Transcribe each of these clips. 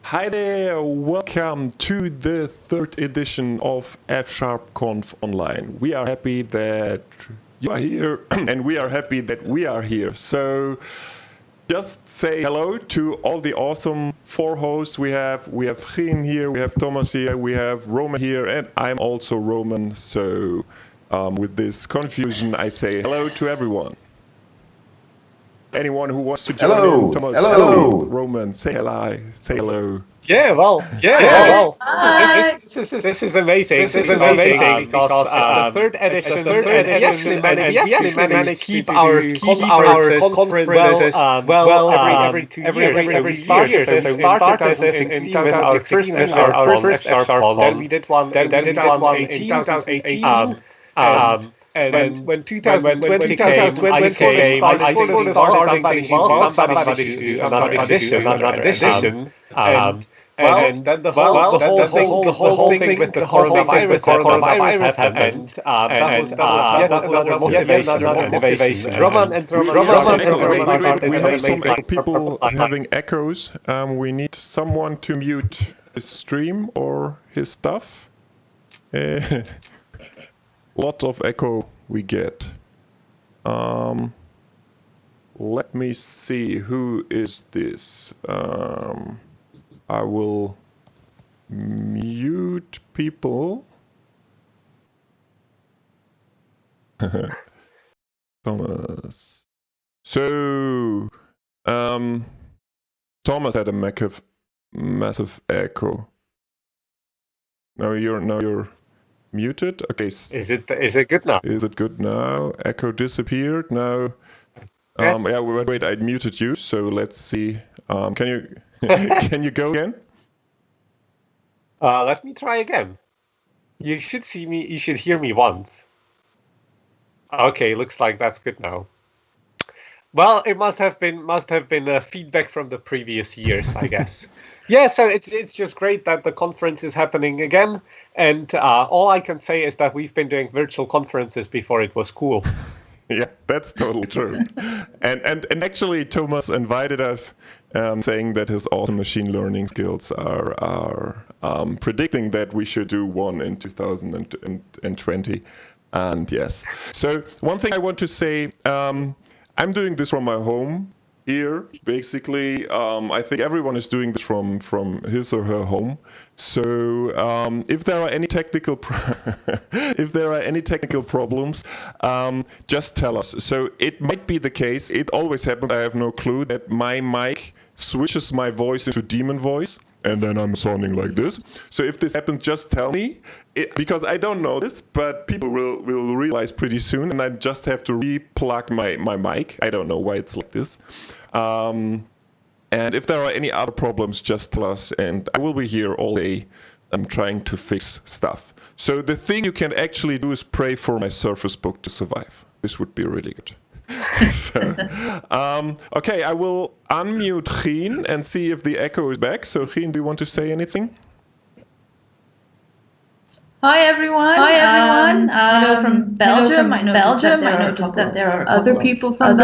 Hi there, welcome to the third edition of fsharpConf Online. We are happy that you are here and we are happy that we are here. So just say hello to all the awesome four hosts we have. We have Gien here, we have Tomas here, we have Roman here, and I'm also Roman. So with this confusion, I say hello to everyone. Anyone who wants to join in, Tomas, hello. Roman, say hello, say hello. This is amazing. This is amazing because the third edition, we actually managed to keep our conferences every 2 years. So we started this in 2016 with our first fsharpConf. Then we did one in 2018. And when 2020 came, I sort of started thinking, well, somebody should do another edition. And then the whole thing with the coronavirus happened. That was another motivation. Roman we have some people having echoes. We need someone to mute his stream or his stuff. Lots of echo we get. Let me see, who is this? I will mute people. Thomas. So, Thomas had a massive echo. Now you're muted. Okay. Is it good now? Is it good now? Echo disappeared. Now. Yes. Yeah. Wait. I muted you. So let's see. Can you can you go again? Let me try again. You should see me. You should hear me once. Okay, looks like that's good now. Well, it must have been feedback from the previous years, I guess. Yeah, so it's just great that the conference is happening again, and all I can say is that we've been doing virtual conferences before it was cool. Yeah, that's totally true. and actually, Tomas invited us, saying that his awesome machine learning skills are predicting that we should do one in 2020. And yes, so one thing I want to say, I'm doing this from my home here. Basically, I think everyone is doing this from his or her home. So if there are any technical problems, just tell us. So it might be the case. It always happens. I have no clue that my mic switches my voice into demon voice, and then I'm sounding like this. So if this happens, just tell me, because I don't know this, but people will realize pretty soon, and I just have to re-plug my mic. I don't know why it's like this. And if there are any other problems, just tell us, and I will be here all day. I'm trying to fix stuff. So the thing you can actually do is pray for my Surface Book to survive. This would be really good. So, okay, I will unmute Gien and see if the echo is back. So Gien, do you want to say anything? Hi everyone. From Belgium. I noticed that there are other people from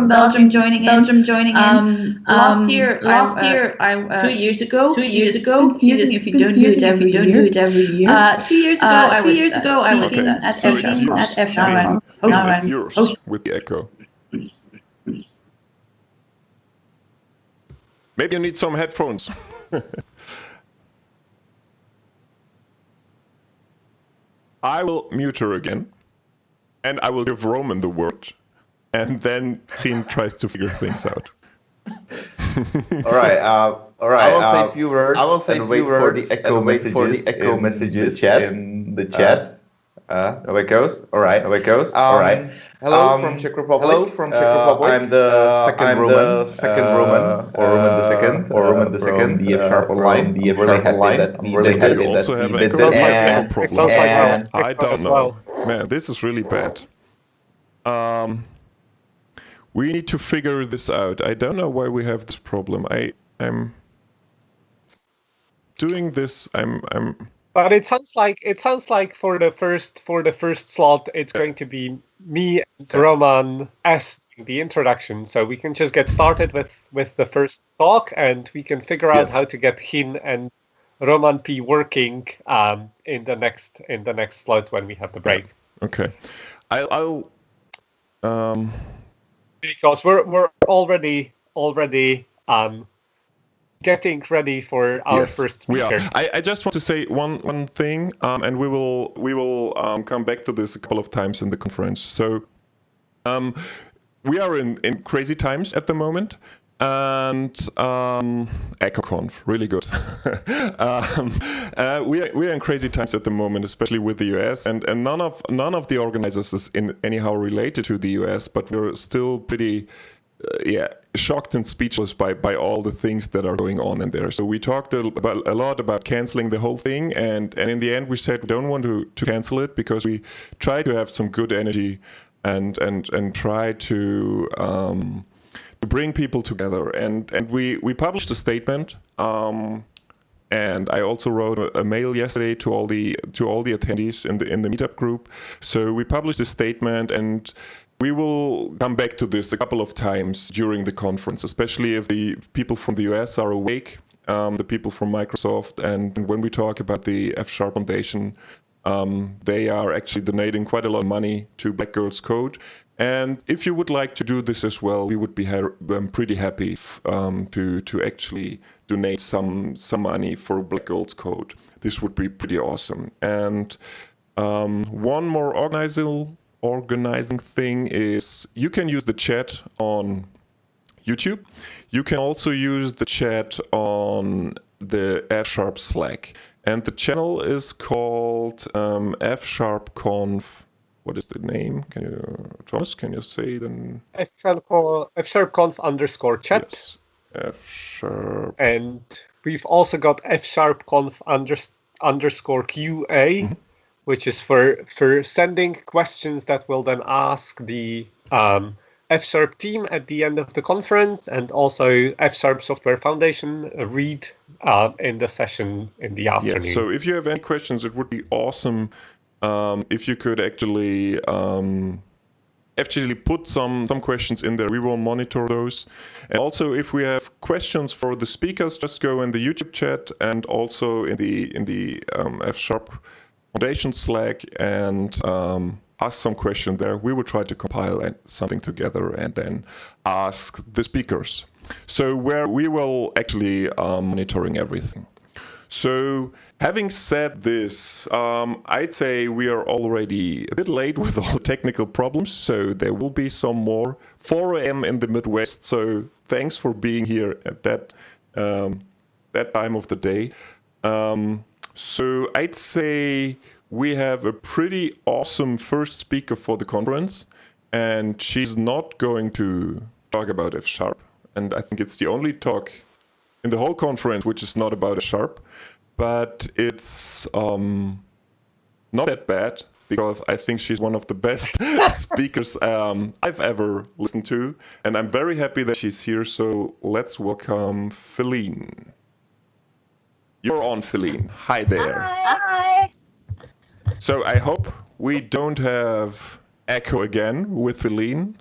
Belgium joining in. Last year, 2 years ago. Confusing if you don't do it every year. 2 years ago, I was speaking at fsharpConf. It's yours with the echo. Maybe you need some headphones. I will mute her again, and I will give Roman the word, and then Gien tries to figure things out. All right. I will say a few words. And wait for the echo messages in the chat. There it goes. All right. Hello from Czech Republic. I'm the second Roman, or Roman the second, the fsharp online. I'm really happy You also have that echo problem. Like I don't know. Man, this is really bad. We need to figure this out. I don't know why we have this problem. I'm doing this. But it sounds like for the first slot, it's going to be me and Roman as the introduction. So we can just get started with the first talk, and we can figure out how to get Gien and Roman P working in the next slot when we have the break. Yeah. Okay, I'll because we're already getting ready for our first speaker. We are. I just want to say one thing, and we will come back to this a couple of times in the conference. So we are in crazy times at the moment, and EchoConf, really good. We are in crazy times at the moment, especially with the US, and none of the organizers is in anyhow related to the US, but we're still pretty shocked and speechless by all the things that are going on in there. So we talked a lot about canceling the whole thing, and in the end we said we don't want to cancel it because we try to have some good energy and try to bring people together. And we published a statement, and I also wrote a mail yesterday to all the attendees in the meetup group. So we published a statement, and we will come back to this a couple of times during the conference, especially if the people from the US are awake, the people from Microsoft, and when we talk about the F-Sharp Foundation, they are actually donating quite a lot of money to Black Girls Code. And if you would like to do this as well, we would be pretty happy to actually donate some money for Black Girls Code. This would be pretty awesome. And one more organizing thing is you can use the chat on YouTube. You can also use the chat on the F-Sharp Slack. And the channel is called fsharpConf. What is the name? Thomas, can you say then? fsharpConf _chat. Yes, F-Sharp. And we've also got fsharpConf _QA. Mm-hmm. Which is for sending questions that will then ask the F-Sharp team at the end of the conference, and also F-Sharp Software Foundation read in the session in the afternoon. Yeah, so if you have any questions, it would be awesome if you could actually put some questions in there. We will monitor those. And also, if we have questions for the speakers, just go in the YouTube chat and also in the F-Sharp Foundation Slack and ask some question there. We will try to compile something together and then ask the speakers. So where we will actually monitoring everything. So having said this, I'd say we are already a bit late with all the technical problems, so there will be some more. 4 a.m. in the Midwest, so thanks for being here at that time of the day. So I'd say we have a pretty awesome first speaker for the conference, and she's not going to talk about F-Sharp. And I think it's the only talk in the whole conference which is not about F-Sharp, but it's not that bad because I think she's one of the best speakers I've ever listened to, and I'm very happy that she's here. So let's welcome Feline. You're on, Feline. Hi there. Hi. So I hope we don't have echo again with Feline.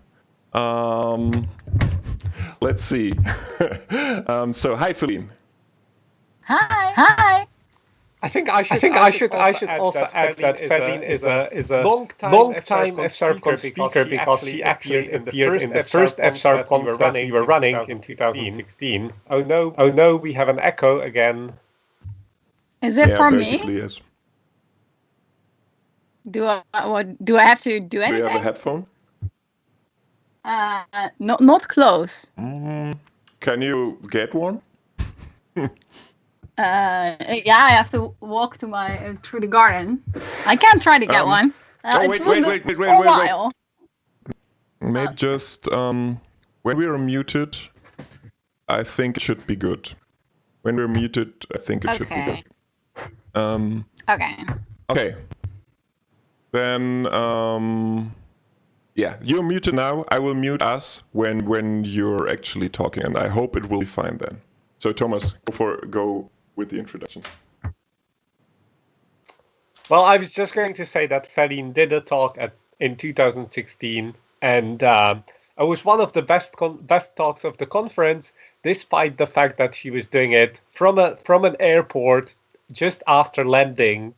Let's see. So hi, Feline. Hi. I think I should also add that Feline is a long time F-Sharp speaker because she actually appeared in the first F-Sharp conf that we were running in 2016. Oh no, we have an echo again. Is it for me? Yes. Do I have to do anything? Do you have a headphone? Not close. Can you get one? Yeah, I have to walk to through the garden. I can try to get one. Wait. Maybe just when we are muted, I think it should be good. When we're muted, I think it should be good. Okay. Then yeah, you're muted now. I will mute us when you're actually talking, and I hope it will be fine then. So Thomas, go with the introduction. Well, I was just going to say that Feline did a talk in 2016, and it was one of the best talks of the conference, despite the fact that she was doing it from an airport just after landing,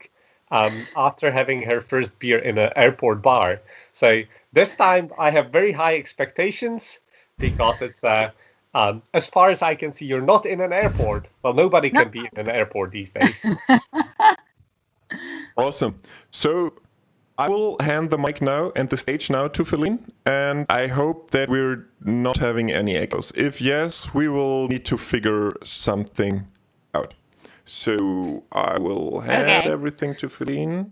after having her first beer in an airport bar. So this time I have very high expectations because it's as far as I can see, you're not in an airport. Well, nobody can be in an airport these days. Awesome. So I will hand the mic now and the stage now to Feline, and I hope that we're not having any echoes. If yes, we will need to figure something out. So I will hand everything to Feline.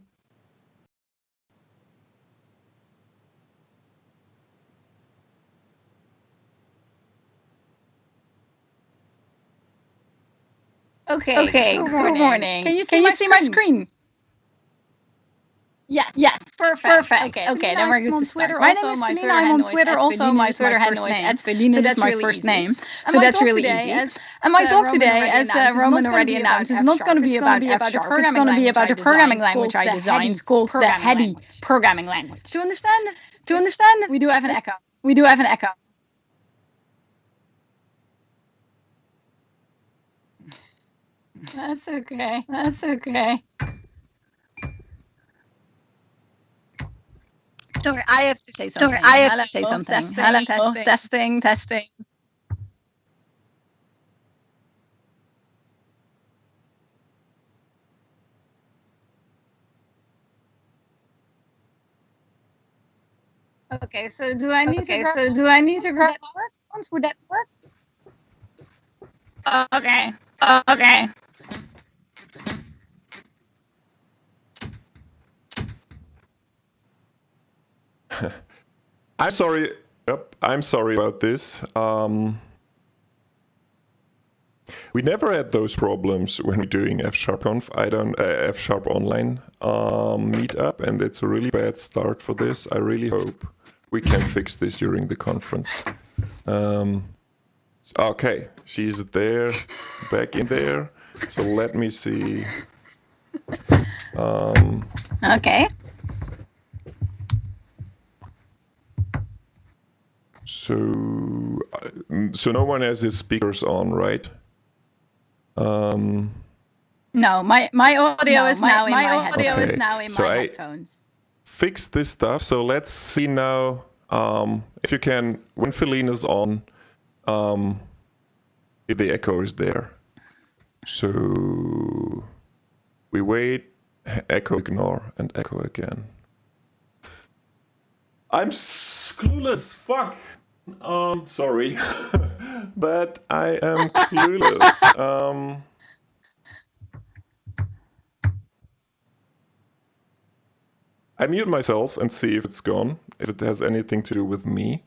Okay. Good morning. Can you see my screen? Yes. Perfect. Okay. Then we're good to start. My name is Feline. I'm on Twitter. Also, my Twitter handle is @Feline. Is my first name. So that's really easy. And my talk today, as Roman already announced, is not going to be about F#. It's going to be about the programming language I designed. It's called the Hedy programming language. To understand, we do have an echo. That's okay. Sorry, I have to say something. Hello, testing. Okay, so do I need to grab headphones? Would that work? Okay. I'm sorry. Yep, I'm sorry about this. We never had those problems when we're doing fsharpConf. F# online meetup, and it's a really bad start for this. I really hope we can fix this during the conference. Okay, she's there, back in there. So let me see. Okay. So no one has his speakers on, right? No, my audio is now in my headphones. Fix this stuff. So let's see now if you can, when Feline is on, if the echo is there. So we wait, echo, ignore, and echo again. I'm clueless. Fuck. Sorry, but I am clueless. I mute myself and see if it's gone, if it has anything to do with me.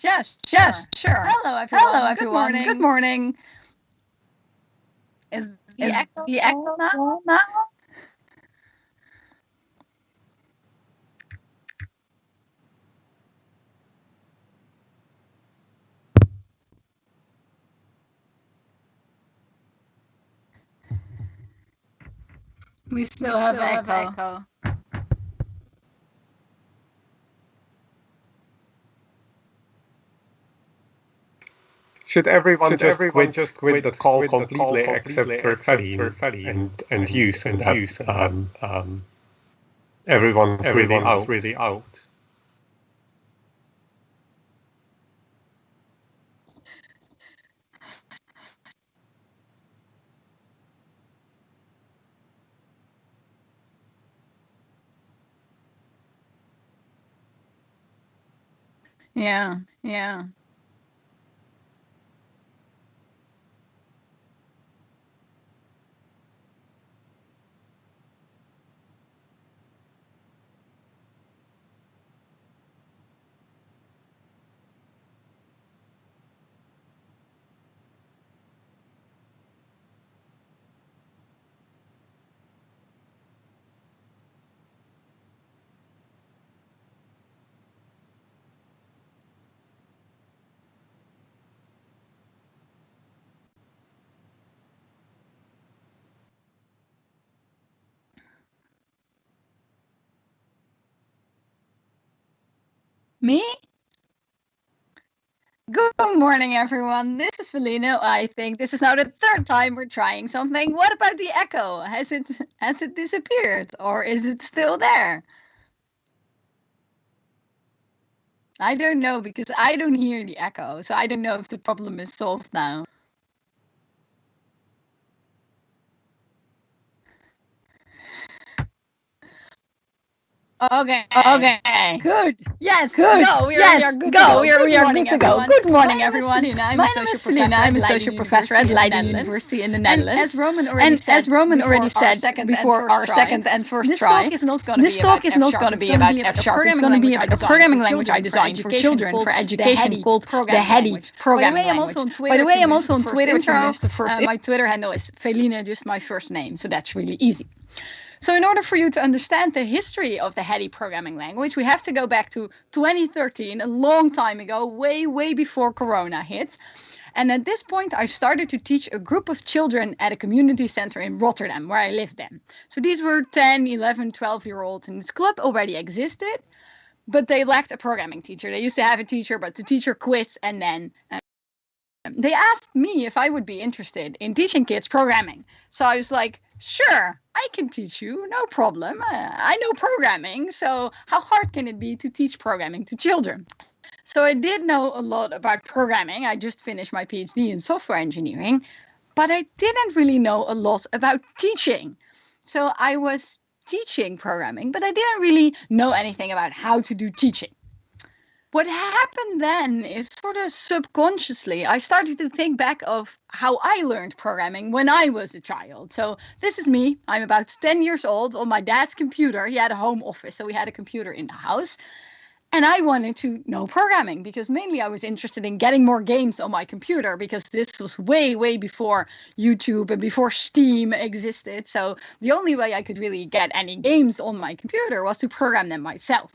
Yes, sure. Hello, everyone. Good morning. Is the echo now? We still have echo. Should everyone just quit the call completely except for Feline and use and that everyone's really out. Yeah. Me? Good morning, everyone. This is Felina. I think this is now the third time we're trying something. What about the echo? Has it disappeared, or is it still there? I don't know, because I don't hear the echo, so I don't know if the problem is solved now. Okay. Good. Yes. Good. Go. We are good to go. We are good to go. Good morning, everyone. My name is Felina. I'm a social professor at Leiden University in the Netherlands. And as Roman already said before our second and first try, this talk is not going to be about F#. It's going to be about a programming language I designed for children for education called the Hedy programming language. By the way, I'm also on Twitter. My Twitter handle is Felina, just my first name, so that's really easy. So in order for you to understand the history of the Hedy programming language, we have to go back to 2013, a long time ago, way before Corona hit. And at this point, I started to teach a group of children at a community center in Rotterdam, where I lived then. So these were 10, 11, 12-year-olds, and this club already existed, but they lacked a programming teacher. They used to have a teacher, but the teacher quit, and then they asked me if I would be interested in teaching kids programming. So I was like, sure, I can teach you, no problem. I know programming, so how hard can it be to teach programming to children? So I did know a lot about programming. I just finished my PhD in software engineering, but I didn't really know a lot about teaching. So I was teaching programming, but I didn't really know anything about how to do teaching. What happened then is sort of subconsciously, I started to think back of how I learned programming when I was a child. So this is me. I'm about 10 years old on my dad's computer. He had a home office, so we had a computer in the house. And I wanted to know programming because mainly I was interested in getting more games on my computer because this was way before YouTube and before Steam existed. So the only way I could really get any games on my computer was to program them myself.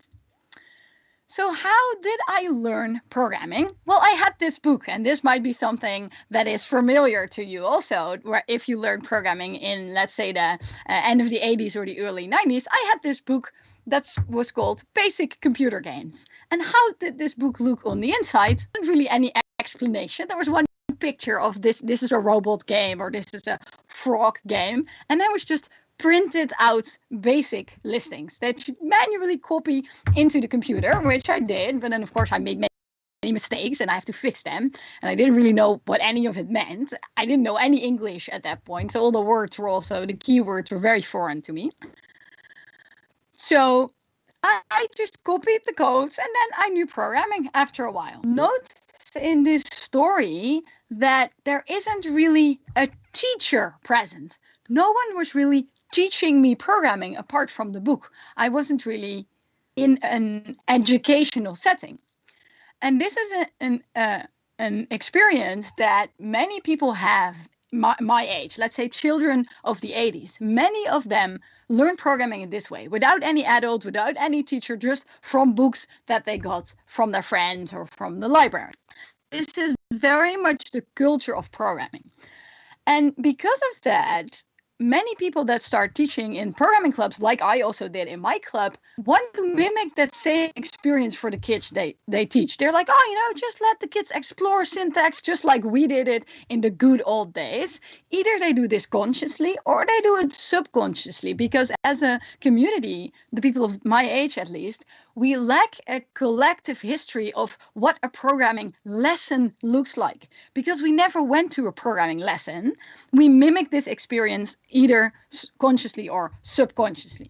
So how did I learn programming? Well, I had this book, and this might be something that is familiar to you also, where if you learn programming in, let's say, the end of the 80s or the early 90s, I had this book that was called Basic Computer Games. And how did this book look on the inside? Not really any explanation. There was one picture of this is a robot game, or this is a frog game, and I was just printed out basic listings that you manually copy into the computer, which I did, but then of course I made many mistakes and I have to fix them, and I didn't really know what any of it meant. I didn't know any English at that point, so all the words were also, the keywords were very foreign to me. So I just copied the codes, and then I knew programming after a while. Notice in this story that there isn't really a teacher present. No one was really teaching me programming apart from the book. I wasn't really in an educational setting. And this is an experience that many people have my age, let's say children of the 80s. Many of them learn programming in this way, without any adult, without any teacher, just from books that they got from their friends or from the library. This is very much the culture of programming. And because of that, many people that start teaching in programming clubs, like I also did in my club, want to mimic that same experience for the kids they teach. They're like, oh, just let the kids explore syntax just like we did it in the good old days. Either they do this consciously or they do it subconsciously, because as a community, the people of my age at least, we lack a collective history of what a programming lesson looks like, because we never went to a programming lesson. We mimic this experience either consciously or subconsciously.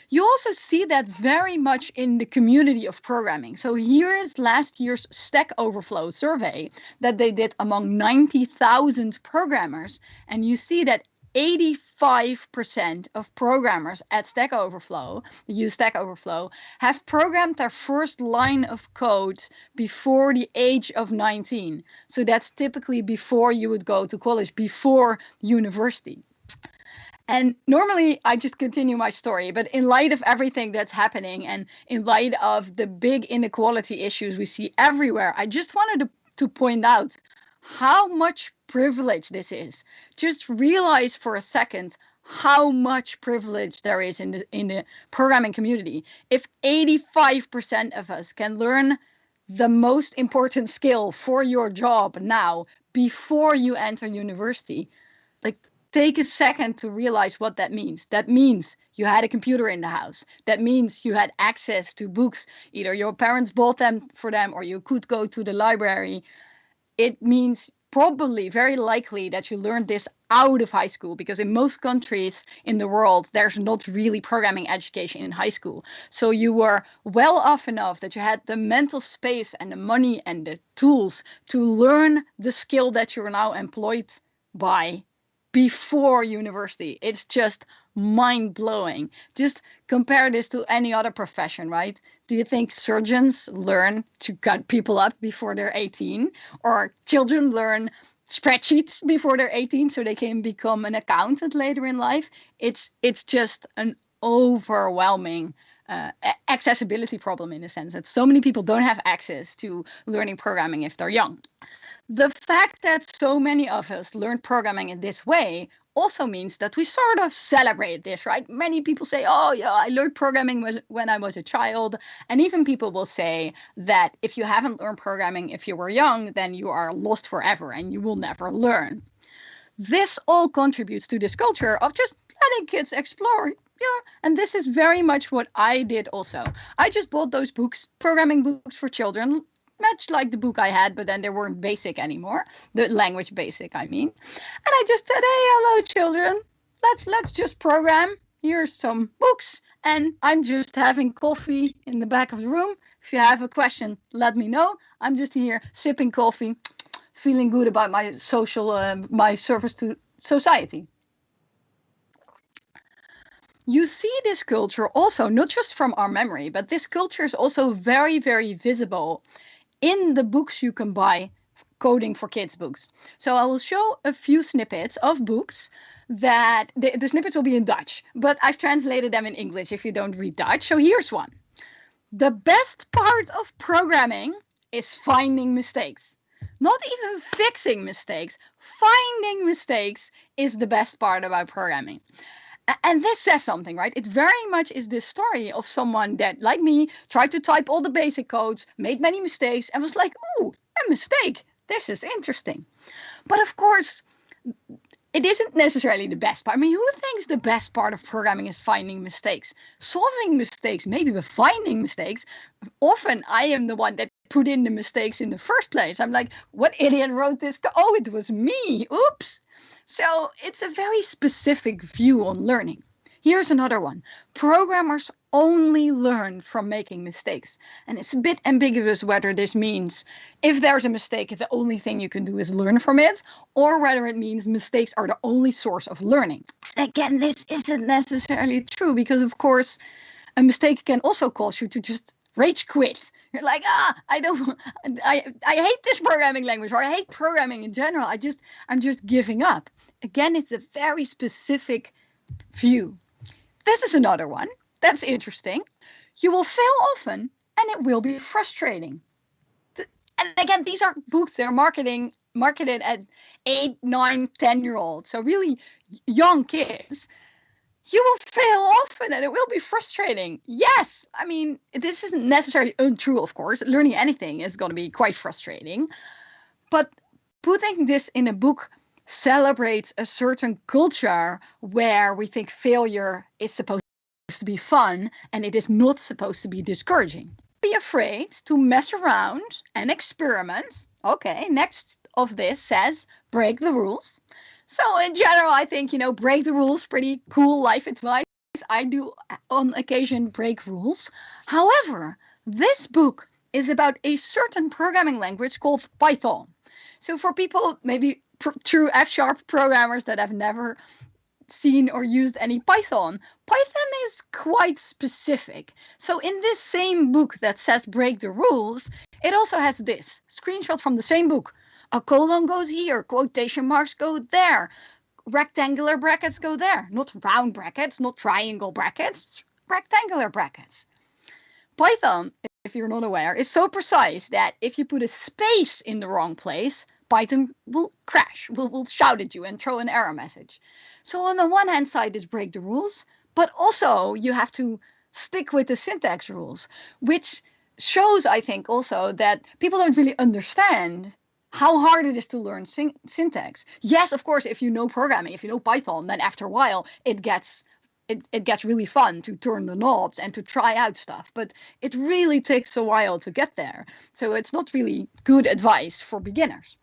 You also see that very much in the community of programming. So here is last year's Stack Overflow survey that they did among 90,000 programmers. And you see that 85% of programmers at Stack Overflow, use Stack Overflow, have programmed their first line of code before the age of 19. So that's typically before you would go to college, before university. And normally I just continue my story, but in light of everything that's happening and in light of the big inequality issues we see everywhere, I just wanted to point out how much privilege this is. Just realize for a second how much privilege there is in the programming community. If 85% of us can learn the most important skill for your job now before you enter university, like, take a second to realize what that means. That means you had a computer in the house. That means you had access to books. Either your parents bought them for them or you could go to the library. It means probably very likely that you learned this out of high school, because in most countries in the world, there's not really programming education in high school. So you were well off enough that you had the mental space and the money and the tools to learn the skill that you're now employed by before university. It's just mind-blowing. Just compare this to any other profession, right? Do you think surgeons learn to cut people up before they're 18? Or children learn spreadsheets before they're 18 so they can become an accountant later in life? It's just an overwhelming accessibility problem, in a sense that so many people don't have access to learning programming if they're young. The fact that so many of us learn programming in this way also means that we sort of celebrate this, right? Many people say, oh yeah, I learned programming when I was a child. And even people will say that if you haven't learned programming if you were young, then you are lost forever and you will never learn. This all contributes to this culture of just letting kids explore. Yeah, and this is very much what I did also. I just bought those books, programming books for children, much like the book I had, but then they weren't basic anymore. The language basic, I mean. And I just said, hey, hello, children. Let's just program. Here's some books. And I'm just having coffee in the back of the room. If you have a question, let me know. I'm just here sipping coffee, feeling good about my my service to society. You see this culture also, not just from our memory, but this culture is also very, very visible in the books you can buy, coding for kids books. So I will show a few snippets of books that the snippets will be in Dutch, but I've translated them in English if you don't read Dutch. So here's one. The best part of programming is finding mistakes. Not even fixing mistakes. Finding mistakes is the best part about programming. And this says something, right? It very much is this story of someone that, like me, tried to type all the basic codes, made many mistakes, and was like, ooh, a mistake. This is interesting. But of course, it isn't necessarily the best part. I mean, who thinks the best part of programming is finding mistakes? Solving mistakes, maybe, but finding mistakes. Often I am the one that put in the mistakes in the first place. I'm like, what idiot wrote this? Oh, it was me. Oops. So it's a very specific view on learning. Here's another one. Programmers only learn from making mistakes. And it's a bit ambiguous whether this means if there's a mistake, the only thing you can do is learn from it, or whether it means mistakes are the only source of learning. And again, this isn't necessarily true because, of course, a mistake can also cause you to just rage quit. You're like, I hate this programming language, or I hate programming in general. I'm just giving up. Again, it's a very specific view. This is another one that's interesting. You will fail often and it will be frustrating. And again, these are books, they're marketed at 8, 9, 10-year-olds. So really young kids. You will fail often and it will be frustrating. Yes, I mean, this isn't necessarily untrue, of course. Learning anything is going to be quite frustrating. But putting this in a book celebrates a certain culture where we think failure is supposed to be fun and it is not supposed to be discouraging. Be afraid to mess around and experiment. Okay, next of this says break the rules. So in general, I think, break the rules, pretty cool life advice. I do on occasion break rules. However, this book is about a certain programming language called Python. So for people, maybe true F# programmers that have never seen or used any Python is quite specific. So in this same book that says break the rules, it also has this screenshot from the same book. A colon goes here, quotation marks go there, rectangular brackets go there, not round brackets, not triangle brackets, rectangular brackets. Python, if you're not aware, is so precise that if you put a space in the wrong place, Python will crash, will shout at you and throw an error message. So on the one hand side is break the rules, but also you have to stick with the syntax rules, which shows, I think, also that people don't really understand how hard it is to learn syntax. Yes, of course, if you know programming, if you know Python, then after a while it gets really fun to turn the knobs and to try out stuff, but it really takes a while to get there. So it's not really good advice for beginners.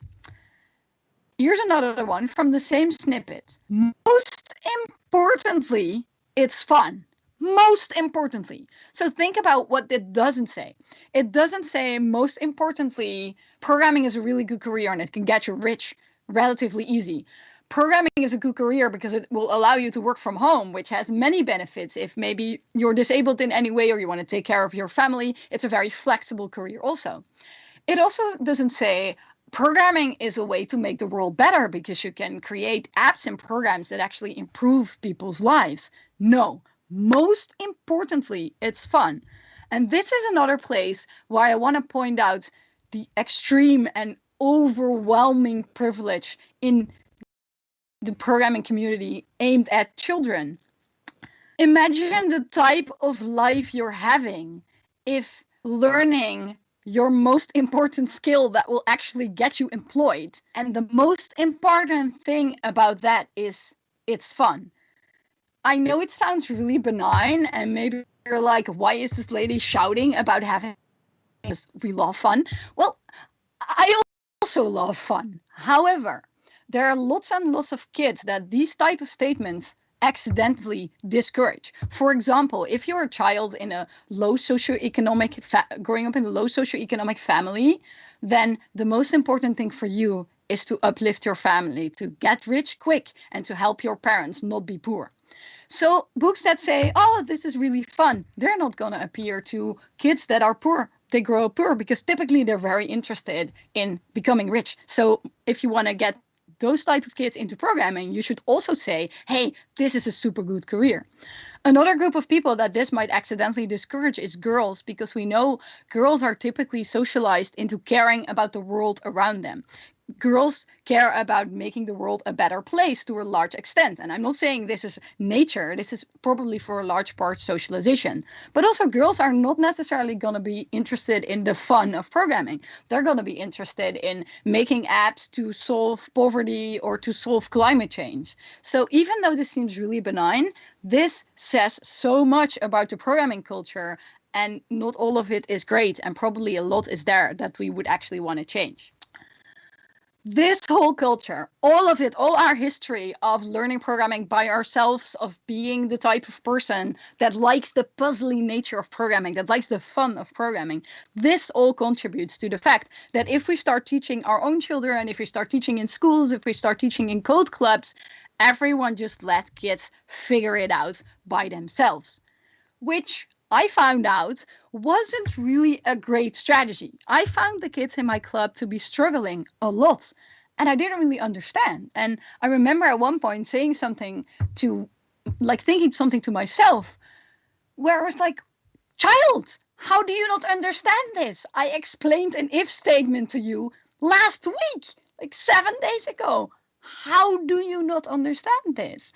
Here's another one from the same snippet. Most importantly, it's fun. Most importantly. So think about what it doesn't say. It doesn't say, most importantly, programming is a really good career and it can get you rich relatively easy. Programming is a good career because it will allow you to work from home, which has many benefits. If maybe you're disabled in any way or you want to take care of your family, it's a very flexible career also. It also doesn't say programming is a way to make the world better because you can create apps and programs that actually improve people's lives. No. Most importantly, it's fun. And this is another place where I want to point out the extreme and overwhelming privilege in the programming community aimed at children. Imagine the type of life you're having if learning your most important skill that will actually get you employed. And the most important thing about that is it's fun. I know it sounds really benign, and maybe you're like, why is this lady shouting about having, because we love fun? Well, I also love fun. However, there are lots and lots of kids that these type of statements accidentally discourage. For example, if you're a child in a low socioeconomic, growing up in a low socioeconomic family, then the most important thing for you is to uplift your family, to get rich quick, and to help your parents not be poor. So books that say, oh, this is really fun, they're not going to appear to kids that are poor. They grow up poor because typically they're very interested in becoming rich. So if you want to get those type of kids into programming, you should also say, hey, this is a super good career. Another group of people that this might accidentally discourage is girls, because we know girls are typically socialized into caring about the world around them. Girls care about making the world a better place to a large extent. And I'm not saying this is nature. This is probably for a large part socialization. But also girls are not necessarily going to be interested in the fun of programming. They're going to be interested in making apps to solve poverty or to solve climate change. So even though this seems really benign, this says so much about the programming culture. And not all of it is great. And probably a lot is there that we would actually want to change. This whole culture, all of it, all our history of learning programming by ourselves, of being the type of person that likes the puzzly nature of programming, that likes the fun of programming, this all contributes to the fact that if we start teaching our own children, if we start teaching in schools, if we start teaching in code clubs, everyone just let kids figure it out by themselves, which I found out wasn't really a great strategy. I found the kids in my club to be struggling a lot, and I didn't really understand. And I remember at one point saying something to, like thinking something to myself, where I was like, child, how do you not understand this? I explained an if statement to you last week, like 7 days ago. How do you not understand this?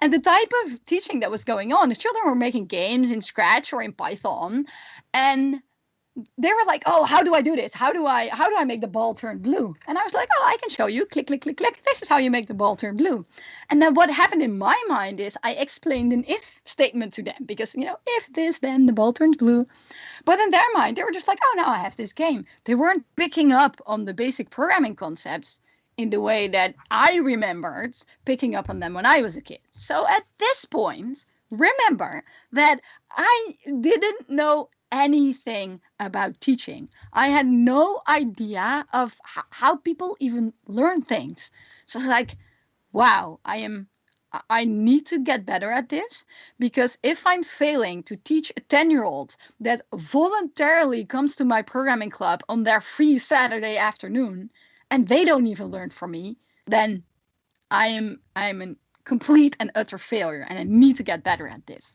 And the type of teaching that was going on, the children were making games in Scratch or in Python, and they were like, oh, how do I do this? How do I make the ball turn blue? And I was like, oh, I can show you. Click, click, click, click. This is how you make the ball turn blue. And then what happened in my mind is I explained an if statement to them because, if this, then the ball turns blue. But in their mind, they were just like, oh, now I have this game. They weren't picking up on the basic programming concepts in the way that I remembered picking up on them when I was a kid. So at this point, remember that I didn't know anything about teaching. I had no idea of how people even learn things. So it's like, wow, I need to get better at this, because if I'm failing to teach a 10-year-old that voluntarily comes to my programming club on their free Saturday afternoon, and they don't even learn from me, then I'm a complete and utter failure, and I need to get better at this.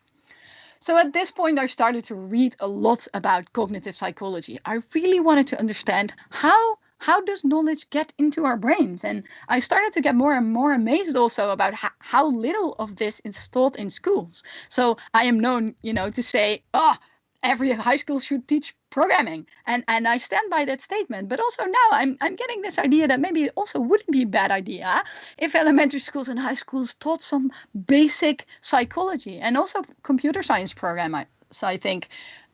So at this point, I started to read a lot about cognitive psychology. I really wanted to understand how how does knowledge get into our brains? And I started to get more and more amazed also about how little of this is taught in schools. So I am known, to say, every high school should teach programming. And I stand by that statement. But also now I'm getting this idea that maybe it also wouldn't be a bad idea if elementary schools and high schools taught some basic psychology and also computer science program. So I think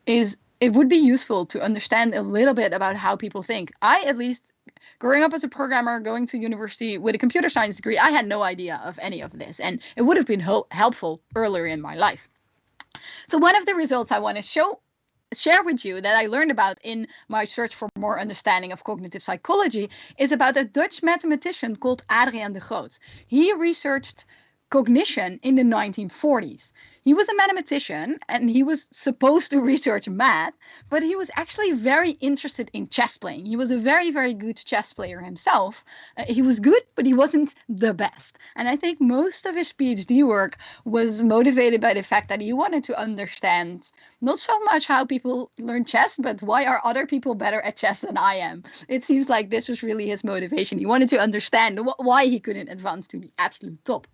it would be useful to understand a little bit about how people think. I, at least, growing up as a programmer, going to university with a computer science degree, I had no idea of any of this. And it would have been helpful earlier in my life. So one of the results I want to share with you that I learned about in my search for more understanding of cognitive psychology is about a Dutch mathematician called Adriaan de Groot. He researched cognition in the 1940s. He was a mathematician and he was supposed to research math, but he was actually very interested in chess playing. He was a very, very good chess player himself. He was good, but he wasn't the best. And I think most of his PhD work was motivated by the fact that he wanted to understand not so much how people learn chess, but why are other people better at chess than I am? It seems like this was really his motivation. He wanted to understand why he couldn't advance to the absolute top.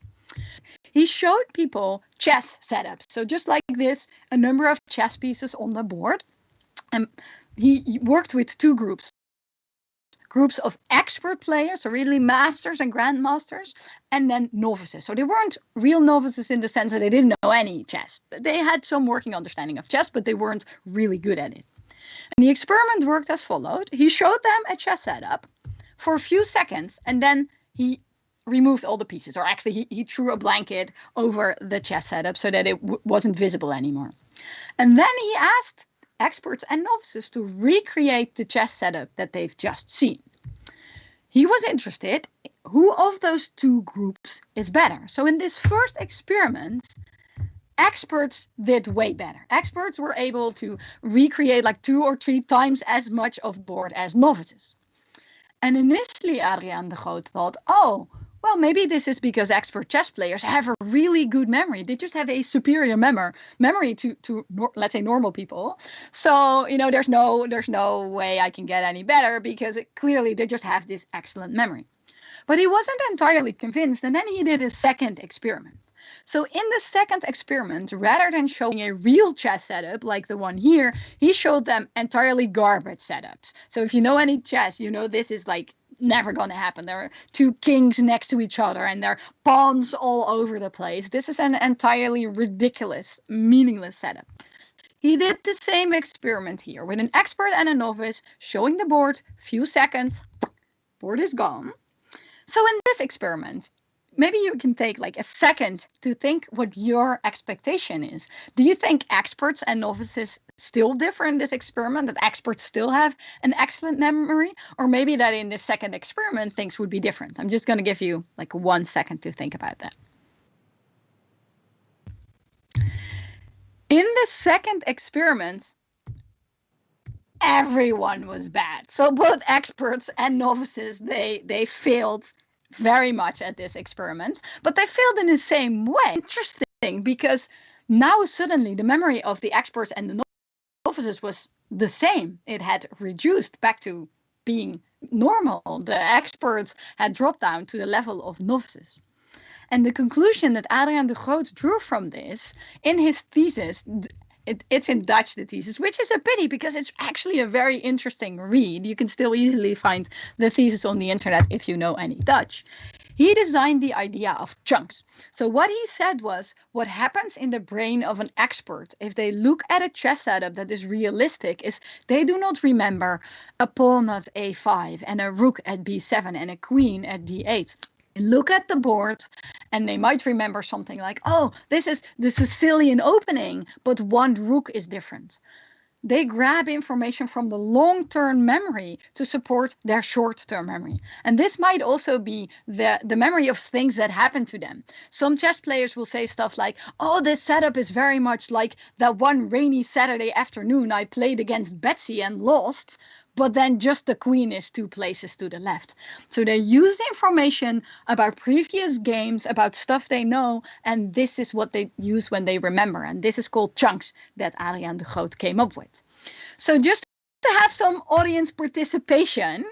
He showed people chess setups. So just like this, a number of chess pieces on the board. And he worked with two groups. Groups of expert players, so really masters and grandmasters, and then novices. So they weren't real novices in the sense that they didn't know any chess. They had some working understanding of chess, but they weren't really good at it. And the experiment worked as followed. He showed them a chess setup for a few seconds, and then he removed all the pieces, or actually he threw a blanket over the chess setup so that it wasn't visible anymore. And then he asked experts and novices to recreate the chess setup that they've just seen. He was interested who of those two groups is better. So in this first experiment, experts did way better. Experts were able to recreate like 2 or 3 times as much of the board as novices. And initially Adriaan de Groot thought, well, maybe this is because expert chess players have a really good memory. They just have a superior memory to let's say, normal people. So, there's no way I can get any better because clearly they just have this excellent memory. But he wasn't entirely convinced. And then he did a second experiment. So in the second experiment, rather than showing a real chess setup like the one here, he showed them entirely garbage setups. So if you know any chess, this is like never going to happen. There are 2 kings next to each other and there are pawns all over the place. This is an entirely ridiculous, meaningless setup. He did the same experiment here with an expert and a novice, showing the board, few seconds, board is gone. So in this experiment, maybe you can take like a second to think what your expectation is. Do you think experts and novices still differ in this experiment, that experts still have an excellent memory? Or maybe that in the second experiment, things would be different? I'm just going to give you like 1 second to think about that. In the second experiment, everyone was bad. So both experts and novices, they failed very much at this experiment, but they failed in the same way. Interesting, because now suddenly the memory of the experts and the novices was the same. It had reduced back to being normal. The experts had dropped down to the level of novices. And the conclusion that Adriaan de Groot drew from this in his thesis, it's in Dutch, the thesis, which is a pity because it's actually a very interesting read. You can still easily find the thesis on the internet if you know any Dutch. He designed the idea of chunks. So what he said was, what happens in the brain of an expert if they look at a chess setup that is realistic is they do not remember a pawn at a5 and a rook at b7 and a queen at d8. Look at the board and they might remember something like, this is the Sicilian opening, but one rook is different. They grab information from the long-term memory to support their short-term memory. And this might also be the memory of things that happen to them. Some chess players will say stuff like, this setup is very much like that one rainy Saturday afternoon I played against Betsy and lost, but then just the queen is 2 places to the left. So they use information about previous games, about stuff they know, and this is what they use when they remember. And this is called chunks that Adriaan de Groot came up with. So just to have some audience participation,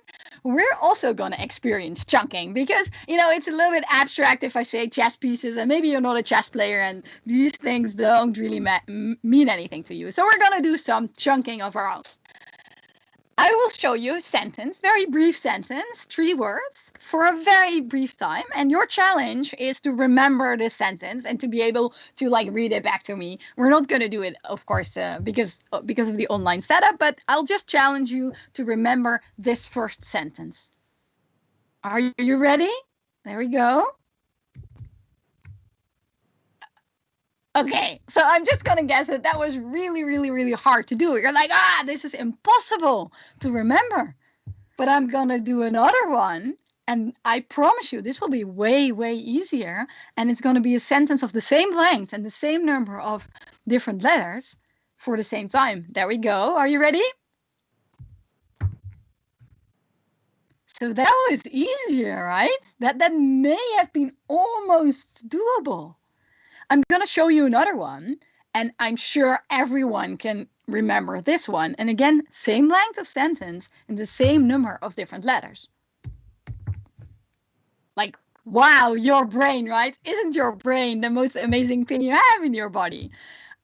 we're also going to experience chunking because, it's a little bit abstract if I say chess pieces and maybe you're not a chess player and these things don't really mean anything to you. So we're going to do some chunking of our own. I will show you a sentence, very brief sentence, 3 words for a very brief time. And your challenge is to remember this sentence and to be able to read it back to me. We're not going to do it, of course, because of the online setup, but I'll just challenge you to remember this first sentence. Are you ready? There we go. Okay, so I'm just going to guess that was really, really, really hard to do. You're like, this is impossible to remember. But I'm going to do another one. And I promise you, this will be way, way easier. And it's going to be a sentence of the same length and the same number of different letters for the same time. There we go. Are you ready? So that was easier, right? That may have been almost doable. I'm going to show you another one, and I'm sure everyone can remember this one. And again, same length of sentence and the same number of different letters. Wow, your brain, right? Isn't your brain the most amazing thing you have in your body?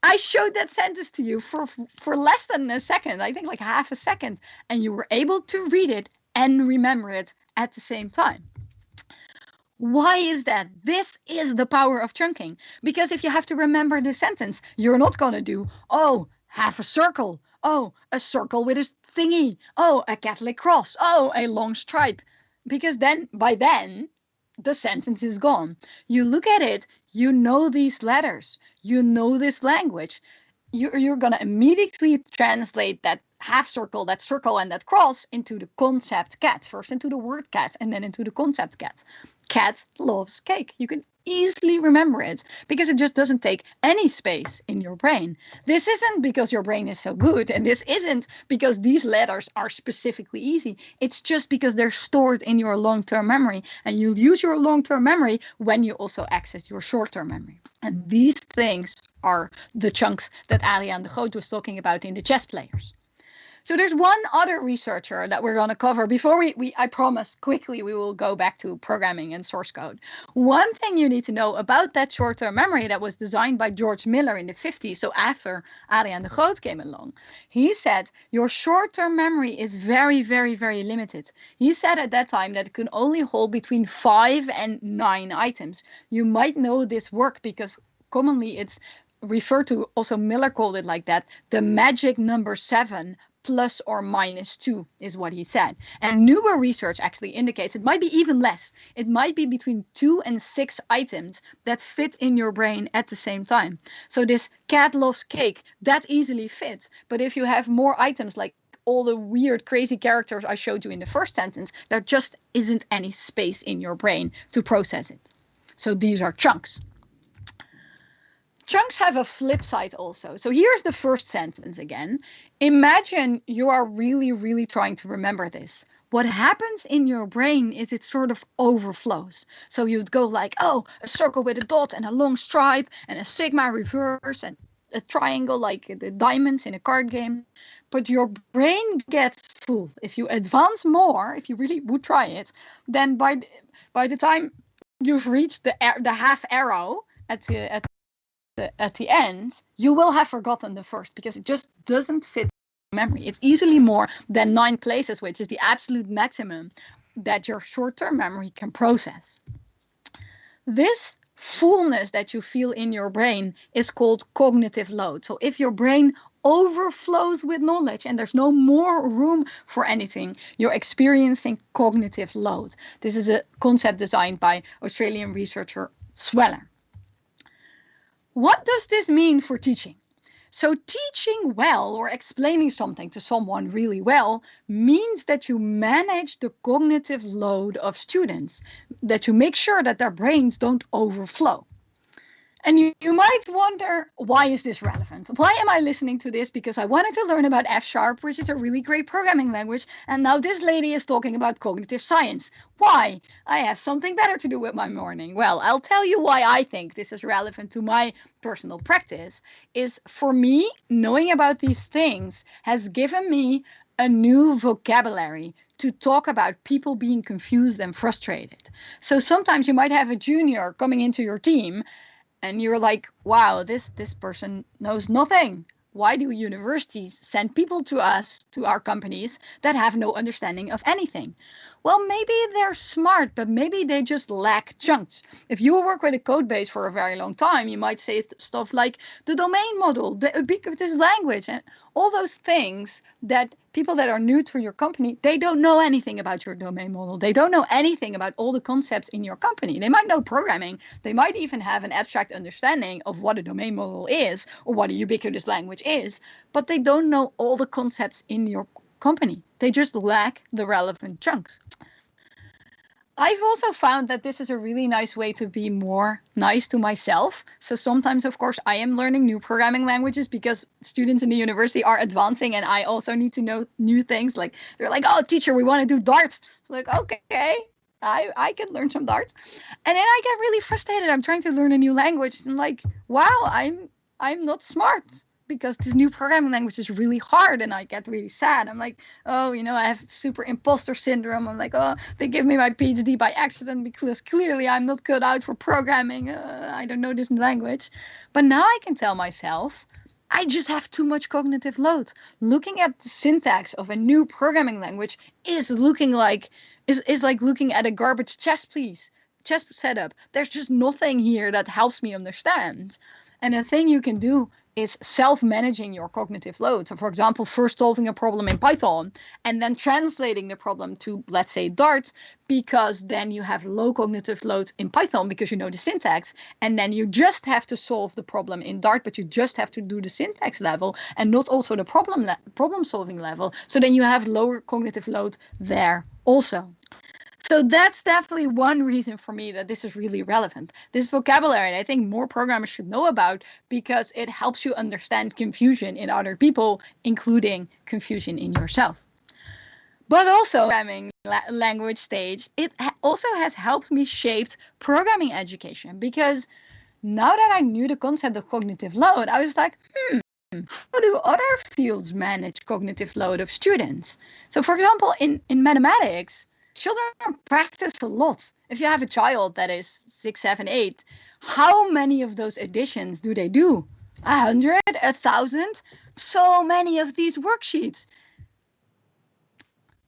I showed that sentence to you for less than a second, I think half a second, and you were able to read it and remember it at the same time. Why is that? This is the power of chunking. Because if you have to remember the sentence, you're not going to do, half a circle. A circle with a thingy. A Catholic cross. A long stripe. Because by then, the sentence is gone. You look at it, you know these letters. You know this language. You're going to immediately translate that half circle, that circle, and that cross into the concept cat. First into the word cat and then into the concept cat. Cat loves cake. You can easily remember it because it just doesn't take any space in your brain. This isn't because your brain is so good, and this isn't because these letters are specifically easy. It's just because they're stored in your long-term memory, and you use your long-term memory when you also access your short-term memory. And these things are the chunks that Adriaan de Groot was talking about in the chess players. So there's one other researcher that we're going to cover before I promise quickly we will go back to programming and source code. One thing you need to know about that short-term memory that was designed by George Miller in the 50s, so after Adriaan de Groot came along, he said your short-term memory is very, very, very limited. He said at that time that it could only hold between 5 and 9 items. You might know this work because commonly it's referred to, also Miller called it like that, the magic number 7 plus or minus 2 is what he said. And newer research actually indicates it might be even less. It might be between 2 and 6 items that fit in your brain at the same time. So this cat loves cake, that easily fits. But if you have more items like all the weird, crazy characters I showed you in the first sentence, there just isn't any space in your brain to process it. So these are chunks. Chunks have a flip side also. So here's the first sentence again. Imagine you are really, really trying to remember this. What happens in your brain is it sort of overflows. So you'd go like, a circle with a dot and a long stripe and a sigma reverse and a triangle like the diamonds in a card game. But your brain gets full. If you advance more, if you really would try it, then by the time you've reached the half arrow at the end, you will have forgotten the first because it just doesn't fit memory. It's easily more than 9 places, which is the absolute maximum that your short-term memory can process. This fullness that you feel in your brain is called cognitive load. So if your brain overflows with knowledge and there's no more room for anything, you're experiencing cognitive load. This is a concept designed by Australian researcher Sweller. What does this mean for teaching? So teaching well or explaining something to someone really well means that you manage the cognitive load of students, that you make sure that their brains don't overflow. And you might wonder, why is this relevant? Why am I listening to this? Because I wanted to learn about F#, which is a really great programming language. And now this lady is talking about cognitive science. Why? I have something better to do with my morning. Well, I'll tell you why I think this is relevant to my personal practice. Is for me, knowing about these things has given me a new vocabulary to talk about people being confused and frustrated. So sometimes you might have a junior coming into your team and you're like, wow, this person knows nothing. Why do universities send people to us, to our companies, that have no understanding of anything? Well, maybe they're smart, but maybe they just lack chunks. If you work with a code base for a very long time, you might say stuff like the domain model, the ubiquitous language, and all those things that people that are new to your company, they don't know anything about your domain model. They don't know anything about all the concepts in your company. They might know programming. They might even have an abstract understanding of what a domain model is or what a ubiquitous language is, but they don't know all the concepts in your company. They just lack the relevant chunks. I've also found that this is a really nice way to be more nice to myself. So sometimes, of course, I am learning new programming languages because students in the university are advancing and I also need to know new things. Like they're like, oh, teacher, we want to do Darts. So like, okay, I can learn some Darts. And then I get really frustrated. I'm trying to learn a new language and like, wow, I'm not smart, because this new programming language is really hard, and I get really sad. I'm like, oh, I have super imposter syndrome. I'm like, oh, they give me my PhD by accident because clearly I'm not cut out for programming. I don't know this language. But now I can tell myself, I just have too much cognitive load. Looking at the syntax of a new programming language is like looking at a garbage chess setup. There's just nothing here that helps me understand. And a thing you can do is self-managing your cognitive load. So for example, first solving a problem in Python and then translating the problem to, let's say, Dart, because then you have low cognitive load in Python because you know the syntax, and then you just have to solve the problem in Dart, but you just have to do the syntax level and not also the problem solving level. So then you have lower cognitive load there also. So that's definitely one reason for me that this is really relevant. This vocabulary, I think more programmers should know about, because it helps you understand confusion in other people, including confusion in yourself. But also, programming language stage, it also has helped me shape programming education, because now that I knew the concept of cognitive load, I was like, how do other fields manage cognitive load of students? So for example, in mathematics, children practice a lot. If you have a child that is 6, 7, 8, how many of those additions do they do? 100, 1,000? So many of these worksheets.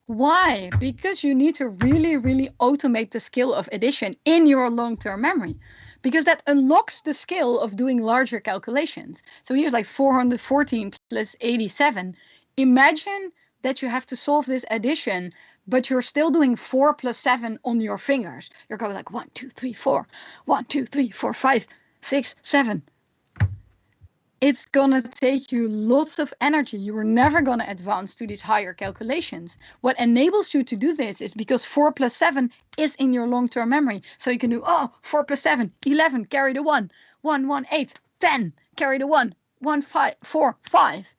Why? Because you need to really, really automate the skill of addition in your long-term memory, because that unlocks the skill of doing larger calculations. So here's like 414 plus 87. Imagine that you have to solve this addition, but you're still doing 4 plus 7 on your fingers. You're going like 1, 2, 3, 4, 1, 2, 3, 4, 5, 6, 7. It's gonna take you lots of energy. You are never gonna advance to these higher calculations. What enables you to do this is because 4 plus 7 is in your long-term memory. So you can do, 4 plus 7, 11, carry the 1, 1, 1, 8, 10, carry the 1, 1, 5, 4, 5.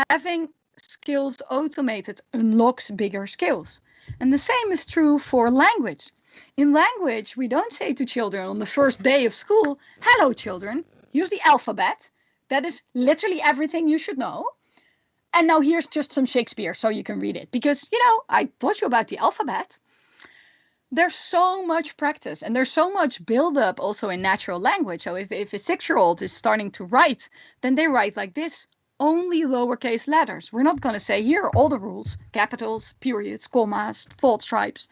Having skills automated unlocks bigger skills. And the same is true for language. In language, we don't say to children on the first day of school, hello children, use the alphabet. That is literally everything you should know. And now here's just some Shakespeare so you can read it. Because, I taught you about the alphabet. There's so much practice and there's so much buildup also in natural language. So if a 6-year-old is starting to write, then they write like this. Only lowercase letters. We're not going to say here are all the rules, capitals, periods, commas, fault stripes.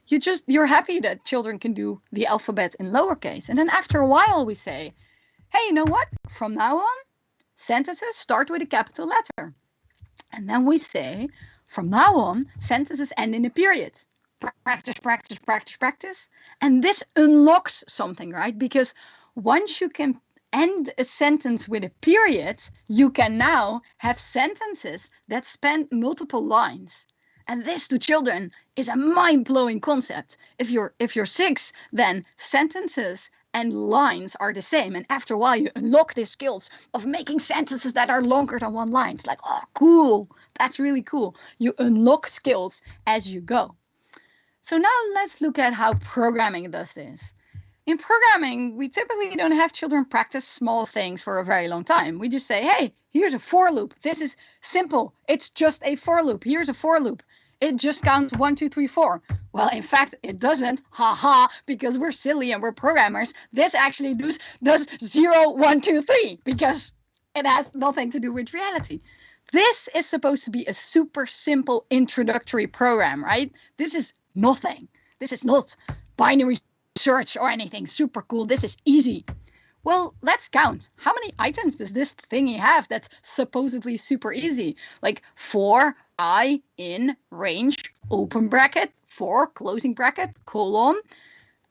You're happy that children can do the alphabet in lowercase. And then after a while we say, hey, you know what? From now on, sentences start with a capital letter. And then we say, from now on, sentences end in a period. Practice, practice, practice, practice. And this unlocks something, right? Because once you can end a sentence with a period, you can now have sentences that span multiple lines. And this to children is a mind-blowing concept. If you're 6, then sentences and lines are the same. And after a while, you unlock the skills of making sentences that are longer than one line. It's like, oh, cool. That's really cool. You unlock skills as you go. So now let's look at how programming does this. in programming, we typically don't have children practice small things for a very long time. We just say, hey, here's a for loop. This is simple. It's just a for loop. Here's a for loop. It just counts 1, 2, 3, 4. Well, in fact, it doesn't. Because we're silly and we're programmers. This actually does 0, 1, 2, 3 because it has nothing to do with reality. This is supposed to be a super simple introductory program, right? This is nothing. This is not binary search or anything super cool. This is easy. Well, let's count. How many items does this thingy have that's supposedly super easy? Like for I in range, open bracket, for closing bracket, colon.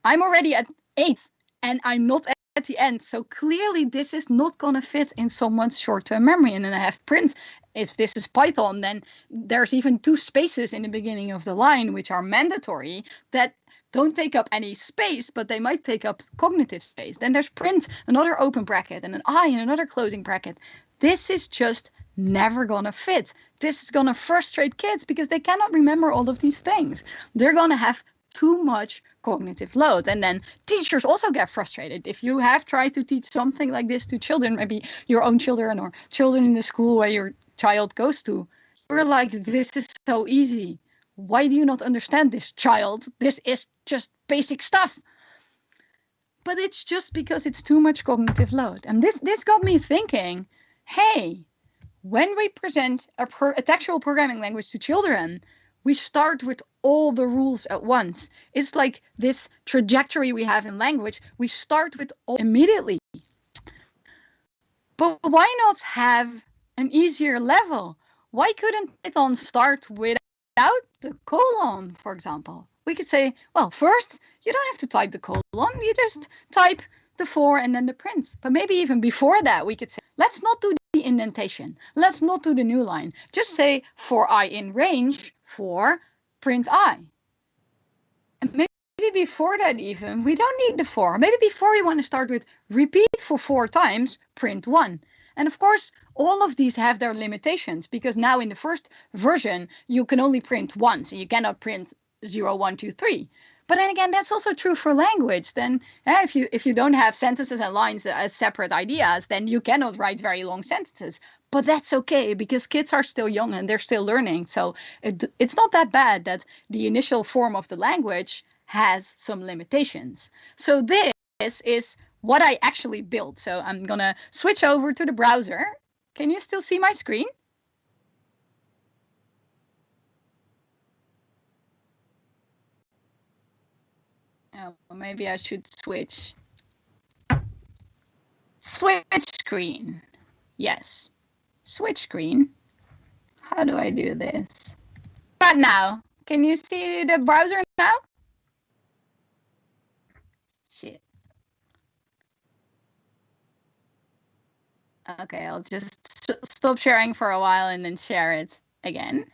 I'm already at 8 and I'm not at the end. So clearly this is not going to fit in someone's short-term memory. And then I have print. If this is Python, then there's even 2 spaces in the beginning of the line, which are mandatory, that don't take up any space, but they might take up cognitive space. Then there's print, another open bracket, and an I in another closing bracket. This is just never gonna fit. This is gonna frustrate kids because they cannot remember all of these things. They're gonna have too much cognitive load. And then teachers also get frustrated. If you have tried to teach something like this to children, maybe your own children or children in the school where your child goes to, you're like, this is so easy. Why do you not understand this, child? This is just basic stuff. But it's just because it's too much cognitive load. And this got me thinking, hey, when we present a textual programming language to children, we start with all the rules at once. It's like this trajectory we have in language. We start with all immediately. But why not have an easier level? Why couldn't Python start without the colon, for example? We could say, well, first, you don't have to type the colon. You just type the for and then the print. But maybe even before that, we could say, let's not do the indentation. Let's not do the new line. Just say for I in range, for print I. And maybe before that even, we don't need the for. Maybe before we want to start with repeat for 4 times, print 1. And of course, all of these have their limitations because now in the first version, you can only print once. So you cannot print 0, 1, 2, 3. But then again, that's also true for language. Then if you don't have sentences and lines as separate ideas, then you cannot write very long sentences. But that's okay because kids are still young and they're still learning. So it's not that bad that the initial form of the language has some limitations. So this is what I actually built. So I'm going to switch over to the browser. Can you still see my screen? Oh, maybe I should switch. Switch screen. Yes. Switch screen. How do I do this? But now, can you see the browser now? Shit. Okay, I'll just stop sharing for a while and then share it again.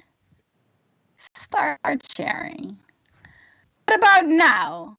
Start sharing. What about now?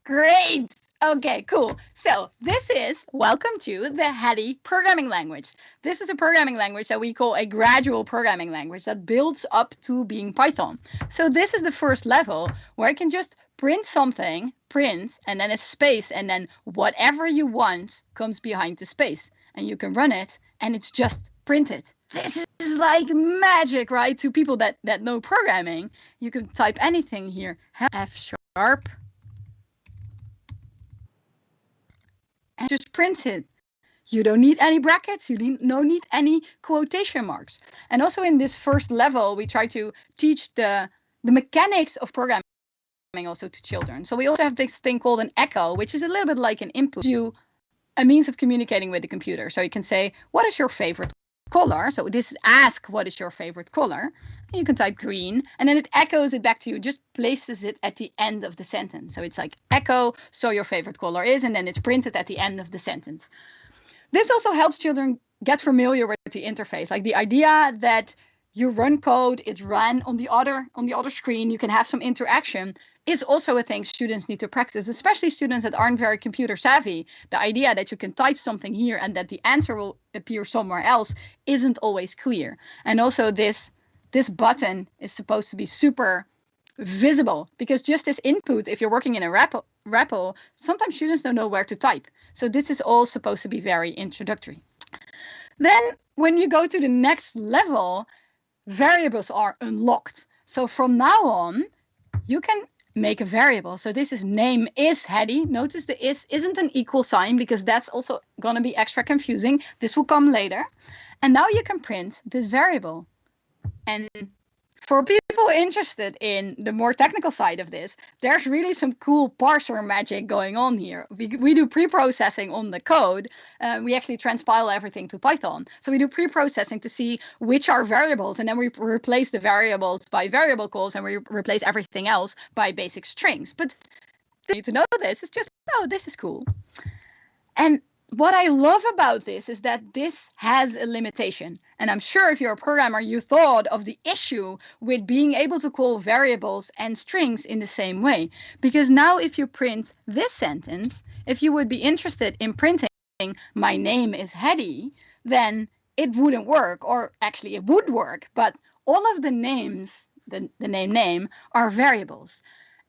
Great. Okay, cool. So this is, welcome to the Hedy programming language. This is a programming language that we call a gradual programming language that builds up to being Python. So this is the first level where I can just print something, print, and then a space, and then whatever you want comes behind the space. And you can run it, and it's just printed. This is like magic, right? To people that know programming, you can type anything here. F# and just print it. You don't need any brackets. You don't need any quotation marks. And also in this first level, we try to teach the mechanics of programming also to children. So we also have this thing called an echo, which is a little bit like an input to a means of communicating with the computer. So you can say, what is your favorite color? So this is ask, what is your favorite color? And you can type green, and then it echoes it back to you, just places it at the end of the sentence. So it's like echo, so your favorite color is, and then it's printed at the end of the sentence. This also helps children get familiar with the interface, like the idea that you run code, it's run on the other screen, you can have some interaction, is also a thing students need to practice, especially students that aren't very computer savvy. The idea that you can type something here and that the answer will appear somewhere else isn't always clear. And also this button is supposed to be super visible, because just as input, if you're working in a REPL, sometimes students don't know where to type. So this is all supposed to be very introductory. Then when you go to the next level, variables are unlocked. So from now on, you can make a variable. So this is name is Hedy. Notice the is isn't an equal sign, because that's also going to be extra confusing. This will come later. And now you can print this variable. And for people interested in the more technical side of this, there's really some cool parser magic going on here. We do pre-processing on the code. We actually transpile everything to Python. So we do pre-processing to see which are variables, and then we replace the variables by variable calls, and we replace everything else by basic strings. But you need to know this. It's just, oh, this is cool. And what I love about this is that this has a limitation. And I'm sure if you're a programmer, you thought of the issue with being able to call variables and strings in the same way. Because now if you print this sentence, if you would be interested in printing my name is Hedy, then it wouldn't work. Or actually it would work, but all of the names, the name are variables.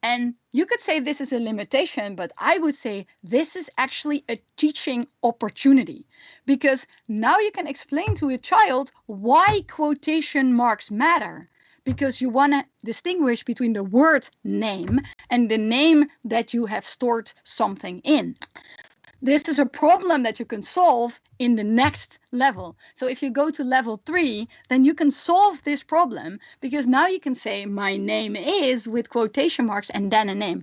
And you could say this is a limitation, but I would say this is actually a teaching opportunity, because now you can explain to a child why quotation marks matter, because you want to distinguish between the word name and the name that you have stored something in. This is a problem that you can solve in the next level. So if you go to level 3, then you can solve this problem, because now you can say my name is with quotation marks and then a name.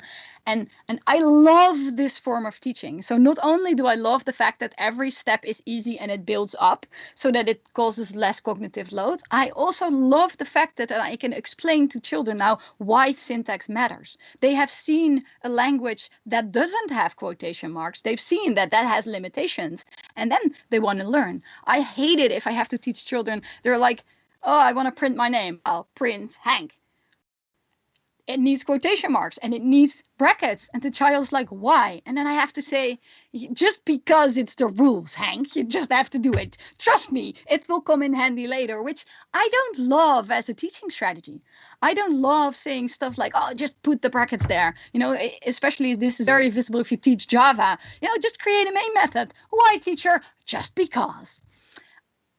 And I love this form of teaching. So not only do I love the fact that every step is easy and it builds up so that it causes less cognitive load, I also love the fact that I can explain to children now why syntax matters. They have seen a language that doesn't have quotation marks. They've seen that that has limitations, and then they want to learn. I hate it if I have to teach children. They're like, oh, I want to print my name. I'll print Hank. It needs quotation marks and it needs brackets. And the child's like, why? And then I have to say, just because it's the rules, Hank, you just have to do it. Trust me, it will come in handy later, which I don't love as a teaching strategy. I don't love saying stuff like, oh, just put the brackets there. You know, especially this is very visible if you teach Java. You know, just create a main method. Why, teacher? Just because.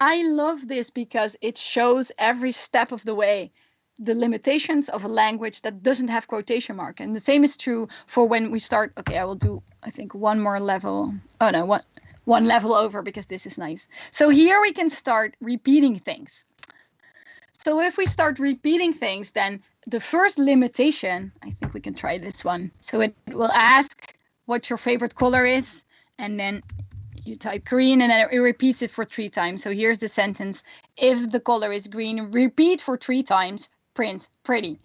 I love this because it shows every step of the way the limitations of a language that doesn't have quotation mark. And the same is true for when we start. Okay, I will do, I think, one more level. Oh no, one level over, because this is nice. So here we can start repeating things. So if we start repeating things, then the first limitation, I think we can try this one. So it will ask what your favorite color is, and then you type green, and then it repeats it for 3 times. So here's the sentence. If the color is green, repeat for 3 times, print pretty.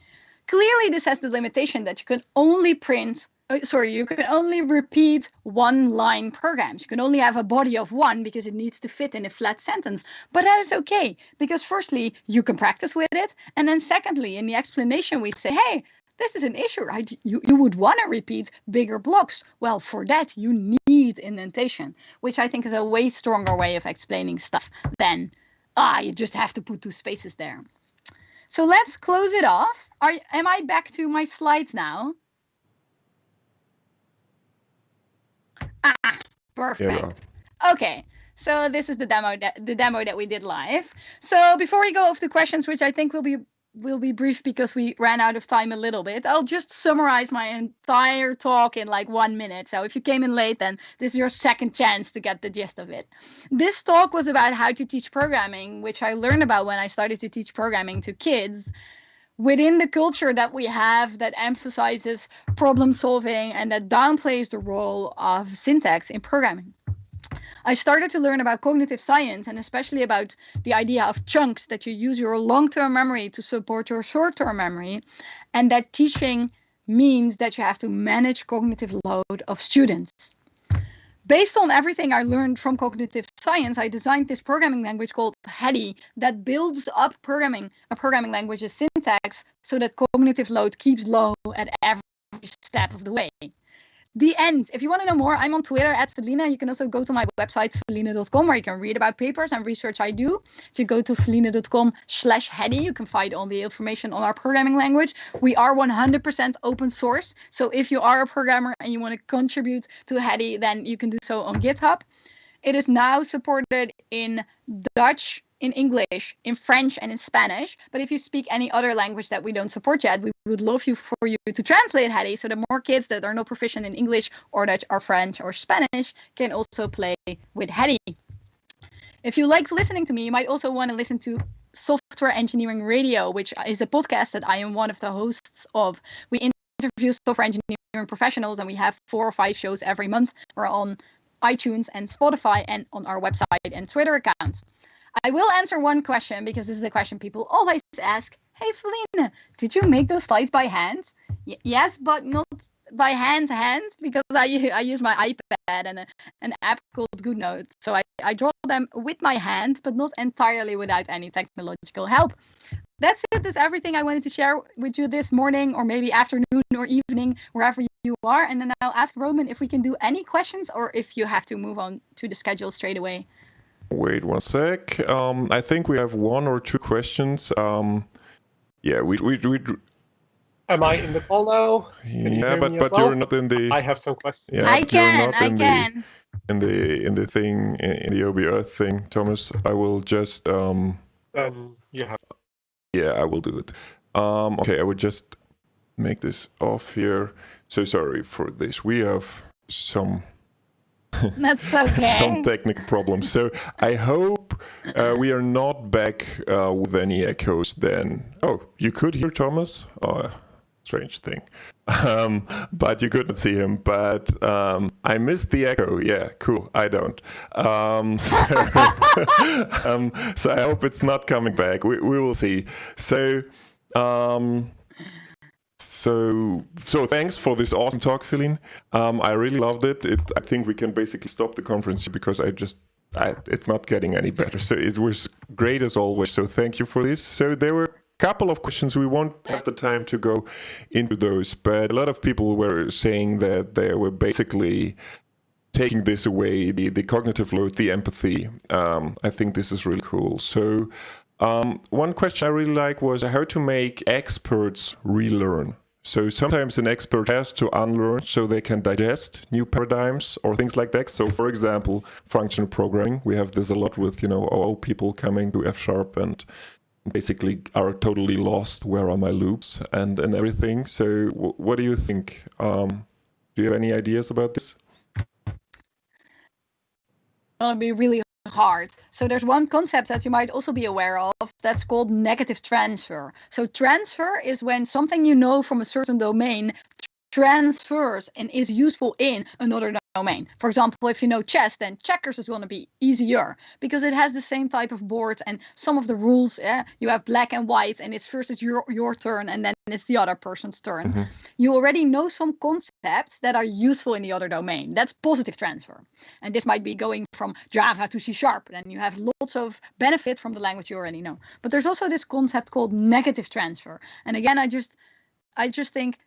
Clearly, this has the limitation that you can only you can only repeat 1-line programs. You can only have a body of 1 because it needs to fit in a flat sentence. But that is okay, because firstly, you can practice with it. And then secondly, in the explanation, we say, hey, this is an issue, right? You would want to repeat bigger blocks. Well, for that, you need indentation, which I think is a way stronger way of explaining stuff than, you just have to put 2 spaces there. So let's close it off. Am I back to my slides now? Perfect. Yeah. Okay, so this is the demo that we did live. So before we go off to questions, which I think will be brief because we ran out of time a little bit, I'll just summarize my entire talk in like 1 minute. So if you came in late, then this is your second chance to get the gist of it. This talk was about how to teach programming, which I learned about when I started to teach programming to kids within the culture that we have that emphasizes problem solving and that downplays the role of syntax in programming. I started to learn about cognitive science, and especially about the idea of chunks, that you use your long-term memory to support your short-term memory, and that teaching means that you have to manage cognitive load of students. Based on everything I learned from cognitive science, I designed this programming language called Hedy that builds up a programming language's syntax so that cognitive load keeps low at every step of the way. the end. If you want to know more, I'm on Twitter @Felina. You can also go to my website, felina.com, where you can read about papers and research I do. If you go to felina.com/Hedy, you can find all the information on our programming language. We are 100% open source. So if you are a programmer and you want to contribute to Hedy, then you can do so on GitHub. It is now supported in Dutch, in English, in French, and in Spanish. But if you speak any other language that we don't support yet, we would love for you to translate Hedy, so that more kids that are not proficient in English or Dutch or French or Spanish can also play with Hedy. If you like listening to me, you might also want to listen to Software Engineering Radio, which is a podcast that I am one of the hosts of. We interview software engineering professionals, and we have 4 or 5 shows every month. We're on iTunes and Spotify and on our website and Twitter accounts. I will answer one question, because this is a question people always ask. Hey, Felina, did you make those slides by hand? Yes, but not by hand, because I use my iPad and an app called GoodNotes. So I draw them with my hand, but not entirely without any technological help. That's it. That's everything I wanted to share with you this morning, or maybe afternoon or evening, wherever you are. And then I'll ask Roman if we can do any questions, or if you have to move on to the schedule straight away. Wait one sec. I think we have 1 or 2 questions. Yeah, we. Am I in the call now? Yeah, but you're not in the. I have some questions. Yeah, I can. In the thing, in the OB Earth thing, Thomas. I will just. You have. Yeah, I will do it. Okay, I would just make this off here. So sorry for this. We have some. That's okay. Some technical problems. So I hope we are not back with any echoes then. Oh, you could hear Thomas? Oh, strange thing. But you couldn't see him. But I missed the echo. Yeah, cool. I don't. So I hope it's not coming back. We will see. So thanks for this awesome talk, Feline. I really loved it. I think we can basically stop the conference because it's not getting any better. So it was great as always. So thank you for this. So there were a couple of questions. We won't have the time to go into those, but a lot of people were saying that they were basically taking this away, the cognitive load, the empathy. I think this is really cool. So one question I really like was how to make experts relearn. So sometimes an expert has to unlearn so they can digest new paradigms or things like that. So for example, functional programming, we have this a lot with, OO people coming to F# and basically are totally lost. Where are my loops and everything? So what do you think? Do you have any ideas about this? It'll be really hard. So there's one concept that you might also be aware of that's called negative transfer. So transfer is when something you know from a certain domain transfers and is useful in another domain. For example, if you know chess, then checkers is going to be easier because it has the same type of board and some of the rules. You have black and white, and it's first it's your turn, and then it's the other person's turn. Mm-hmm. You already know some concepts that are useful in the other domain. That's positive transfer, and this might be going from Java to C#. Then you have lots of benefit from the language you already know. But there's also this concept called negative transfer, and again, I just think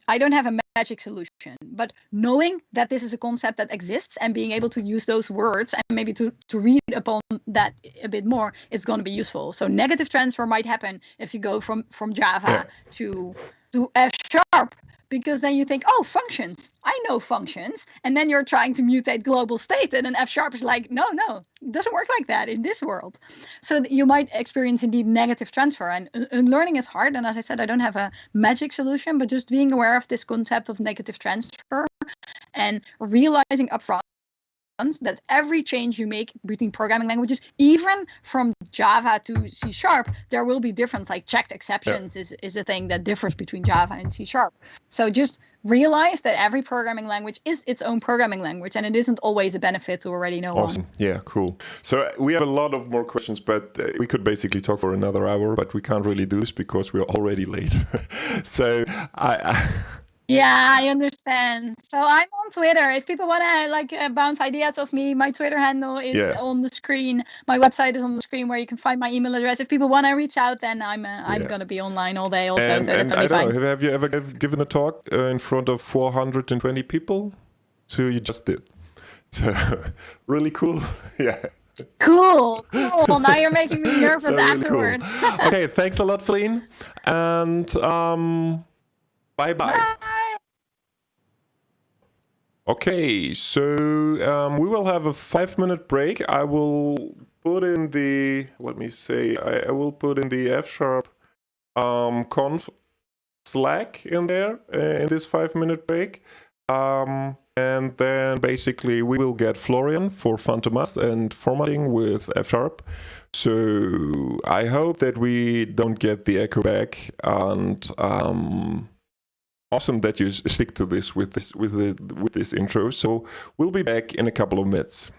I don't have a magic solution, but knowing that this is a concept that exists and being able to use those words and maybe to read upon that a bit more is going to be useful. So negative transfer might happen if you go from Java to F#, because then you think, oh, functions, I know functions. And then you're trying to mutate global state. And then F# is like, no, it doesn't work like that in this world. So you might experience indeed negative transfer. And learning is hard. And as I said, I don't have a magic solution, but just being aware of this concept of negative transfer and realizing upfront that every change you make between programming languages, even from Java to C#, there will be different, like checked exceptions is a thing that differs between Java and C#. So just realize that every programming language is its own programming language, and it isn't always a benefit to already know Awesome. one. Yeah, cool. So we have a lot of more questions, but we could basically talk for another hour, but we can't really do this because we're already late. So Yeah, I understand. So I'm on Twitter. If people want to bounce ideas off me, my Twitter handle is on the screen. My website is on the screen where you can find my email address. If people want to reach out, then I'm going to be online all day also. And that's I don't know, have you ever given a talk in front of 420 people? So you just did. So really cool. Yeah. Cool. Now you're making me nervous So really afterwards. Cool. Okay, thanks a lot, Feline. And bye-bye. Bye. Okay, so we will have a 5-minute break. I will put in the, let me say, I will put in the fsharpConf Slack in there in this 5-minute break. And then basically we will get Florian for Phantomous and formatting with F#. So I hope that we don't get the echo back, and awesome that you stick to this with this intro. So we'll be back in a couple of minutes.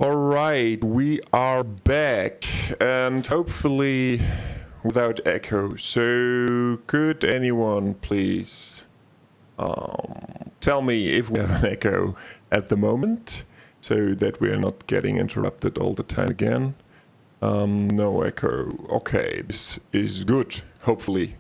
All right, we are back, and hopefully without echo. So could anyone please tell me if we have an echo at the moment, so that we're not getting interrupted all the time again? No echo. Okay, this is good, hopefully.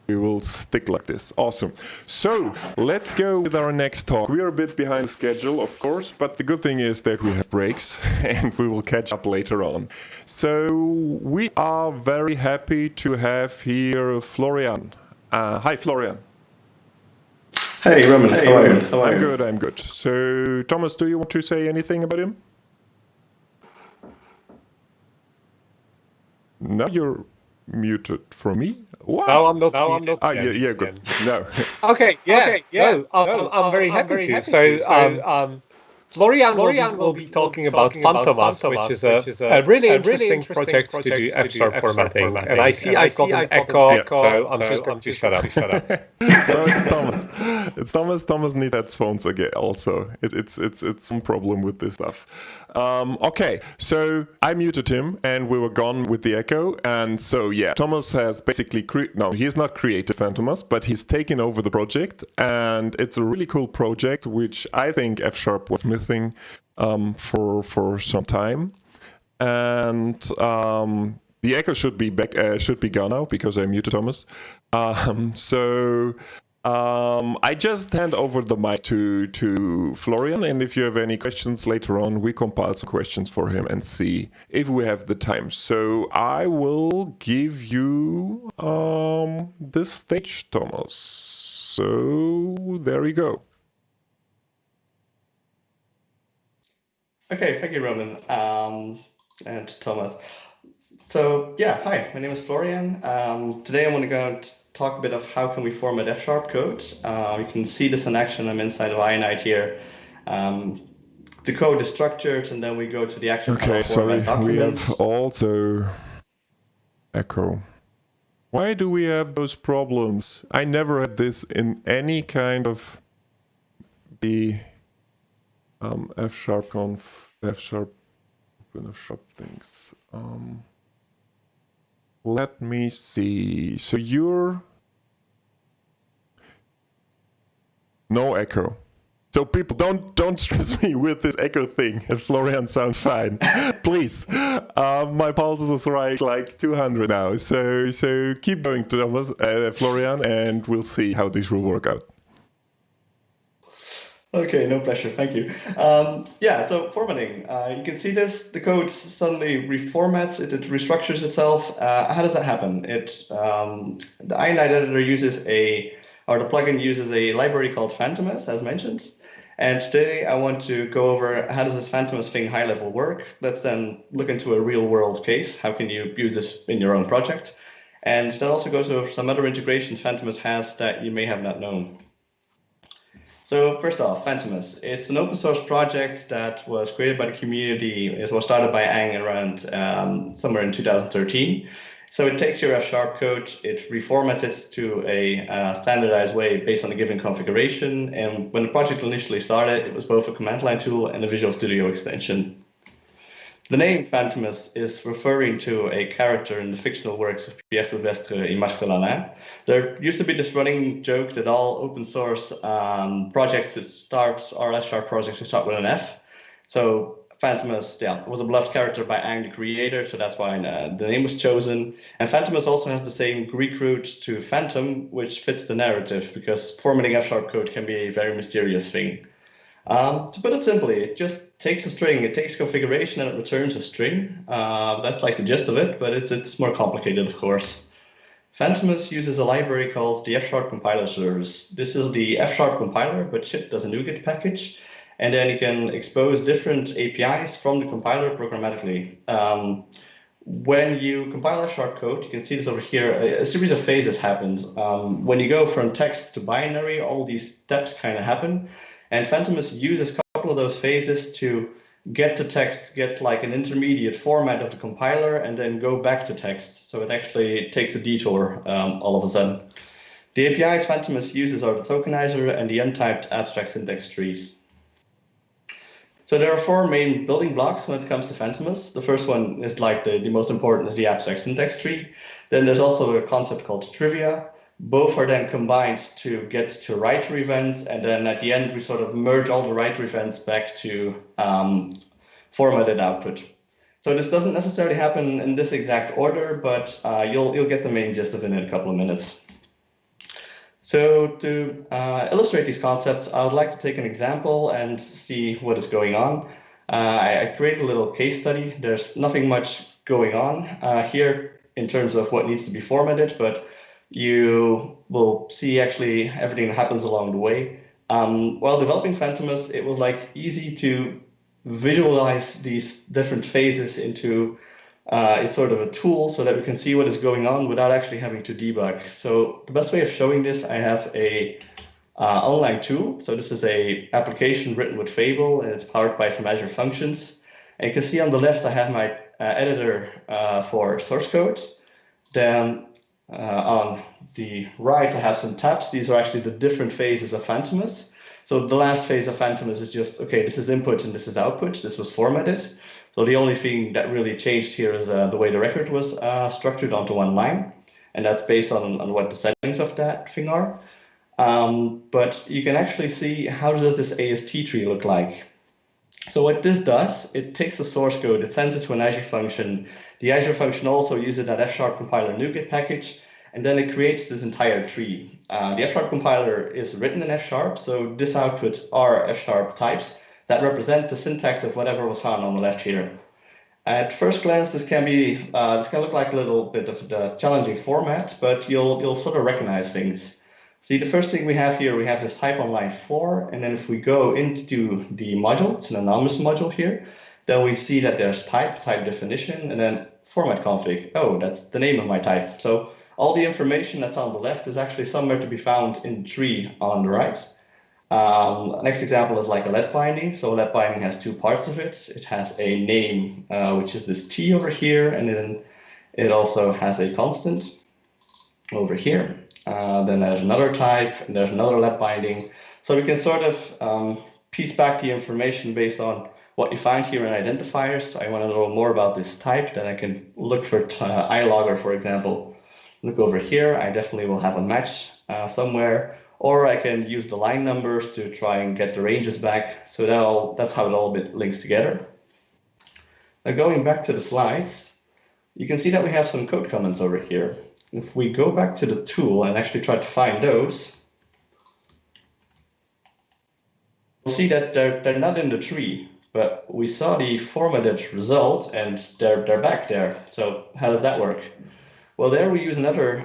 We will stick like this. Awesome. So let's go with our next talk. We are a bit behind schedule, of course, but the good thing is that we have breaks and we will catch up later on. So we are very happy to have here Florian. Hi, Florian. Hey, Roman. How are you? I'm good, I'm good. So, Thomas, do you want to say anything about him? No, you're muted for me. What? No, I'm not. Yeah, good. No. Okay, yeah. No, I'm very happy to. So, Florian will be talking about Phantomous, which is a really interesting project to do F-sharp formatting. And I see I've got an echo, so I'm just going to shut up. So it's Thomas. It's Thomas. Thomas needs headphones again. Also, it's some problem with this stuff. Okay, so I muted him, and we were gone with the echo. And so yeah, Thomas has basically he's not created Phantomous, but he's taken over the project, and it's a really cool project, which I think F-sharp was missing for some time. And the echo should be back, should be gone now because I muted Thomas. I just hand over the mic to Florian, and if you have any questions later on, we compile some questions for him and see if we have the time. So I will give you this stage, Thomas. So there you go. Okay, thank you, Roman, and Thomas. So yeah, hi, my name is Florian. Today I want to go and talk a bit of how can we format F-sharp code. You can see this in action. I'm inside of Ionite here. The code is structured, and then we go to the actual sorry, document. We have also echo. Why do we have those problems? I never had this in any kind of the fsharpConf, F-sharp things. Let me see. So you're no echo. So people, don't stress me with this echo thing. And Florian sounds fine. Please. My pulses is right like 200 now. So keep going, Thomas, Florian, and we'll see how this will work out. Okay, no pressure, thank you. Yeah, so formatting, you can see this, the code suddenly reformats, it restructures itself. How does that happen? The Ionite editor uses the plugin uses a library called Phantomous, as mentioned. And today I want to go over how does this Phantomous thing high level work. Let's then look into a real world case. How can you use this in your own project? And then also go to some other integrations Phantomous has that you may have not known. So first off, Phantomous. It's an open source project that was created by the community. It was started by Ang around somewhere in 2013. So it takes your F-sharp code, it reformats it to a standardized way based on a given configuration. And when the project initially started, it was both a command line tool and a Visual Studio extension. The name Phantomous is referring to a character in the fictional works of Pierre Sylvestre et Marcel Alain. There used to be this running joke that all open source projects or F-sharp projects start with an F. So Phantomous, was a beloved character by Ang, the creator, so that's why the name was chosen. And Phantomous also has the same Greek root to phantom, which fits the narrative, because formatting F-sharp code can be a very mysterious thing. To put it simply, it just takes a string, it takes configuration and it returns a string. That's like the gist of it, but it's more complicated, of course. Phantomous uses a library called the F-sharp compiler service. This is the F-sharp compiler, but shipped as a NuGet package. And then you can expose different APIs from the compiler programmatically. When you compile F-sharp code, you can see this over here, a series of phases happens. When you go from text to binary, all these steps kind of happen. And Phantomous uses a couple of those phases to get to text, get like an intermediate format of the compiler, and then go back to text. So it actually takes a detour all of a sudden. The APIs Phantomous uses are the tokenizer and the untyped abstract syntax trees. So there are four main building blocks when it comes to Phantomous. The first one is like the most important, is the abstract syntax tree. Then there's also a concept called trivia. Both are then combined to get to writer events, and then at the end we sort of merge all the writer events back to formatted output. So this doesn't necessarily happen in this exact order, but you'll get the main gist of it in a couple of minutes. So to illustrate these concepts, I would like to take an example and see what is going on. I created a little case study. There's nothing much going on here in terms of what needs to be formatted, but you will see actually everything that happens along the way. While developing Phantomous, it was like easy to visualize these different phases into is sort of a tool so that we can see what is going on without actually having to debug. So the best way of showing this, I have a online tool. So this is a application written with Fable, and it's powered by some Azure functions. And you can see on the left, I have my editor for source code. Then on the right, I have some tabs. These are actually the different phases of Phantomous. So the last phase of Phantomous is just, okay, this is input and this is output. This was formatted. So the only thing that really changed here is the way the record was structured onto one line. And that's based on what the settings of that thing are. But you can actually see, how does this AST tree look like? So what this does, it takes the source code, it sends it to an Azure function. The Azure function also uses that fsharp compiler NuGet package, and then it creates this entire tree. The fsharp compiler is written in fsharp, so this output are fsharp types that represent the syntax of whatever was found on the left here. At first glance, this can look like a little bit of the challenging format, but you'll sort of recognize things. See, the first thing we have here, we have this type on line 4, and then if we go into the module, it's an anonymous module here, then we see that there's type definition, and then format config. Oh, that's the name of my type. So all the information that's on the left is actually somewhere to be found in the tree on the right. Next example is like a let binding. So let binding has two parts of it. It has a name, which is this T over here, and then it also has a constant over here. Then there's another type, and there's another let binding. So we can sort of piece back the information based on what you find here in identifiers. I want to know more about this type, then I can look for iLogger, for example. Look over here, I definitely will have a match somewhere. Or I can use the line numbers to try and get the ranges back. So that's how it all links together. Now going back to the slides, you can see that we have some code comments over here. If we go back to the tool and actually try to find those, we'll see that they're not in the tree, but we saw the formatted result and they're back there. So how does that work? Well, there we use another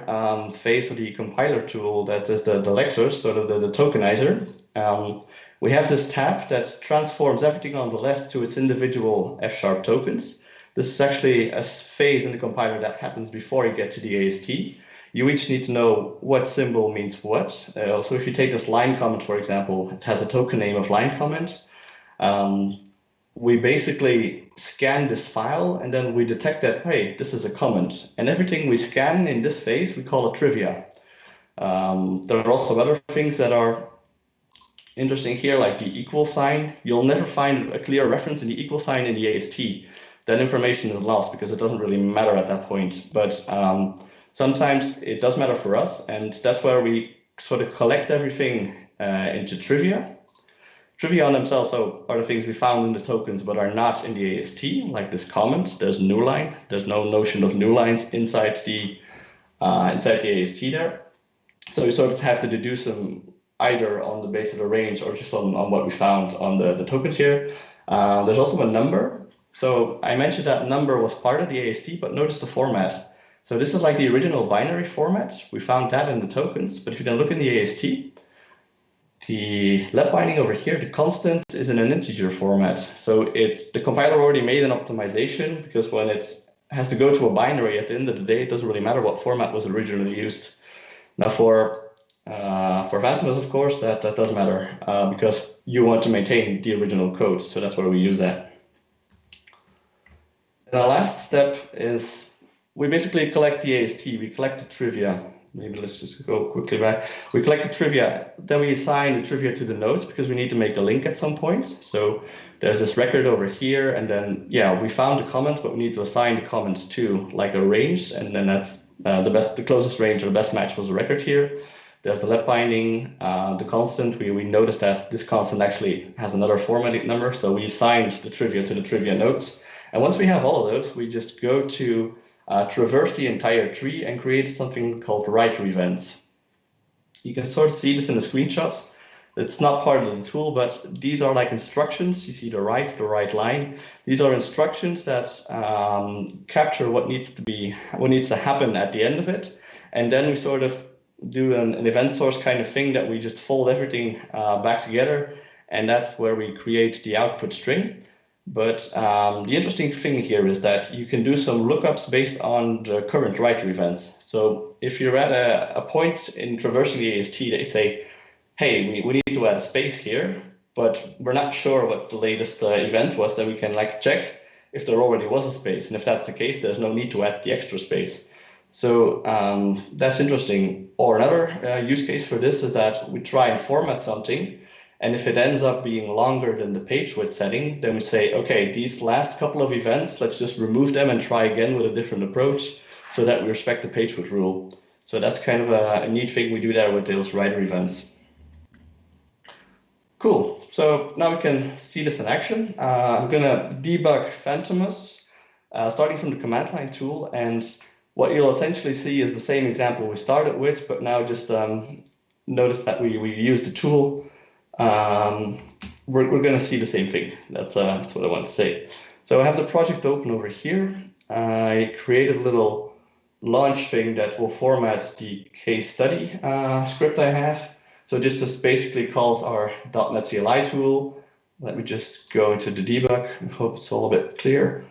phase of the compiler tool that is the lexer, sort of the tokenizer. We have this tab that transforms everything on the left to its individual fsharp tokens. This is actually a phase in the compiler that happens before you get to the AST. You each need to know what symbol means what. So if you take this line comment, for example, it has a token name of line comment. We basically scan this file, and then we detect that, hey, this is a comment. And everything we scan in this phase, we call a trivia. There are also other things that are interesting here, like the equal sign. You'll never find a clear reference in the equal sign in the AST. That information is lost because it doesn't really matter at that point. But sometimes it does matter for us, and that's where we sort of collect everything into trivia. Trivia on themselves are the things we found in the tokens but are not in the AST, like this comment. There's new line. There's no notion of new lines inside the AST there. So you sort of have to deduce them either on the base of the range or just on what we found on the tokens here. There's also a number. So I mentioned that number was part of the AST, but notice the format. So this is like the original binary format. We found that in the tokens, but if you then look in the AST, the let binding over here, the constant, is in an integer format. So the compiler already made an optimization, because when it has to go to a binary at the end of the day, it doesn't really matter what format was originally used. Now for Phantomous, of course, that does matter because you want to maintain the original code. So that's where we use that. And the last step is we basically collect the AST, we collect the trivia. maybe let's just go quickly back. We collect the trivia, then we assign the trivia to the nodes because we need to make a link at some point. So there's this record over here, and then, yeah, we found the comment, but we need to assign the comments to like a range, and then that's the closest range or the best match was a record here. There's the left binding, the constant. We noticed that this constant actually has another formatting number, so we assigned the trivia to the trivia nodes. And once we have all of those, we just go to traverse the entire tree and create something called writer events. You can sort of see this in the screenshots. It's not part of the tool, but these are like instructions. You see the right line. These are instructions that capture what needs to happen at the end of it. And then we sort of do an event source kind of thing that we just fold everything back together. And that's where we create the output string. But the interesting thing here is that you can do some lookups based on the current writer events. So if you're at a point in traversing the AST that you say, hey, we need to add a space here, but we're not sure what the latest event was, then we can like check if there already was a space. And if that's the case, there's no need to add the extra space. So that's interesting. Or another use case for this is that we try and format something, and if it ends up being longer than the page width setting, then we say, okay, these last couple of events, let's just remove them and try again with a different approach so that we respect the page width rule. So that's kind of a neat thing we do there with those writer events. Cool. So now we can see this in action. I'm going to debug Phantomous, starting from the command line tool. And what you'll essentially see is the same example we started with, but now just notice that we use the tool. We're going to see the same thing. That's what I want to say. So I have the project open over here. I created a little launch thing that will format the case study script I have. So this just basically calls our .NET CLI tool. Let me just go into the debug. I hope it's all a bit clear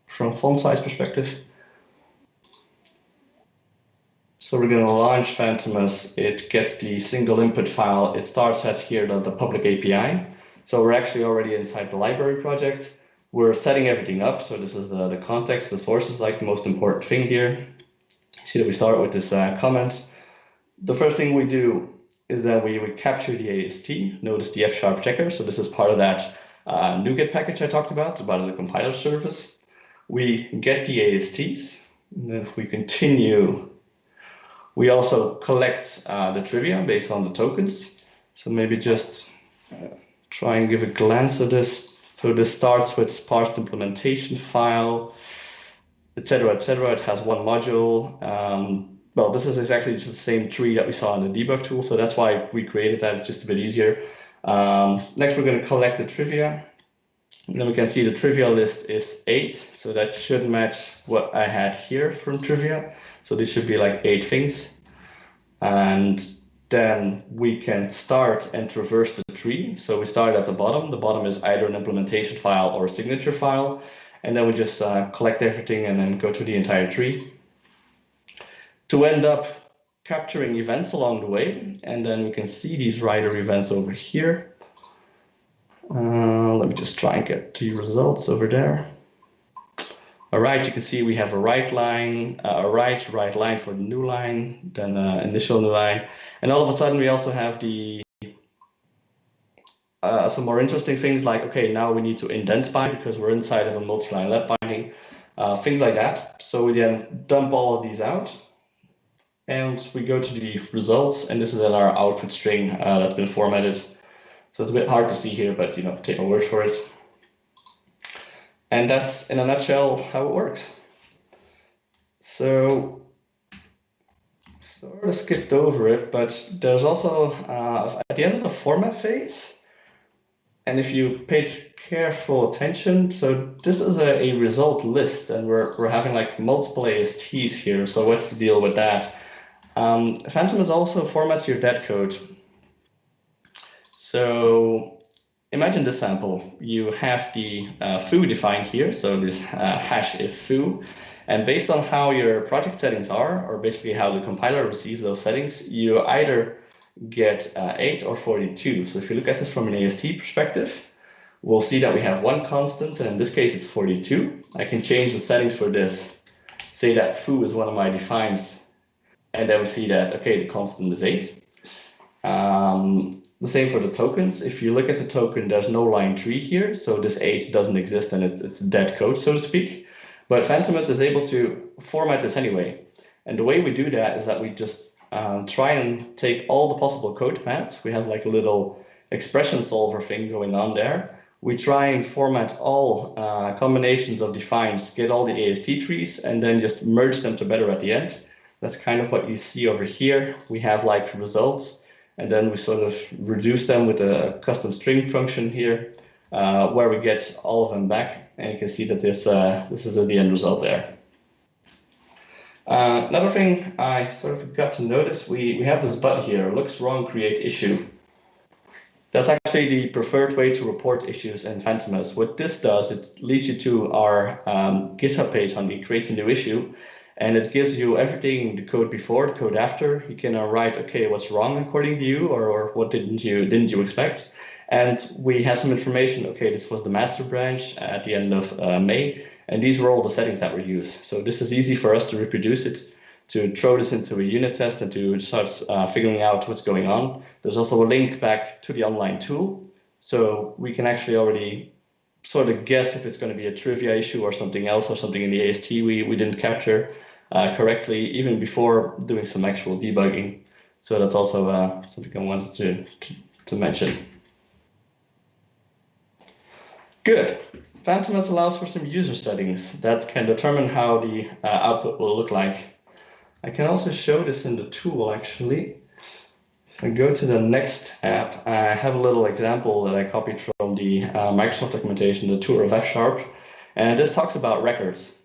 from font size perspective. So we're going to launch Phantomous. It gets the single input file. It starts at here, the public API. So we're actually already inside the library project. We're setting everything up. So this is the context, the source is like the most important thing here. You see that we start with this comment. The first thing we do is that we capture the AST. Notice the F# checker. So this is part of that NuGet package I talked about the compiler service. We get the ASTs. And then if we continue, we also collect the trivia based on the tokens. So maybe just try and give a glance at this. So this starts with sparsed implementation file, etc., etc. It has one module. Well, this is exactly just the same tree that we saw in the debug tool. So that's why we created that. It's just a bit easier. Next, we're going to collect the trivia. And then we can see the trivia list is 8. So that should match what I had here from trivia. So this should be like 8 things. And then we can start and traverse the tree. So we start at the bottom. The bottom is either an implementation file or a signature file. And then we just collect everything and then go to the entire tree to end up capturing events along the way. And then we can see these writer events over here. Let me just try and get the results over there. All right, you can see we have a right line, a right line for the new line, then initial new line. And all of a sudden we also have the some more interesting things like, okay, now we need to indent bind because we're inside of a multi-line left binding, things like that. So we then dump all of these out and we go to the results, and this is in our output string that's been formatted. So it's a bit hard to see here, but take my word for it. And that's in a nutshell how it works. So sort of skipped over it, but there's also at the end of the format phase, and if you paid careful attention, so this is a result list, and we're having like multiple ASTs here. So what's the deal with that? Phantomous also formats your dead code. So imagine this sample. You have the foo defined here, so this hash if foo, and based on how your project settings are, or basically how the compiler receives those settings, you either get 8 or 42. So if you look at this from an AST perspective, we'll see that we have one constant, and in this case it's 42. I can change the settings for this, say that foo is one of my defines, And then we see that, okay, the constant is 8. The same for the tokens. If you look at the token, there's no line 3 here, so this 8 doesn't exist and it's dead code, so to speak. But Phantomous is able to format this anyway. And the way we do that is that we just try and take all the possible code paths. We have like a little expression solver thing going on there. We try and format all combinations of defines, get all the AST trees, and then just merge them together at the end. That's kind of what you see over here. We have like results, and then we sort of reduce them with a custom string function here, where we get all of them back. And you can see that this is the end result there. Another thing I sort of got to notice, we have this button here, looks wrong, create issue. That's actually the preferred way to report issues in Phantomous. What this does, it leads you to our GitHub page on it creates a new issue, and it gives you everything, the code before, the code after. You can write, okay, what's wrong according to you, or what didn't you expect? And we have some information, okay, this was the master branch at the end of May, and these were all the settings that were used. So this is easy for us to reproduce it, to throw this into a unit test and to start figuring out what's going on. There's also a link back to the online tool, so we can actually already sort of guess if it's going to be a trivia issue or something else, or something in the AST we didn't capture correctly, even before doing some actual debugging. So that's also something I wanted to mention. Good. Phantomous allows for some user settings that can determine how the output will look like. I can also show this in the tool, actually. If I go to the next tab, I have a little example that I copied from the Microsoft documentation, the tour of F#, and this talks about records.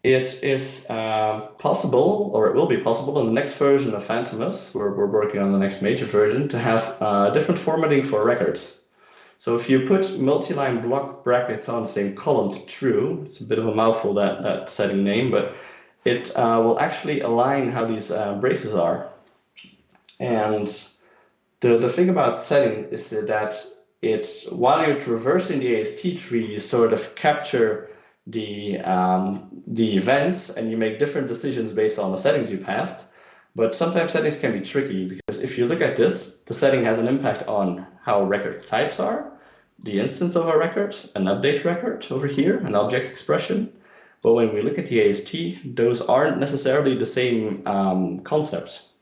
It is possible, or it will be possible in the next version of Phantomous, we're working on the next major version, to have different formatting for records. So if you put multi-line block brackets on the same column to true, it's a bit of a mouthful, that setting name, but it will actually align how these braces are. And the thing about setting is that it's, while you're traversing the AST tree, you sort of capture the events and you make different decisions based on the settings you passed. But sometimes settings can be tricky, because if you look at this, the setting has an impact on how record types are, the instance of a record, an update record over here, an object expression. But when we look at the AST, those aren't necessarily the same concepts.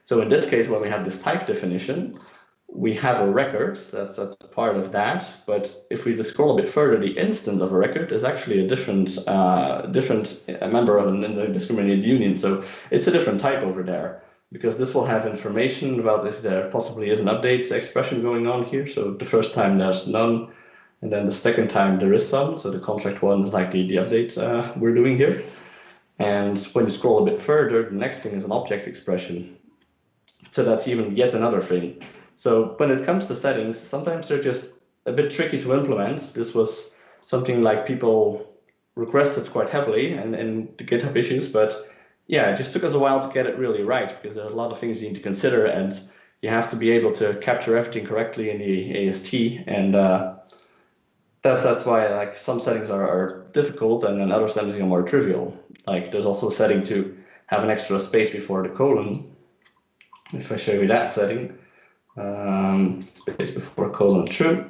So in this case, when we have this type definition, we have a record, that's part of that. But if we just scroll a bit further, the instance of a record is actually a different member of a discriminated union. So it's a different type over there, because this will have information about if there possibly is an update expression going on here. So the first time there's none, and then the second time there is some. So the contract one is like the update we're doing here. And when you scroll a bit further, the next thing is an object expression. So that's even yet another thing. So when it comes to settings, sometimes they're just a bit tricky to implement. This was something like people requested quite heavily in the GitHub issues, but yeah, it just took us a while to get it really right, because there are a lot of things you need to consider, and you have to be able to capture everything correctly in the AST, and that's why like some settings are difficult, and then other settings are more trivial. Like there's also a setting to have an extra space before the colon. If I show you that setting, space before colon true,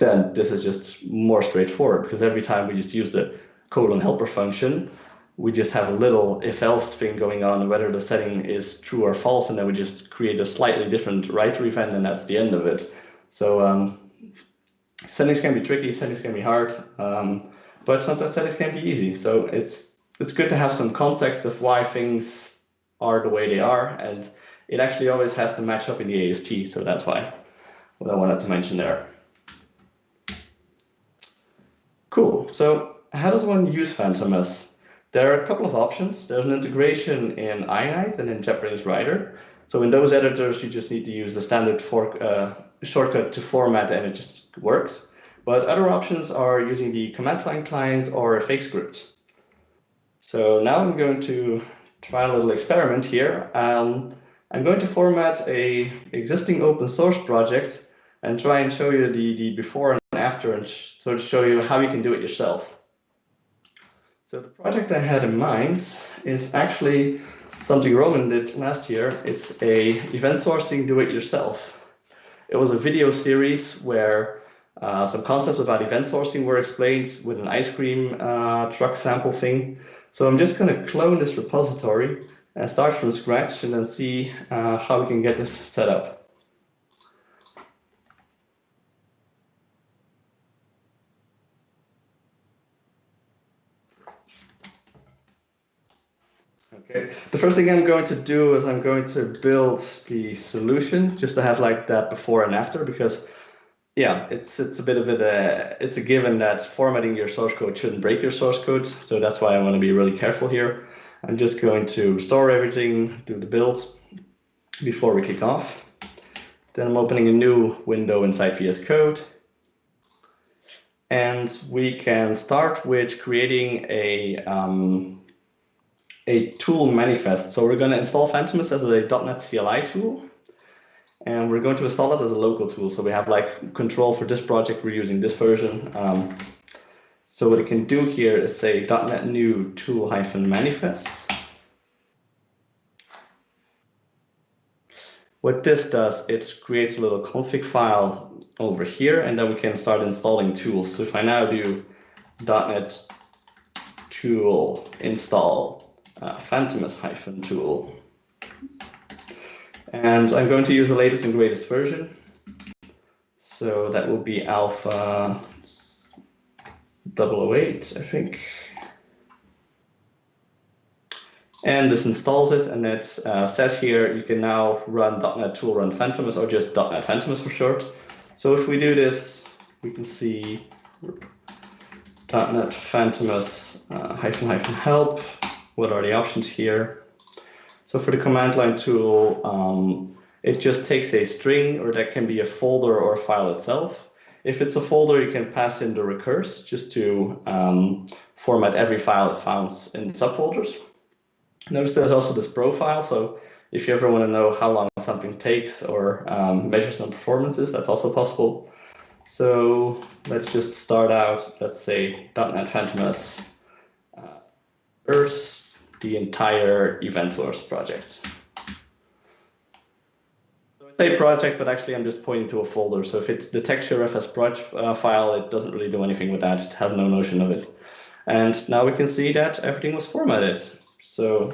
then this is just more straightforward, because every time we just use the colon helper function, we just have a little if-else thing going on, whether the setting is true or false, and then we just create a slightly different writer event, and that's the end of it. So settings can be tricky, settings can be hard, but sometimes settings can be easy. So it's good to have some context of why things are the way they are, and it actually always has to match up in the AST, so that's why what I wanted to mention there. Cool, so how does one use Phantomous? There are a couple of options. There's an integration in INITE and in JetBrains Writer. So in those editors, you just need to use the standard shortcut to format, and it just works. But other options are using the command line client or a fake script. So now I'm going to try a little experiment here. I'm going to format a existing open source project and try and show you the before and after, and sort of show you how you can do it yourself. So the project I had in mind is actually something Roman did last year. It's a event sourcing do-it-yourself. It was a video series where some concepts about event sourcing were explained with an ice cream truck sample thing. So I'm just going to clone this repository and start from scratch and then see how we can get this set up. Okay. The first thing I'm going to do is I'm going to build the solution just to have like that before and after, because yeah, it's a bit of it's a given that formatting your source code shouldn't break your source code. So that's why I want to be really careful here. I'm just going to restore everything, do the build before we kick off. Then I'm opening a new window inside VS Code. And we can start with creating a tool manifest. So we're going to install Phantomous as a .NET CLI tool. And we're going to install it as a local tool. So we have like control for this project, we're using this version. So what it can do here is say .NET new tool -manifest. What this does, it creates a little config file over here, and then we can start installing tools. So if I now do .NET tool install Phantomous -tool, and I'm going to use the latest and greatest version. So that will be alpha 008, I think. And this installs it, and it says here you can now run .NET tool run Phantomous, or just .NET Phantomous for short. So if we do this, we can see .NET Phantomous --help. What are the options here? So for the command line tool, it just takes a string, or that can be a folder or a file itself. If it's a folder, you can pass in the recurse just to format every file it finds in subfolders. Notice there's also this profile, so if you ever want to know how long something takes or measure some performances, that's also possible. So let's just start out, let's say .NET Phantomous first, the entire event source project. So I say project, but actually I'm just pointing to a folder. So if it's the texture FS project file, it doesn't really do anything with that. It has no notion of it. And now we can see that everything was formatted. So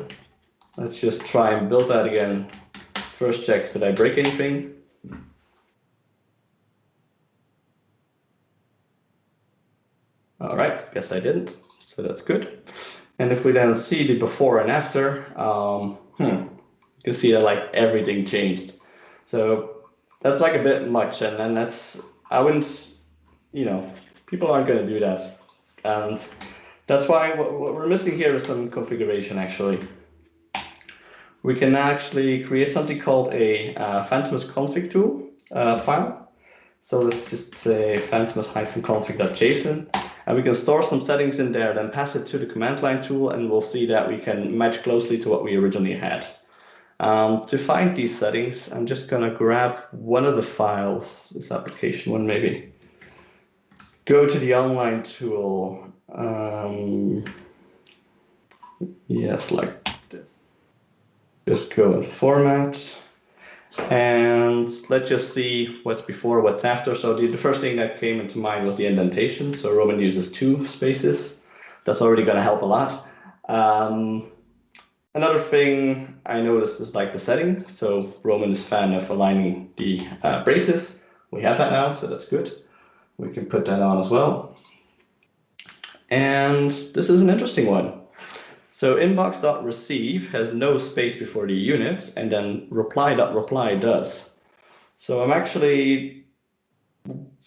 let's just try and build that again. First check, did I break anything? All right, guess I didn't, so that's good. And if we then see the before and after, you can see that like everything changed. So that's like a bit much, and then that's, I wouldn't, people aren't going to do that. And that's why what we're missing here is some configuration actually. We can actually create something called a Phantomous config tool file. So let's just say phantomous-config.json. And we can store some settings in there, then pass it to the command line tool, and we'll see that we can match closely to what we originally had. To find these settings, I'm just going to grab one of the files, this application one maybe. Go to the online tool. Yes, like this. Just go and format. And let's just see what's before, what's after. So the first thing that came into mind was the indentation. So Roman uses 2 spaces. That's already going to help a lot. Another thing I noticed is like the setting. So Roman is a fan of aligning the braces. We have that now, so that's good. We can put that on as well. And this is an interesting one. So inbox.receive has no space before the unit, and then reply.reply does. So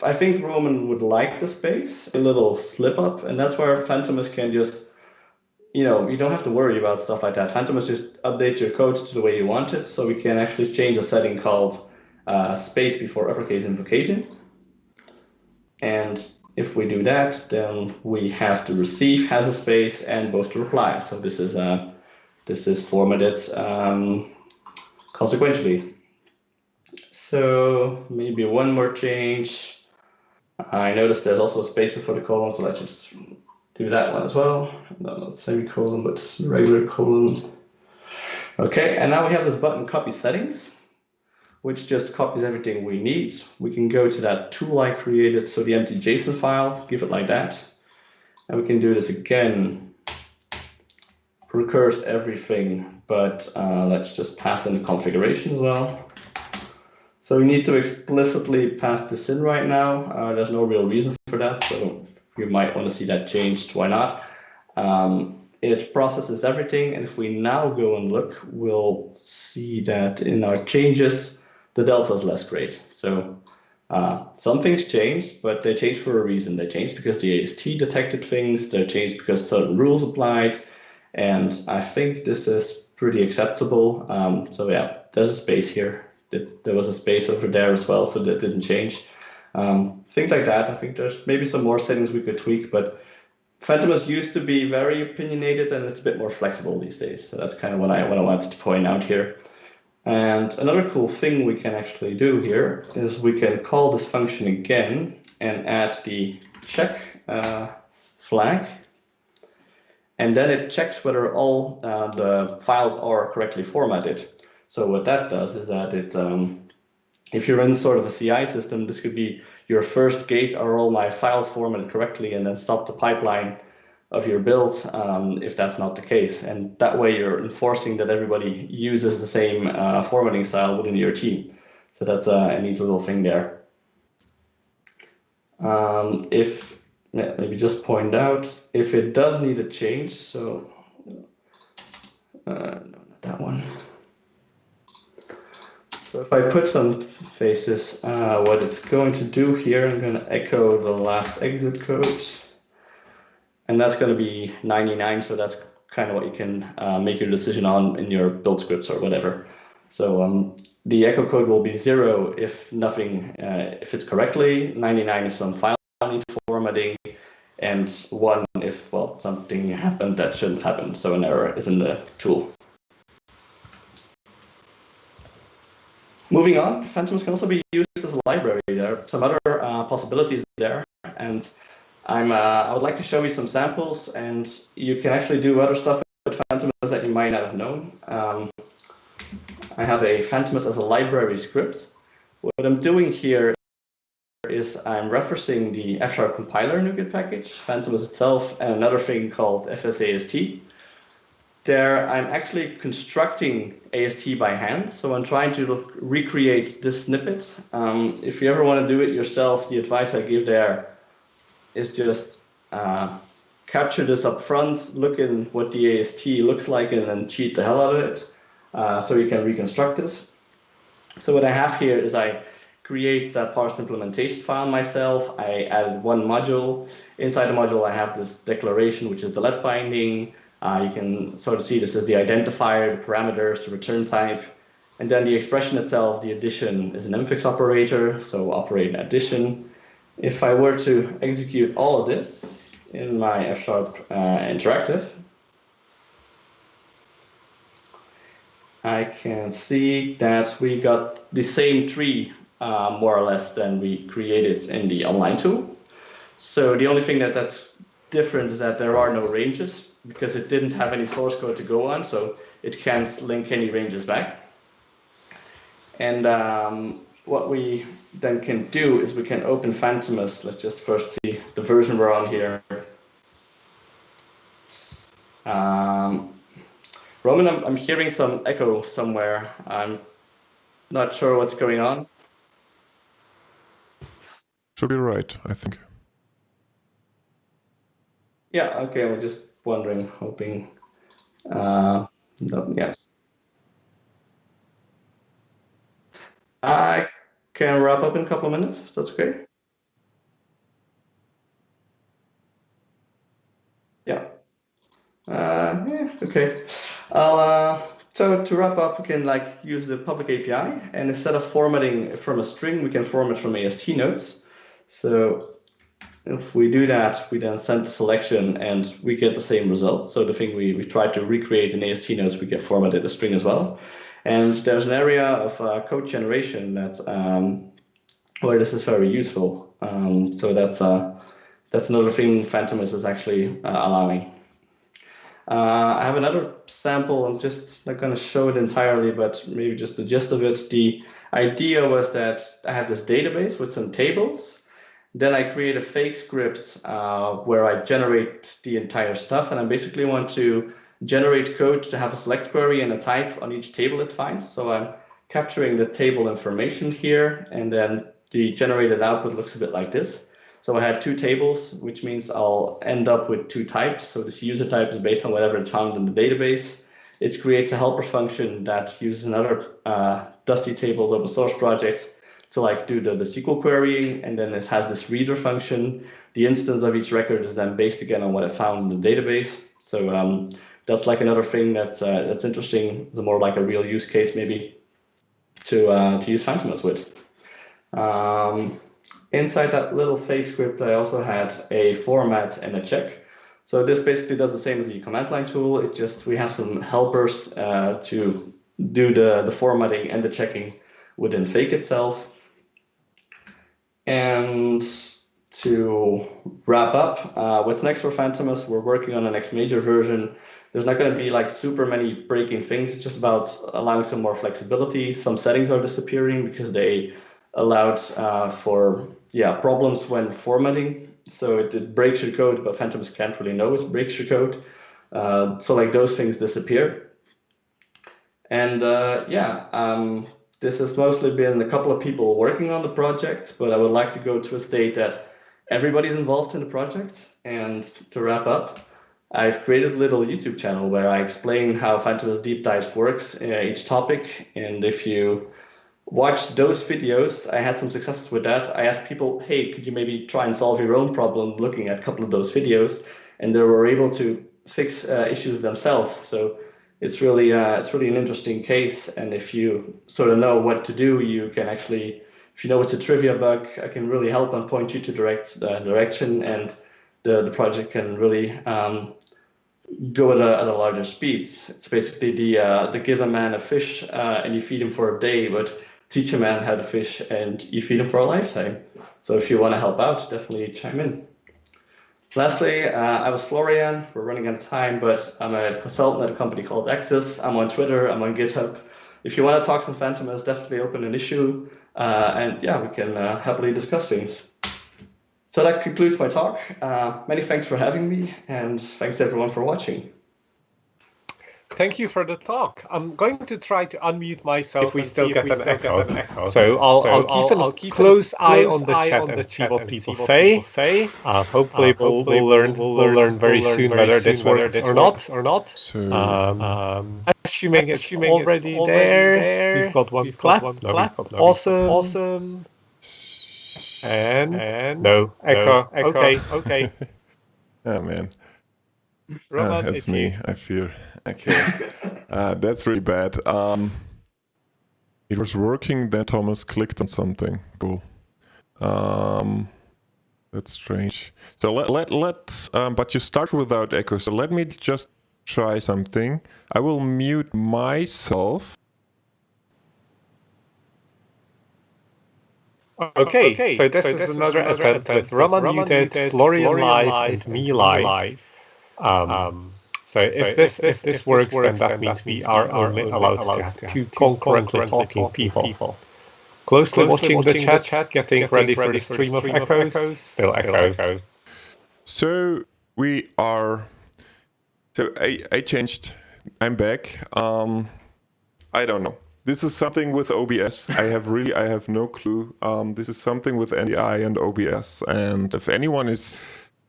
I think Roman would like the space, a little slip up, and that's where Phantomous can just, you don't have to worry about stuff like that. Phantomous just update your codes to the way you want it, so we can actually change a setting called space before uppercase invocation. And if we do that, then we have the receive has a space and both the reply. So this is formatted consequentially. So maybe one more change. I noticed there's also a space before the colon, so let's just do that one as well. Not semicolon, but regular colon. Okay, and now we have this button copy settings, which just copies everything we need. We can go to that tool I created, so the empty JSON file, give it like that. And we can do this again, recurse everything, but let's just pass in the configuration as well. So we need to explicitly pass this in right now. There's no real reason for that, so you might want to see that changed, why not? It processes everything, and if we now go and look, we'll see that in our changes, the delta is less great. So some things changed, but they changed for a reason. They changed because the AST detected things, they changed because certain rules applied, and I think this is pretty acceptable. So yeah, there's a space here. There was a space over there as well, so that didn't change. Things like that. I think there's maybe some more settings we could tweak, but Phantomous used to be very opinionated, and it's a bit more flexible these days. So that's kind of what I wanted to point out here. And another cool thing we can actually do here is we can call this function again and add the check flag. And then it checks whether all the files are correctly formatted. So what that does is that it, if you're in sort of a CI system, this could be your first gate, are all my files formatted correctly, and then stop the pipeline of your build if that's not the case. And that way you're enforcing that everybody uses the same formatting style within your team. So that's a neat little thing there. Maybe just point out, if it does need a change, so no, not that one. So if I put some faces, what it's going to do here, I'm going to echo the last exit code. And that's going to be 99, so that's kind of what you can make your decision on in your build scripts or whatever. So the echo code will be 0 if nothing, if it's correctly, 99 if some file needs formatting, and 1 if, well, something happened that shouldn't happen, so an error is in the tool. Moving on, Phantomous can also be used as a library. There are some other possibilities there, and I would like to show you some samples, and you can actually do other stuff with Phantomous that you might not have known. I have a Phantomous as a library script. What I'm doing here is I'm referencing the F# compiler NuGet package, Phantomous itself, and another thing called fsAST. There, I'm actually constructing AST by hand, so I'm trying to recreate this snippet. If you ever want to do it yourself, the advice I give there is just capture this up front, look in what the AST looks like, and then cheat the hell out of it, so you can reconstruct this. So what I have here is I create that parsed implementation file myself. I added one module. Inside the module, I have this declaration, which is the let binding. You can sort of see this as the identifier, the parameters, the return type, and then the expression itself, the addition, is an infix operator, so operate an addition. If I were to execute all of this in my F# interactive, I can see that we got the same tree, more or less, than we created in the online tool. So the only thing that's different is that there are no ranges, because it didn't have any source code to go on, so it can't link any ranges back. And what we then can do is we can open Phantomous. Let's just first see the version we're on here. Roman, I'm hearing some echo somewhere. I'm not sure what's going on. Should be right, I think. Yeah, okay, I'm just wondering, hoping. No, yes. I can wrap up in a couple of minutes, if that's okay. Yeah. Okay. So to wrap up, we can use the public API, and instead of formatting from a string, we can format from AST nodes. So if we do that, we then send the selection, and we get the same result. So the thing we tried to recreate in AST nodes, we get formatted a string as well. And there's an area of code generation that's where this is very useful. So that's that's another thing Phantomous is actually allowing. I have another sample. I'm just not going to show it entirely, but maybe just the gist of it. The idea was that I have this database with some tables. Then I create a fake script where I generate the entire stuff. And I basically want to generate code to have a select query and a type on each table it finds. So I'm capturing the table information here, and then the generated output looks a bit like this. So I had two tables, which means I'll end up with two types. So this user type is based on whatever it's found in the database. It creates a helper function that uses another Dusty Tables open source project to like do the SQL querying, and then it has this reader function. The instance of each record is then based again on what I found in the database. So that's like another thing that's interesting. It's more like a real use case maybe to use Phantomous with. Inside that little fake script, I also had a format and a check. So this basically does the same as the command line tool. It just, we have some helpers to do the formatting and the checking within fake itself. And to wrap up, what's next for Phantomous? We're working on the next major version. There's not going to be like super many breaking things. It's just about allowing some more flexibility. Some settings are disappearing because they allowed for problems when formatting. So it breaks your code, but Phantomous can't really know it breaks your code. So like those things disappear. And this has mostly been a couple of people working on the project, but I would like to go to a state that everybody's involved in the project. And to wrap up, I've created a little YouTube channel where I explain how Phantomous Deep Dives works each topic. And if you watch those videos, I had some successes with that. I asked people, hey, could you maybe try and solve your own problem looking at a couple of those videos? And they were able to fix issues themselves. So it's really an interesting case. And if you sort of know what to do, you can actually, if you know it's a trivia bug, I can really help and point you to direction, and the project can really go at a larger speeds. It's basically the give a man a fish and you feed him for a day, but teach a man how to fish and you feed him for a lifetime. So if you want to help out, definitely chime in. Lastly, I was Florian. We're running out of time, but I'm a consultant at a company called Axis. I'm on Twitter, I'm on GitHub. If you want to talk some Phantomous, definitely open an issue. And yeah, we can happily discuss things. So that concludes my talk. Many thanks for having me, and thanks everyone for watching. Thank you for the talk. I'm going to try to unmute myself if we still get an echo. So I'll keep a close eye on the chat and see what people say. Hopefully we'll learn very soon whether this works or not. So Assuming it's already there. We've got one clap. Awesome. And no echo. Okay. Oh man. Roman, it's me, you. I fear. Okay. That's really bad. It was working, then Thomas clicked on something. Cool. That's strange. So but you start without echo. So let me just try something. I will mute myself. Okay. So this is another attempt with Roman muted, Florian live, and me live. So if this works, then that means we are only allowed to have two concurrently talking people. Closely watching the chat, getting ready for the stream of echoes, still echo. So we are. So I changed. I'm back. I don't know. This is something with OBS. I have no clue. This is something with NDI and OBS. And if anyone is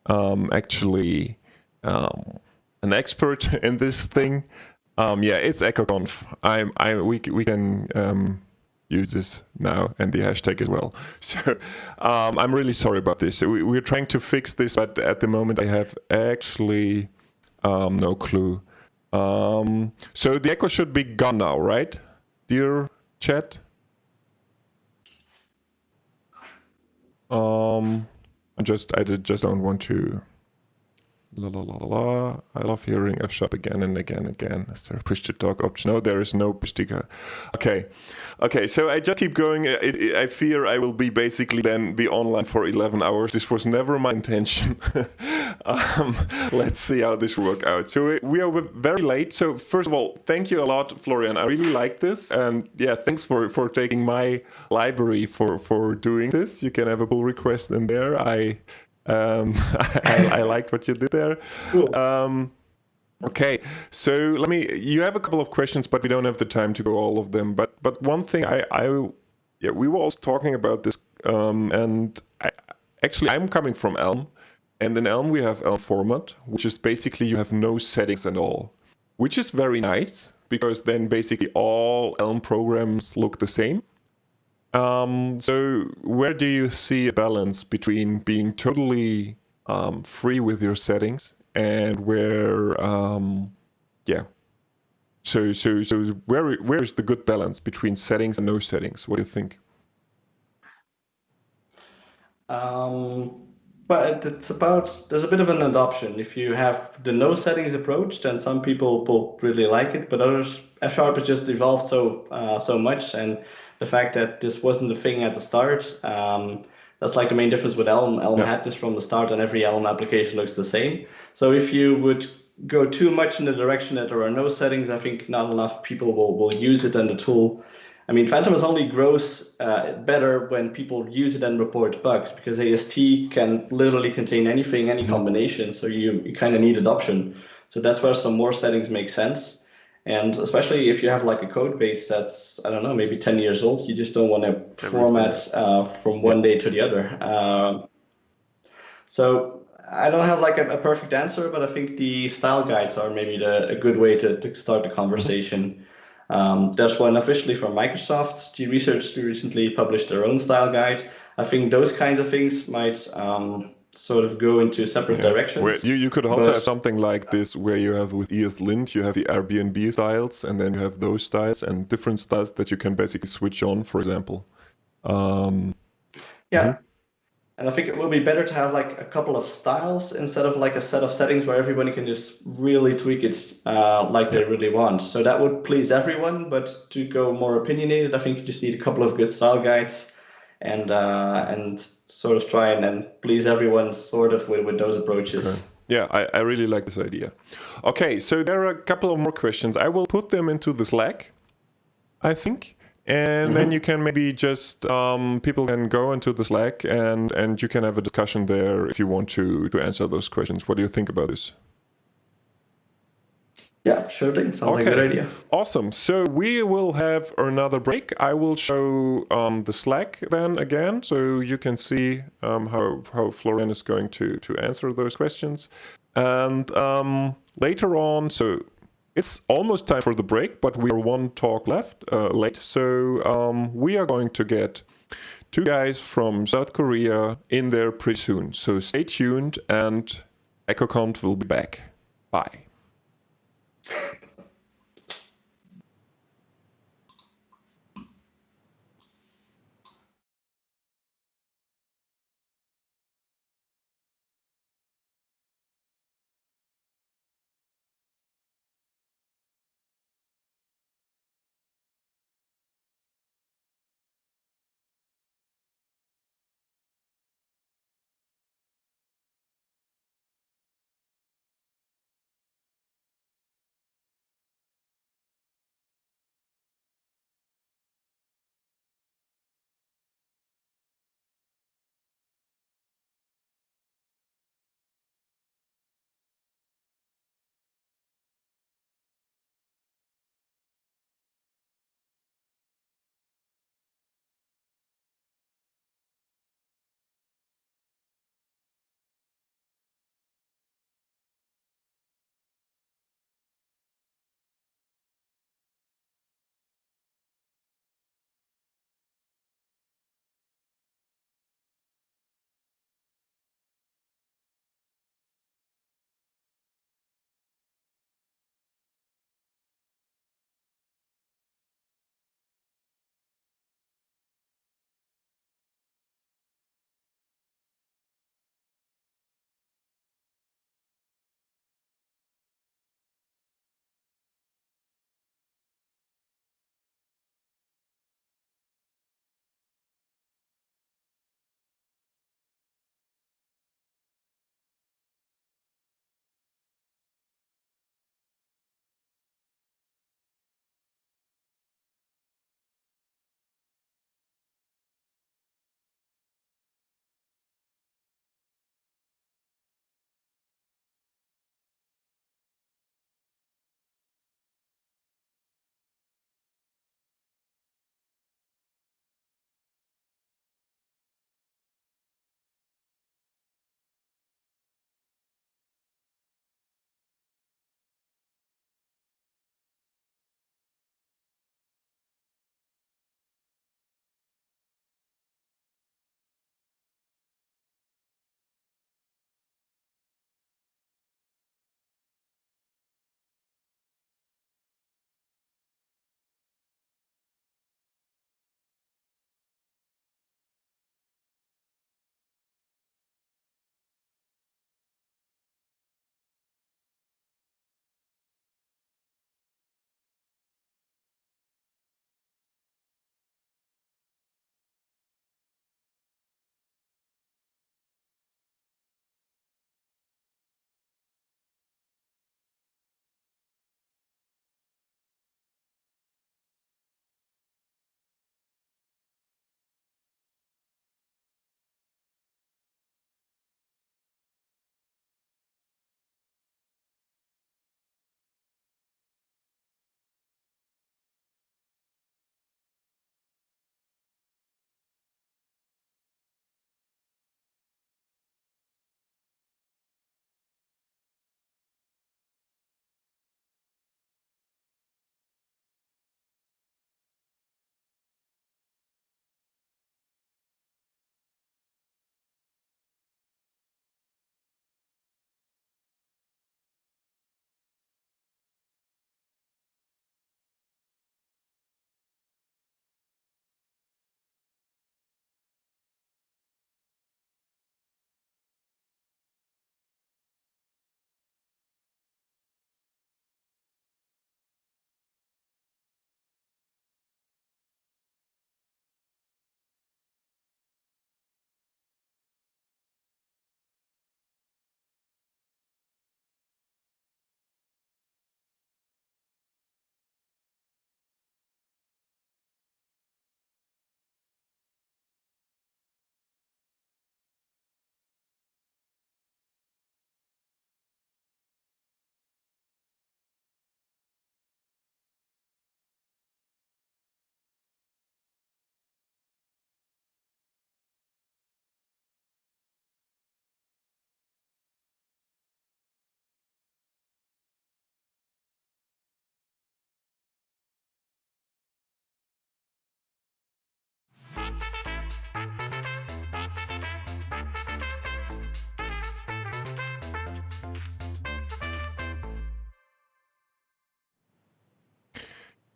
actually an expert in this thing, it's EchoConf. We can use this now and the hashtag as well. So I'm really sorry about this. We're trying to fix this, but at the moment I have actually no clue. So the echo should be gone now, right? Dear chat. I just don't want to La la la la. I love hearing F# again and again and again. Is there a push to talk option? No, there is no push to talk. Okay. So I just keep going. I fear I will be basically then be online for 11 hours. This was never my intention. Let's see how this will work out. So we are very late. So first of all, thank you a lot, Florian. I really like this, and yeah, thanks for taking my library for doing this. You can have a pull request in there. I liked what you did there. Cool. Okay, so you have a couple of questions, but we don't have the time to go all of them. But one thing we were also talking about this, and I'm coming from Elm, and in Elm we have Elm format, which is basically you have no settings at all, which is very nice because then basically all Elm programs look the same. So where do you see a balance between being totally free with your settings and where, So where is the good balance between settings and no settings? What do you think? But there's a bit of an adoption. If you have the no settings approach, then some people will really like it, but others, F# has just evolved so much, and the fact that this wasn't a thing at the start, that's like the main difference with Elm. Elm had this from the start, and every Elm application looks the same. So if you would go too much in the direction that there are no settings, I think not enough people will use it, and the tool. I mean, Phantomous only grows better when people use it and report bugs, because AST can literally contain anything, any combination. So you kind of need adoption. So that's where some more settings make sense. And especially if you have like a code base that's, I don't know, maybe 10 years old, you just don't want to format from one day to the other. So I don't have like a perfect answer, but I think the style guides are maybe a good way to start the conversation. There's one officially from Microsoft. G Research recently published their own style guide. I think those kinds of things might sort of go into separate directions. You could also have something like this where you have with ESLint, you have the Airbnb styles, and then you have those styles and different styles that you can basically switch on, for example. And I think it will be better to have like a couple of styles instead of like a set of settings where everybody can just really tweak it like they really want. So that would please everyone, but to go more opinionated, I think you just need a couple of good style guides and sort of try and please everyone sort of with those approaches. Okay. Yeah, I really like this idea. Okay, so there are a couple of more questions. I will put them into the Slack, I think. And then you can maybe just, people can go into the Slack and you can have a discussion there if you want to answer those questions. What do you think about this? Yeah, sure thing. Sounds like a good idea. Awesome. So we will have another break. I will show the Slack then again, so you can see how Florian is going to answer those questions. And later on, so it's almost time for the break, but we are one talk late. So we are going to get two guys from South Korea in there pretty soon. So stay tuned, and EchoConf will be back. Bye.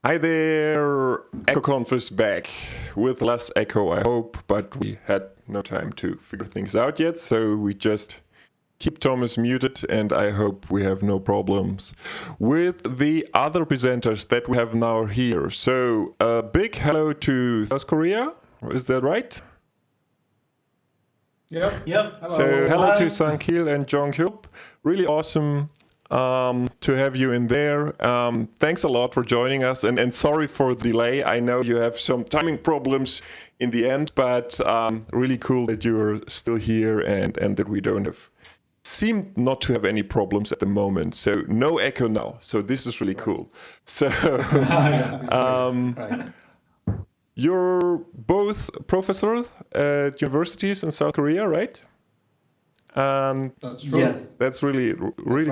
Hi there, EchoConf is back with less echo, I hope, but we had no time to figure things out yet, so we just keep Thomas muted, and I hope we have no problems with the other presenters that we have now here. So a big hello to South Korea, is that right? Yep. Hello. So hello to Sang-Kil and Jong-Hyup. Really awesome to have you in there. Thanks a lot for joining us, and sorry for the delay. I know you have some timing problems in the end, but really cool that you are still here and that we don't have seem not to have any problems at the moment. So no echo now. So this is really cool. So you're both professors at universities in South Korea, right? That's true. Yes. That's really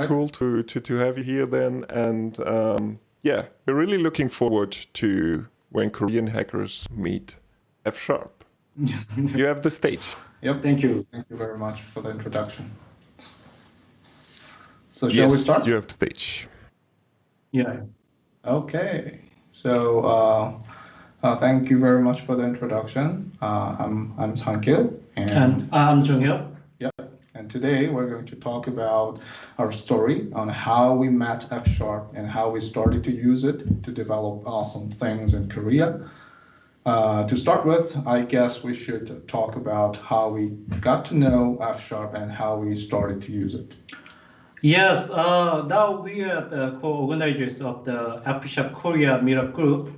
cool to have you here then. And yeah, we're really looking forward to when Korean hackers meet F#. You have the stage. Yep, thank you. Thank you very much for the introduction. So shall we start? You have the stage. Yeah. Okay. So thank you very much for the introduction. I'm Sang-Kil. And I'm Jong-Hyup. And today we're going to talk about our story on how we met F# and how we started to use it to develop awesome things in Korea. To start with, I guess we should talk about how we got to know F# and how we started to use it. Yes, now we are the co-organizers of the F# Korea meetup group,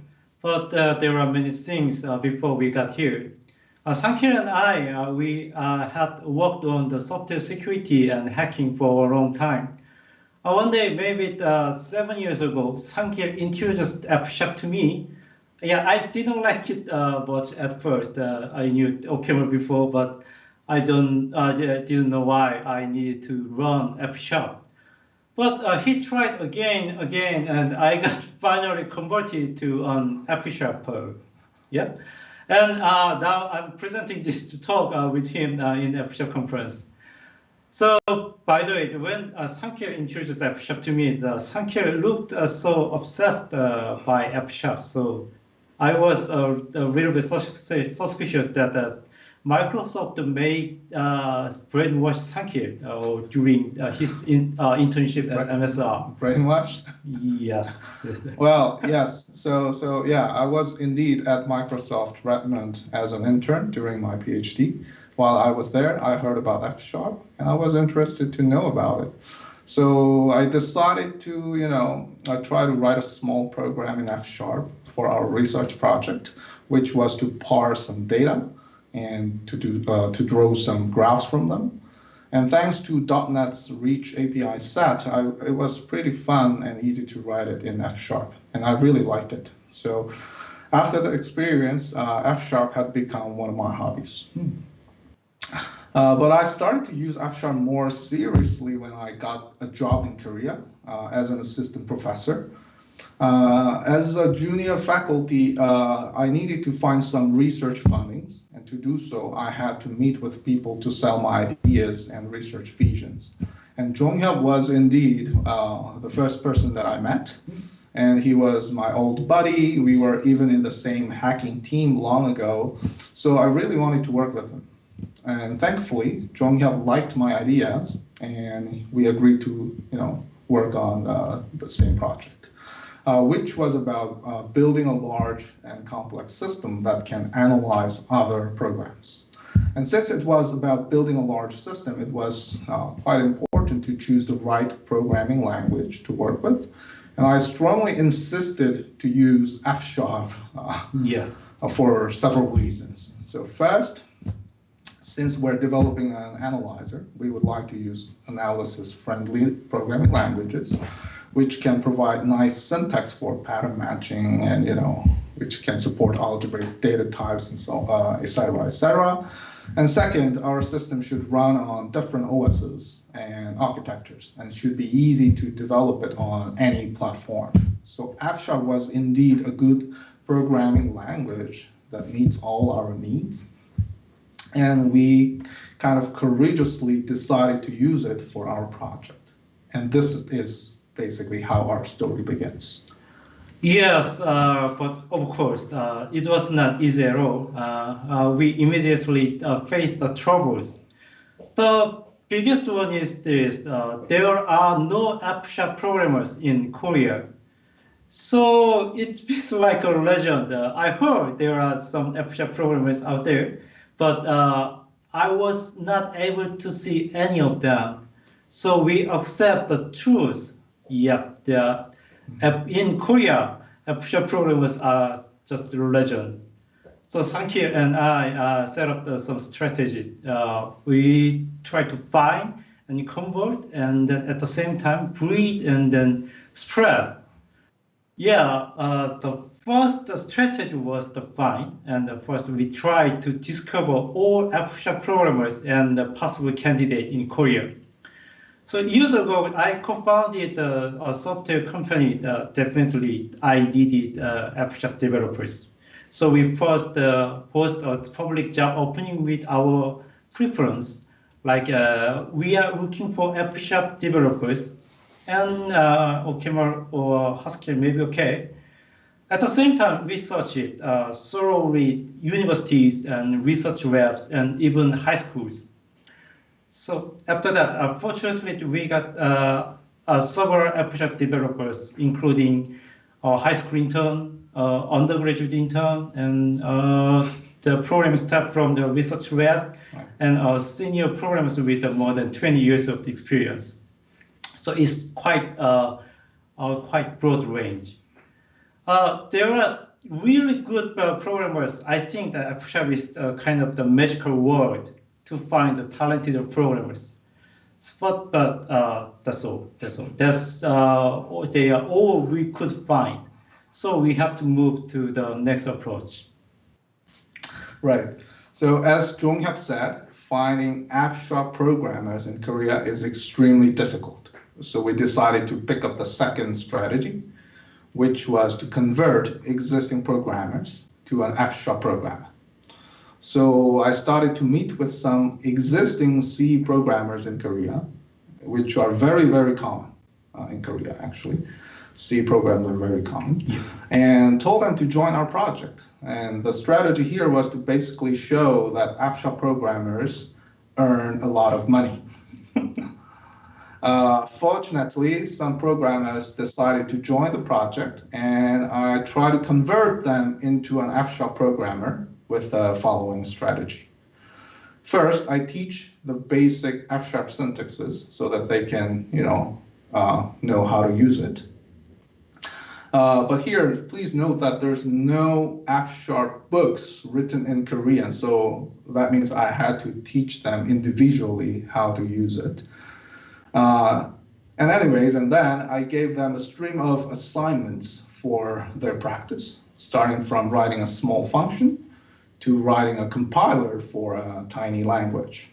but there are many things before we got here. Sang-Kil and I, we had worked on the software security and hacking for a long time. One day, maybe 7 years ago, Sang-Kil introduced F# to me. Yeah, I didn't like it much at first. I knew OCaml before, but I didn't know why I needed to run F#. But he tried again, and I got finally converted to an F#. Yeah. And now I'm presenting this talk with him in F# conference. So, by the way, when Sang-Kil introduced F# to me, Sang-Kil looked so obsessed by F#. So I was a little bit suspicious that Microsoft may brainwash Sang-Kil during his internship at MSR. Brainwashed? Yes. Well, yes. So yeah, I was indeed at Microsoft Redmond as an intern during my PhD. While I was there, I heard about F# and I was interested to know about it. So I decided to, try to write a small program in F# for our research project, which was to parse some data and to draw some graphs from them. And thanks to .NET's Reach API set, it was pretty fun and easy to write it in F#, and I really liked it. So after the experience, F# had become one of my hobbies. But I started to use F# more seriously when I got a job in Korea as an assistant professor. As a junior faculty, I needed to find some research fundings, and to do so, I had to meet with people to sell my ideas and research visions. And Jong-Hyup was indeed the first person that I met, and he was my old buddy. We were even in the same hacking team long ago, so I really wanted to work with him. And thankfully, Jong-Hyup liked my ideas, and we agreed to, work on the same project. Which was about building a large and complex system that can analyze other programs. And since it was about building a large system, it was quite important to choose the right programming language to work with. And I strongly insisted to use F# for several reasons. So first, since we're developing an analyzer, we would like to use analysis-friendly programming languages, which can provide nice syntax for pattern matching and, which can support algebraic data types and so et cetera, et cetera. And second, our system should run on different OSs and architectures, and it should be easy to develop it on any platform. So F# was indeed a good programming language that meets all our needs. And we kind of courageously decided to use it for our project. And this is basically how our story begins. Yes, but of course, it was not easy at all. We immediately faced the troubles. The biggest one is this, there are no F# programmers in Korea. So it feels like a legend. I heard there are some F# programmers out there, but I was not able to see any of them. So we accept the truth. Yep, in Korea, F# programmers are just a legend. So Sankey and I set up some strategy. We try to find and convert, and then at the same time breed and then spread. Yeah, the first strategy was to find, and first we tried to discover all F# programmers and the possible candidate in Korea. So years ago, I co-founded a software company. Definitely, I needed F# developers. So we first post a public job opening with our preference, like we are looking for F# developers, and OCaml or Haskell may be okay. At the same time, research it thoroughly, universities and research labs and even high schools. So after that, fortunately, we got several F# developers, including high school intern, undergraduate intern, and the program staff from the research lab, and senior programmers with more than 20 years of experience. So it's quite broad range. There are really good programmers. I think that F# is kind of the magical word to find the talented programmers. But that's all. They are all we could find. So we have to move to the next approach. Right. So as Jung have said, finding F# programmers in Korea is extremely difficult. So we decided to pick up the second strategy, which was to convert existing programmers to an F# programmer. So I started to meet with some existing C programmers in Korea, which are very, very common in Korea, actually. C programs are very common, and told them to join our project. And the strategy here was to basically show that F# programmers earn a lot of money. Fortunately, some programmers decided to join the project, and I tried to convert them into an F# programmer with the following strategy. First, I teach the basic F# syntaxes so that they can, know how to use it. But here, please note that there's no F# books written in Korean, so that means I had to teach them individually how to use it. And then I gave them a stream of assignments for their practice, starting from writing a small function to writing a compiler for a tiny language.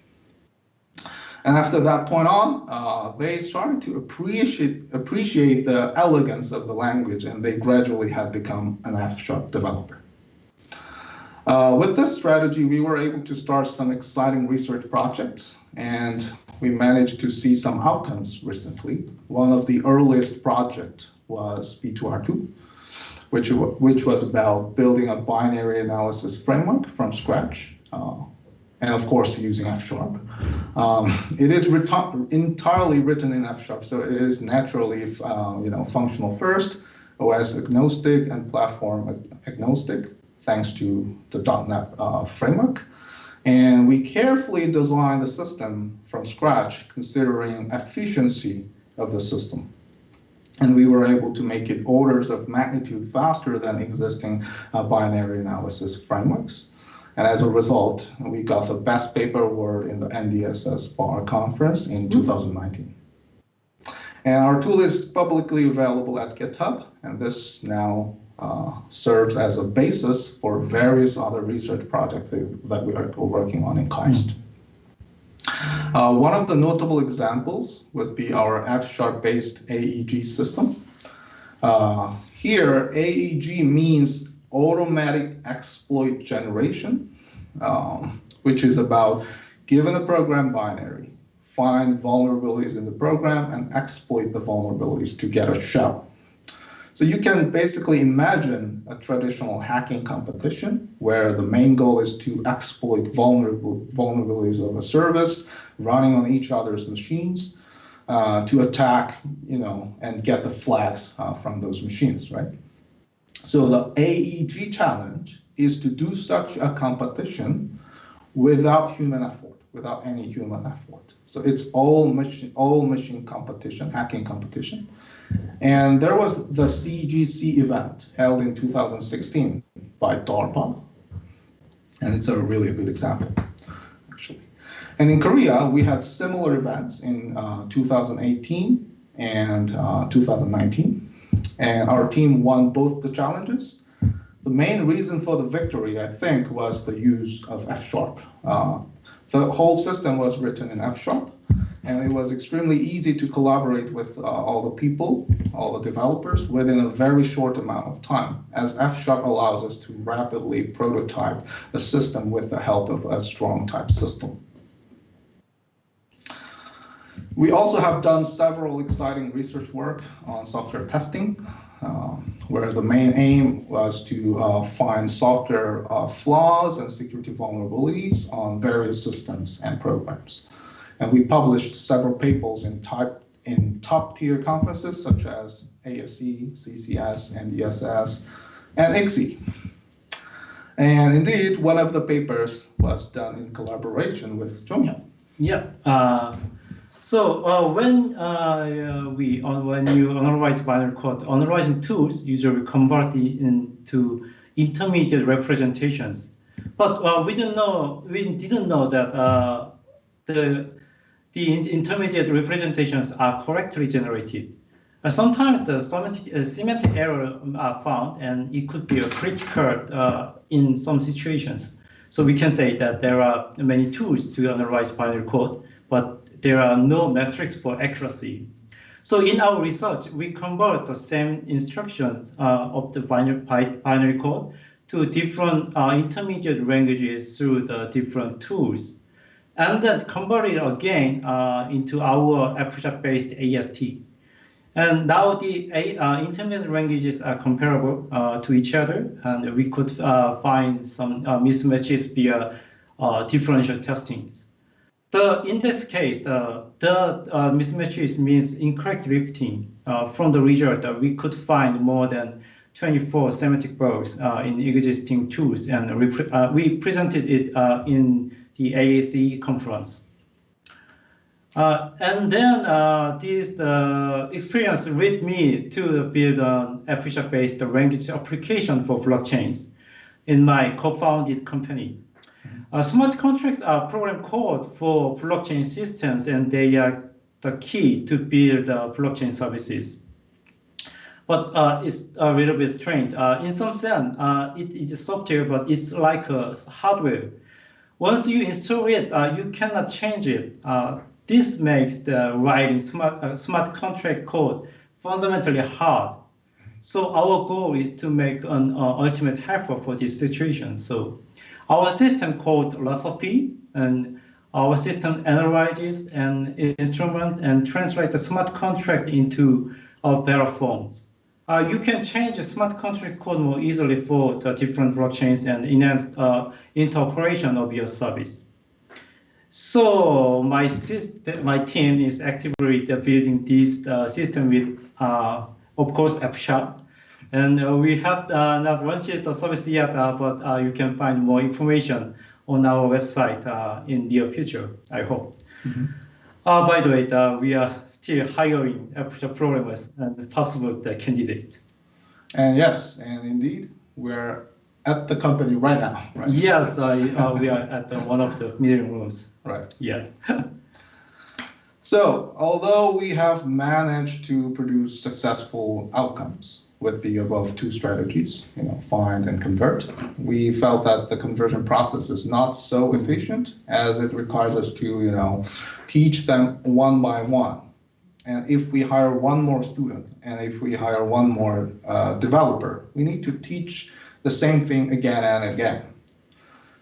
And after that point on, they started to appreciate the elegance of the language, and they gradually had become an F# developer. With this strategy, we were able to start some exciting research projects, and we managed to see some outcomes recently. One of the earliest projects was B2R2, which was about building a binary analysis framework from scratch, and of course using F#. It is entirely written in F#, so it is naturally functional first, OS agnostic, and platform agnostic, thanks to the .NET framework. And we carefully designed the system from scratch, considering efficiency of the system. And we were able to make it orders of magnitude faster than existing binary analysis frameworks. And as a result, we got the best paper award in the NDSS bar conference in 2019. And our tool is publicly available at GitHub, and this now serves as a basis for various other research projects that we are working on in KAIST. One of the notable examples would be our F#-based AEG system. Here, AEG means automatic exploit generation, which is about given a program binary, find vulnerabilities in the program and exploit the vulnerabilities to get a shell. So you can basically imagine a traditional hacking competition where the main goal is to exploit vulnerabilities of a service running on each other's machines to attack, and get the flags from those machines, right? So the AEG challenge is to do such a competition without human effort, without any human effort. So it's all machine competition, hacking competition. And there was the CGC event held in 2016 by DARPA. And it's a really good example, actually. And in Korea, we had similar events in 2018 and 2019. And our team won both the challenges. The main reason for the victory, I think, was the use of F#. The whole system was written in F#, and it was extremely easy to collaborate with all the people, all the developers, within a very short amount of time, as F# allows us to rapidly prototype a system with the help of a strong type system. We also have done several exciting research work on software testing, where the main aim was to find software flaws and security vulnerabilities on various systems and programs. And we published several papers in top-tier conferences such as ASE, CCS, NDSS, and ICSE. And indeed, one of the papers was done in collaboration with Jonghyun. Yeah. So when you analyze binary code, analyzing tools usually convert it into intermediate representations. But we didn't know that the intermediate representations are correctly generated. Sometimes the semantic error are found, and it could be critical in some situations. So we can say that there are many tools to analyze binary code, but there are no metrics for accuracy. So in our research, we convert the same instructions of the binary code to different intermediate languages through the different tools, and then convert it again into our F#-based AST. And now the intermediate languages are comparable to each other, and we could find some mismatches via differential testings. In this case, the mismatches means incorrect lifting. From the result, we could find more than 24 semantic bugs in existing tools, and we presented it in the AAC conference. And then this experience led me to build an F#-based language application for blockchains in my co-founded company. Smart contracts are program code for blockchain systems, and they are the key to build blockchain services. But it's a little bit strange. In some sense, it is software, but it's like hardware. Once you install it, you cannot change it. This makes the writing smart contract code fundamentally hard. So our goal is to make an ultimate helper for this situation. So our system called Philosophy, and our system analyzes an instrument and translates the smart contract into better forms. You can change the smart contract code more easily for the different blockchains and enhance interoperation of your service. So my team is actively building this system with, of course, F#. And we have not launched the service yet, but you can find more information on our website in the near future, I hope. Mm-hmm. By the way, we are still hiring F# programmers and possible candidate. And yes, and indeed, we're at the company right now, right? Yes, we are at one of the meeting rooms. Right. Yeah. So, although we have managed to produce successful outcomes with the above two strategies, find and convert, we felt that the conversion process is not so efficient as it requires us to, teach them one by one. And if we hire one more student, and if we hire one more developer, we need to teach the same thing again and again.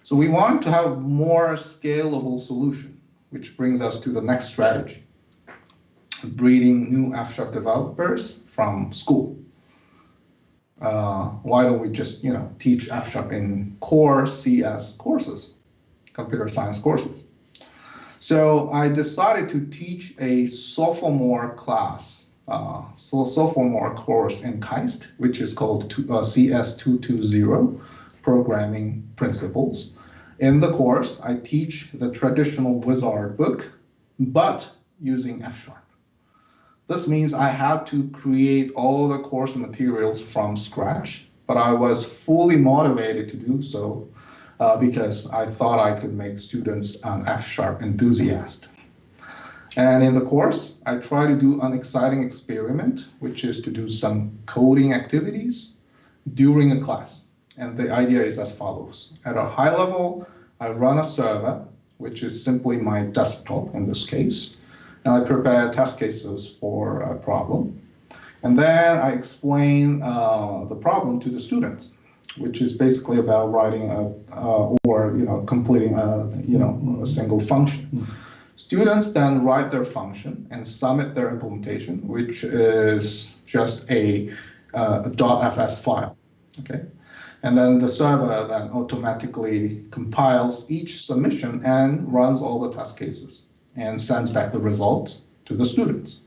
So we want to have more scalable solution, which brings us to the next strategy, breeding new F# developers from school. why don't we just teach F# in core CS courses, computer science courses? So I decided to teach a sophomore class, sophomore course in KAIST, which is called CS 220, Programming Principles. In the course, I teach the traditional wizard book, but using F#. This means I had to create all the course materials from scratch, but I was fully motivated to do so because I thought I could make students an F# enthusiast. And in the course, I try to do an exciting experiment, which is to do some coding activities during a class. And the idea is as follows. At a high level, I run a server, which is simply my desktop in this case. And I prepare test cases for a problem. And then I explain the problem to the students, which is basically about writing completing a single function. Students then write their function and submit their implementation, which is just a .fs file. Okay. And then the server then automatically compiles each submission and runs all the test cases and sends back the results to the students.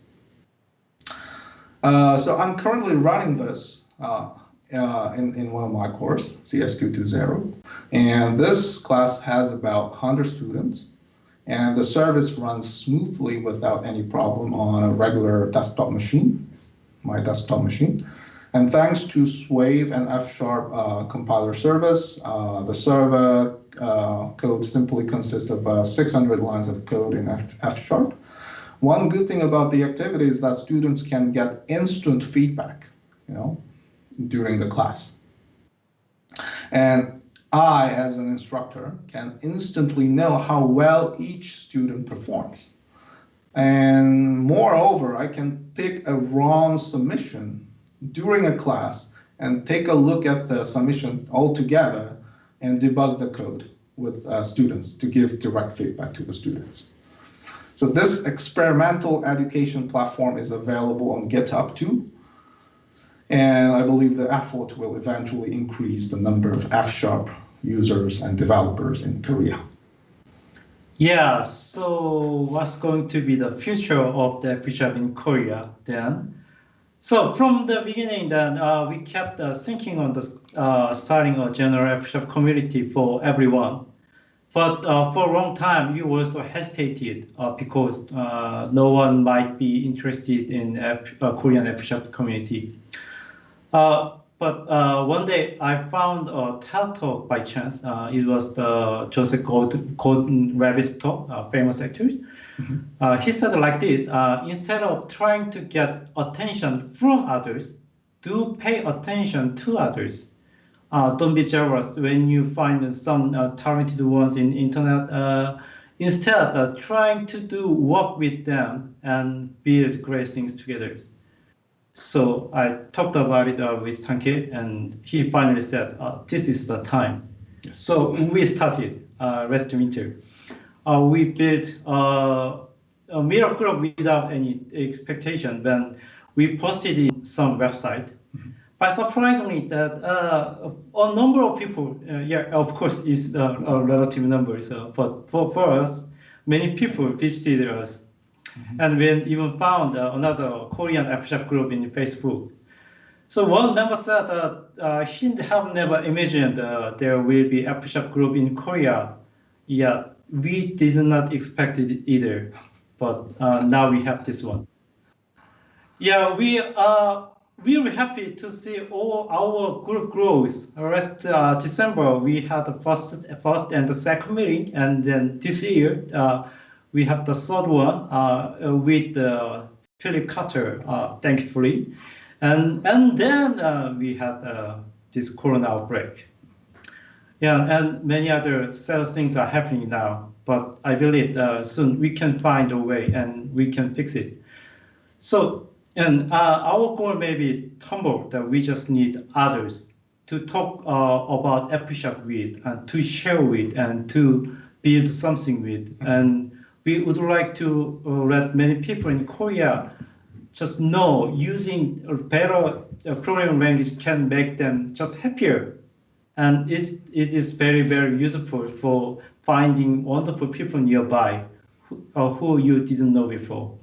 So I'm currently running this in one of my courses, CS 220. And this class has about 100 students. And the service runs smoothly without any problem on a regular desktop machine, my desktop machine. And thanks to Swave and F# compiler service, the server code simply consists of 600 lines of code in F#. One good thing about the activity is that students can get instant feedback, during the class. And I, as an instructor, can instantly know how well each student performs. And moreover, I can pick a wrong submission during a class and take a look at the submission altogether and debug the code with students to give direct feedback to the students. So this experimental education platform is available on GitHub too. And I believe the effort will eventually increase the number of F# users and developers in Korea. Yeah, so what's going to be the future of the F# in Korea then? So from the beginning then, we kept thinking on the starting a general F# community for everyone. But for a long time, we also hesitated because no one might be interested in Korean F# community. But one day I found a TED Talk by chance. It was the Joseph Gordon-Levitt's talk, famous actor. Mm-hmm. He said like this, instead of trying to get attention from others, do pay attention to others. Don't be jealous when you find some talented ones in internet. Instead, trying to do work with them and build great things together. So I talked about it with Sanke, and he finally said, this is the time. Yes. So we started last winter. We built a miracle group without any expectation when we posted in some website. Mm-hmm. But surprisingly, that a number of people, of course, is a relative number. So, but for us, many people visited us. Mm-hmm. And we even found another Korean F# group in Facebook. So one member said that he have never imagined there will be F# group in Korea. Yeah, we did not expect it either, but now we have this one. Yeah, we are really happy to see all our group grows. Last December, we had the first and the second meeting, and then this year, we have the third one with Philip Carter, thankfully. And then we had this corona outbreak. Yeah, and many other sad things are happening now, but I believe soon we can find a way and we can fix it. So, and our goal may be humble, that we just need others to talk about F# with, and to share with, and to build something with. And we would like to let many people in Korea just know using a better programming language can make them just happier. And it is very, very useful for finding wonderful people nearby who you didn't know before.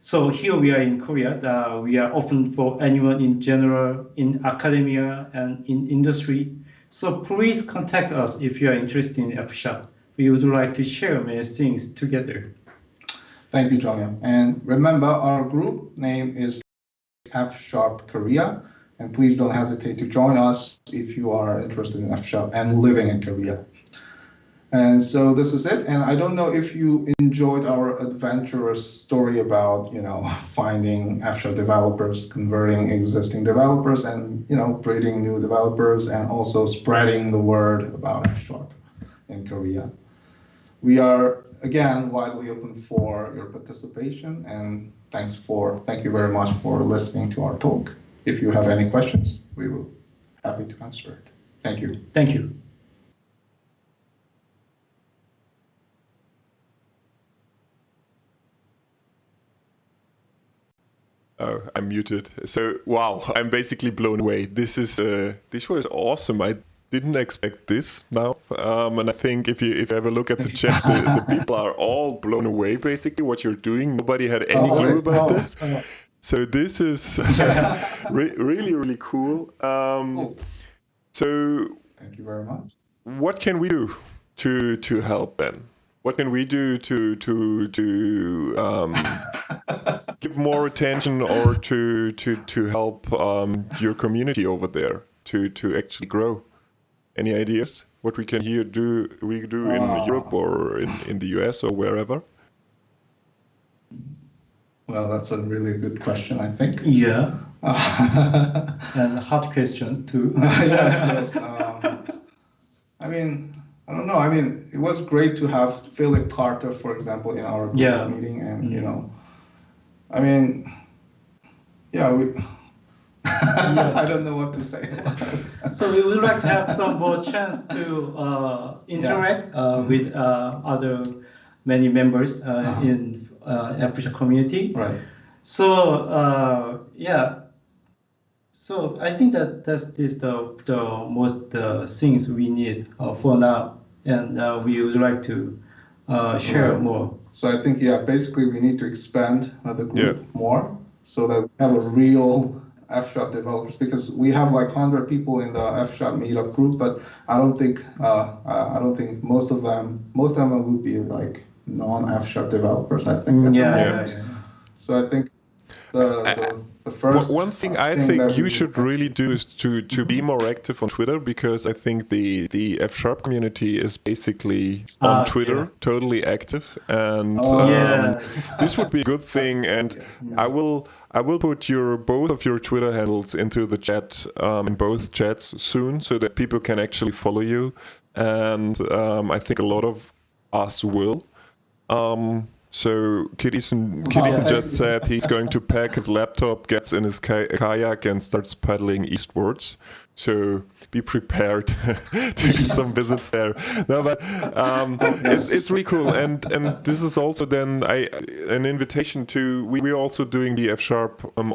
So here we are in Korea. We are open for anyone in general, in academia and in industry. So please contact us if you are interested in F#. We would like to share many things together. Thank you, Jong-Young. And remember, our group name is F# Korea. And please don't hesitate to join us if you are interested in F# and living in Korea. And so this is it. And I don't know if you enjoyed our adventurous story about, finding F# developers, converting existing developers, and, breeding new developers, and also spreading the word about F# in Korea. We are, again, widely open for your participation. And thank you very much for listening to our talk. If you have any questions, we will be happy to answer it. Thank you. Thank you. Oh, I'm muted. So, wow, I'm basically blown away. This was awesome. I didn't expect this now. And I think if you ever look at the chat, the people are all blown away, basically, what you're doing. Nobody had any clue about this. So this is really, really cool. So thank you very much. What can we do to help then? What can we do to give more attention or to help your community over there to actually grow? Any ideas? What we can do in Europe or in the US or wherever? Well, that's a really good question, I think. Yeah. And hard questions too. Yes. I don't know. It was great to have Philip Carter, for example, in our group meeting, and I don't know what to say. So we would like to have some more chance to interact with many members in F# community. Right. So So I think that is the most things we need for now, and we would like to share more. So I think basically we need to expand the group more so that we have a real F# developers, because we have like 100 people in the F# meetup group, but I don't think most of them would be like non-F# developers. I think. So I think the first. One thing I think you should really do is to be more active on Twitter, because I think the F# community is basically on Twitter, totally active, and this would be a good thing. And I will put both of your Twitter handles into the chat, in both chats soon, so that people can actually follow you. And I think a lot of us will. So Kidison just said he's going to pack his laptop, gets in his kayak, and starts paddling eastwards. So be prepared to get some visits there. No, but it's really cool, and this is also then an invitation to. We're also doing the F#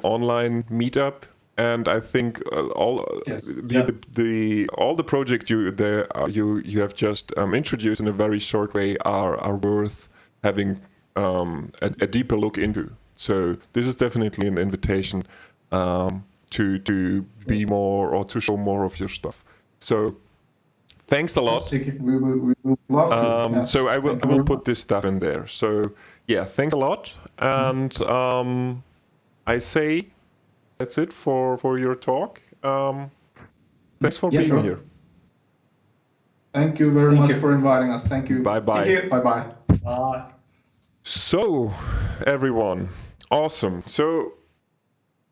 online meetup. And I think all the projects you have just introduced in a very short way are worth having a deeper look into. So this is definitely an invitation to be more or to show more of your stuff. So thanks a lot. We will love to. So I will put this stuff in there. So yeah, thanks a lot. And I say that's it for your talk. Thanks for being here. Thank you very much for inviting us. Thank you. Bye-bye. Thank you. Bye-bye. Bye. So, everyone, awesome. So,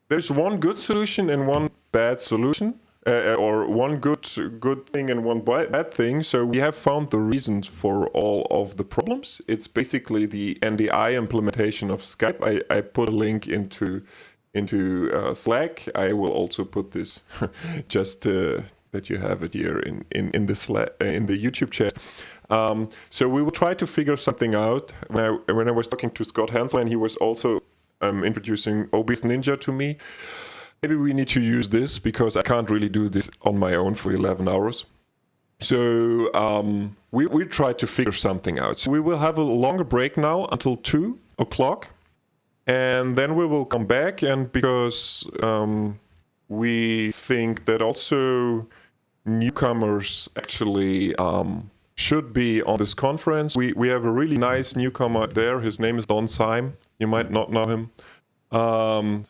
there's one good solution and one bad solution, or one good thing and one bad thing. So we have found the reasons for all of the problems. It's basically the NDI implementation of Skype. I put a link into Slack. I will also put this just that you have it here in the Slack, in the YouTube chat. So we will try to figure something out. When I was talking to Scott Hansel, and he was also introducing OBS Ninja to me. Maybe we need to use this because I can't really do this on my own for 11 hours. So we try to figure something out. So we will have a longer break now until 2 o'clock. And then we will come back. And because we think that also newcomers actually should be on this conference. We have a really nice newcomer there. His name is Don Syme. You might not know him.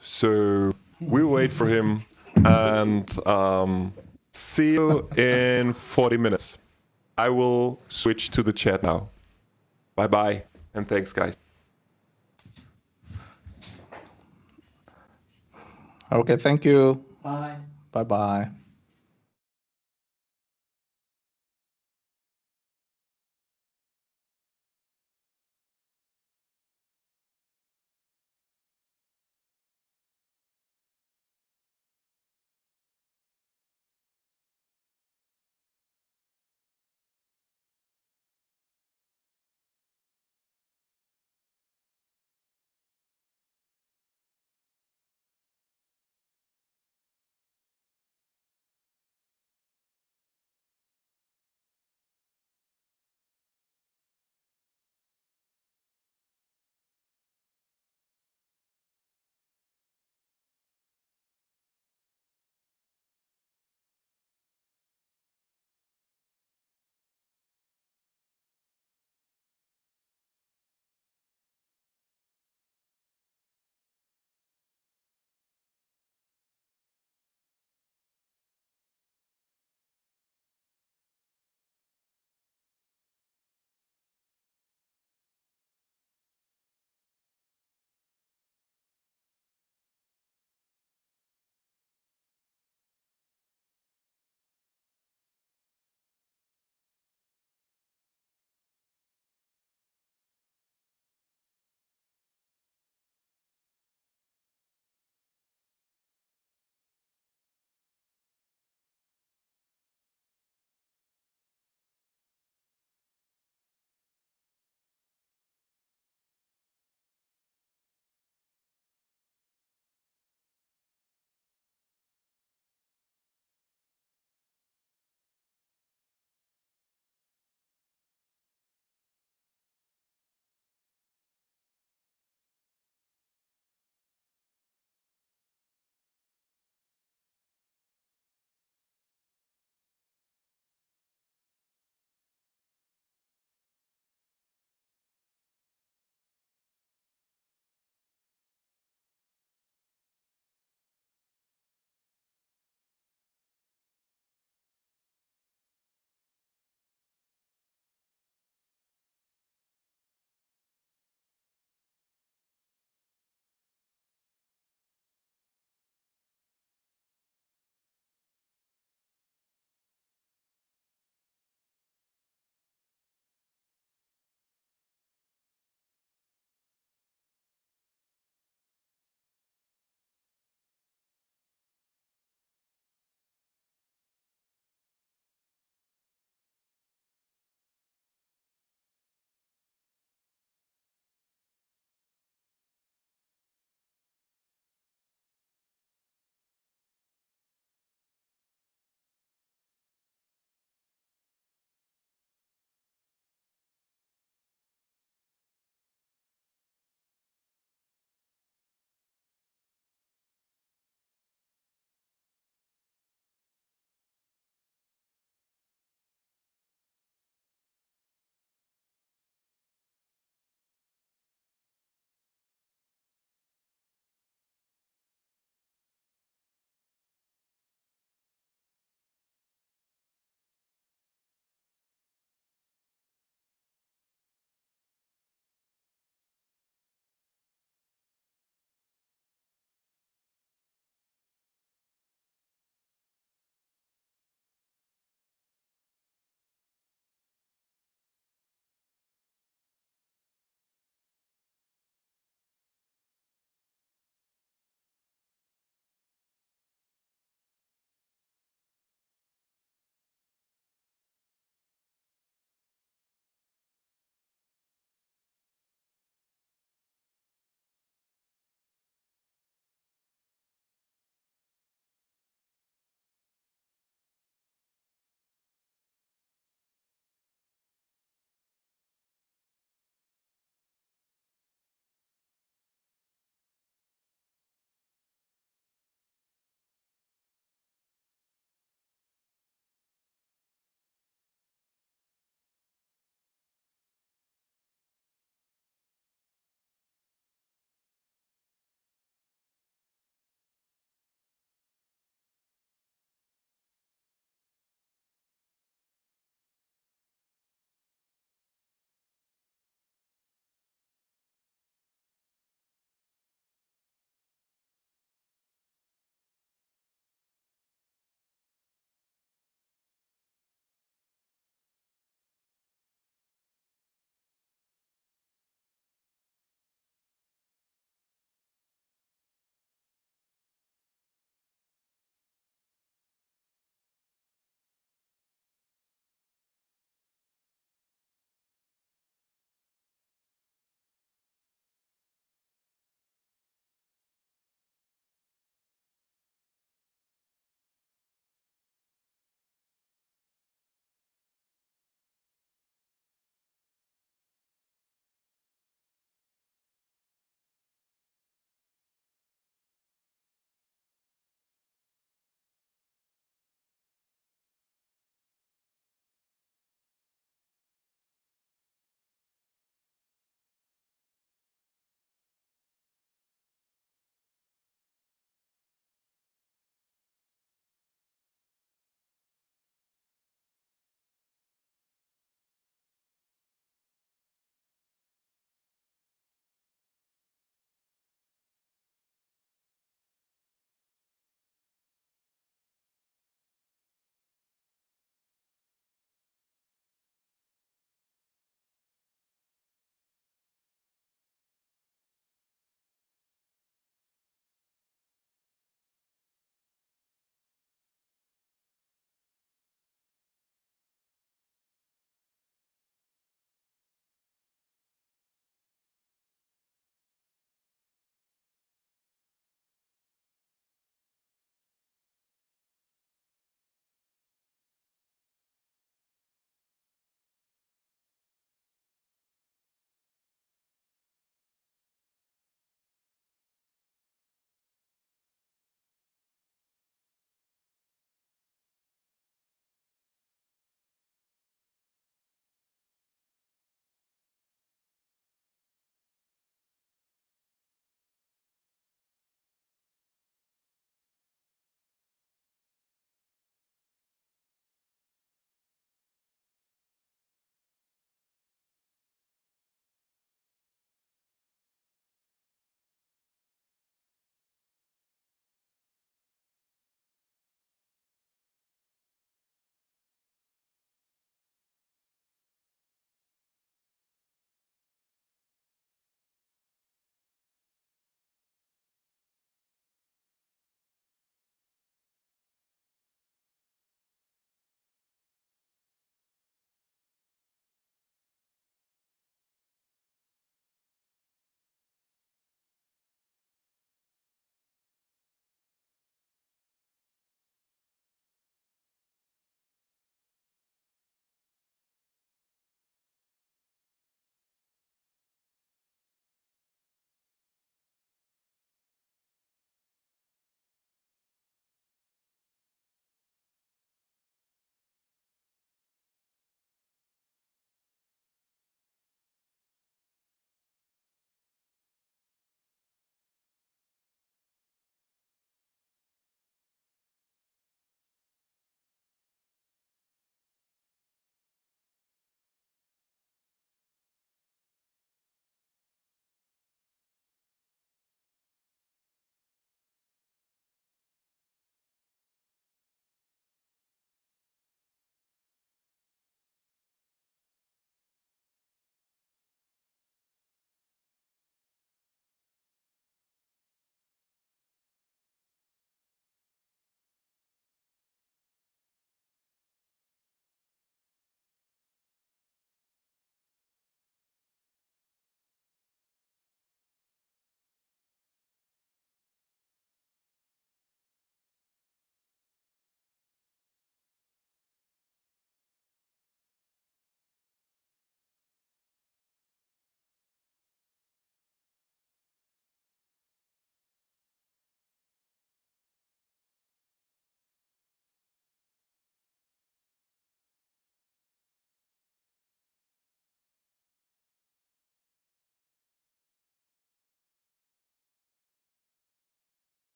So we'll wait for him and see you in 40 minutes. I will switch to the chat now. Bye-bye, and thanks, guys. Okay, thank you. Bye. Bye-bye.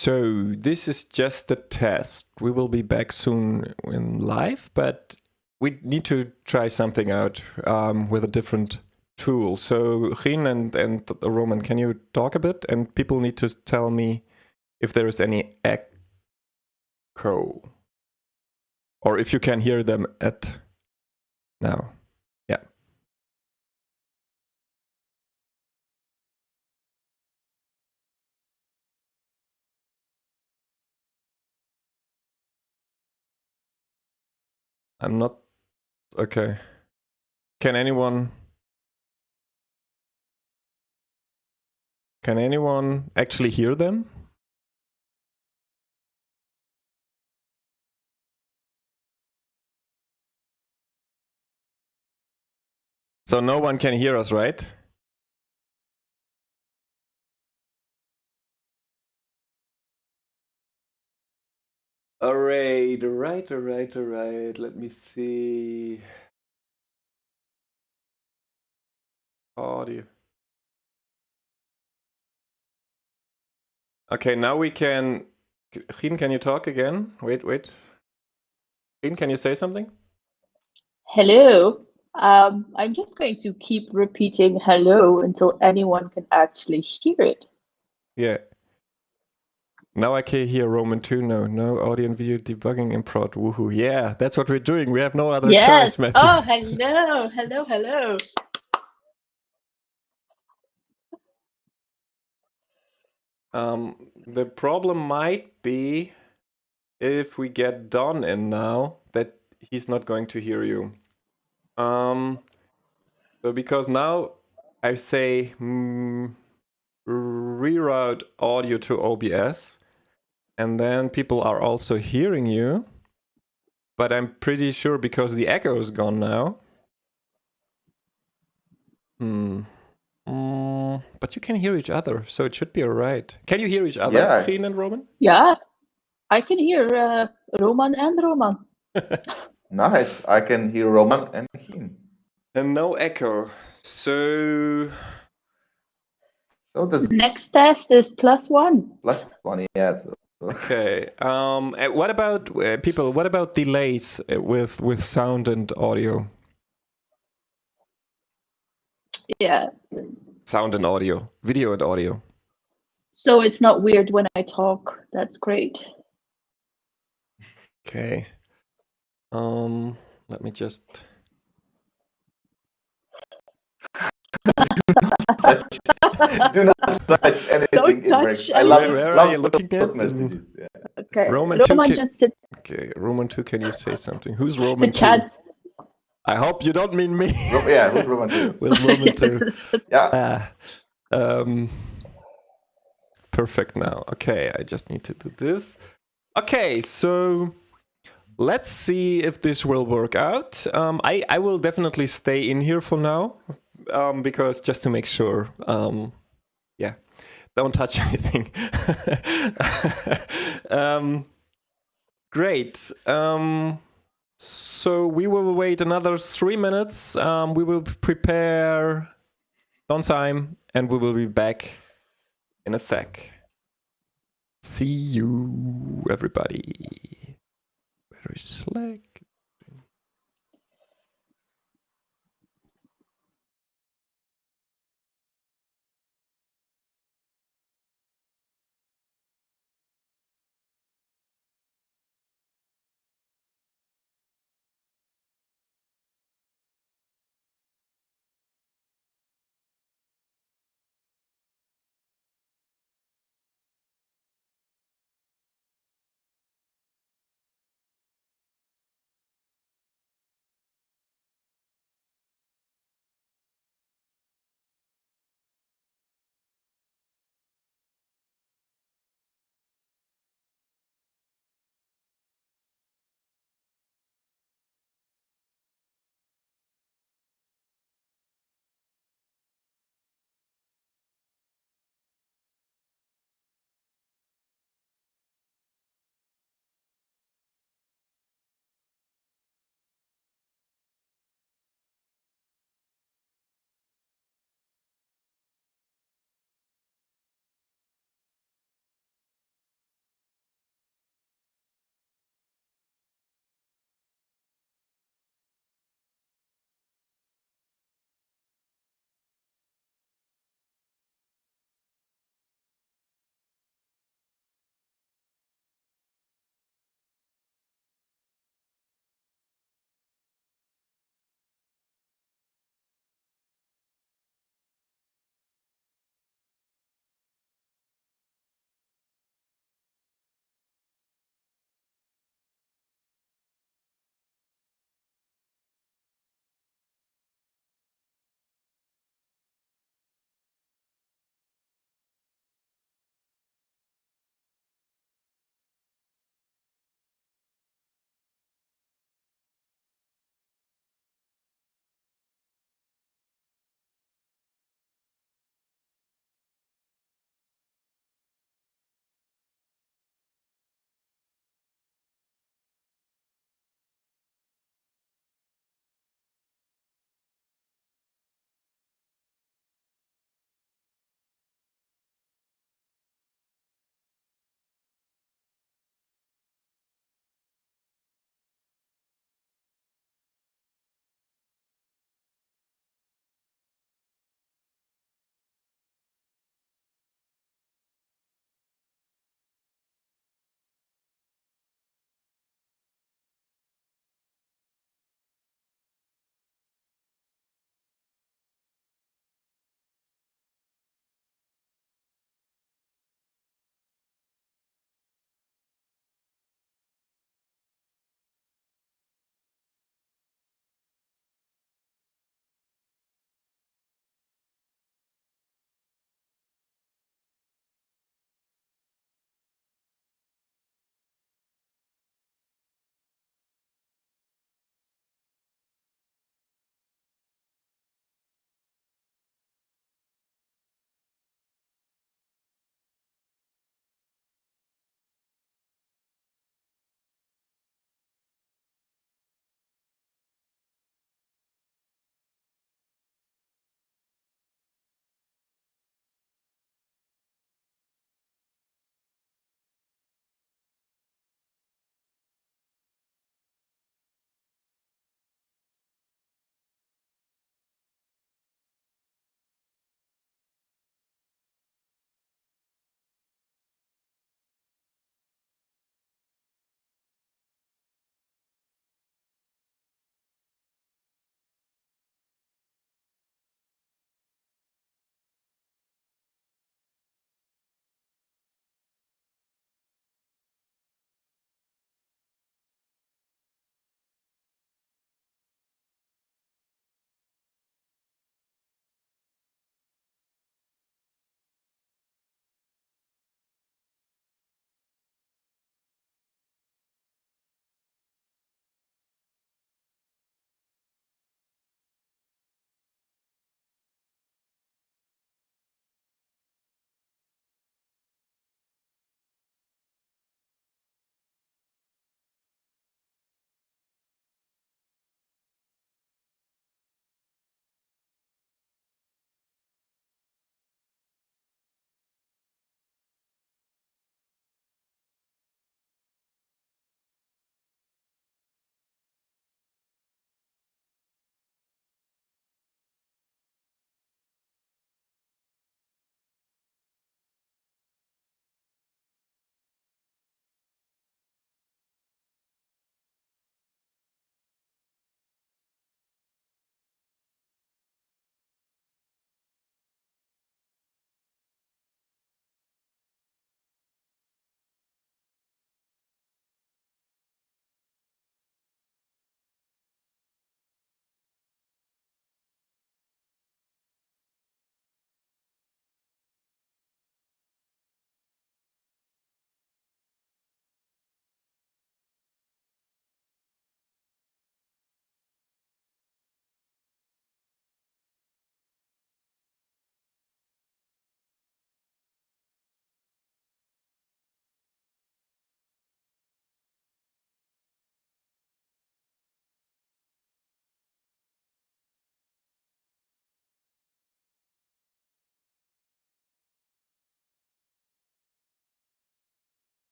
So this is just the test. We will be back soon in live, but we need to try something out with a different tool. So Gien and Roman, can you talk a bit? And people need to tell me if there is any echo, or if you can hear them at now. Yeah. I'm not okay. Can anyone actually hear them? So no one can hear us, right? All right. Let me see. Audio. Okay, now we can. Gien, can you talk again? Wait. Gien, can you say something? Hello. I'm just going to keep repeating hello until anyone can actually hear it. Yeah. Now I can hear Roman too. No audio and video debugging in prod. Woohoo! Yeah, that's what we're doing. We have no other choice, Matthew. Oh, hello. The problem might be if we get Don in now that he's not going to hear you. So because now I say reroute audio to OBS, and then people are also hearing you. But I'm pretty sure because the echo is gone now. But you can hear each other, so it should be all right. Can you hear each other, Gien and Roman? Yeah, I can hear Roman and Roman. Nice. I can hear Roman and Gien. And no echo. So the next test is +1. +1, yeah. Okay. What about people? What about delays with sound and audio? Yeah. Sound and audio, video and audio. So it's not weird when I talk. That's great. Okay. Let me just. Do not touch anything. Don't touch I love, where love are you looking those at? messages. Yeah. Okay. Roman 2 Okay, Roman 2, can you say something? Who's Roman 2? The chat. I hope you don't mean me. Yeah, who's Roman 2? With Roman 2. Yeah. Perfect now. Okay, I just need to do this. Okay, so let's see if this will work out. I will definitely stay in here for now, because just to make sure, yeah, don't touch anything. Great. So we will wait another 3 minutes. We will prepare on time, and we will be back in a sec. See you, everybody. Where is Slack?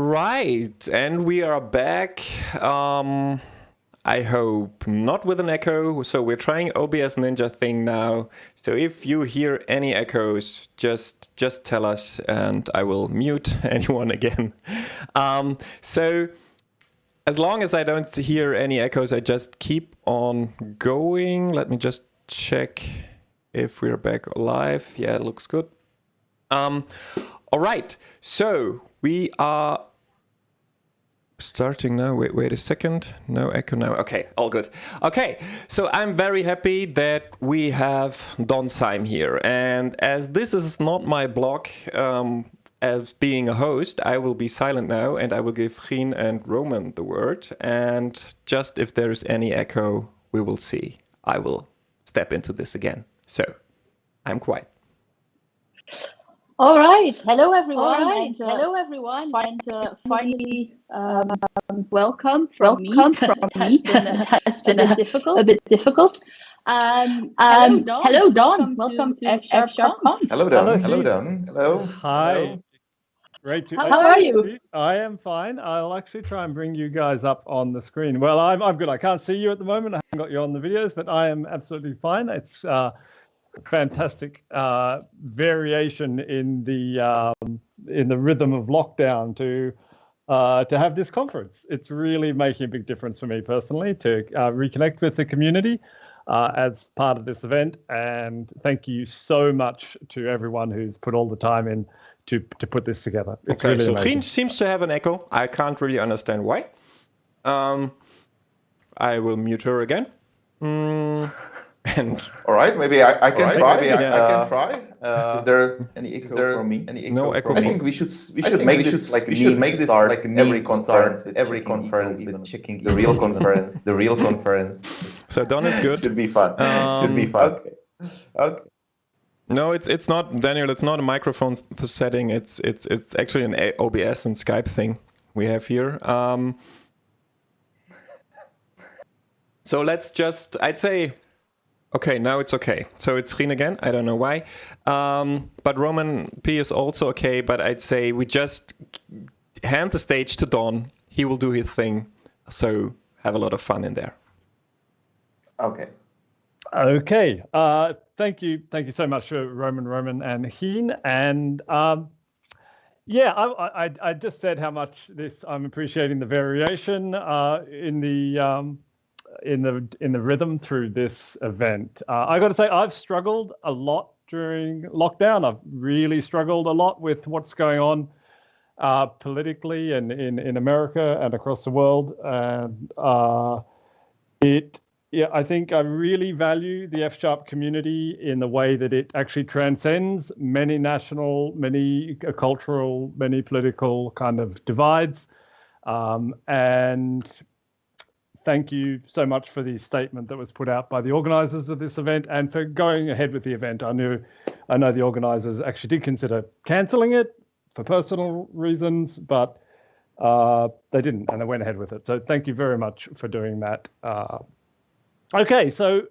right, and we are back. I hope not with an echo. So we're trying OBS Ninja thing now. So if you hear any echoes, just tell us, and I will mute anyone again. So as long as I don't hear any echoes, I just keep on going. Let me just check if we're back live. Yeah, it looks good. All right, so we are starting now. Wait a second. No echo now. Okay, all good. Okay, so I'm very happy that we have Don Syme here. And as this is not my blog, as being a host, I will be silent now and I will give Gien and Roman the word. And just if there is any echo, we will see. I will step into this again. So I'm quiet. All right. Hello, everyone. Hello, everyone. Finally, welcome from me. It has been a bit difficult. Hello, Don. Welcome to fsharpConf. Hello, Don. Hello, Don. Hello. Hi. Hello. Great to. How are you? I am fine. I'll actually try and bring you guys up on the screen. Well, I'm good. I can't see you at the moment. I haven't got you on the videos, but I am absolutely fine. It's fantastic variation in the rhythm of lockdown to have this conference. It's really making a big difference for me personally to reconnect with the community as part of this event. And thank you so much to everyone who's put all the time in to put this together. It's okay, really so amazing. Gien seems to have an echo. I can't really understand why. I will mute her again. And all right, maybe I can try. Maybe I can try. Is there any echo from me? No echo. I think we should make this like every conference with checking the real conference. So Don is good. Should be fun. Okay. No, it's not, Daniel. It's not a microphone setting. It's actually an OBS and Skype thing we have here. So let's just, I'd say. Okay, now it's okay. So it's Gien again. I don't know why. But Roman P is also okay. But I'd say we just hand the stage to Don. He will do his thing. So have a lot of fun in there. Okay. Okay. Thank you so much for Roman and Gien. And yeah, I just said how much I'm appreciating the variation in the rhythm through this event. I got to say, I've struggled a lot during lockdown. I've really struggled a lot with what's going on politically and in America and across the world. And I think I really value the F# community in the way that it actually transcends many national, many cultural, many political kind of divides. And thank you so much for the statement that was put out by the organizers of this event and for going ahead with the event. I know the organizers actually did consider canceling it for personal reasons, but they didn't, and they went ahead with it. So thank you very much for doing that. Okay, so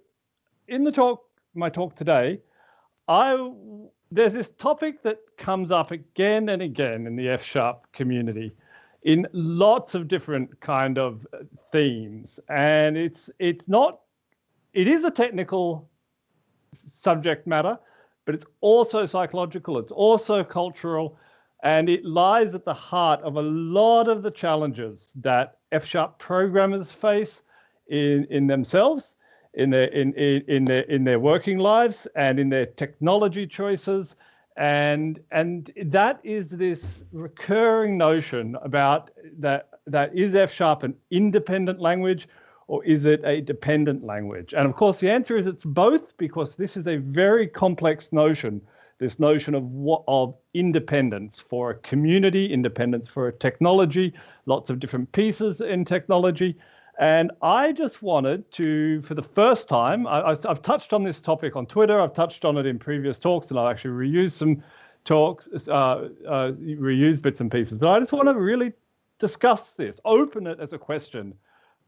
in my talk today, there's this topic that comes up again and again in the F# community in lots of different kind of themes. And it is a technical subject matter, but it's also psychological, it's also cultural, and it lies at the heart of a lot of the challenges that F# programmers face in themselves, in their working lives, and in their technology choices. And that is this recurring notion about that is F# an independent language, or is it a dependent language? And of course, the answer is it's both, because this is a very complex notion, this notion of independence for a community, independence for a technology, lots of different pieces in technology. And I just wanted to, for the first time, I've touched on this topic on Twitter, I've touched on it in previous talks, and I'll actually reuse some talks, reuse bits and pieces, but I just want to really discuss this, open it as a question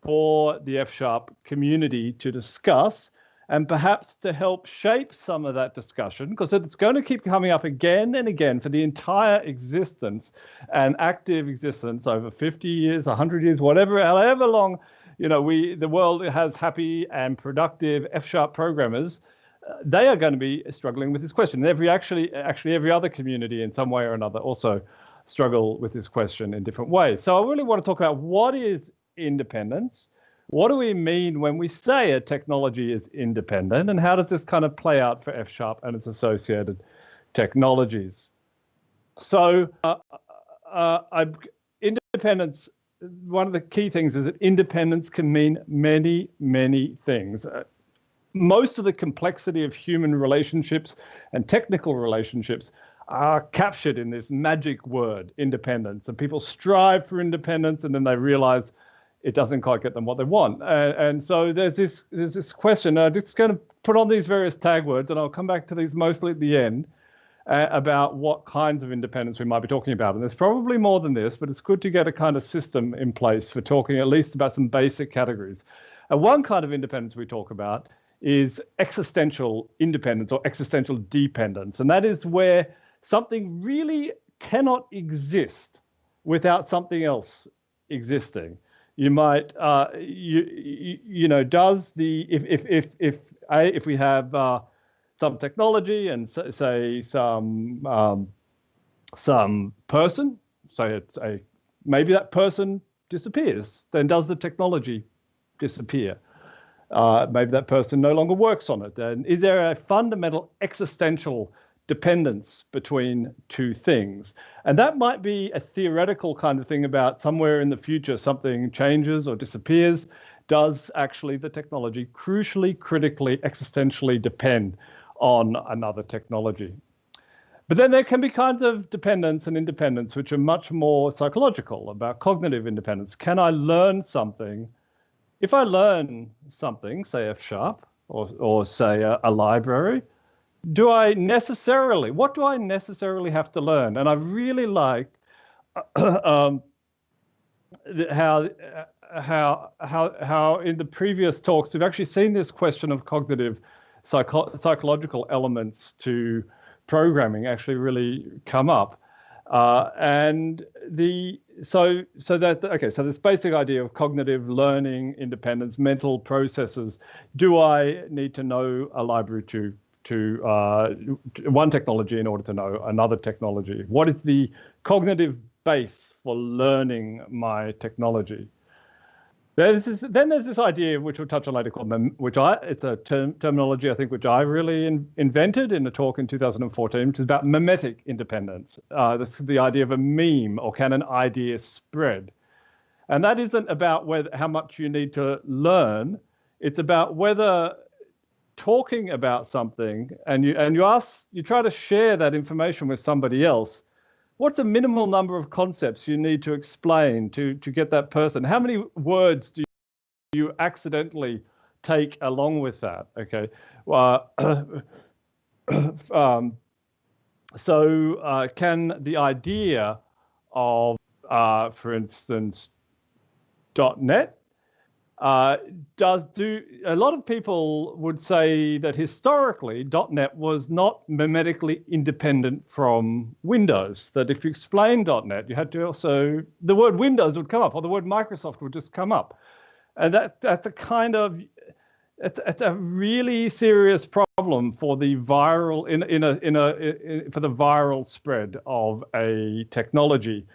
for the F# community to discuss, and perhaps to help shape some of that discussion, because it's going to keep coming up again and again for the entire existence and active existence over 50 years, 100 years, whatever, however long, the world has happy and productive F# programmers. They are going to be struggling with this question. Actually every other community in some way or another also struggle with this question in different ways. So I really want to talk about what is independence. What do we mean when we say a technology is independent, and how does this kind of play out for F# and its associated technologies? So independence, one of the key things is that independence can mean many, many things. Most of the complexity of human relationships and technical relationships are captured in this magic word, independence. And people strive for independence, and then they realize it doesn't quite get them what they want. And so there's this question. I'm just going to put on these various tag words, and I'll come back to these mostly at the end, about what kinds of independence we might be talking about. And there's probably more than this, but it's good to get a kind of system in place for talking at least about some basic categories. And one kind of independence we talk about is existential independence or existential dependence. And that is where something really cannot exist without something else existing. You might, if we have some technology and say some person, maybe that person disappears, then does the technology disappear? Maybe that person no longer works on it. And is there a fundamental existential dependence between two things? And that might be a theoretical kind of thing about somewhere in the future something changes or disappears. Does actually the technology crucially, critically, existentially depend on another technology? But then there can be kinds of dependence and independence which are much more psychological, about cognitive independence. Can I learn something? If I learn something, say F# or say a library, what do I necessarily have to learn? And I really like how in the previous talks we've actually seen this question of cognitive psychological elements to programming actually really come up. So this basic idea of cognitive learning, independence, mental processes. Do I need to know a library to one technology in order to know another technology? What is the cognitive base for learning my technology? Then there's this idea, which we'll touch on later, called it's a terminology I think which I really invented in a talk in 2014, which is about mimetic independence. That's the idea of a meme, or can an idea spread? And that isn't about how much you need to learn. It's about whether talking about something and you try to share that information with somebody else. What's the minimal number of concepts you need to explain to get that person? How many words do you accidentally take along with that? Okay. Can the idea of, for instance, .NET, a lot of people would say that historically .NET was not mimetically independent from Windows, that if you explain .NET, you had to also, the word Windows would come up, or the word Microsoft would just come up. And that's a kind of, it's a really serious problem for the viral, for the viral spread of a technology.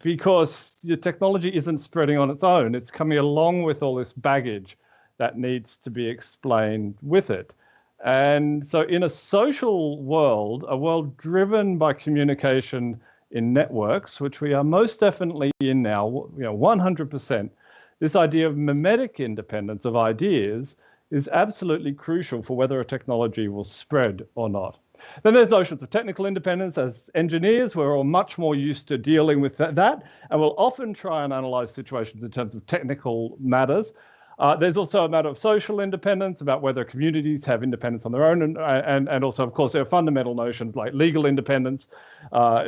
Because your technology isn't spreading on its own. It's coming along with all this baggage that needs to be explained with it. And so in a social world, a world driven by communication in networks, which we are most definitely in now, 100%, this idea of mimetic independence of ideas is absolutely crucial for whether a technology will spread or not. Then there's notions of technical independence. As engineers, we're all much more used to dealing with that, and we'll often try and analyze situations in terms of technical matters. There's also a matter of social independence, about whether communities have independence on their own, and also, of course, there are fundamental notions like legal independence,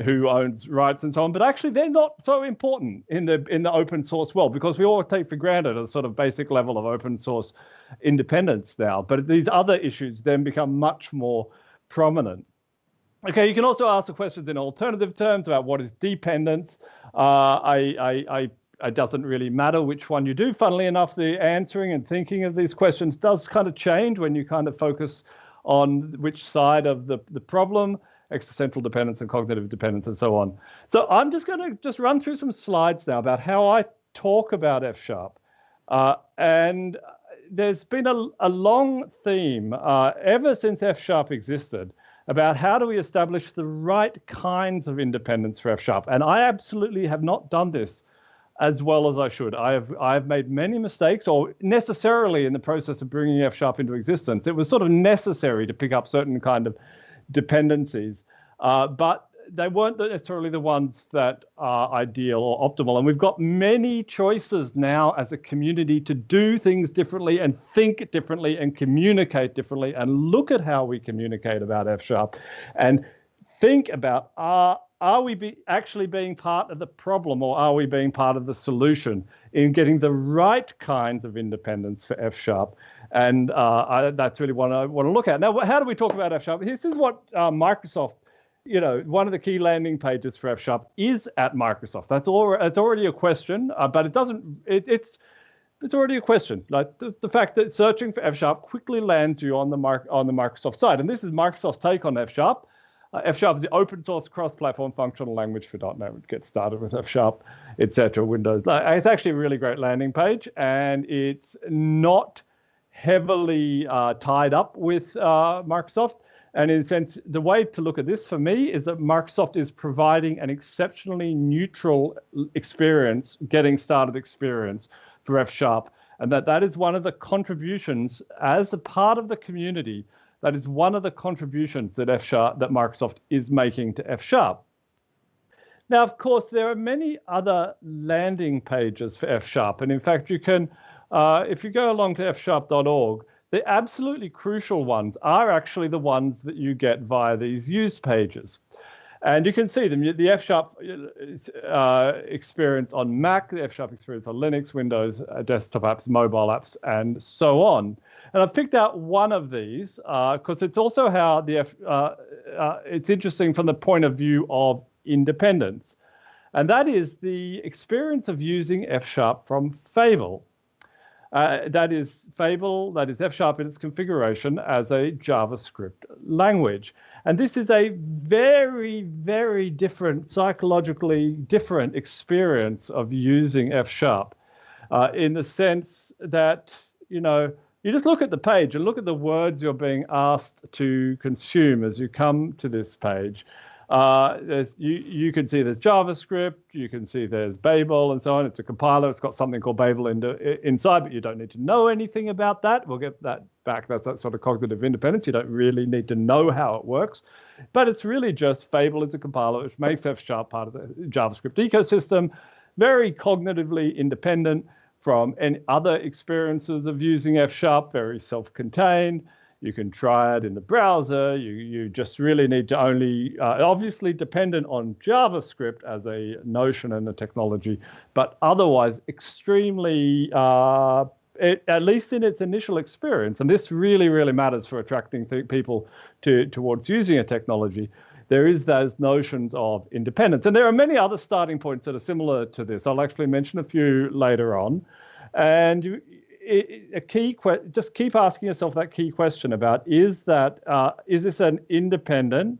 who owns rights and so on. But actually, they're not so important in the open source world, because we all take for granted a sort of basic level of open source independence now. But these other issues then become much more prominent. Okay, you can also ask the questions in alternative terms about what is dependence. It doesn't really matter which one you do. Funnily enough, the answering and thinking of these questions does kind of change when you kind of focus on which side of the problem, existential dependence and cognitive dependence and so on. So I'm just going to run through some slides now about how I talk about F#. And there's been a long theme ever since F# existed about how do we establish the right kinds of independence for F#. And I absolutely have not done this as well as I should. I've made many mistakes, or necessarily in the process of bringing F# into existence, it was sort of necessary to pick up certain kind of dependencies, but they weren't necessarily the ones that are ideal or optimal. And we've got many choices now as a community to do things differently and think differently and communicate differently, and look at how we communicate about F# and think about, are we actually being part of the problem, or are we being part of the solution in getting the right kinds of independence for F#? And that's really what I want to look at. Now, how do we talk about F#? This is what Microsoft, one of the key landing pages for F# is at Microsoft. It's already a question, but it's already a question. Like the fact that searching for F# quickly lands you on the Microsoft side. And this is Microsoft's take on F#. F# is the open source cross-platform functional language for .NET. Get started with F#, etc. Windows. It's actually a really great landing page, and it's not heavily tied up with Microsoft. And in a sense, the way to look at this for me is that Microsoft is providing an exceptionally neutral experience, getting started experience for F#, and that is one of the contributions as a part of the community. That is one of the contributions that that Microsoft is making to F#. Now, of course, there are many other landing pages for F#, and in fact, you can, if you go along to fsharp.org, the absolutely crucial ones are actually the ones that you get via these use pages. And you can see them, the F# experience on Mac, the F# experience on Linux, Windows, desktop apps, mobile apps, and so on. And I've picked out one of these because it's also how it's interesting from the point of view of independence. And that is the experience of using F# from Fable. That is Fable, that is F# in its configuration as a JavaScript language. And this is a very, very different, psychologically different experience of using F# in the sense that, you just look at the page and look at the words you're being asked to consume as you come to this page. You can see there's JavaScript, you can see there's Babel and so on. It's a compiler. It's got something called Babel inside, but you don't need to know anything about that. We'll get that back. That's that sort of cognitive independence. You don't really need to know how it works. But it's really just Fable is a compiler which makes F# part of the JavaScript ecosystem, very cognitively independent from any other experiences of using F#, very self-contained. You can try it in the browser. You just really need to only, obviously dependent on JavaScript as a notion and a technology, but otherwise extremely, at least in its initial experience, and this really, really matters for attracting people towards using a technology, there is those notions of independence. And there are many other starting points that are similar to this. I'll actually mention a few later on. And just keep asking yourself that key question about, is this an independent,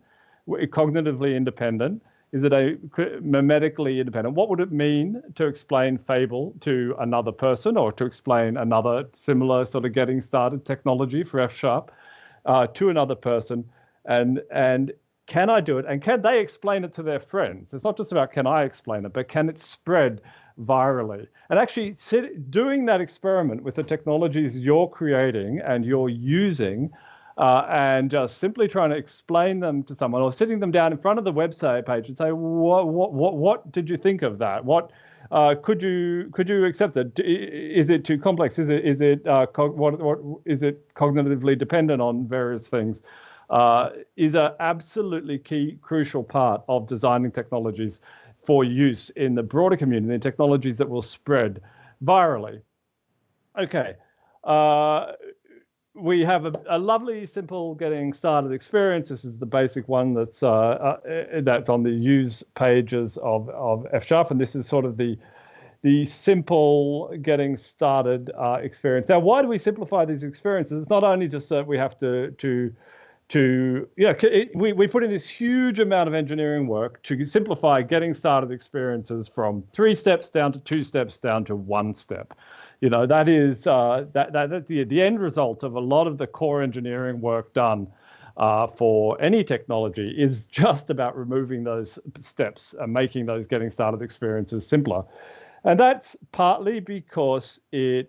cognitively independent? Is it a memetically independent? What would it mean to explain Fable to another person, or to explain another similar sort of getting started technology for F# to another person? And can I do it? And can they explain it to their friends? It's not just about can I explain it, but can it spread virally? And actually doing that experiment with the technologies you're creating and you're using, and just simply trying to explain them to someone, or sitting them down in front of the website page and say, what did you think of that? Could you accept it? Is it too complex? Is it cognitively dependent on various things? Is an absolutely crucial part of designing technologies for use in the broader community, and technologies that will spread virally. Okay. We have a lovely, simple getting started experience. This is the basic one that's on the use pages of F#, and this is sort of the simple getting started experience. Now, why do we simplify these experiences? It's not only just that we have we put in this huge amount of engineering work to simplify getting started experiences from 3 steps down to 2 steps down to 1 step. That is that's the end result of a lot of the core engineering work done for any technology is just about removing those steps and making those getting started experiences simpler. And that's partly because so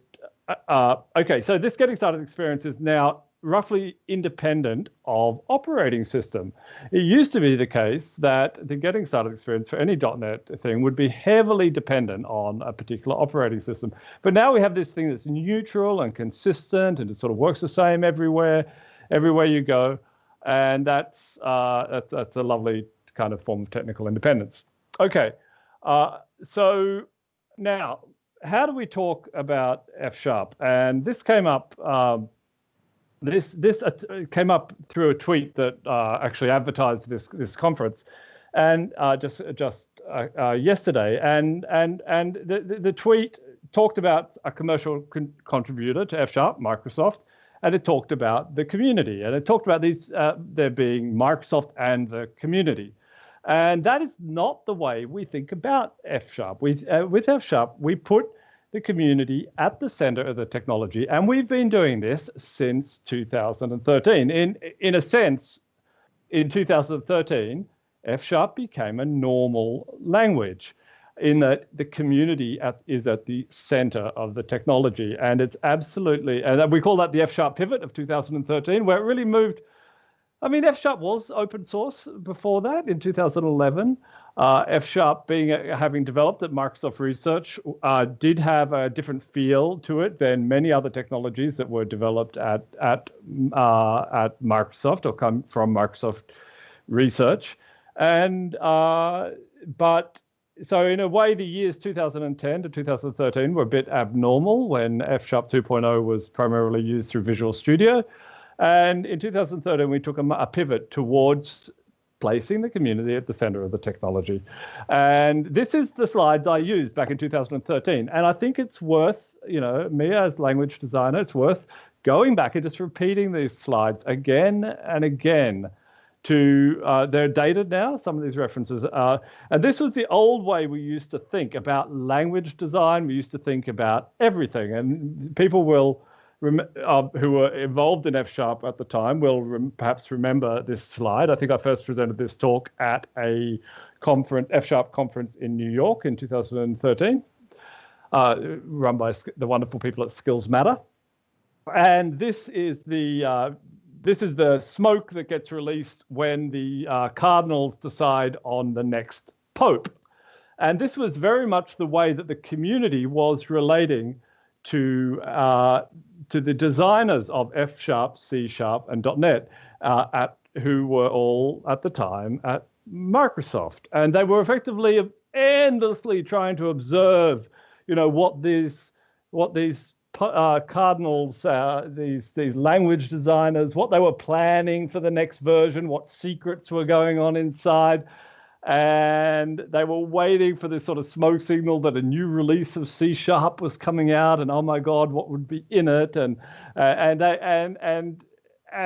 this getting started experience is now roughly independent of operating system. It used to be the case that the getting started experience for any .NET thing would be heavily dependent on a particular operating system. But now we have this thing that's neutral and consistent, and it sort of works the same everywhere you go. And that's a lovely kind of form of technical independence. Okay, so now how do we talk about F#? And this came up. This came up through a tweet that actually advertised this conference, and just yesterday. And the tweet talked about a commercial contributor to F#, Microsoft, and it talked about the community, and it talked about these there being Microsoft and the community. And that is not the way we think about F#. With F#, we put the community at the center of the technology, and we've been doing this since 2013. In a sense, in 2013, F# became a normal language in that the community is at the center of the technology, and it's absolutely, and we call that the F# pivot of 2013, where it really moved. I mean, F# was open source before that in 2011. F# having developed at Microsoft Research did have a different feel to it than many other technologies that were developed at Microsoft or come from Microsoft Research. And but so in a way, the years 2010 to 2013 were a bit abnormal when F# 2.0 was primarily used through Visual Studio. And in 2013, we took a pivot towards placing the community at the center of the technology. And this is the slides I used back in 2013. And I think it's worth, me as language designer, it's worth going back and just repeating these slides again and again they're dated now, some of these references. And this was the old way we used to think about language design. We used to think about everything. And people will who were involved in F# at the time will perhaps remember this slide. I think I first presented this talk at a F# conference in New York in 2013, run by the wonderful people at Skills Matter. And this is the smoke that gets released when the cardinals decide on the next pope. And this was very much the way that the community was relating to the designers of F#, C#, and .NET, who were all at the time at Microsoft, and they were effectively endlessly trying to observe, what these cardinals, these language designers, what they were planning for the next version, what secrets were going on inside. And they were waiting for this sort of smoke signal that a new release of C# was coming out, and oh my God, what would be in it? And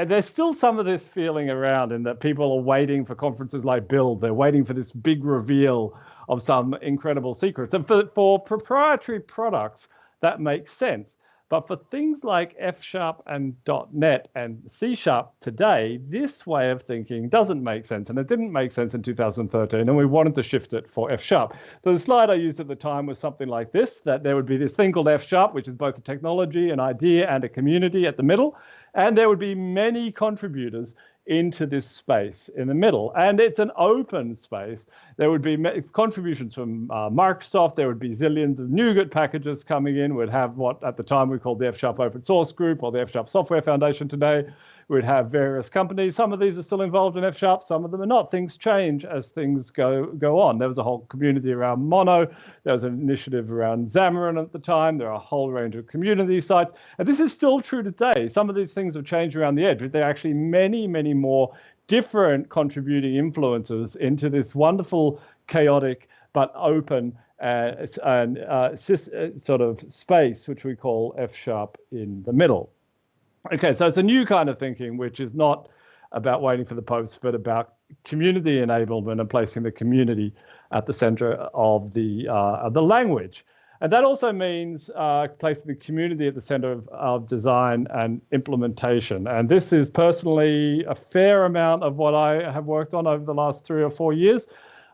there's still some of this feeling around, in that people are waiting for conferences like Build. They're waiting for this big reveal of some incredible secrets. And for proprietary products, that makes sense. But for things like F# and .NET and C# today, this way of thinking doesn't make sense. And it didn't make sense in 2013, and we wanted to shift it for F#. So the slide I used at the time was something like this, that there would be this thing called F#, which is both a technology, an idea, and a community at the middle. And there would be many contributors into this space in the middle. And it's an open space. There would be contributions from Microsoft. There would be zillions of NuGet packages coming in. We'd have what at the time we called the F# Open Source Group or the F# Software Foundation today. We'd have various companies. Some of these are still involved in F#, some of them are not. Things change as things go on. There was a whole community around Mono. There was an initiative around Xamarin at the time. There are a whole range of community sites. And this is still true today. Some of these things have changed around the edge, but there are actually many, many more different contributing influences into this wonderful, chaotic, but open sort of space, which we call F# in the middle. Okay, so it's a new kind of thinking, which is not about waiting for the post, but about community enablement and placing the community at the center of the language. And that also means placing the community at the center of design and implementation. And this is personally a fair amount of what I have worked on over the last 3 or 4 years.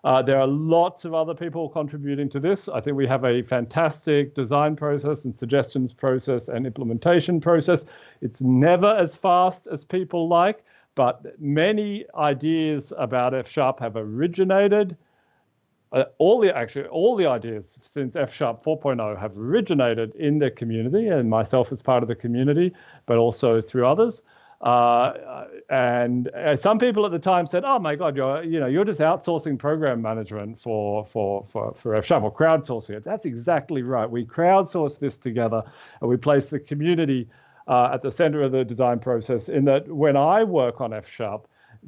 There are lots of other people contributing to this. I think we have a fantastic design process and suggestions process and implementation process. It's never as fast as people like, but many ideas about F# have originated. All the ideas since F# 4.0 have originated in the community, and myself as part of the community, but also through others. And some people at the time said, "Oh my God, you're just outsourcing program management for F# or crowdsourcing it." That's exactly right. We crowdsource this together, and we place the community at the center of the design process. In that, when I work on F#,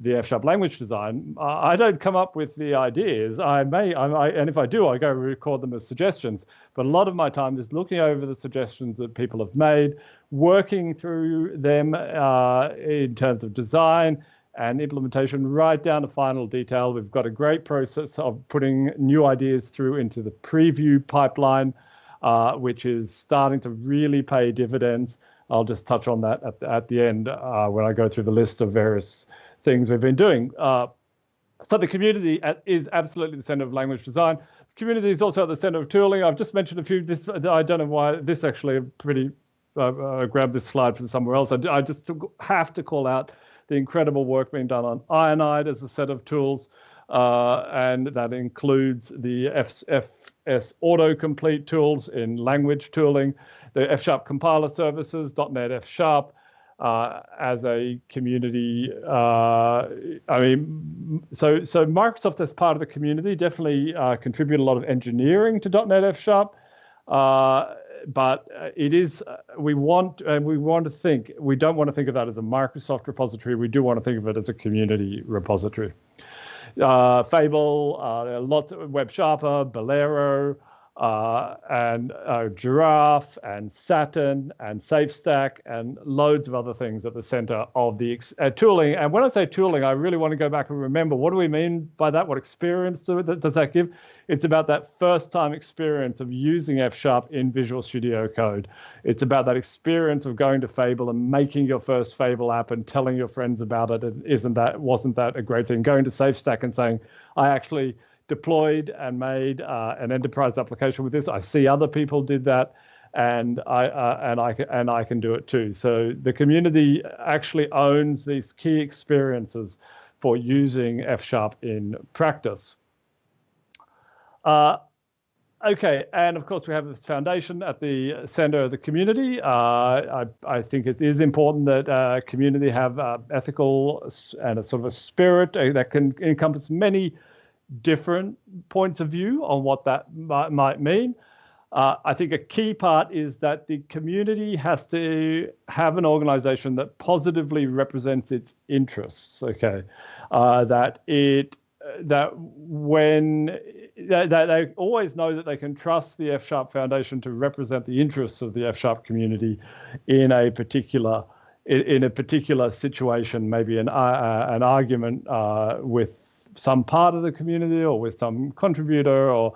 the F# language design, I don't come up with the ideas. And if I do, I go record them as suggestions. But a lot of my time is looking over the suggestions that people have made, working through them in terms of design and implementation, right down to final detail. We've got a great process of putting new ideas through into the preview pipeline, which is starting to really pay dividends. I'll just touch on that at the end when I go through the list of various things we've been doing. So the community is absolutely the center of language design. The community is also at the center of tooling. I've just mentioned a few. I don't know why this actually grabbed this slide from somewhere else. I just have to call out the incredible work being done on Ionide as a set of tools, and that includes the FS autocomplete tools in language tooling, the F# compiler services, .NET F#, as a community. So Microsoft as part of the community definitely contribute a lot of engineering to .NET F#, but it is we don't want to think of that as a Microsoft repository. We do want to think of it as a community repository. Fable, there are lots of Web Sharper, Bolero, and Giraffe and Saturn and SafeStack and loads of other things at the center of the tooling. And when I say tooling, I really want to go back and remember, what do we mean by that? What experience does that give? It's about that first time experience of using F# in Visual Studio Code. It's about that experience of going to Fable and making your first Fable app and telling your friends about it. And wasn't that a great thing? Going to SafeStack and saying, I actually deployed and made an enterprise application with this. I see other people did that, and I can do it too. So the community actually owns these key experiences for using F# in practice. Okay, and of course we have this foundation at the center of the community. I think it is important that community have ethical and a sort of a spirit that can encompass many different points of view on what that might mean. I think a key part is that the community has to have an organization that positively represents its interests. Okay, that they always know that they can trust the F# Foundation to represent the interests of the F# community in a particular situation, maybe an argument with some part of the community, or with some contributor, or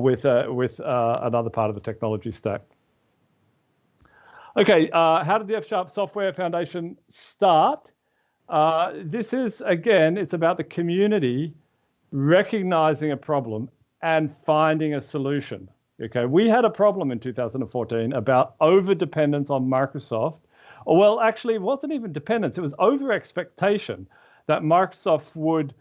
with another part of the technology stack. Okay, how did the F# Software Foundation start? This is, again, it's about the community recognizing a problem and finding a solution. Okay, we had a problem in 2014 about over-dependence on Microsoft. Well, actually, it wasn't even dependence. It was over-expectation that Microsoft would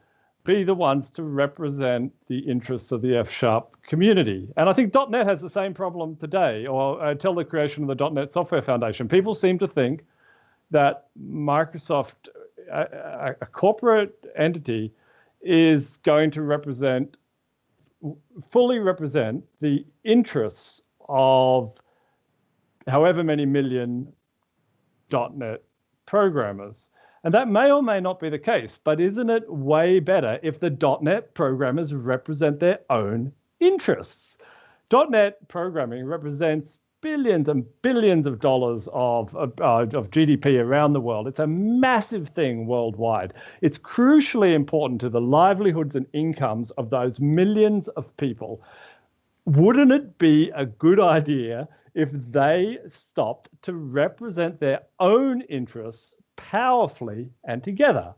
be the ones to represent the interests of the F# community. And I think .NET has the same problem today, or until the creation of the .NET Software Foundation. People seem to think that Microsoft, a corporate entity, is going to fully represent the interests of however many million .NET programmers. And that may or may not be the case, but isn't it way better if the .NET programmers represent their own interests? .NET programming represents billions and billions of dollars of GDP around the world. It's a massive thing worldwide. It's crucially important to the livelihoods and incomes of those millions of people. Wouldn't it be a good idea if they stopped to represent their own interests powerfully and together?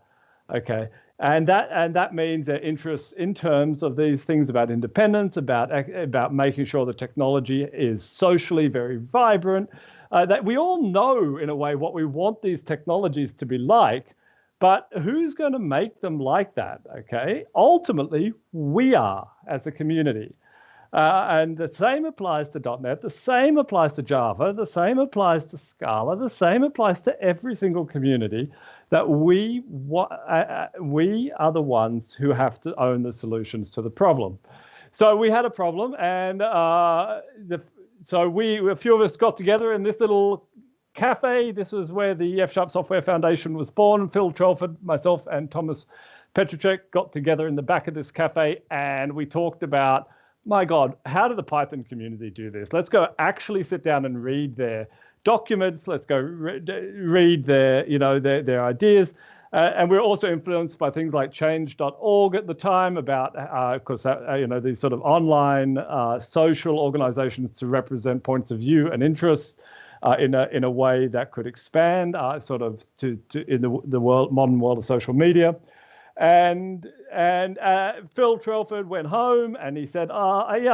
Okay, and that means their interests in terms of these things about independence, about making sure the technology is socially very vibrant, that we all know in a way what we want these technologies to be like, but who's going to make them like that? Okay, ultimately we are as a community. And the same applies to .NET, the same applies to Java, the same applies to Scala, the same applies to every single community, that we are the ones who have to own the solutions to the problem. So we had a problem, and a few of us got together in this little cafe. This was where the F# Software Foundation was born. Phil Trelford, myself, and Tomas Petracek got together in the back of this cafe, and we talked about, my God, how did the Python community do this? Let's go actually sit down and read their documents. Let's go read their ideas. And we're also influenced by things like change.org at the time about, of course, these sort of online social organizations to represent points of view and interests in a way that could expand sort of to in the modern world of social media. And Phil Trelford went home and he said,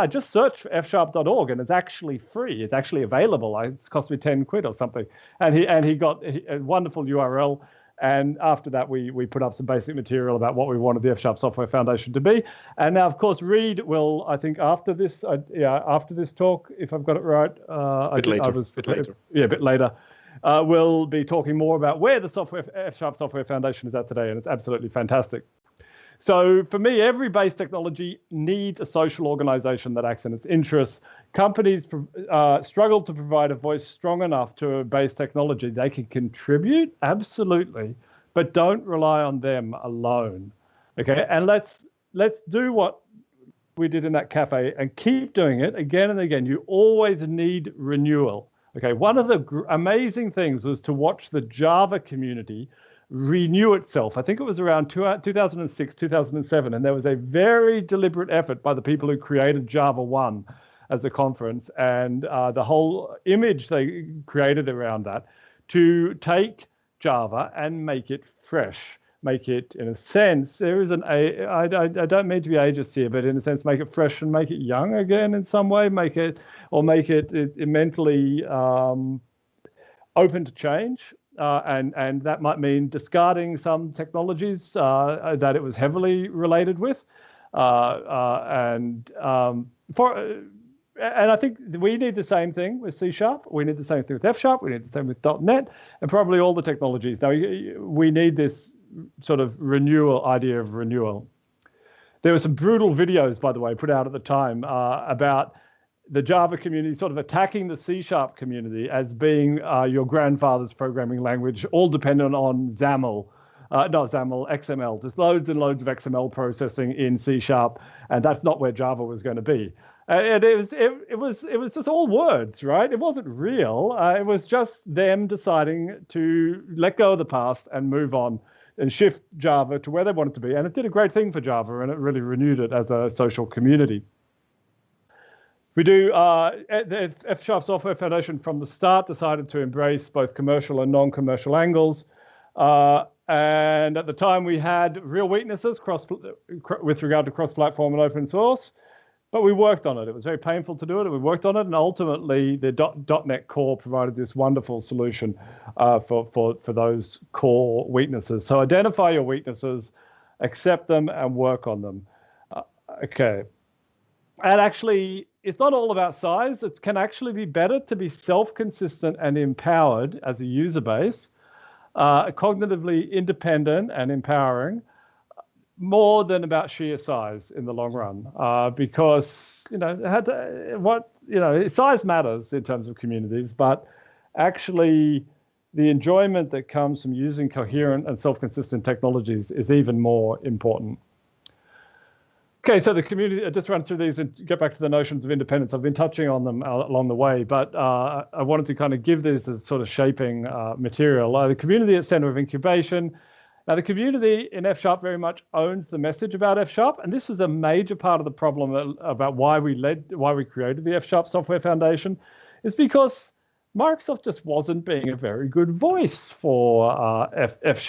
just search for fsharp.org and it's actually free. It's actually available. It's cost me 10 quid or something. And he got a wonderful URL. And after that, we put up some basic material about what we wanted the F# Software Foundation to be. And now, of course, Reed will, I think, after this talk, if I've got it right, a bit later. We'll be talking more about where the F# Software Foundation is at today, and it's absolutely fantastic. So for me, every base technology needs a social organization that acts in its interests. Companies struggle to provide a voice strong enough to a base technology. They can contribute, absolutely, but don't rely on them alone. Okay, and let's do what we did in that cafe and keep doing it again and again. You always need renewal. Okay, one of the amazing things was to watch the Java community renew itself. I think it was around 2006, 2007, and there was a very deliberate effort by the people who created Java 1 as a conference, and the whole image they created around that to take Java and make it fresh, make it, in a sense, I don't mean to be ageist here, but in a sense, make it fresh and make it young again in some way, make it mentally open to change. And that might mean discarding some technologies that it was heavily related with. And I think we need the same thing with C#. We need the same thing with F#. We need the same with .NET, and probably all the technologies. Now, we need this sort of idea of renewal. There were some brutal videos, by the way, put out at the time about the Java community sort of attacking the C# community as being your grandfather's programming language, all dependent on XAML. XML, just loads and loads of XML processing in C#, and that's not where Java was going to be. It was just all words, right? It wasn't real. It was just them deciding to let go of the past and move on and shift Java to where they wanted to be. And it did a great thing for Java, and it really renewed it as a social community. We do, the F# Software Foundation from the start decided to embrace both commercial and non-commercial angles. And at the time we had real weaknesses with regard to cross-platform and open source, but we worked on it. It was very painful to do it, and we worked on it, and ultimately the .NET Core provided this wonderful solution for those core weaknesses. So identify your weaknesses, accept them, and work on them. Okay. And actually, it's not all about size. It can actually be better to be self-consistent and empowered as a user base, cognitively independent and empowering, more than about sheer size in the long run, because size matters in terms of communities, but actually the enjoyment that comes from using coherent and self-consistent technologies is even more important. Okay, so the community, I just run through these and get back to the notions of independence. I've been touching on them along the way, but I wanted to kind of give this as sort of shaping material. The community at center of incubation. Now, the community in F# very much owns the message about F#, and this was a major part of the problem about why we created the F# Software Foundation, is because Microsoft just wasn't being a very good voice for F#.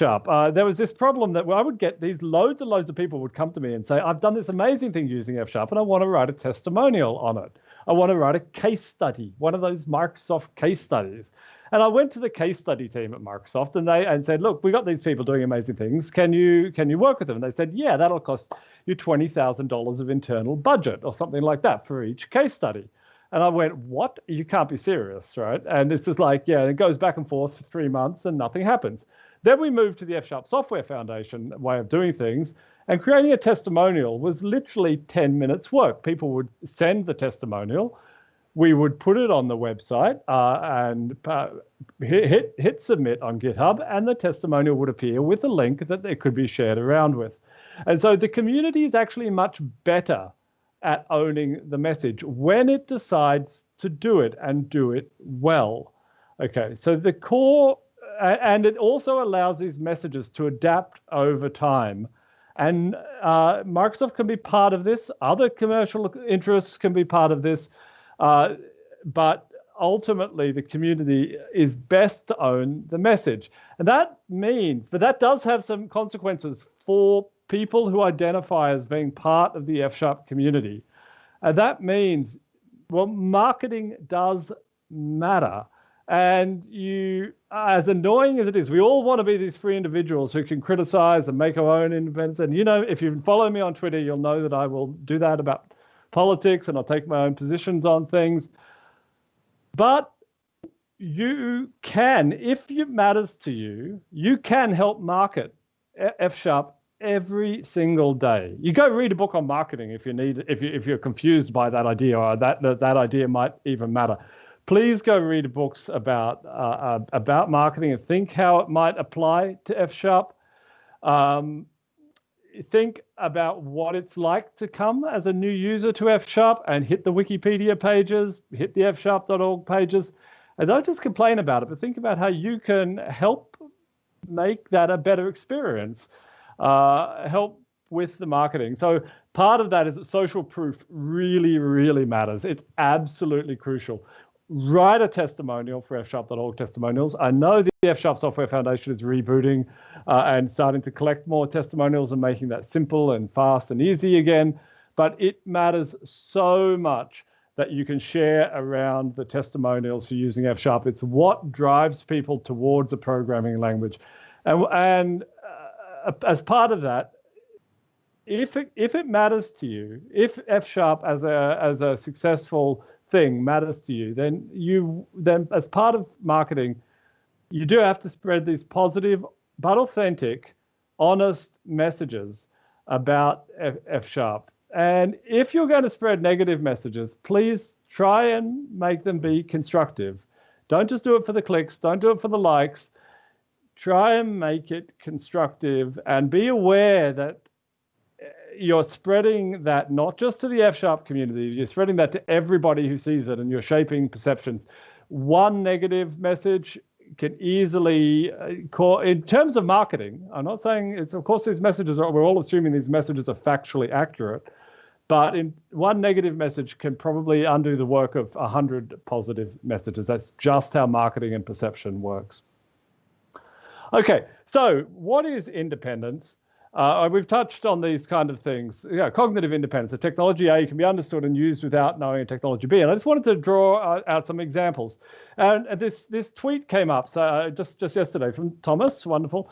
There was this problem that I would get these loads and loads of people would come to me and say, I've done this amazing thing using F# and I want to write a testimonial on it. I want to write a case study, one of those Microsoft case studies. And I went to the case study team at Microsoft and said, look, we got these people doing amazing things. Can you work with them? And they said, yeah, that'll cost you $20,000 of internal budget or something like that for each case study. And I went, what? You can't be serious, right? And it's just like, yeah, it goes back and forth for 3 months and nothing happens. Then we moved to the F# Software Foundation way of doing things, and creating a testimonial was literally 10 minutes work. People would send the testimonial. We would put it on the website and hit submit on GitHub, and the testimonial would appear with a link that it could be shared around with. And so the community is actually much better at owning the message when it decides to do it and do it well. Okay, so the core, and it also allows these messages to adapt over time. And Microsoft can be part of this. Other commercial interests can be part of this. But ultimately, the community is best to own the message. And that means, but that does have some consequences for people who identify as being part of the F# community. And that means, well, marketing does matter. And you, as annoying as it is, we all want to be these free individuals who can criticize and make our own independence. And, if you follow me on Twitter, you'll know that I will do that about politics and I'll take my own positions on things. But you can, if it matters to you, you can help market F# every single day. You go read a book on marketing if you need, if you're confused by that idea, or that idea might even matter. Please go read books about marketing and think how it might apply to F#. Think about what it's like to come as a new user to F# and hit the Wikipedia pages, hit the fsharp.org pages, and don't just complain about it, but think about how you can help make that a better experience, help with the marketing. So part of that is that social proof really, really matters. It's absolutely crucial. Write a testimonial for fsharp.org testimonials. I know the F# Software Foundation is rebooting and starting to collect more testimonials and making that simple and fast and easy again. But it matters so much that you can share around the testimonials for using F#. It's what drives people towards a programming language. And as part of that, if it matters to you, if F# as a successful thing matters to you, then as part of marketing, you do have to spread these positive but authentic, honest messages about F#. And if you're going to spread negative messages, please try and make them be constructive. Don't just do it for the clicks. Don't do it for the likes. Try and make it constructive, and be aware that you're spreading that not just to the F# community, you're spreading that to everybody who sees it, and you're shaping perceptions. One negative message can easily in terms of marketing, I'm not saying it's, of course, these messages we're all assuming these messages are factually accurate, but one negative message can probably undo the work of 100 positive messages. That's just how marketing and perception works. Okay, so what is independence? We've touched on these kind of things. Cognitive independence. A technology A can be understood and used without knowing a technology B. And I just wanted to draw out some examples. And this tweet came up just yesterday from Tomas, wonderful,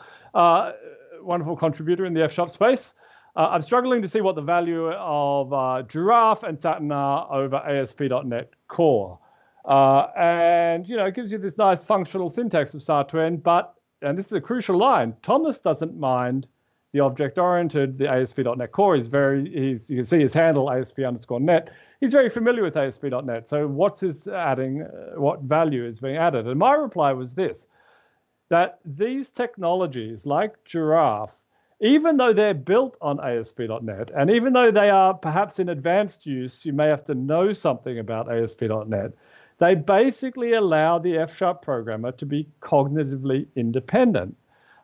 wonderful contributor in the F# space. I'm struggling to see what the value of Giraffe and Satin are over ASP.NET Core. And, you know, it gives you this nice functional syntax of start to end, but, and this is a crucial line, Tomas doesn't mind the object-oriented, the ASP.NET Core is you can see his handle, ASP_net. He's very familiar with ASP.NET. So what's his adding, what value is being added? And my reply was this, that these technologies like Giraffe, even though they're built on ASP.NET, and even though they are perhaps in advanced use, you may have to know something about ASP.NET, they basically allow the F# programmer to be cognitively independent.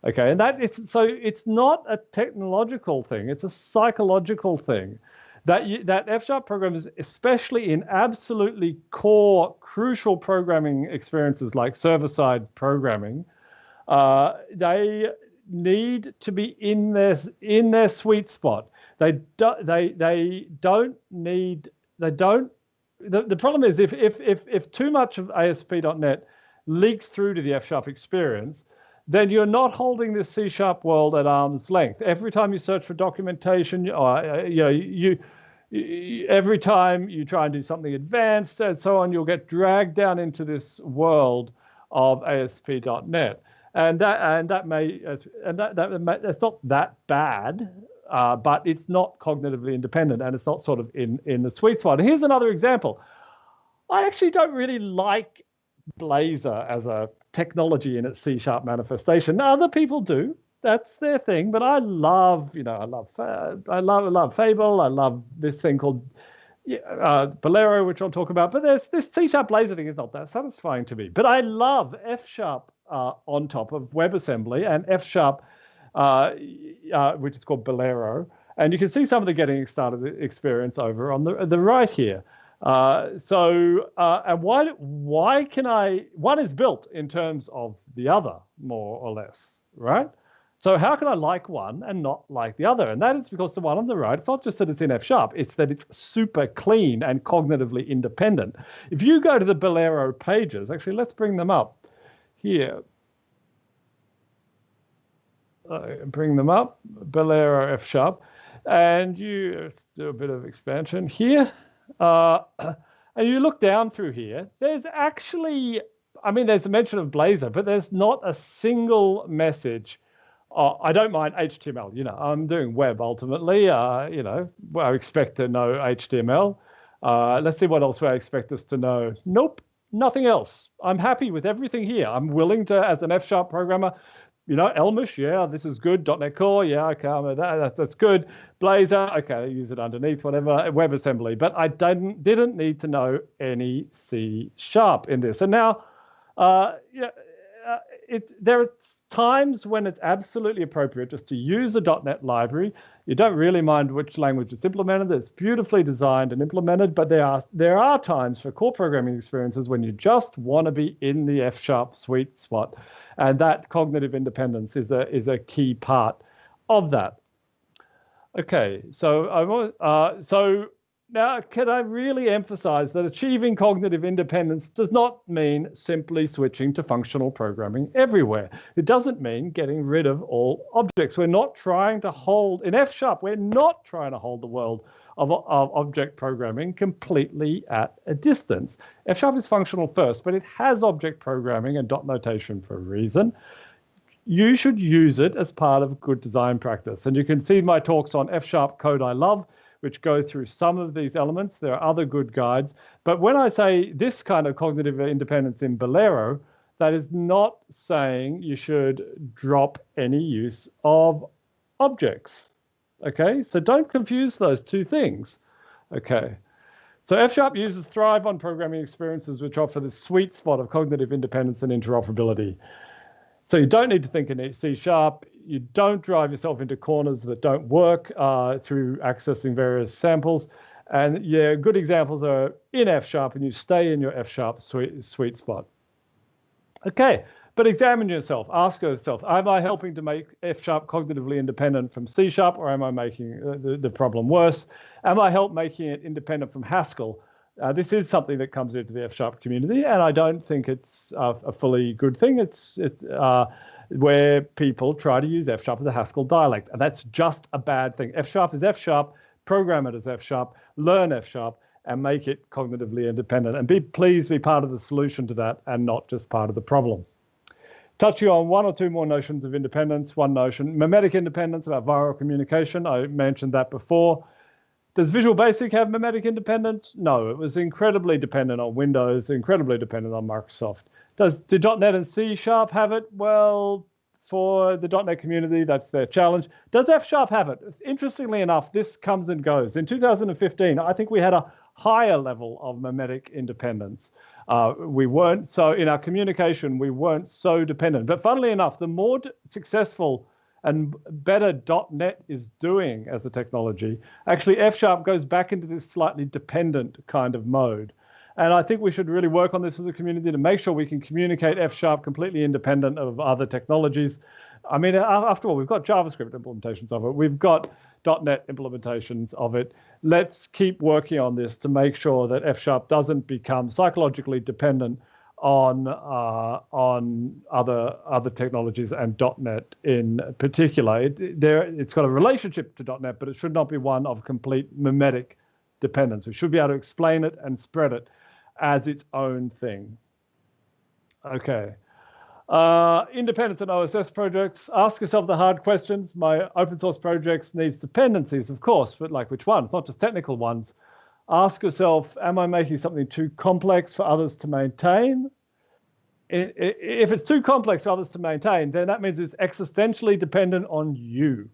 Okay, and it's not a technological thing, it's a psychological thing. That F# programmers, especially in absolutely core, crucial programming experiences like server-side programming, they need to be in their sweet spot. The problem is if too much of ASP.NET leaks through to the F# experience, then you're not holding this C# world at arm's length. Every time you search for documentation, every time you try and do something advanced and so on, you'll get dragged down into this world of ASP.NET. And that's not that bad, but it's not cognitively independent, and it's not sort of in the sweet spot. And here's another example. I actually don't really like Blazor as a technology in its C# manifestation. Now, other people do. That's their thing. But I love Fable. I love this thing called Bolero, which I'll talk about. But this C# Blazor thing is not that satisfying to me. But I love F# on top of WebAssembly and F#, which is called Bolero. And you can see some of the getting started experience over on the right here. And why can one is built in terms of the other, more or less, right? So how can I like one and not like the other? And that is because the one on the right, it's not just that it's in F#, it's that it's super clean and cognitively independent. If you go to the Bolero pages, actually, let's bring them up here. Bring them up, Bolero F#, and you do a bit of expansion here. And you look down through here, there's actually, there's a mention of Blazor, but there's not a single message. I don't mind HTML, I'm doing web ultimately, I expect to know HTML. Let's see what else I expect us to know. Nope, nothing else. I'm happy with everything here. I'm willing to, as an F# programmer, Elmish, yeah, this is good. .NET Core, yeah, okay, that's good. Blazor, okay, use it underneath, whatever. WebAssembly, but I didn't need to know any C# in this. And now, there are times when it's absolutely appropriate just to use a .NET library. You don't really mind which language it's implemented. It's beautifully designed and implemented, but there are times for core programming experiences when you just want to be in the F# sweet spot. And that cognitive independence is a key part of that. Okay, so now can I really emphasize that achieving cognitive independence does not mean simply switching to functional programming everywhere. It doesn't mean getting rid of all objects. We're not trying to hold, in F#, we're not trying to hold the world of object programming completely at a distance. F# is functional first, but it has object programming and dot notation for a reason. You should use it as part of good design practice. And you can see my talks on F# Code I Love, which go through some of these elements. There are other good guides. But when I say this kind of cognitive independence in Bolero, that is not saying you should drop any use of objects. Okay, so don't confuse those two things. Okay, so F# users thrive on programming experiences which offer the sweet spot of cognitive independence and interoperability. So you don't need to think in C#. You don't drive yourself into corners that don't work through accessing various samples. And yeah, good examples are in F# and you stay in your F# sweet spot. Okay, but examine yourself. Ask yourself, am I helping to make F# cognitively independent from C#, or am I making the problem worse? Am I making it independent from Haskell? This is something that comes into the F# community, and I don't think it's a fully good thing. where people try to use F# as a Haskell dialect. And that's just a bad thing. F# is F#, program it as F#, learn F#, and make it cognitively independent. And please be part of the solution to that and not just part of the problem. Touching on one or two more notions of independence. One notion, mimetic independence, about viral communication. I mentioned that before. Does Visual Basic have mimetic independence? No, it was incredibly dependent on Windows, incredibly dependent on Microsoft. Do .NET and C# have it? Well, for the .NET community, that's their challenge. Does F# have it? Interestingly enough, this comes and goes. In 2015, I think we had a higher level of mimetic independence. We weren't so, in our communication, we weren't so dependent. But funnily enough, the more successful and better .NET is doing as a technology, actually F# goes back into this slightly dependent kind of mode. And I think we should really work on this as a community to make sure we can communicate F# completely independent of other technologies. I mean, after all, we've got JavaScript implementations of it. We've got .NET implementations of it. Let's keep working on this to make sure that F# doesn't become psychologically dependent on other technologies, and .NET in particular. It's got a relationship to .NET, but it should not be one of complete mimetic dependence. We should be able to explain it and spread it as its own thing. Okay. Independence and OSS projects. Ask yourself the hard questions. My open source projects needs dependencies, of course, but like which ones? Not just technical ones. Ask yourself, am I making something too complex for others to maintain? If it's too complex for others to maintain, then that means it's existentially dependent on you.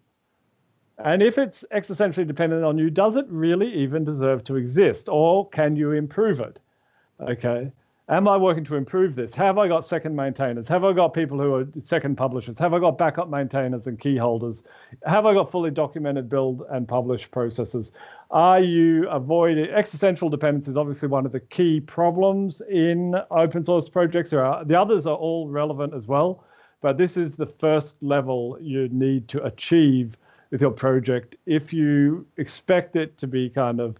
And if it's existentially dependent on you, does it really even deserve to exist? Or can you improve it? Okay. Am I working to improve this? Have I got second maintainers? Have I got people who are second publishers? Have I got backup maintainers and key holders? Have I got fully documented build and publish processes? Are you avoiding existential dependence? Is obviously one of the key problems in open source projects. The others are all relevant as well, but this is the first level you need to achieve with your project if you expect it to be kind of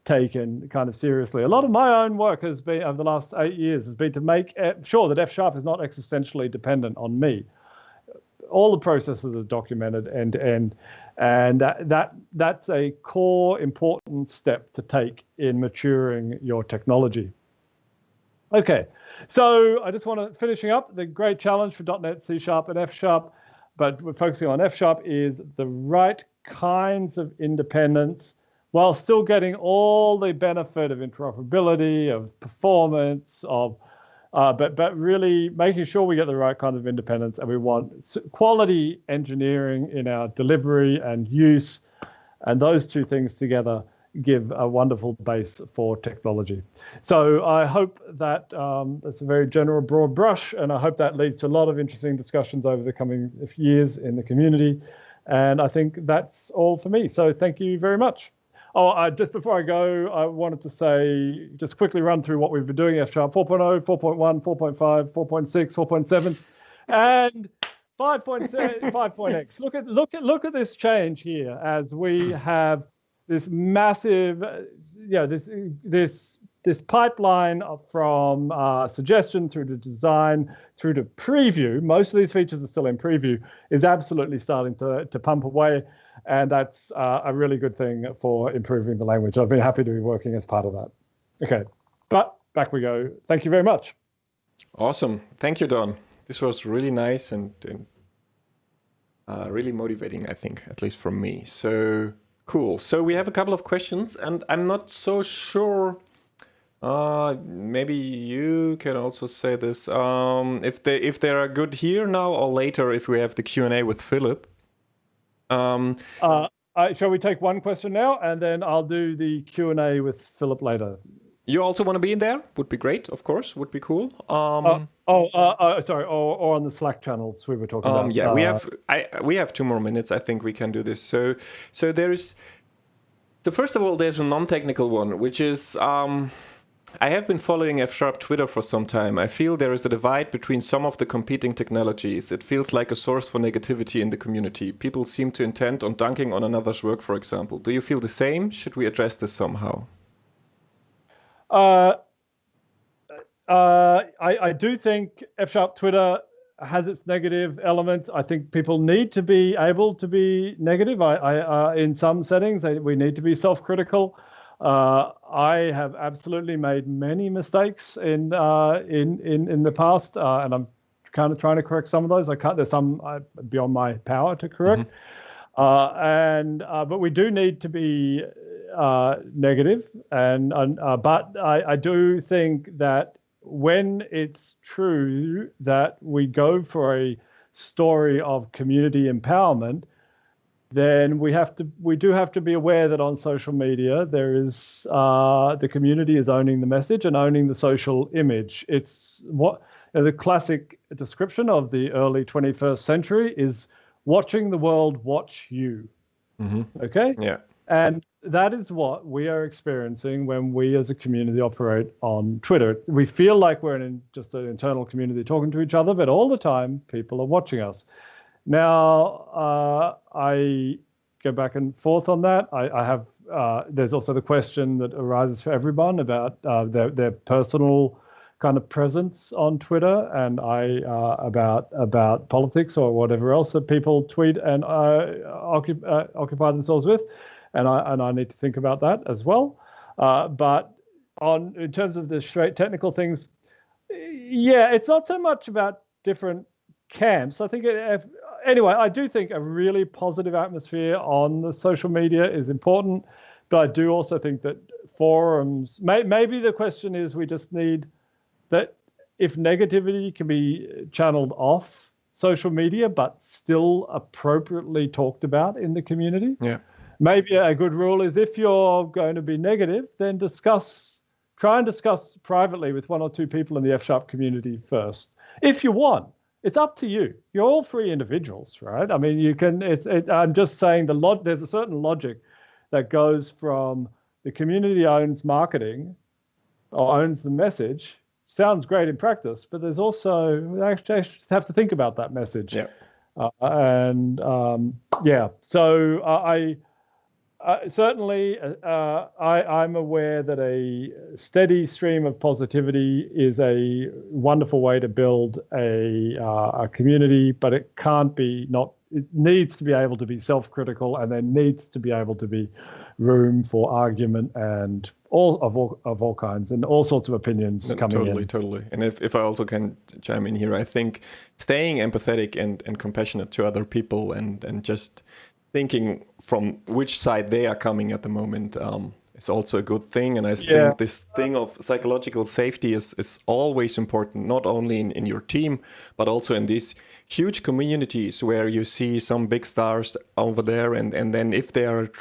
taken kind of seriously. A lot of my own work has been over the last 8 years has been to make sure that F# is not existentially dependent on me. All the processes are documented end to end, and that's a core important step to take in maturing your technology. Okay, so I just want to finishing up the great challenge for .NET, C# and F#, but we're focusing on F# is the right kinds of independence while still getting all the benefit of interoperability, of performance, but really making sure we get the right kind of independence, and we want quality engineering in our delivery and use, and those two things together give a wonderful base for technology. So I hope that that's a very general, broad brush, and I hope that leads to a lot of interesting discussions over the coming years in the community. And I think that's all for me. So thank you very much. Oh, just before I go, I wanted to say, just quickly run through what we've been doing, F# 4.0, 4.1, 4.5, 4.6, 4.7, and 5.x. Look at this change here as we have this massive, this pipeline from suggestion through to design through to preview. Most of these features are still in preview, is absolutely starting to pump away. And that's a really good thing for improving the language. I've been happy to be working as part of that. Okay, but back we go. Thank you very much. Awesome. Thank you, Don. This was really nice and really motivating, I think, at least from me. So cool. So we have a couple of questions, and I'm not so sure. Maybe you can also say this. If they are good here now or later, if we have the Q&A with Philip. Shall we take one question now, and then I'll do the Q&A with Philip later? You also want to be in there? Would be great, of course. Would be cool. Sorry, or on the Slack channels we were talking about. Yeah, we have 2 more minutes. I think we can do this. So there's. So first of all, there's a non-technical one, which is. I have been following F# Twitter for some time. I feel there is a divide between some of the competing technologies. It feels like a source for negativity in the community. People seem to intend on dunking on another's work, for example. Do you feel the same? Should we address this somehow? I do think F# Twitter has its negative elements. I think people need to be able to be negative. I in some settings, we need to be self-critical. I have absolutely made many mistakes in the past, and I'm kind of trying to correct some of those. I can't. There's some beyond my power to correct. But we do need to be negative, but I do think that when it's true that we go for a story of community empowerment, then we do have to be aware that on social media there is the community is owning the message and owning the social image. It's what the classic description of the early 21st century is watching the world watch you. Okay? Yeah. And that is what we are experiencing when we as a community operate on Twitter. We feel like we're in just an internal community talking to each other, but all the time people are watching us. Now, I go back and forth on that. I have, there's also the question that arises for everyone about their personal kind of presence on Twitter, and about politics or whatever else that people tweet and occupy themselves with, and I need to think about that as well. But in terms of the straight technical things, yeah, it's not so much about different camps. I think anyway, I do think a really positive atmosphere on the social media is important, but I do also think that forums. Maybe the question is we just need that if negativity can be channeled off social media, but still appropriately talked about in the community. Yeah. Maybe a good rule is if you're going to be negative, then try and discuss privately with one or two people in the F# community first. If you want, it's up to you. You're all free individuals, right? I mean, you can, I'm just saying there's a certain logic that goes from the community owns marketing or owns the message. Sounds great in practice, but there's also actually have to think about that message. Yeah. So I certainly I'm aware that a steady stream of positivity is a wonderful way to build a community, but it can't be not. It needs to be able to be self-critical, and there needs to be able to be room for argument and of all kinds and all sorts of opinions coming in. Totally. And if I also can chime in here, I think staying empathetic and compassionate to other people and just thinking from which side they are coming at the moment is also a good thing. And I think this thing of psychological safety is always important, not only in your team, but also in these huge communities where you see some big stars over there. And then if they are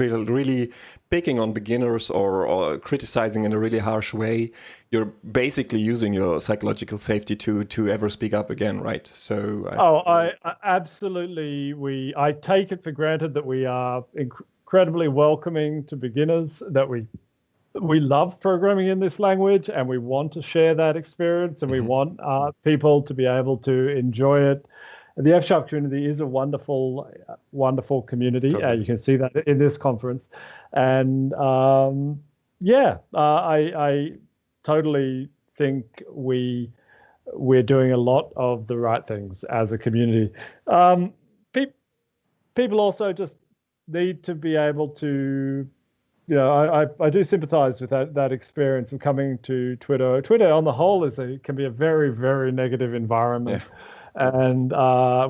really picking on beginners or criticizing in a really harsh way, you're basically using your psychological safety to ever speak up again, right? So I absolutely, I take it for granted that we are incredibly welcoming to beginners, that we love programming in this language, and we want to share that experience, and we want people to be able to enjoy it. The F# community is a wonderful, wonderful community. Totally. You can see that in this conference. And I totally think we're doing a lot of the right things as a community. People also just need to be able to, I do sympathize with that experience of coming to Twitter. Twitter on the whole can be a very, very negative environment. Yeah. And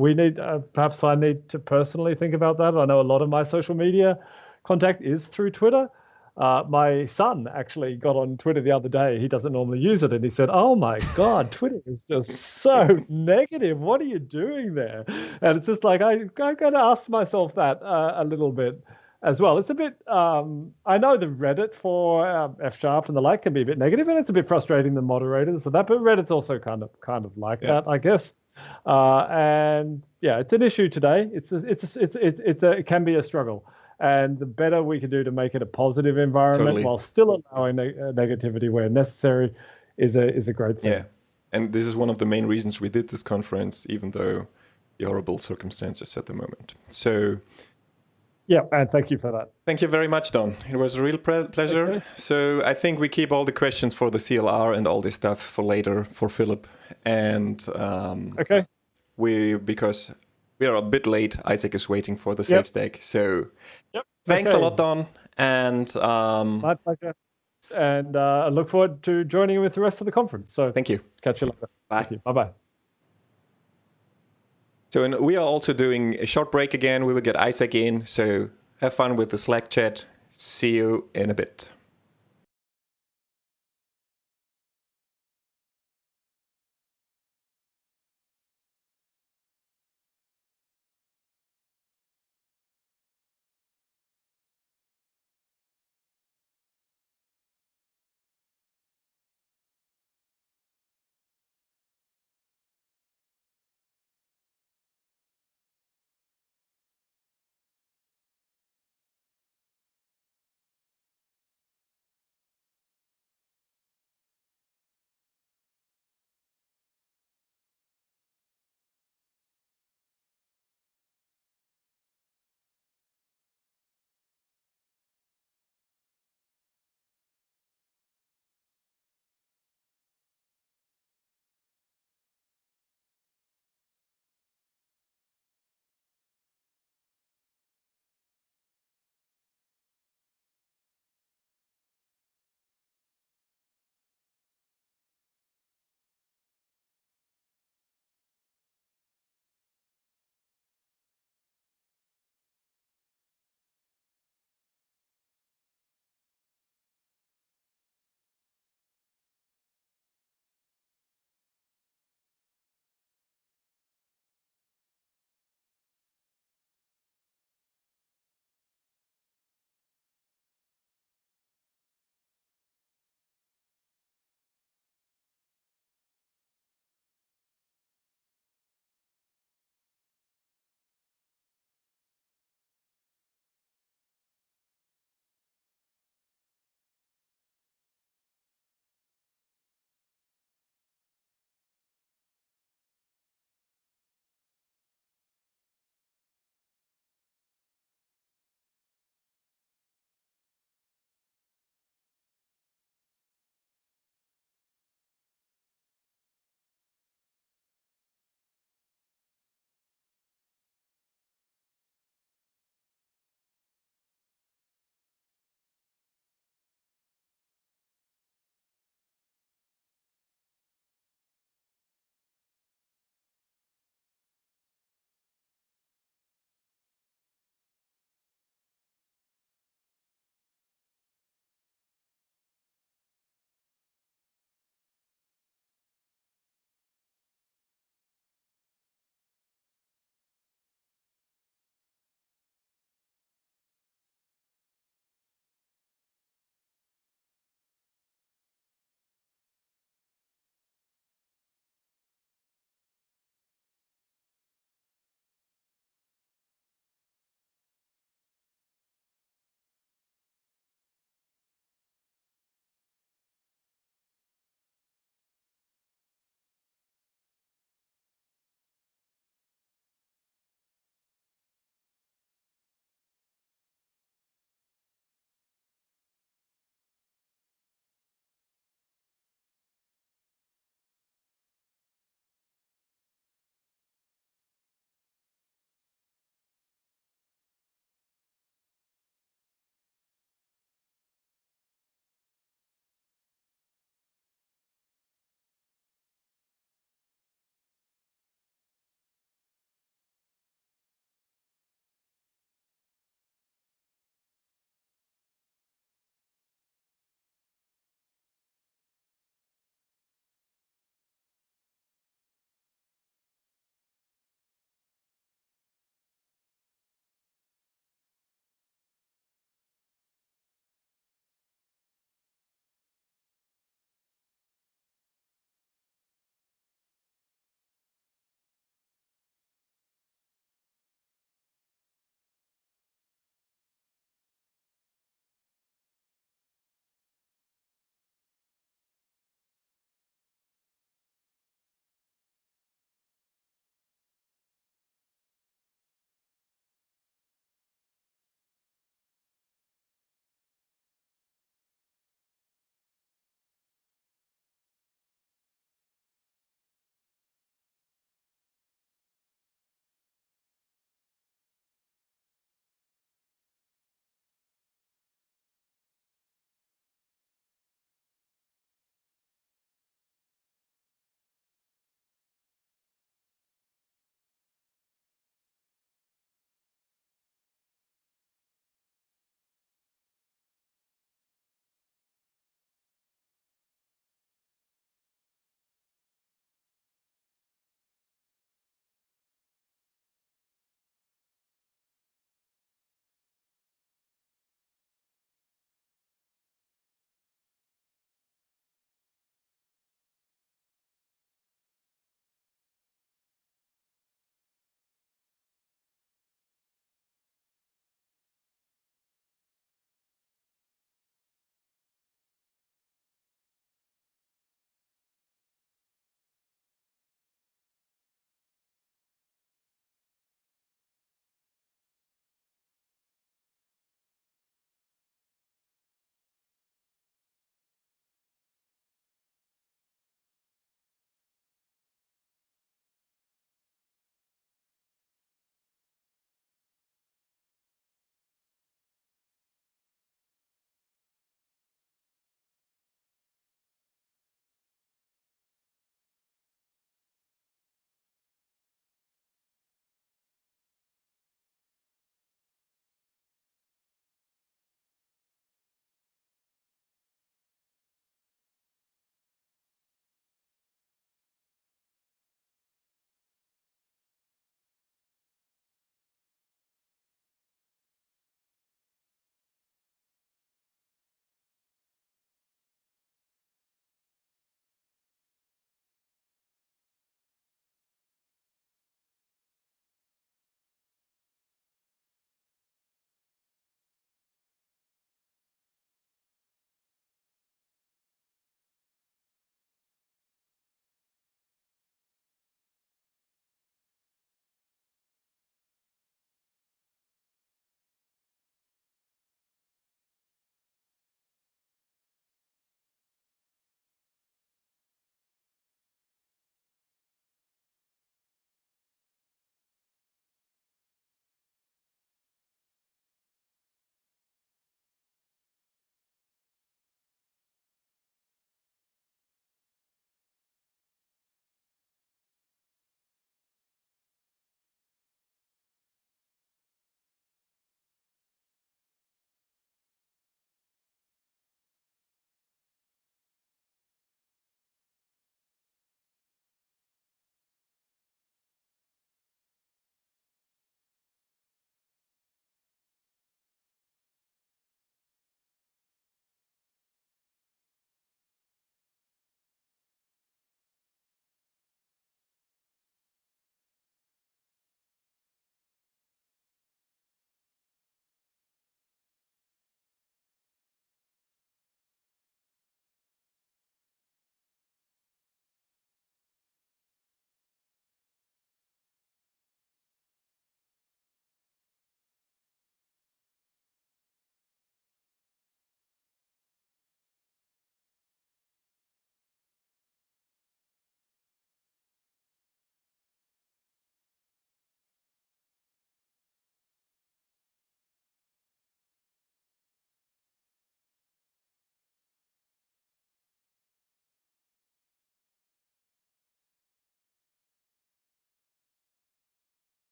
we need, perhaps I need to personally think about that. I know a lot of my social media contact is through Twitter. My son actually got on Twitter the other day. He doesn't normally use it. And he said, "Oh my God, Twitter is just so negative. What are you doing there?" And it's just like, I got to ask myself that a little bit as well. It's a bit, I know the Reddit for F# and the like can be a bit negative, and it's a bit frustrating, the moderators of that, but Reddit's also kind of like that, I guess. And yeah, it's an issue today. It can be a struggle. And the better we can do to make it a positive environment while still allowing negativity where necessary is a great thing. Yeah, and this is one of the main reasons we did this conference, even though the horrible circumstances at the moment. So Yeah, and thank you for that. Thank you very much, Don. It was a real pleasure. Okay. So I think we keep all the questions for the CLR and all this stuff for later for Philip. And okay. Because we are a bit late, Isaac is waiting for the safe stake. So thanks a lot, Don. And my pleasure. And I look forward to joining you with the rest of the conference. So thank you. Catch you later. Bye. Thank you. Bye-bye. So we are also doing a short break again. We will get Isaac in. So have fun with the Slack chat. See you in a bit.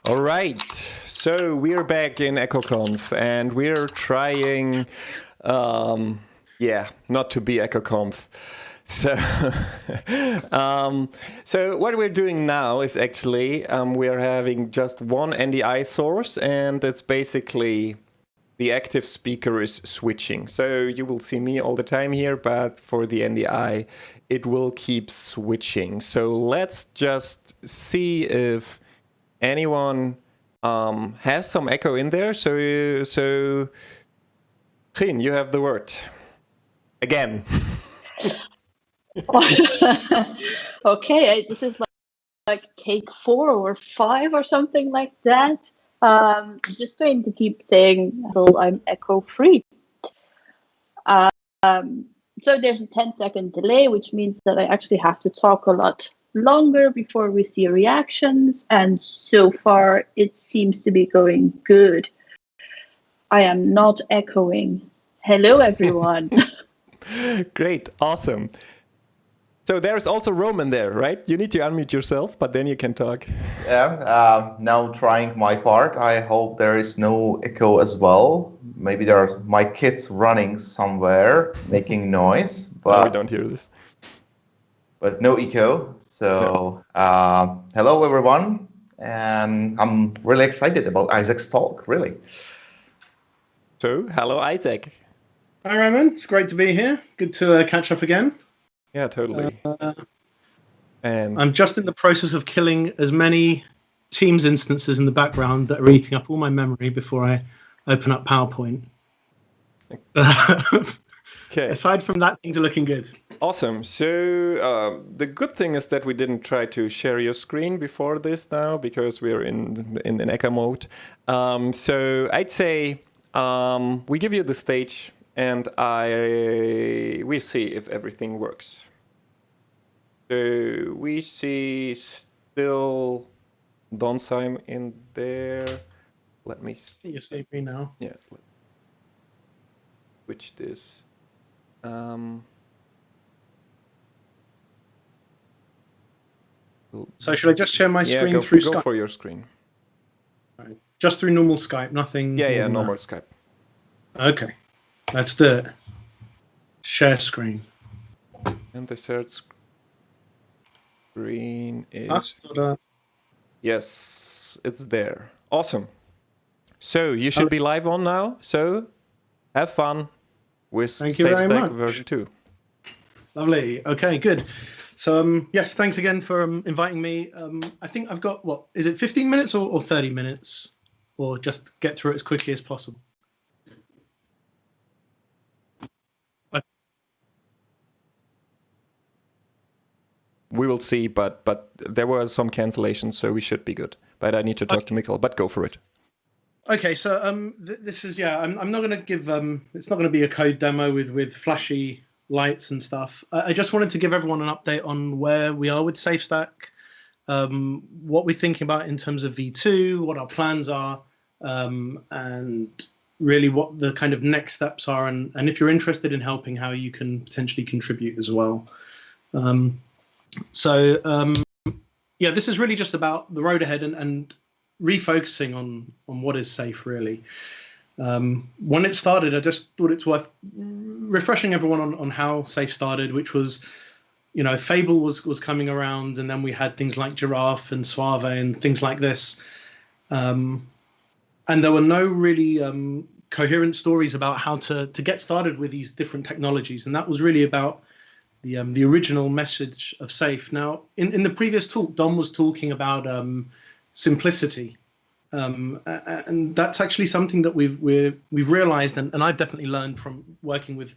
All right, so we're back in EchoConf and we're trying, not to be EchoConf. So, so what we're doing now is actually we're having just one NDI source, and it's basically the active speaker is switching. So you will see me all the time here, but for the NDI, it will keep switching. So let's just see if anyone has some echo in there. So Gien, you have the word again. Okay, this is like take 4 or 5 or something like that. I'm just going to keep saying until I'm echo free. So there's a 10-second delay, which means that I actually have to talk a lot longer before we see reactions. And so far, it seems to be going good. I am not echoing. Hello, everyone. Great, awesome. So there's also Roman there, right? You need to unmute yourself, but then you can talk. Yeah, now trying my part. I hope there is no echo as well. Maybe there are my kids running somewhere, making noise. But we don't hear this. But no echo. So hello, everyone. And I'm really excited about Isaac's talk, really. So, hello, Isaac. Hi, Roman. It's great to be here. Good to catch up again. Yeah, totally. And I'm just in the process of killing as many Teams instances in the background that are eating up all my memory before I open up PowerPoint. Okay. Aside from that, things are looking good. Awesome. So the good thing is that we didn't try to share your screen before this now, because we're in echo mode. So I'd say we give you the stage, and we see if everything works. So we see still Donsheim in there. Let me see. You see me now. Yeah. Switch this. So should I just share my screen through Skype? Go for your screen. Right. Just through normal Skype, nothing. Yeah, normal Skype. Okay, let's do it. Share screen. And the shared screen is... Yes, it's there. Awesome. So you should be live on now. So have fun with SafeStack version 2. Lovely. Okay, good. So yes, thanks again for inviting me. I think I've got, what, is it 15 minutes or 30 minutes? Or just get through it as quickly as possible? We will see, but there were some cancellations, so we should be good. But I need to talk to Mikkel, but go for it. Okay, so this is, I'm not going to give, it's not going to be a code demo with flashy lights and stuff. I just wanted to give everyone an update on where we are with SafeStack, what we're thinking about in terms of V2, what our plans are, and really what the kind of next steps are, and if you're interested in helping, how you can potentially contribute as well. Yeah, this is really just about the road ahead and refocusing on what is safe, really. When it started, I just thought it's worth refreshing everyone on how Safe started, which was, Fable was coming around, and then we had things like Giraffe and Suave and things like this. And there were no really coherent stories about how to get started with these different technologies. And that was really about the original message of Safe. Now, in the previous talk, Dom was talking about simplicity. And that's actually something that we've realized, and I've definitely learned from working with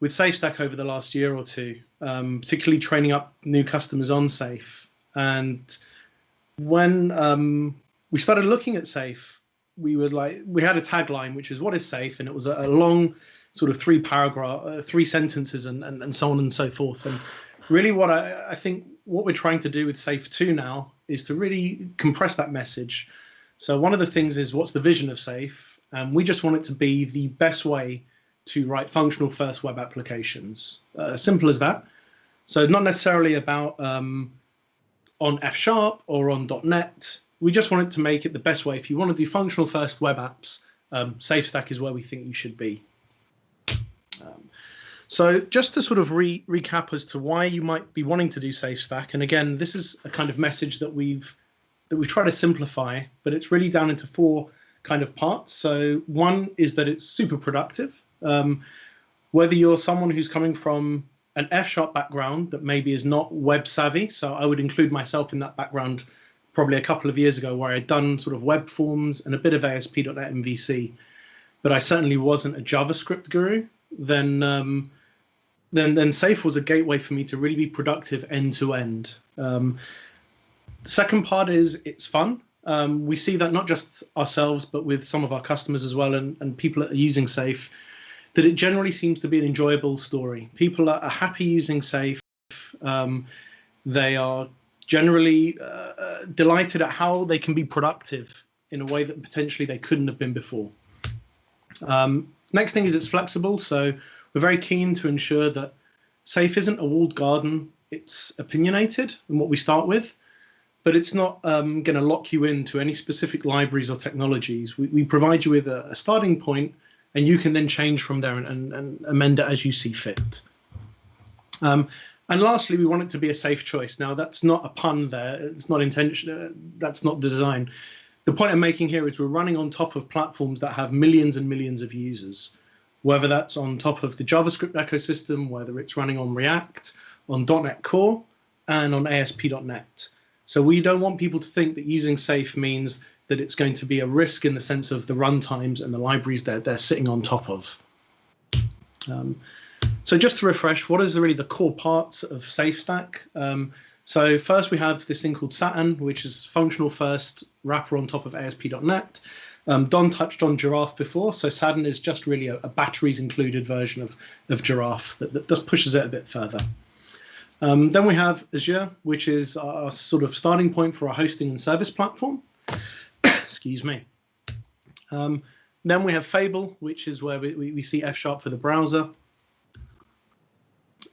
SafeStack over the last year or two, particularly training up new customers on Safe. And when we started looking at Safe, we had a tagline, which is "What is Safe?" and it was a long sort of 3 sentences and so on and so forth. And really what I think what we're trying to do with Safe 2 now is to really compress that message. So one of the things is, what's the vision of Safe? And we just want it to be the best way to write functional first web applications. Simple as that. So not necessarily about on F# or on .NET. we just wanted to make it the best way. If you want to do functional first web apps, SafeStack is where we think you should be. So just to sort of recap as to why you might be wanting to do SafeStack, and again, this is a kind of message that we've tried to simplify, but it's really down into 4 kind of parts. So one is that it's super productive. Whether you're someone who's coming from an F# background that maybe is not web savvy, so I would include myself in that background probably a couple of years ago, where I'd done sort of web forms and a bit of ASP.NET MVC, but I certainly wasn't a JavaScript guru, then Safe was a gateway for me to really be productive end to end. Second part is it's fun. We see that not just ourselves, but with some of our customers as well, and people that are using Safe, that it generally seems to be an enjoyable story. People are happy using Safe. They are generally delighted at how they can be productive in a way that potentially they couldn't have been before. Next thing is it's flexible. So we're very keen to ensure that Safe isn't a walled garden. It's opinionated in what we start with, but it's not going to lock you into any specific libraries or technologies. We provide you with a starting point, and you can then change from there and amend it as you see fit. And lastly, we want it to be a safe choice. Now, that's not a pun there. It's not intentional. That's not the design. The point I'm making here is we're running on top of platforms that have millions and millions of users, whether that's on top of the JavaScript ecosystem, whether it's running on React, on .NET Core, and on ASP.NET. So we don't want people to think that using Safe means that it's going to be a risk in the sense of the runtimes and the libraries that they're sitting on top of. So just to refresh, what is really the core parts of SafeStack? So first we have this thing called Saturn, which is functional first wrapper on top of ASP.NET. Don touched on Giraffe before, so Saturn is just really a batteries included version of Giraffe that just pushes it a bit further. Then we have Azure, which is our sort of starting point for our hosting and service platform. Excuse me. Then we have Fable, which is where we see F# for the browser.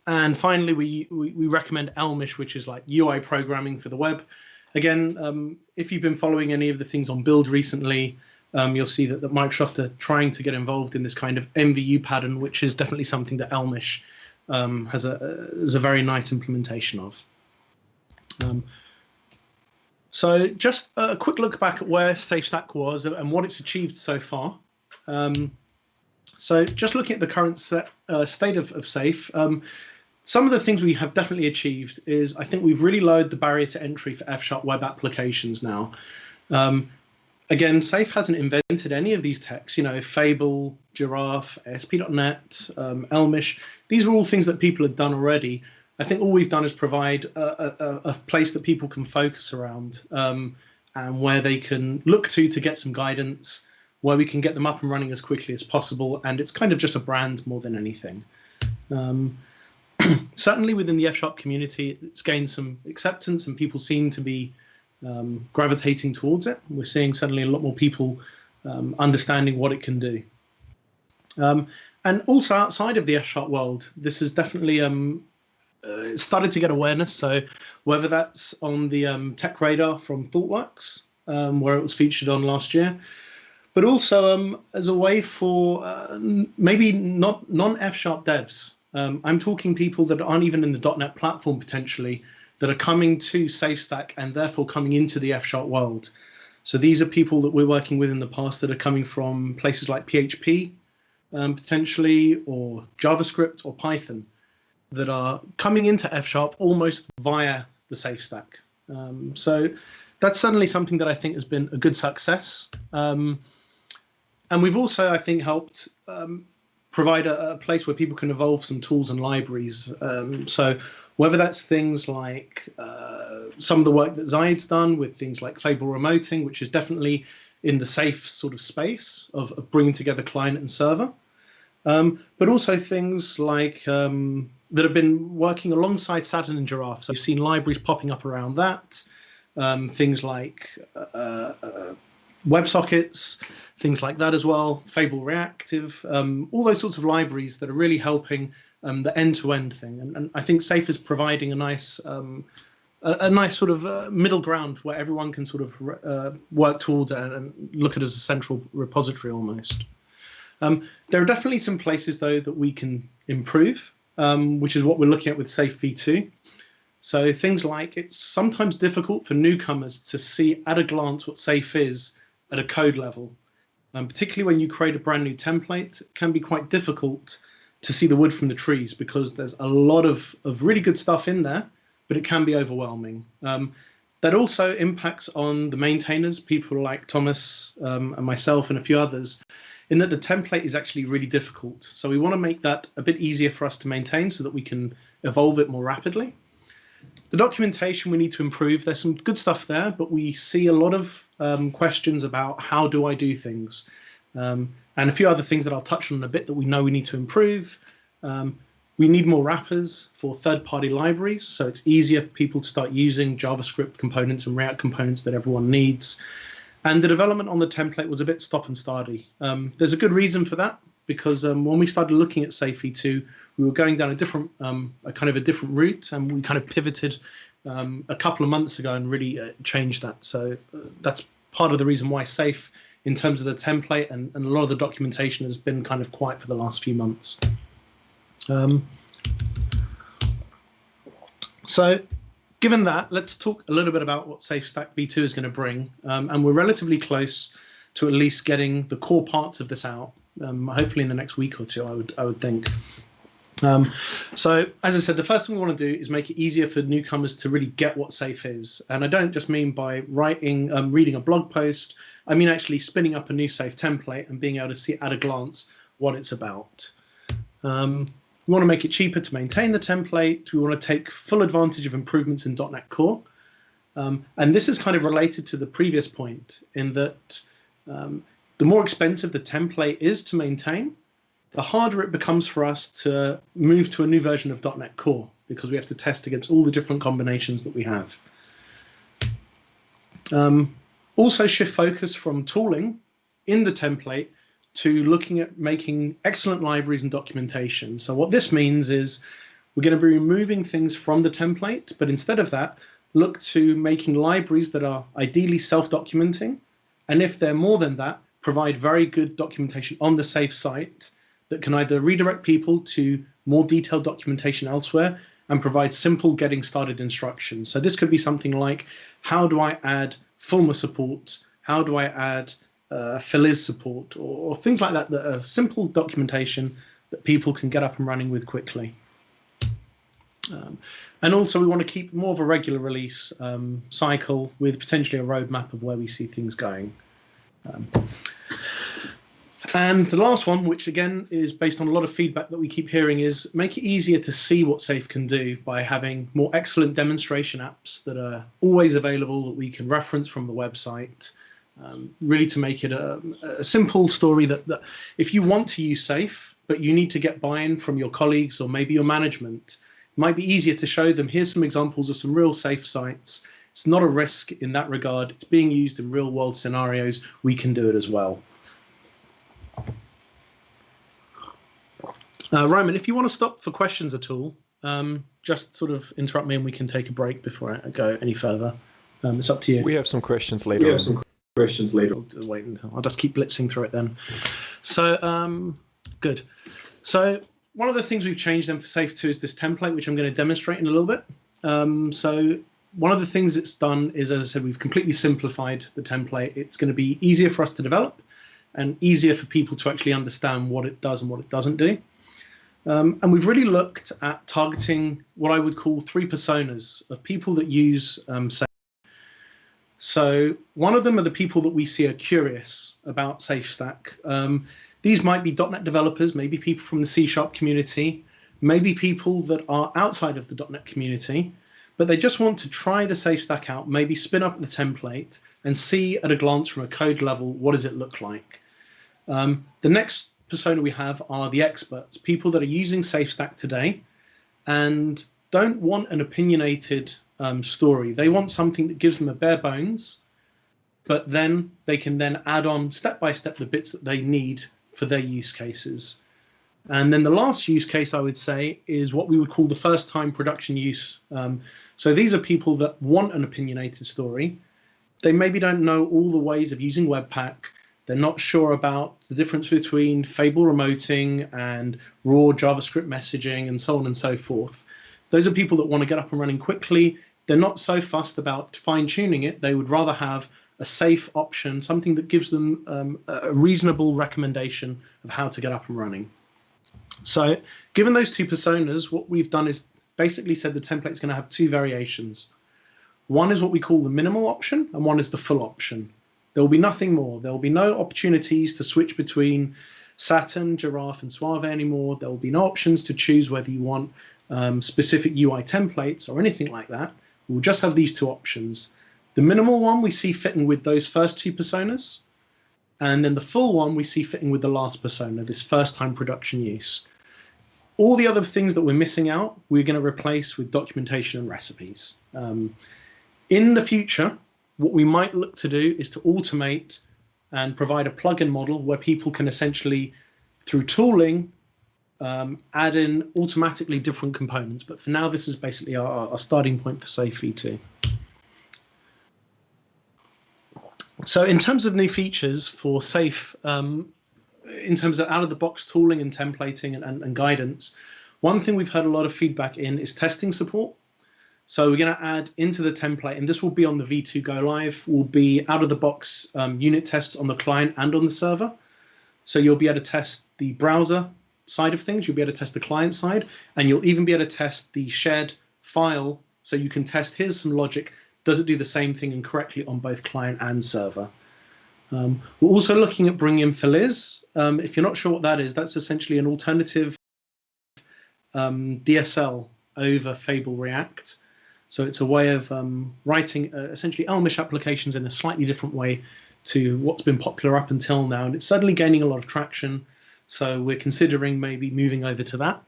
And finally, we recommend Elmish, which is like UI programming for the web. Again, if you've been following any of the things on Build recently, you'll see that Microsoft are trying to get involved in this kind of MVU pattern, which is definitely something that Elmish has a very nice implementation of. So just a quick look back at where SafeStack was and what it's achieved so far. So just looking at the current state of Safe, some of the things we have definitely achieved is I think we've really lowered the barrier to entry for F# web applications now. Again, Safe hasn't invented any of these techs, Fable, Giraffe, ASP.NET, Elmish. These are all things that people have done already. I think all we've done is provide a place that people can focus around and where they can look to get some guidance, where we can get them up and running as quickly as possible. And it's kind of just a brand more than anything. Certainly within the F# community, it's gained some acceptance and people seem to be gravitating towards it. We're seeing certainly a lot more people understanding what it can do. And also outside of the F# world, this has definitely started to get awareness. So whether that's on the Tech Radar from ThoughtWorks, where it was featured on last year, but also as a way for maybe not non-F# devs. I'm talking people that aren't even in the .NET platform potentially, that are coming to SafeStack and therefore coming into the F# world. So these are people that we're working with in the past that are coming from places like PHP, potentially, or JavaScript or Python, that are coming into F# almost via the SafeStack. So that's certainly something that I think has been a good success. And we've also, I think, helped provide a place where people can evolve some tools and libraries. So whether that's things like some of the work that Zaid's done with things like Fable remoting, which is definitely in the safe sort of space of bringing together client and server, but also things like that have been working alongside Saturn and Giraffe. So you've seen libraries popping up around that, things like WebSockets, things like that as well, Fable Reactive, all those sorts of libraries that are really helping the end-to-end thing. And I think Safe is providing a nice a nice sort of middle ground where everyone can sort of work towards it and look at it as a central repository almost. There are definitely some places, though, that we can improve, which is what we're looking at with Safe v2. So things like it's sometimes difficult for newcomers to see at a glance what Safe is at a code level. Particularly when you create a brand new template, it can be quite difficult to see the wood from the trees because there's a lot of really good stuff in there, but it can be overwhelming. That also impacts on the maintainers, people like Tomas and myself and a few others, in that the template is actually really difficult. So we want to make that a bit easier for us to maintain so that we can evolve it more rapidly. The documentation we need to improve. There's some good stuff there, but we see a lot of questions about how do I do things, and a few other things that I'll touch on in a bit that we know we need to improve. We need more wrappers for third-party libraries, so it's easier for people to start using JavaScript components and React components that everyone needs. And the development on the template was a bit stop and starty. There's a good reason for that, because when we started looking at Safe v2, we were going down a different, a different route, and we kind of pivoted a couple of months ago and really changed that. So that's part of the reason why Safe, in terms of the template and a lot of the documentation, has been kind of quiet for the last few months. So given that, let's talk a little bit about what SafeStack v2 is going to bring. And we're relatively close to at least getting the core parts of this out, hopefully in the next week or two, I would think. So as I said, the first thing we want to do is make it easier for newcomers to really get what Safe is. And I don't just mean by reading a blog post. I mean actually spinning up a new Safe template and being able to see at a glance what it's about. We want to make it cheaper to maintain the template. We want to take full advantage of improvements in .NET Core. And this is kind of related to the previous point in that the more expensive the template is to maintain, the harder it becomes for us to move to a new version of .NET Core, because we have to test against all the different combinations that we have. Also shift focus from tooling in the template to looking at making excellent libraries and documentation. So what this means is we're going to be removing things from the template, but instead of that, look to making libraries that are ideally self-documenting, and if they're more than that, provide very good documentation on the Safe site that can either redirect people to more detailed documentation elsewhere and provide simple getting started instructions. So this could be something like, how do I add Fulma support? How do I add Feliz support, or things like that, that are simple documentation that people can get up and running with quickly. And also we want to keep more of a regular release cycle with potentially a roadmap of where we see things going. And the last one, which again is based on a lot of feedback that we keep hearing, is make it easier to see what Safe can do by having more excellent demonstration apps that are always available that we can reference from the website. Really to make it a simple story that if you want to use Safe, but you need to get buy-in from your colleagues or maybe your management, it might be easier to show them, here's some examples of some real Safe sites. It's not a risk in that regard. It's being used in real world scenarios. We can do it as well. Roman, if you want to stop for questions at all, just sort of interrupt me and we can take a break before I go any further. It's up to you. We have some questions later on. I'll just keep blitzing through it then. So good. So one of the things we've changed then for Safe 2 is this template, which I'm going to demonstrate in a little bit. So one of the things it's done is, as I said, we've completely simplified the template. It's going to be easier for us to develop and easier for people to actually understand what it does and what it doesn't do. And we've really looked at targeting what I would call 3 personas of people that use Safe. So one of them are the people that we see are curious about SafeStack. These might be .NET developers, maybe people from the C# community, maybe people that are outside of the .NET community, but they just want to try the SafeStack out, maybe spin up the template and see at a glance from a code level, what does it look like? The next persona we have are the experts, people that are using SafeStack today and don't want an opinionated story. They want something that gives them a bare bones, but then they can then add on step by step the bits that they need for their use cases. And then the last use case, I would say, is what we would call the first-time production use. So these are people that want an opinionated story. They maybe don't know all the ways of using Webpack. They're not sure about the difference between Fable remoting and raw JavaScript messaging and so on and so forth. Those are people that want to get up and running quickly. They're not so fussed about fine-tuning it. They would rather have a safe option, something that gives them a reasonable recommendation of how to get up and running. So given those two personas, what we've done is basically said the template is going to have two variations. One is what we call the minimal option, and one is the full option. There will be nothing more. There will be no opportunities to switch between Saturn, Giraffe, and Suave anymore. There will be no options to choose whether you want specific UI templates or anything like that. We'll just have these two options. The minimal one we see fitting with those first two personas, and then the full one we see fitting with the last persona, this first-time production use. All the other things that we're missing out, we're going to replace with documentation and recipes. In the future, what we might look to do is to automate and provide a plugin model where people can essentially, through tooling, add in automatically different components. But for now, this is basically our starting point for Safe v2. So in terms of new features for Safe, in terms of out-of-the-box tooling and templating and guidance, one thing we've heard a lot of feedback in is testing support. So we're going to add into the template, and this will be on the V2 Go Live, will be out-of-the-box unit tests on the client and on the server. So you'll be able to test the browser side of things, you'll be able to test the client side, and you'll even be able to test the shared file, so you can test, here's some logic, does it do the same thing and correctly on both client and server? We're also looking at bringing in Feliz. If you're not sure what that is, that's essentially an alternative DSL over Fable React. So it's a way of writing essentially Elmish applications in a slightly different way to what's been popular up until now. And it's suddenly gaining a lot of traction. So we're considering maybe moving over to that.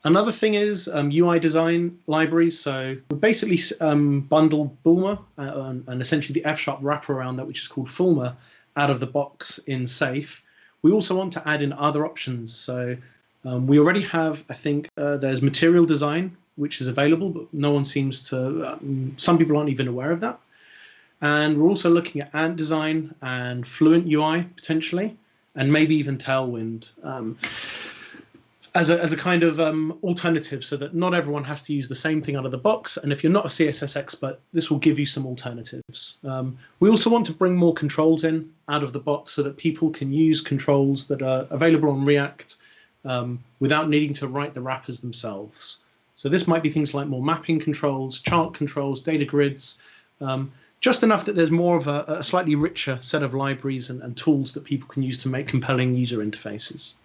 Another thing is UI design libraries. So we basically bundled Bulma and essentially the F# wrapper around that, which is called Fulma, out of the box in Safe. We also want to add in other options. So we already have, I think, there's material design, which is available, but no one seems to, some people aren't even aware of that. And we're also looking at Ant design and Fluent UI potentially, and maybe even Tailwind. As a kind of alternative, so that not everyone has to use the same thing out of the box. And if you're not a CSS expert, this will give you some alternatives. We also want to bring more controls in out of the box so that people can use controls that are available on React without needing to write the wrappers themselves. So this might be things like more mapping controls, chart controls, data grids, just enough that there's more of a slightly richer set of libraries and tools that people can use to make compelling user interfaces.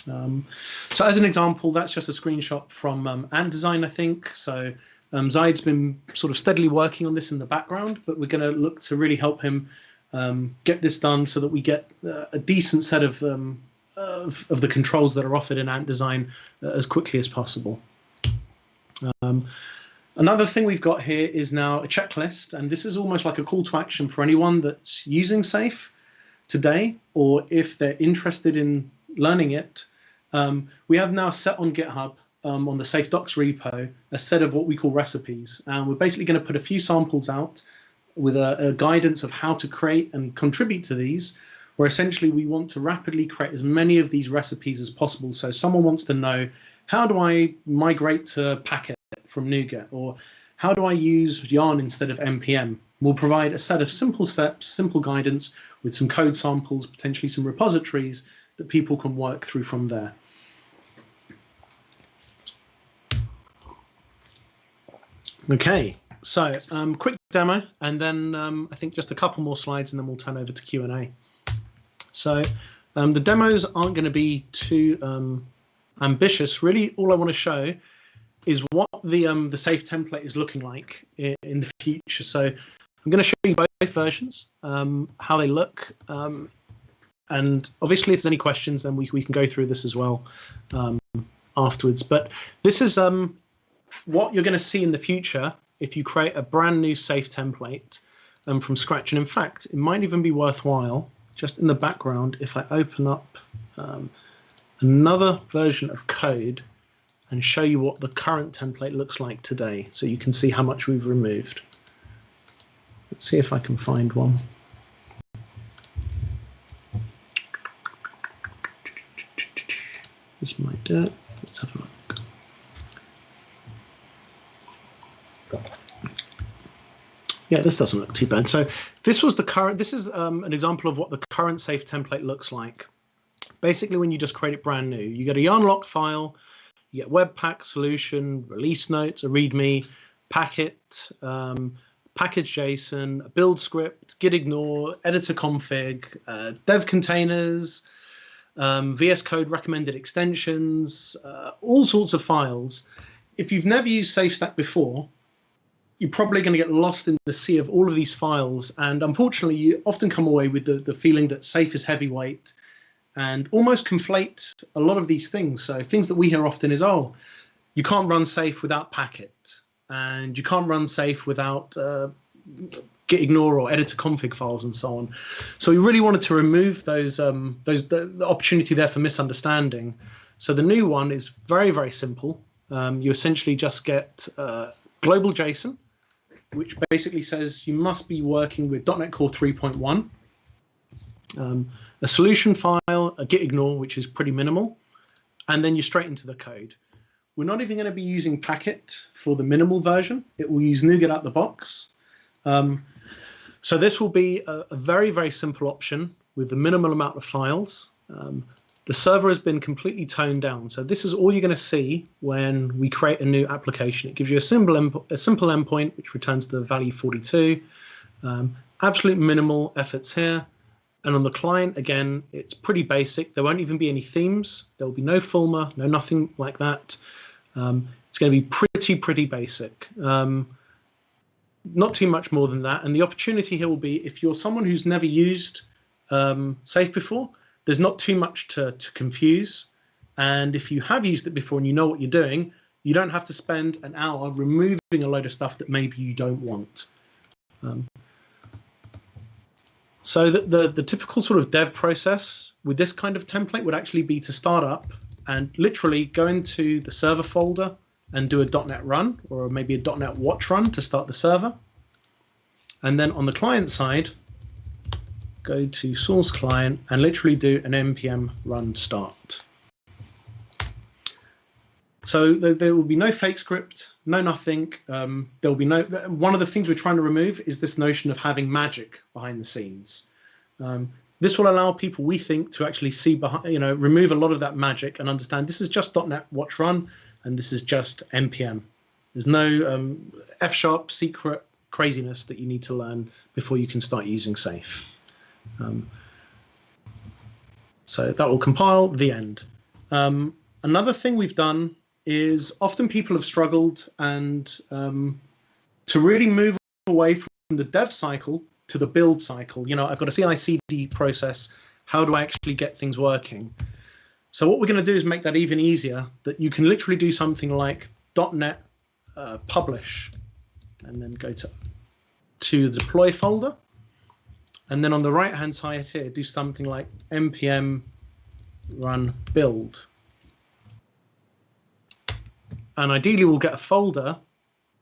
So as an example, that's just a screenshot from Ant Design, I think. So Zaid's been sort of steadily working on this in the background, but we're going to look to really help him get this done so that we get a decent set of the controls that are offered in Ant Design as quickly as possible. Another thing we've got here is now a checklist, and this is almost like a call to action for anyone that's using Safe today, or if they're interested in learning it. We have now set on GitHub on the Safe Docs repo a set of what we call recipes, and we're basically going to put a few samples out with a guidance of how to create and contribute to these, where essentially we want to rapidly create as many of these recipes as possible. So someone wants to know, how do I migrate to Packet from NuGet, or how do I use Yarn instead of NPM? We'll provide a set of simple steps, simple guidance with some code samples, potentially some repositories that people can work through from there. Okay, so quick demo, and then I think just a couple more slides, and then we'll turn over to Q&A. So the demos aren't going to be too ambitious. Really, all I want to show is what the Safe template is looking like in the future. So I'm going to show you both versions, how they look, and obviously if there's any questions, then we can go through this as well afterwards. But this is what you're going to see in the future if you create a brand new Safe template from scratch. And in fact, it might even be worthwhile, just in the background, if I open up another version of code and show you what the current template looks like today, so you can see how much we've removed. Let's see if I can find one. This might do it. Let's have a look. Yeah, this doesn't look too bad. So this was the current. This is an example of what the current safe template looks like. Basically, when you just create it brand new, you get a yarn lock file, you get webpack solution, release notes, a README, packet, package JSON, a build script, git ignore, editor config, dev containers, VS Code recommended extensions, all sorts of files. If you've never used SafeStack before, you're probably going to get lost in the sea of all of these files. And unfortunately, you often come away with the feeling that safe is heavyweight and almost conflate a lot of these things. So things that we hear often is, oh, you can't run safe without packet, and you can't run safe without git ignore or editor config files and so on. So we really wanted to remove the opportunity there for misunderstanding. So the new one is very, very simple. You essentially just get global JSON, which basically says you must be working with .NET Core 3.1, a solution file, a git ignore, which is pretty minimal, and then you're straight into the code. We're not even going to be using packet for the minimal version. It will use NuGet out the box. So this will be a very, very simple option with a minimal amount of files. The server has been completely toned down. So this is all you're going to see when we create a new application. It gives you a simple endpoint, which returns the value 42. Absolute minimal efforts here. And on the client, again, it's pretty basic. There won't even be any themes. There will be no Fulma, no nothing like that. It's going to be pretty basic. Not too much more than that. And the opportunity here will be, if you're someone who's never used Safe before, there's not too much to confuse. And if you have used it before and you know what you're doing, you don't have to spend an hour removing a load of stuff that maybe you don't want. So the typical sort of dev process with this kind of template would actually be to start up and literally go into the server folder and do a .NET run, or maybe a .NET watch run to start the server. And then on the client side, go to source client and literally do an npm run start. So there will be no fake script, no nothing. There will be no. One of the things we're trying to remove is this notion of having magic behind the scenes. This will allow people, we think, to actually see behind, remove a lot of that magic and understand this is just .NET watch run, and this is just npm. There's no F# secret craziness that you need to learn before you can start using Safe. So that will compile the end. Another thing we've done is often people have struggled and to really move away from the dev cycle to the build cycle. I've got a CI/CD process. How do I actually get things working? So what we're going to do is make that even easier, that you can literally do something like .NET publish, and then go to the deploy folder. And then on the right-hand side here, do something like npm run build. And ideally, we'll get a folder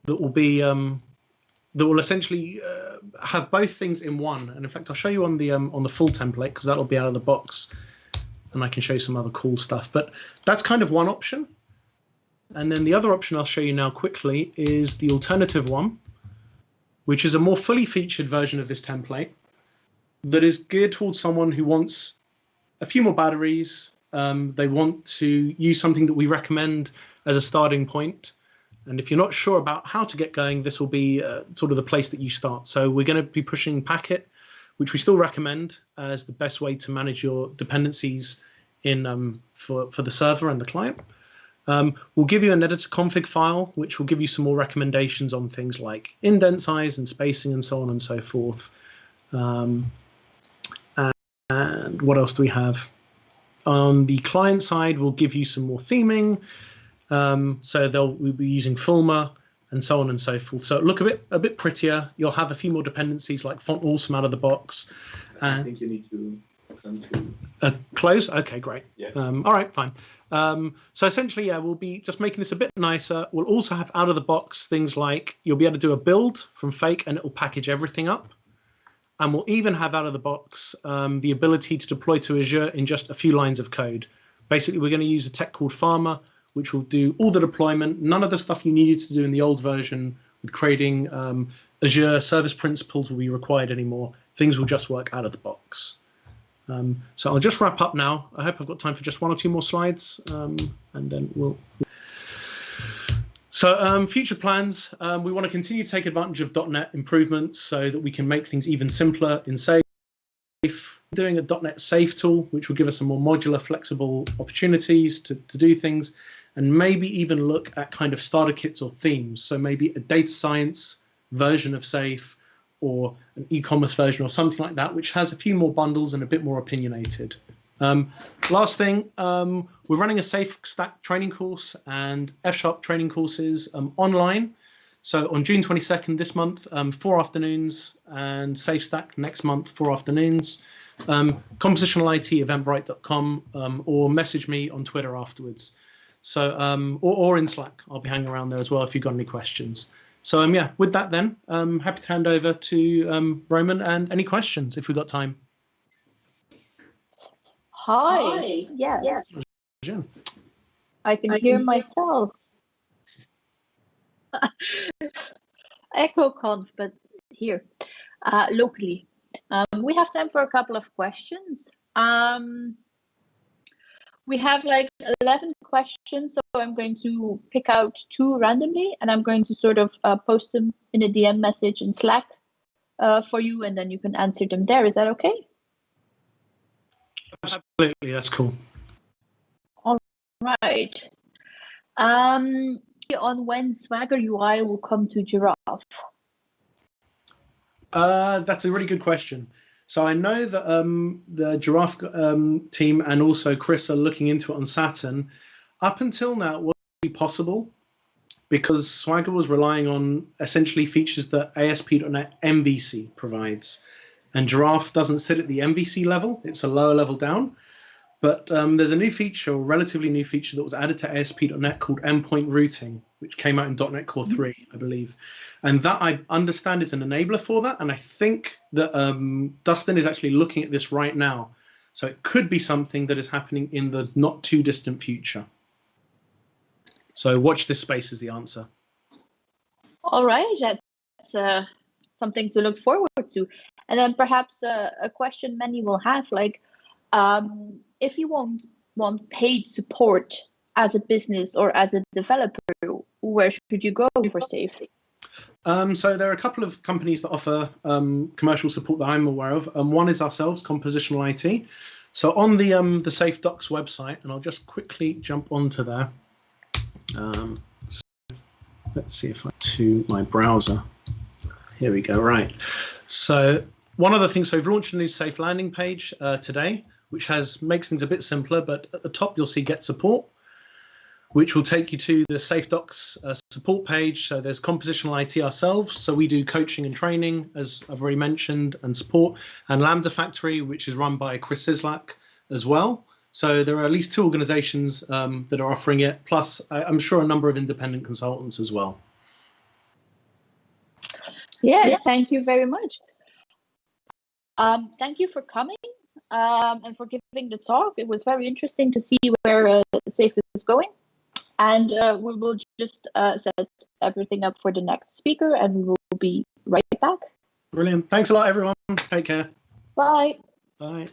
that will be that will essentially have both things in one. And in fact, I'll show you on the full template, because that'll be out of the box, and I can show you some other cool stuff. But that's kind of one option. And then the other option I'll show you now quickly is the alternative one, which is a more fully featured version of this template that is geared towards someone who wants a few more batteries. They want to use something that we recommend as a starting point. And if you're not sure about how to get going, this will be sort of the place that you start. So we're going to be pushing Packet, which we still recommend as the best way to manage your dependencies in for the server and the client. We'll give you an editor config file, which will give you some more recommendations on things like indent size and spacing and so on and so forth. And what else do we have? On the client side, we'll give you some more theming. So we'll be using Fulma and so on and so forth. So it'll look a bit prettier. You'll have a few more dependencies like font awesome out of the box. I think you need to come to Close? Okay, great. Yeah. All right, fine. So essentially, yeah, we'll be just making this a bit nicer. We'll also have out of the box things like you'll be able to do a build from Fake and it'll package everything up. And we'll even have out of the box the ability to deploy to Azure in just a few lines of code. Basically, we're going to use a tech called Farmer, which will do all the deployment. None of the stuff you needed to do in the old version with creating Azure service principals will be required anymore. Things will just work out of the box. So I'll just wrap up now. I hope I've got time for just one or two more slides, and then we'll. So future plans, we want to continue to take advantage of .NET improvements so that we can make things even simpler in Safe. Doing a .NET Safe tool, which will give us some more modular, flexible opportunities to do things, and maybe even look at kind of starter kits or themes. So maybe a data science version of Safe, or an e-commerce version or something like that, which has a few more bundles and a bit more opinionated. Last thing, we're running a Safe Stack training course and F# training courses online. So on June 22nd this month, 4 afternoons, and Safe Stack next month, 4 afternoons. Compositional IT, eventbrite.com, or message me on Twitter afterwards. So, or in Slack, I'll be hanging around there as well if you've got any questions. So yeah, with that then, happy to hand over to Roman and any questions if we've got time. Hi. Yes. Gien. I can hear myself. EchoConf, but here, locally. We have time for a couple of questions. We have like 11 questions, so I'm going to pick out 2 randomly, and I'm going to sort of post them in a DM message in Slack for you, and then you can answer them there. Is that okay? Absolutely, that's cool. All right. On when Swagger UI will come to Giraffe? That's a really good question. So I know that the Giraffe team and also Chris are looking into it on Saturn. Up until now, it wasn't really possible because Swagger was relying on essentially features that ASP.NET MVC provides. And Giraffe doesn't sit at the MVC level. It's a lower level down. But there's a new feature, a relatively new feature that was added to ASP.NET called endpoint routing, which came out in .NET Core 3, I believe. And that, I understand, is an enabler for that. And I think that Dustin is actually looking at this right now. So it could be something that is happening in the not too distant future. So watch this space is the answer. All right, that's something to look forward to. And then perhaps a question many will have, like, if you want paid support as a business or as a developer, where should you go for Safe? So there are a couple of companies that offer commercial support that I'm aware of. One is ourselves, Compositional IT. So on the Safe Docs website, and I'll just quickly jump onto there. So let's see if I to my browser. Here we go. Right. So one of the things, so we've launched a new Safe landing page today, which makes things a bit simpler, but at the top you'll see Get Support, which will take you to the Safe Docs support page. So there's Compositional IT ourselves, so we do coaching and training, as I've already mentioned, and support, and Lambda Factory, which is run by Chris Sislak as well. So there are at least 2 organizations that are offering it, plus I'm sure a number of independent consultants as well. Yeah, thank you very much. Thank you for coming. And for giving the talk. It was very interesting to see where Safe is going. And we will just set everything up for the next speaker, and we will be right back. Brilliant. Thanks a lot, everyone. Take care. Bye. Bye.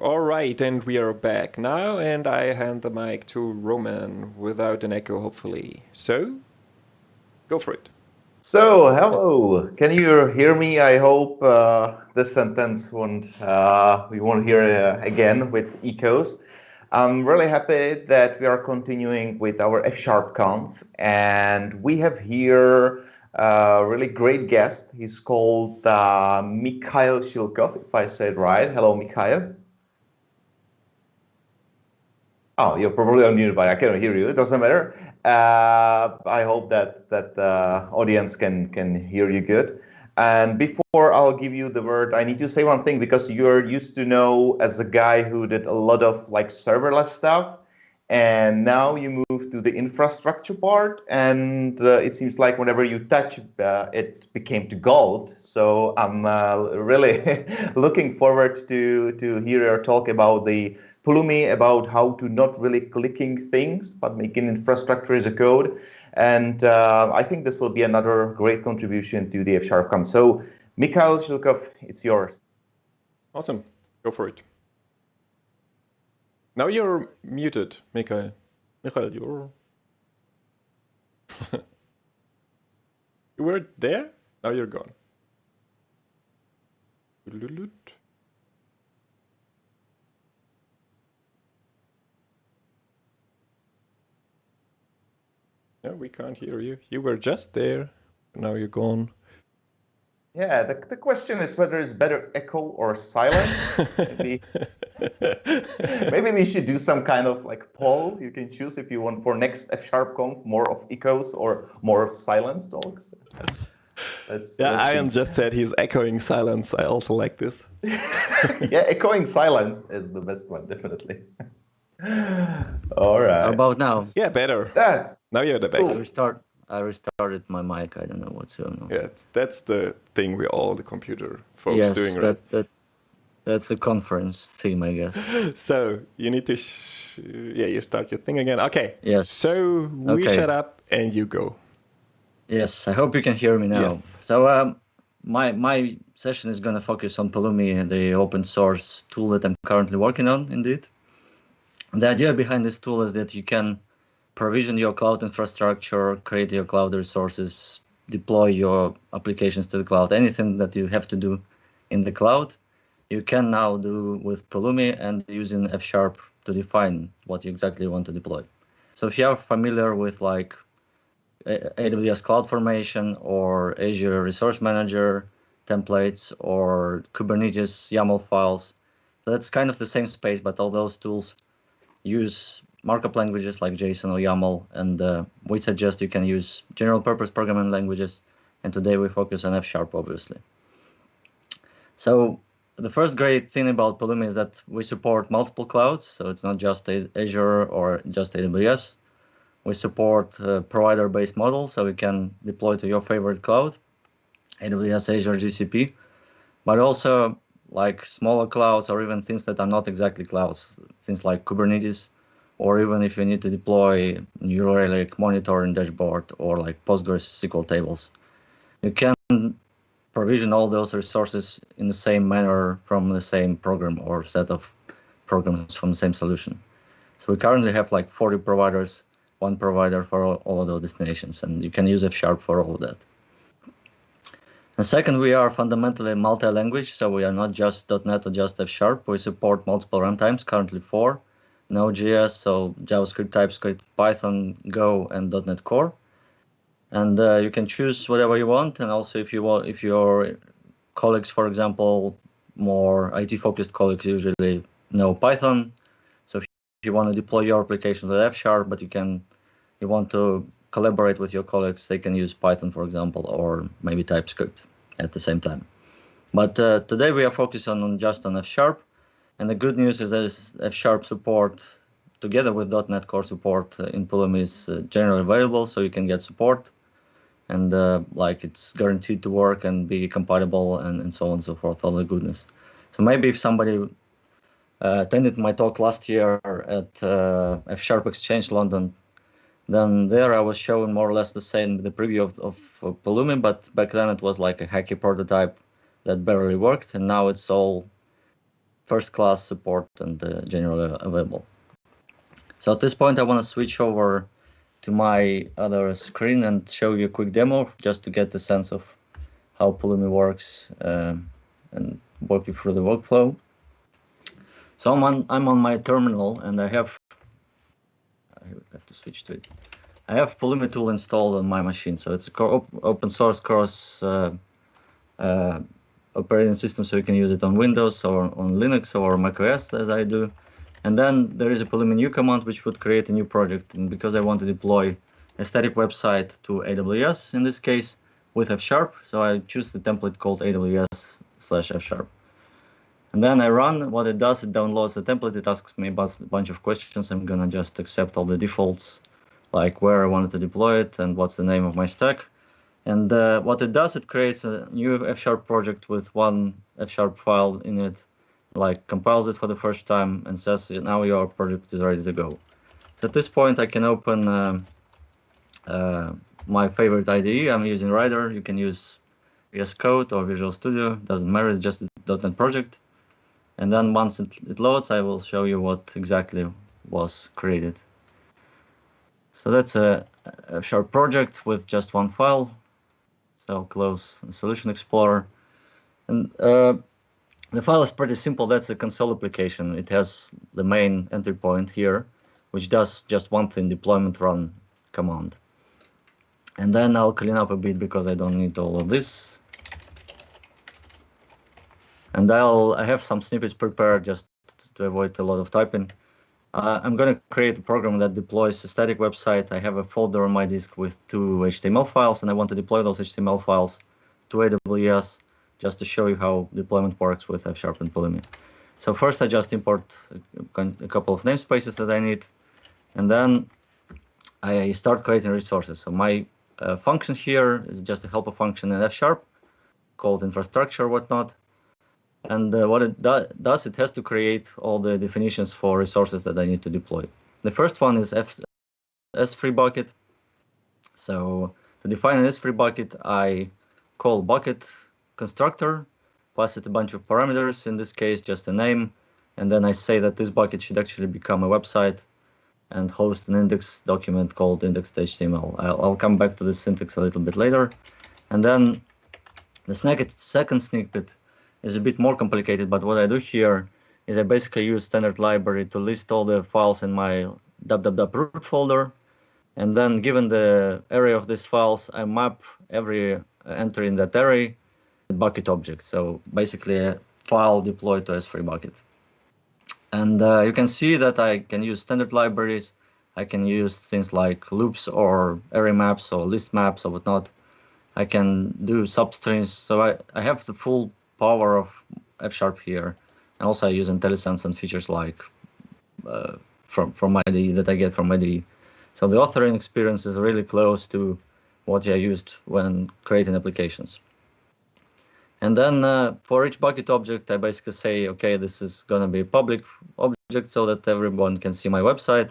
All right, and we are back now, and I hand the mic to Roman without an echo, hopefully. So, go for it. So, hello. Can you hear me? I hope this sentence we won't hear again with echoes. I'm really happy that we are continuing with our fsharpConf, and we have here a really great guest. He's called Mikhail Shilkov, if I said right. Hello, Mikhail. Oh, you're probably unmuted, but I cannot hear you. It doesn't matter. I hope that the audience can hear you good. And before I'll give you the word, I need to say one thing, because you're used to know as a guy who did a lot of like serverless stuff, and now you move to the infrastructure part, and it seems like whenever you touch it became to gold. So I'm really looking forward to hear your talk about the Pulumi, about how to not really clicking things, but making infrastructure as a code. And I think this will be another great contribution to the fsharpConf. So, Mikhail Shilkov, it's yours. Awesome. Go for it. Now you're muted, Mikhail. Mikhail, you're... You were there? Now you're gone. No, we can't hear you. You were just there. Now you're gone. Yeah, the question is whether it's better echo or silence. Maybe we should do some kind of like poll. You can choose if you want for next fsharpConf more of echoes or more of silence talks. Ian just said he's echoing silence. I also like this. Yeah, echoing silence is the best one, definitely. All right. How about now? Yeah, better. Now you're the back. Cool. I restarted my mic. I don't know what's going on. Yeah, that's the thing we all the computer folks doing, right? That's the conference theme, I guess. So you need to, you start your thing again. Okay. Yes. So we shut up and you go. Yes, I hope you can hear me now. Yes. So my session is going to focus on Pulumi, the open source tool that I'm currently working on, indeed. The idea behind this tool is that you can provision your cloud infrastructure, create your cloud resources, deploy your applications to the cloud, anything that you have to do in the cloud, you can now do with Pulumi and using F# to define what you exactly want to deploy. So if you are familiar with like AWS CloudFormation or Azure Resource Manager templates or Kubernetes YAML files, so that's kind of the same space, but all those tools use markup languages like JSON or YAML, and we suggest you can use general purpose programming languages, and today we focus on F#, obviously. So the first great thing about Pulumi is that we support multiple clouds, so it's not just Azure or just AWS. We support provider-based models, so we can deploy to your favorite cloud, AWS, Azure, GCP, but also like smaller clouds or even things that are not exactly clouds, things like Kubernetes, or even if you need to deploy New Relic monitoring dashboard or like Postgres SQL tables. You can provision all those resources in the same manner from the same program or set of programs from the same solution. So we currently have like 40 providers, one provider for all of those destinations, and you can use F# for all of that. And second, we are fundamentally multi-language, so we are not just .NET or just F#. We support multiple runtimes, currently 4, Node.js, so JavaScript, TypeScript, Python, Go, and .NET Core. And you can choose whatever you want, and also if your colleagues, for example, more IT-focused colleagues usually know Python, so if you want to deploy your application with F#, but you want to collaborate with your colleagues, they can use Python, for example, or maybe TypeScript at the same time. But today we are focused on just on F#, and the good news is that F# support, together with .NET Core support in Pulumi, is generally available, so you can get support, and like it's guaranteed to work and be compatible, and so on and so forth, all the goodness. So maybe if somebody attended my talk last year at F# Exchange London, then there I was showing more or less the same, the preview of Pulumi, but back then it was like a hacky prototype that barely worked, and now it's all first-class support and generally available. So at this point, I want to switch over to my other screen and show you a quick demo just to get the sense of how Pulumi works and walk you through the workflow. So I'm on my terminal and I have to switch to it. I have Pulumi tool installed on my machine. So it's a open source cross operating system, so you can use it on Windows or on Linux or macOS as I do. And then there is a Pulumi new command which would create a new project. And because I want to deploy a static website to AWS in this case with F#, so I choose the template called AWS/F#. And then I run. What it does, it downloads the template. It asks me a bunch of questions. I'm gonna just accept all the defaults, like where I wanted to deploy it and what's the name of my stack. And what it does, it creates a new F# project with one F# file in it, like compiles it for the first time and says, now your project is ready to go. So at this point, I can open my favorite IDE. I'm using Rider. You can use VS Code or Visual Studio. Doesn't matter. It's just a .NET project. And then once it loads, I will show you what exactly was created. So that's a F# project with just one file. So I'll close the Solution Explorer. And the file is pretty simple. That's a console application. It has the main entry point here, which does just one thing, deployment run command. And then I'll clean up a bit because I don't need all of this. And I have some snippets prepared just to avoid a lot of typing. I'm going to create a program that deploys a static website. I have a folder on my disk with 2 HTML files, and I want to deploy those HTML files to AWS just to show you how deployment works with F# and Pulumi. So first I just import a couple of namespaces that I need, and then I start creating resources. So my function here is just a helper function in F# called infrastructure whatnot. And what it does, it has to create all the definitions for resources that I need to deploy. The first one is S3 bucket. So to define an S3 bucket, I call bucket constructor, pass it a bunch of parameters, in this case just a name, and then I say that this bucket should actually become a website and host an index document called index.html. I'll come back to this syntax a little bit later. And then the second snippet is a bit more complicated, but what I do here is I basically use standard library to list all the files in my root folder, and then given the array of these files, I map every entry in that array bucket object. So basically a file deployed to S3 bucket. And you can see that I can use standard libraries. I can use things like loops or array maps or list maps or whatnot. I can do substrings. So I have the full power of F# here. And also I use IntelliSense and features like from IDE that I get from IDE. So the authoring experience is really close to what I used when creating applications. And then for each bucket object, I basically say, okay, this is going to be a public object so that everyone can see my website.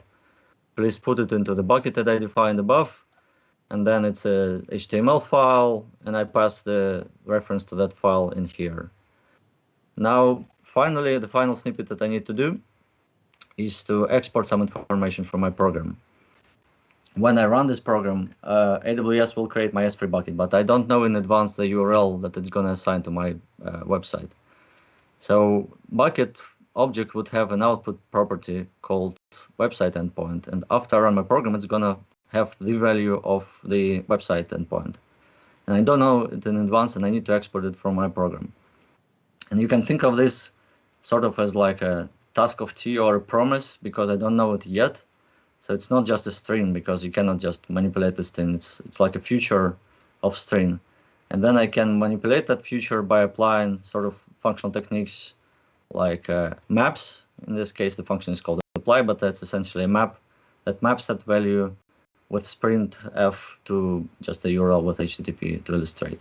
Please put it into the bucket that I defined above. And then it's a HTML file, and I pass the reference to that file in here. Now, finally, the final snippet that I need to do is to export some information from my program. When I run this program, AWS will create my S3 bucket, but I don't know in advance the URL that it's going to assign to my website. So bucket object would have an output property called website endpoint, and after I run my program, it's going to have the value of the website endpoint. And I don't know it in advance, and I need to export it from my program. And you can think of this sort of as like a task of T or a promise, because I don't know it yet. So it's not just a string, because you cannot just manipulate the string. It's like a future of string. And then I can manipulate that future by applying sort of functional techniques like maps. In this case, the function is called apply, but that's essentially a map that maps that value with printf to just a URL with HTTP to illustrate.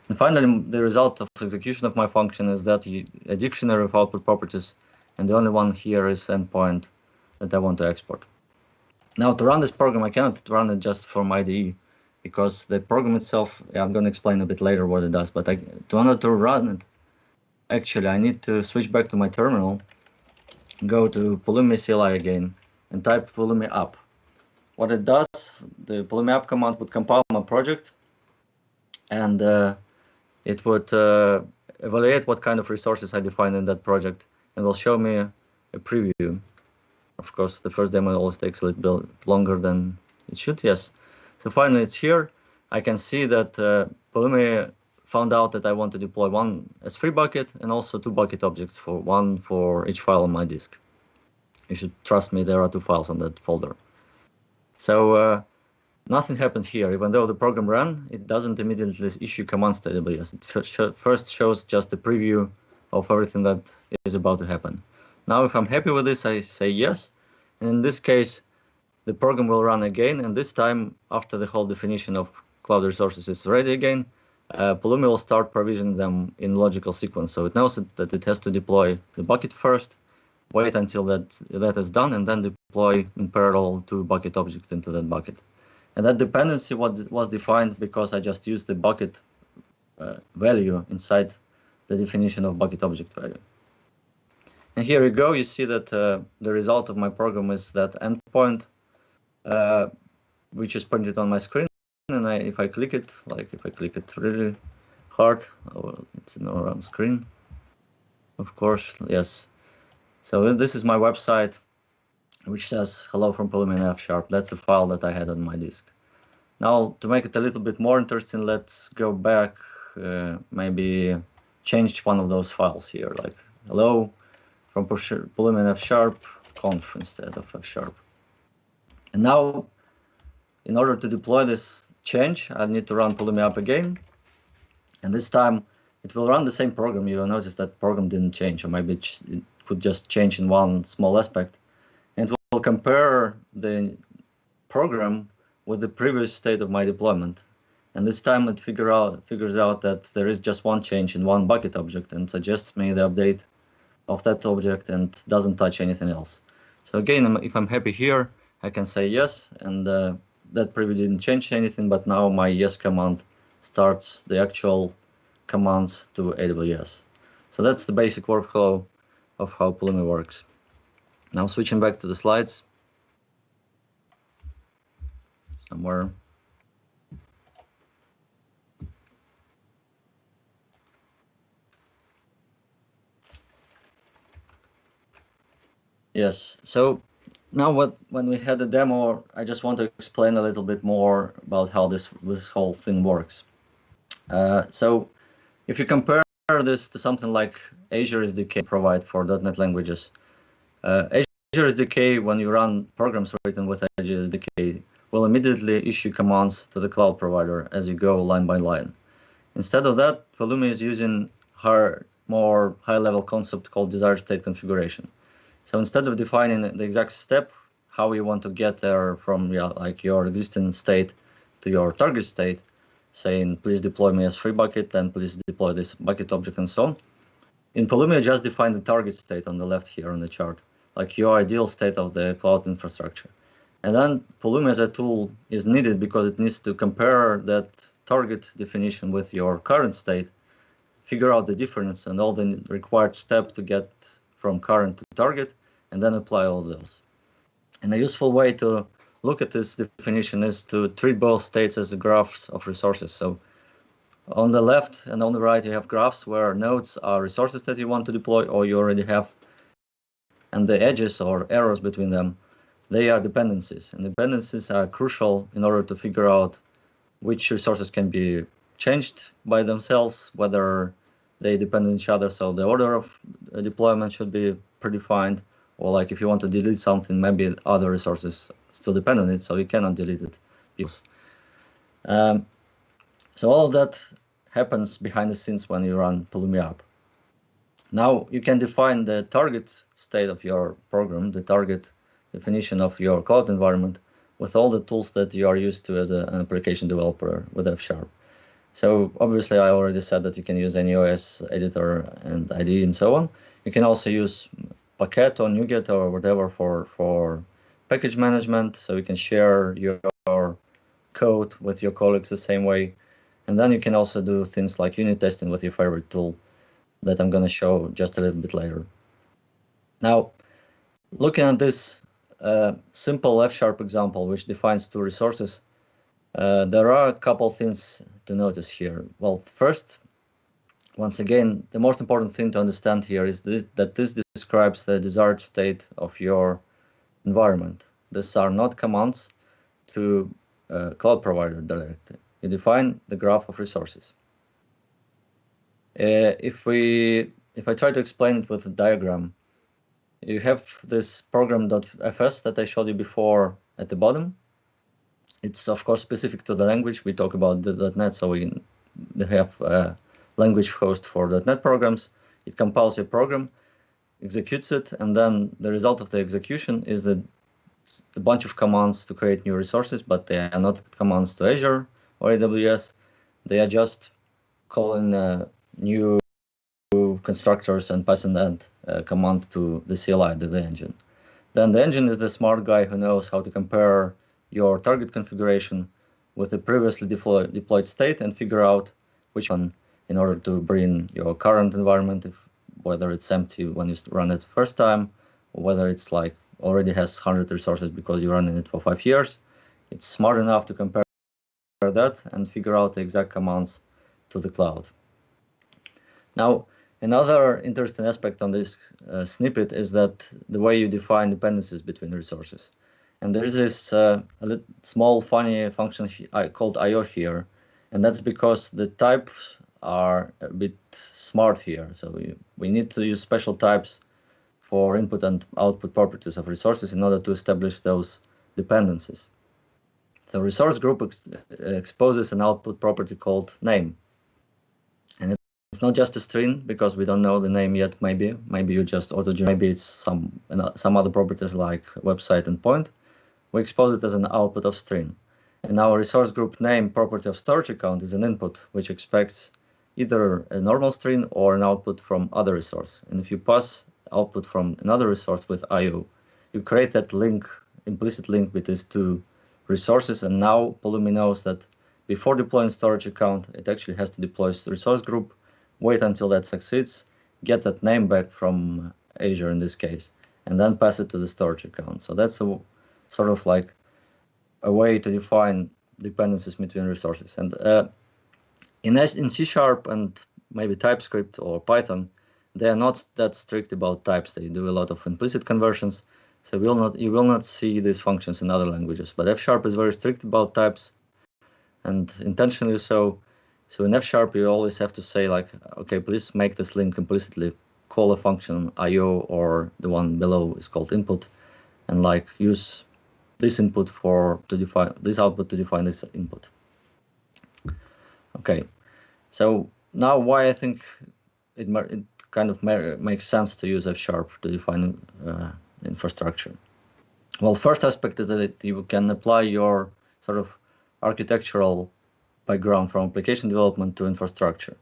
And finally, the result of execution of my function is that a dictionary of output properties, and the only one here is endpoint that I want to export. Now, to run this program, I cannot run it just from IDE, because the program itself, I'm going to explain a bit later what it does, but in order to run it, actually I need to switch back to my terminal, go to Pulumi CLI again, and type Pulumi app. What it does, the Pulumi app command would compile my project, and it would evaluate what kind of resources I defined in that project, and will show me a preview. Of course, the first demo always takes a little bit longer than it should, yes. So finally it's here. I can see that Pulumi found out that I want to deploy one S3 bucket and also 2 bucket objects, one for each file on my disk. You should trust me, there are 2 files on that folder. So nothing happened here. Even though the program ran, it doesn't immediately issue commands to AWS. It first shows just a preview of everything that is about to happen. Now, if I'm happy with this, I say yes. And in this case, the program will run again. And this time, after the whole definition of cloud resources is ready again, Pulumi will start provisioning them in logical sequence. So it knows that it has to deploy the bucket first, wait until that is done, and then deploy in parallel 2 bucket objects into that bucket. And that dependency was defined because I just used the bucket value inside the definition of bucket object value. And here you go, you see that the result of my program is that endpoint, which is printed on my screen. And if I click it, if I click it really hard, it's not on screen, of course, yes. So this is my website, which says hello from Pulumi and F#. That's a file that I had on my disk. Now, to make it a little bit more interesting, let's go back, maybe change one of those files here, like hello from Pulumi and fsharpConf instead of F#. And now, in order to deploy this change, I need to run Pulumi app again. And this time, it will run the same program. You will notice that program didn't change, or maybe it could just change in one small aspect. And it will compare the program with the previous state of my deployment. And this time it figures out that there is just one change in one bucket object and suggests me the update of that object and doesn't touch anything else. So again, if I'm happy here, I can say yes, and that preview didn't change anything, but now my yes command starts the actual commands to AWS. So that's the basic workflow of how Pulumi works. Now switching back to the slides. Somewhere. Yes, so now when we had the demo, I just want to explain a little bit more about how this whole thing works. So if you compare this to something like Azure SDK provide for .NET languages, Azure SDK, when you run programs written with Azure SDK, will immediately issue commands to the cloud provider as you go line by line. Instead of that, Pulumi is using more high-level concept called desired state configuration. So instead of defining the exact step, how you want to get there from like your existing state to your target state, saying please deploy me as free bucket and please deploy this bucket object and so on. In Pulumi, I just define the target state on the left here on the chart, like your ideal state of the cloud infrastructure. And then Pulumi as a tool is needed because it needs to compare that target definition with your current state, figure out the difference and all the required steps to get from current to target, and then apply all of those. And a useful way to look at this definition is to treat both states as graphs of resources. So on the left and on the right, you have graphs where nodes are resources that you want to deploy or you already have. And the edges or arrows between them, they are dependencies. And dependencies are crucial in order to figure out which resources can be changed by themselves, whether they depend on each other. So the order of deployment should be predefined. Or like if you want to delete something, maybe other resources still depend on it, so you cannot delete it. So all of that happens behind the scenes when you run Pulumi app. Now you can define the target state of your program, the target definition of your cloud environment with all the tools that you are used to as an application developer with F#. So obviously I already said that you can use any OS editor and IDE and so on. You can also use Packet or NuGet or whatever for package management, so you can share your code with your colleagues the same way. And then you can also do things like unit testing with your favorite tool. that I'm going to show just a little bit later. Now, looking at this simple F# example, which defines two resources, there are a couple things to notice here. Well, first, once again, the most important thing to understand here is that this describes the desired state of your environment. These are not commands to cloud provider directly. You define the graph of resources. If I try to explain it with a diagram, you have this program.fs that I showed you before at the bottom. It's of course specific to the language. We talk about the .NET, so we have a language host for .NET programs. It compiles your program, executes it, and then the result of the execution is a bunch of commands to create new resources, but they are not commands to Azure or AWS. They are just calling new constructors and passing that command to the CLI, the engine. Then the engine is the smart guy who knows how to compare your target configuration with the previously deployed state and figure out which one in order to bring your current environment, whether it's empty when you run it first time, or whether it's like already has 100 resources because you're running it for 5 years. It's smart enough to compare that and figure out the exact commands to the cloud. Now, another interesting aspect on this snippet is that the way you define dependencies between resources. And there is this small funny function called IO here, and that's because the types are a bit smart here. So we need to use special types for input and output properties of resources in order to establish those dependencies. So resource group exposes an output property called name. And it's not just a string because we don't know the name yet. Maybe you just auto-generate. Maybe it's some other properties like website and point. We expose it as an output of string. And our resource group name property of storage account is an input, which expects either a normal string or an output from other resource. And if you pass output from another resource with IO, you create that link, implicit link with these two resources. And now Pulumi knows that before deploying storage account, it actually has to deploy the resource group, wait until that succeeds, get that name back from Azure in this case, and then pass it to the storage account. So that's a sort of like a way to define dependencies between resources. And in C# and maybe TypeScript or Python, they are not that strict about types. They do a lot of implicit conversions. So you will not see these functions in other languages. But F# is very strict about types, and intentionally so. So in F# you always have to say like, okay, please make this link implicitly, call a function IO, or the one below is called input, and like use this input to define this output to define this input. Okay, so now why I think it kind of makes sense to use F# to define infrastructure. Well, first aspect is that you can apply your sort of architectural background from application development to infrastructure.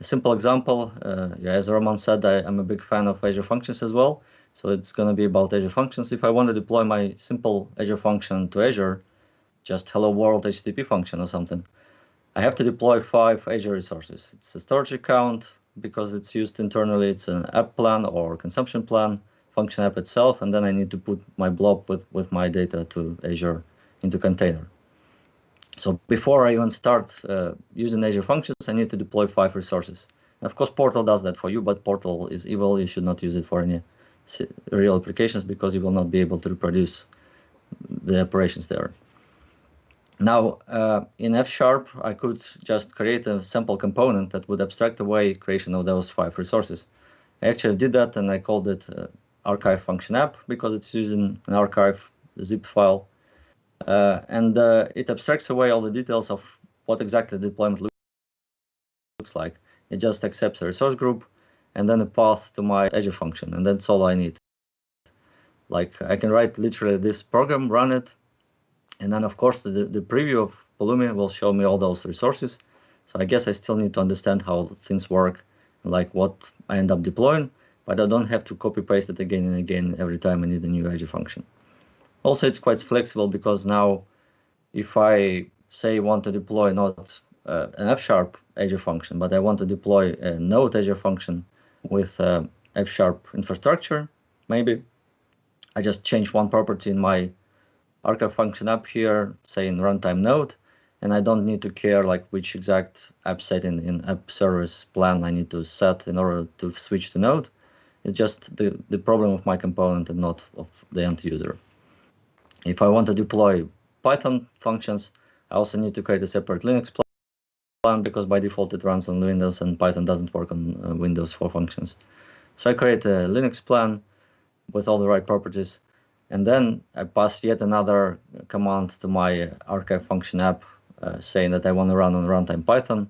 A simple example, as Roman said, I'm a big fan of Azure Functions as well. So it's going to be about Azure Functions. If I want to deploy my simple Azure function to Azure, just hello world HTTP function or something, I have to deploy 5 Azure resources. It's a storage account because it's used internally. It's an app plan or consumption plan, function app itself, and then I need to put my blob with my data to Azure into container. So before I even start using Azure Functions, I need to deploy 5 resources. And of course, Portal does that for you, but Portal is evil. You should not use it for any real applications because you will not be able to reproduce the operations there. Now, in F#, I could just create a sample component that would abstract away creation of those 5 resources. I actually did that, and I called it archive function app because it's using an archive zip file. And it abstracts away all the details of what exactly the deployment looks like. It just accepts a resource group and then a path to my Azure function, and that's all I need. Like I can write literally this program, run it, and then of course the preview of Pulumi will show me all those resources. So I guess I still need to understand how things work, like what I end up deploying, but I don't have to copy paste it again and again every time I need a new Azure function. Also, it's quite flexible because now if I say want to deploy not an F# Azure function, but I want to deploy a Node Azure function with F# infrastructure. Maybe I just change one property in my archive function app here, say in runtime Node, and I don't need to care like which exact app setting in app service plan I need to set in order to switch to Node. It's just the problem of my component and not of the end user. If I want to deploy Python functions, I also need to create a separate Linux plan because by default it runs on Windows and Python doesn't work on Windows for functions. So I create a Linux plan with all the right properties, and then I pass yet another command to my archive function app saying that I want to run on runtime Python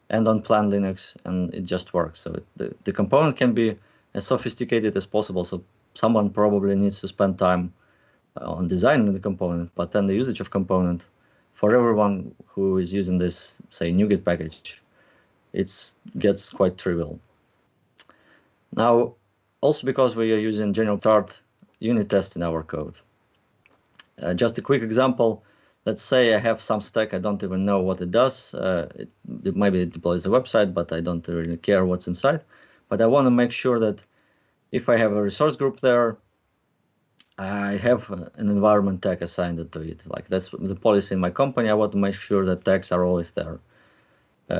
and on plan Linux, and it just works. So the component can be as sophisticated as possible. So someone probably needs to spend time on designing the component, but then the usage of component for everyone who is using this, say, NuGet package, it gets quite trivial. Now, also because we are using general start unit test in our code. Just a quick example. Let's say I have some stack, I don't even know what it does. Maybe it deploys a website, but I don't really care what's inside. But I want to make sure that if I have a resource group there, I have an environment tag assigned to it. Like that's the policy in my company. I want to make sure that tags are always there.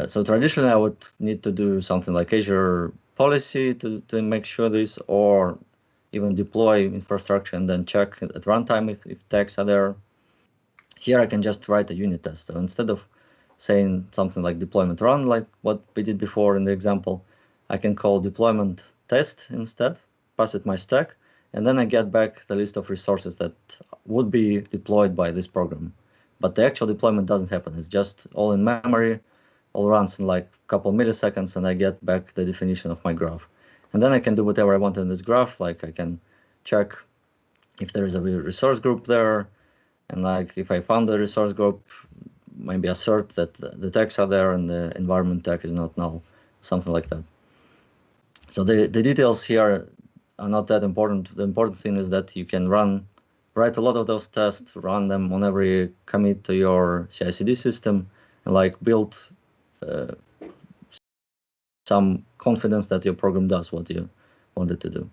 So traditionally, I would need to do something like Azure policy to make sure this, or even deploy infrastructure and then check at runtime if tags are there. Here I can just write a unit test. So instead of saying something like deployment run, like what we did before in the example, I can call deployment test instead, pass it my stack, and then I get back the list of resources that would be deployed by this program. But the actual deployment doesn't happen. It's just all in memory, all runs in like a couple milliseconds, and I get back the definition of my graph. And then I can do whatever I want in this graph. Like I can check if there is a resource group there, and like if I found the resource group, maybe assert that the tags are there and the environment tag is not null, something like that. So the details here are not that important. The important thing is that you can write a lot of those tests, run them on every commit to your CI/CD system, and like build some confidence that your program does what you want it to do.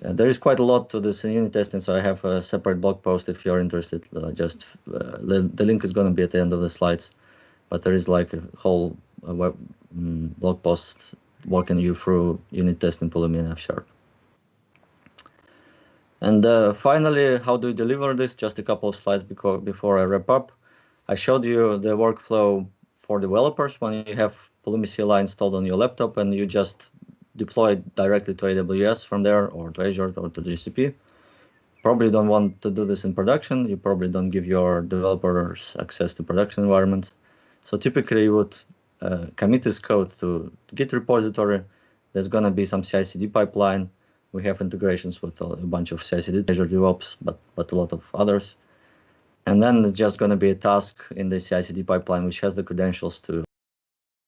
There is quite a lot to this in unit testing, so I have a separate blog post if you're interested. The link is going to be at the end of the slides, but there is like a whole web blog post walking you through unit testing Pulumi and F#. And finally, how do you deliver this? Just a couple of slides before I wrap up. I showed you the workflow for developers when you have Pulumi CLI installed on your laptop and you just deploy it directly to AWS from there, or to Azure, or to GCP. Probably don't want to do this in production. You probably don't give your developers access to production environments. So typically you would commit this code to Git repository. There's going to be some CI/CD pipeline. We have integrations with a bunch of CI/CD, Azure DevOps, but a lot of others. And then it's just going to be a task in the CI/CD pipeline which has the credentials to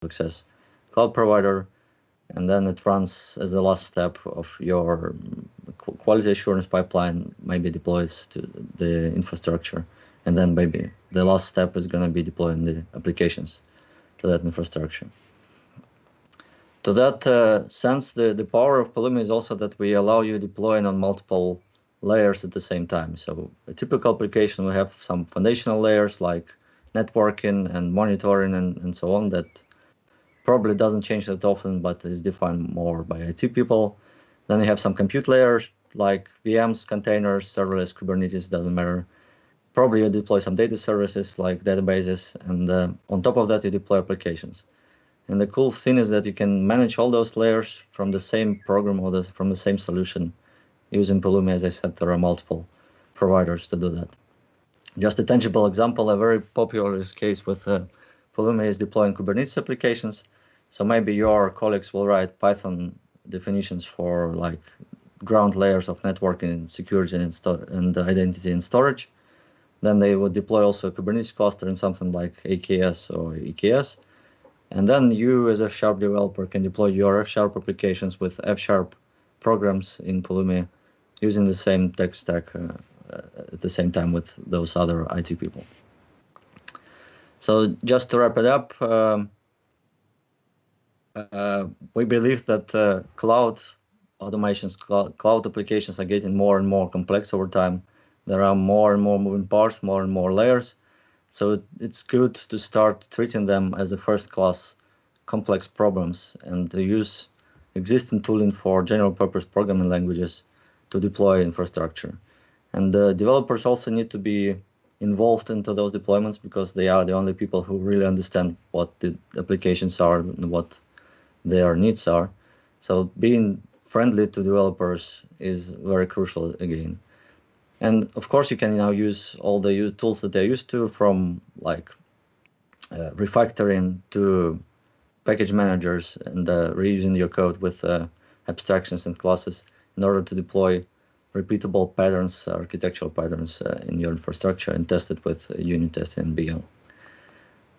access cloud provider. And then it runs as the last step of your quality assurance pipeline, maybe deploys to the infrastructure. And then maybe the last step is going to be deploying the applications to that infrastructure. To that sense, the power of Pulumi is also that we allow you deploying on multiple layers at the same time. So a typical application will have some foundational layers like networking and monitoring and so on that probably doesn't change that often, but is defined more by IT people. Then you have some compute layers like VMs, containers, serverless, Kubernetes, doesn't matter. Probably you deploy some data services like databases, and on top of that you deploy applications. And the cool thing is that you can manage all those layers from the same program or from the same solution using Pulumi. As I said, there are multiple providers to do that. Just a tangible example, a very popular use case with Pulumi is deploying Kubernetes applications. So maybe your colleagues will write Python definitions for like ground layers of networking, security, and identity and storage. Then they would deploy also a Kubernetes cluster in something like AKS or EKS. And then you as a F# developer can deploy your F# applications with F# programs in Pulumi using the same tech stack at the same time with those other IT people. So just to wrap it up, we believe that cloud automations, cloud applications are getting more and more complex over time. There are more and more moving parts, more and more layers. So it's good to start treating them as the first-class complex problems and to use existing tooling for general-purpose programming languages to deploy infrastructure. And the developers also need to be involved into those deployments because they are the only people who really understand what the applications are and what their needs are. So being friendly to developers is very crucial again. And of course, you can now use all the tools that they're used to, from like refactoring to package managers and reusing your code with abstractions and classes in order to deploy repeatable patterns, architectural patterns in your infrastructure and test it with unit testing and beyond.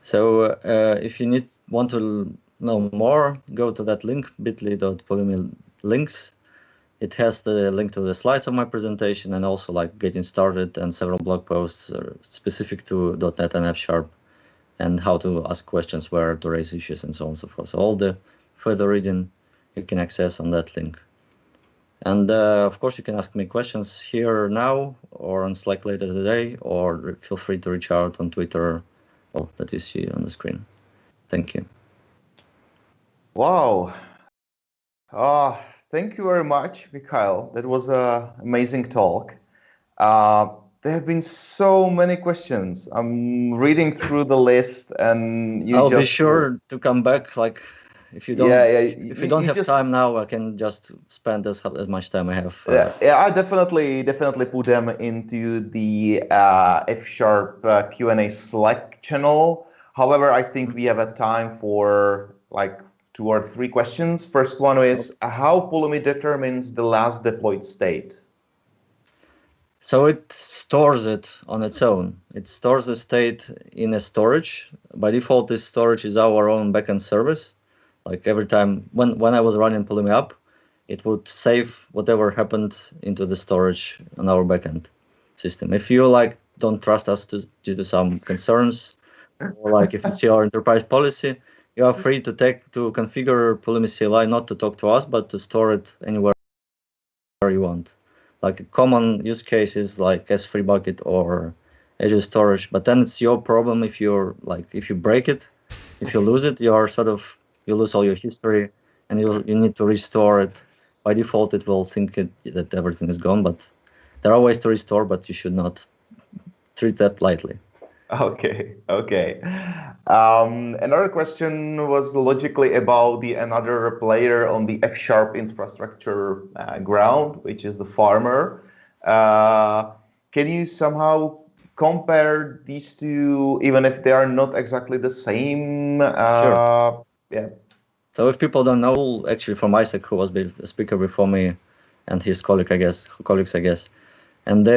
So if you want to know more, go to that link, bit.ly.pulumi/links. It has the link to the slides of my presentation and also like getting started and several blog posts specific to .NET and F# and how to ask questions, where to raise issues, and so on and so forth. So all the further reading you can access on that link. And of course, you can ask me questions here now or on Slack later today, or feel free to reach out on Twitter, well, that you see on the screen. Thank you. Wow. Thank you very much, Mikhail. That was an amazing talk. There have been so many questions. I'm reading through the list, and I'll be sure to come back. Like, if you don't, if you don't have time now, I can just spend as much time I have. I definitely put them into the F# Q&A Slack channel. However, I think we have a time for like 2 or 3 questions. First one is how Pulumi determines the last deployed state. So it stores it on its own. It stores the state in a storage. By default, this storage is our own backend service. Like every time when I was running Pulumi up, it would save whatever happened into the storage on our backend system. If you like don't trust us due to some concerns, or like if it's your enterprise policy, you are free to configure Pulumi CLI not to talk to us, but to store it anywhere you want. Like a common use case is like S3 bucket or Azure storage, but then it's your problem if you break it, if you lose it, you lose all your history, and you need to restore it. By default, it will think that everything is gone, but there are ways to restore, but you should not treat that lightly. Okay. Another question was logically about another player on the F# infrastructure ground, which is the farmer. Can you somehow compare these two, even if they are not exactly the same? Sure. Yeah. So if people don't know, actually from Isaac, who was a speaker before me, and his colleagues, I guess. And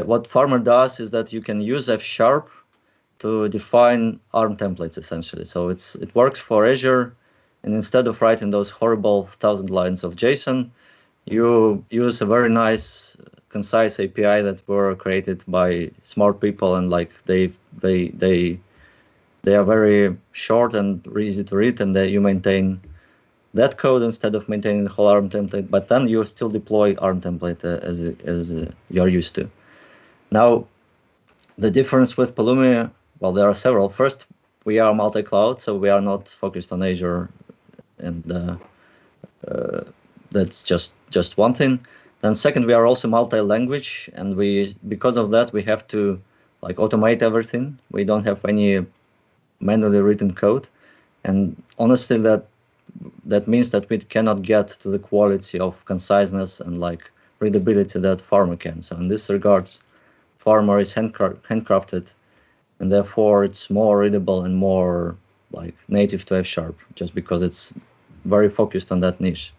what Farmer does is that you can use F# to define ARM templates, essentially. So it works for Azure, and instead of writing those horrible 1,000 lines of JSON, you use a very nice, concise API that were created by smart people, and like they are very short and easy to read, and you maintain that code instead of maintaining the whole ARM template, but then you still deploy ARM template as you're used to. Now, the difference with Pulumi, well, there are several. First, we are multi-cloud, so we are not focused on Azure, and that's just one thing. Then second, we are also multi-language, and because of that, we have to like automate everything. We don't have any manually written code, and honestly, that means that we cannot get to the quality of conciseness and like readability that Farmer can. So in this regards, Farmer is handcrafted, and therefore it's more readable and more like native to F#, just because it's very focused on that niche.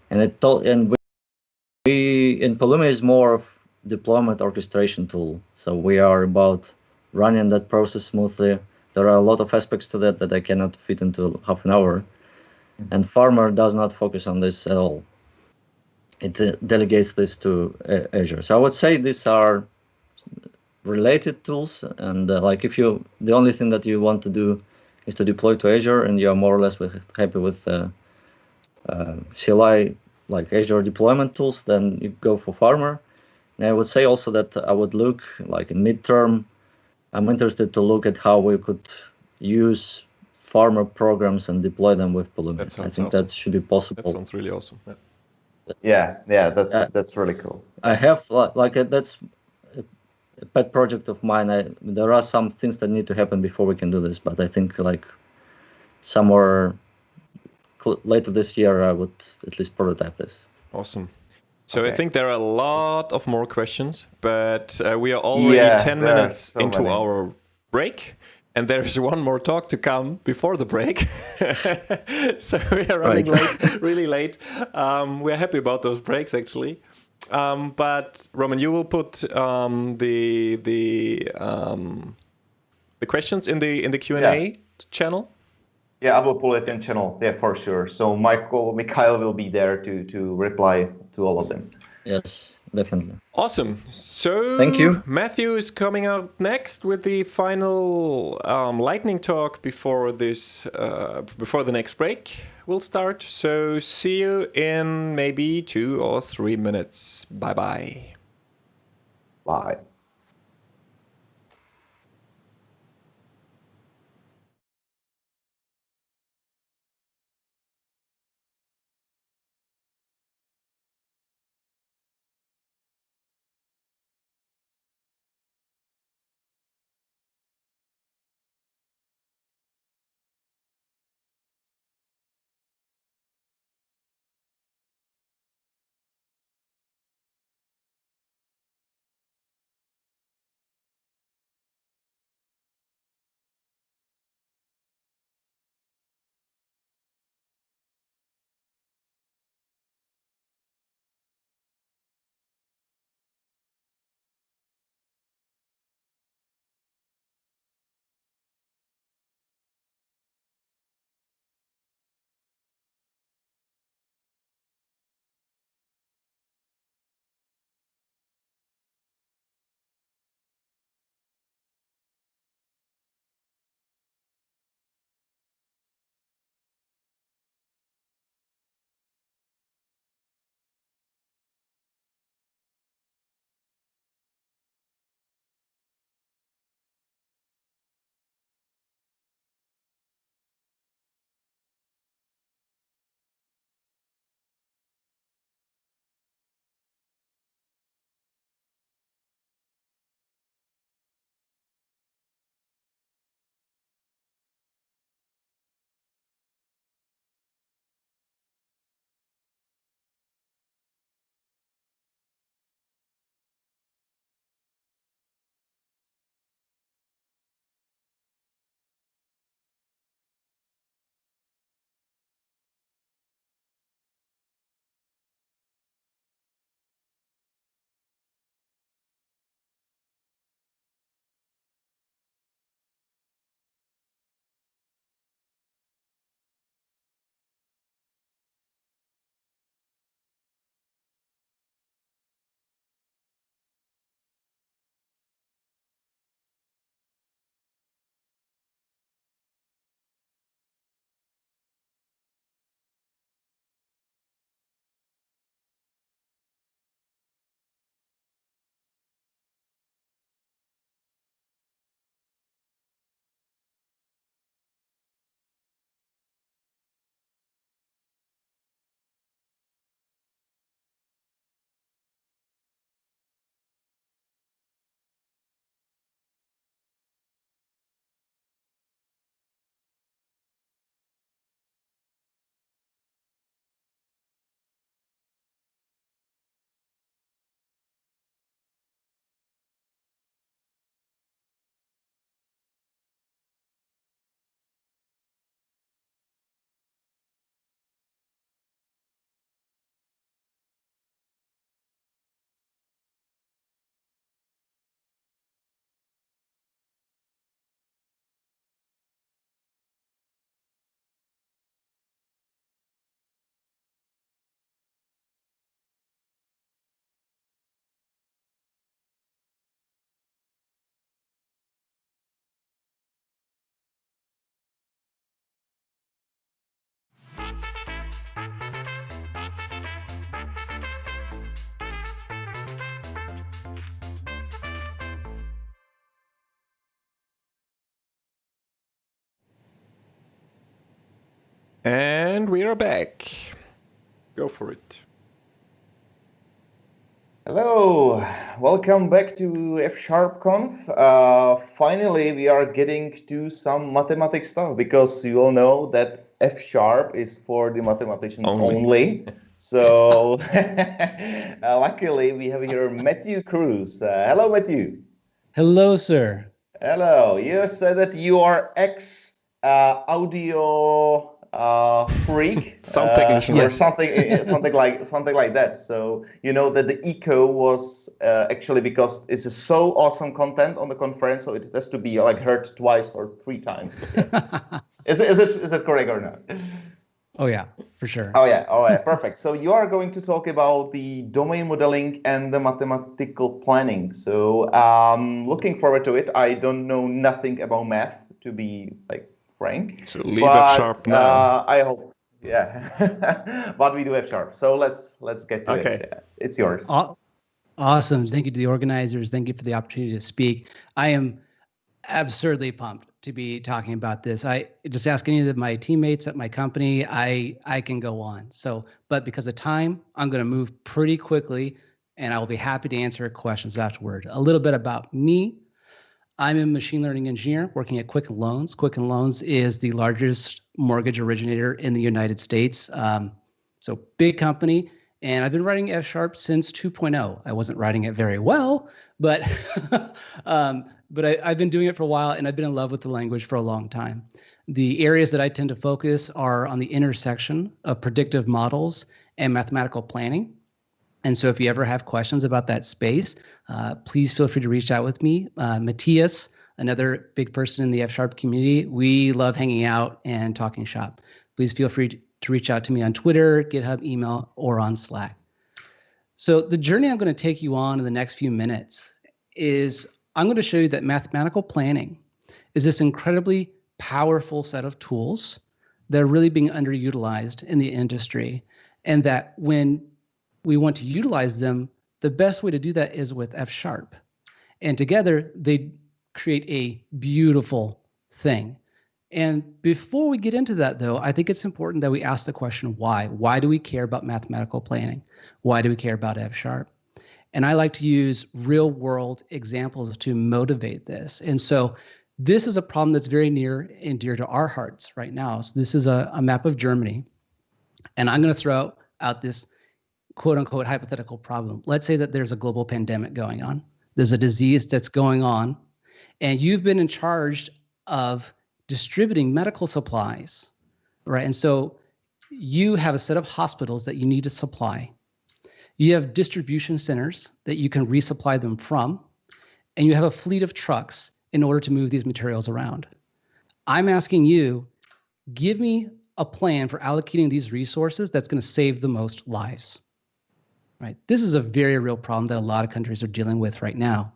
And we in Pulumi is more of deployment orchestration tool. So we are about running that process smoothly. There are a lot of aspects to that I cannot fit into half an hour. And Farmer does not focus on this at all. It delegates this to Azure. So I would say these are related tools, and like the only thing that you want to do is to deploy to Azure, and you are more or less happy with CLI, like Azure deployment tools, then you go for Farmer. And I would say also that I would look, like in midterm, I'm interested to look at how we could use Farmer programs and deploy them with Pulumi. I think awesome. that should be possible. That sounds really awesome. Yeah, that's really cool. I have that's a pet project of mine. There are some things that need to happen before we can do this, but I think like somewhere later this year, I would at least prototype this. Awesome. So I think there are a lot of more questions, but we are already 10 minutes into our break. And there's one more talk to come before the break. So we are running late, really late. We're happy about those breaks, actually. But Roman, you will put the questions in the Q&A channel? Yeah, I will pull it in channel, for sure. So Mikhail will be there to reply to all of them. Yes, definitely. Awesome. So thank you. Matthew is coming out next with the final lightning talk before the next break will start. So see you in maybe 2 or 3 minutes. Bye-bye. Bye. And we are back. Go for it. Hello, welcome back to fsharpConf. Finally, we are getting to some mathematics stuff because you all know that F# is for the mathematicians only. So luckily, we have here Matthew Cruz. Hello, Matthew. Hello, sir. Hello. You said that you are audio freak, sound technician, or something like that. So you know that the echo was actually because it's so awesome content on the conference, so it has to be like heard twice or 3 times. Yeah. Is it correct or not? Oh yeah, for sure. Oh yeah, perfect. So you are going to talk about the domain modeling and the mathematical planning. So looking forward to it. I don't know nothing about math, to be like frank. So leave F# now. I hope, yeah. But we do F#. So let's get to it. Yeah, it's yours. Awesome. Thank you to the organizers. Thank you for the opportunity to speak. I am absurdly pumped to be talking about this. I just ask any of my teammates at my company, I can go on. So, but because of time, I'm going to move pretty quickly and I will be happy to answer questions afterward. A little bit about me. I'm a machine learning engineer working at Quicken Loans. Quicken Loans is the largest mortgage originator in the United States. So big company. And I've been writing F# since 2.0. I wasn't writing it very well, but I've been doing it for a while and I've been in love with the language for a long time. The areas that I tend to focus are on the intersection of predictive models and mathematical planning. And so if you ever have questions about that space, please feel free to reach out with me. Matthias, another big person in the F# community, we love hanging out and talking shop. Please feel free to reach out to me on Twitter, GitHub, email, or on Slack. So the journey I'm going to take you on in the next few minutes is I'm going to show you that mathematical planning is this incredibly powerful set of tools that are really being underutilized in the industry, and that when we want to utilize them, the best way to do that is with F#. And together, they create a beautiful thing. And before we get into that, though, I think it's important that we ask the question, why? Why do we care about mathematical planning? Why do we care about F#? And I like to use real-world examples to motivate this. And so this is a problem that's very near and dear to our hearts right now. So this is a map of Germany. And I'm going to throw out this quote-unquote hypothetical problem. Let's say that there's a global pandemic going on. There's a disease that's going on, and you've been in charge of distributing medical supplies, right? And so you have a set of hospitals that you need to supply. You have distribution centers that you can resupply them from, and you have a fleet of trucks in order to move these materials around. I'm asking you, give me a plan for allocating these resources that's going to save the most lives, right? This is a very real problem that a lot of countries are dealing with right now.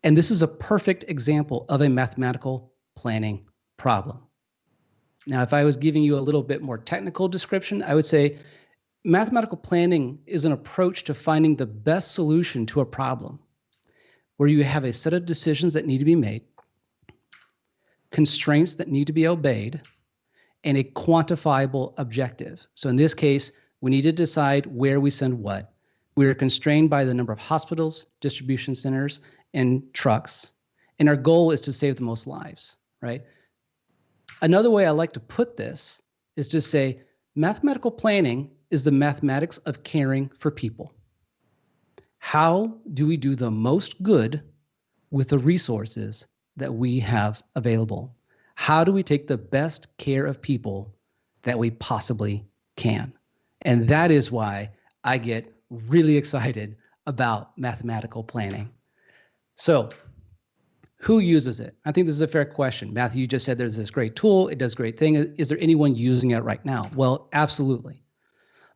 And this is a perfect example of a mathematical planning problem. Now, if I was giving you a little bit more technical description, I would say mathematical planning is an approach to finding the best solution to a problem where you have a set of decisions that need to be made, constraints that need to be obeyed, and a quantifiable objective. So in this case, we need to decide where we send what. We are constrained by the number of hospitals, distribution centers, and trucks. And our goal is to save the most lives, right? Another way I like to put this is to say mathematical planning is the mathematics of caring for people. How do we do the most good with the resources that we have available? How do we take the best care of people that we possibly can? And that is why I get really excited about mathematical planning. So, who uses it? I think this is a fair question. Matthew, you just said there's this great tool. It does great things. Is there anyone using it right now? Well, absolutely.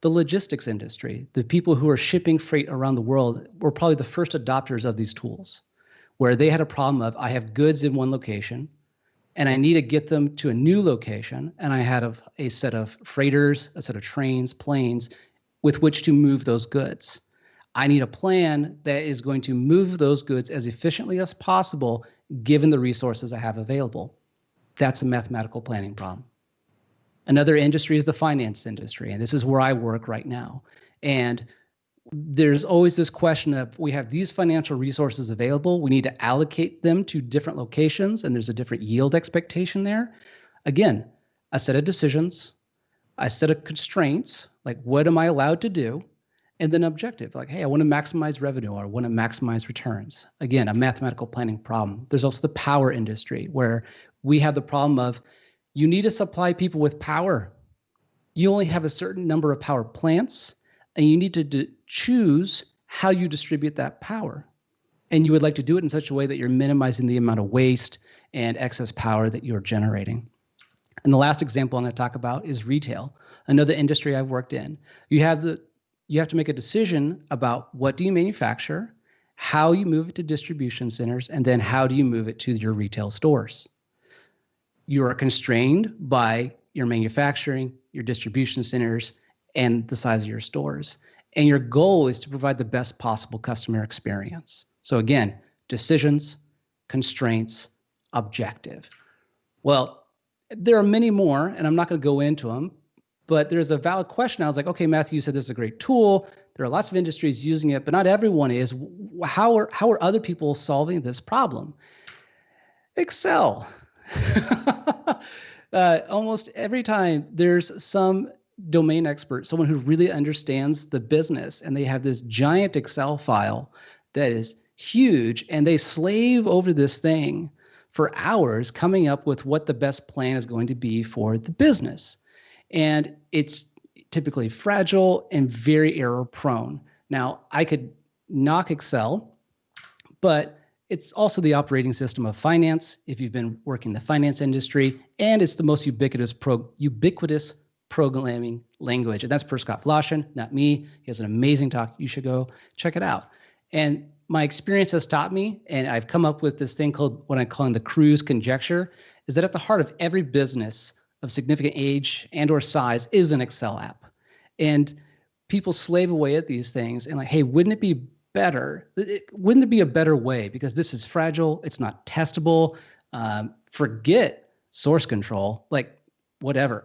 The logistics industry, the people who are shipping freight around the world, were probably the first adopters of these tools, where they had a problem of, I have goods in one location, and I need to get them to a new location, and I had a set of freighters, a set of trains, planes, with which to move those goods. I need a plan that is going to move those goods as efficiently as possible, given the resources I have available. That's a mathematical planning problem. Another industry is the finance industry, and this is where I work right now. And there's always this question of, we have these financial resources available, we need to allocate them to different locations, and there's a different yield expectation there. Again, a set of decisions, a set of constraints, like what am I allowed to do? And then objective, like, hey, I want to maximize revenue or I want to maximize returns. Again, a mathematical planning problem. There's also the power industry, where we have the problem of, you need to supply people with power. You only have a certain number of power plants, and you need to choose how you distribute that power. And you would like to do it in such a way that you're minimizing the amount of waste and excess power that you're generating. And the last example I'm going to talk about is retail, another industry I've worked in. You have to make a decision about what do you manufacture, how you move it to distribution centers, and then how do you move it to your retail stores. You are constrained by your manufacturing, your distribution centers, and the size of your stores. And your goal is to provide the best possible customer experience. So again, decisions, constraints, objective. Well, there are many more, and I'm not going to go into them, but there's a valid question. I was like, okay, Matthew, you said this is a great tool. There are lots of industries using it, but not everyone is. How are other people solving this problem? Excel. Almost every time there's some domain expert, someone who really understands the business, and they have this giant Excel file that is huge, and they slave over this thing for hours coming up with what the best plan is going to be for the business. And it's typically fragile and very error prone. Now, I could knock Excel, but it's also the operating system of finance, if you've been working in the finance industry, and it's the most ubiquitous programming language. And that's per Scott Vlachen, not me. He has an amazing talk. You should go check it out. And my experience has taught me, and I've come up with this thing called what I'm calling the Cruz conjecture, is that at the heart of every business of significant age and or size is an Excel app. And people slave away at these things and like, hey, wouldn't it be better? Wouldn't there be a better way? Because this is fragile. It's not testable. Forget source control, like whatever.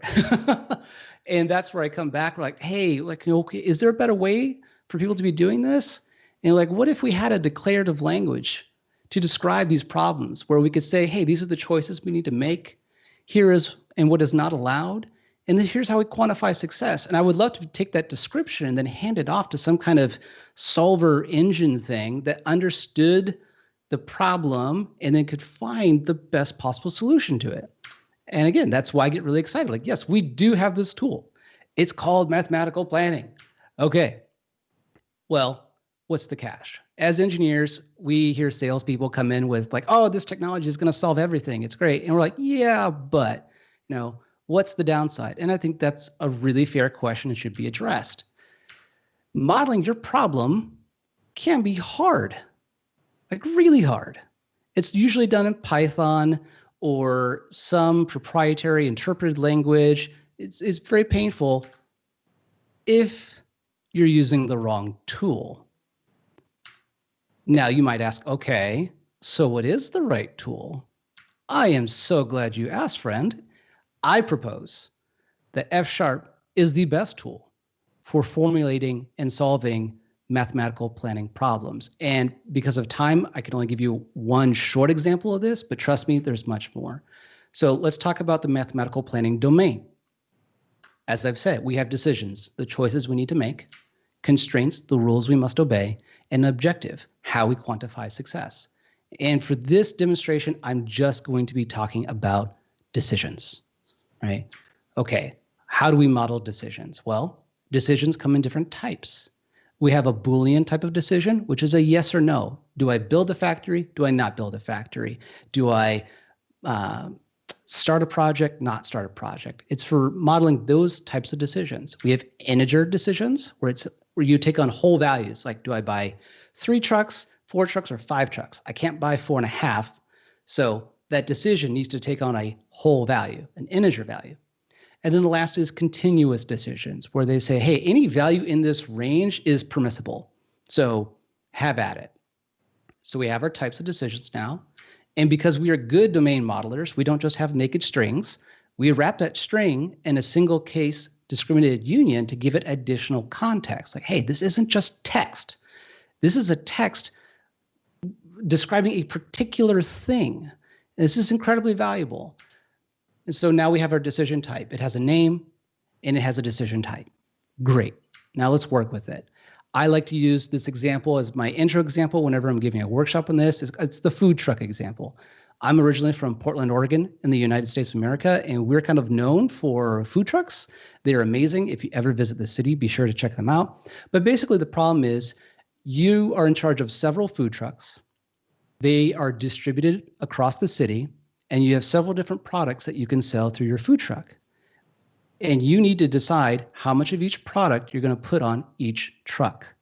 And that's where I come back. We're like, hey, like, okay, is there a better way for people to be doing this? And like, what if we had a declarative language to describe these problems where we could say, hey, these are the choices we need to make. Here is and what is not allowed. And then here's how we quantify success. And I would love to take that description and then hand it off to some kind of solver engine thing that understood the problem and then could find the best possible solution to it. And again, that's why I get really excited. Like, yes, we do have this tool. It's called mathematical planning. Okay, well, what's the catch? As engineers, we hear salespeople come in with like, oh, this technology is going to solve everything. It's great. And we're like, yeah, but what's the downside? And I think that's a really fair question and should be addressed. Modeling your problem can be hard, like really hard. It's usually done in Python or some proprietary interpreted language. It's very painful if you're using the wrong tool. Now you might ask, okay, so what is the right tool? I am so glad you asked, friend. I propose that F# is the best tool for formulating and solving mathematical planning problems. And because of time, I can only give you one short example of this, but trust me, there's much more. So let's talk about the mathematical planning domain. As I've said, we have decisions, the choices we need to make, constraints, the rules we must obey, and an objective, how we quantify success. And for this demonstration, I'm just going to be talking about decisions, right? Okay, how do we model decisions? Well, decisions come in different types. We have a Boolean type of decision, which is a yes or no. Do I build a factory? Do I not build a factory? Do I start a project, not start a project? It's for modeling those types of decisions. We have integer decisions where you take on whole values. Like, do I buy 3 trucks, 4 trucks, or 5 trucks? I can't buy 4.5. So that decision needs to take on a whole value, an integer value. And then the last is continuous decisions, where they say, hey, any value in this range is permissible. So have at it. So we have our types of decisions now. And because we are good domain modelers, we don't just have naked strings. We wrap that string in a single case discriminated union to give it additional context. Like, hey, this isn't just text. This is a text describing a particular thing. And this is incredibly valuable. And so now we have our decision type. It has a name and it has a decision type. Great. Now let's work with it. I like to use this example as my intro example whenever I'm giving a workshop on this. It's the food truck example. I'm originally from Portland, Oregon in the United States of America, and we're kind of known for food trucks. They're amazing. If you ever visit the city, be sure to check them out. But basically the problem is you are in charge of several food trucks. They are distributed across the city, and you have several different products that you can sell through your food truck. And you need to decide how much of each product you're going to put on each truck.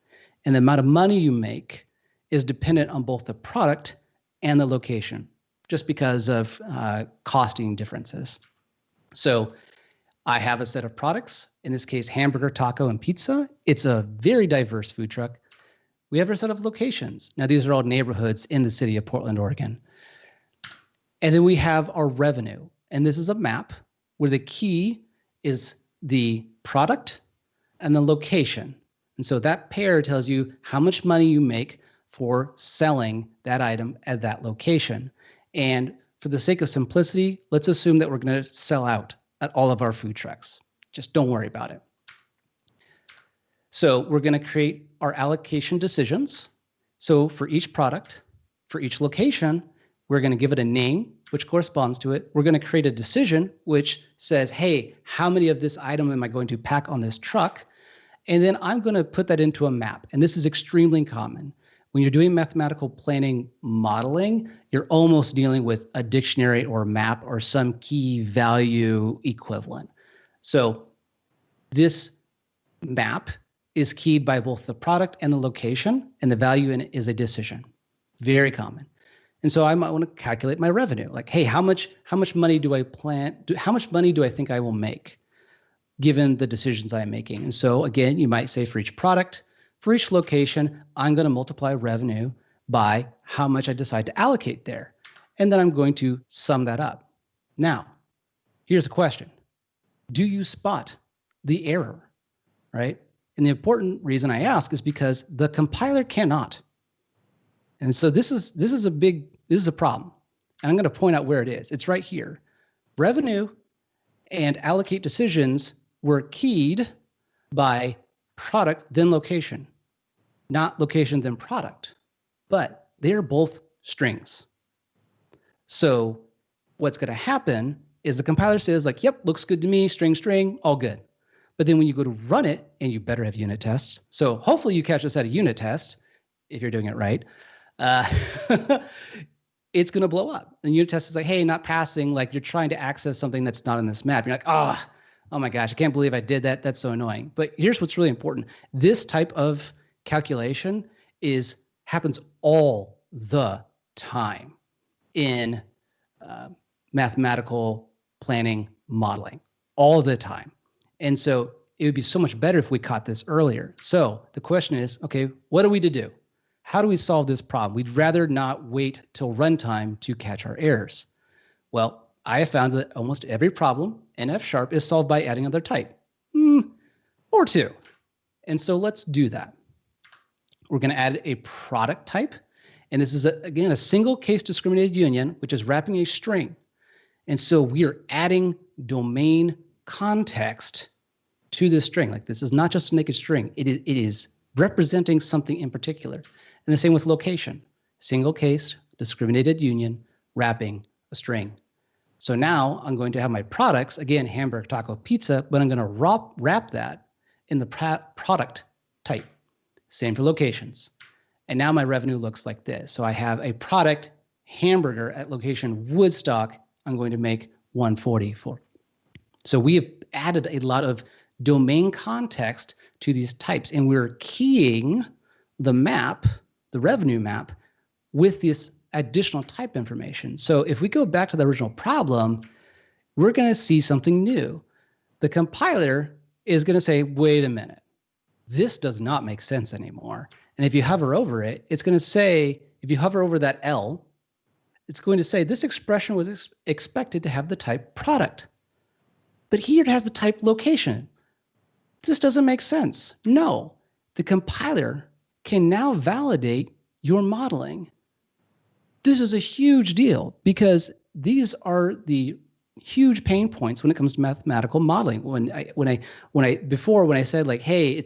And the amount of money you make is dependent on both the product and the location, just because of costing differences. So I have a set of products, in this case, hamburger, taco, and pizza. It's a very diverse food truck. We have a set of locations. Now, these are all neighborhoods in the city of Portland, Oregon. And then we have our revenue. And this is a map where the key is the product and the location. And so that pair tells you how much money you make for selling that item at that location. And for the sake of simplicity, let's assume that we're going to sell out at all of our food trucks. Just don't worry about it. So we're going to create our allocation decisions. So for each product, for each location, we're going to give it a name, which corresponds to it. We're going to create a decision, which says, hey, how many of this item am I going to pack on this truck? And then I'm going to put that into a map. And this is extremely common. When you're doing mathematical planning modeling, you're almost dealing with a dictionary or a map or some key value equivalent. So this map is keyed by both the product and the location, and the value in it is a decision. Very common. And so I might want to calculate my revenue. Like, hey, how much money do I how much money do I think I will make given the decisions I'm making? And so again, you might say for each product, for each location, I'm going to multiply revenue by how much I decide to allocate there. And then I'm going to sum that up. Now, here's a question. Do you spot the error, right? And the important reason I ask is because the compiler cannot. And so this is a problem. And I'm going to point out where it is. It's right here. Revenue and allocate decisions were keyed by product, then location, not location, then product, but they're both strings. So what's going to happen is the compiler says like, yep, looks good to me, string, all good. But then when you go to run it, and you better have unit tests. So hopefully you catch this at a unit test, if you're doing it right, it's going to blow up. And unit test is like, hey, not passing, like you're trying to access something that's not in this map. You're like, oh my gosh, I can't believe I did that. That's so annoying. But here's what's really important. This type of calculation happens all the time in mathematical planning modeling, all the time. And so it would be so much better if we caught this earlier. So the question is, okay, what are we to do? How do we solve this problem? We'd rather not wait till runtime to catch our errors. Well, I have found that almost every problem in F# is solved by adding another type, or two. And so let's do that. We're going to add a product type. And this is, again, a single case discriminated union, which is wrapping a string. And so we are adding domain context to this string. Like, this is not just a naked string. It is representing something in particular. And the same with location. Single case discriminated union wrapping a string. So now I'm going to have my products, again, hamburger, taco, pizza, but I'm going to wrap that in the product type. Same for locations. And now my revenue looks like this. So I have a product hamburger at location Woodstock. I'm going to make 140 for. So we have added a lot of domain context to these types, and we're keying the map, the revenue map, with this additional type information. So if we go back to the original problem, we're going to see something new. The compiler is going to say, wait a minute, this does not make sense anymore. And if you hover over it, it's going to say, if you hover over that L, it's going to say this expression was expected to have the type product. but here it has the type location. This doesn't make sense. No, the compiler can now validate your modeling. This is a huge deal because these are the huge pain points when it comes to mathematical modeling. When I said like, hey,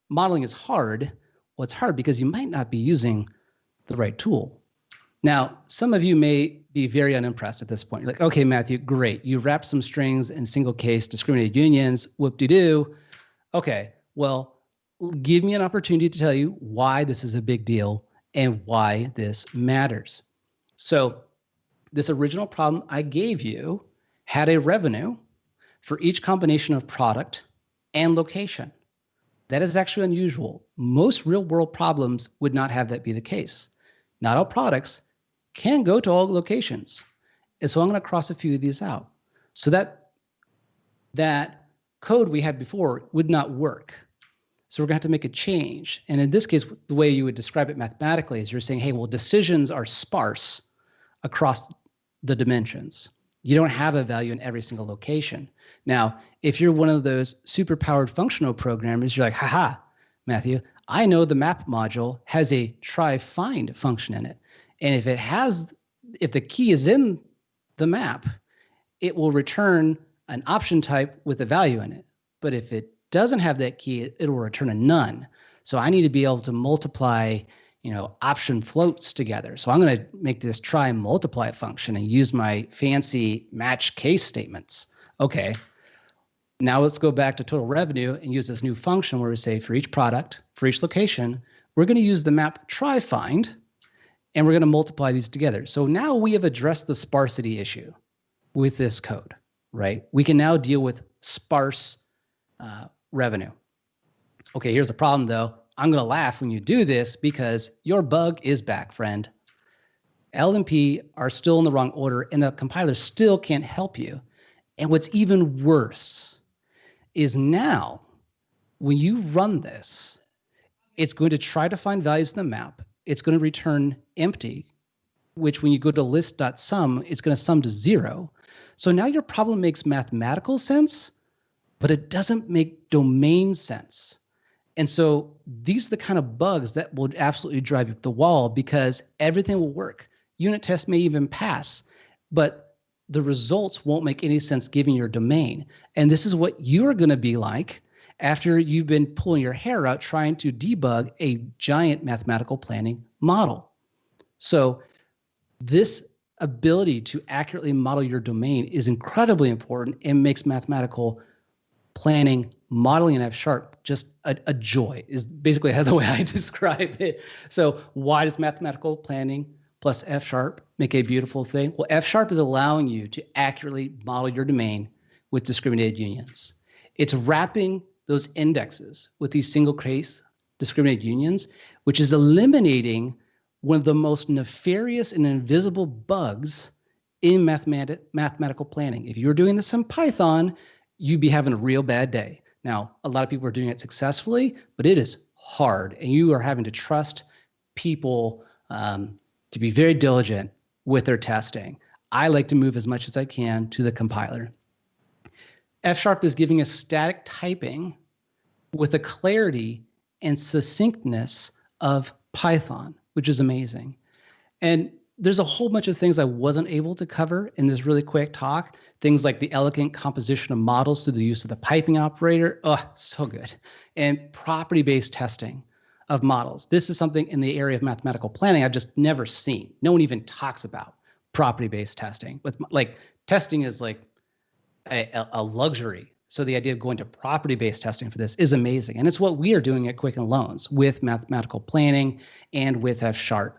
modeling is hard. Well, it's hard because you might not be using the right tool. Now, some of you may be very unimpressed at this point. You're like, okay, Matthew, great. You wrapped some strings in single case discriminated unions, whoop-de-doo. Okay, well, give me an opportunity to tell you why this is a big deal and why this matters. So this original problem I gave you had a revenue for each combination of product and location. That is actually unusual. Most real-world problems would not have that be the case. Not all products can go to all locations. And so I'm going to cross a few of these out. So that code we had before would not work. So we're going to have to make a change. And in this case, the way you would describe it mathematically is you're saying, hey, well, decisions are sparse across the dimensions. You don't have a value in every single location. Now, if you're one of those superpowered functional programmers, you're like, haha, Matthew, I know the map module has a try find function in it. And if the key is in the map, it will return an option type with a value in it. But if it doesn't have that key, it will return a none. So I need to be able to multiply, option floats together. So I'm going to make this try and multiply function and use my fancy match case statements. Okay, now let's go back to total revenue and use this new function where we say for each product, for each location, we're going to use the map try find, and we're going to multiply these together. So now we have addressed the sparsity issue with this code, right? We can now deal with sparse revenue. Okay, here's the problem though. I'm going to laugh when you do this because your bug is back, friend. L and P are still in the wrong order and the compiler still can't help you. And what's even worse is now when you run this, it's going to try to find values in the map. It's going to return empty, which when you go to list.sum, it's going to sum to 0. So now your problem makes mathematical sense, but it doesn't make domain sense. And so these are the kind of bugs that will absolutely drive you up the wall because everything will work. Unit tests may even pass, but the results won't make any sense given your domain. And this is what you're going to be like after you've been pulling your hair out trying to debug a giant mathematical planning model. So this ability to accurately model your domain is incredibly important and makes mathematical planning, modeling in F# just a joy, is basically the way I describe it. So why does mathematical planning plus F# make a beautiful thing? Well, F# is allowing you to accurately model your domain with discriminated unions. It's wrapping those indexes with these single case discriminated unions, which is eliminating one of the most nefarious and invisible bugs in mathematical planning. If you were doing this in Python, you'd be having a real bad day. Now, a lot of people are doing it successfully, but it is hard, and you are having to trust people to be very diligent with their testing. I like to move as much as I can to the compiler. F# is giving us static typing with a clarity and succinctness of Python, which is amazing. And there's a whole bunch of things I wasn't able to cover in this really quick talk. Things like the elegant composition of models through the use of the piping operator. Oh, so good. And property-based testing of models. This is something in the area of mathematical planning I've just never seen. No one even talks about property-based testing. Testing is like a luxury. So the idea of going to property-based testing for this is amazing. And it's what we are doing at Quicken Loans with mathematical planning and with F#.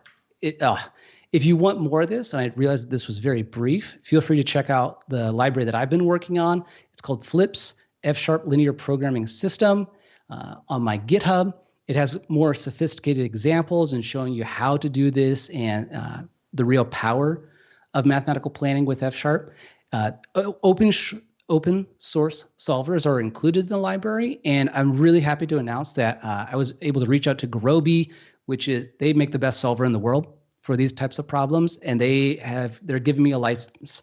If you want more of this, and I realize that this was very brief, feel free to check out the library that I've been working on. It's called FLIPS, F# Linear Programming System, on my GitHub. It has more sophisticated examples and showing you how to do this and the real power of mathematical planning with F#. Open source solvers are included in the library, and I'm really happy to announce that I was able to reach out to Groby, which is, they make the best solver in the world for these types of problems, and they're giving me a license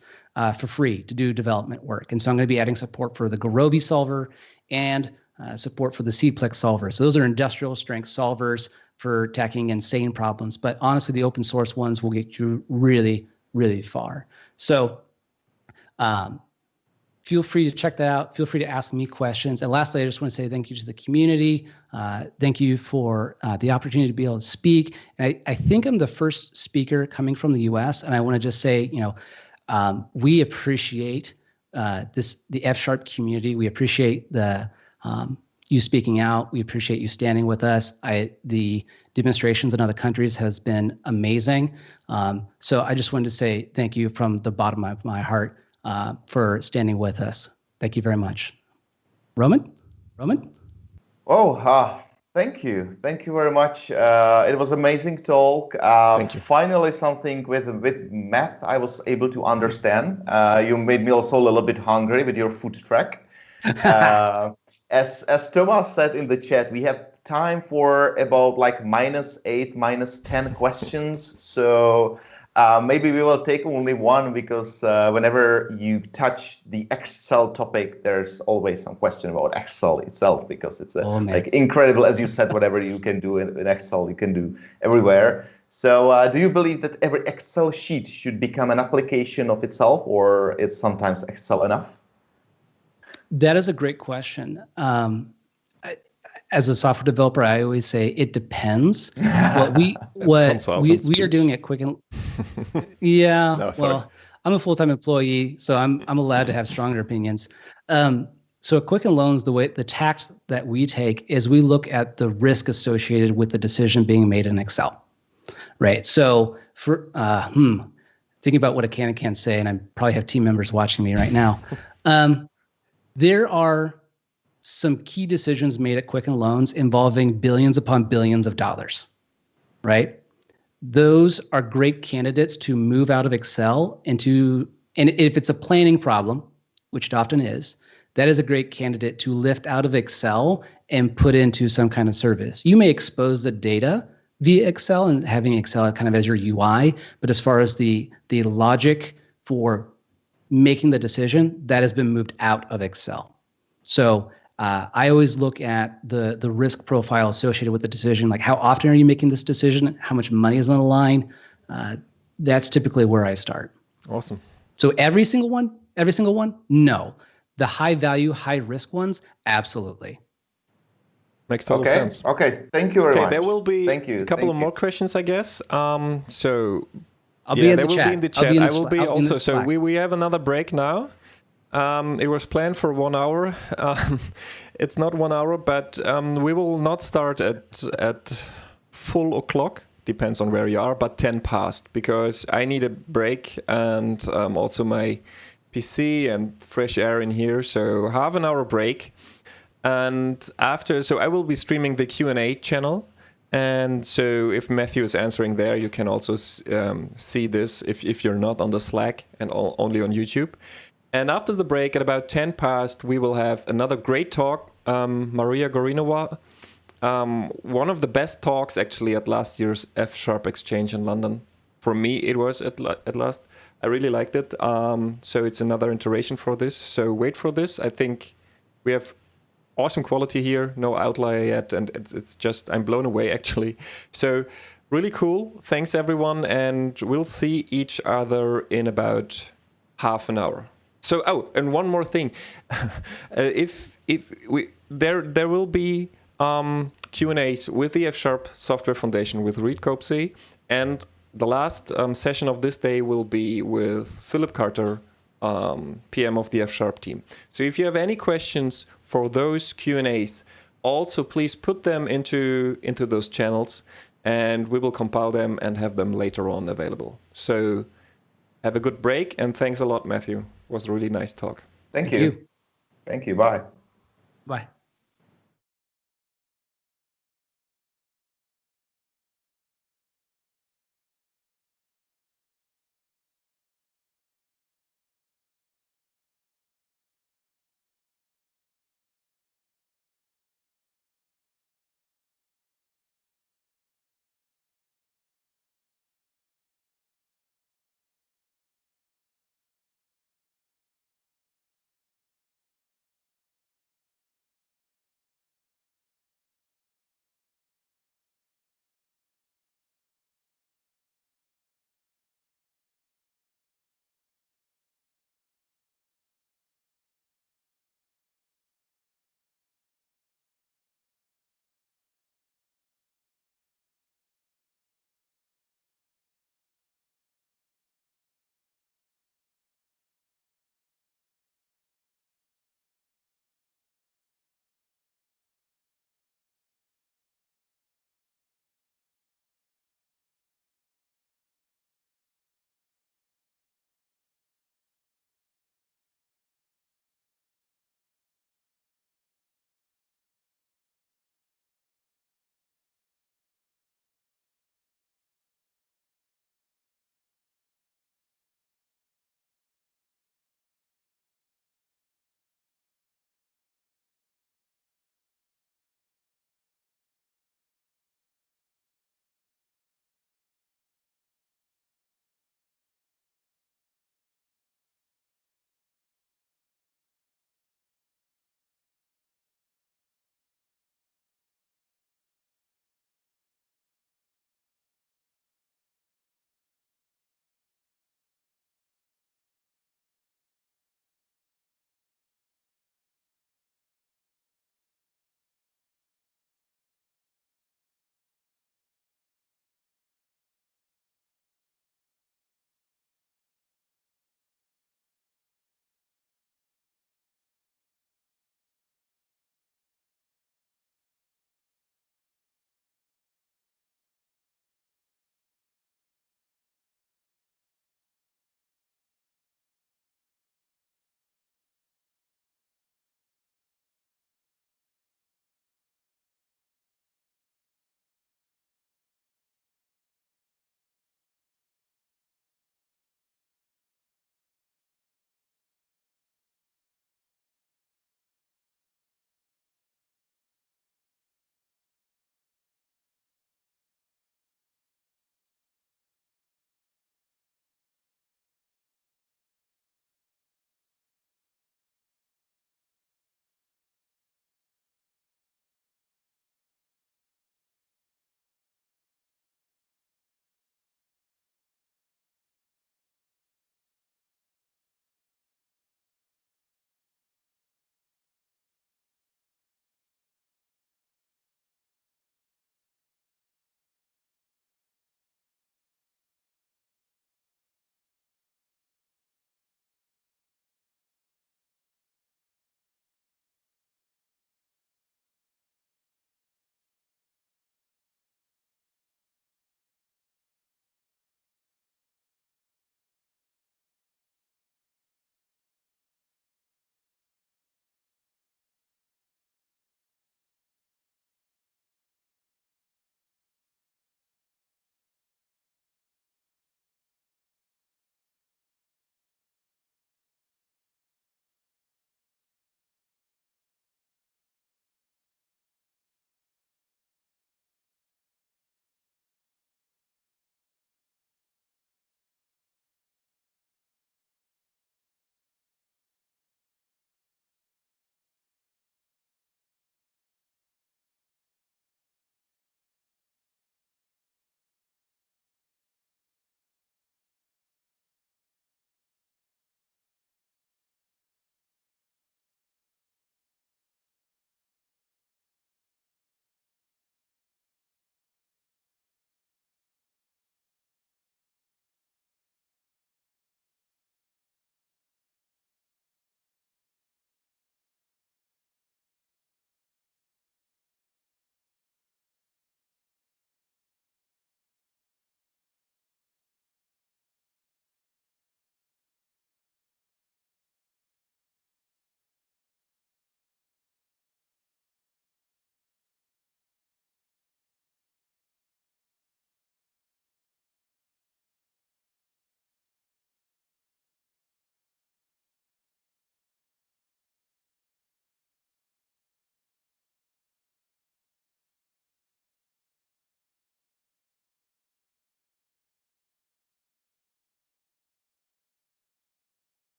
for free to do development work. And so I'm going to be adding support for the Gurobi solver and support for the CPLEX solver. So those are industrial strength solvers for tackling insane problems. But honestly, the open source ones will get you really, really far. So feel free to check that out. Feel free to ask me questions. And lastly, I just want to say thank you to the community. Thank you for the opportunity to be able to speak. And I think I'm the first speaker coming from the US. And I want to just say, we appreciate the F# community. We appreciate you speaking out. We appreciate you standing with us. The demonstrations in other countries has been amazing. So I just wanted to say thank you from the bottom of my heart for standing with us. Thank you very much. Roman? Oh, thank you. Thank you very much. It was amazing talk. Thank you. Finally, something with math I was able to understand. You made me also a little bit hungry with your food truck. As Tomas said in the chat, we have time for about like -8, -10 questions. So maybe we will take only one, because whenever you touch the Excel topic, there's always some question about Excel itself, because it's like incredible. As you said, whatever you can do in Excel, you can do everywhere. So do you believe that every Excel sheet should become an application of itself, or is sometimes Excel enough? That is a great question. As a software developer, I always say it depends. What we are doing at Quicken, yeah. No, well, I'm a full-time employee, so I'm allowed to have stronger opinions. So at Quicken Loans, the tact that we take is we look at the risk associated with the decision being made in Excel, right? So for thinking about what I can and can't say, and I probably have team members watching me right now. There are some key decisions made at Quicken Loans involving billions upon billions of dollars, right? Those are great candidates to move out of Excel and if it's a planning problem, which it often is, that is a great candidate to lift out of Excel and put into some kind of service. You may expose the data via Excel and having Excel kind of as your UI, but as far as the logic for making the decision, that has been moved out of Excel. So I always look at the risk profile associated with the decision, like how often are you making this decision? How much money is on the line? That's typically where I start. Awesome. So every single one? No. The high value, high risk ones, absolutely. Makes total sense. Okay, thank you very much. There will be a couple of more questions, I guess. So I'll be in the chat. I will be also. So we have another break now. It was planned for 1 hour. It's not 1 hour, but we will not start at full o'clock. Depends on where you are, but 10 past, because I need a break and also my PC and fresh air in here. So half an hour break. And after, so I will be streaming the Q&A channel. And so if Matthew is answering there, you can also see this if you're not on the Slack and only on YouTube. And after the break at about 10 past, we will have another great talk. Maria Gorinova, one of the best talks actually at last year's F# Exchange in London. For me, it was at last. I really liked it. So it's another iteration for this. So wait for this. I think we have awesome quality here, no outlier yet, and it's just, I'm blown away actually. So really cool. Thanks everyone, and we'll see each other in about half an hour. So and one more thing, there will be Q&As with the F# Software Foundation with Reed Copsey, and the last session of this day will be with Philip Carter, PM of the F# team. So if you have any questions for those Q&As, also please put them into those channels, and we will compile them and have them later on available. So have a good break, and thanks a lot, Matthew. It was a really nice talk. Thank you. Thank you. Bye. Bye.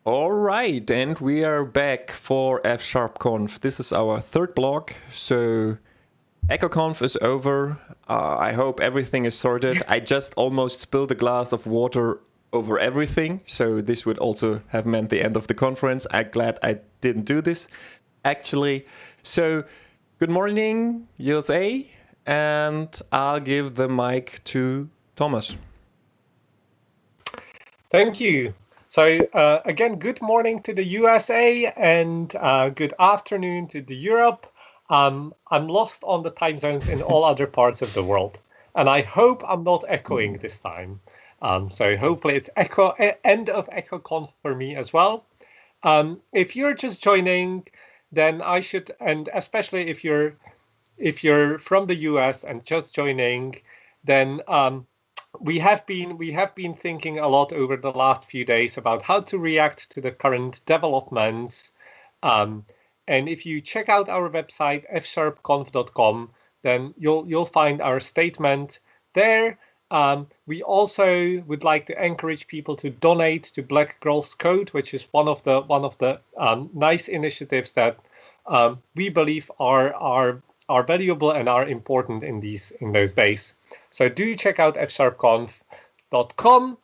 All right, and we are back for fsharpConf. This is our third block, so EchoConf is over. I hope everything is sorted. I just almost spilled a glass of water over everything, so this would also have meant the end of the conference. I'm glad I didn't do this, actually. So, good morning, USA, and I'll give the mic to Tomas. Thank you. So again, good morning to the USA and good afternoon to the Europe. I'm lost on the time zones in all other parts of the world, and I hope I'm not echoing this time. So hopefully it's end of EchoConf for me as well. If you're just joining, then I should, and especially if you're from the US and just joining, then we have been thinking a lot over the last few days about how to react to the current developments. And if you check out our website fsharpconf.com, then you'll find our statement there. We also would like to encourage people to donate to Black Girls Code, which is one of the nice initiatives that we believe are valuable and are important in those days. So do check out fsharpconf.com.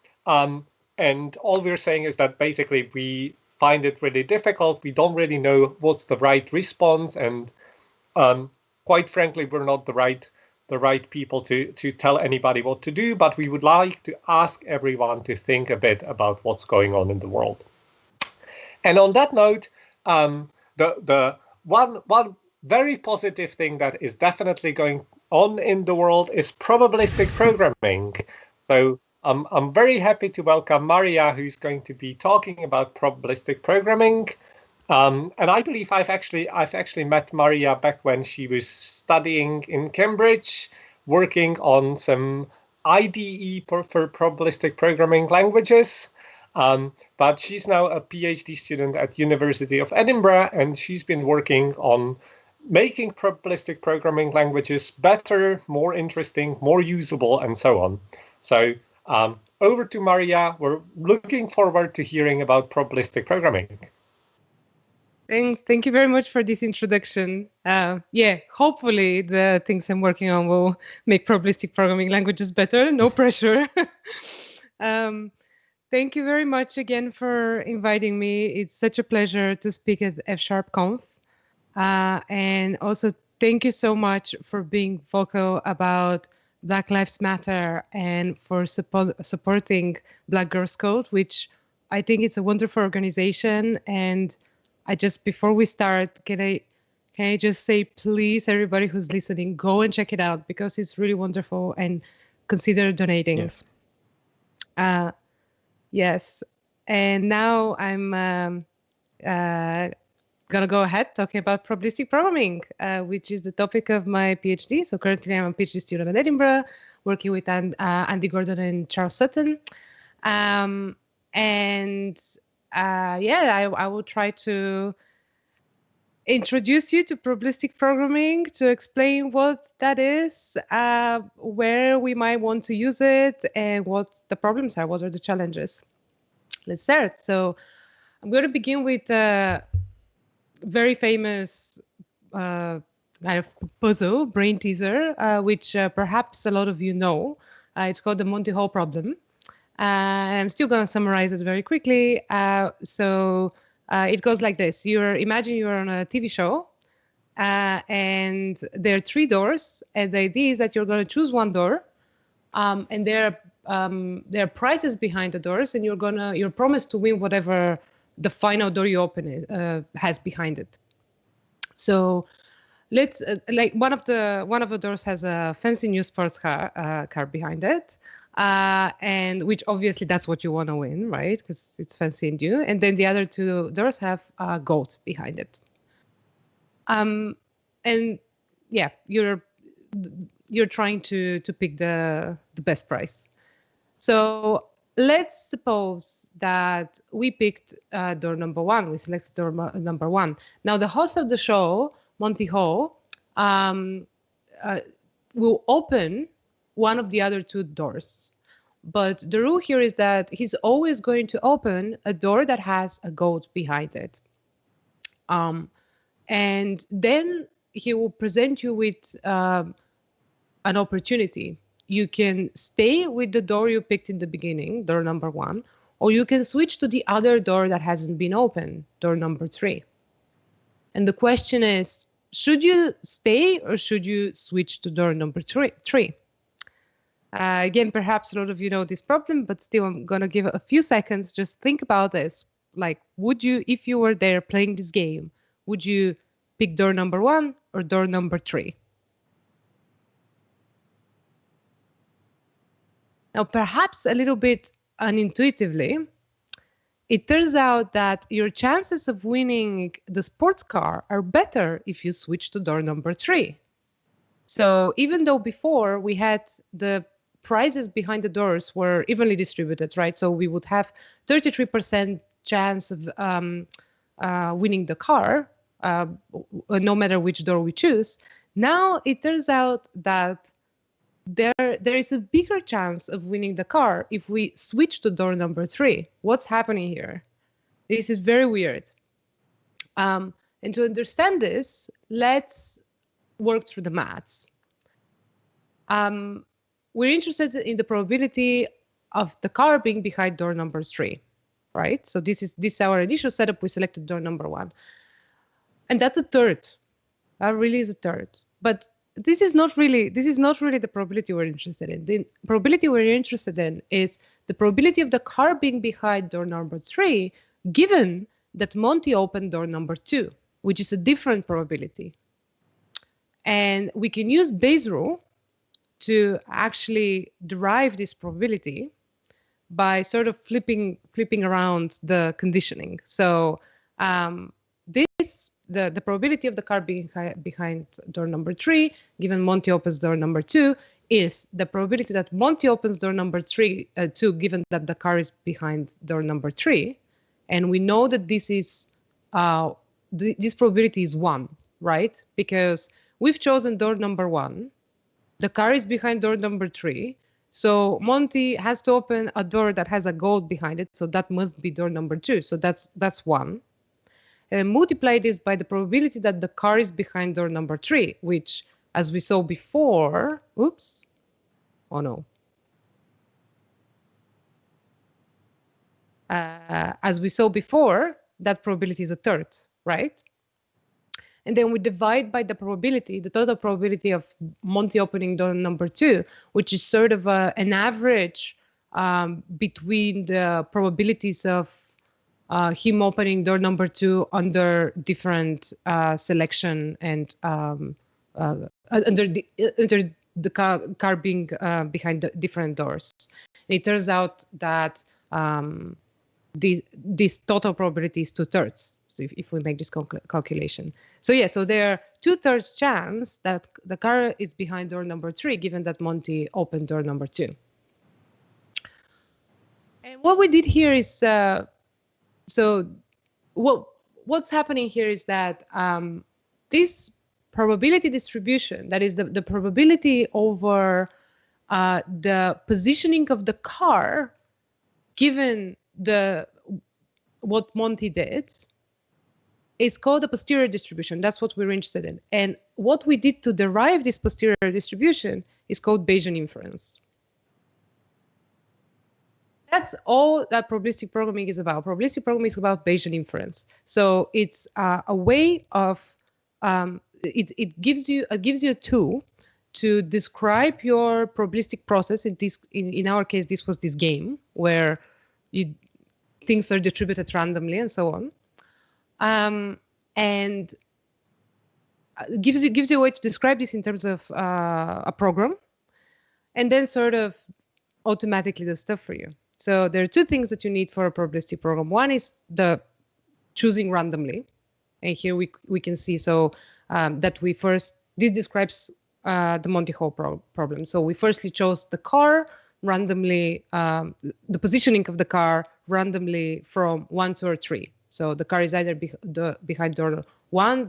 And all we're saying is that basically we find it really difficult. We don't really know what's the right response, and quite frankly, we're not the right people to tell anybody what to do. But we would like to ask everyone to think a bit about what's going on in the world. And on that note, the one very positive thing that is definitely going on in the world is probabilistic programming. So I'm very happy to welcome Maria, who's going to be talking about probabilistic programming. And I believe I've actually met Maria back when she was studying in Cambridge, working on some IDE for probabilistic programming languages. But she's now a PhD student at University of Edinburgh, and she's been working on making probabilistic programming languages better, more interesting, more usable, and so on. So over to Maria. We're looking forward to hearing about probabilistic programming. Thanks. Thank you very much for this introduction. Yeah, hopefully the things I'm working on will make probabilistic programming languages better. No pressure. Thank you very much again for inviting me. It's such a pleasure to speak at fsharpConf. And also, thank you so much for being vocal about Black Lives Matter and for supporting Black Girls Code, which I think it's a wonderful organization. And before we start, can I just say, please, everybody who's listening, go and check it out because it's really wonderful and consider donating. Yes. Yes. And now I'm gonna go ahead talking about probabilistic programming, which is the topic of my PhD. So currently I'm a PhD student at Edinburgh, working with Andy Gordon and Charles Sutton. I will try to introduce you to probabilistic programming, to explain what that is, where we might want to use it, and what the problems are, what are the challenges. Let's start. So I'm going to begin with very famous puzzle, brain teaser, which perhaps a lot of you know. It's called the Monty Hall problem. I'm still going to summarize it very quickly. It goes like this. Imagine you're on a TV show, and there are 3 doors, and the idea is that you're going to choose one door, and there are prizes behind the doors, and you're promised to win whatever the final door you open has behind it. So let's one of the doors has a fancy new sports car behind it, and which obviously that's what you want to win, right? Because it's fancy and new. And then the other 2 doors have goats behind it. And yeah, you're trying to pick the best prize. So let's suppose that we picked door number 1. We selected door number 1. Now the host of the show, Monty Hall, will open one of the other 2 doors. But the rule here is that he's always going to open a door that has a goat behind it. And then he will present you with an opportunity. You can stay with the door you picked in the beginning, door number 1, or you can switch to the other door that hasn't been opened, door number 3. And the question is, should you stay or should you switch to door number 3? Again, perhaps a lot of you know this problem, but still I'm going to give a few seconds. Just think about this. Like, would you, if you were there playing this game, would you pick door number 1 or door number 3? Now, perhaps a little bit unintuitively, it turns out that your chances of winning the sports car are better if you switch to door number 3. So even though before we had the prizes behind the doors were evenly distributed, right? So we would have 33% chance of winning the car, no matter which door we choose. Now it turns out that there is a bigger chance of winning the car if we switch to door number 3. What's happening here? This is very weird. And to understand this, let's work through the maths. We're interested in the probability of the car being behind door number 3, right? So this is our initial setup. We selected door number 1. And that's a third. That really is a third. But this is not really the probability we're interested in. The probability we're interested in is the probability of the car being behind door number 3, given that Monty opened door number 2, which is a different probability. And we can use Bayes' rule to actually derive this probability by sort of flipping around the conditioning. So the probability of the car being behind door number 3, given Monty opens door number 2, is the probability that Monty opens door number 2, given that the car is behind door number 3. And we know that this is this probability is 1, right? Because we've chosen door number 1. The car is behind door number 3. So Monty has to open a door that has a goat behind it. So that must be door number 2. So that's 1. And multiply this by the probability that the car is behind door number 3, which, as we saw before, oops, oh no. As we saw before, that probability is a third, right? And then we divide by the probability, the total probability of Monty opening door number 2, which is sort of an average between the probabilities of him opening door number 2 under different selection and under the car being behind the different doors. And it turns out that this total probability is 2/3. So if we make this calculation. So yeah, so there are 2/3 chance that the car is behind door number 3, given that Monty opened door number 2. And what we did here is, so what's happening here is that this probability distribution, that is the probability over the positioning of the car, given what Monty did, is called a posterior distribution. That's what we're interested in. And what we did to derive this posterior distribution is called Bayesian inference. That's all that probabilistic programming is about. Probabilistic programming is about Bayesian inference. So it's a way of, it gives you a tool to describe your probabilistic process. In our case, this was this game where things are distributed randomly and so on. And gives you a way to describe this in terms of a program, and then sort of automatically does stuff for you. So there are two things that you need for a probabilistic program. One is the choosing randomly, and here we can see that this describes the Monty Hall problem. So we firstly chose the car randomly, the positioning of the car randomly from 1, 2, or 3. So the car is either behind door 1,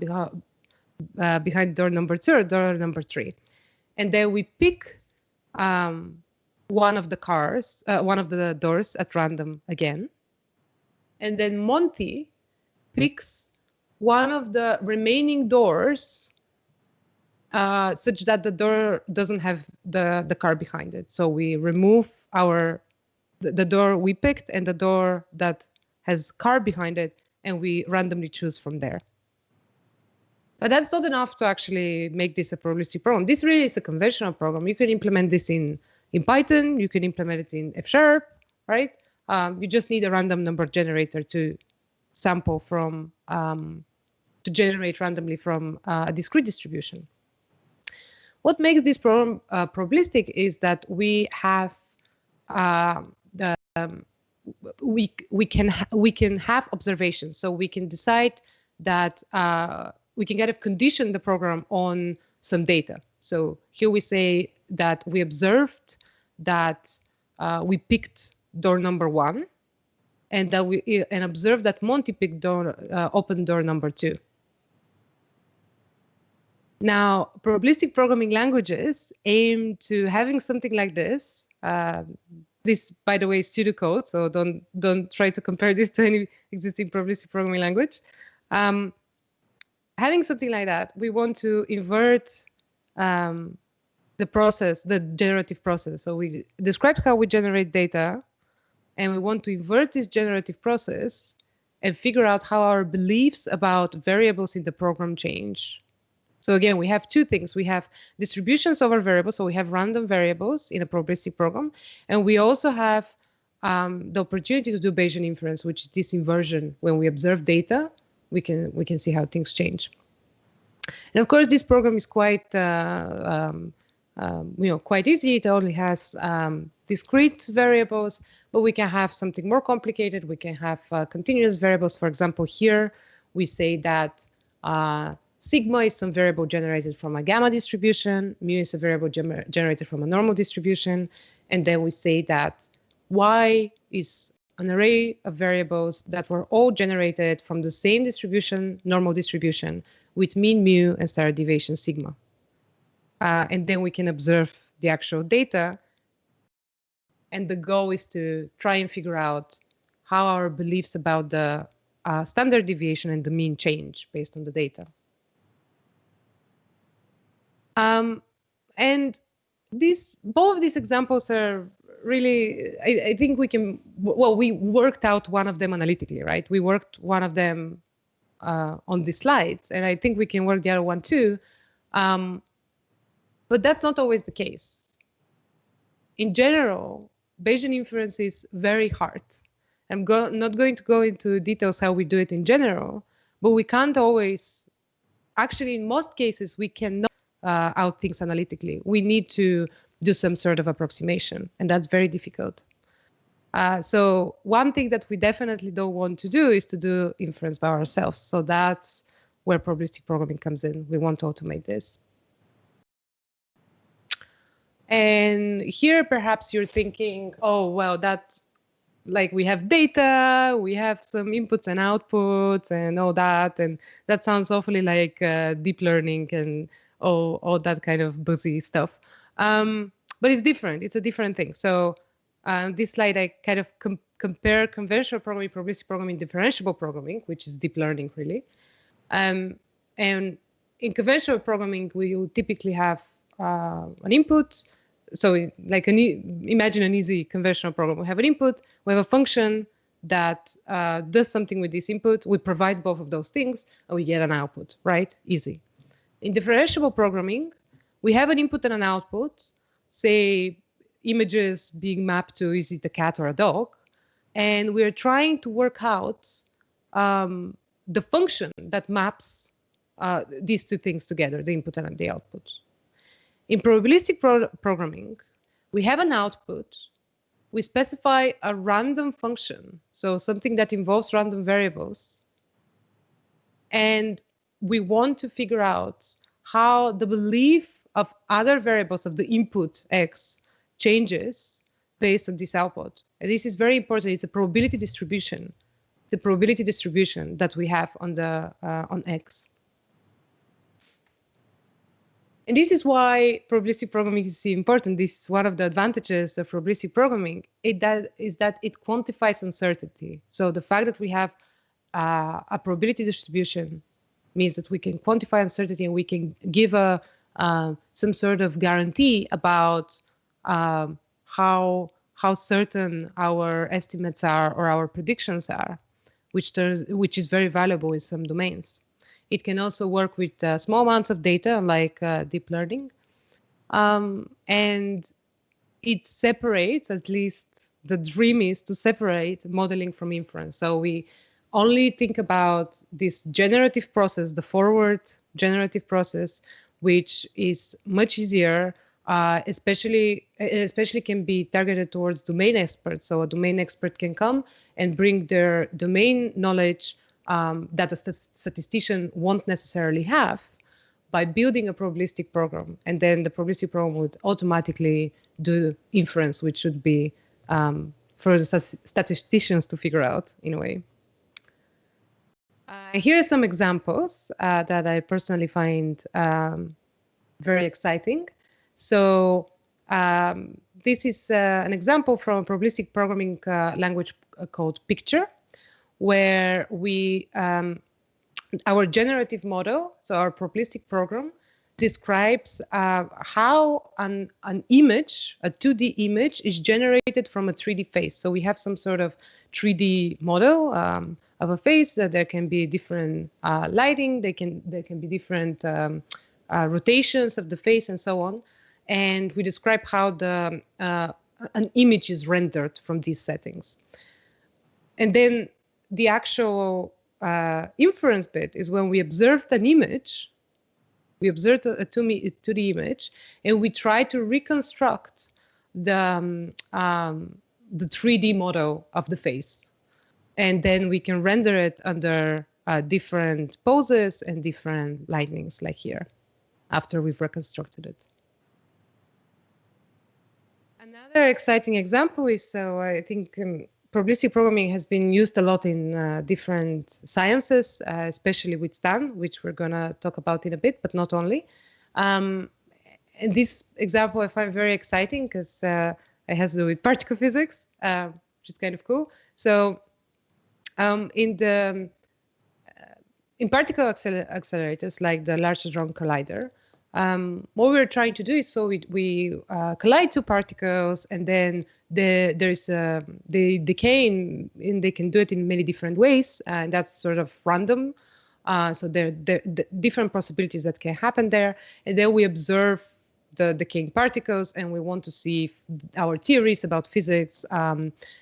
behind door number 2, or door number 3. And then we pick one of the doors at random again. And then Monty picks one of the remaining doors such that the door doesn't have the car behind it. So we remove the door we picked and the door that has car behind it, and we randomly choose from there. But that's not enough to actually make this a probabilistic program. This really is a conventional program. You can implement this in Python. You can implement it in F#, right? You just need a random number generator to sample from, to generate randomly from a discrete distribution. What makes this program probabilistic is that we have we can have observations. So we can decide that we can kind of condition the program on some data. So here we say that we observed that we picked door number 1, and that we observed that Monty picked open door number 2. Now, probabilistic programming languages aim to having something like this. This, by the way, is pseudocode, so don't try to compare this to any existing probabilistic programming language. Having something like that, we want to invert the process, the generative process. So we described how we generate data, and we want to invert this generative process and figure out how our beliefs about variables in the program change. So again, we have two things. We have distributions over variables, so we have random variables in a probabilistic program, and we also have the opportunity to do Bayesian inference, which is this inversion. When we observe data, we can see how things change. And of course, this program is quite quite easy. It only has discrete variables, but we can have something more complicated. We can have continuous variables. For example, here we say that sigma is some variable generated from a gamma distribution, mu is a variable generated from a normal distribution, and then we say that y is an array of variables that were all generated from the same distribution, normal distribution, with mean mu and standard deviation sigma. And then we can observe the actual data, and the goal is to try and figure out how our beliefs about the standard deviation and the mean change based on the data. And both of these examples are really, I think we can, well, we worked out one of them analytically, right? We worked one of them on the slides, and I think we can work the other one too. But that's not always the case. In general, Bayesian inference is very hard. I'm not going to go into details how we do it in general, but we can't always, actually in most cases, we cannot out things analytically. We need to do some sort of approximation, and that's very difficult. So one thing that we definitely don't want to do is to do inference by ourselves. So that's where probabilistic programming comes in. We want to automate this. And here, perhaps you're thinking, oh, well, that's like we have data, we have some inputs and outputs and all that. And that sounds awfully like deep learning and all that kind of buzzy stuff. But it's different. It's a different thing. So this slide, I kind of compare conventional programming, probabilistic programming, differentiable programming, which is deep learning, really. And in conventional programming, we will typically have an input. So like imagine an easy conventional program. We have an input, we have a function that does something with this input. We provide both of those things, and we get an output, right? Easy. In differentiable programming, we have an input and an output, say images being mapped to is it a cat or a dog, and we're trying to work out the function that maps these two things together, the input and the output. In probabilistic programming, we have an output, we specify a random function, so something that involves random variables, and we want to figure out how the belief of other variables of the input x changes based on this output. And this is very important. It's a probability distribution. It's a probability distribution that we have on the on x. And this is why probabilistic programming is important. This is one of the advantages of probabilistic programming. Is that it quantifies uncertainty. So the fact that we have a probability distribution means that we can quantify uncertainty and we can give some sort of guarantee about how certain our estimates are or our predictions are, which is very valuable in some domains. It can also work with small amounts of data, like deep learning. And it separates, at least the dream is to separate modeling from inference. So we only think about this generative process, the forward generative process, which is much easier, especially can be targeted towards domain experts. So a domain expert can come and bring their domain knowledge that a statistician won't necessarily have by building a probabilistic program. And then the probabilistic program would automatically do inference, which should be for the statisticians to figure out in a way. Here are some examples that I personally find very exciting. So this is an example from a probabilistic programming language called Picture, where we our generative model, so our probabilistic program, describes how an image, a 2D image, is generated from a 3D face. So we have some sort of 3D model of a face. That there can be different lighting, there can be different rotations of the face, and so on. And we describe how an image is rendered from these settings. And then the actual inference bit is when we observed an image, we observed a 2D image, and we try to reconstruct the 3D model of the face. And then we can render it under different poses and different lightnings, like here, after we've reconstructed it. Another exciting example is, so I think probabilistic programming has been used a lot in different sciences, especially with STAN, which we're going to talk about in a bit, but not only. And this example I find very exciting because it has to do with particle physics, which is kind of cool. So in particle accelerators, like the Large Hadron Collider, what we're trying to do is, so we collide two particles, and then they decay, and they can do it in many different ways, and that's sort of random. So there are different possibilities that can happen there, and then we observe the decaying particles, and we want to see if our theories about physics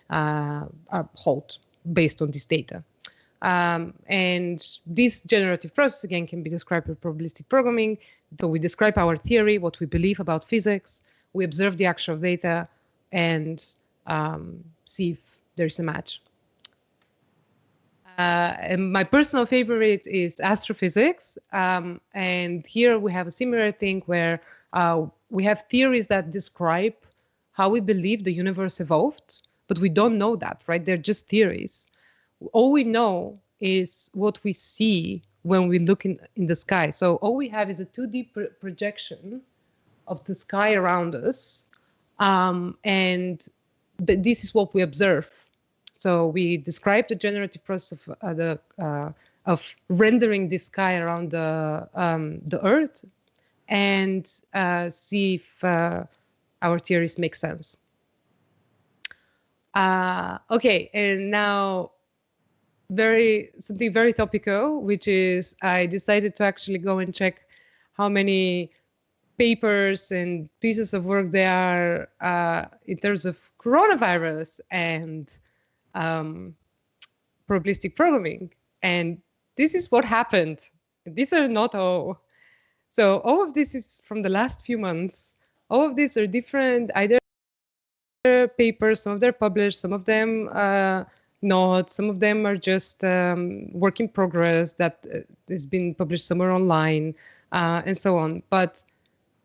hold based on this data. And this generative process, again, can be described with probabilistic programming. So we describe our theory, what we believe about physics, we observe the actual data, and see if there's a match. And my personal favorite is astrophysics. And here we have a similar thing where we have theories that describe how we believe the universe evolved, but we don't know that, right? They're just theories. All we know is what we see when we look in the sky. So all we have is a 2D projection of the sky around us, and this is what we observe. So we describe the generative process of rendering the sky around the Earth, and see if our theories make sense. Okay, and now something very topical, which is I decided to actually go and check how many papers and pieces of work there are in terms of coronavirus and probabilistic programming. And this is what happened. These are not all. So all of this is from the last few months. All of these are different, either papers, some of them are published, some of them not, some of them are just work in progress that has been published somewhere online, and so on. But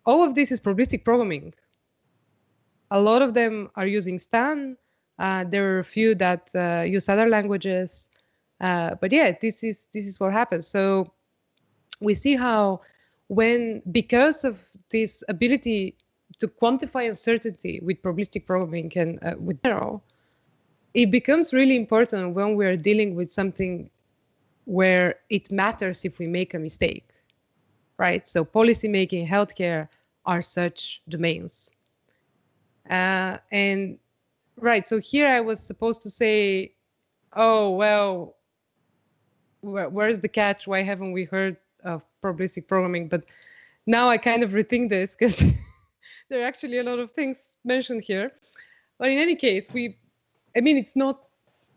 all of this is probabilistic programming. A lot of them are using STAN. There are a few that use other languages. But yeah, this is what happens. So we see how because of this ability to quantify uncertainty with probabilistic programming and with general, it becomes really important when we're dealing with something where it matters if we make a mistake, right? So policymaking, healthcare are such domains. And right, so here I was supposed to say, oh, well, where's the catch? Why haven't we heard of probabilistic programming? But now I kind of rethink this because there are actually a lot of things mentioned here. But in any case, it's not,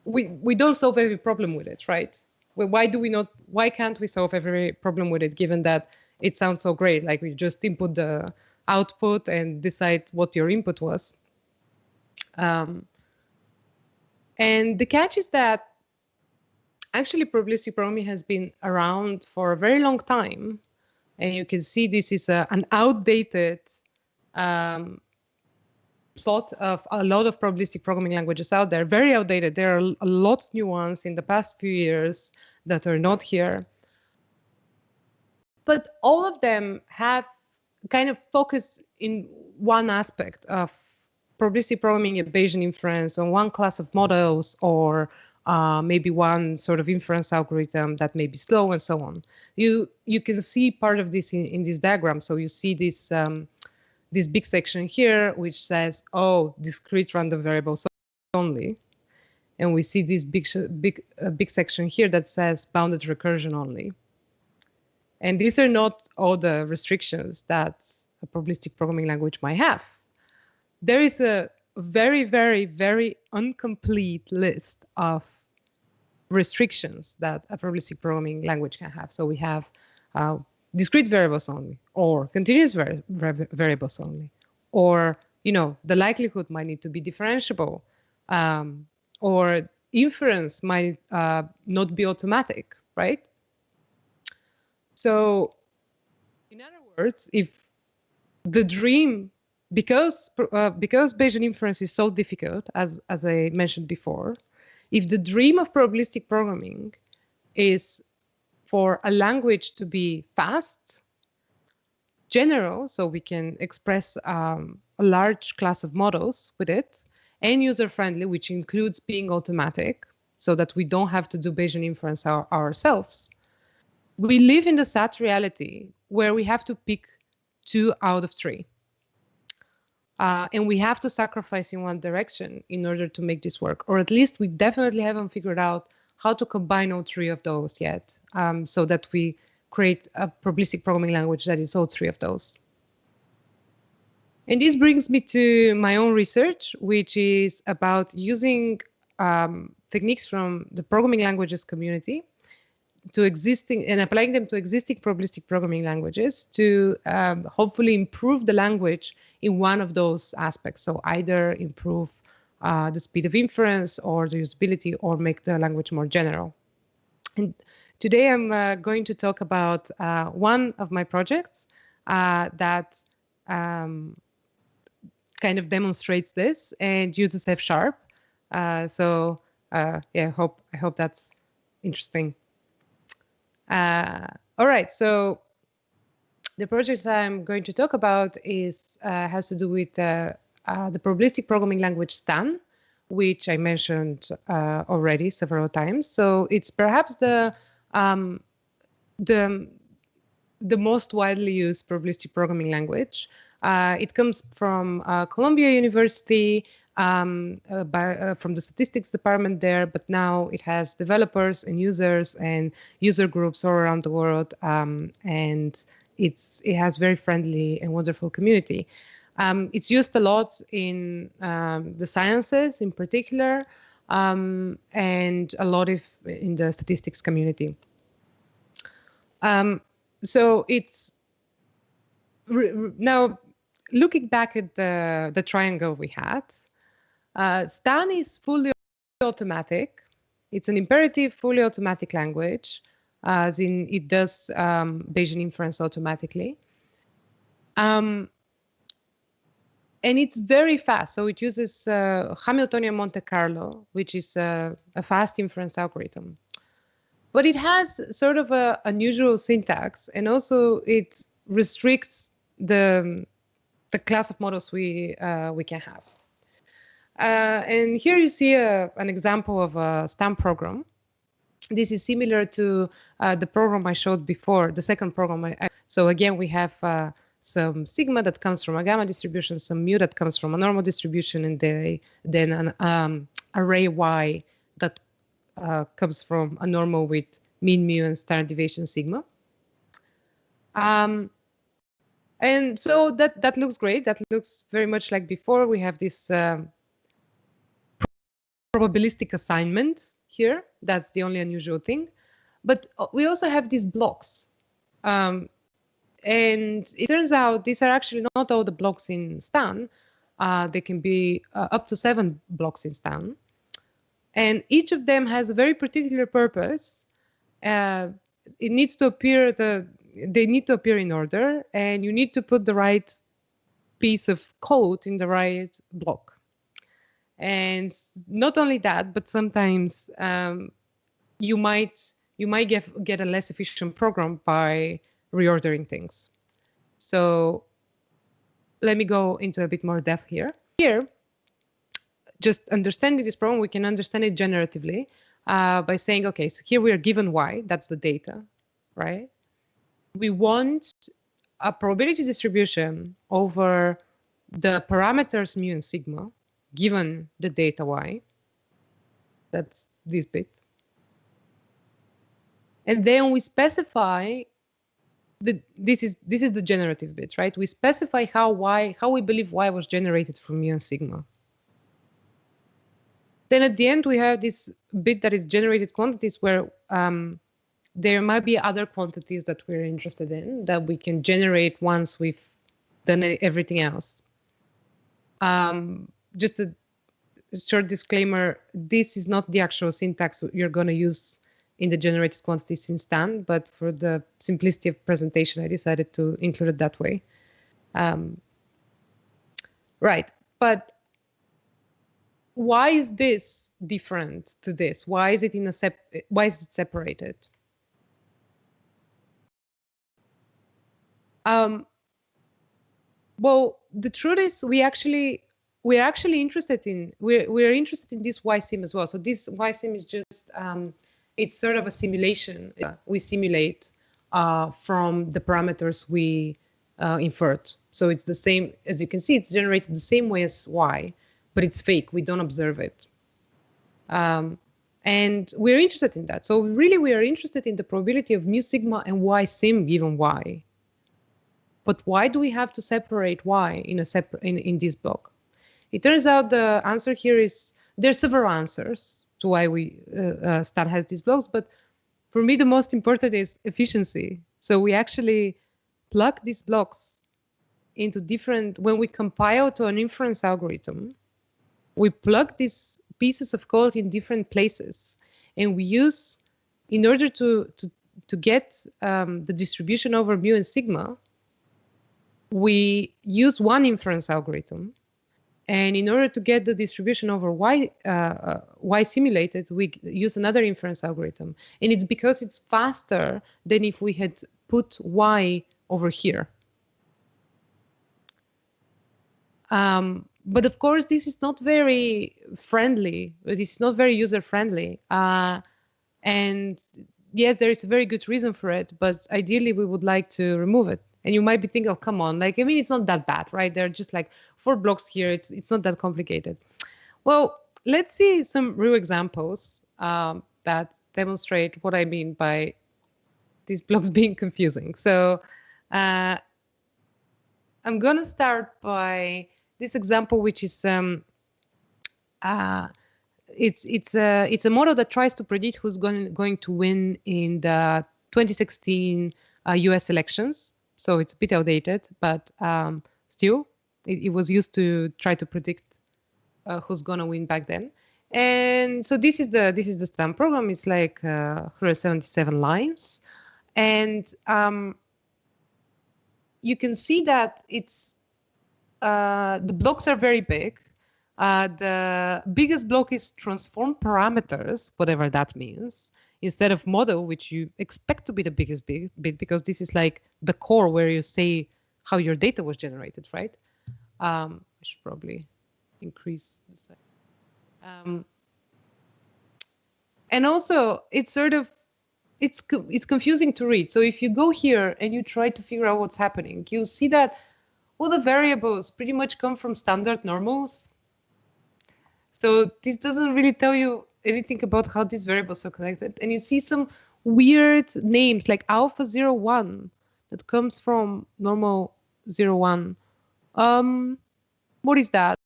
we don't solve every problem with it, right? Well, why can't we solve every problem with it, given that it sounds so great? Like we just input the output and decide what your input was. And the catch is that actually probabilistic programming has been around for a very long time. And you can see this is an outdated plot of a lot of probabilistic programming languages out there, very outdated. There are a lot new ones in the past few years that are not here. But all of them have kind of focused in one aspect of probabilistic programming and Bayesian inference on one class of models, or maybe one sort of inference algorithm that may be slow and so on. You can see part of this in this diagram. So you see this this big section here, which says, oh, discrete random variables only. And we see this big section here that says bounded recursion only. And these are not all the restrictions that a probabilistic programming language might have. There is a very, very, very incomplete list of restrictions that a probabilistic programming language can have. So we have discrete variables only, or continuous variables only, or the likelihood might need to be differentiable, or inference might not be automatic, right? So, in other words, if the dream, because Bayesian inference is so difficult, as I mentioned before, if the dream of probabilistic programming is for a language to be fast, general, so we can express a large class of models with it, and user-friendly, which includes being automatic, so that we don't have to do Bayesian inference ourselves, we live in the sad reality where we have to pick 2 out of 3. And we have to sacrifice in one direction in order to make this work. Or at least we definitely haven't figured out how to combine all 3 of those yet, so that we create a probabilistic programming language that is all 3 of those. And this brings me to my own research, which is about using techniques from the programming languages community to existing and applying them to existing probabilistic programming languages to hopefully improve the language in one of those aspects. So either improve the speed of inference or the usability, or make the language more general. And today I'm going to talk about one of my projects that kind of demonstrates this and uses F#. So yeah, I hope that's interesting. All right, so the project I'm going to talk about has to do with the probabilistic programming language Stan, which I mentioned already several times. So it's perhaps the most widely used probabilistic programming language. It comes from Columbia University, from the statistics department there, but now it has developers and users and user groups all around the world, and it has very friendly and wonderful community. It's used a lot in the sciences in particular, and a lot in the statistics community. So it's now looking back at the triangle we had. Stan is fully automatic. It's an imperative, fully automatic language, as in it does Bayesian inference automatically. And it's very fast. So it uses Hamiltonian Monte Carlo, which is a fast inference algorithm. But it has sort of an unusual syntax, and also it restricts the class of models we can have. And here you see an example of a STAM program. This is similar to the program I showed before, the second program. So again, we have some sigma that comes from a gamma distribution, some mu that comes from a normal distribution, and then an array y that comes from a normal with mean mu and standard deviation sigma. And so that looks great. That looks very much like before. We have this probabilistic assignment here. That's the only unusual thing. But we also have these blocks. And it turns out these are actually not all the blocks in Stan. They can be up to 7 blocks in Stan. And each of them has a very particular purpose. It needs to appear they need to appear in order, and you need to put the right piece of code in the right block. And not only that, but sometimes you might get a less efficient program by reordering things. So let me go into a bit more depth here. Here, just understanding this problem, we can understand it generatively by saying, okay, so here we are given y, that's the data, right? We want a probability distribution over the parameters mu and sigma, given the data y. That's this bit. And then we specify this is the generative bit, right? We specify how we believe y was generated from mu and sigma. Then at the end we have this bit that is generated quantities where there might be other quantities that we're interested in that we can generate once we've done everything else. Just a short disclaimer, this is not the actual syntax you're going to use in the generated quantities in Stan, but for the simplicity of presentation, I decided to include it that way. Right, but why is this different to this? Why is it why is it separated? Well, the truth is we're actually interested in we're interested in this YSIM as well. So this YSIM is just it's sort of a simulation. We simulate from the parameters we inferred. So it's the same, as you can see, it's generated the same way as Y, but it's fake. We don't observe it. And we're interested in that. So really we are interested in the probability of mu sigma and YSIM given Y. But why do we have to separate Y in this block? It turns out the answer here is there are several answers to why Stan has these blocks, but for me the most important is efficiency. So we actually plug these blocks into different, when we compile to an inference algorithm, we plug these pieces of code in different places, and we use, in order to get the distribution over mu and sigma, we use one inference algorithm, and in order to get the distribution over y simulated, we use another inference algorithm. And it's because it's faster than if we had put y over here. But of course, this is not very friendly. It's not very user-friendly. And yes, there is a very good reason for it, but ideally we would like to remove it. And you might be thinking, oh, come on, like, I mean, it's not that bad, right? There are just like 4 blocks here. It's not that complicated. Well, let's see some real examples that demonstrate what I mean by these blocks being confusing. So I'm going to start by this example, which is it's a model that tries to predict who's going to win in the 2016 US elections. So it's a bit outdated, but still, it was used to try to predict who's gonna win back then. And so this is the STAM program. It's like 177 lines, and you can see that it's the blocks are very big. The biggest block is transform parameters, whatever that means, instead of model, which you expect to be the biggest bit, because this is like the core where you say how your data was generated, right? I should probably increase this. And also, it's sort of, it's confusing to read. So if you go here and you try to figure out what's happening, you'll see that all the variables pretty much come from standard normals. So this doesn't really tell you anything about how these variables are connected. And you see some weird names like alpha 01 that comes from normal 01. What is that?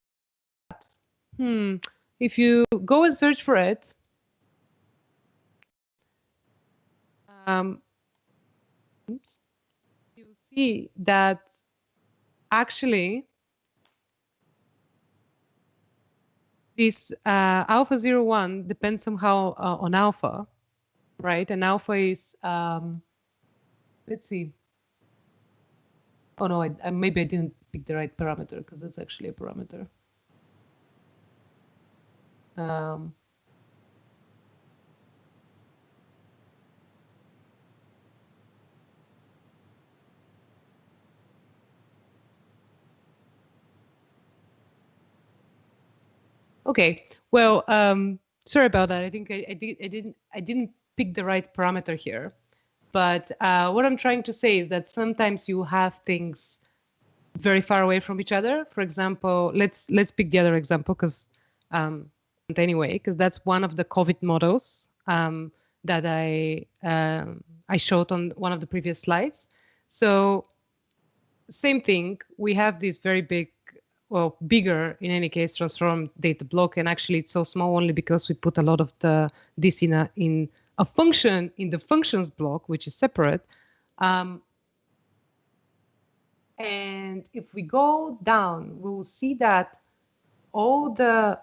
If you go and search for it, you see that actually this alpha 01 depends somehow on alpha, right? And alpha is, let's see. Oh no, maybe I didn't pick the right parameter because that's actually a parameter. Okay, well, sorry about that. I think I didn't pick the right parameter here. But what I'm trying to say is that sometimes you have things very far away from each other. For example, let's pick the other example because anyway, because that's one of the COVID models that I showed on one of the previous slides. So same thing, we have this very big, well, bigger in any case, transform data block, and actually it's so small only because we put a lot of this in a function in the functions block, which is separate. And if we go down, we will see that all the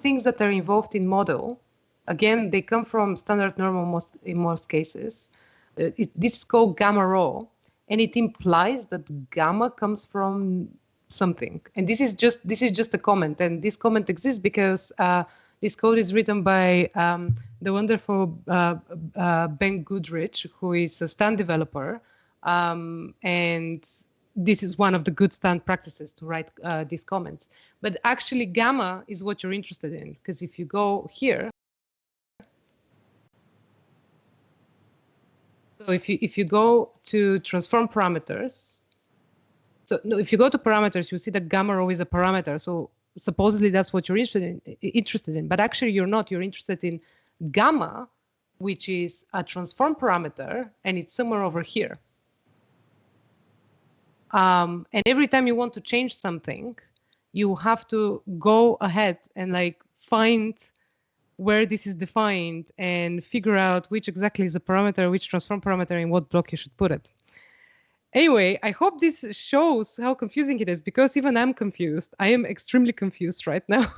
things that are involved in model, again, they come from standard normal in most cases. This is called gamma rho, and it implies that gamma comes from something. And this is just a comment, and this comment exists because this code is written by the wonderful Ben Goodrich, who is a Stan developer, and this is one of the good Stan practices to write these comments. But actually, gamma is what you're interested in, because if you go here, so if you go to transform parameters, so no, if you go to parameters, you see that gamma rho is a parameter. So supposedly that's what you're interested in, but actually you're not. You're interested in gamma, which is a transform parameter, and it's somewhere over here. And every time you want to change something, you have to go ahead and like find where this is defined and figure out which exactly is a parameter, which transform parameter, in what block you should put it. Anyway, I hope this shows how confusing it is, because even I'm confused. I am extremely confused right now.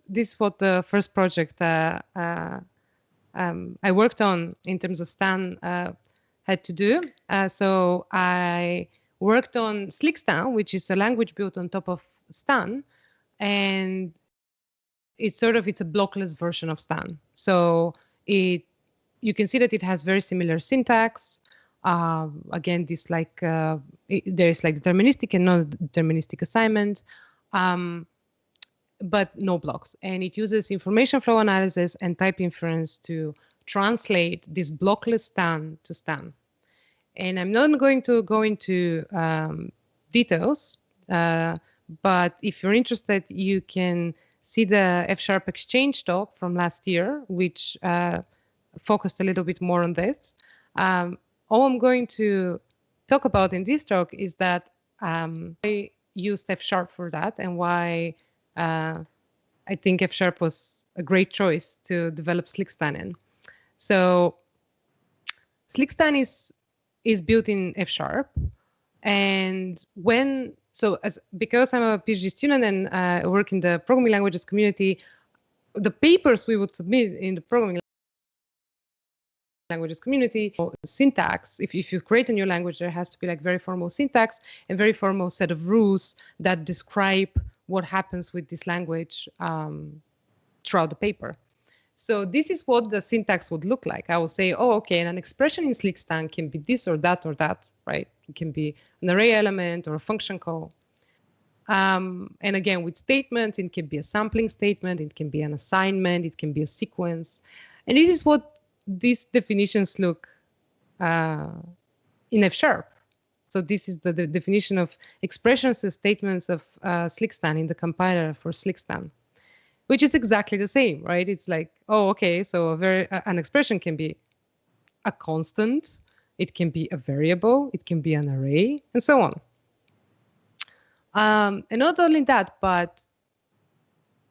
This is what the first project I worked on in terms of Stan had to do. So I worked on Slick Stan, which is a language built on top of Stan, and it's a blockless version of Stan. So you can see that it has very similar syntax. Again, this there's like deterministic and non-deterministic assignment, but no blocks. And it uses information flow analysis and type inference to translate this blockless Stan to Stan. And I'm not going to go into details, but if you're interested, you can see the F# exchange talk from last year, which focused a little bit more on this. All I'm going to talk about in this talk is that I used F# for that, and why I think F# was a great choice to develop Slick Stan in. So Slick Stan is built in F#, and because I'm a PhD student and I work in the programming languages community, the papers we would submit in the programming languages community, syntax, if you create a new language, there has to be like very formal syntax and very formal set of rules that describe what happens with this language throughout the paper. So this is what the syntax would look like. I will say, oh, okay, and an expression in SlickStan can be this or that, right? It can be an array element or a function call. And again, with statements, it can be a sampling statement, it can be an assignment, it can be a sequence. And this is what these definitions look in F#. So this is the definition of expressions and statements of SlickStan in the compiler for SlickStan, which is exactly the same, right? It's like, oh, okay, so an expression can be a constant, it can be a variable, it can be an array, and so on. And not only that, but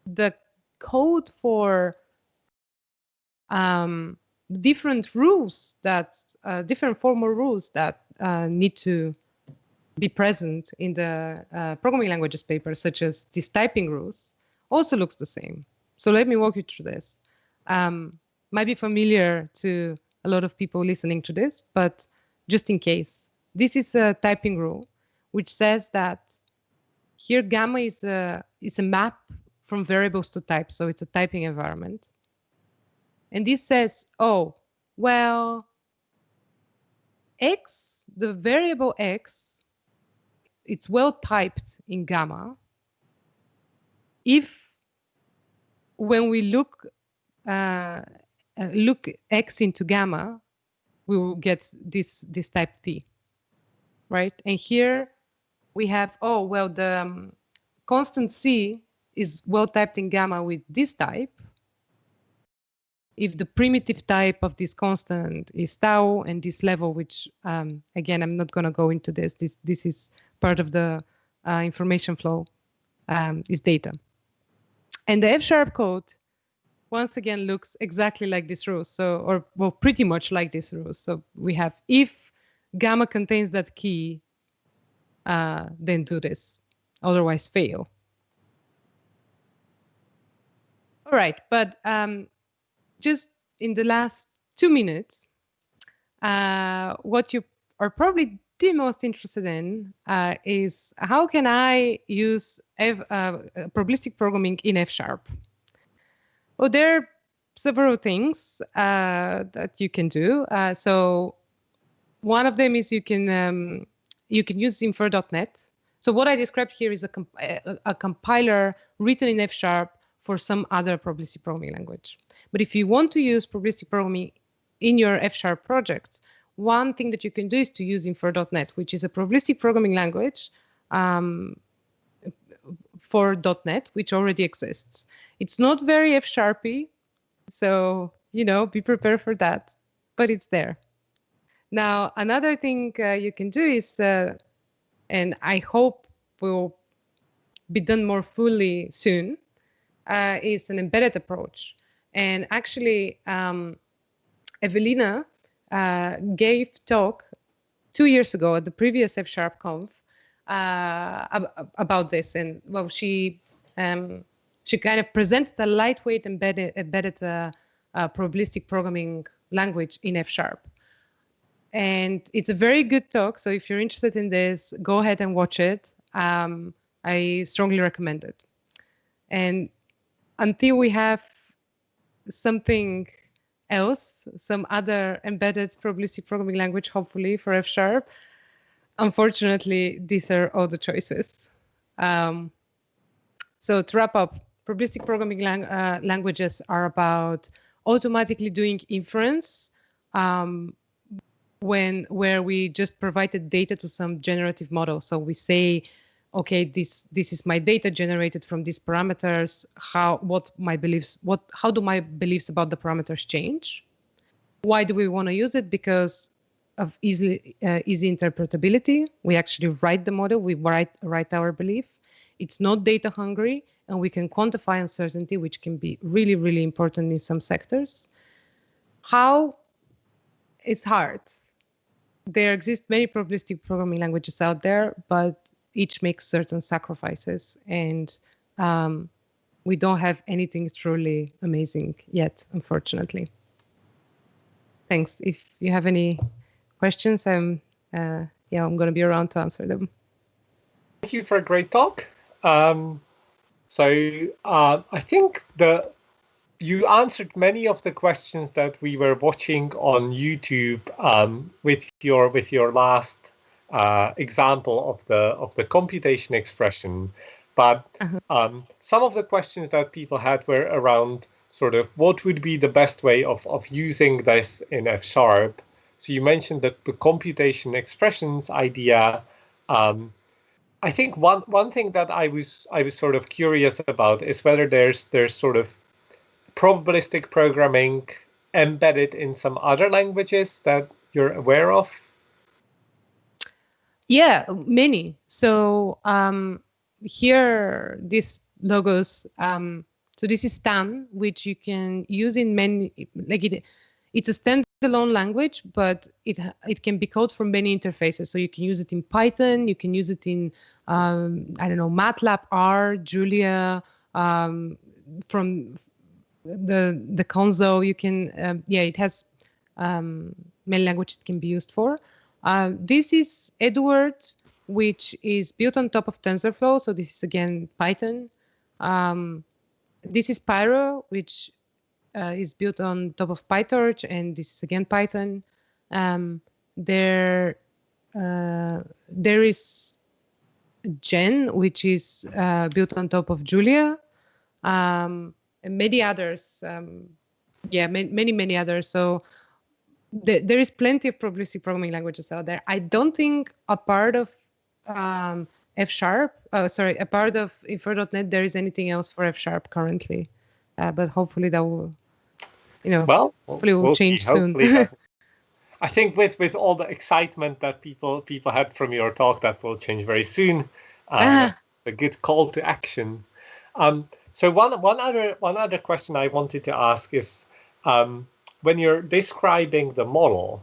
the code for different rules that, different formal rules that need to be present in the programming languages paper, such as these typing rules, also looks the same. So let me walk you through this. Might be familiar to a lot of people listening to this, but just in case, this is a typing rule which says that here gamma is a map from variables to types, so it's a typing environment. And this says, oh, well, x, the variable x, it's well typed in gamma if when we look x into gamma, we will get this type t, right? And here we have, oh, well, the constant c is well typed in gamma with this type. If the primitive type of this constant is tau and this level, which again, I'm not going to go into this. This is part of the information flow, is data. And the F# code, once again, looks exactly like this rule. So, or well, pretty much like this rule. So we have, if gamma contains that key, then do this, otherwise fail. All right, but just in the last 2 minutes, what you are probably the most interested in is how can I use probabilistic programming in F#? Well, there are several things that you can do. So one of them is you can use infer.net. So what I described here is a compiler written in F# for some other probabilistic programming language. But if you want to use probabilistic programming in your F# projects, one thing that you can do is to use infer.net, which is a probabilistic programming language for .NET, which already exists. It's not very F#y, so, you know, be prepared for that, but it's there. Now, another thing you can do is, and I hope will be done more fully soon, is an embedded approach. And actually, Evelina gave talk 2 years ago at the previous fsharpConf about this. And well, she kind of presented a lightweight embedded probabilistic programming language in F#. And it's a very good talk. So if you're interested in this, go ahead and watch it. I strongly recommend it. And until we have something else, some other embedded probabilistic programming language, hopefully for F#, unfortunately, these are all the choices. So to wrap up, probabilistic programming languages are about automatically doing inference where we just provided data to some generative model. So we say, okay, this is my data generated from these parameters. How do my beliefs about the parameters change? Why do we want to use it? Because of easy interpretability. We actually write the model. We write our belief. It's not data hungry, and we can quantify uncertainty, which can be really, really important in some sectors. How? It's hard. There exist many probabilistic programming languages out there, but each makes certain sacrifices, and we don't have anything truly amazing yet, unfortunately. Thanks. If you have any questions, I'm going to be around to answer them. Thank you for a great talk. I think you answered many of the questions that we were watching on YouTube with your last example of the computation expression, but some of the questions that people had were around sort of what would be the best way of using this in F#. So you mentioned that the computation expressions idea. I think one thing that I was sort of curious about is whether there's sort of probabilistic programming embedded in some other languages that you're aware of. Yeah, many. So here, these logos. So this is Stan, which you can use in many, like it's a standalone language, but it can be coded from many interfaces. So you can use it in Python, you can use it in, I don't know, MATLAB, R, Julia, from the console. You can, yeah, it has many languages it can be used for. This is Edward, which is built on top of TensorFlow. So this is again Python. This is Pyro, which is built on top of PyTorch, and this is again Python. There is Gien, which is built on top of Julia, and many others. Yeah, many others. So there is plenty of probabilistic programming languages out there. I don't think a part of F#, a part of infer.net, there is anything else for F# currently, but hopefully that will, well, hopefully will change soon. I think with all the excitement that people had from your talk, that will change very soon. That's a good call to action. So one other question I wanted to ask is, when you're describing the model,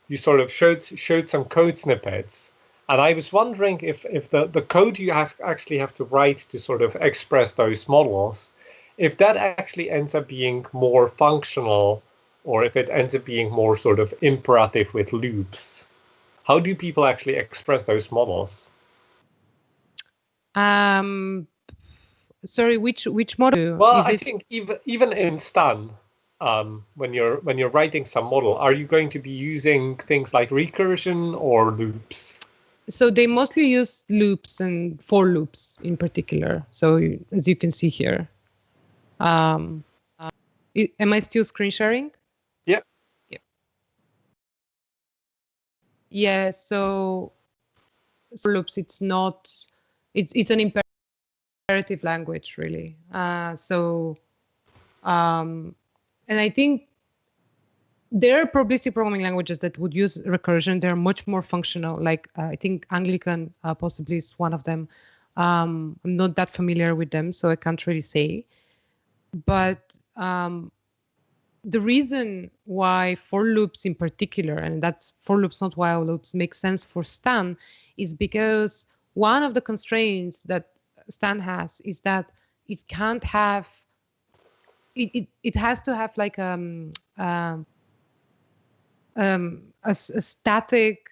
you sort of showed some code snippets. And I was wondering if the code you actually have to write to sort of express those models, if that actually ends up being more functional, or if it ends up being more sort of imperative with loops. How do people actually express those models? Sorry, which model? Well, I think even in Stan, when you're writing some model, are you going to be using things like recursion or loops? So they mostly use loops and for loops in particular. So as you can see here, am I still screen sharing? Yeah. Yeah. Yeah. So for loops, it's not. It's an imperative language, really. And I think there are probabilistic programming languages that would use recursion. They're much more functional. Like I think Anglican possibly is one of them. I'm not that familiar with them, so I can't really say. But the reason why for loops in particular, and that's for loops, not while loops, make sense for Stan, is because one of the constraints that Stan has is that it can't have. It has to have like a static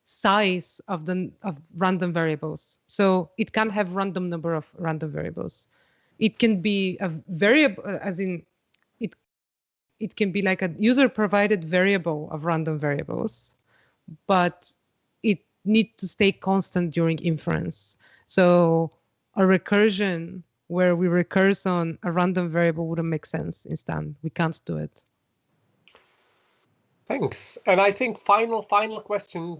size of random variables. So it can't have random number of random variables. It can be a variable, as in it can be like a user provided variable of random variables, but it needs to stay constant during inference. So a recursion where we recurse on a random variable wouldn't make sense in Stan. We can't do it. Thanks. And I think final question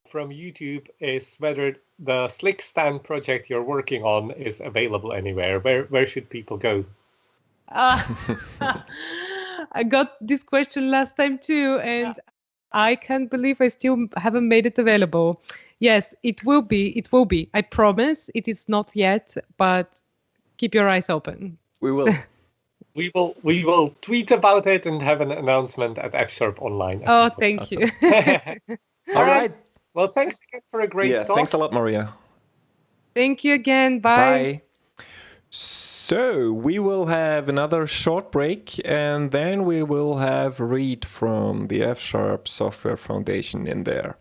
from YouTube is whether the Slick Stan project you're working on is available anywhere. Where should people go? I got this question last time too, and I can't believe I still haven't made it available. Yes, it will be. It will be. I promise. It is not yet, but keep your eyes open. We will. We will tweet about it and have an announcement at F# Online. Oh, thank you. All right. Well, thanks again for a great talk. Thanks a lot, Maria. Thank you again. Bye. So we will have another short break, and then we will have Reed from the F# Software Foundation in there.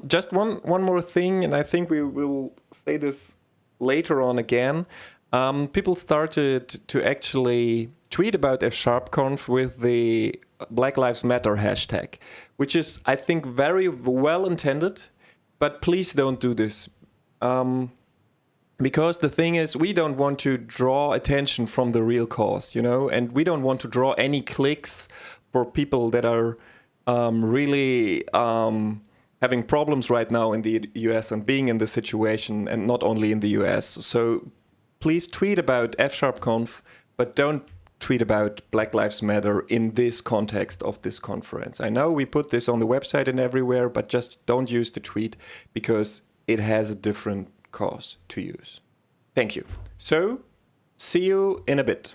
Just one more thing, and I think we will say this later on again. People started to actually tweet about fsharpConf with the Black Lives Matter hashtag, which is, I think, very well intended, but please don't do this. Because the thing is, we don't want to draw attention from the real cause, you know, and we don't want to draw any clicks for people that are really having problems right now in the US and being in this situation, and not only in the US. So please tweet about fsharpConf, but don't tweet about Black Lives Matter in this context of this conference. I know we put this on the website and everywhere, but just don't use the tweet because it has a different cause to use. Thank you. So, see you in a bit.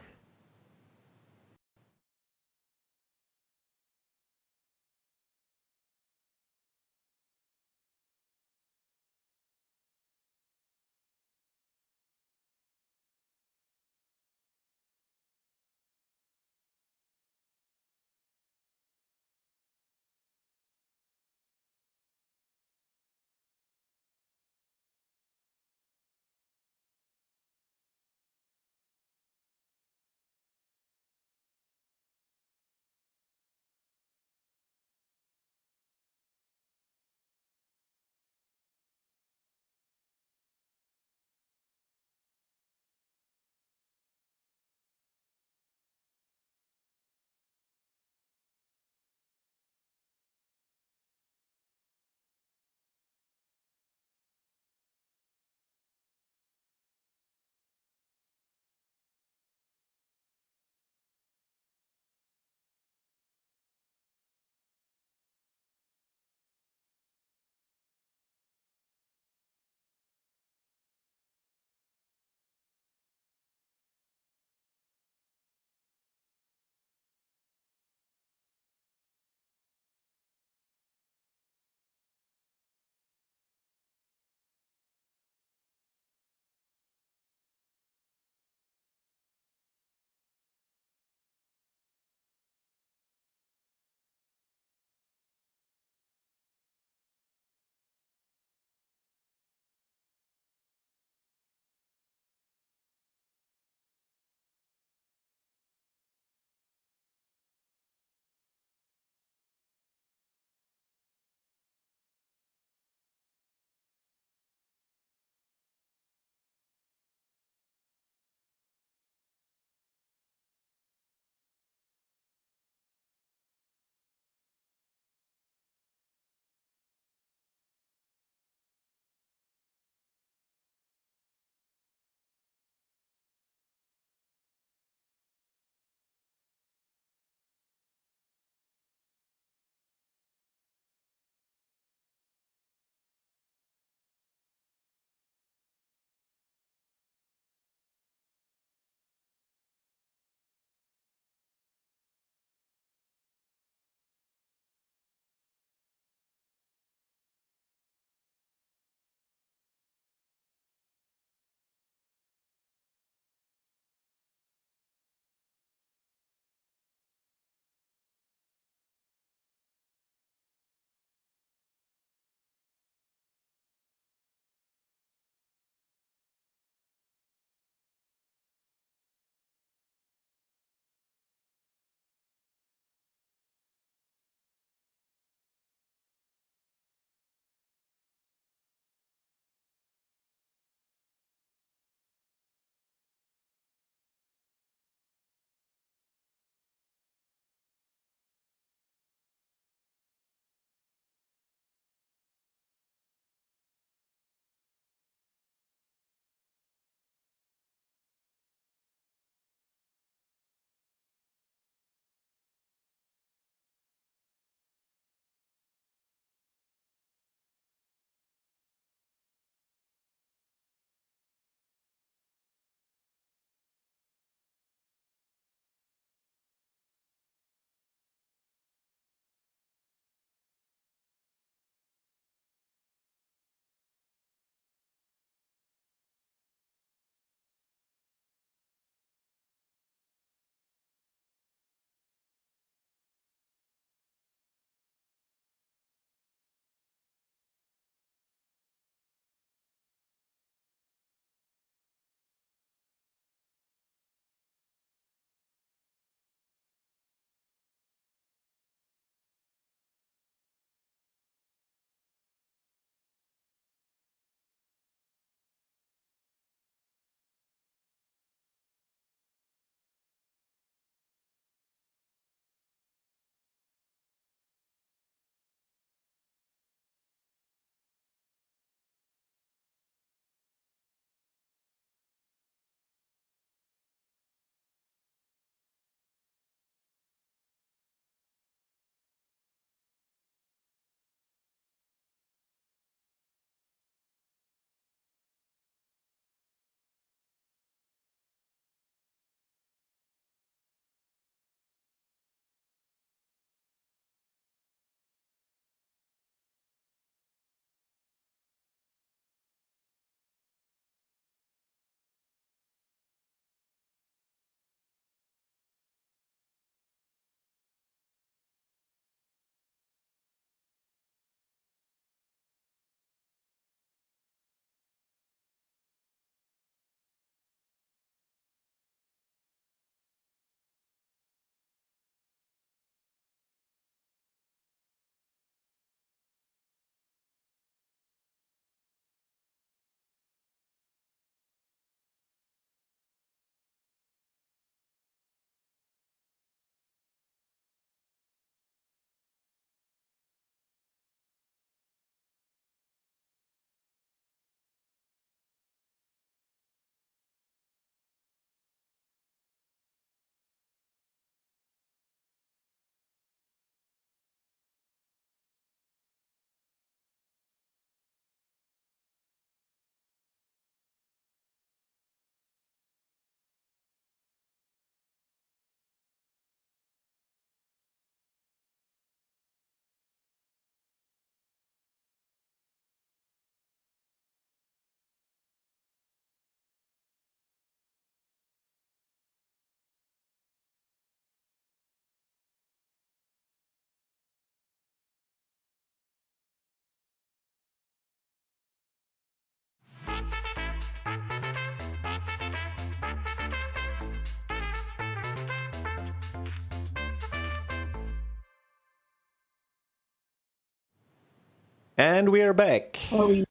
And we are back. You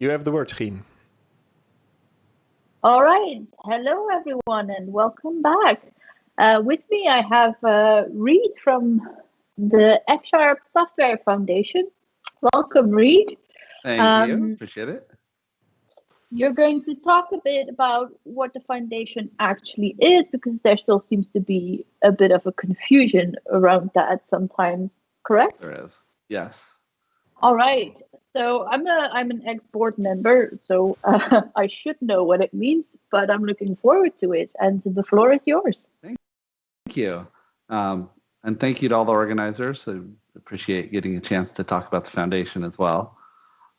have the word, Gien. All right. Hello, everyone, and welcome back. With me, I have Reed from the F# Software Foundation. Welcome, Reed. Thank you. Appreciate it. You're going to talk a bit about what the foundation actually is, because there still seems to be a bit of a confusion around that sometimes, correct? There is, yes. All right. So I'm an ex-board member, so I should know what it means, but I'm looking forward to it, and the floor is yours. Thank you. And thank you to all the organizers. I appreciate getting a chance to talk about the foundation as well.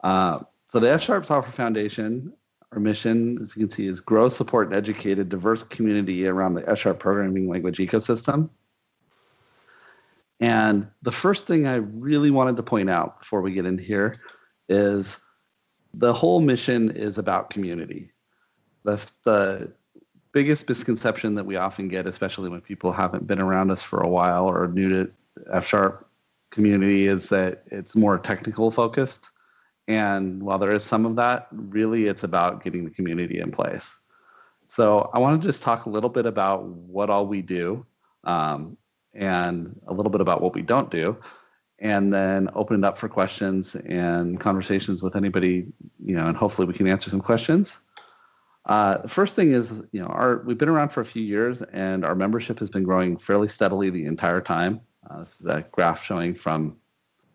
So the F# Software Foundation, our mission, as you can see, is grow, support, and educate a diverse community around the F# programming language ecosystem. And the first thing I really wanted to point out before we get into here is the whole mission is about community. The biggest misconception that we often get, especially when people haven't been around us for a while or new to F# community, is that it's more technical focused. And while there is some of that, really it's about getting the community in place. So I want to just talk a little bit about what all we do, and a little bit about what we don't do, and then open it up for questions and conversations with anybody, and hopefully we can answer some questions. The first thing is, we've been around for a few years, and our membership has been growing fairly steadily the entire time. This is a graph showing from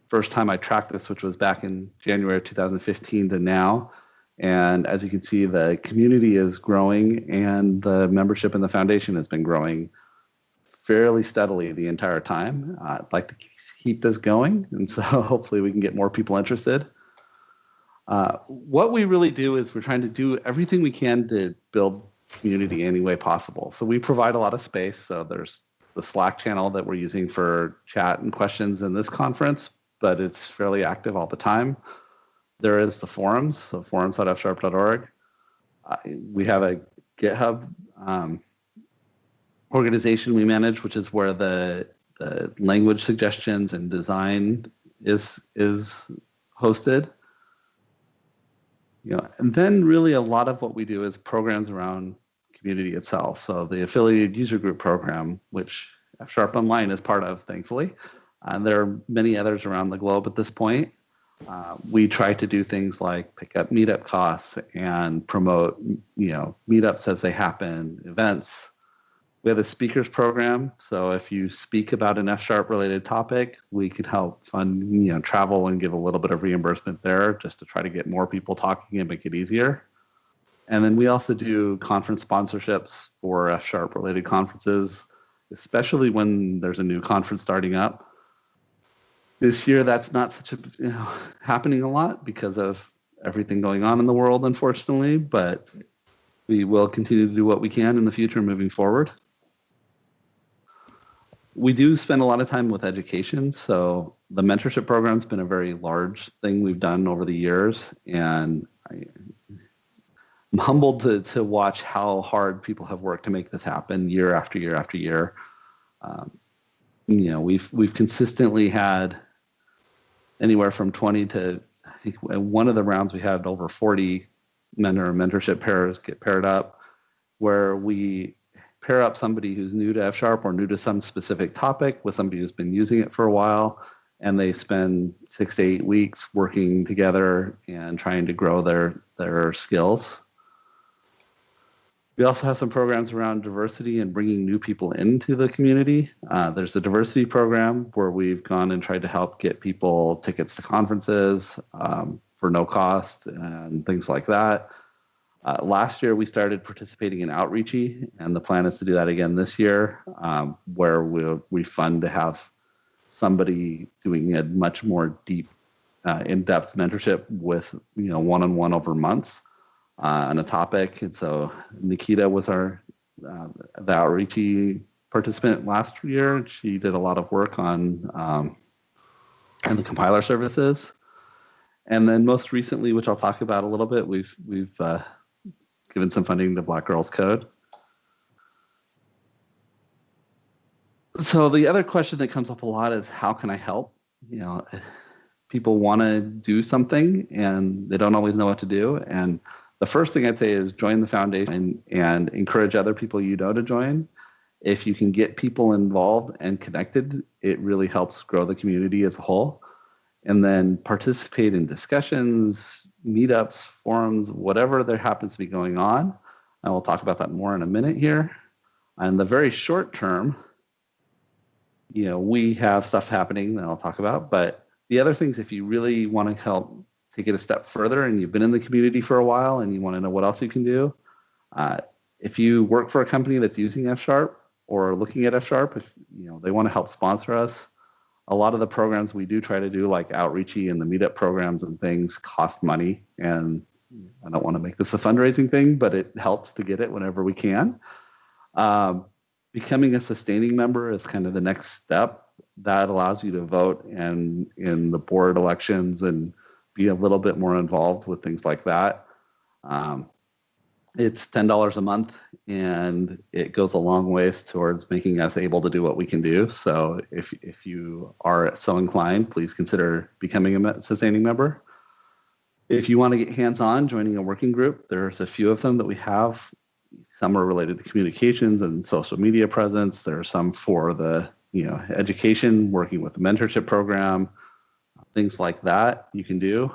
first time I tracked this, which was back in January of 2015 to now. And as you can see, the community is growing, and the membership in the foundation has been growing fairly steadily the entire time. I'd like to keep this going, and so hopefully we can get more people interested. What we really do is we're trying to do everything we can to build community any way possible. So we provide a lot of space. So there's the Slack channel that we're using for chat and questions in this conference, but it's fairly active all the time. There is the forums, so forums.fsharp.org. We have a GitHub organization we manage, which is where the language suggestions and design is hosted. And then really a lot of what we do is programs around community itself. So the affiliated user group program, which F# Online is part of, thankfully. And there are many others around the globe at this point. We try to do things like pick up meetup costs and promote, meetups as they happen, events. We have a speakers program. So if you speak about an F# related topic, we could help fund, travel and give a little bit of reimbursement there just to try to get more people talking and make it easier. And then we also do conference sponsorships for F# related conferences, especially when there's a new conference starting up. This year, that's not such a happening a lot because of everything going on in the world, unfortunately, but we will continue to do what we can in the future moving forward. We do spend a lot of time with education, so the mentorship program's been a very large thing we've done over the years, and I'm humbled to watch how hard people have worked to make this happen year after year after year. We've consistently had anywhere from 20 to, I think one of the rounds we had over 40 mentorship pairs get paired up, where we pair up somebody who's new to F# or new to some specific topic with somebody who's been using it for a while, and they spend 6 to 8 weeks working together and trying to grow their skills. We also have some programs around diversity and bringing new people into the community. There's a diversity program where we've gone and tried to help get people tickets to conferences for no cost and things like that. Last year, we started participating in Outreachy, and the plan is to do that again this year, where we fund to have somebody doing a much more deep, in-depth mentorship with one-on-one over months. On a topic. And so Nikita was the Outreachy participant last year. She did a lot of work on the compiler services. And then most recently, which I'll talk about a little bit, we've given some funding to Black Girls Code. So the other question that comes up a lot is, how can I help? people want to do something and they don't always know what to do. And the first thing I'd say is join the foundation and encourage other people you know to join. If you can get people involved and connected, it really helps grow the community as a whole. And then participate in discussions, meetups, forums, whatever there happens to be going on. And we'll talk about that more in a minute here. In the very short term, we have stuff happening that I'll talk about. But the other things, if you really want to help take it a step further and you've been in the community for a while and you want to know what else you can do, if you work for a company that's using F# or looking at F#, if they want to help sponsor us, a lot of the programs we do try to do, like Outreachy and the meetup programs and things, cost money. And I don't want to make this a fundraising thing, but it helps to get it whenever we can. Becoming a sustaining member is kind of the next step. That allows you to vote and in the board elections and be a little bit more involved with things like that. It's $10 a month, and it goes a long ways towards making us able to do what we can do. So if you are so inclined, please consider becoming a sustaining member. If you want to get hands-on, joining a working group, there's a few of them that we have. Some are related to communications and social media presence. There are some for the education, working with the mentorship program, things like that you can do.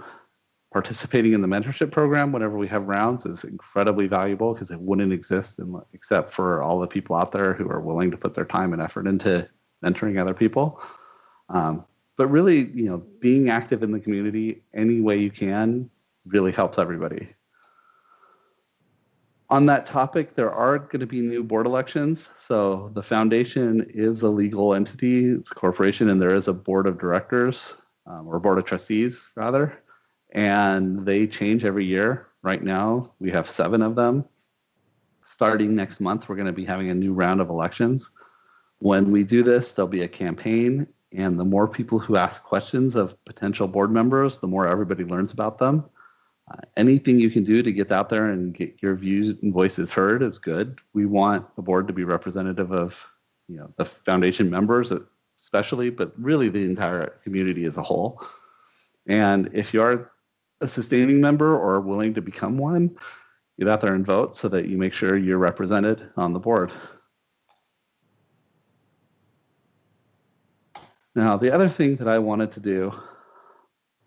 Participating in the mentorship program whenever we have rounds is incredibly valuable because it wouldn't exist except for all the people out there who are willing to put their time and effort into mentoring other people. But really, being active in the community any way you can really helps everybody. On that topic, there are going to be new board elections. So the foundation is a legal entity, it's a corporation, and there is a board of directors, or board of trustees, rather. And they change every year. Right now, we have 7 of them. Starting next month, we're going to be having a new round of elections. When we do this, there'll be a campaign, and the more people who ask questions of potential board members, the more everybody learns about them. Anything you can do to get out there and get your views and voices heard is good. We want the board to be representative of the foundation members especially, but really the entire community as a whole. And if you are a sustaining member or willing to become one, get out there and vote so that you make sure you're represented on the board. Now, the other thing that I wanted to do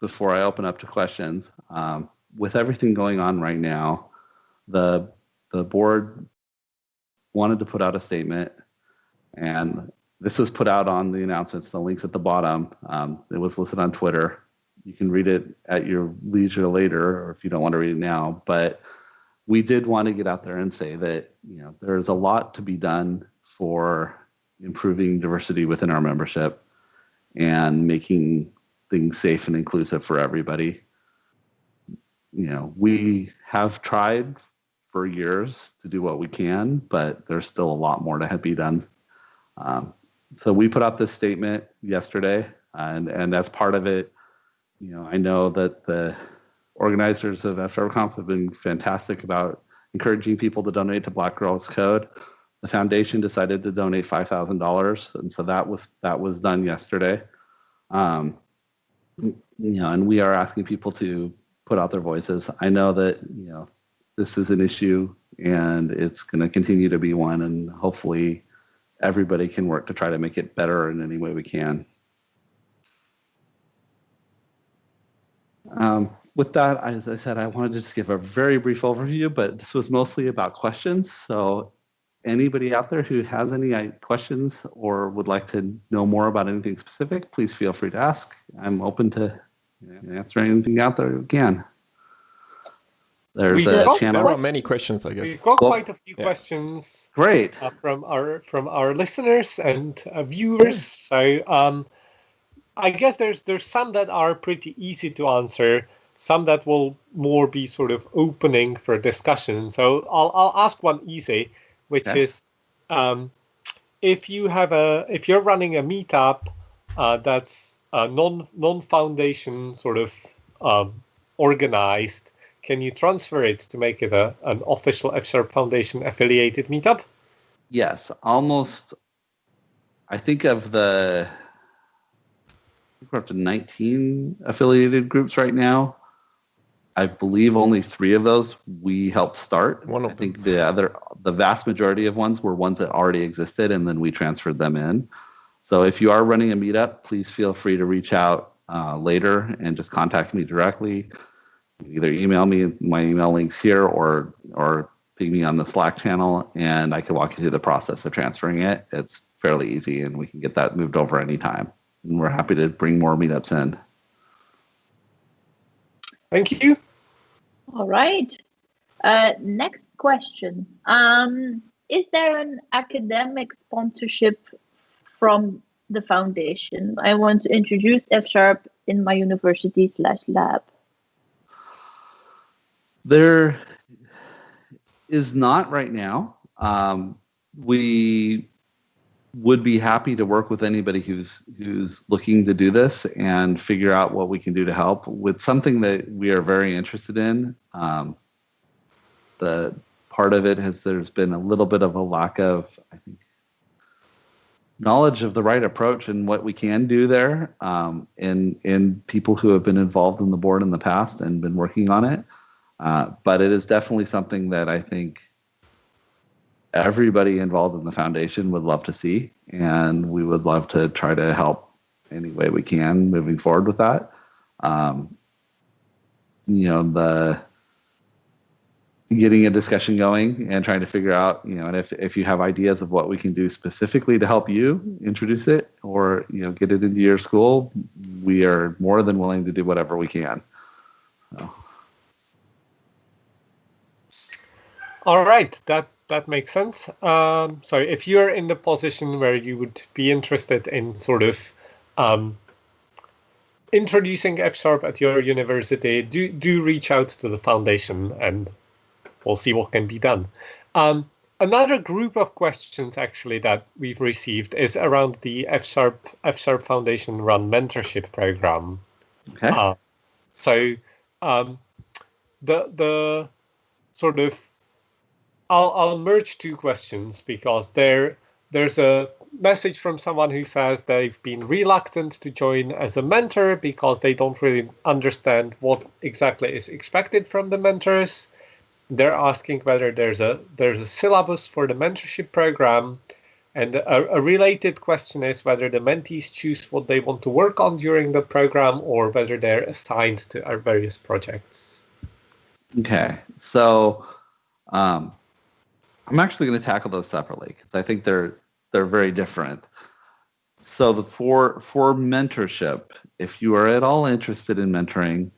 before I open up to questions, with everything going on right now, the board wanted to put out a statement, and this was put out on the announcements, the links at the bottom. It was listed on Twitter. You can read it at your leisure later, or if you don't want to read it now. But we did want to get out there and say that there's a lot to be done for improving diversity within our membership and making things safe and inclusive for everybody. We have tried for years to do what we can, but there's still a lot more to be done. So we put out this statement yesterday, and as part of it, I know that the organizers of fsharpConf have been fantastic about encouraging people to donate to Black Girls Code. The foundation decided to donate $5,000, and so that was done yesterday. And we are asking people to put out their voices. I know that this is an issue, and it's going to continue to be one, and hopefully everybody can work to try to make it better in any way we can. With that, as I said, I wanted to just give a very brief overview, but this was mostly about questions. So anybody out there who has any questions or would like to know more about anything specific, please feel free to ask. I'm open to answer anything out there we can. There's a channel. There are many questions, I guess. We've got quite a few questions. Great. From our listeners and viewers. So I guess there's some that are pretty easy to answer, some that will more be sort of opening for discussion. So I'll ask one easy, which is if you're running a meetup that's non-foundation sort of organized, can you transfer it to make it an official F# Foundation affiliated meetup? Yes, almost. I think of the we're up to 19 affiliated groups right now. I believe only 3 of those we helped start. I think the vast majority of ones were ones that already existed, and then we transferred them in. So if you are running a meetup, please feel free to reach out later and just contact me directly. Either email me, my email link's here, or ping me on the Slack channel, and I can walk you through the process of transferring it. It's fairly easy, and we can get that moved over anytime. And we're happy to bring more meetups in. Thank you. All right. Next question. Is there an academic sponsorship from the foundation? I want to introduce F# in my university/lab. There is not right now. We would be happy to work with anybody who's looking to do this and figure out what we can do to help with something that we are very interested in. The part of it there's been a little bit of a lack of, I think, knowledge of the right approach and what we can do there in people who have been involved in the board in the past and been working on it. But it is definitely something that I think everybody involved in the foundation would love to see, and we would love to try to help any way we can moving forward with that. Getting a discussion going and trying to figure out, and if you have ideas of what we can do specifically to help you introduce it or, get it into your school, we are more than willing to do whatever we can. So. All right, that makes sense. So if you're in the position where you would be interested in sort of introducing F# at your university, do reach out to the foundation and we'll see what can be done. Another group of questions actually that we've received is around the F# Foundation run mentorship program. Okay. So the sort of I'll merge 2 questions because there's a message from someone who says they've been reluctant to join as a mentor because they don't really understand what exactly is expected from the mentors. They're asking whether there's a syllabus for the mentorship program, and a related question is whether the mentees choose what they want to work on during the program or whether they're assigned to our various projects. Okay, so I'm actually going to tackle those separately because I think they're very different. So for mentorship, if you are at all interested in mentoring,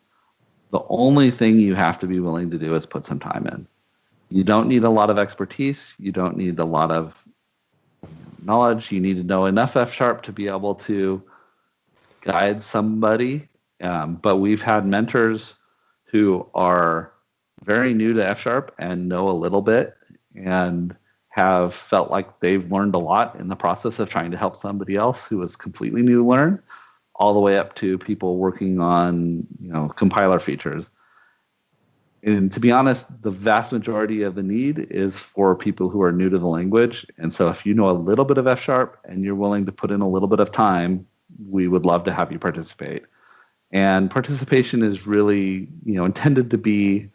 the only thing you have to be willing to do is put some time in. You don't need a lot of expertise. You don't need a lot of knowledge. You need to know enough F# to be able to guide somebody. But we've had mentors who are very new to F# and know a little bit and have felt like they've learned a lot in the process of trying to help somebody else who is completely new to learn, all the way up to people working on, compiler features. And to be honest, the vast majority of the need is for people who are new to the language. And so if you know a little bit of F# and you're willing to put in a little bit of time, we would love to have you participate. And participation is really, intended to be,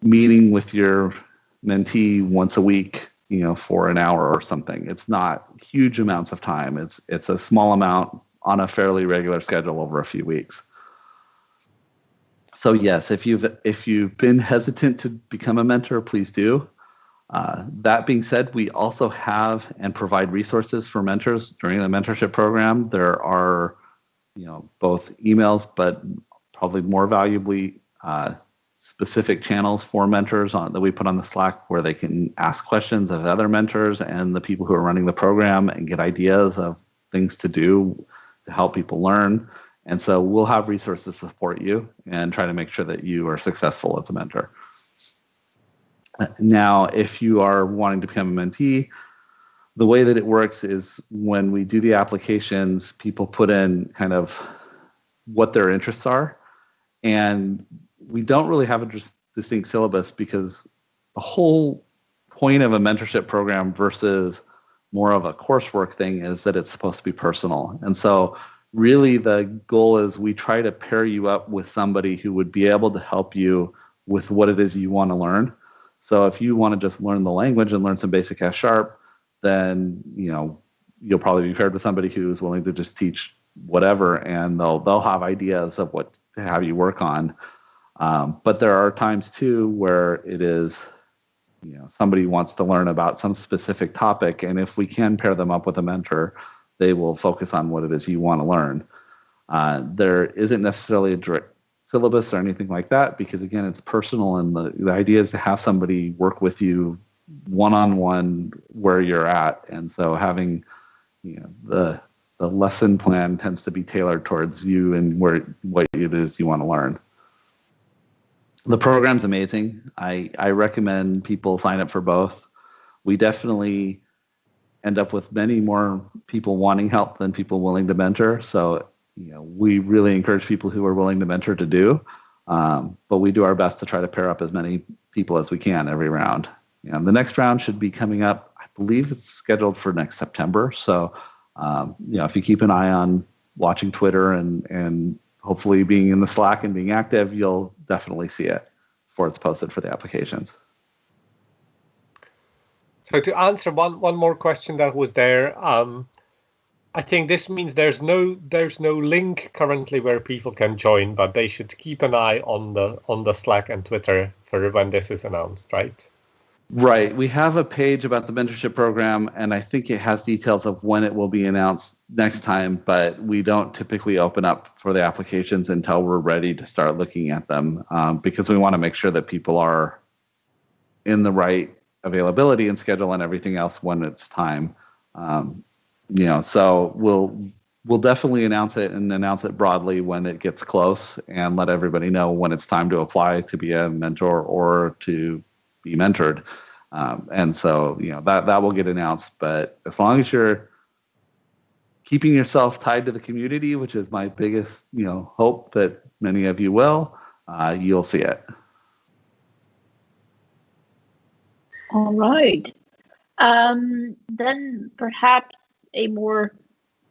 meeting with your mentee once a week, for an hour or something. It's not huge amounts of time. It's a small amount on a fairly regular schedule over a few weeks. So yes, if you've been hesitant to become a mentor, please do. That being said, we also have and provide resources for mentors during the mentorship program. There are, both emails, but probably more valuably, specific channels for mentors that we put on the Slack where they can ask questions of other mentors and the people who are running the program and get ideas of things to do to help people learn. And so we'll have resources to support you and try to make sure that you are successful as a mentor. Now, if you are wanting to become a mentee, the way that it works is when we do the applications, people put in kind of what their interests are. And we don't really have a distinct syllabus because the whole point of a mentorship program versus more of a coursework thing is that it's supposed to be personal. And so really the goal is we try to pair you up with somebody who would be able to help you with what it is you want to learn. So if you want to just learn the language and learn some basic F#, then you'll probably be paired with somebody who is willing to just teach whatever, and they'll have ideas of what to have you work on. But there are times too where it is, somebody wants to learn about some specific topic, and if we can pair them up with a mentor, they will focus on what it is you want to learn. There isn't necessarily a direct syllabus or anything like that, because again, it's personal, and the idea is to have somebody work with you one-on-one where you're at. And so having the lesson plan tends to be tailored towards you and what it is you want to learn. The program's amazing. I recommend people sign up for both. We definitely end up with many more people wanting help than people willing to mentor. So, we really encourage people who are willing to mentor to do, but we do our best to try to pair up as many people as we can every round. The next round should be coming up. I believe it's scheduled for next September. So, if you keep an eye on watching Twitter and hopefully being in the Slack and being active, you'll definitely see it before it's posted for the applications. So to answer one more question that was there, I think this means there's no link currently where people can join, but they should keep an eye on the Slack and Twitter for when this is announced, right? Right. We have a page about the mentorship program, and I think it has details of when it will be announced next time, but we don't typically open up for the applications until we're ready to start looking at them, because we want to make sure that people are in the right availability and schedule and everything else when it's time. So we'll definitely announce it and announce it broadly when it gets close, and let everybody know when it's time to apply to be a mentor or to be mentored. And so, that will get announced, but as long as you're keeping yourself tied to the community, which is my biggest, hope that many of you will, you'll see it. All right. Then perhaps a more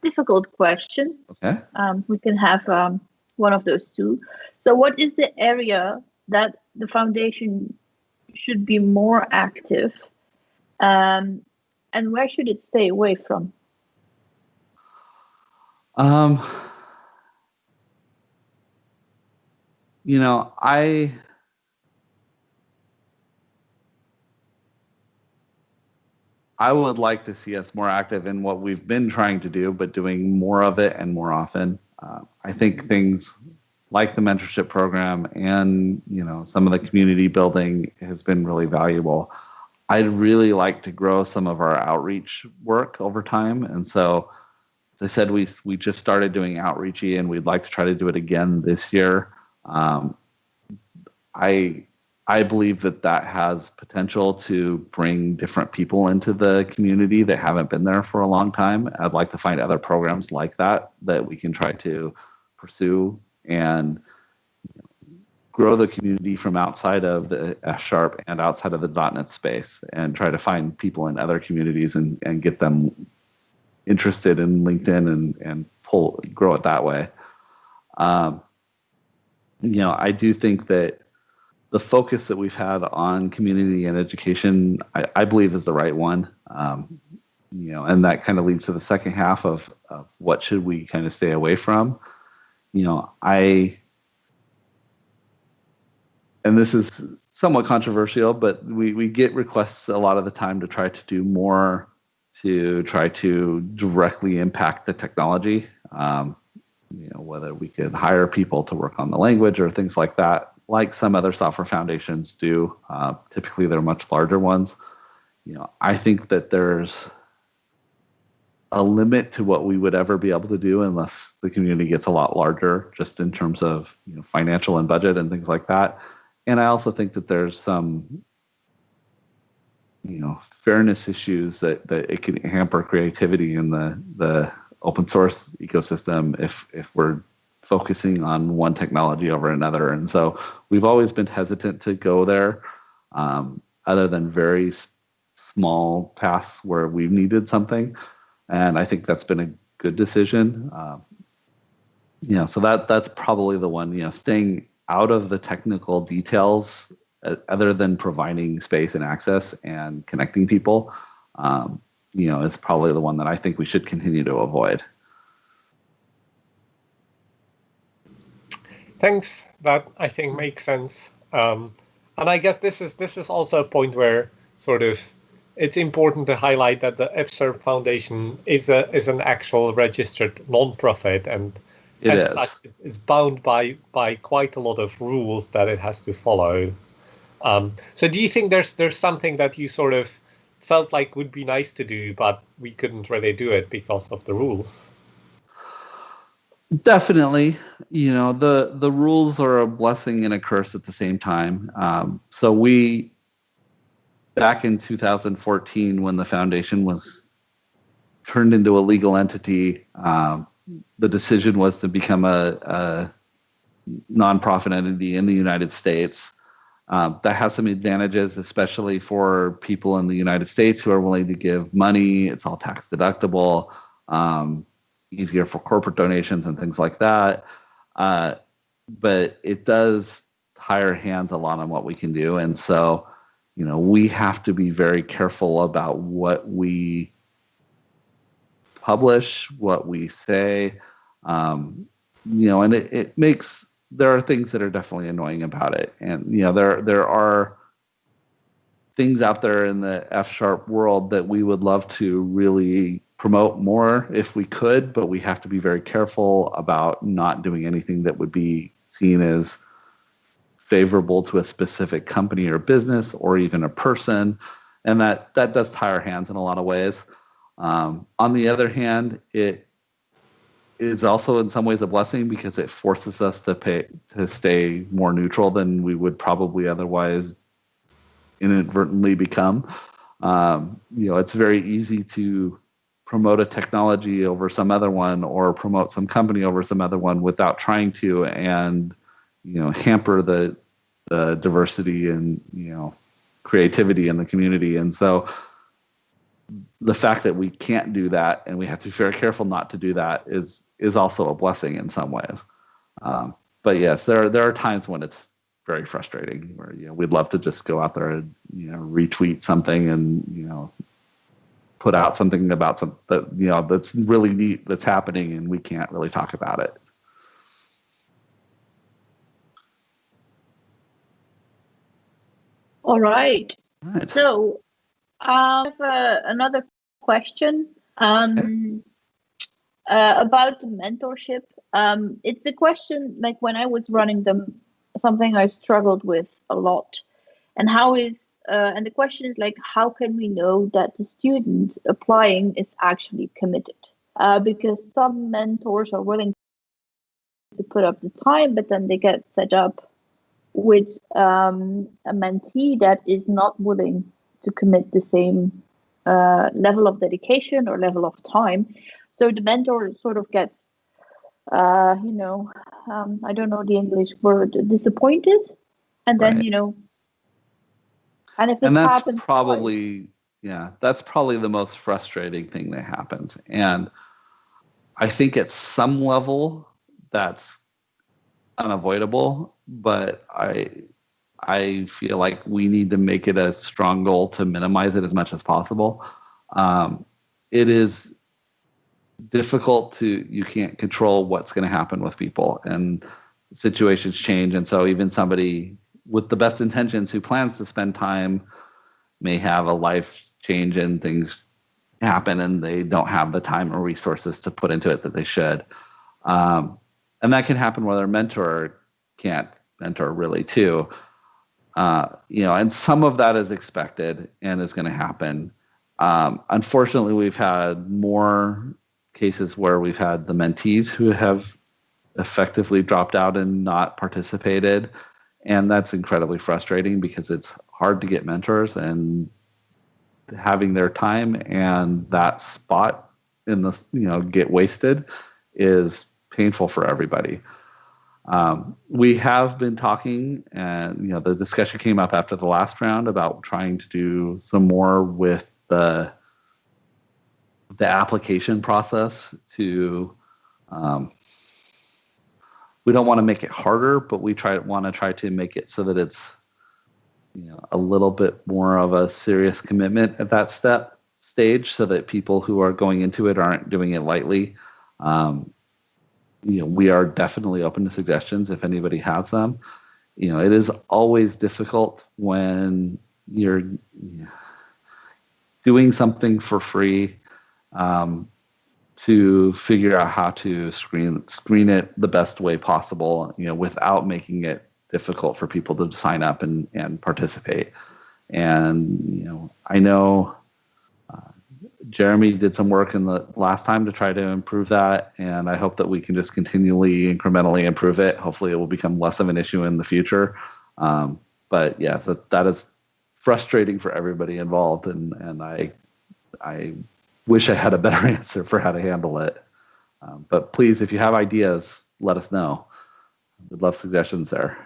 difficult question. Okay. We can have one of those two. So what is the area that the foundation should be more active, and where should it stay away from? I would like to see us more active in what we've been trying to do, but doing more of it and more often. I think things like the mentorship program and some of the community building has been really valuable. I'd really like to grow some of our outreach work over time, and so as I said, we just started doing outreachy, and we'd like to try to do it again this year. I believe that has potential to bring different people into the community that haven't been there for a long time. I'd like to find other programs like that we can try to pursue and grow the community from outside of the F# and outside of the .NET space, and try to find people in other communities and get them interested in LinkedIn and grow it that way. I do think that the focus that we've had on community and education, I believe, is the right one. And that kind of leads to the second half of what should we kind of stay away from. And this is somewhat controversial, but we get requests a lot of the time to try to do more to try to directly impact the technology. Whether we could hire people to work on the language or things like that, like some other software foundations do. Typically, they're much larger ones. I think that there's a limit to what we would ever be able to do unless the community gets a lot larger, just in terms of financial and budget and things like that. And I also think that there's some fairness issues that it can hamper creativity in the open source ecosystem if we're focusing on one technology over another. And so we've always been hesitant to go there, other than very small tasks where we've needed something. And I think that's been a good decision. So that's probably the one, staying out of the technical details other than providing space and access and connecting people, is probably the one that I think we should continue to avoid. Thanks. That I think makes sense. And I guess this is also a point where sort of it's important to highlight that the FSharp Foundation is an actual registered non-profit, and as such, it's bound by quite a lot of rules that it has to follow. So do you think there's something that you sort of felt like would be nice to do, but we couldn't really do it because of the rules? Definitely. The rules are a blessing and a curse at the same time. So we, back in 2014, when the foundation was turned into a legal entity, the decision was to become a nonprofit entity in the United States. That has some advantages, especially for people in the United States who are willing to give money. It's all tax deductible, easier for corporate donations and things like that. But it does tie our hands a lot on what we can do. And so, we have to be very careful about what we publish, what we say, and it makes, there are things that are definitely annoying about it. And, there are things out there in the F# world that we would love to really promote more if we could, but we have to be very careful about not doing anything that would be seen as favorable to a specific company or business or even a person. And that does tie our hands in a lot of ways. On the other hand, it is also in some ways a blessing because it forces us to stay more neutral than we would probably otherwise inadvertently become. It's very easy to promote a technology over some other one or promote some company over some other one without trying to, and hamper the diversity and creativity in the community. And so the fact that we can't do that and we have to be very careful not to do that is also a blessing in some ways. But yes, there are times when it's very frustrating where we'd love to just go out there and retweet something and put out something about that's really neat that's happening, and we can't really talk about it. All right. So I have another question about mentorship. It's a question like when I was running them, something I struggled with a lot. And and the question is like, how can we know that the student applying is actually committed? Because some mentors are willing to put up the time, but then they get set up with a mentee that is not willing to commit the same level of dedication or level of time. So the mentor sort of gets, I don't know the English word, disappointed. And then, and if it happens probably, that's probably the most frustrating thing that happens. And I think at some level that's unavoidable, but I feel like we need to make it a strong goal to minimize it as much as possible. It is difficult you can't control what's going to happen with people, and situations change. And so even somebody with the best intentions who plans to spend time may have a life change and things happen and they don't have the time or resources to put into it that they should. And that can happen where their mentor can't mentor really too. And some of that is expected and is going to happen. Unfortunately, we've had more cases where we've had the mentees who have effectively dropped out and not participated. And that's incredibly frustrating because it's hard to get mentors, and having their time and that spot in the, get wasted is painful for everybody. We have been talking, and the discussion came up after the last round about trying to do some more with the application process to we don't want to make it harder, but we want to try to make it so that it's a little bit more of a serious commitment at that stage, so that people who are going into it aren't doing it lightly. We are definitely open to suggestions if anybody has them. It is always difficult when you're doing something for free to figure out how to screen it the best way possible, without making it difficult for people to sign up and participate. And I know Jeremy did some work in the last time to try to improve that, and I hope that we can just continually incrementally improve it. Hopefully it will become less of an issue in the future. But yeah, that is frustrating for everybody involved, and I wish I had a better answer for how to handle it. But please, if you have ideas, let us know. We'd love suggestions there.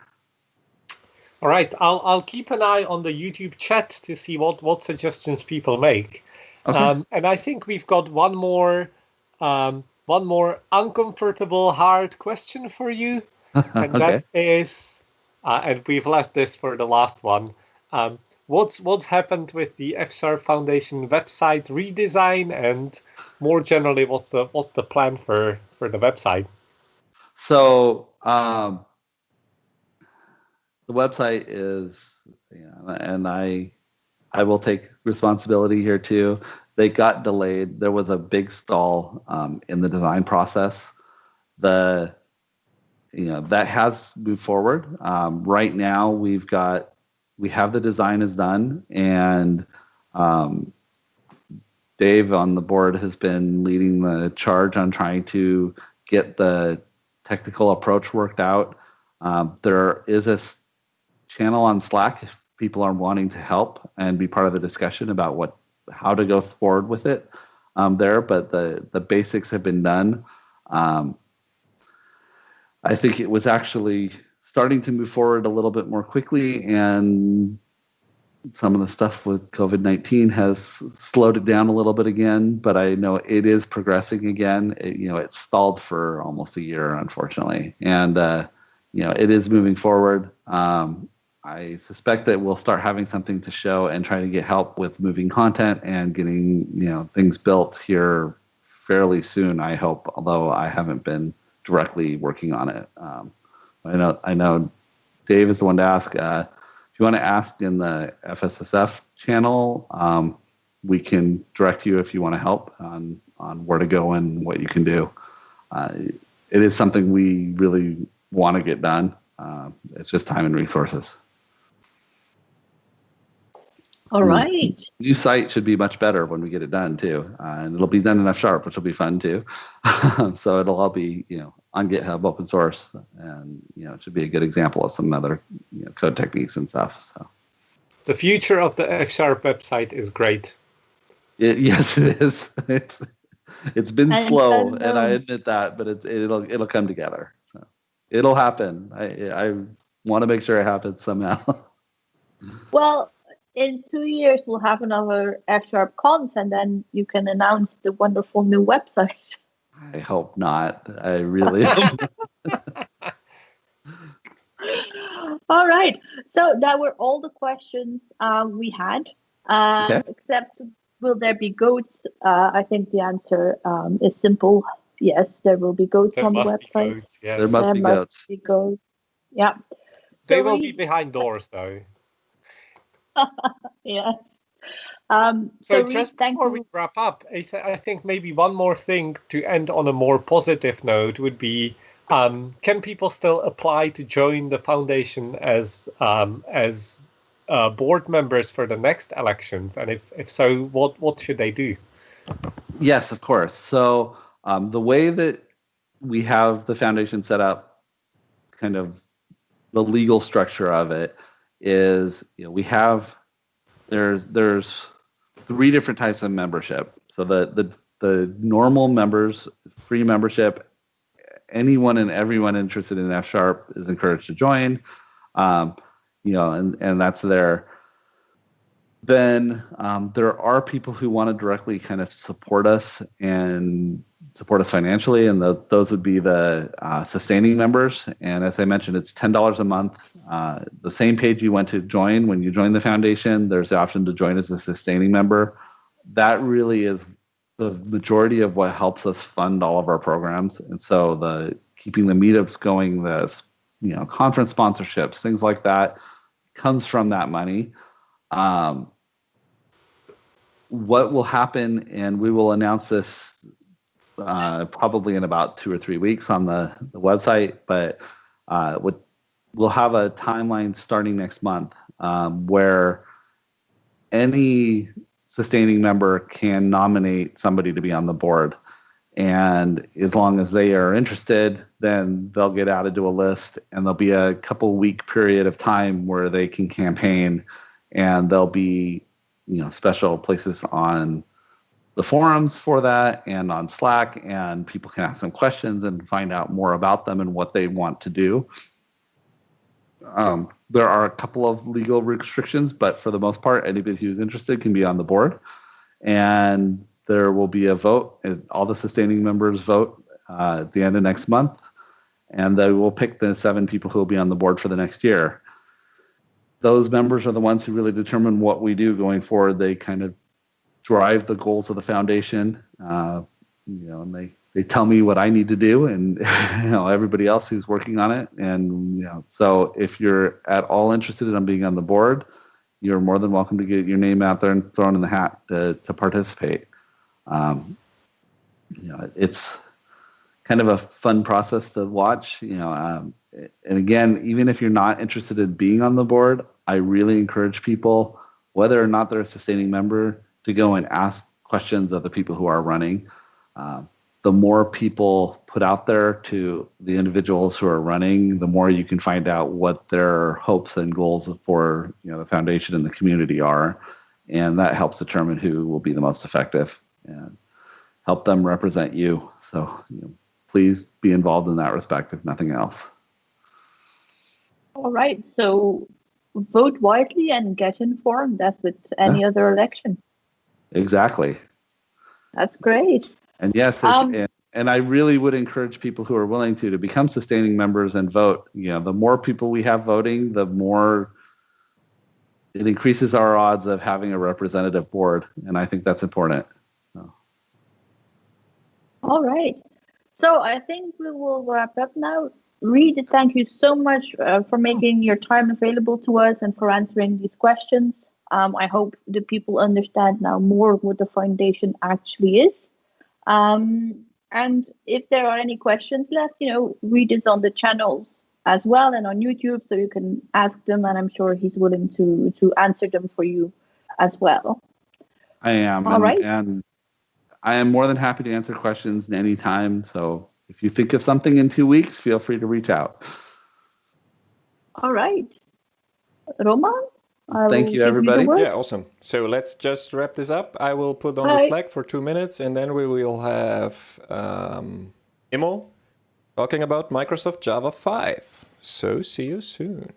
All right, I'll keep an eye on the YouTube chat to see what suggestions people make. Okay. And I think we've got one more uncomfortable, hard question for you, and Okay. that is, and we've left this for the last one. What's happened with the F# Foundation website redesign, and more generally, what's the plan for the website? So the website is, and I will take responsibility here too. They got delayed. There was a big stall in the design process. That has moved forward. Right now, we have the design is done, and Dave on the board has been leading the charge on trying to get the technical approach worked out. There is a channel on Slack if people are wanting to help and be part of the discussion about how to go forward with it there, but the basics have been done. I think it was actually starting to move forward a little bit more quickly, and some of the stuff with COVID-19 has slowed it down a little bit again, but I know it is progressing again. It stalled for almost a year, unfortunately, and it is moving forward. I suspect that we'll start having something to show and try to get help with moving content and getting things built here fairly soon, I hope, although I haven't been directly working on it. I know Dave is the one to ask. If you want to ask in the FSSF channel, we can direct you if you want to help on where to go and what you can do. It is something we really want to get done. It's just time and resources. All right. New site should be much better when we get it done too, and it'll be done in F#, which will be fun too. So it'll all be on GitHub, open source, and it should be a good example of some other code techniques and stuff. So the future of the F# website is great. Yes, it is. It's been slow, and I admit that, but it'll come together. So it'll happen. I want to make sure it happens somehow. Well, in 2 years, we'll have another fsharpConf, and then you can announce the wonderful new website. I hope not. I really hope not. All right. So that were all the questions we had. Okay. Except, will there be goats? I think the answer is simple. Yes, there will be goats on the website. Goats, yes. There must be goats. Yeah. They will be behind doors, though. Yeah. So just before we wrap up, I think maybe one more thing to end on a more positive note would be, can people still apply to join the foundation as board members for the next elections? And if so, what should they do? Yes, of course. So the way that we have the foundation set up, kind of the legal structure of it, is there's 3 different types of membership. So the normal members, free membership, anyone and everyone interested in F# is encouraged to join. And that's there. Then there are people who want to directly kind of support us financially, and those would be the sustaining members. And as I mentioned, it's $10 a month. The same page you went to join when you join the foundation, there's the option to join as a sustaining member. That really is the majority of what helps us fund all of our programs. And so keeping the meetups going, conference sponsorships, things like that, comes from that money. What will happen, and we will announce this probably in about 2 or 3 weeks on the website, but we'll have a timeline starting next month where any sustaining member can nominate somebody to be on the board. And as long as they are interested, then they'll get added to a list, and there'll be a couple-week period of time where they can campaign, and there'll be special places on the forums for that and on Slack, and people can ask them questions and find out more about them and what they want to do. There are a couple of legal restrictions, but for the most part, anybody who's interested can be on the board. And there will be a vote. All the sustaining members vote at the end of next month, and they will pick the 7 people who will be on the board for the next year. Those members are the ones who really determine what we do going forward. They kind of drive the goals of the foundation, and they tell me what I need to do, and everybody else who's working on it. And so if you're at all interested in being on the board, you're more than welcome to get your name out there and thrown in the hat to participate. It's kind of a fun process to watch. And again, even if you're not interested in being on the board, I really encourage people, whether or not they're a sustaining member, to go and ask questions of the people who are running. The more people put out there to the individuals who are running, the more you can find out what their hopes and goals for the foundation and the community are, and that helps determine who will be the most effective and help them represent you. So please be involved in that respect, if nothing else. All right, so vote wisely and get informed, as with any other election. Exactly. That's great. And yes, and I really would encourage people who are willing to become sustaining members and vote. The more people we have voting, the more it increases our odds of having a representative board, and I think that's important. So. All right. So I think we will wrap up now. Reed, thank you so much for making your time available to us and for answering these questions. I hope the people understand now more what the foundation actually is. And if there are any questions left, Reed is on the channels as well and on YouTube, so you can ask them, and I'm sure he's willing to answer them for you as well. I am. All right. And I am more than happy to answer questions anytime. So if you think of something in 2 weeks, feel free to reach out. All right. Roman? Thank you, everybody. Yeah, awesome. So let's just wrap this up. I will put on the Slack for 2 minutes, and then we will have Imo talking about Microsoft Java 5. So see you soon.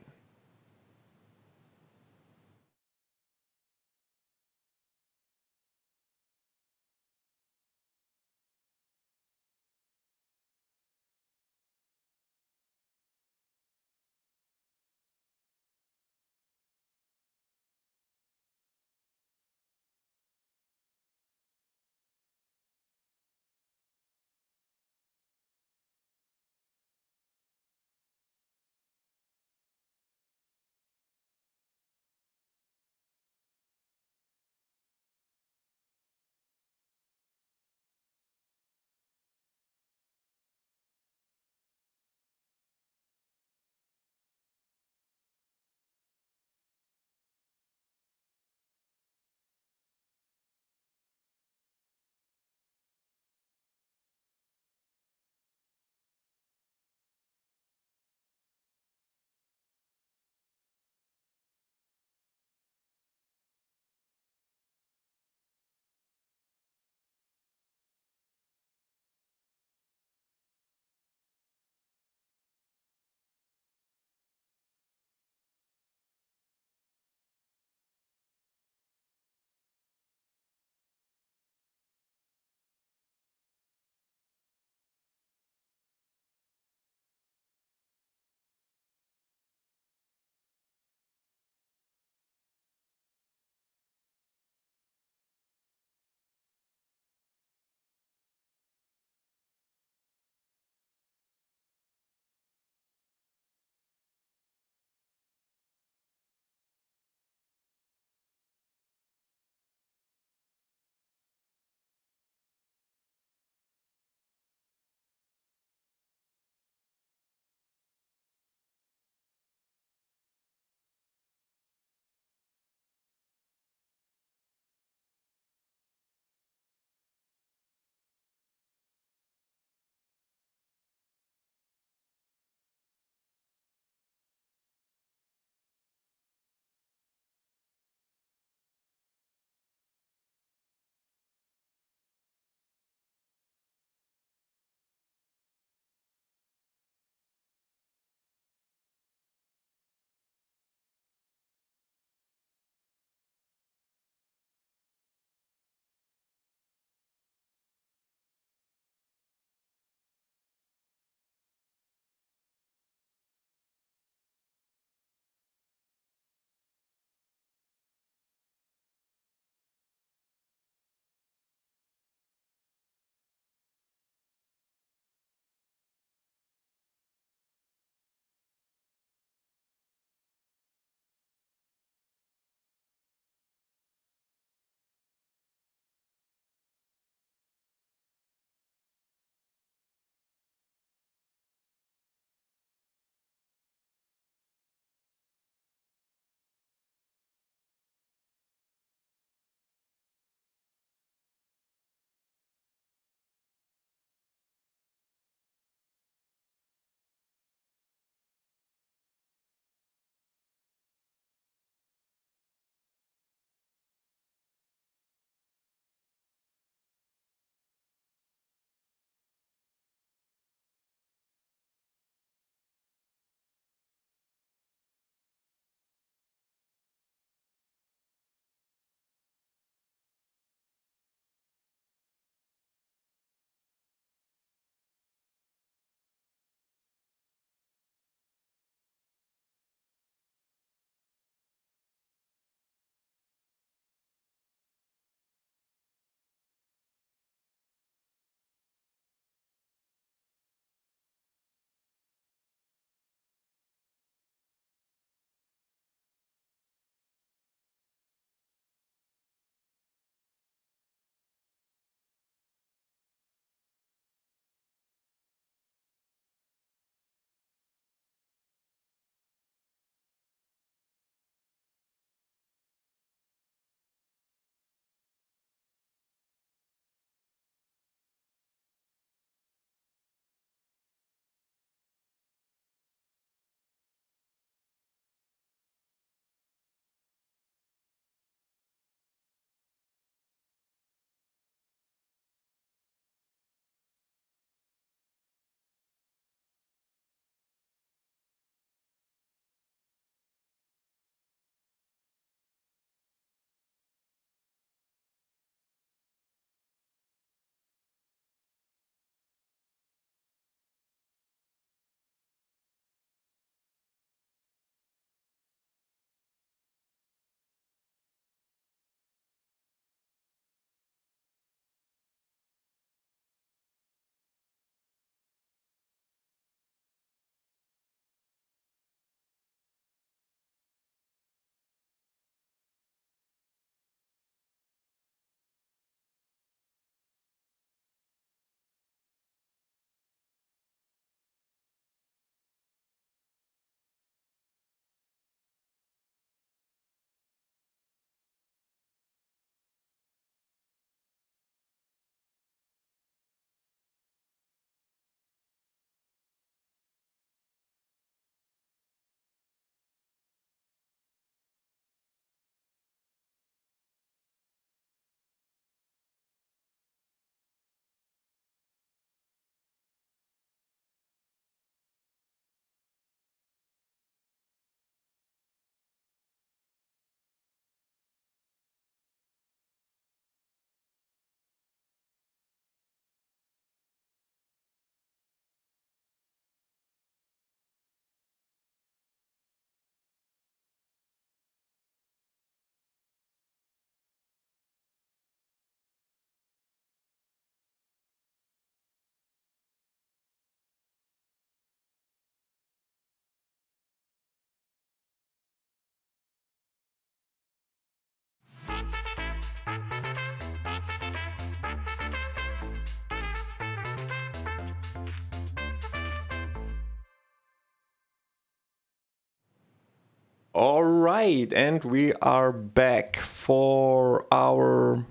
All right, and we are back for our.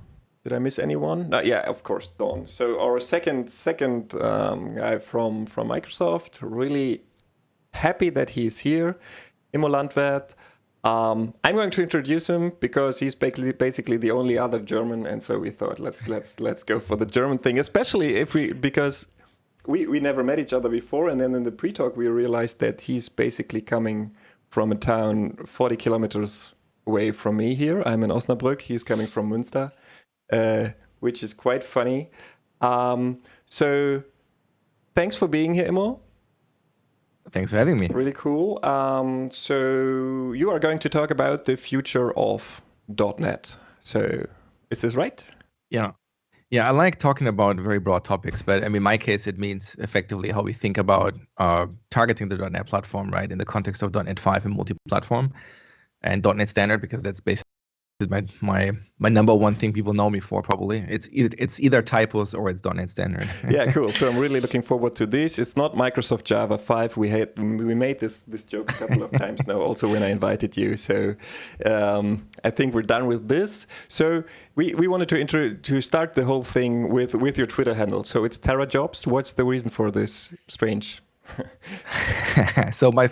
Did I miss anyone? Yeah, of course, Don. So our second guy from Microsoft. Really happy that he's here, Immo Landwert. I'm going to introduce him because he's basically the only other German, and so we thought let's go for the German thing, especially because we never met each other before, and then in the pre-talk we realized that he's basically coming from a town 40 kilometers away from me here. I'm in Osnabrück. He's coming from Münster, which is quite funny. So thanks for being here, Immo. Thanks for having me. Really cool. So you are going to talk about the future of .NET. So is this right? Yeah. Yeah, I like talking about very broad topics, but I mean, in my case, it means effectively how we think about targeting the .NET platform, right, in the context of .NET 5 and multi-platform and .NET Standard, because that's basically my number one thing people know me for, probably. It's either typos or it's .NET Standard. Yeah, cool. So I'm really looking forward to this. It's not Microsoft Java 5. We made this joke a couple of times now, also when I invited you. So I think we're done with this. So we wanted to start the whole thing with your Twitter handle. So it's TerraJobs. What's the reason for this strange? So my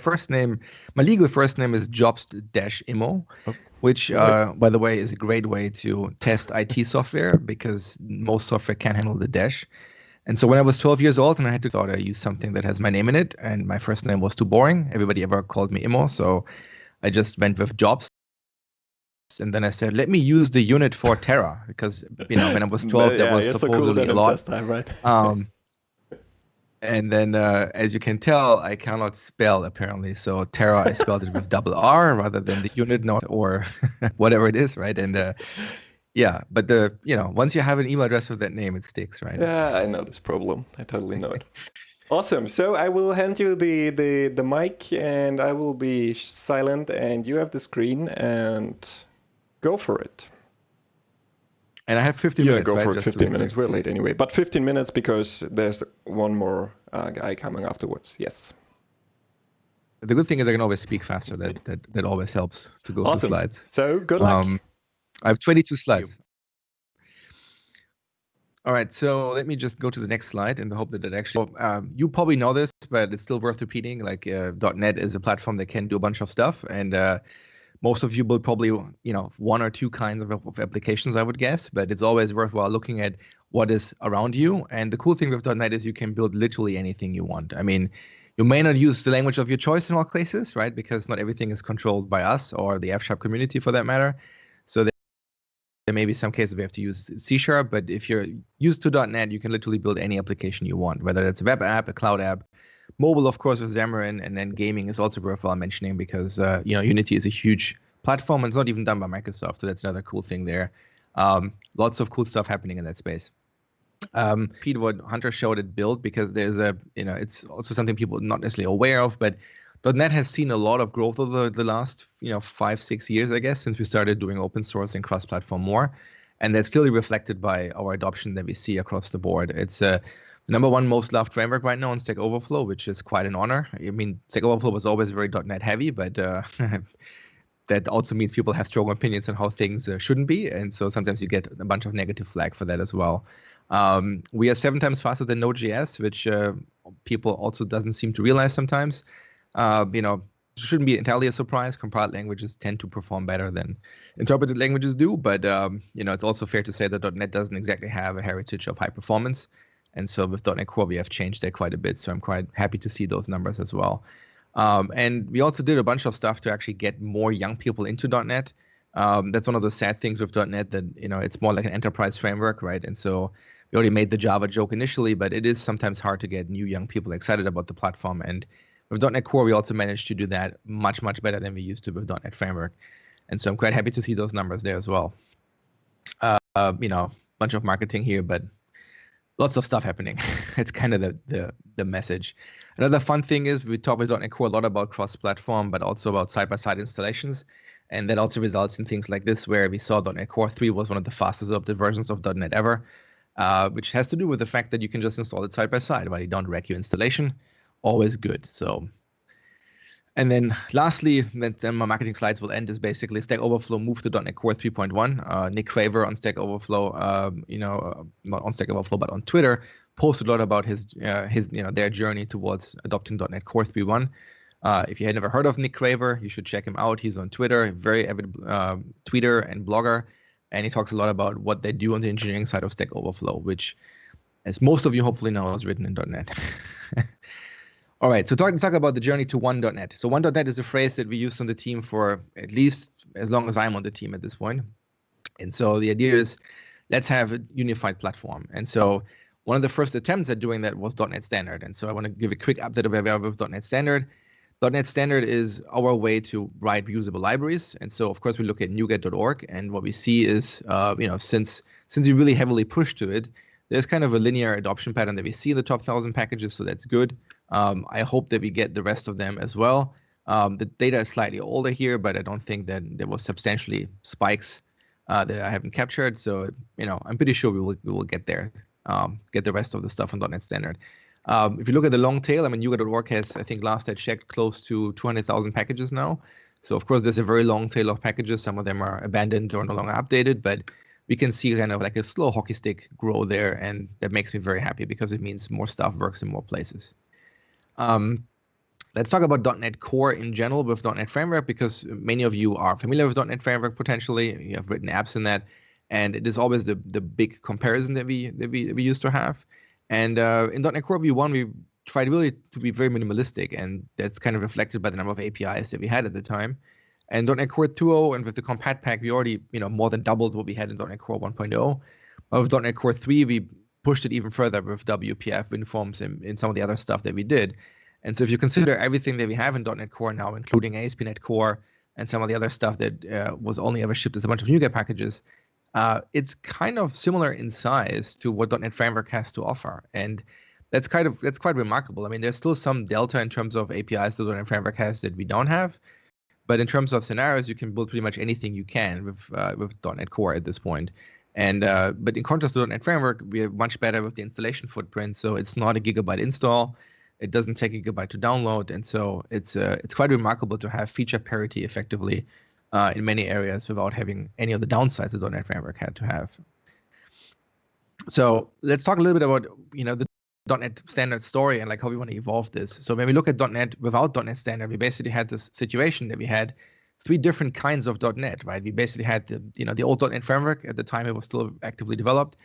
legal first name is Jobs-Immo. Oh. Which, by the way, is a great way to test IT software because most software can't handle the dash. And so when I was 12 years old and I thought I use something that has my name in it, and my first name was too boring. Everybody ever called me Immo, so I just went with Jobs. And then I said, let me use the unit for Terra because when I was 12, that was supposedly a lot. Time, right? And then, as you can tell, I cannot spell, apparently. So Terra, I spelled it with double R rather than the unit note or whatever it is, right? And yeah, but once you have an email address with that name, it sticks, right? Yeah, I know this problem. I totally know it. Awesome. So I will hand you the mic and I will be silent and you have the screen and go for it. And I have 15 minutes. Yeah, go for it. 15 minutes. We're late anyway. But 15 minutes because there's one more guy coming afterwards. Yes. The good thing is I can always speak faster. That always helps to go through slides. So good luck. I have 22 slides. All right. So let me just go to the next slide and hope that it actually... you probably know this, but it's still worth repeating. Like .NET is a platform that can do a bunch of stuff. And most of you will probably, one or two kinds of applications, I would guess, but it's always worthwhile looking at what is around you. And the cool thing with .NET is you can build literally anything you want. I mean, you may not use the language of your choice in all cases, right? Because not everything is controlled by us or the F# community for that matter. So there may be some cases we have to use C#, but if you're used to .NET, you can literally build any application you want, whether it's a web app, a cloud app, mobile, of course, with Xamarin, and then gaming is also worthwhile mentioning because Unity is a huge platform and it's not even done by Microsoft, so that's another cool thing there. Lots of cool stuff happening in that space. Pete, what Hunter showed at Build, because there's it's also something people are not necessarily aware of, but .NET has seen a lot of growth over the last 5-6 years, I guess, since we started doing open source and cross-platform more, and that's clearly reflected by our adoption that we see across the board. It's the number one most loved framework right now on Stack Overflow, which is quite an honor. I mean, Stack Overflow was always very .NET heavy, but that also means people have strong opinions on how things shouldn't be, and so sometimes you get a bunch of negative flag for that as well. We are 7 times faster than Node.js, which people also doesn't seem to realize sometimes. Shouldn't be entirely a surprise. Compiled languages tend to perform better than interpreted languages do, but it's also fair to say that .NET doesn't exactly have a heritage of high performance, and so with .NET Core we have changed that quite a bit. So I'm quite happy to see those numbers as well. And we also did a bunch of stuff to actually get more young people into .NET. That's one of the sad things with .NET, that it's more like an enterprise framework, right? And so we already made the Java joke initially, but it is sometimes hard to get new young people excited about the platform. And with .NET Core, we also managed to do that much, much better than we used to with .NET Framework. And so I'm quite happy to see those numbers there as well. Bunch of marketing here, but lots of stuff happening. It's kind of the message. Another fun thing is we talk with .NET Core a lot about cross-platform, but also about side-by-side installations. And that also results in things like this, where we saw .NET Core 3 was one of the fastest adopted versions of .NET ever, which has to do with the fact that you can just install it side by side while you don't wreck your installation. Always good. So And then lastly, then my marketing slides will end, is basically Stack Overflow moved to .NET Core 3.1. Nick Craver on Stack Overflow, not on Stack Overflow, but on Twitter, posted a lot about his their journey towards adopting .NET Core 3.1. If you had never heard of Nick Craver, you should check him out. He's on Twitter, very avid tweeter and blogger, and he talks a lot about what they do on the engineering side of Stack Overflow, which, as most of you hopefully know, is written in .NET. All right, so let's talk about the journey to one.NET. So one.NET is a phrase that we used on the team for at least as long as I'm on the team at this point. And so the idea is, let's have a unified platform. And so one of the first attempts at doing that was .NET Standard. And so I want to give a quick update of where we are with .NET Standard. .NET Standard is our way to write reusable libraries. And so, of course, we look at NuGet.org. And what we see is, since we really heavily push to it, there's kind of a linear adoption pattern that we see in the top 1,000 packages. So that's good. I hope that we get the rest of them as well. The data is slightly older here, but I don't think that there was substantially spikes that I haven't captured. So, I'm pretty sure we will get there, get the rest of the stuff on .NET Standard. If you look at the long tail, NuGet.org has, I think last I checked, close to 200,000 packages now. So, of course, there's a very long tail of packages. Some of them are abandoned or no longer updated, but we can see kind of like a slow hockey stick grow there. And that makes me very happy because it means more stuff works in more places. Let's talk about .NET Core in general with .NET Framework, because many of you are familiar with .NET Framework potentially. You have written apps in that, and it is always the big comparison that we used to have. And in .NET Core V1, we tried really to be very minimalistic, and that's kind of reflected by the number of APIs that we had at the time. And .NET Core 2.0 and with the Compat pack, we already more than doubled what we had in .NET Core 1.0. But with .NET Core 3, we pushed it even further with WPF, WinForms, and some of the other stuff that we did. And so if you consider everything that we have in .NET Core now, including ASP.NET Core and some of the other stuff that was only ever shipped as a bunch of NuGet packages, it's kind of similar in size to what .NET Framework has to offer. And that's quite remarkable. There's still some delta in terms of APIs that .NET Framework has that we don't have. But in terms of scenarios, you can build pretty much anything you can with .NET Core at this point. And but in contrast to .NET Framework, we are much better with the installation footprint. So it's not a gigabyte install. It doesn't take a gigabyte to download. And so it's quite remarkable to have feature parity effectively in many areas without having any of the downsides that .NET Framework had to have. So let's talk a little bit about the .NET Standard story and how we want to evolve this. So when we look at .NET without .NET Standard, we basically had this situation that we had 3 different kinds of .NET, right? We basically had the old .NET Framework. At the time, it was still actively developed,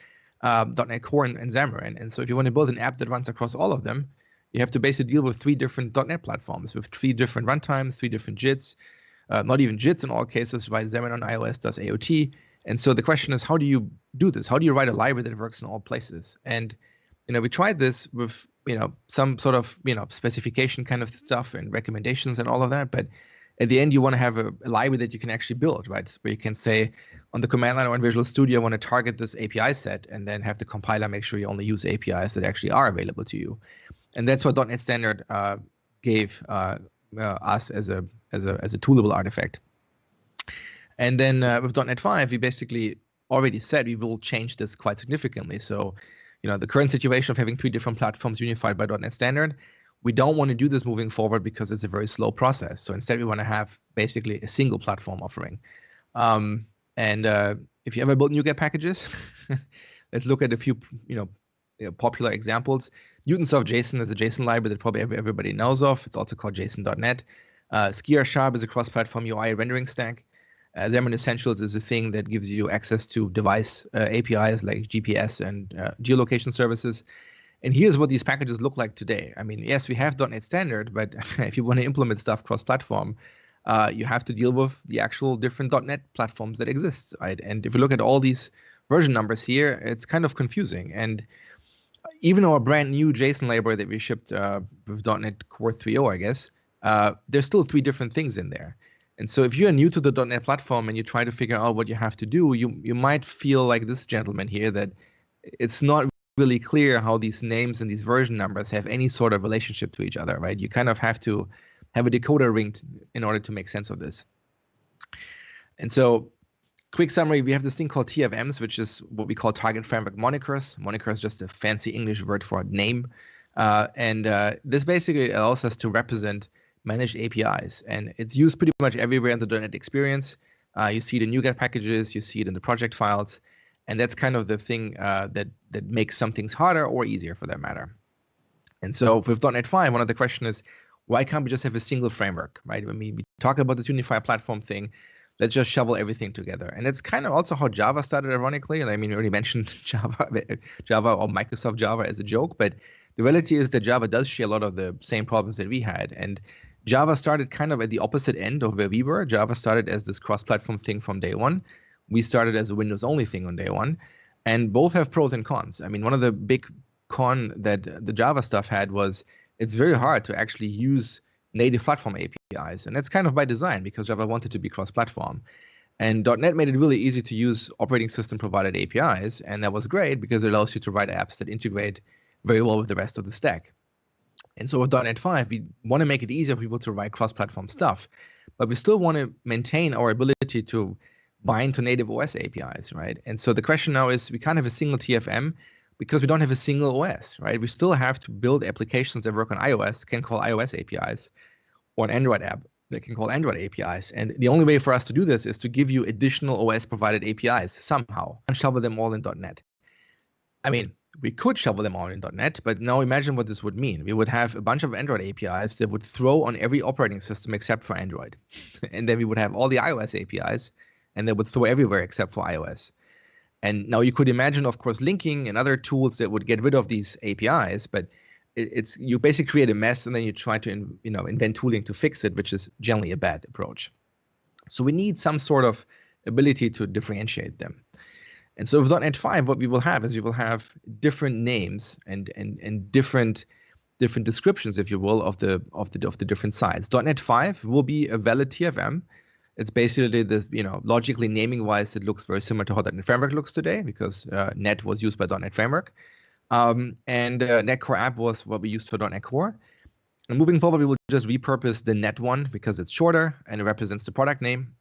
.NET Core and Xamarin. And so if you want to build an app that runs across all of them, you have to basically deal with 3 different .NET platforms with 3 different runtimes, 3 different JITs, not even JITs in all cases, right? Xamarin on iOS does AOT. And so the question is, how do you do this? How do you write a library that works in all places? And we tried this with some sort of specification kind of stuff and recommendations and all of that, but at the end, you want to have a library that you can actually build, right? Where you can say on the command line or in Visual Studio, I want to target this API set, and then have the compiler make sure you only use APIs that actually are available to you. And that's what .NET Standard gave us as a toolable artifact. And then with .NET 5, we basically already said we will change this quite significantly. So, the current situation of having 3 different platforms unified by .NET Standard, we don't want to do this moving forward because it's a very slow process. So instead, we want to have basically a single platform offering. If you ever built NuGet packages, let's look at a few popular examples. Newtonsoft JSON is a JSON library that probably everybody knows of. It's also called JSON.NET. Ski-R# is a cross-platform UI rendering stack. Xamarin Essentials is a thing that gives you access to device APIs like GPS and geolocation services. And here's what these packages look like today. Yes, we have .NET Standard, but if you want to implement stuff cross-platform, you have to deal with the actual different .NET platforms that exist, right? And if you look at all these version numbers here, it's kind of confusing. And even our brand new JSON library that we shipped with .NET Core 3.0, I guess, there's still 3 different things in there. And so if you're new to the .NET platform and you try to figure out what you have to do, you might feel like this gentleman here, that it's not really clear how these names and these version numbers have any sort of relationship to each other, right? You kind of have to have a decoder ring in order to make sense of this. And so, quick summary, we have this thing called TFMs, which is what we call target framework monikers. Moniker is just a fancy English word for name. This basically allows us to represent managed APIs, and it's used pretty much everywhere in the .NET experience. You see it in NuGet packages, you see it in the project files, and that's kind of the thing that makes some things harder or easier for that matter. And so with .NET 5, one of the questions is, why can't we just have a single framework, right? When we talk about this unified platform thing, let's just shovel everything together. And it's kind of also how Java started, ironically. And I mean, we already mentioned Java or Microsoft Java as a joke, but the reality is that Java does share a lot of the same problems that we had. And Java started kind of at the opposite end of where we were. Java started as this cross-platform thing from day one. We started as a Windows-only thing on day one. And both have pros and cons. I mean, one of the big con that the Java stuff had was it's very hard to actually use native platform APIs. And that's kind of by design because Java wanted to be cross-platform. And .NET made it really easy to use operating system provided APIs. And that was great because it allows you to write apps that integrate very well with the rest of the stack. And so with .NET 5, we want to make it easier for people to write cross-platform stuff. But we still want to maintain our ability to bind to native OS APIs, right? And so the question now is we can't have a single TFM because we don't have a single OS, right? We still have to build applications that work on iOS, can call iOS APIs, or an Android app that can call Android APIs. And the only way for us to do this is to give you additional OS-provided APIs somehow and shovel them all in .NET. I mean, we could shovel them all in .NET, but now imagine what this would mean. We would have a bunch of Android APIs that would throw on every operating system except for Android. And then we would have all the iOS APIs, and they would throw everywhere except for iOS. And now you could imagine, of course, linking and other tools that would get rid of these APIs, but you basically create a mess and then you try to invent tooling to fix it, which is generally a bad approach. So we need some sort of ability to differentiate them. And so with .NET 5, what we will have is we will have different names and different descriptions, if you will, of the different sides. .NET 5 will be a valid TFM. It's basically this, logically naming-wise, it looks very similar to how .NET Framework looks today because .NET was used by .NET Framework. And .NET Core App was what we used for .NET Core. And moving forward, we will just repurpose the .NET one because it's shorter and it represents the product name.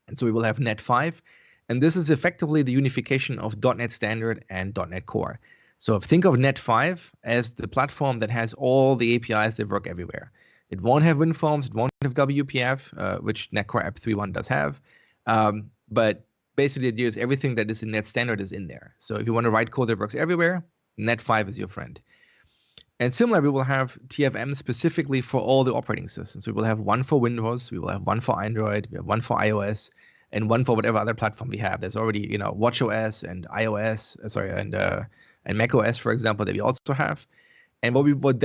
And so we will have .NET 5. And this is effectively the unification of .NET Standard and .NET Core. So think of .NET 5 as the platform that has all the APIs that work everywhere. It won't have WinForms, it won't have WPF, which .NET Core App 3.1 does have. But basically, the idea is everything that is in .NET Standard is in there. So if you want to write code that works everywhere, .NET 5 is your friend. And similarly, we will have TFM specifically for all the operating systems. We will have one for Windows, we will have one for Android, we have one for iOS, and one for whatever other platform we have. There's already, watchOS and iOS, and macOS, for example, that we also have. And what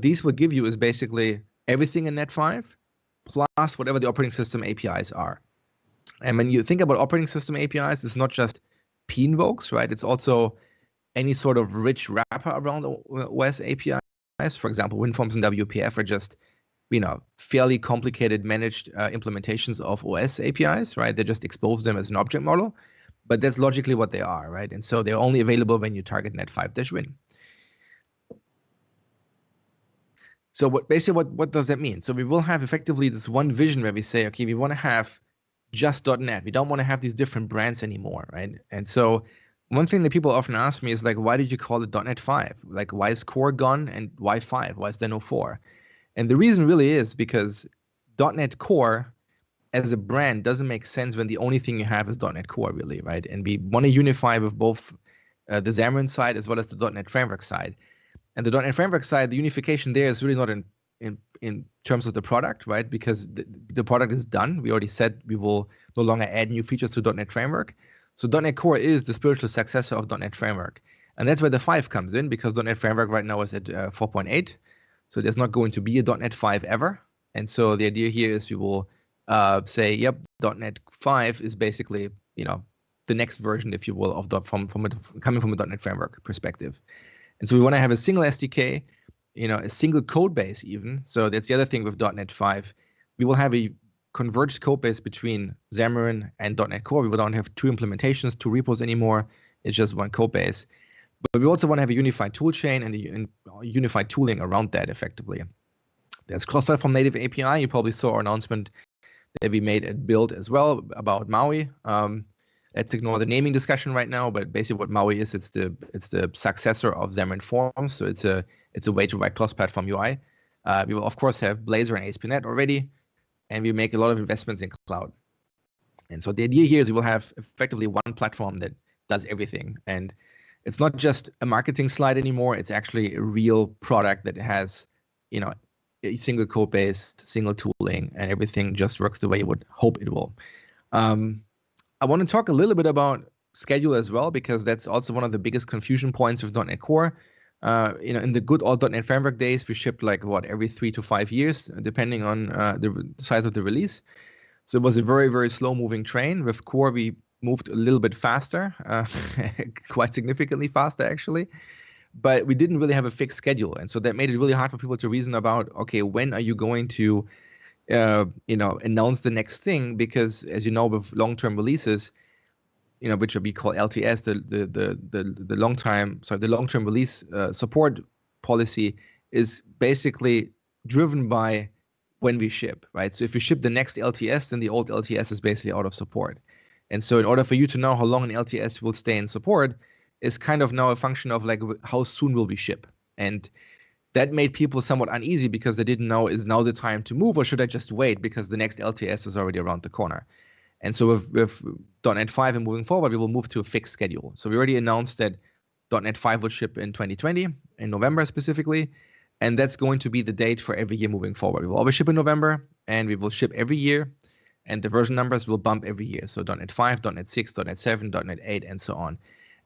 these will give you is basically everything in .NET 5 plus whatever the operating system APIs are. And when you think about operating system APIs, it's not just P invokes, right? It's also any sort of rich wrapper around OS APIs. For example, WinForms and WPF are just, fairly complicated managed implementations of OS APIs, right? They just expose them as an object model, but that's logically what they are, right? And so they're only available when you target .NET 5-Win. So what does that mean? So we will have effectively this one vision where we say, okay, we want to have just .NET. We don't want to have these different brands anymore, right? And so one thing that people often ask me is like, why did you call it .NET 5? Like, why is Core gone and why 5? Why is there no 4? And the reason really is because .NET Core as a brand doesn't make sense when the only thing you have is .NET Core, really, right? And we want to unify with both the Xamarin side as well as the .NET Framework side. And the .NET Framework side, the unification there is really not in terms of the product, right? Because the product is done. We already said we will no longer add new features to .NET Framework. So .NET Core is the spiritual successor of .NET Framework. And that's where the 5 comes in, because .NET Framework right now is at 4.8. So there's not going to be a .NET 5 ever. And so the idea here is we will say, yep, .NET 5 is basically, the next version, if you will, of coming from a .NET Framework perspective. And so we want to have a single SDK, a single code base even. So that's the other thing with .NET 5. We will have a converged code base between Xamarin and .NET Core. We don't have 2 implementations, 2 repos anymore. It's just one code base. But we also want to have a unified tool chain and a unified tooling around that effectively. There's cross-platform native API. You probably saw our announcement that we made at Build as well about MAUI. Let's ignore the naming discussion right now, but basically what MAUI is, it's the successor of Xamarin Forms. So it's a way to write cross-platform UI. We will, of course, have Blazor and ASP.NET already, and we make a lot of investments in cloud. And so the idea here is we will have effectively one platform that does everything. And it's not just a marketing slide anymore. It's actually a real product that has, a single code base, single tooling, and everything just works the way you would hope it will. I want to talk a little bit about schedule as well, because that's also one of the biggest confusion points with .NET Core. In the good old .NET Framework days, we shipped every 3 to 5 years, depending on the size of the release. So it was a very, very slow moving train. With Core, we moved a little bit faster, quite significantly faster, actually. But we didn't really have a fixed schedule. And so that made it really hard for people to reason about, okay, when are you going to announce the next thing? Because as you know, with long-term releases, which we call LTS, the long-term release support policy is basically driven by when we ship, right? So if we ship the next LTS, then the old LTS is basically out of support. And so in order for you to know how long an LTS will stay in support is kind of now a function of how soon will we ship. And that made people somewhat uneasy because they didn't know, is now the time to move, or should I just wait because the next LTS is already around the corner? And so with .NET 5 and moving forward, we will move to a fixed schedule. So we already announced that .NET 5 will ship in 2020, in November specifically, and that's going to be the date for every year moving forward. We will always ship in November, and we will ship every year, and the version numbers will bump every year. So .NET 5, .NET 6, .NET 7, .NET 8, and so on.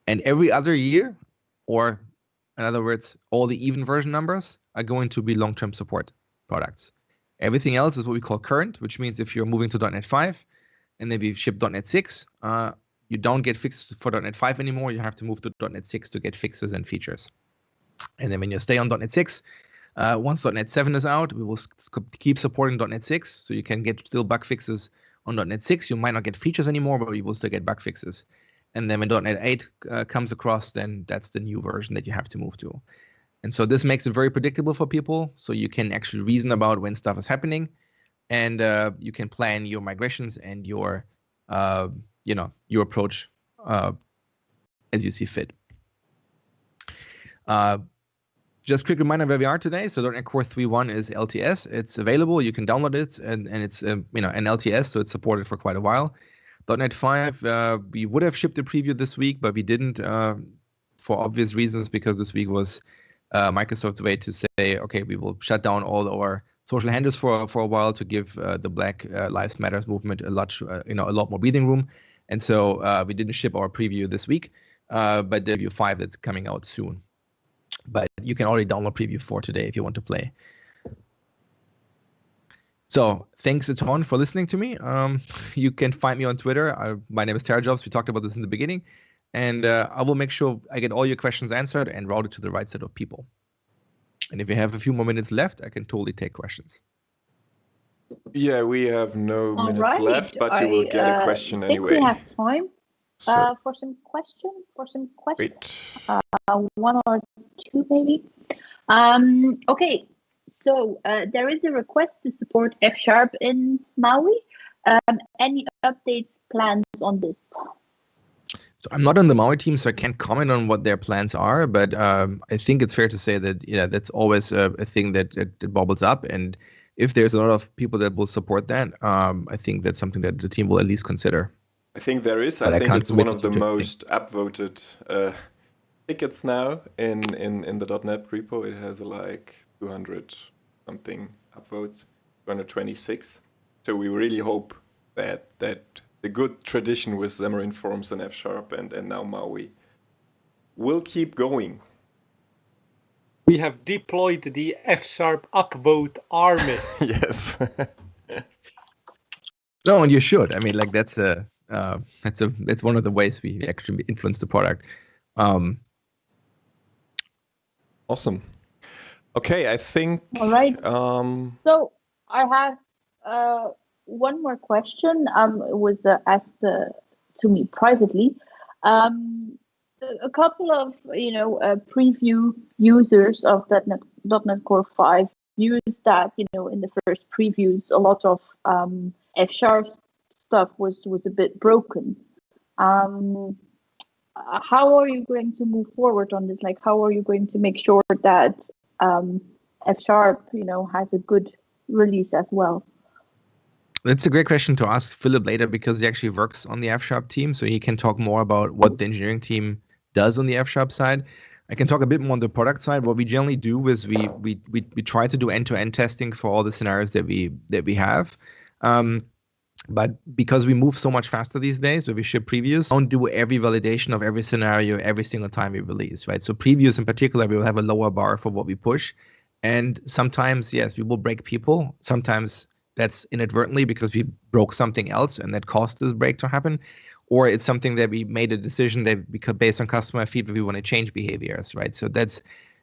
And every other year, or in other words, all the even version numbers are going to be long-term support products. Everything else is what we call current, which means if you're moving to .NET 5, and then we ship .NET 6, you don't get fixes for .NET 5 anymore. You have to move to .NET 6 to get fixes and features. And then when you stay on .NET 6, once .NET 7 is out, we will keep supporting .NET 6. So you can get still bug fixes on .NET 6. You might not get features anymore, but you will still get bug fixes. And then when .NET 8 comes across, then that's the new version that you have to move to. And so this makes it very predictable for people. So you can actually reason about when stuff is happening. And you can plan your migrations and your approach as you see fit. Just quick reminder where we are today. So .NET Core 3.1 is LTS. It's available. You can download it, and it's an LTS, so it's supported for quite a while. .NET 5, we would have shipped a preview this week, but we didn't for obvious reasons, because this week was Microsoft's way to say, okay, we will shut down all our social handles for a while to give the Black Lives Matter movement a lot more breathing room. And so we didn't ship our preview this week, but the preview 5 that's coming out soon. But you can already download preview 4 today if you want to play. So thanks a ton for listening to me. You can find me on Twitter. My name is TerraJobs. We talked about this in the beginning. And I will make sure I get all your questions answered and route it to the right set of people. And if you have a few more minutes left, I can totally take questions. Yeah, we have no minutes left, but you will get a question anyway. I think we have time for some questions. Great. One or two, maybe. Okay, so there is a request to support F# in Maui. Any updates, plans on this? So I'm not on the Maui team, so I can't comment on what their plans are. But I think it's fair to say that that's always a thing that bubbles up. And if there's a lot of people that will support that, I think that's something that the team will at least consider. I think there is. I think it's one of the most upvoted tickets now in the .NET repo. It has 200 something upvotes, 226. So we really hope that the good tradition with Xamarin Forms and F# and now Maui will keep going. We have deployed the F# upvote army. Yes. No, and you should. I mean, that's one of the ways we actually influence the product. Awesome. Okay, I think. All right. So I have one more question. It was asked to me privately. A couple of preview users of .NET Core 5 used that in the first previews. A lot of F# stuff was a bit broken. How are you going to move forward on this? How are you going to make sure that F#, has a good release as well? That's a great question to ask Philip later because he actually works on the F# team, so he can talk more about what the engineering team does on the F# side. I can talk a bit more on the product side. What we generally do is we try to do end-to-end testing for all the scenarios that we have. But because we move so much faster these days, so we ship previews, don't do every validation of every scenario every single time we release, right? So previews in particular, we will have a lower bar for what we push. And sometimes, yes, we will break people. Sometimes that's inadvertently because we broke something else and that caused this break to happen. Or it's something that we made a decision that because based on customer feedback, we want to change behaviors, right? So that's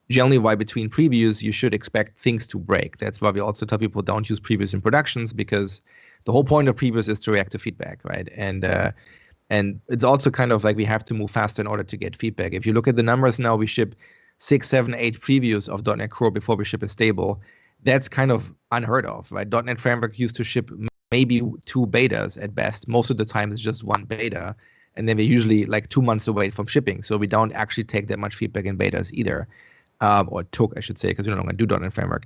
generally why between previews, you should expect things to break. That's why we also tell people don't use previews in productions because the whole point of previews is to react to feedback, right? And it's also kind of like we have to move faster in order to get feedback. If you look at the numbers now, we ship 6, 7, 8 previews of .NET Core before we ship a stable. That's kind of unheard of, right? .NET Framework used to ship maybe 2 betas at best. Most of the time it's just 1 beta. And then we're usually like 2 months away from shipping. So we don't actually take that much feedback in betas either. Or took, I should say, because we don't want to do .NET Framework.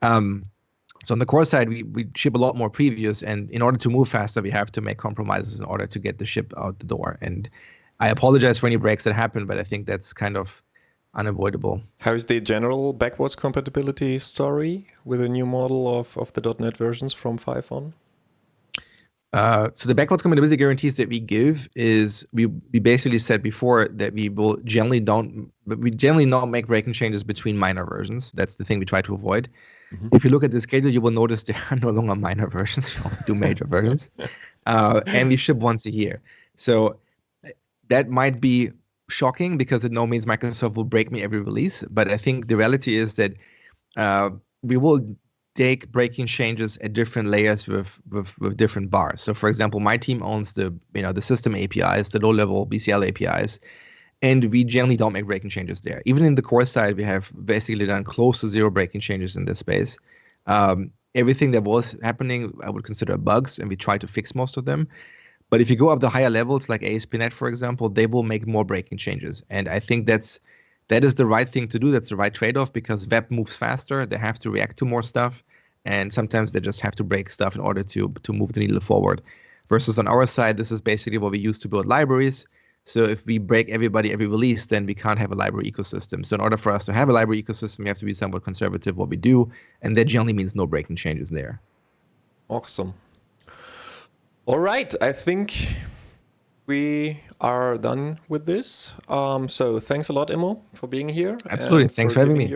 So on the core side, we ship a lot more previews, and in order to move faster, we have to make compromises in order to get the ship out the door. And I apologize for any breaks that happen, but I think that's kind of unavoidable. How's the general backwards compatibility story with a new model of the .NET versions from 5 on? So the backwards compatibility guarantees that we give is we basically said before that we generally not make breaking changes between minor versions. That's the thing we try to avoid. Mm-hmm. If you look at the schedule, you will notice there are no longer minor versions. We only do major versions. And we ship once a year. So that might be shocking because it no means Microsoft will break me every release. But I think the reality is that we will take breaking changes at different layers with different bars. So for example, my team owns the system APIs, the low-level BCL APIs. And we generally don't make breaking changes there. Even in the core side, we have basically done close to 0 breaking changes in this space. Everything that was happening, I would consider bugs, and we try to fix most of them. But if you go up the higher levels, like ASP.NET, for example, they will make more breaking changes. And I think that is the right thing to do. That's the right trade-off because web moves faster. They have to react to more stuff. And sometimes they just have to break stuff in order to move the needle forward. Versus on our side, this is basically what we use to build libraries. So if we break everybody every release, then we can't have a library ecosystem. So in order for us to have a library ecosystem, we have to be somewhat conservative what we do. And that generally means no breaking changes there. Awesome. All right. I think we are done with this. So thanks a lot, Immo, for being here. Absolutely. Thanks for having me.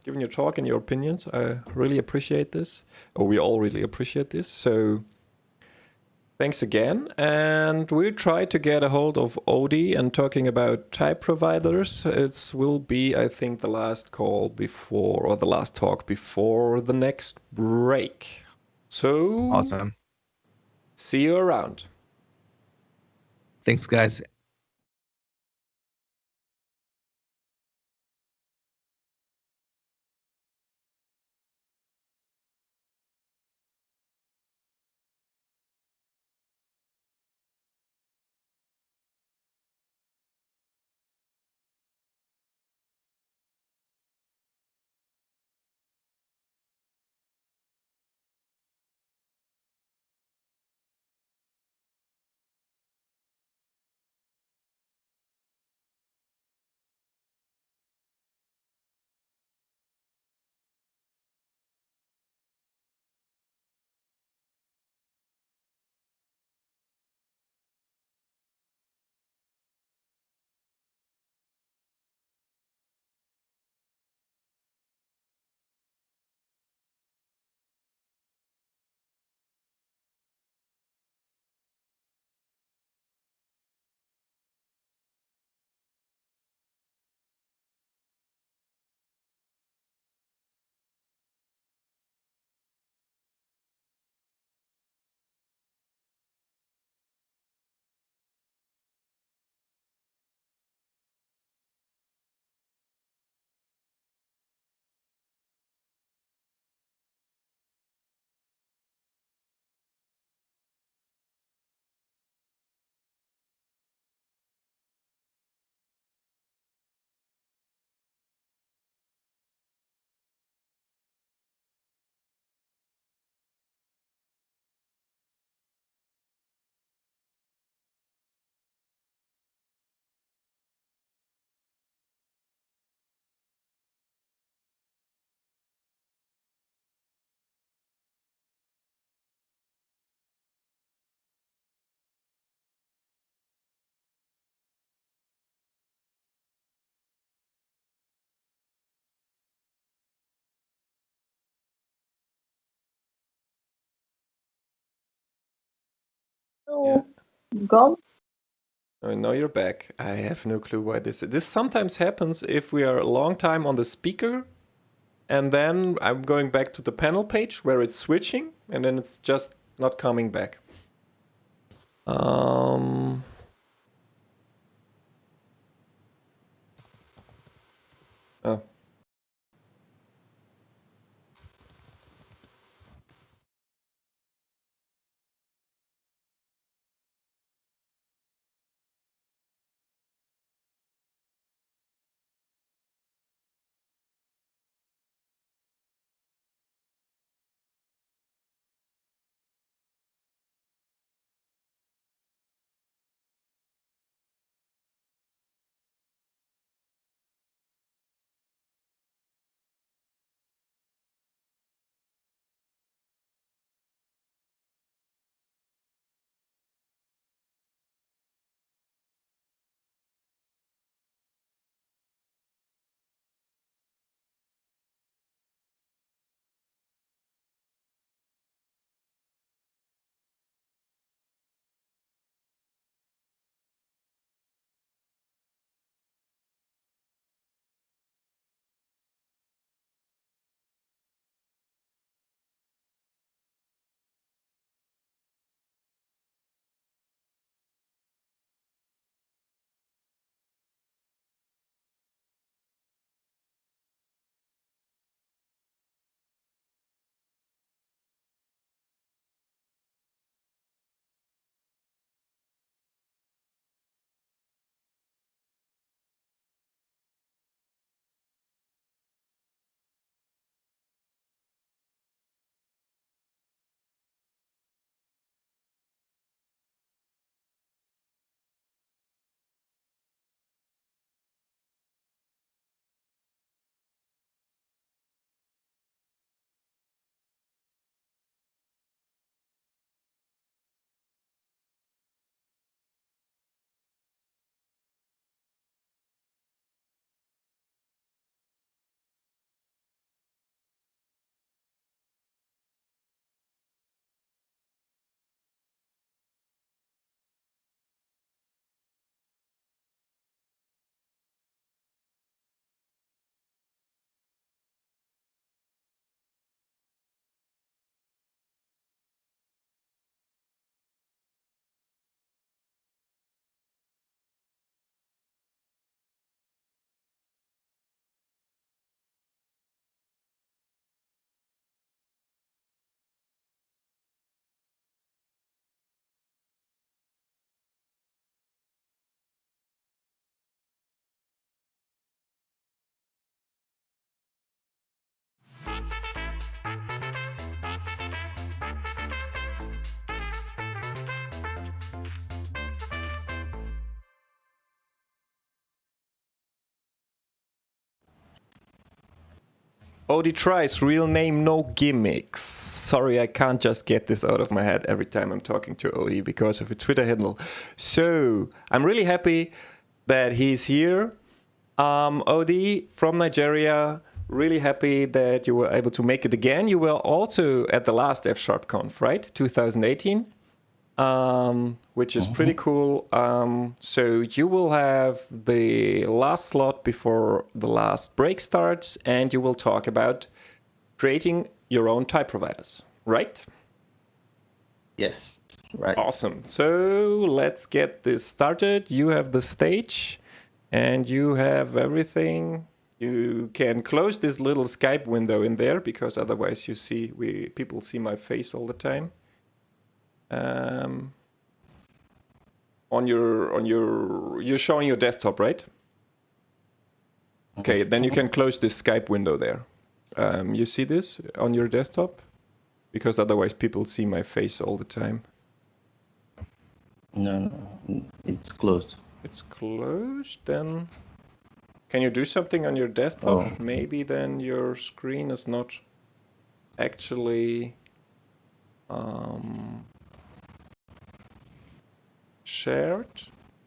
Giving your talk and your opinions. I really appreciate this. Or we all really appreciate this. So thanks again, and we'll try to get a hold of Odie and talking about type providers. It will be, I think, the last call before, or the last talk before the next break. So, awesome. See you around. Thanks, guys. still gone? Oh, now you're back. I have no clue why this. This sometimes happens if we are a long time on the speaker, and then I'm going back to the panel page where it's switching, and then it's just not coming back. Oh. Hedy tries, real name, no gimmicks. Sorry, I can't just get this out of my head every time I'm talking to Hedy because of a Twitter handle. So, I'm really happy that he's here. Hedy from Nigeria, really happy that you were able to make it again. You were also at the last fsharpConf, right? 2018. Which is pretty cool. So you will have the last slot before the last break starts, and you will talk about creating your own type providers, right? Yes, right. Awesome. So let's get this started. You have the stage, and you have everything. You can close this little Skype window in there because otherwise you see people see my face all the time. You're showing your desktop, right? Okay, then you can close this Skype window there. You see this on your desktop? Because otherwise people see my face all the time. No, it's closed. It's closed, then can you do something on your desktop? Oh. Maybe then your screen is not actually shared.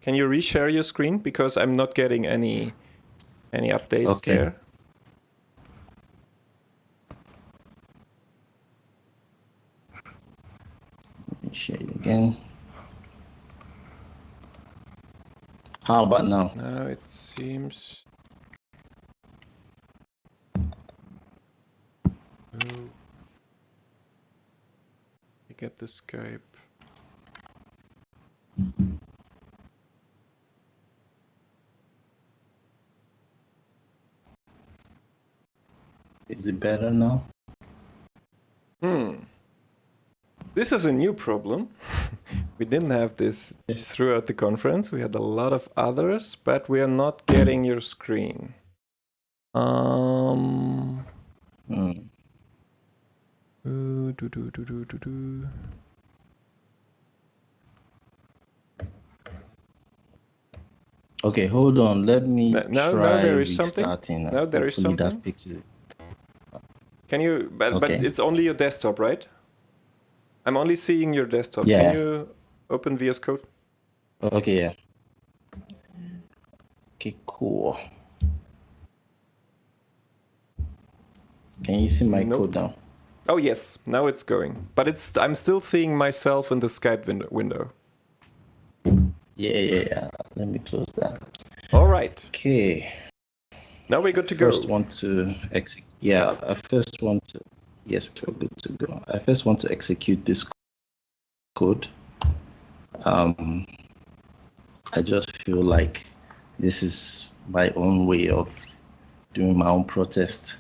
Can you reshare your screen? Because I'm not getting any updates there. Let me share it again. How about now? Now it seems. Oh. I get the Skype. Is it better now? This is a new problem. We didn't have this throughout the conference. We had a lot of others, but we are not getting your screen. Okay, hold on. Let me now try there is restarting. something. Now there is something. That fixes it. Can you? But it's only your desktop, right? I'm only seeing your desktop. Yeah. Can you open VS Code? Okay. Yeah. Okay. Cool. Can you see my code now? Oh yes, now it's going. But I'm still seeing myself in the Skype window. Yeah. Let me close that. All right. Okay. Now we're good to go. First want to execute. Yeah, I first want to. Yes, we're good to go. I first want to execute this code. I just feel like this is my own way of doing my own protest.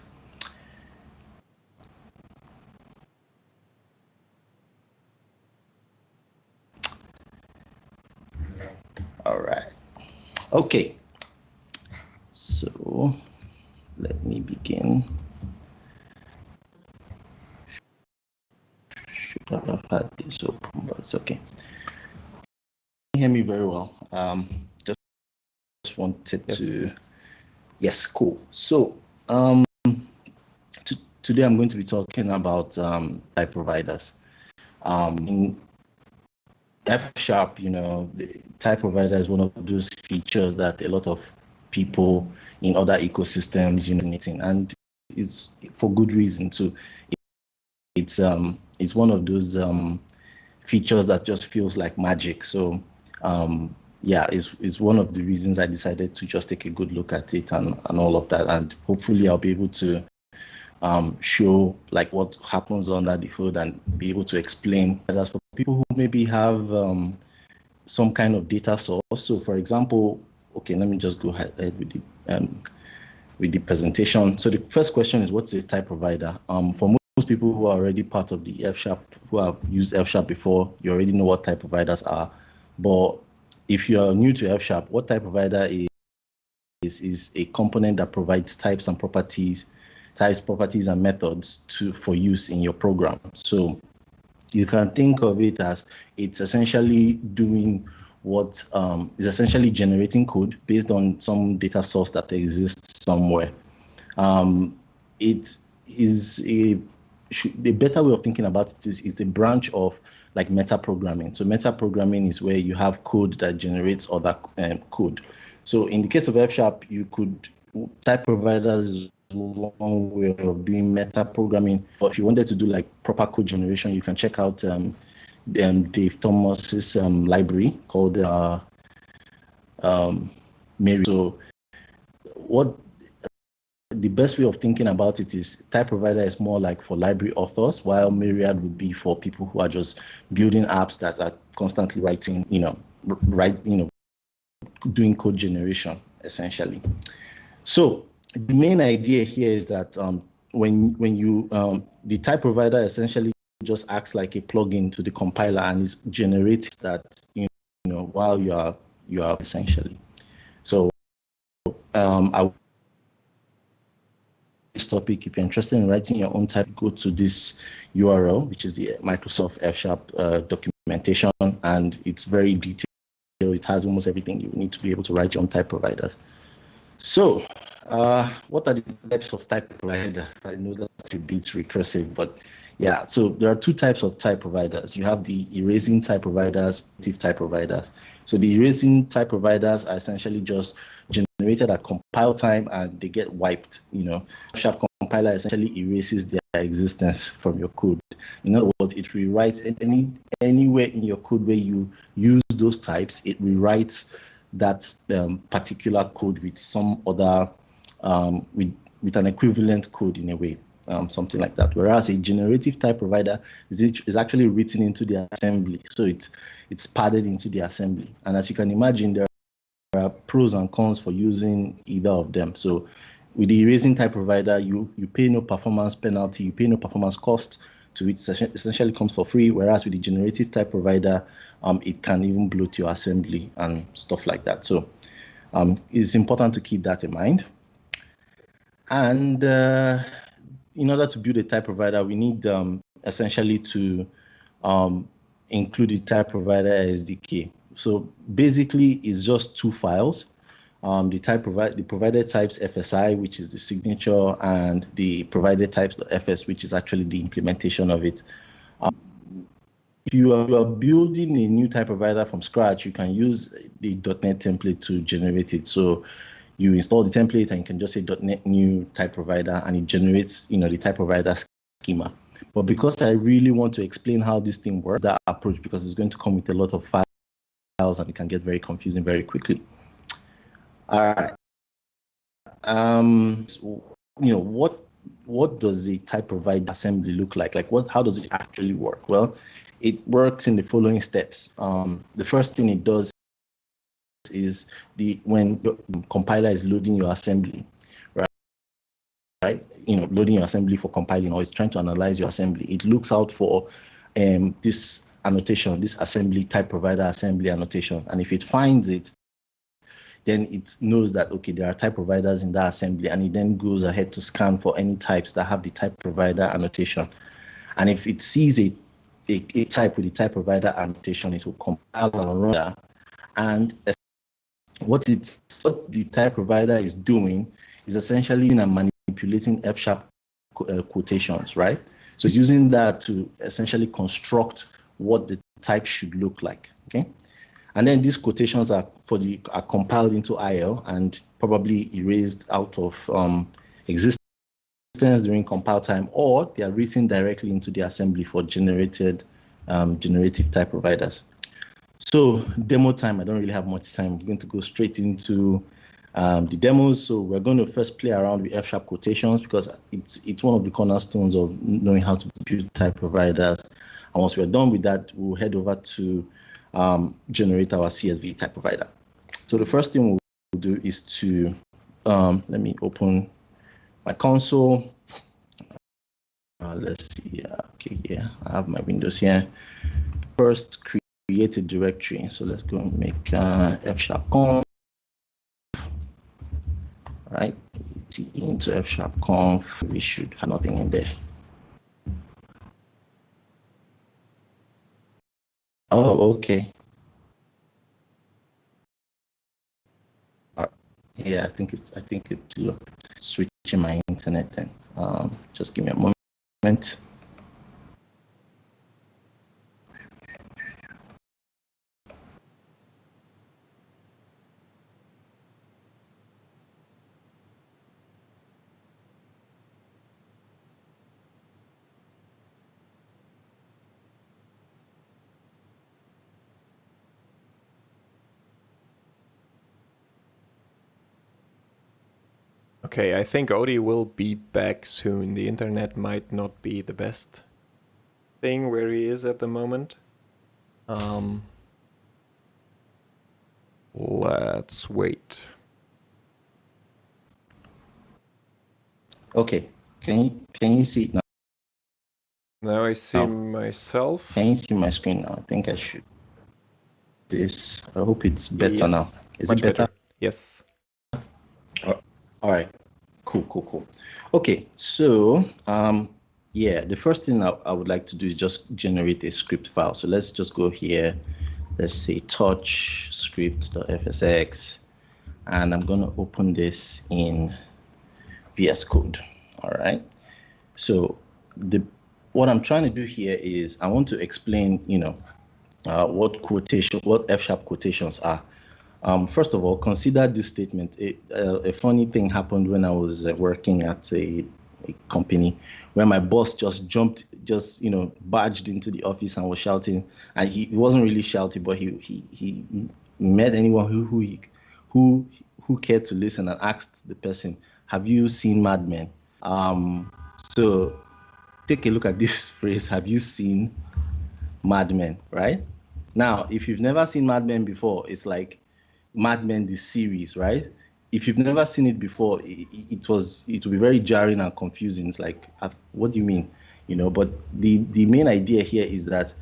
All right. Okay. So let me begin. Should have had this open, but it's okay. Can you hear me very well? Just wanted to. Yes, cool. So today I'm going to be talking about type providers. In F#, the type provider is one of those features that a lot of people in other ecosystems using, and it's for good reason too. It's one of those features that just feels like magic. So yeah, it's one of the reasons I decided to just take a good look at it and all of that, and hopefully I'll be able to show like what happens under the hood and be able to explain that for people who maybe have some kind of data source. So for example, okay, let me just go ahead with the presentation. So the first question is, what's a type provider? For most people who are already part of the F#, who have used F# before, you already know what type providers are. But if you are new to F#, what type provider is a component that provides types, properties and methods for use in your program. So you can think of it as it's essentially doing what is essentially generating code based on some data source that exists somewhere. It is a better way of thinking about it is a branch of like meta-programming. So meta-programming is where you have code that generates other code. So in the case of F#, you could type providers one way of doing meta-programming. But if you wanted to do like proper code generation, you can check out Dave Thomas's library called Mary. So what the best way of thinking about it is type provider is more like for library authors, while Myriad would be for people who are just building apps that are constantly writing, doing code generation essentially. So the main idea here is that when you the type provider essentially just acts like a plugin to the compiler and is generates that while you are essentially. So this topic, if you're interested in writing your own type, go to this URL, which is the Microsoft F# documentation, and it's very detailed. It has almost everything you need to be able to write your own type providers. So what are the types of type providers? I know that's a bit recursive, but yeah, so there are two types of type providers. You have the erasing type providers, native type providers. So the erasing type providers are essentially just generated at compile time and they get wiped. Sharp compiler essentially erases their existence from your code. In other words, it rewrites anywhere in your code where you use those types, it rewrites that particular code with some other, with an equivalent code in a way, something like that. Whereas a generative type provider is actually written into the assembly. So it's padded into the assembly. And as you can imagine, there are pros and cons for using either of them. So with the erasing type provider, you pay no performance penalty, you pay no performance cost to it. Essentially comes for free. Whereas with the generative type provider, it can even bloat your assembly and stuff like that. So it's important to keep that in mind. And in order to build a type provider, we need essentially to include the type provider SDK. So basically, it's just two files. The provided types FSI, which is the signature, and the provided types FS, which is actually the implementation of it. If you are building a new type provider from scratch, you can use the .NET template to generate it. So you install the template and you can just say .NET new type provider, and it generates, the type provider schema. But because I really want to explain how this thing works, that approach, because it's going to come with a lot of files and it can get very confusing very quickly. All right. What does the type provider assembly look like? How does it actually work? Well, it works in the following steps. The first thing it does is when your compiler is loading your assembly, right? Loading your assembly for compiling, or it's trying to analyze your assembly. It looks out for this annotation, this assembly type provider assembly annotation, and if it finds it, then it knows that, okay, there are type providers in that assembly, and it then goes ahead to scan for any types that have the type provider annotation. And if it sees a type with the type provider annotation, it will compile and run that. And what the type provider is doing is essentially manipulating F# quotations, right? So it's using that to essentially construct what the type should look like, okay? And then these quotations are compiled into IL and probably erased out of existence during compile time, or they are written directly into the assembly for generative type providers. So demo time, I don't really have much time. I'm going to go straight into the demos. So we're going to first play around with F# quotations, because it's one of the cornerstones of knowing how to build type providers. And once we're done with that, we'll head over to generate our CSV type provider. So the first thing we'll do is to, let me open my console. Let's see, okay, yeah, I have my windows here. First, create a directory. So let's go and make fsharpConf, right? Into fsharpConf, we should have nothing in there. Oh, okay. Yeah, I think it's switching my internet then. Just give me a moment. Okay, I think Odie will be back soon. The internet might not be the best thing where he is at the moment. Let's wait. Okay, can you see it now? Now I see myself. Can you see my screen now? I think I should. I hope it's better now. Is it better? Yes. All right, cool. Okay, so yeah, the first thing I would like to do is just generate a script file. So let's just go here. Let's say touch script.fsx, and I'm going to open this in VS Code. All right. So what I'm trying to do here is I want to explain, what F# quotations are. First of all, consider this statement. A funny thing happened when I was working at a company where my boss just barged into the office and was shouting. And he wasn't really shouting, but he met anyone who cared to listen and asked the person, have you seen Mad Men? So take a look at this phrase, have you seen Mad Men, right? Now, if you've never seen Mad Men before, it's like Mad Men, the series, right? If you've never seen it before, it will be very jarring and confusing. It's like, what do you mean? But the main idea here is that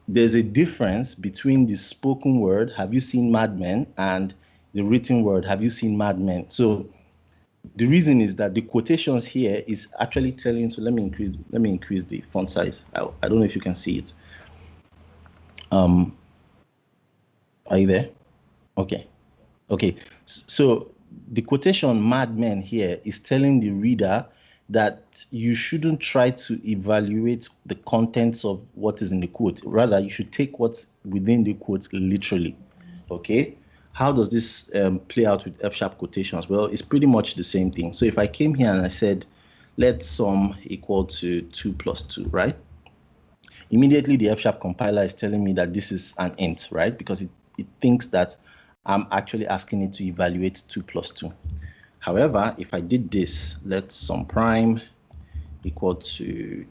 there's a difference between the spoken word, have you seen Mad Men, and the written word, have you seen Mad Men? So the reason is that the quotations here is actually telling, so let me increase the font size. I don't know if you can see it. Are you there? Okay. So the quotation Mad Men here is telling the reader that you shouldn't try to evaluate the contents of what is in the quote. Rather, you should take what's within the quote literally. Okay. How does this play out with F# quotations? Well, it's pretty much the same thing. So if I came here and I said, let sum equal to 2 plus 2, right? Immediately the F# compiler is telling me that this is an int, right? Because it thinks that I'm actually asking it to evaluate 2 plus 2. However, if I did this, let sum prime equal to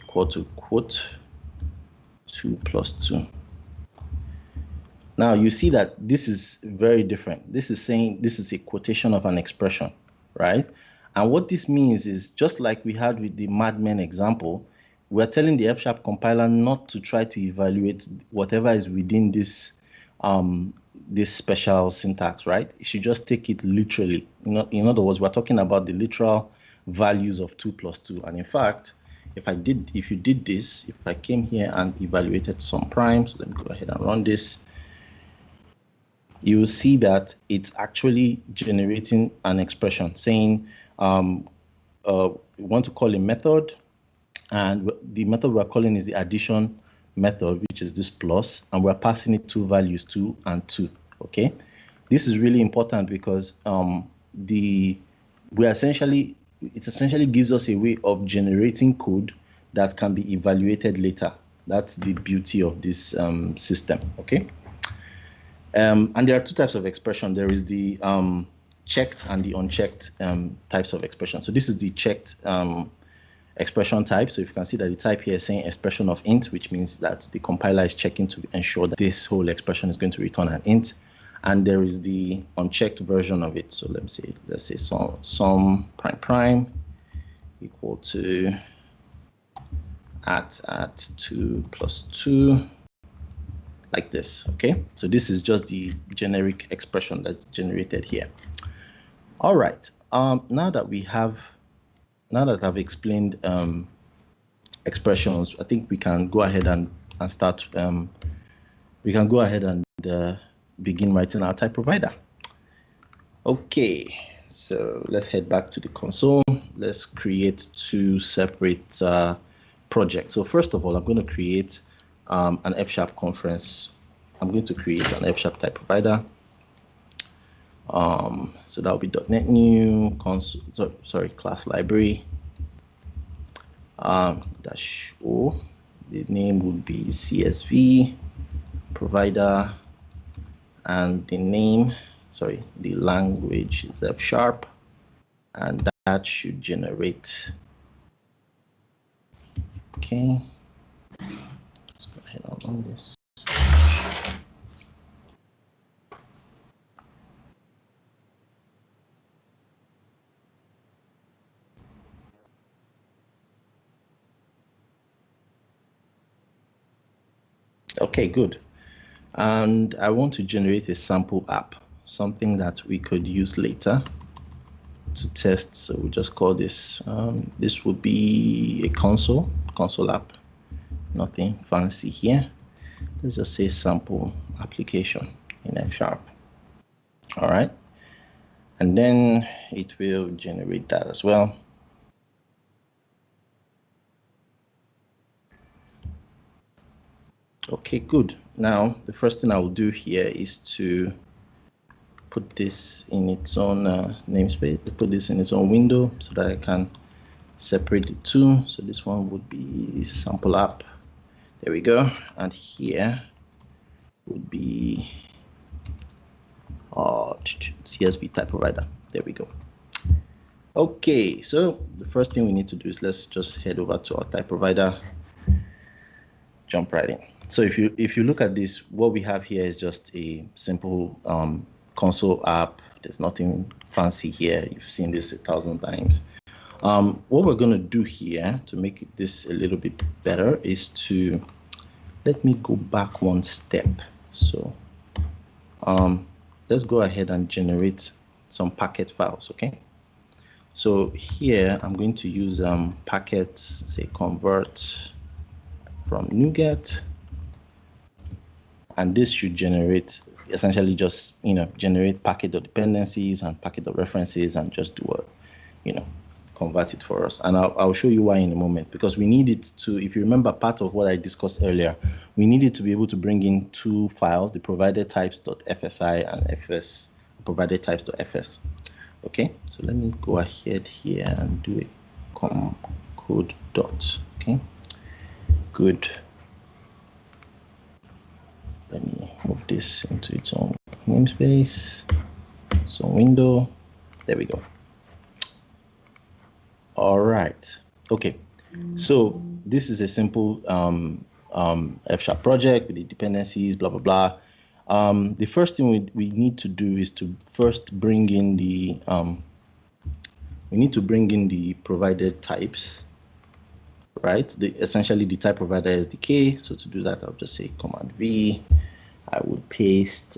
quote 2 plus 2. Now you see that this is very different. This is saying this is a quotation of an expression, right? And what this means is, just like we had with the Mad Men example, we're telling the F# compiler not to try to evaluate whatever is within this this special syntax, right? It should just take it literally. In other words, we're talking about the literal values of 2 plus 2. And in fact, if you did this, if I came here and evaluated sum prime, so let me go ahead and run this, you will see that it's actually generating an expression saying we want to call a method, and the method we're calling is the addition method, which is this plus, and we're passing it two values, 2 and 2. Okay, this is really important because it essentially gives us a way of generating code that can be evaluated later. That's the beauty of this system. Okay. And there are two types of expression. There is the checked and the unchecked types of expression. So this is the checked expression type. So if you can see that the type here is saying expression of int, which means that the compiler is checking to ensure that this whole expression is going to return an int. And there is the unchecked version of it. So let's say sum prime equal to at 2 plus 2. Like this. Okay, so this is just the generic expression that's generated here. All right, now that I've explained expressions, I think we can go ahead and start. We can go ahead and begin writing our type provider. Okay, so let's head back to the console. Let's create two separate projects. So first of all, I'm going to create an F# conference. I'm going to create an F# type provider. So that'll be .NET new console, class library -o. The name would be CSV provider, and the language is F#, and that should generate. Okay. On this. Okay, good. And I want to generate a sample app, something that we could use later to test. So we just call this, this would be a console app. Nothing fancy here. Let's just say sample application in F#. All right. And then it will generate that as well. Okay, good. Now, the first thing I will do here is to put this in its own namespace, put this in its own window so that I can separate the two. So this one would be sample app. There we go. And here would be CSV type provider. There we go. Okay, so the first thing we need to do is let's just head over to our type provider, jump right in. So if you look at this, what we have here is just a simple console app. There's nothing fancy here. You've seen this 1,000 times. What we're going to do here to make this a little bit better is to, let me go back one step. So let's go ahead and generate some packet files, okay? So here I'm going to use packets, say convert from NuGet, and this should generate, essentially just, generate packet of dependencies and packet of references and just do a, convert it for us. And I'll show you why in a moment, because we need it to, if you remember part of what I discussed earlier, we needed to be able to bring in two files, the provided types.fsi and fs provided types.fs. Okay, so let me go ahead here and do a code dot. Okay, good. Let me move this into its own namespace. So window, there we go. All right. Okay. So this is a simple F# project with the dependencies, blah, blah, blah. The first thing we need to do is to first bring in the, provided types, right? Essentially the type provider SDK. So to do that, I'll just say Command V. I would paste,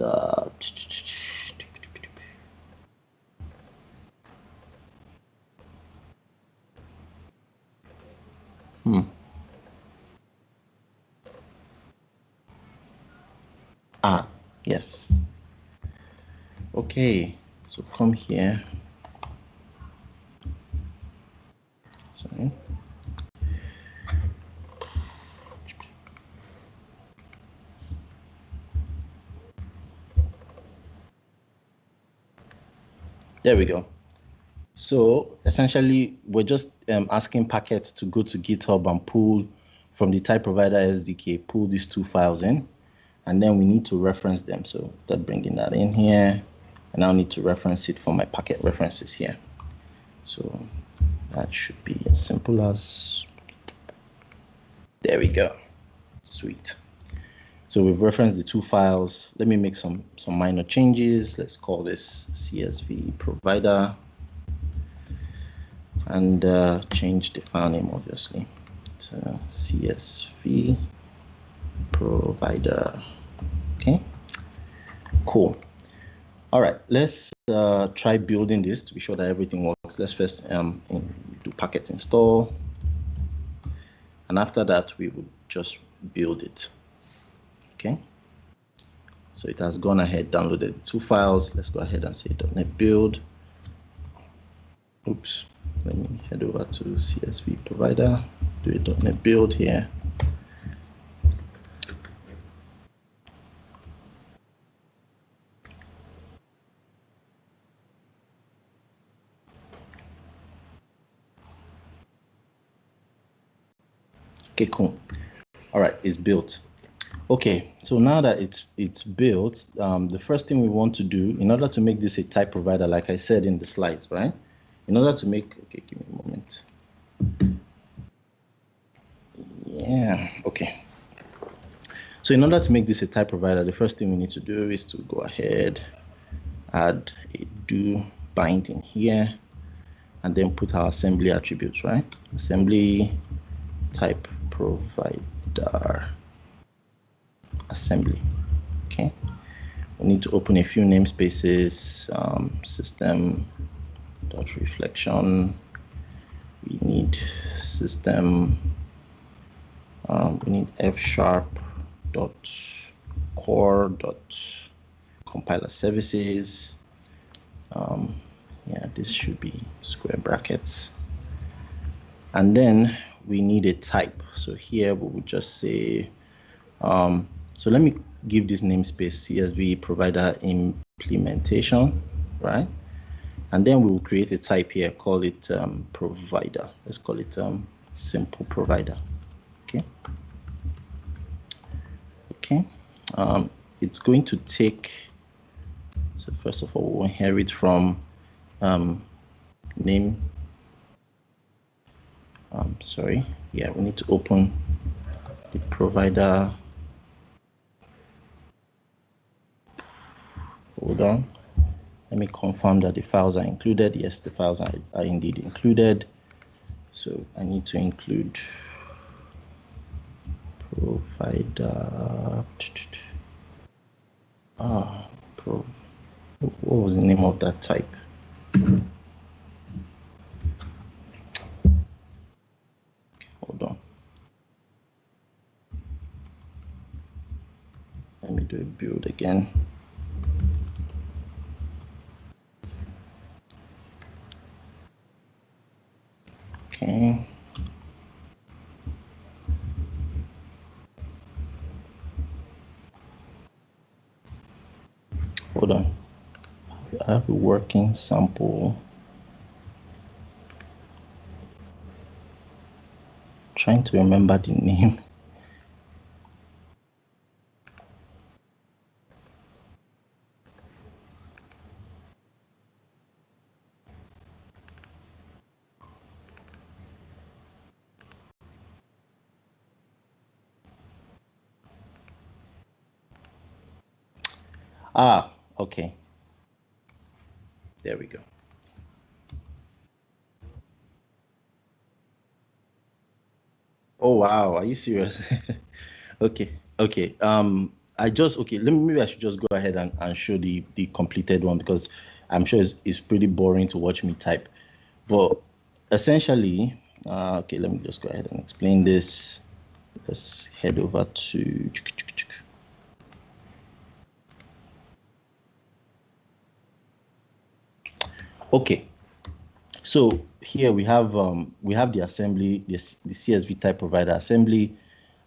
yes. Okay, so come here. Sorry. There we go. So essentially, we're just asking packets to go to GitHub and pull from the type provider SDK, pull these two files in, and then we need to reference them. So that's bringing that in here, and I'll need to reference it for my packet references here. So that should be as simple as, there we go. Sweet. So we've referenced the two files. Let me make some minor changes. Let's call this CSV provider and change the file name, obviously, to CSV provider. Okay, cool. All right, let's try building this to be sure that everything works. Let's first do packet install, and after that we will just build it. Okay, so it has gone ahead, downloaded two files. Let's go ahead and say .NET build. Oops, let me head over to CSV provider, do a .NET build here. Okay, cool. All right, it's built. Okay, so now that it's built, the first thing we want to do in order to make this a type provider, like I said in the slides, right? In order to make, okay, give me a moment. Yeah, okay. So in order to make this a type provider, the first thing we need to do is to go ahead, add a do binding here, and then put our assembly attributes, right? Assembly type provider assembly. Okay, we need to open a few namespaces, system.reflection. We need system, we need fsharp.core.compiler services. Yeah, this should be square brackets. And then we need a type. So here we would just say, so let me give this namespace CSV provider implementation, right? And then we will create a type here, call it provider. Let's call it simple provider. Okay. Okay. it's going to take, so first of all, we'll inherit from name. Sorry, yeah, we need to open the provider. Hold on. Let me confirm that the files are included. Yes, the files are indeed included. So I need to include provider. What was the name of that type? Hold on. Let me do a build again. Okay. Hold on. I have a working sample. Trying to remember the name. Ah, okay. There we go. Oh wow, are you serious? Okay. Okay. Maybe I should just go ahead and show the completed one, because I'm sure it's pretty boring to watch me type. But essentially, okay, let me just go ahead and explain this. Let's head over to okay. So here we have the assembly, the CSV type provider assembly,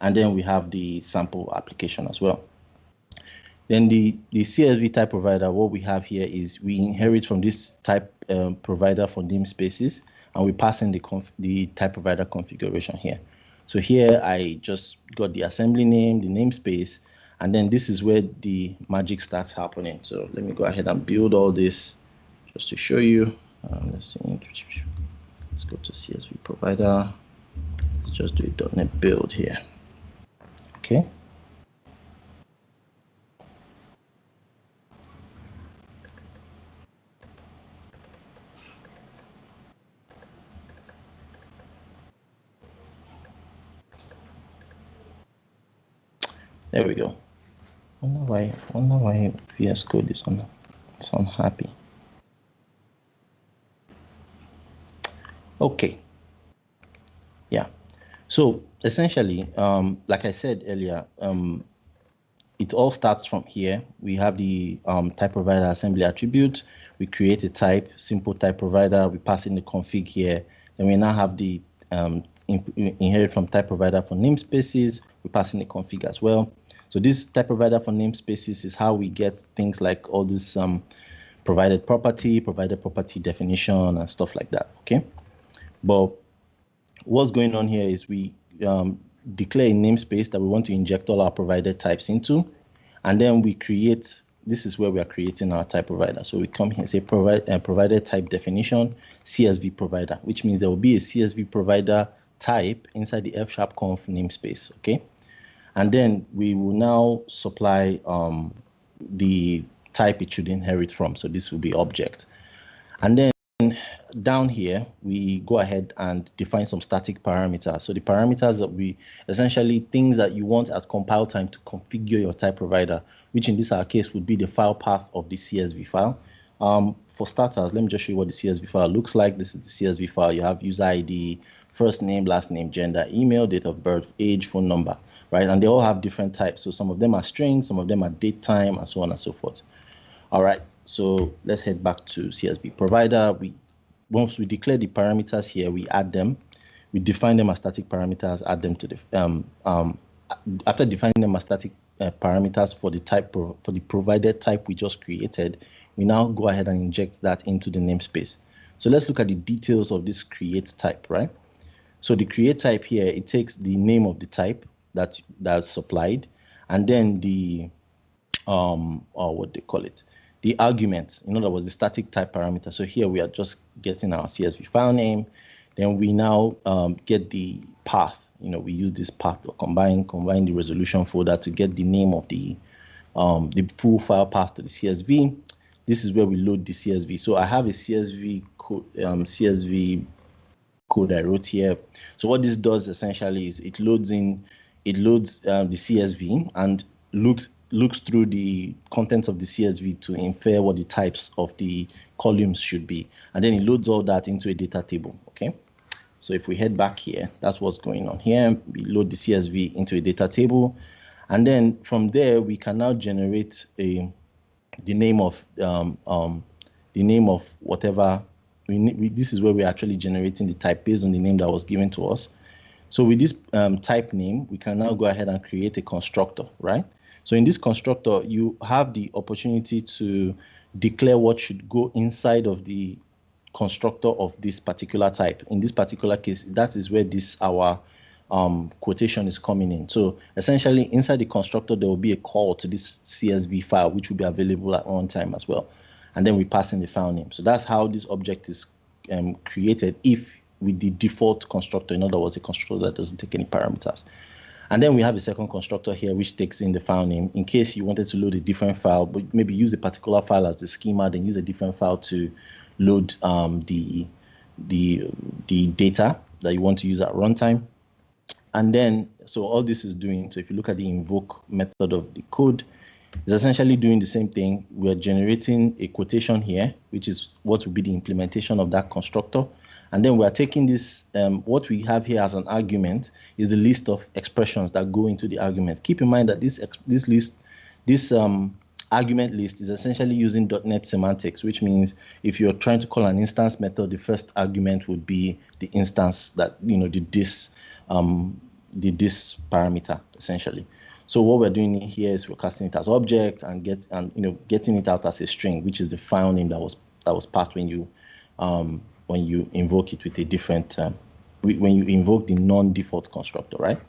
and then we have the sample application as well. Then the CSV type provider, what we have here is we inherit from this type provider for namespaces, and we pass in the type provider configuration here. So here I just got the assembly name, the namespace, and then this is where the magic starts happening. So let me go ahead and build all this just to show you. Let's see. Let's go to CSV provider. Let's just do a .NET build here. Okay. There we go. Wonder why VS Code is unhappy. Okay. Yeah. So essentially, like I said earlier, it all starts from here. We have the type provider assembly attribute. We create a type, simple type provider. We pass in the config here. Then we now have the inherit from type provider for namespaces. We pass in the config as well. So this type provider for namespaces is how we get things like all this provided property definition and stuff like that. Okay. But what's going on here is we declare a namespace that we want to inject all our provided types into, and then we create, this is where we are creating our type provider. So we come here and say provided type definition CSV provider, which means there will be a CSV provider type inside the fsharpConf namespace. Okay. And then we will now supply the type it should inherit from. So this will be object. And then down here, we go ahead and define some static parameters. So the parameters that we essentially things that you want at compile time to configure your type provider, which in this our case would be the file path of the CSV file. For starters, let me just show you what the CSV file looks like. This is the CSV file. You have user ID, first name, last name, gender, email, date of birth, age, phone number, right? And they all have different types. So some of them are strings, some of them are date, time, and so on and so forth. All right, so let's head back to CSV provider. Once we declare the parameters here, we add them. We define them as static parameters, add them to the, after defining them as static parameters for the type, for the provided type we just created, we now go ahead and inject that into the namespace. So let's look at the details of this create type, right? So the create type here, it takes the name of the type that's supplied, and then the or what they call it, the argument. In other words, the static type parameter. So here we are just getting our CSV file name. Then we now get the path. We use this path to combine the resolution folder to get the name of the full file path to the CSV. This is where we load the CSV. So I have a CSV code I wrote here. So what this does essentially is it loads the CSV and looks through the contents of the CSV to infer what the types of the columns should be. And then it loads all that into a data table, okay? So if we head back here, that's what's going on here. We load the CSV into a data table. And then from there, we can now generate the name of whatever this is where we're actually generating the type based on the name that was given to us. So with this type name, we can now go ahead and create a constructor, right? So in this constructor, you have the opportunity to declare what should go inside of the constructor of this particular type. In this particular case, that is where our quotation is coming in. So essentially inside the constructor, there will be a call to this CSV file, which will be available at runtime as well. And then we pass in the file name. So that's how this object is created with the default constructor. In other words, a constructor that doesn't take any parameters. And then we have a second constructor here, which takes in the file name in case you wanted to load a different file, but maybe use a particular file as the schema, then use a different file to load the data that you want to use at runtime. And then, so all this is doing, so if you look at the invoke method of the code, it's essentially doing the same thing. We're generating a quotation here, which is what will be the implementation of that constructor. And then we're taking this, what we have here as an argument is the list of expressions that go into the argument. Keep in mind that this argument list is essentially using .NET semantics, which means if you're trying to call an instance method, the first argument would be the instance that, the this parameter, essentially. So what we're doing here is we're casting it as object and getting it out as a string, which is the file name that was passed when you invoke it with a different when you invoke the non-default constructor, right?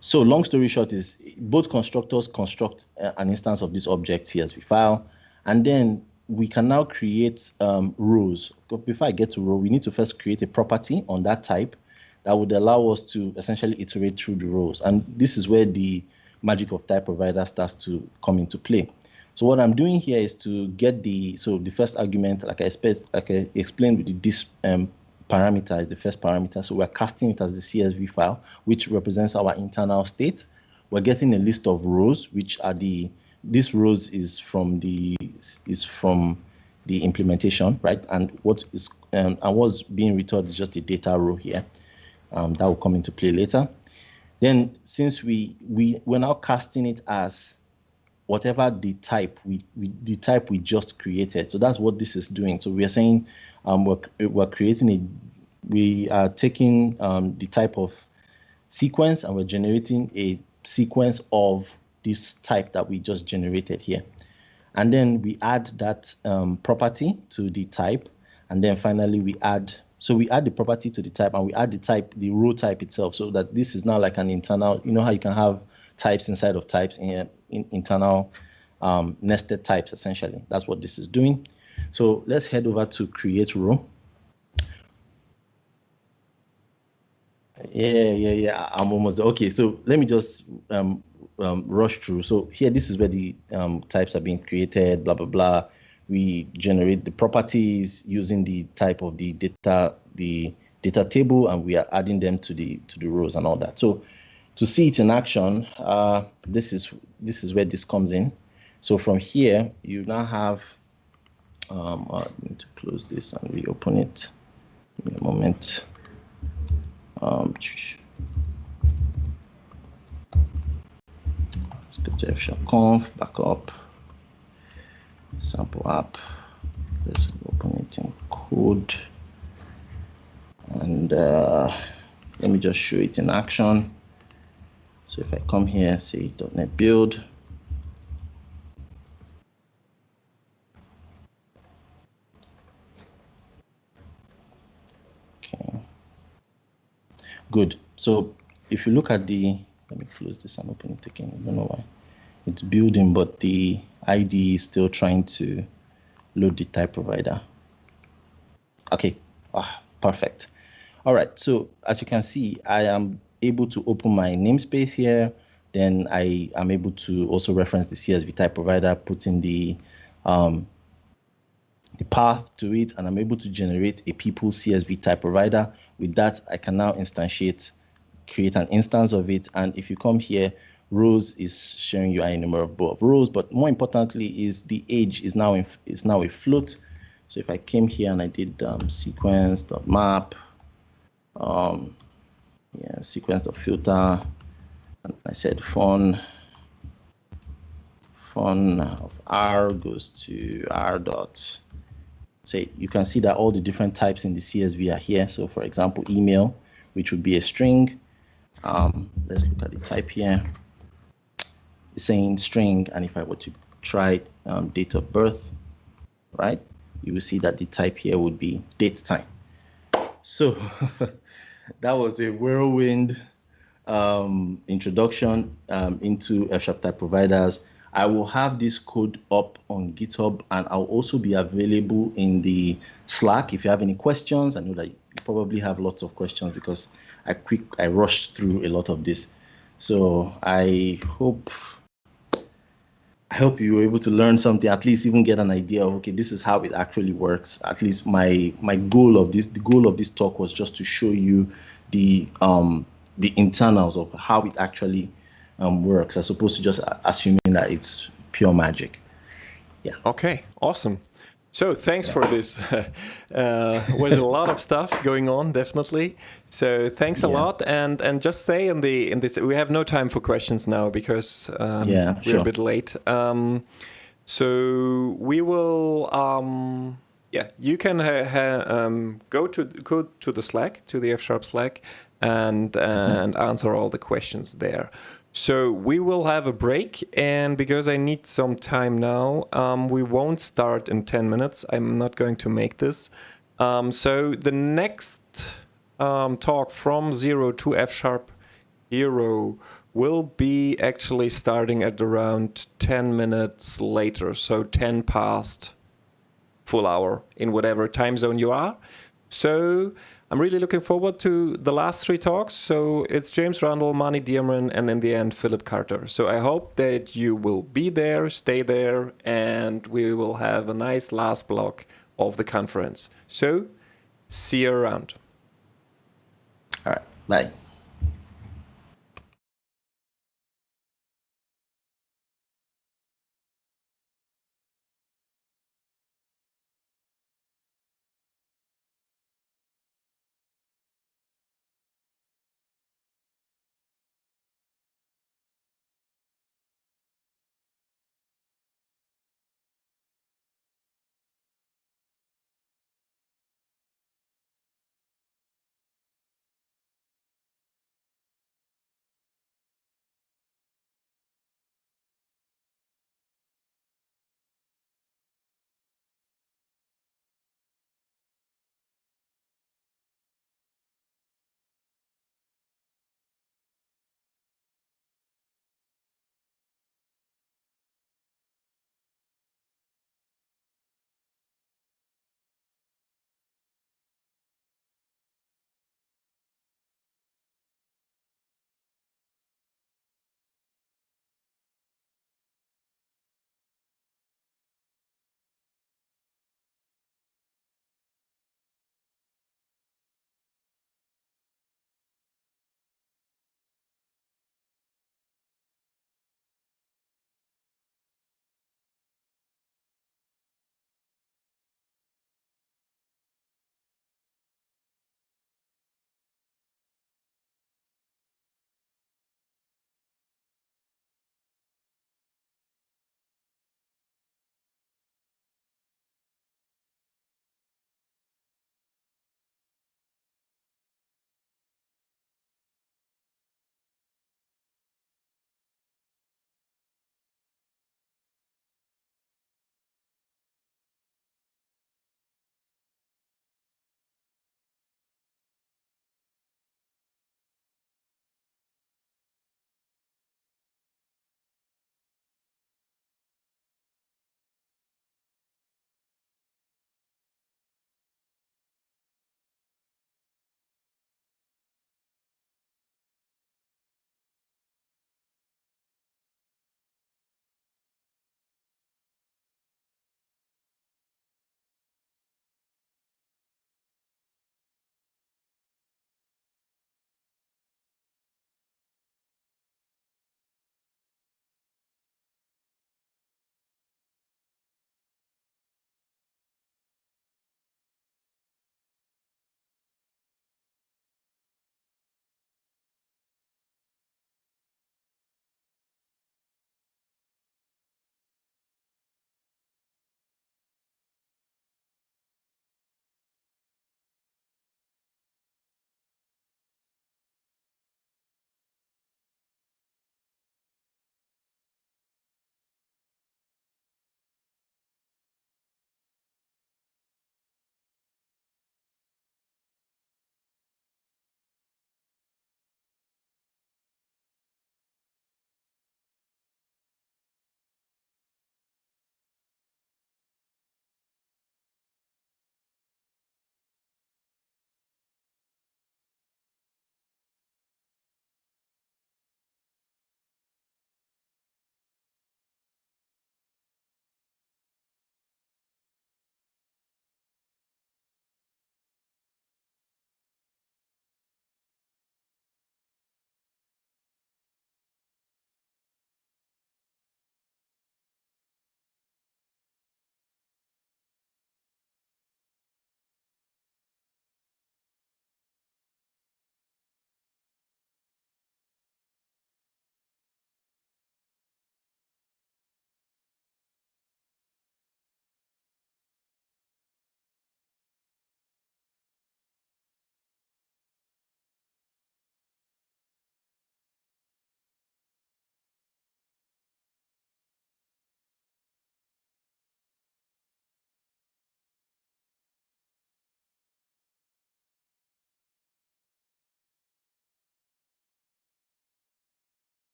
So long story short is both constructors construct an instance of this object CSV file, and then we can now create rows. Before I get to row, we need to first create a property on that type that would allow us to essentially iterate through the rows. And this is where the magic of type provider starts to come into play. So what I'm doing here is to get the first argument, like I explained with this parameter is the first parameter. So we're casting it as the CSV file, which represents our internal state. We're getting a list of rows, which are this rows is from the implementation, right? And what's being returned is just the data row here. That will come into play later. Then since we're now casting it as whatever the type we just created. So that's what this is doing. So we are saying we are taking the type of sequence and we're generating a sequence of this type that we just generated here. And then we add that property to the type. And then finally we add the property to the type and we add the row type itself, so that this is now like an internal, how you can have types inside of types in internal nested types, essentially. That's what this is doing. So let's head over to create row. Yeah, I'm almost okay. So let me just rush through. So here, this is where the types are being created, blah, blah, blah. We generate the properties using the type of the data table, and we are adding them to the rows and all that. So to see it in action, this is where this comes in. So from here, you now have, I need to close this and reopen it. Give me a moment. Let's go to fsharpConf, backup, sample app. Let's open it in code. And let me just show it in action. So if I come here, say .NET build. Okay. Good. So if you look at let me close this and open it again. I don't know why. It's building, but the IDE is still trying to load the type provider. Okay, perfect. All right, so as you can see, I am able to open my namespace here. Then I am able to also reference the CSV type provider, put in the path to it, and I'm able to generate a people CSV type provider. With that, I can now instantiate, create an instance of it. And if you come here, rows is showing you a number of rows, but more importantly is the age is now a float. So if I came here and I did sequence.map, sequence.filter, and I said fun of R goes to R dot. So you can see that all the different types in the CSV are here. So for example, email, which would be a string. Let's look at the type here. It's saying string, and if I were to try date of birth, right, you will see that the type here would be date time. So that was a whirlwind introduction into F# type providers. I will have this code up on GitHub, and I'll also be available in the Slack if you have any questions. I know that you probably have lots of questions because I rushed through a lot of this. So I hope you were able to learn something, at least even get an idea of, okay, this is how it actually works. At least the goal of this talk was just to show you the internals of how it actually works, as opposed to just assuming that it's pure magic. Yeah. Okay, awesome. So thanks for this. Was a lot of stuff going on, definitely. So thanks a lot, and just stay in this. We have no time for questions now because we're a bit late. So we will. You can go to the Slack, to the F# Slack, and answer all the questions there. So we will have a break, and because I need some time now, we won't start in 10 minutes. I'm not going to make this. So the next talk from 0 to F# Hero will be actually starting at around 10 minutes later, so 10 past full hour in whatever time zone you are. So I'm really looking forward to the last 3 talks. So it's James Rundle, Mani Dierman, and in the end, Philip Carter. So I hope that you will be there, stay there, and we will have a nice last block of the conference. So see you around. All right, bye.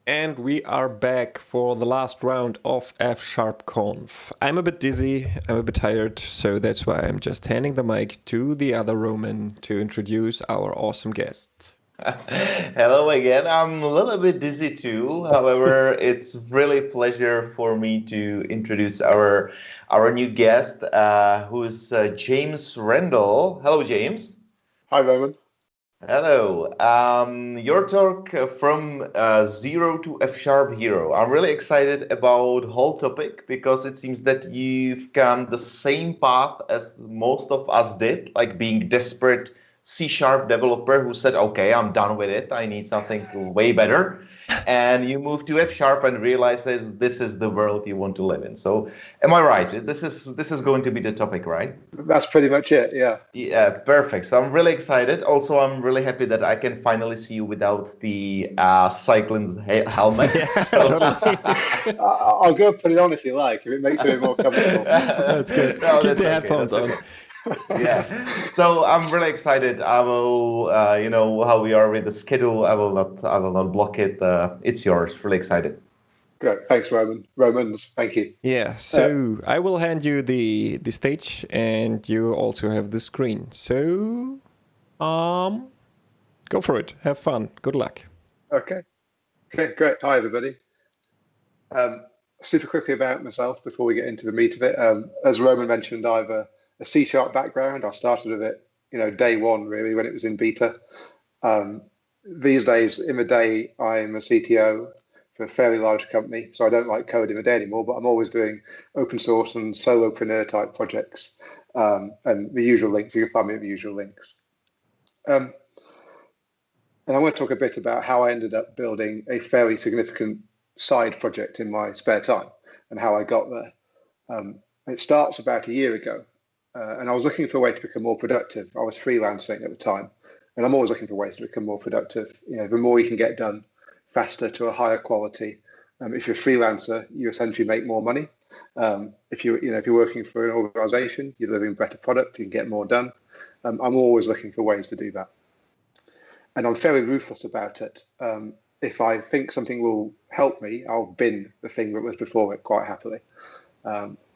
And we are back for the last round of fsharpConf. I'm a bit dizzy, I'm a bit tired, so that's why I'm just handing the mic to the other Roman to introduce our awesome guest. Hello again. I'm a little bit dizzy too. However, it's really a pleasure for me to introduce our new guest, who's James Rendell. Hello, James. Hi, Roman. Hello. Your talk from zero to F-sharp hero. I'm really excited about whole topic because it seems that you've come the same path as most of us did, like being desperate C# developer who said, okay, I'm done with it. I need something way better. And you move to F# and realize this is the world you want to live in. So am I right? This is going to be the topic, right? That's pretty much it, yeah. Yeah, perfect. So I'm really excited. Also, I'm really happy that I can finally see you without the cycling's helmet. Yeah, totally. I'll go put it on if you like, if it makes it more comfortable. That's good. No, Keep that's the okay, headphones that's on. okay. Yeah, so I'm really excited. I will, you know how we are with the schedule. I will not block it. It's yours. Really excited. Great, thanks, Roman. Romans, thank you. Yeah, so I will hand you the stage, and you also have the screen. So, go for it. Have fun. Good luck. Okay, great. Hi, everybody. Super quickly about myself before we get into the meat of it. As Roman mentioned, I have a C# background. I started with it, day one, really, when it was in beta. These days, in the day, I'm a CTO for a fairly large company, so I don't like code in the day anymore, but I'm always doing open source and solopreneur type projects. And the usual links, you can find me at the usual links. And I want to talk a bit about how I ended up building a fairly significant side project in my spare time and how I got there. It starts about a year ago, and I was looking for a way to become more productive. I was freelancing at the time, and I'm always looking for ways to become more productive. The more you can get done faster to a higher quality. If you're a freelancer, you essentially make more money. If you're working for an organization, you're delivering a better product, you can get more done. I'm always looking for ways to do that. And I'm fairly ruthless about it. If I think something will help me, I'll bin the thing that was before it quite happily,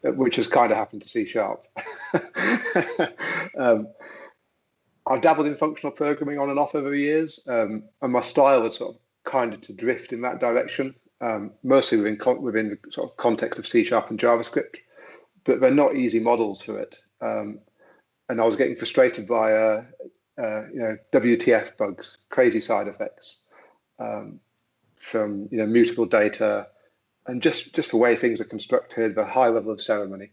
which has kind of happened to C#. I've dabbled in functional programming on and off over the years, and my style has sort of kind of to drift in that direction, mostly within the sort of context of C# and JavaScript, but they're not easy models for it. And I was getting frustrated by WTF bugs, crazy side effects from mutable data, and just the way things are constructed, the high level of ceremony.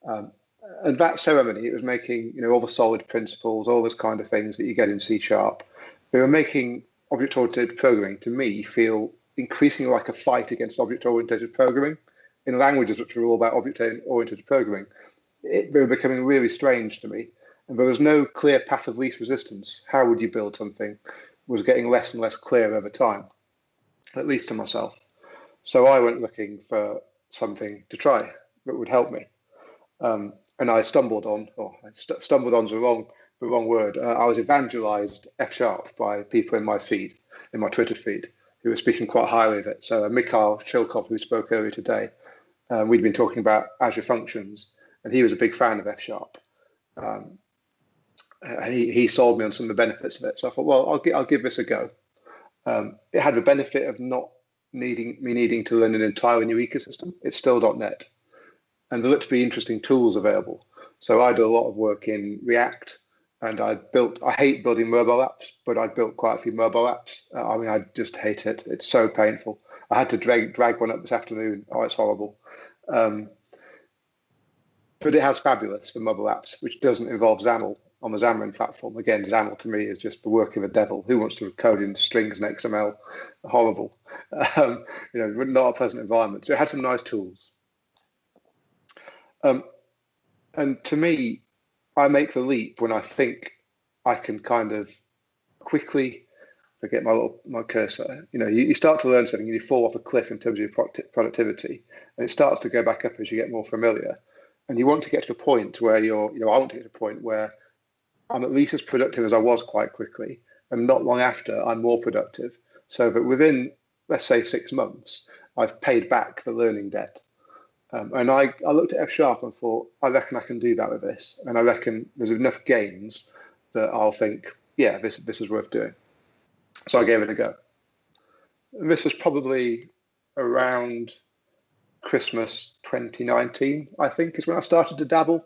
And that ceremony, it was making all the solid principles, all those kind of things that you get in C#. They were making object-oriented programming, to me, feel increasingly like a fight against object-oriented programming. In languages which are all about object-oriented programming, they were becoming really strange to me. And there was no clear path of least resistance. How would you build something? Was getting less and less clear over time, at least to myself. So I went looking for something to try that would help me. And I stumbled on, stumbled on's the wrong word. I was evangelized F# by people in my feed, in my Twitter feed, who were speaking quite highly of it. So Mikhail Chilkov, who spoke earlier today, we'd been talking about Azure Functions, and he was a big fan of F#. He sold me on some of the benefits of it. So I thought, well, I'll give this a go. It had the benefit of not needing to learn an entirely new ecosystem. It's still .NET. And there looked to be interesting tools available. So I did a lot of work in React, and I hate building mobile apps, but I built quite a few mobile apps. I just hate it. It's so painful. I had to drag one up this afternoon. Oh, it's horrible. But it has Fabulous for mobile apps, which doesn't involve XAML on the Xamarin platform. Again, XAML to me is just the work of a devil. Who wants to code in strings and XML? Horrible. Not a pleasant environment. So it had some nice tools. And to me, I make the leap when I think I can kind of quickly forget my cursor. You start to learn something and you fall off a cliff in terms of your productivity, and it starts to go back up as you get more familiar. And you want to get to a point where I want to get to a point where I'm at least as productive as I was quite quickly, and not long after I'm more productive, so that within let's say 6 months, I've paid back the learning debt. And I looked at F# and thought, I reckon I can do that with this. And I reckon there's enough gains that I'll think, yeah, this is worth doing. So I gave it a go. And this was probably around Christmas 2019, I think, is when I started to dabble.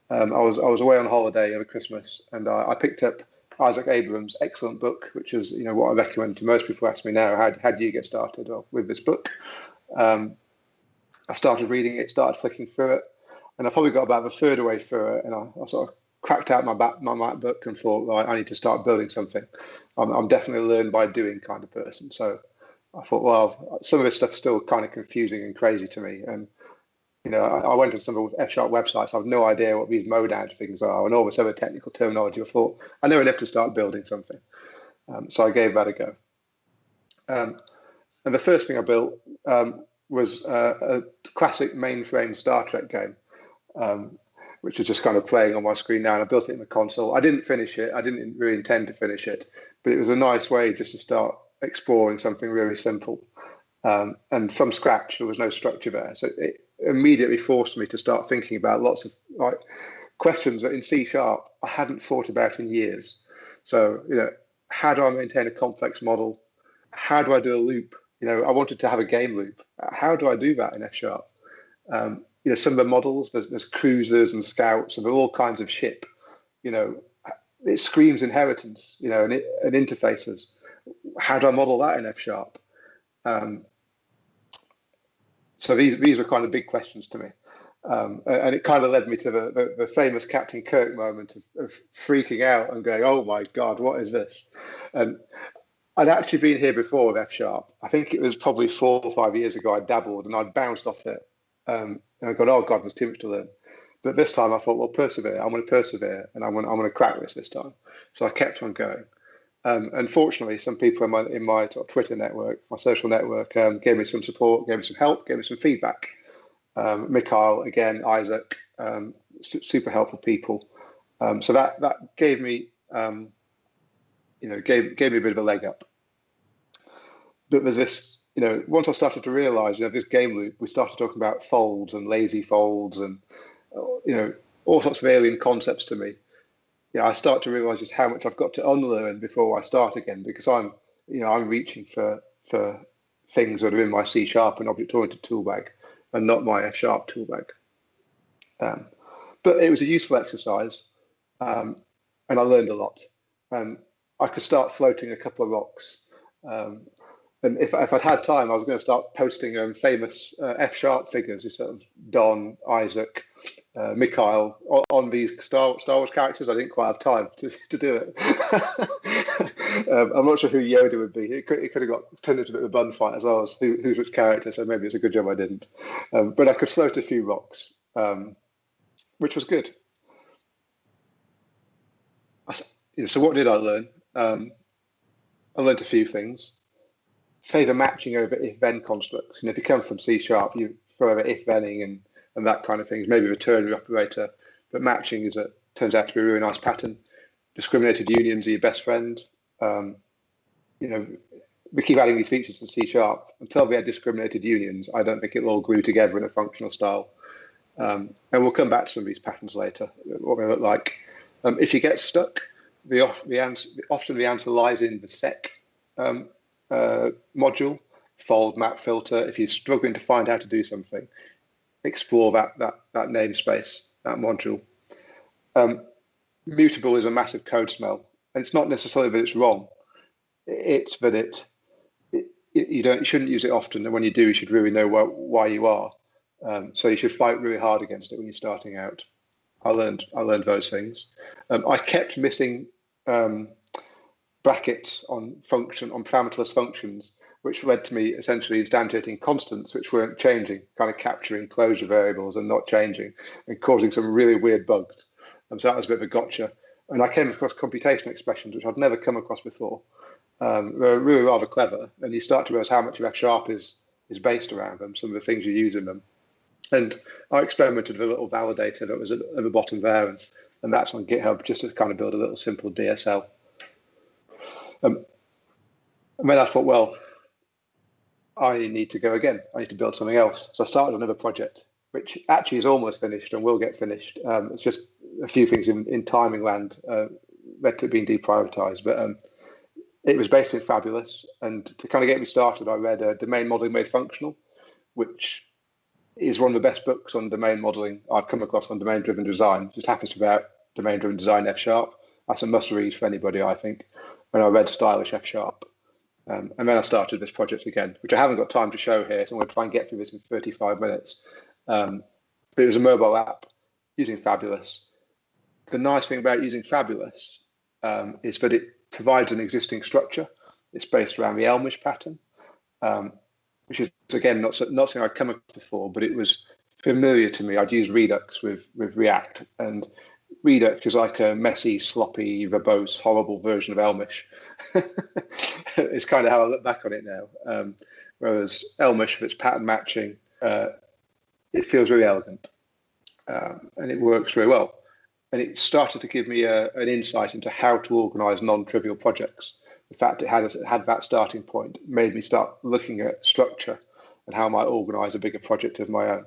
I was away on holiday over Christmas, and I picked up Isaac Abrams' excellent book, which is what I recommend to most people. Ask me now, how do you get started with this book? I started reading it, started flicking through it, and I probably got about a third away through it, and I sort of cracked out my MacBook and thought, right, I need to start building something. I'm definitely a learn by doing kind of person. So I thought, well, some of this stuff's still kind of confusing and crazy to me. And, I went to some of the F# websites. I have no idea what these modad things are and all this other technical terminology. I thought, I know enough to start building something. So I gave that a go. And the first thing I built was a classic mainframe Star Trek game, which is just kind of playing on my screen now. And I built it in the console. I didn't finish it. I didn't really intend to finish it, but it was a nice way just to start exploring something really simple. And from scratch, there was no structure there. So it immediately forced me to start thinking about lots of questions that in C# I hadn't thought about in years. So, how do I maintain a complex model? How do I do a loop? I wanted to have a game loop. How do I do that in F#? Some of the models, there's cruisers and scouts, and there are all kinds of ship. It screams inheritance, and interfaces. How do I model that in F#? So these are kind of big questions to me. And it kind of led me to the famous Captain Kirk moment of freaking out and going, oh my God, what is this? And I'd actually been here before with F#. I think it was probably 4 or 5 years ago I dabbled and I'd bounced off it. And I got, oh God, there's too much to learn. But this time I thought, well, persevere. I'm going to persevere and I'm going to crack this time. So I kept on going. Unfortunately, some people in my sort of Twitter network, my social network, gave me some support, gave me some help, gave me some feedback. Mikhail, again, Isaac, super helpful people. So that gave me, gave me a bit of a leg up. But there's this, once I started to realize, this game loop, we started talking about folds and lazy folds and, all sorts of alien concepts to me. I start to realize just how much I've got to unlearn before I start again, because I'm reaching for things that are in my C# and object-oriented tool bag and not my F# tool bag. But it was a useful exercise, and I learned a lot. I could start floating a couple of rocks. And if I'd had time, I was going to start posting famous F# figures, sort of Don, Isaac, Mikhail, on these Star Wars characters. I didn't quite have time to do it. I'm not sure who Yoda would be. It could have turned into a bit of a bun fight as well as who's which character, so maybe it's a good job I didn't. But I could float a few rocks, which was good. So what did I learn? I learned a few things. Favor matching over if-then constructs. If you come from C#, you throw over if-thenning and that kind of things, maybe a ternary operator. But matching turns out to be a really nice pattern. Discriminated unions are your best friend. We keep adding these features to C#. Until we had discriminated unions, I don't think it'll all glue together in a functional style. And we'll come back to some of these patterns later, what they look like. If you get stuck, often the answer lies in the sec module, fold, map, filter. If you're struggling to find how to do something, explore that namespace, that module. Mutable is a massive code smell, and it's not necessarily that it's wrong. It's that you shouldn't use it often, and when you do, you should really know why you are. So you should fight really hard against it when you're starting out. I learned those things. I kept missing brackets on parameterless functions, which led to me essentially instantiating constants which weren't changing, kind of capturing closure variables and not changing, and causing some really weird bugs. So that was a bit of a gotcha. And I came across computational expressions which I'd never come across before. They're really rather clever, and you start to realize how much of F# is based around them, some of the things you use in them. And I experimented with a little validator that was at the bottom there, and that's on GitHub, just to kind of build a little simple DSL. And then I thought, well, I need to go again. I need to build something else. So I started another project, which actually is almost finished and will get finished. It's just a few things in timing land led to it being deprioritized. But it was based in Fabulous. And to kind of get me started, I read Domain Modeling Made Functional, which is one of the best books on domain modeling I've come across on domain-driven design. It just happens to be about domain-driven design F#. That's a must-read for anybody, I think. And I read Stylish F#. And then I started this project again, which I haven't got time to show here, so I'm going to try and get through this in 35 minutes. But it was a mobile app using Fabulous. The nice thing about using Fabulous is that it provides an existing structure. It's based around the Elmish pattern, which is, again, not something I'd come across before, but it was familiar to me. I'd used Redux with React, and Redux is like a messy, sloppy, verbose, horrible version of Elmish. It's kind of how I look back on it now. Whereas Elmish, with its pattern matching, it feels very elegant, and it works very well. And it started to give me an insight into how to organize non-trivial projects. The fact it had that starting point made me start looking at structure and how I might organize a bigger project of my own.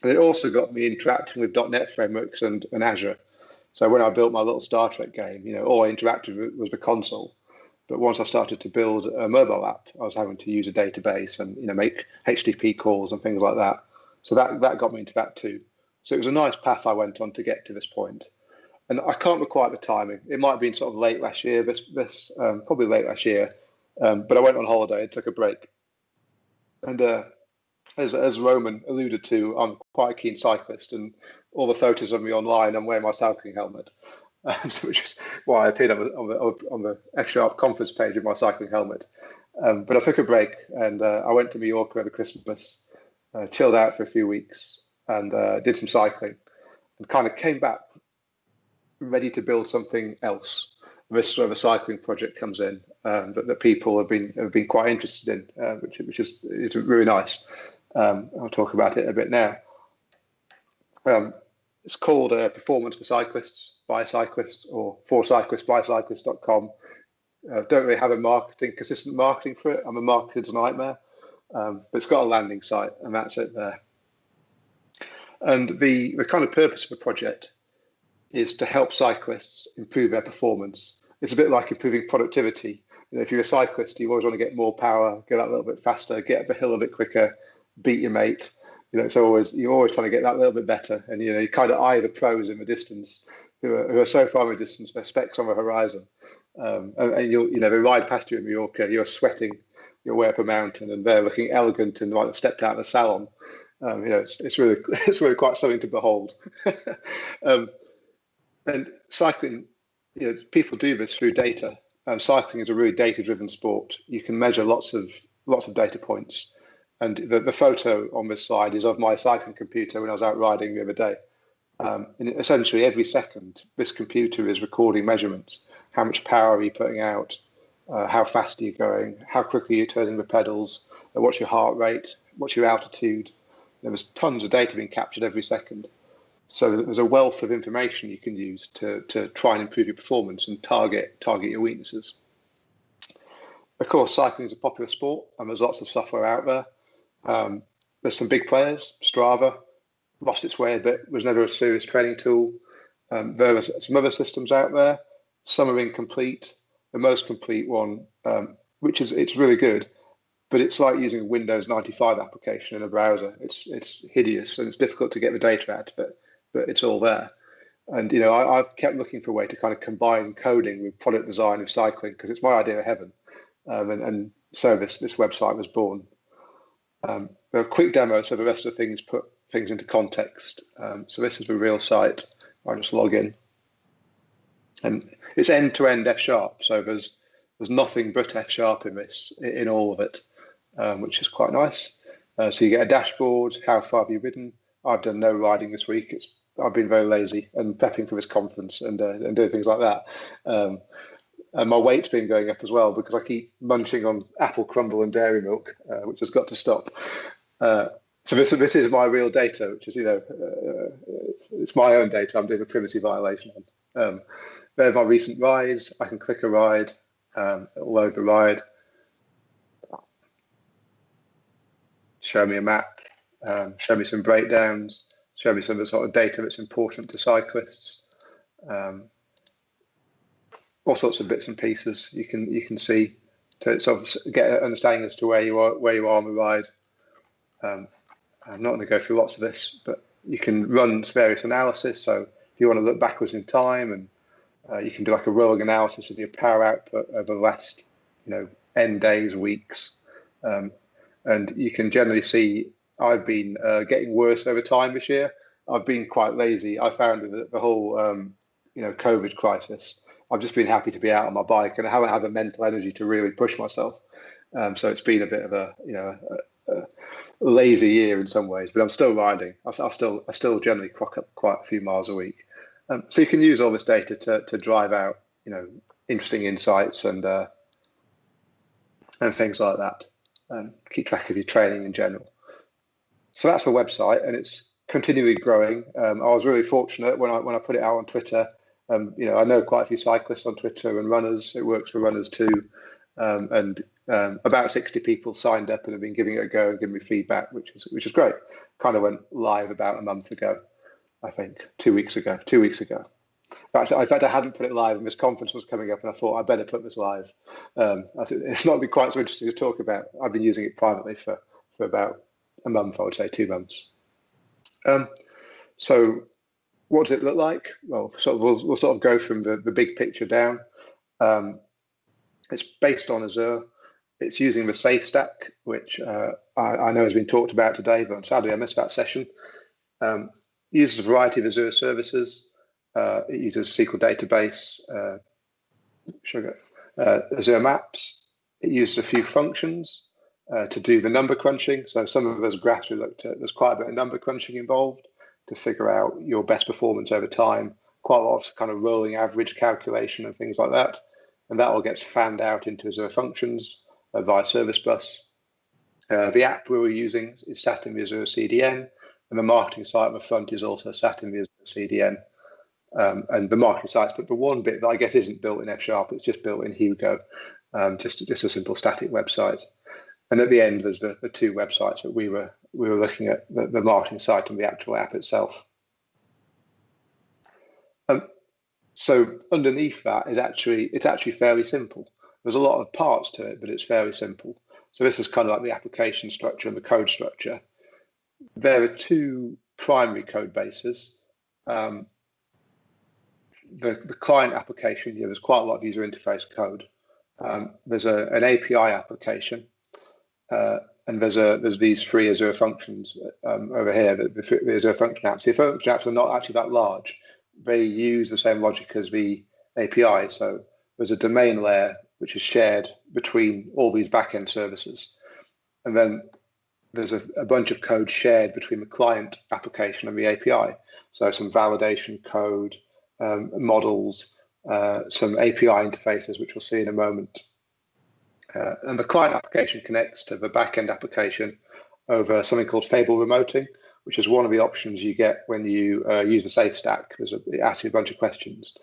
And it also got me interacting with .NET frameworks and Azure. So when I built my little Star Trek game, all I interacted with was the console. But once I started to build a mobile app, I was having to use a database and make HTTP calls and things like that. So that got me into that too. So it was a nice path I went on to get to this point. And I can't recall the timing. It might have been sort of late last year, probably late last year. But I went on holiday and took a break. And as Roman alluded to, I'm quite a keen cyclist, and all the photos of me online, I'm wearing my cycling helmet, which is why I appeared on the F# conference page with my cycling helmet. But I took a break, and I went to Mallorca over Christmas, chilled out for a few weeks, and did some cycling, and kind of came back ready to build something else. This sort of a cycling project comes in that people have been quite interested in, which is really nice. I'll talk about it a bit now. It's called Performance for Cyclists by Cyclists, or for cyclists by cyclists.com. Don't really have consistent marketing for it. I'm a marketer's nightmare, but it's got a landing site, and that's it there. And the kind of purpose of the project is to help cyclists improve their performance. It's a bit like improving productivity. If you're a cyclist, you always want to get more power, get out a little bit faster, get up the hill a bit quicker, beat your mate. You're always trying to get that little bit better. And you kind of eye the pros in the distance who are so far in the distance, their specks on the horizon. And they ride past you in Mallorca, you're sweating your way up a mountain, and they're looking elegant and like they've stepped out of the salon. It's really quite something to behold. And cycling, people do this through data. Cycling is a really data-driven sport. You can measure lots of data points. And the photo on this slide is of my cycling computer when I was out riding the other day. And essentially, every second, this computer is recording measurements. How much power are you putting out? How fast are you going? How quickly are you turning the pedals? What's your heart rate? What's your altitude? There's tons of data being captured every second. So there's a wealth of information you can use to try and improve your performance and target your weaknesses. Of course, cycling is a popular sport, and there's lots of software out there. There's some big players. Strava lost its way a bit, was never a serious training tool. There are some other systems out there. Some are incomplete. The most complete one, it's really good, but it's like using a Windows 95 application in a browser. It's hideous, and it's difficult to get the data out, but it's all there. And I've kept looking for a way to kind of combine coding with product design of cycling, because it's my idea of heaven. And so this website was born. A quick demo, so the rest of the things put things into context. So this is the real site. I just log in, and it's end-to-end F#. So there's nothing but F# in all of it, which is quite nice. So you get a dashboard. How far have you ridden? I've done no riding this week. I've been very lazy and prepping for this conference and doing things like that. And my weight's been going up as well because I keep munching on apple crumble and dairy milk, which has got to stop. So this is my real data, which is it's my own data. I'm doing a privacy violation on. There are my recent rides. I can click a ride, it'll load the ride. show me a map, show me some breakdowns, show me some of the sort of data that's important to cyclists. All sorts of bits and pieces you can see to sort of get an understanding as to where you are on the ride. I'm not going to go through lots of this, but you can run various analysis. So if you want to look backwards in time, and you can do like a rolling analysis of your power output over the last, n days, weeks, and you can generally see I've been getting worse over time this year. I've been quite lazy. I found with the whole COVID crisis, I've just been happy to be out on my bike, and I haven't had the mental energy to really push myself. So it's been a bit of a lazy year in some ways, but I'm still riding. I still generally clock up quite a few miles a week. So you can use all this data to drive out, interesting insights and things like that. Keep track of your training in general. So that's my website, and it's continually growing. I was really fortunate when I put it out on Twitter. I know quite a few cyclists on Twitter and runners. It works for runners too. And about 60 people signed up and have been giving it a go and giving me feedback, which is great. Kind of went live about a month ago, I think, 2 weeks ago. In fact, I hadn't put it live, and this conference was coming up, and I thought I better put this live. It's not been quite so interesting to talk about. I've been using it privately for about a month, I would say 2 months. So what does it look like? Well, we'll sort of go from the big picture down. It's based on Azure. It's using the Safe Stack, which I know has been talked about today, but sadly I missed that session. It uses a variety of Azure services. It uses SQL database, Azure Maps. It uses a few functions to do the number crunching. So some of those graphs we looked at, there's quite a bit of number crunching involved to figure out your best performance over time. Quite a lot of kind of rolling average calculation and things like that. And that all gets fanned out into Azure functions via Service Bus. The app we were using is sat in the Azure CDN, and the marketing site on the front is also sat in the Azure CDN. And the marketing site's but the one bit that I guess isn't built in F#, it's just built in Hugo, just a simple static website. And at the end, there's the two websites that we were looking at, the marketing site and the actual app itself. So underneath that it's actually fairly simple. There's a lot of parts to it, but it's fairly simple. So this is kind of like the application structure and the code structure. There are two primary code bases. The client application, there's quite a lot of user interface code. There's an API application, and there's these three Azure functions over here. The Azure function apps. The function apps are not actually that large. They use the same logic as the API. So there's a domain layer which is shared between all these backend services, and then there's a bunch of code shared between the client application and the API. So some validation code, models, some API interfaces, which we'll see in a moment. And the client application connects to the backend application over something called Fable remoting, which is one of the options you get when you use the Safe Stack. It asks you a bunch of questions.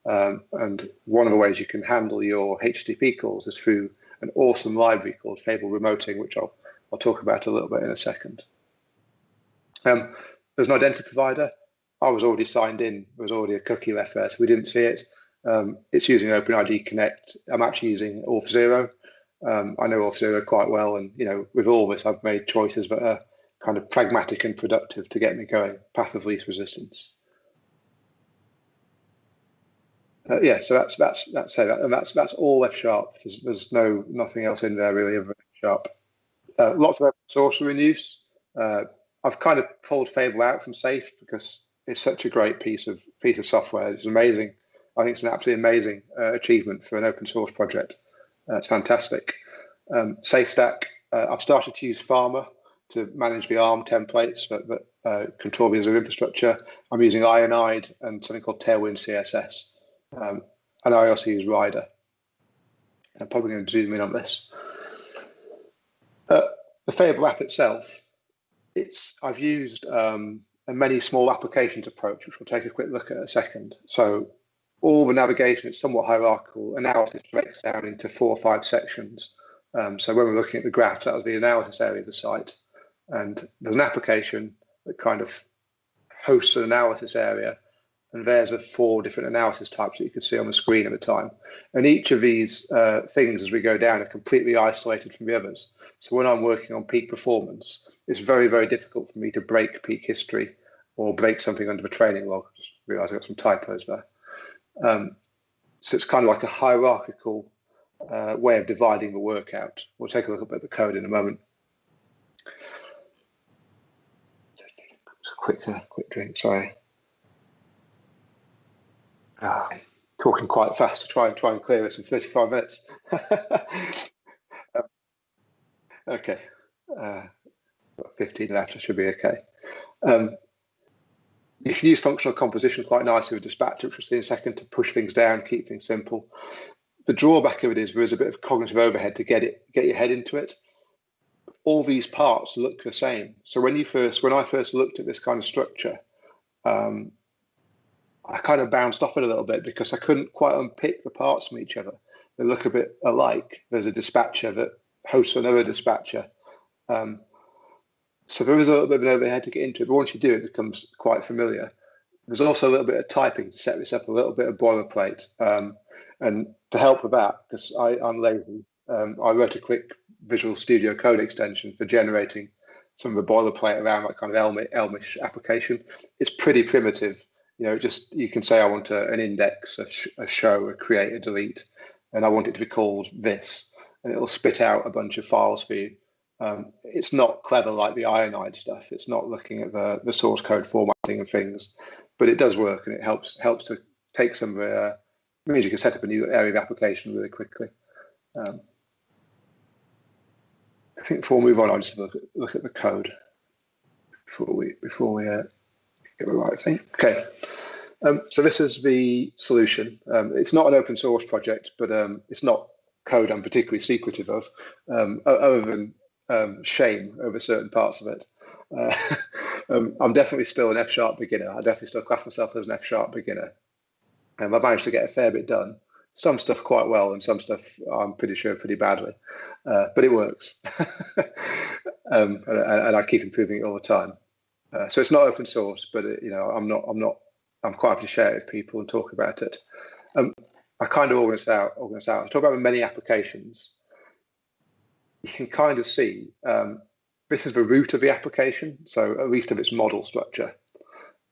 And one of the ways you can handle your HTTP calls is through an awesome library called Fable remoting, which I'll talk about a little bit in a second. There's an identity provider. I was already signed in. There was already a cookie left there, so we didn't see it. It's using OpenID Connect. I'm actually using Auth0. I know Auth0 quite well, and with all this, I've made choices that are kind of pragmatic and productive to get me going. Path of least resistance. Yeah, so that's all F#. There's nothing else in there really other than F#. Lots of open source are in use. I've kind of pulled Fable out from Safe because it's such a great piece of software. It's amazing. I think it's an absolutely amazing achievement for an open source project. It's fantastic. Safe Stack. I've started to use Farmer to manage the ARM templates that control the Azure infrastructure. I'm using Ionide and something called Tailwind CSS. And I also use Rider. I'm probably going to zoom in on this. The Fable app itself, I've used a many small applications approach, which we'll take a quick look at in a second. So all the navigation is somewhat hierarchical. Analysis breaks down into 4 or 5 sections. So when we're looking at the graphs, that was the analysis area of the site. And there's an application that kind of hosts an analysis area, and there's the 4 different analysis types that you can see on the screen at the time. And each of these things as we go down are completely isolated from the others. So when I'm working on peak performance, it's very, very difficult for me to break peak history or break something under the training log. Just realised I got some typos there. So it's kind of like a hierarchical way of dividing the work out. We'll take a look at the code in a moment. Just a quick drink, sorry. Talking quite fast to try and clear this in 35 minutes. Okay, 15 left, I should be okay. You can use functional composition quite nicely with dispatcher, which we'll see in a second, to push things down, keep things simple. The drawback of it is there is a bit of cognitive overhead to get your head into it. All these parts look the same. So when I first looked at this kind of structure, I kind of bounced off it a little bit because I couldn't quite unpick the parts from each other. They look a bit alike. There's a dispatcher that hosts another dispatcher. So there is a little bit of an overhead to get into it, but once you do, it becomes quite familiar. There's also a little bit of typing to set this up, a little bit of boilerplate. And to help with that, because I'm lazy, I wrote a quick Visual Studio Code extension for generating some of the boilerplate around that kind of Elmish application. It's pretty primitive. You know, you can say I want an index, a show, a create, a delete, and I want it to be called this, and it'll spit out a bunch of files for you. It's not clever like the Ionide stuff. It's not looking at the source code formatting and things, but it does work, and it helps to take some means you can set up a new area of application really quickly. I think before we move on, I'll just look at the code before we get the right thing. Okay, so this is the solution. It's not an open source project, but it's not code I'm particularly secretive of, other than shame over certain parts of it. I'm definitely still an F# beginner. I definitely still class myself as an F# beginner. I've managed to get a fair bit done. Some stuff quite well, and some stuff I'm pretty sure pretty badly, but it works. And I keep improving it all the time. So it's not open source, but I'm quite happy to share it with people and talk about it. I kind of organize out. I talk about the many applications. You can kind of see this is the root of the application, so at least of its model structure.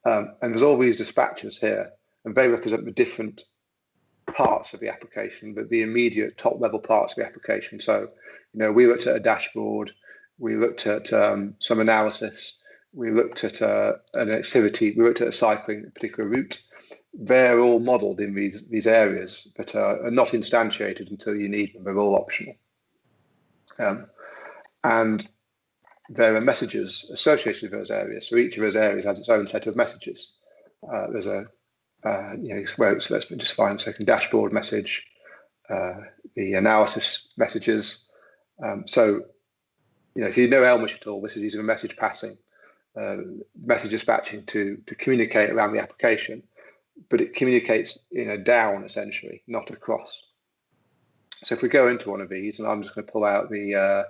And there's all these dispatchers here, and they represent the different parts of the application, but the immediate top level parts of the application. So, we looked at a dashboard, we looked at some analysis, we looked at an activity, we looked at a cycling, a particular route. They're all modeled in these areas, but are not instantiated until you need them. They're all optional. And there are messages associated with those areas. So each of those areas has its own set of messages. There's a let's just find a second dashboard message, the analysis messages. So, if you know Elmish at all, this is using a message passing, message dispatching to communicate around the application, but it communicates down essentially, not across. So if we go into one of these, and I'm just going to pull out the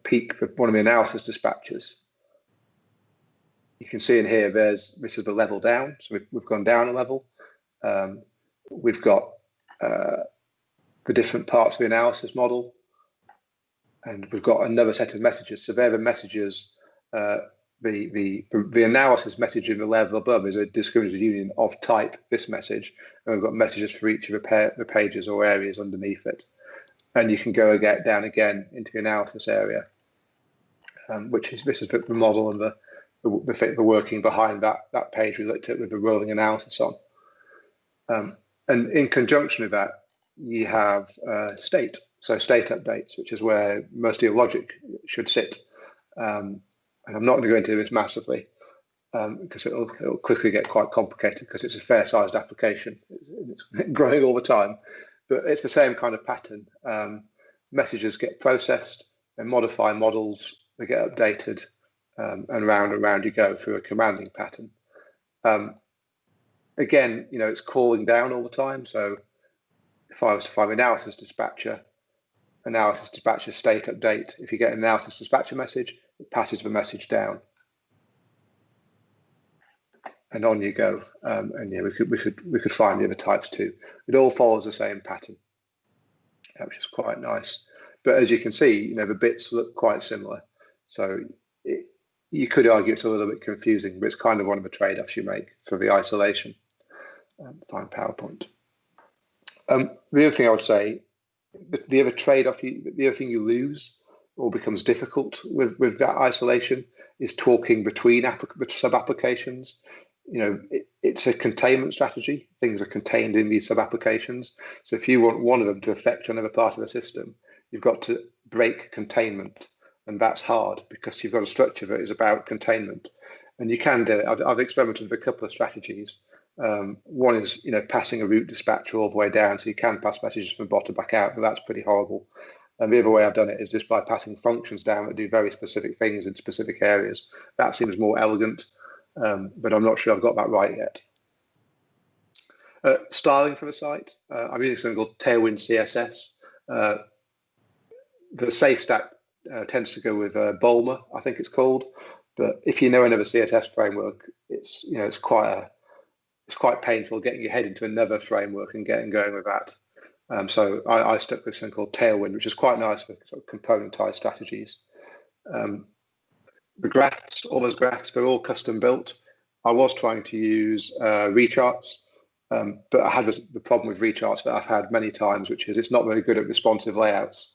peak, one of the analysis dispatchers. You can see in here, this is the level down. So we've gone down a level. We've got the different parts of the analysis model, and we've got another set of messages. So they're the messages. The analysis message in the level above is a discriminatory union of type this message, and we've got messages for each of the pages or areas underneath it. And you can go down again into the analysis area, this is the model and the working behind that page we looked at with the rolling analysis on. And in conjunction with that, you have state. So state updates, which is where most of your logic should sit. And I'm not going to go into this massively because it'll quickly get quite complicated because it's a fair-sized application. It's growing all the time, but it's the same kind of pattern. Messages get processed, they modify models, they get updated, and round you go through a commanding pattern. Again, it's calling down all the time. So if I was to find analysis dispatcher state update, if you get an analysis dispatcher message, it passes the message down. And on you go. And yeah, we could find the other types too. It all follows the same pattern, which is quite nice. But as you can see, the bits look quite similar. So you could argue it's a little bit confusing, but it's kind of one of the trade-offs you make for the isolation. Find PowerPoint. The other thing I would say, the other trade-off, the other thing you lose or becomes difficult with that isolation is talking between sub-applications. It's a containment strategy. Things are contained in these sub-applications. So if you want one of them to affect another part of the system, you've got to break containment. And that's hard because you've got a structure that is about containment. And you can do it. I've experimented with a couple of strategies. One is, passing a route dispatcher all the way down, so you can pass messages from bottom back out, but that's pretty horrible. And the other way I've done it is just by passing functions down that do very specific things in specific areas. That seems more elegant, but I'm not sure I've got that right yet. Styling for the site, I'm using something called Tailwind CSS. The safe stack tends to go with Bulmer, I think it's called. But if you know another CSS framework, it's quite painful getting your head into another framework and getting going with that. So I stuck with something called Tailwind, which is quite nice for sort of componentized strategies. The graphs, all those graphs, they're all custom built. I was trying to use recharts, but I had the problem with recharts that I've had many times, which is it's not very good at responsive layouts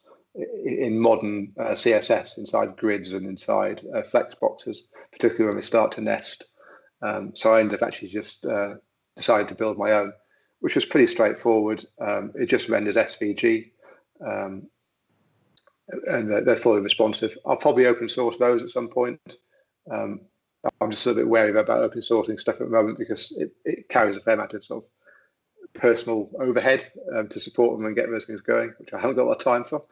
in modern CSS inside grids and inside flex boxes, particularly when they start to nest. So I ended up actually just decided to build my own, which was pretty straightforward. It just renders SVG, and they're fully responsive. I'll probably open source those at some point. I'm just a little bit wary about open sourcing stuff at the moment because it carries a fair amount of sort of personal overhead to support them and get those things going, which I haven't got a lot of time for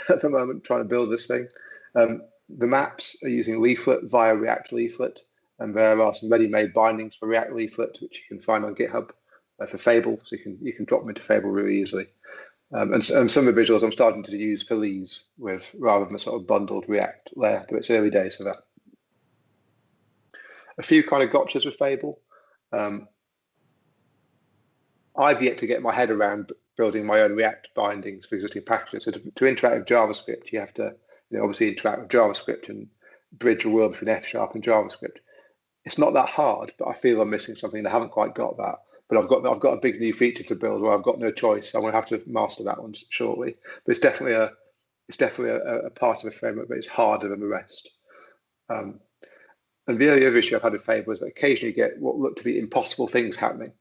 at the moment, trying to build this thing. The maps are using Leaflet via React Leaflet, and there are some ready-made bindings for React Leaflet, which you can find on GitHub for Fable, so you can drop them into Fable really easily. And some of the visuals I'm starting to use for these with rather than a sort of bundled React layer, but it's early days for that. A few kind of gotchas with Fable. I've yet to get my head around building my own React bindings for existing packages. So to interact with JavaScript, you have to obviously interact with JavaScript and bridge a world between F# and JavaScript. It's not that hard, but I feel I'm missing something. I haven't quite got that. But I've got a big new feature to build where I've got no choice. So I'm going to have to master that one shortly. But it's definitely a part of the framework, but it's harder than the rest. And the other issue I've had with Fable is that occasionally you get what look to be impossible things happening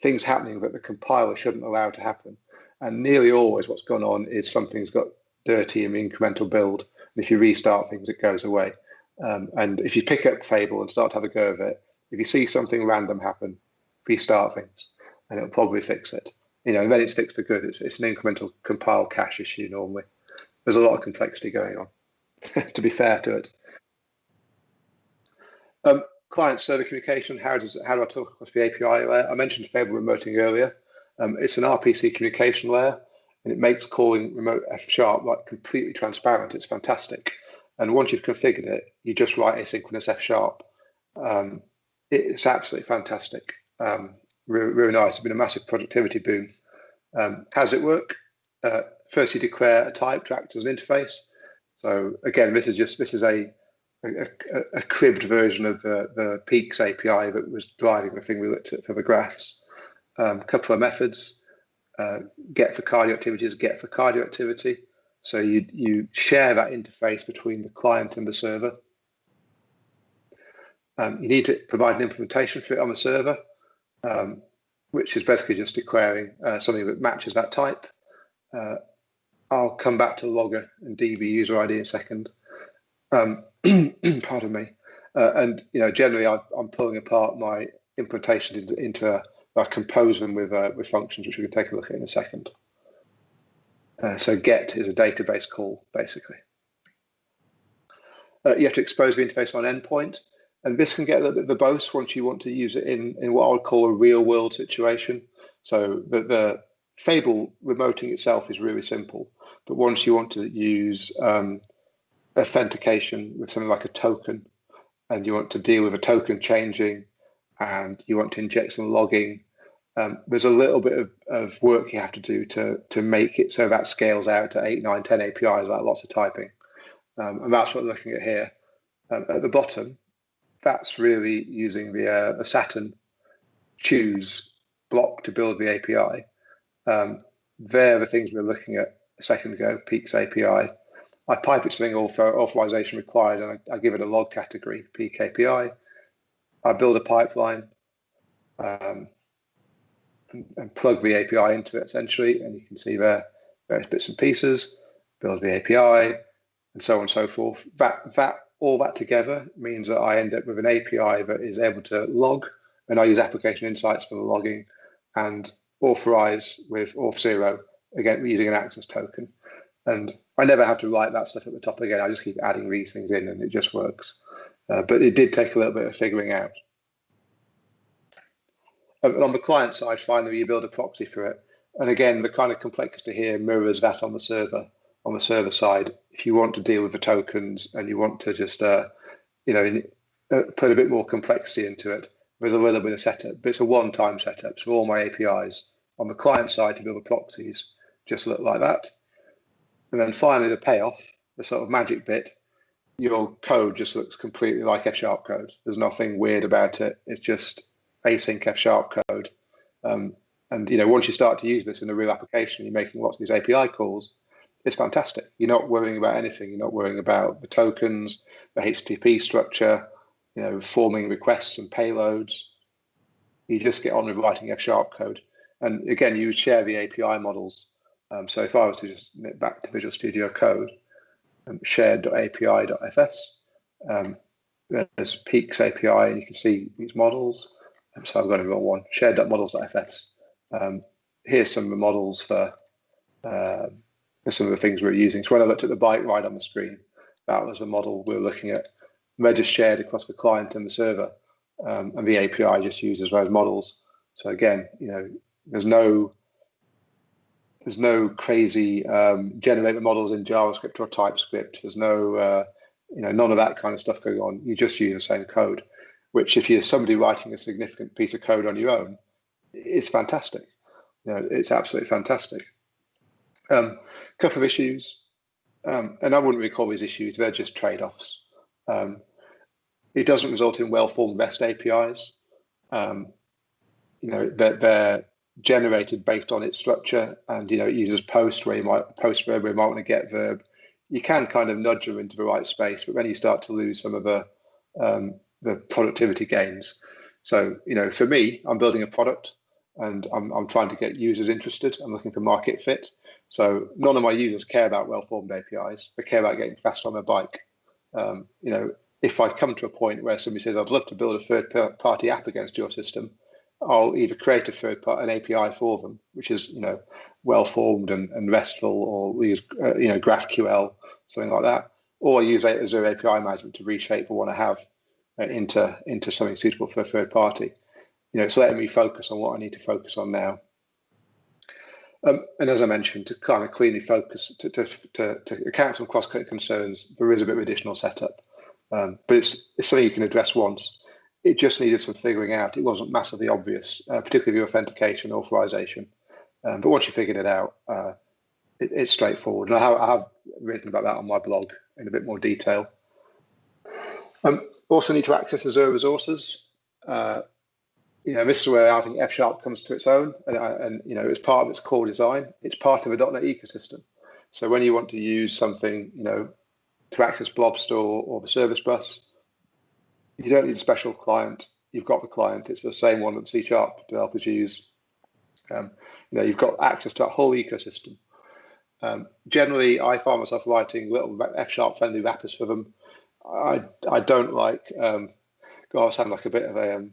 that the compiler shouldn't allow to happen. And nearly always what's gone on is something's got dirty in the incremental build. And if you restart things, it goes away. And if you pick up Fable and start to have a go of it, if you see something random happen, restart things, and it'll probably fix it. And then it's fixed for good. It's an incremental compile cache issue normally. There's a lot of complexity going on, to be fair to it. Client-server communication, how do I talk across the API layer? I mentioned Fable remoting earlier. It's an RPC communication layer, and it makes calling remote F# like completely transparent. It's fantastic. And once you've configured it, you just write asynchronous F#. It's absolutely fantastic. Really nice. It's been a massive productivity boom. How does it work? First, you declare a type to act as an interface. So again, this is a cribbed version of the Peaks API that was driving the thing we looked at for the graphs. A couple of methods, get for cardio activities, get for cardio activity. So you share that interface between the client and the server. You need to provide an implementation for it on the server, which is basically just declaring something that matches that type. I'll come back to logger and DB user ID in a second. Pardon me. And generally, I'm pulling apart my implementation into I compose them with functions, which we can take a look at in a second. So get is a database call, basically. You have to expose the interface on endpoint, and this can get a little bit verbose once you want to use it in what I would call a real-world situation. So the Fable remoting itself is really simple, but once you want to use authentication with something like a token, and you want to deal with a token changing, and you want to inject some logging, there's a little bit of work you have to do to make it so that scales out to 8, 9, 10 APIs without lots of typing. And that's what we're looking at here. At the bottom, that's really using the Saturn choose block to build the API. They're the things we were looking at a second ago, Peak's API. I pipe it something for authorization required, and I give it a log category, Peak API. I build a pipeline and plug the API into it, essentially, and you can see there various bits and pieces, build the API, and so on and so forth. All that together means that I end up with an API that is able to log, and I use application insights for the logging, and authorize with auth0, again, using an access token. And I never have to write that stuff at the top again. I just keep adding these things in, and it just works. But it did take a little bit of figuring out. And on the client side, finally, you build a proxy for it. And again, the kind of complexity here mirrors that on the server side. If you want to deal with the tokens and you want to just put a bit more complexity into it, there's a little bit of setup, but it's a one-time setup. So all my APIs on the client side to build the proxies just look like that. And then finally, the payoff, the sort of magic bit, your code just looks completely like F# code. There's nothing weird about it. It's just async F# code. And once you start to use this in a real application, you're making lots of these API calls, it's fantastic. You're not worrying about anything. You're not worrying about the tokens, the HTTP structure, forming requests and payloads. You just get on with writing F# code. And again, you share the API models. So if I was to just knit back to Visual Studio Code, shared.api.fs, there's Peak's API, and you can see these models. So I've got the wrong one, shared.models.fs. Here's some of the models for some of the things we're using. So when I looked at the bike ride on the screen, that was the model we were looking at. They're just shared across the client and the server, and the API just uses those models. So again, there's no crazy generate the models in JavaScript or TypeScript. There's no, none of that kind of stuff going on. You just use the same code, which if you're somebody writing a significant piece of code on your own, it's fantastic. It's absolutely fantastic. Couple of issues, and I wouldn't really call these issues, they're just trade-offs. It doesn't result in well-formed REST APIs. They're generated based on its structure, and it uses post where you might post verb where you might want to get verb. You can kind of nudge them into the right space, but then you start to lose some of the productivity gains. So for me, I'm building a product, and I'm trying to get users interested. I'm looking for market fit. So none of my users care about well-formed APIs. They care about getting fast on their bike. If I come to a point where somebody says, I'd love to build a third-party app against your system, I'll either create an API for them, which is well-formed and RESTful, or we use GraphQL, something like that, or use Azure API management to reshape what I want to have into something suitable for a third party. It's letting me focus on what I need to focus on now. And as I mentioned, to kind of cleanly focus, to account some cross-cutting concerns, there is a bit of additional setup. But it's something you can address once. It just needed some figuring out. It wasn't massively obvious, particularly the authentication, authorization. But once you figured it out, it's straightforward. And I have written about that on my blog in a bit more detail. Also need to access Azure resources. This is where I think F# comes to its own, and it's part of its core design. It's part of a .NET ecosystem. So when you want to use something, to access Blob Store or the service bus, you don't need a special client. You've got the client. It's the same one that C# developers use. You've got access to that whole ecosystem. Generally, I find myself writing little F# friendly wrappers for them. I don't like. I sound like a bit of a.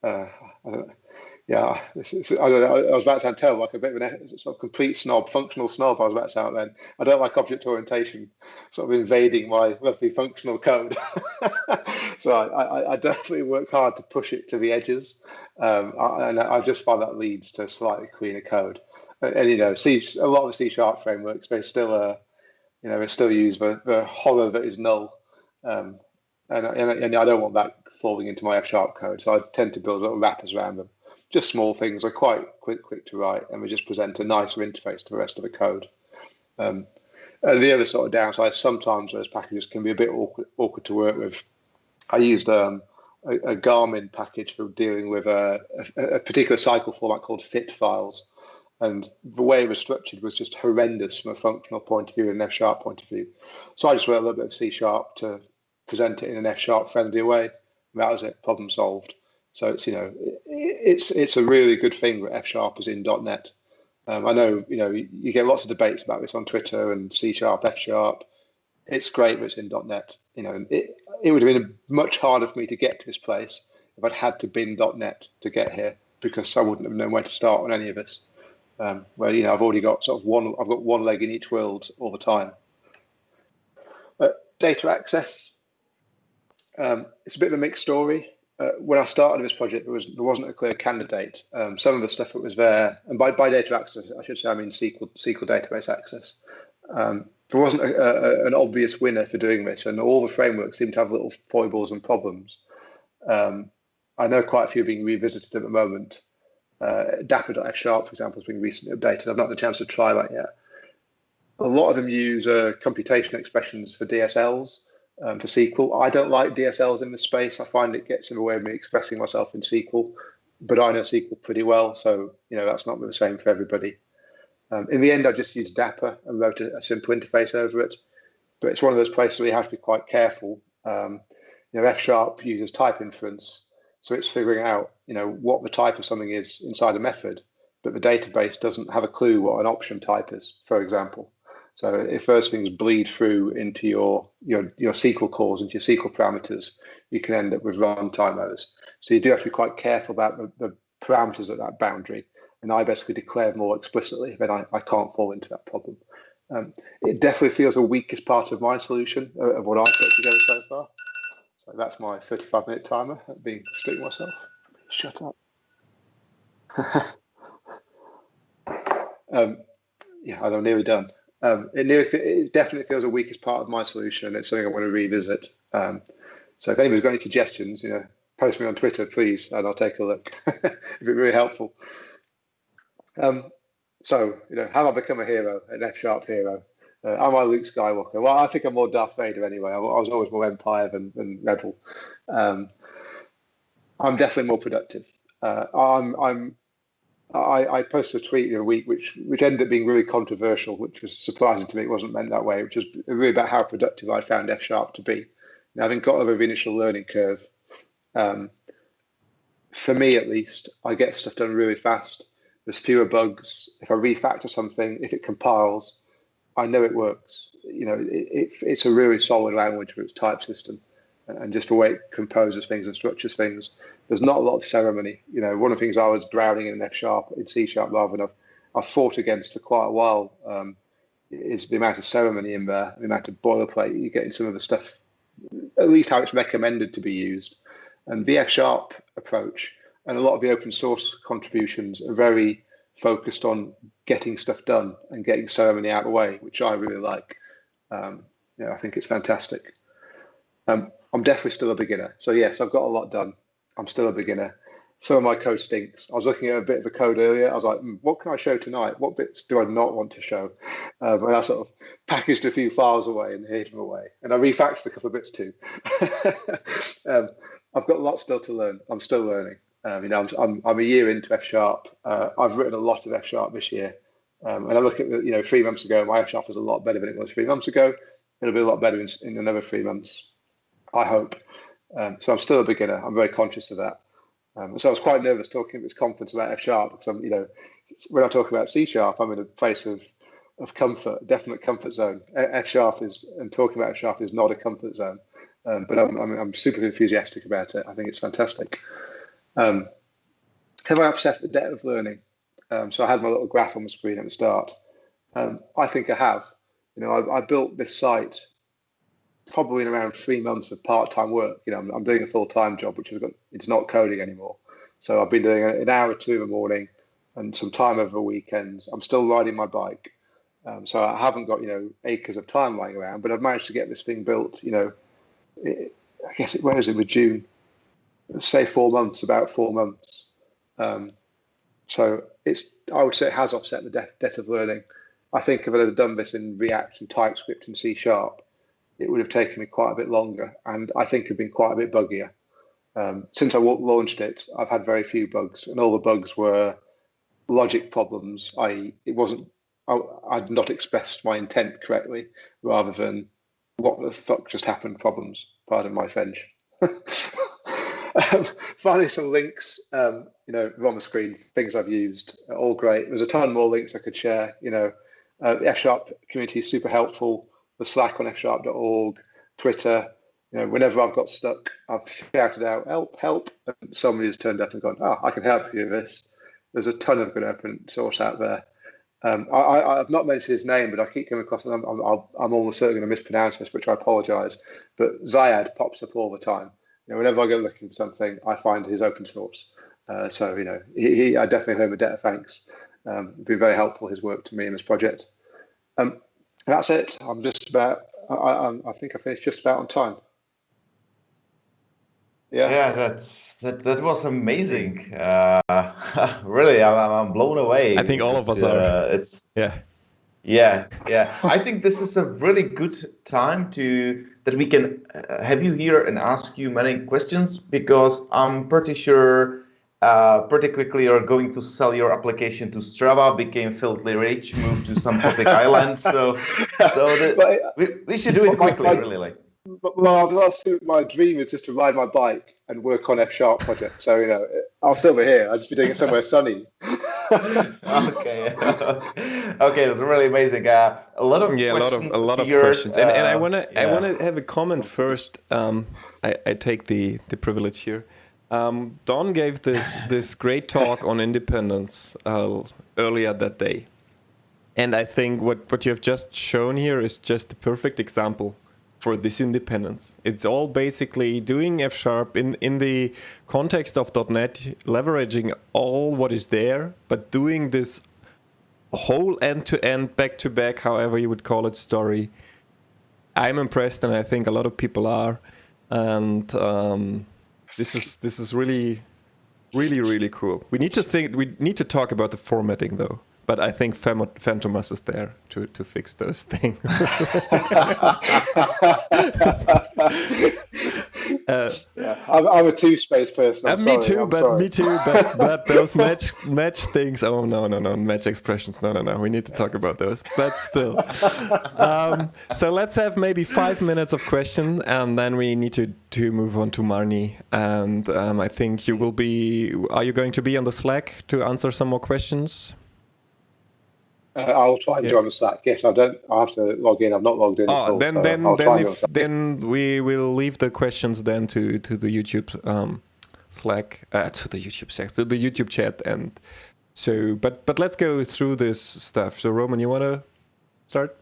I don't know. I was about to sound terrible, like a bit of a sort of complete snob, functional snob. I was about to sound then. I don't like object orientation sort of invading my lovely functional code. So I definitely work hard to push it to the edges, and I just find that leads to slightly cleaner code. And a lot of the C# frameworks, there's still I still use the horror that is null, and I don't want that falling into my F# code. So I tend to build little wrappers around them, just small things. They're quite quick to write, and we just present a nicer interface to the rest of the code. And the other sort of downside, sometimes those packages can be a bit awkward to work with. I used a Garmin package for dealing with a particular cycle format called fit files. And the way it was structured was just horrendous from a functional point of view and an F# point of view. So I just wrote a little bit of C# to present it in an F# friendly way. And that was it, problem solved. So it's a really good thing that F# is in .NET. I know you get lots of debates about this on Twitter and C#, F#. It's great that it's in .NET. It would have been much harder for me to get to this place if I'd had to bin .NET to get here, because I wouldn't have known where to start on any of this. Where I've already got I've got one leg in each world all the time. Data access, it's a bit of a mixed story. When I started this project, there wasn't a clear candidate. Some of the stuff that was there, and by data access, I should say I mean SQL database access. There wasn't an obvious winner for doing this, and all the frameworks seem to have little foibles and problems. I know quite a few are being revisited at the moment. Dapper.f#, for example, has been recently updated. I've not had a chance to try that yet. A lot of them use computation expressions for DSLs, for SQL. I don't like DSLs in this space. I find it gets in the way of me expressing myself in SQL, but I know SQL pretty well, so that's not the same for everybody. In the end, I just used Dapper and wrote a simple interface over it, but it's one of those places where you have to be quite careful. F# uses type inference, so it's figuring out what the type of something is inside a method, but the database doesn't have a clue what an option type is, for example. So if those things bleed through into your SQL calls, into your SQL parameters, you can end up with runtime errors. So you do have to be quite careful about the parameters at that boundary. And I basically declare more explicitly, then I can't fall into that problem. It definitely feels the weakest part of my solution of what I've put together so far. So that's my 35-minute timer. I've been speaking myself. Shut up. I'm nearly done. It definitely feels the weakest part of my solution. It's something I want to revisit. So if anybody's got any suggestions, post me on Twitter, please, and I'll take a look. It'd be really helpful. So have I become a hero, an F# hero? Am I Luke Skywalker? Well, I think I'm more Darth Vader anyway. I was always more Empire than Rebel. I'm definitely more productive. I posted a tweet the other week which ended up being really controversial, which was surprising to me. It wasn't meant that way, which was really about how productive I found F# to be. Now, having got over the initial learning curve, for me at least, I get stuff done really fast. There's fewer bugs. If I refactor something, if it compiles, I know it works. It's a really solid language with its type system, and just the way it composes things and structures things. There's not a lot of ceremony. One of the things I was drowning in F# in C# rather than I've fought against for quite a while is the amount of ceremony in there, the amount of boilerplate you get in some of the stuff, at least how it's recommended to be used. And the F# approach and a lot of the open source contributions are very focused on getting stuff done and getting ceremony out of the way, which I really like. I think it's fantastic. I'm definitely still a beginner. So yes, I've got a lot done. I'm still a beginner. Some of my code stinks. I was looking at a bit of the code earlier. I was like, what can I show tonight? What bits do I not want to show? And I sort of packaged a few files away and hid them away. And I refactored a couple of bits too. I've got lots still to learn. I'm still learning. I'm a year into F#. I've written a lot of F# this year. And I look at 3 months ago, my F# was a lot better than it was 3 months ago. It'll be a lot better in another 3 months, I hope. So I'm still a beginner. I'm very conscious of that. So I was quite nervous talking at this conference about F# because when I talk about C#, I'm in a place of comfort, definite comfort zone. F# and talking about F# is not a comfort zone. But I'm super enthusiastic about it. I think it's fantastic. Have I upset the debt of learning? So I had my little graph on the screen at the start. I think I have. I built this site probably in around 3 months of part-time work. I'm doing a full-time job, it's not coding anymore. So I've been doing an hour or two in the morning and some time over the weekends. I'm still riding my bike. So I haven't got, acres of time lying around, but I've managed to get this thing built, I guess where is it with June? Let's say 4 months, about 4 months. So I would say it has offset the debt of learning. I think if I'd have done this in React and TypeScript and C#, it would have taken me quite a bit longer, and I think it'd been quite a bit buggier. Since I launched it, I've had very few bugs, and all the bugs were logic problems. I'd not expressed my intent correctly, rather than what the fuck just happened problems. Pardon my French. Finally, some links, on the screen, things I've used, all great. There's a ton more links I could share. The F# community is super helpful. The Slack on fsharp.org, Twitter. Whenever I've got stuck, I've shouted out, help, help. And somebody has turned up and gone, I can help you with this. There's a ton of good open source out there. I've not mentioned his name, but I keep coming across, and I'm almost certainly going to mispronounce this, which I apologize. But Zayad pops up all the time. Whenever I go looking for something, I find his open source. So I definitely owe him a debt of thanks. It's been very helpful, his work to me in this project. That's it. I'm just about. I think I finished just about on time. Yeah, that was amazing. Really, I'm blown away. I think all of us are. Yeah. I think this is a really good time that we can have you here and ask you many questions, because I'm pretty sure pretty quickly you're going to sell your application to Strava, became filthy rich, moved to some tropic island. So we should do it quickly, really. Well, my dream is just to ride my bike and work on F# project. So I'll still be here. I'll just be doing it somewhere sunny. Okay, that's really amazing. A lot of questions. And I wanna have a comment first. I take the privilege here. Don gave this great talk on independence earlier that day, and I think what you have just shown here is just the perfect example for this independence. It's all basically doing F# in the context of .NET, leveraging all what is there, but doing this whole end-to-end, back-to-back, however you would call it, story. I'm impressed, and I think a lot of people are. And this is really, really, really cool. We need to talk about the formatting though. But I think Phantomous is there to fix those things. I'm a two-space person. Me too. But those match things. Oh no, match expressions. No. We need to talk about those. But still. So let's have maybe 5 minutes of questions, and then we need to move on to Marnie. And I think you will be. Are you going to be on the Slack to answer some more questions? I'll try and join the Slack. Yes, I have to log in. I've not logged in. Then we will leave the questions then to the YouTube Slack, to the YouTube chat, and so. But let's go through this stuff. So Roman, you want to start?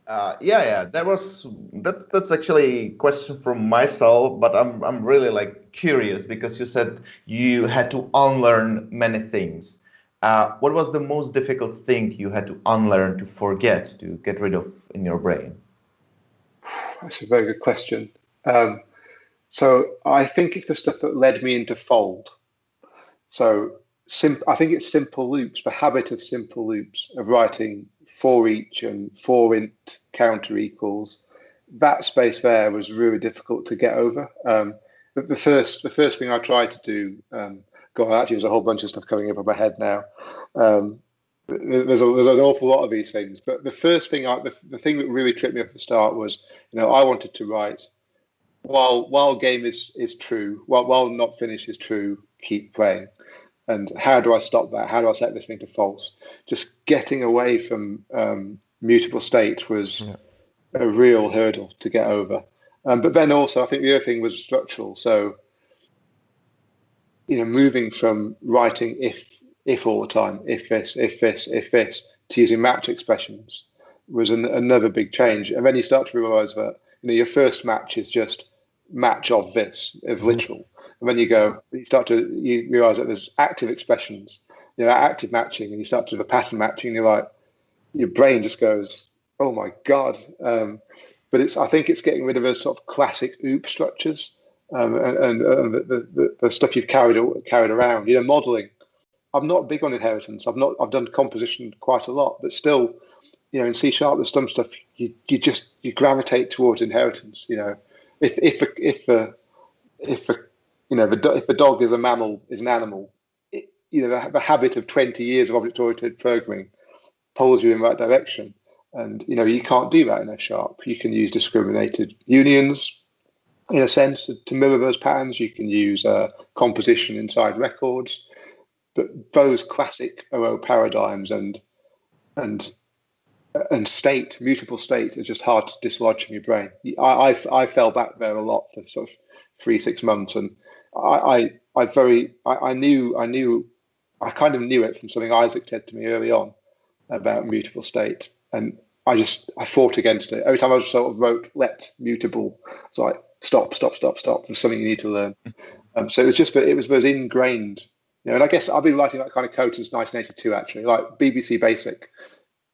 That's actually a question from myself, but I'm really curious, because you said you had to unlearn many things. What was the most difficult thing you had to unlearn, to forget, to get rid of in your brain? That's a very good question. So I think it's the stuff that led me into Fold. So I think it's simple loops, the habit of simple loops, of writing for each and for int counter equals. That space there was really difficult to get over. But the first thing I tried to do, actually, there's a whole bunch of stuff coming up in my head now. There's an awful lot of these things, but the first thing, the thing that really tripped me up at the start was, I wanted to write while game is true, while not finished is true, keep playing. And how do I stop that? How do I set this thing to false? Just getting away from mutable states was a real hurdle to get over. But then also, I think the other thing was structural. So, moving from writing if all the time, if this, to using match expressions was another big change. And then you start to realize that your first match is just match of this, of literal. And then you realize that there's active expressions, active matching, and you start to do the pattern matching. And you're like, your brain just goes, oh my God. But I think it's getting rid of those sort of classic OOP structures and the stuff you've carried around. Modeling. I'm not big on inheritance. I've done composition quite a lot, but still, in C# there's some stuff you gravitate towards inheritance. If a dog is a mammal, is an animal, the habit of 20 years of object-oriented programming pulls you in that direction. And, you can't do that in F#. You can use discriminated unions, in a sense, to mirror those patterns. You can use composition inside records. But those classic OO paradigms and state, mutable state, are just hard to dislodge from your brain. I fell back there a lot for sort of 3-6 months, and I kind of knew it from something Isaac said to me early on about mutable state, and I fought against it. Every time I sort of wrote let mutable, it's like stop. There's something you need to learn. So it was those ingrained. And I guess I've been writing that kind of code since 1982, actually, like BBC Basic,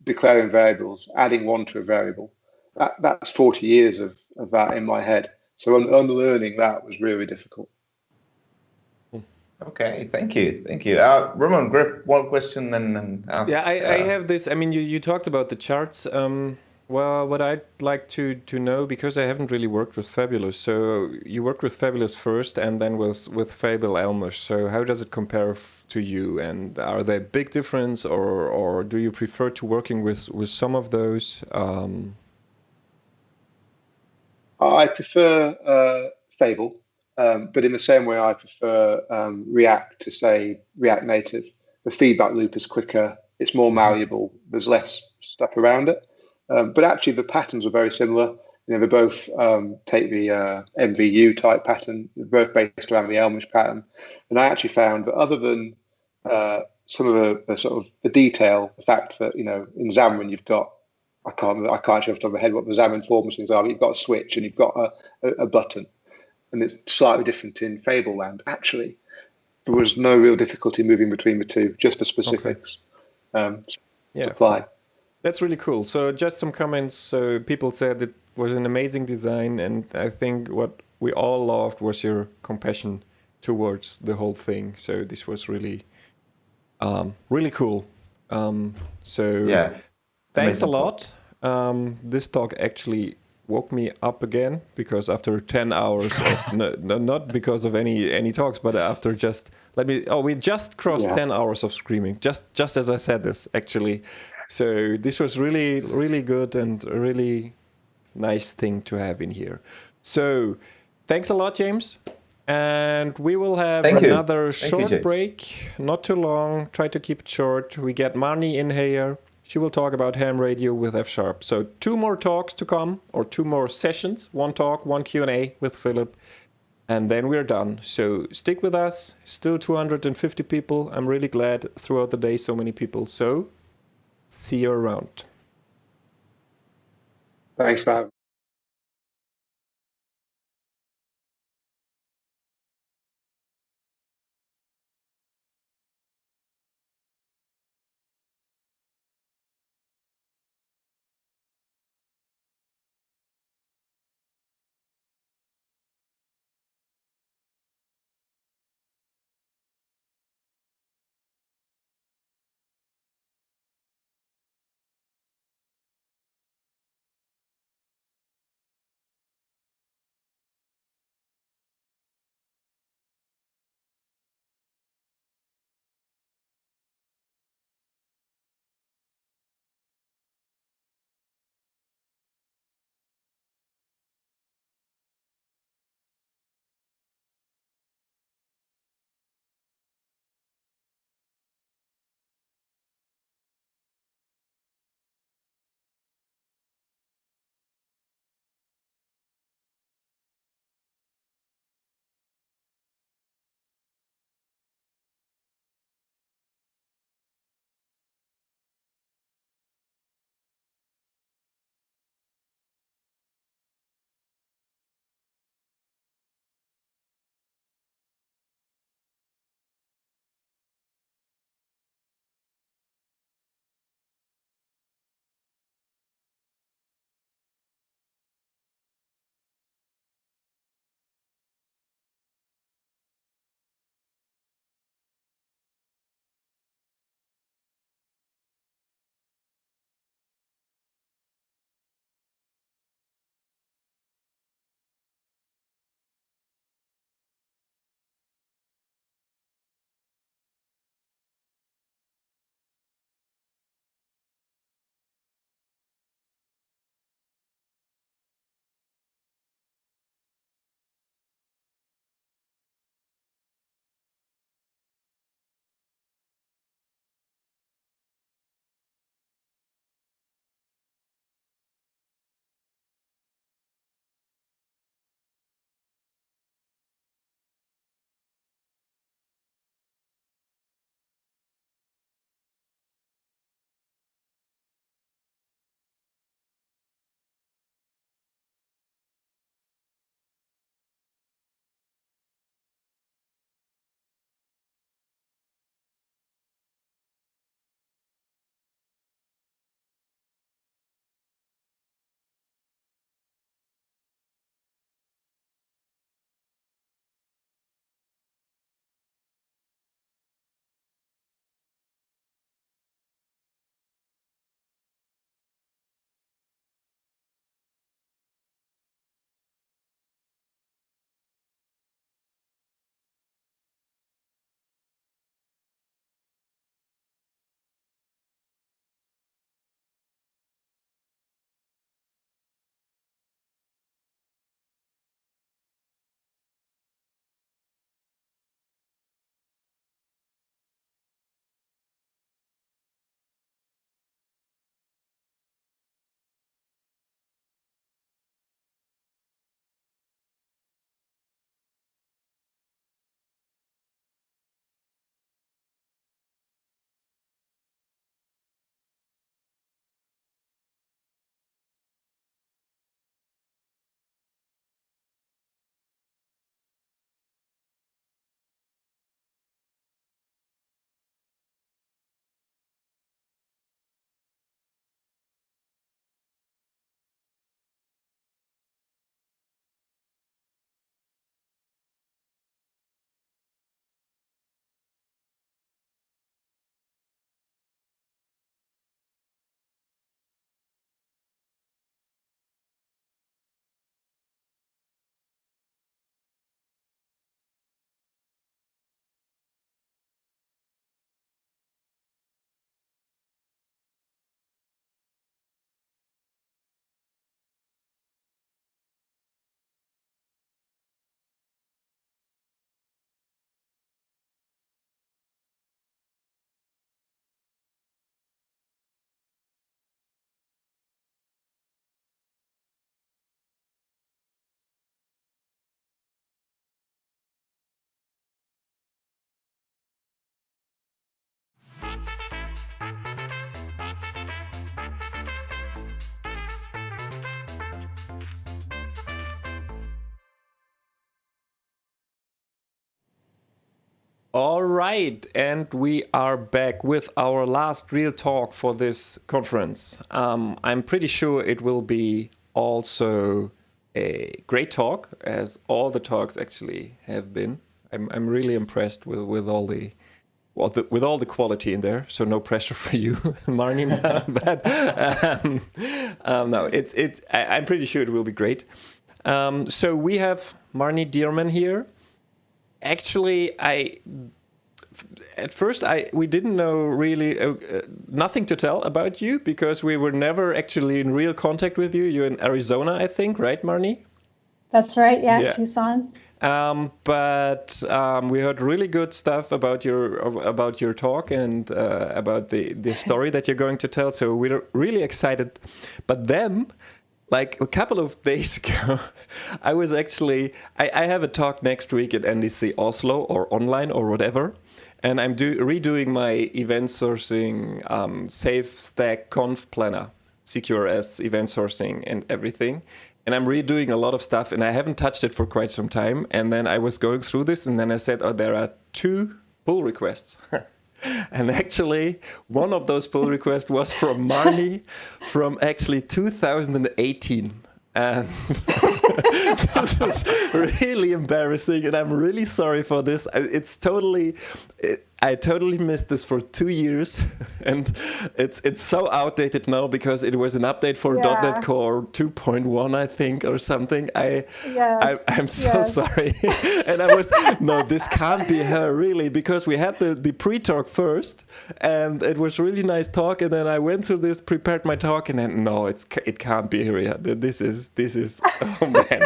declaring variables, adding one to a variable. That's 40 years of that in my head. So unlearning that was really difficult. Okay, thank you. Roman, grab one question and ask. Yeah, I have this. I mean, you talked about the charts. Well, what I'd like to know, because I haven't really worked with Fabulous, so you worked with Fabulous first and then with Fable Elmish. So how does it compare to you? And are there big difference, or do you prefer to working with some of those? I prefer Fable, but in the same way I prefer React to, say, React Native. The feedback loop is quicker, it's more malleable, there's less stuff around it. But actually, the patterns are very similar. They both take the MVU type pattern. They're both based around the Elmish pattern. And I actually found that other than some of the sort of the detail, the fact that in Xamarin you've got, I can't actually off the top of my head what the Xamarin forms things are. But you've got a switch and you've got a button, and it's slightly different in Fableland. Actually, there was no real difficulty moving between the two, just for specifics. Okay. To apply. That's really cool. So just some comments. So people said it was an amazing design, and I think what we all loved was your compassion towards the whole thing. So this was really, really cool. Thanks a lot. This talk actually woke me up again, because after 10 hours of not because of any talks, but after we just crossed 10 hours of screaming, just as I said this actually. So this was really, really good and a really nice thing to have in here. So thanks a lot, James. And we will have another short break, not too long. Try to keep it short. We get Marnie in here. She will talk about ham radio with F#. So 2 more talks to come, or 2 more sessions. 1 talk, 1 Q&A with Philip. And then we're done. So stick with us. Still 250 people. I'm really glad throughout the day so many people. So see you around. Thanks, Bob. All right, and we are back with our last real talk for this conference. I'm pretty sure it will be also a great talk, as all the talks actually have been. I'm really impressed with all the quality in there. So no pressure for you, Marnie. But no, I'm pretty sure it will be great. So we have Marnie Dierman here. Actually, at first we didn't know really nothing to tell about you because we were never actually in real contact with you. You're in Arizona, I think, right, Marnie? That's right. Yeah. Tucson. But we heard really good stuff about your talk and about the story that you're going to tell. So we're really excited. But then, like a couple of days ago, I was actually, I have a talk next week at NDC Oslo or online or whatever. And I'm redoing my event sourcing safe stack conf planner, CQRS event sourcing and everything. And I'm redoing a lot of stuff and I haven't touched it for quite some time. And then I was going through this and then I said, oh, there are 2 pull requests. And actually, one of those pull requests was from Marnie from actually 2018. And this is really embarrassing, and I'm really sorry for this. I totally missed this for 2 years, and it's so outdated now because it was an update for .NET Core 2.1, I think, or something. I'm so sorry. And I was, no, this can't be her, really, because we had the pre-talk first, and it was really nice talk, and then I went through this, prepared my talk, and then, no, it can't be her. Yeah. This is, oh man.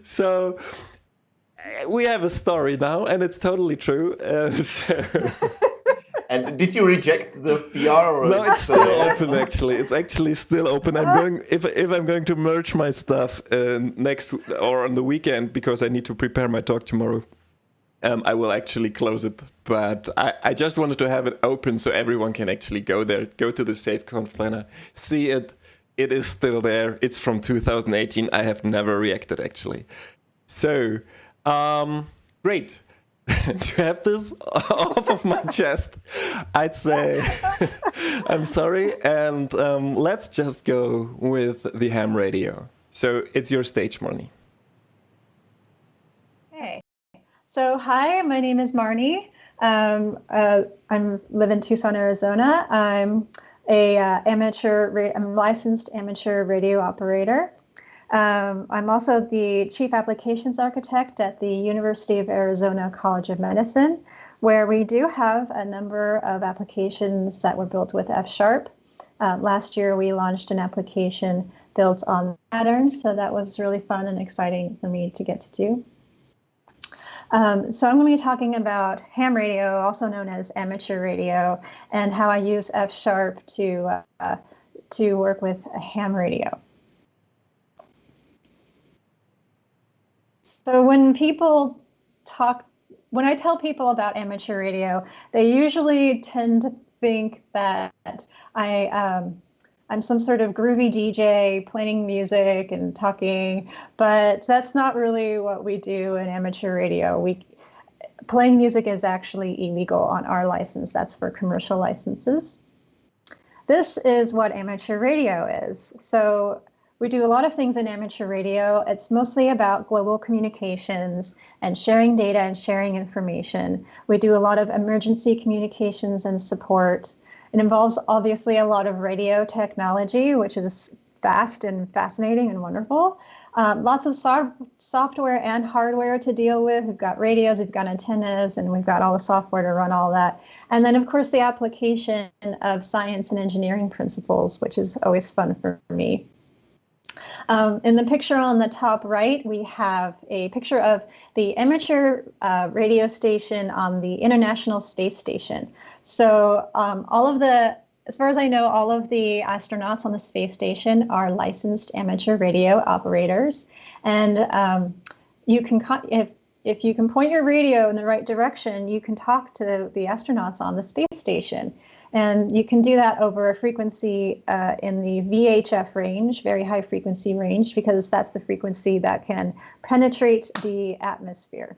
So we have a story now, and it's totally true. And did you reject the PR? Or no, it's still open. Actually, it's actually still open. I'm going if I'm going to merge my stuff next or on the weekend because I need to prepare my talk tomorrow. I will actually close it, but I just wanted to have it open so everyone can actually go there, go to the SafeConf planner, see it. It is still there. It's from 2018. I have never reacted actually. So. Great. To have this off of my chest, I'd say I'm sorry, and let's just go with the ham radio. So it's your stage, Marnie. Hey. So hi, my name is Marnie. I live in Tucson, Arizona. I'm I'm a licensed amateur radio operator. I'm also the Chief Applications Architect at the University of Arizona College of Medicine, where we do have a number of applications that were built with F#. Last year, we launched an application built on patterns, so that was really fun and exciting for me to get to do. So I'm going to be talking about ham radio, also known as amateur radio, and how I use F# to work with a ham radio. So when I tell people about amateur radio, they usually tend to think that I'm some sort of groovy DJ playing music and talking, but that's not really what we do in amateur radio. Playing music is actually illegal on our license. That's for commercial licenses. This is what amateur radio is. So we do a lot of things in amateur radio. It's mostly about global communications and sharing data and sharing information. We do a lot of emergency communications and support. It involves obviously a lot of radio technology, which is fast and fascinating and wonderful. Lots of software and hardware to deal with. We've got radios, we've got antennas, and we've got all the software to run all that. And then, of course, the application of science and engineering principles, which is always fun for me. In the picture on the top right, we have a picture of the amateur radio station on the International Space Station. So as far as I know, all of the astronauts on the space station are licensed amateur radio operators. And if you can point your radio in the right direction, you can talk to the astronauts on the space station. And you can do that over a frequency in the VHF range, very high frequency range, because that's the frequency that can penetrate the atmosphere.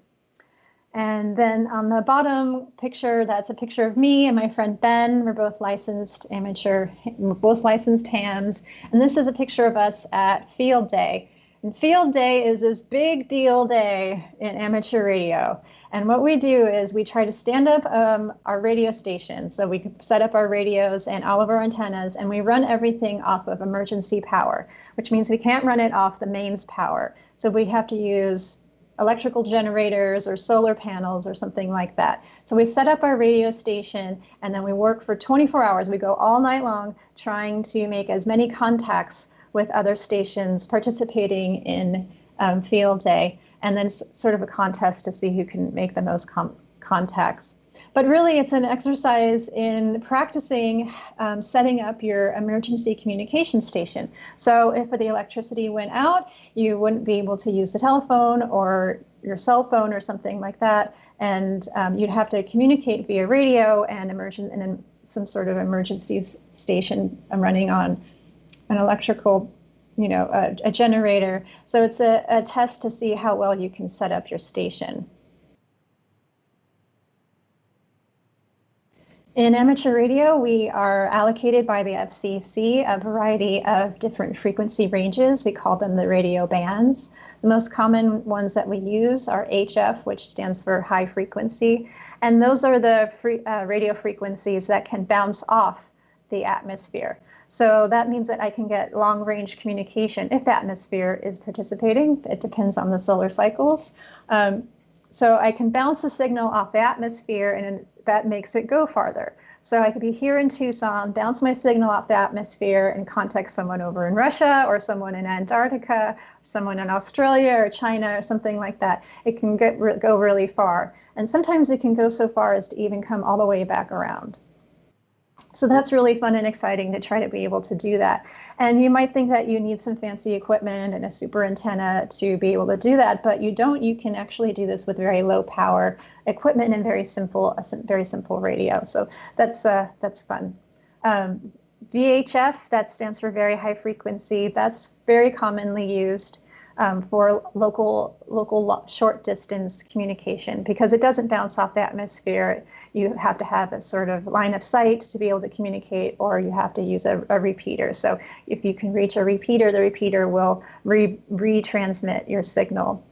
And then on the bottom picture, that's a picture of me and my friend Ben. We're both licensed amateur, we're both licensed hams. And this is a picture of us at Field Day. And Field Day is this big deal day in amateur radio. And what we do is we try to stand up our radio station. So we set up our radios and all of our antennas, and we run everything off of emergency power, which means we can't run it off the mains power. So we have to use electrical generators or solar panels or something like that. So we set up our radio station, and then we work for 24 hours. We go all night long trying to make as many contacts with other stations participating in Field Day, and then sort of a contest to see who can make the most contacts. But really, it's an exercise in practicing setting up your emergency communication station. So if the electricity went out, you wouldn't be able to use the telephone or your cell phone or something like that, and you'd have to communicate via radio and then some sort of emergency station running on an electrical, a generator. So it's a test to see how well you can set up your station. In amateur radio, we are allocated by the FCC a variety of different frequency ranges. We call them the radio bands. The most common ones that we use are HF, which stands for high frequency. And those are the radio frequencies that can bounce off the atmosphere. So that means that I can get long-range communication if the atmosphere is participating. It depends on the solar cycles. So I can bounce the signal off the atmosphere, and that makes it go farther. So I could be here in Tucson, bounce my signal off the atmosphere, and contact someone over in Russia, or someone in Antarctica, someone in Australia or China or something like that. It can go really far. And sometimes it can go so far as to even come all the way back around. So that's really fun and exciting to try to be able to do that. And you might think that you need some fancy equipment and a super antenna to be able to do that, but you don't. You can actually do this with very low power equipment and very simple radio. So that's fun. VHF, that stands for very high frequency. That's very commonly used for local short distance communication because it doesn't bounce off the atmosphere. You have to have a sort of line of sight to be able to communicate, or you have to use a repeater. So if you can reach a repeater, the repeater will retransmit your signal.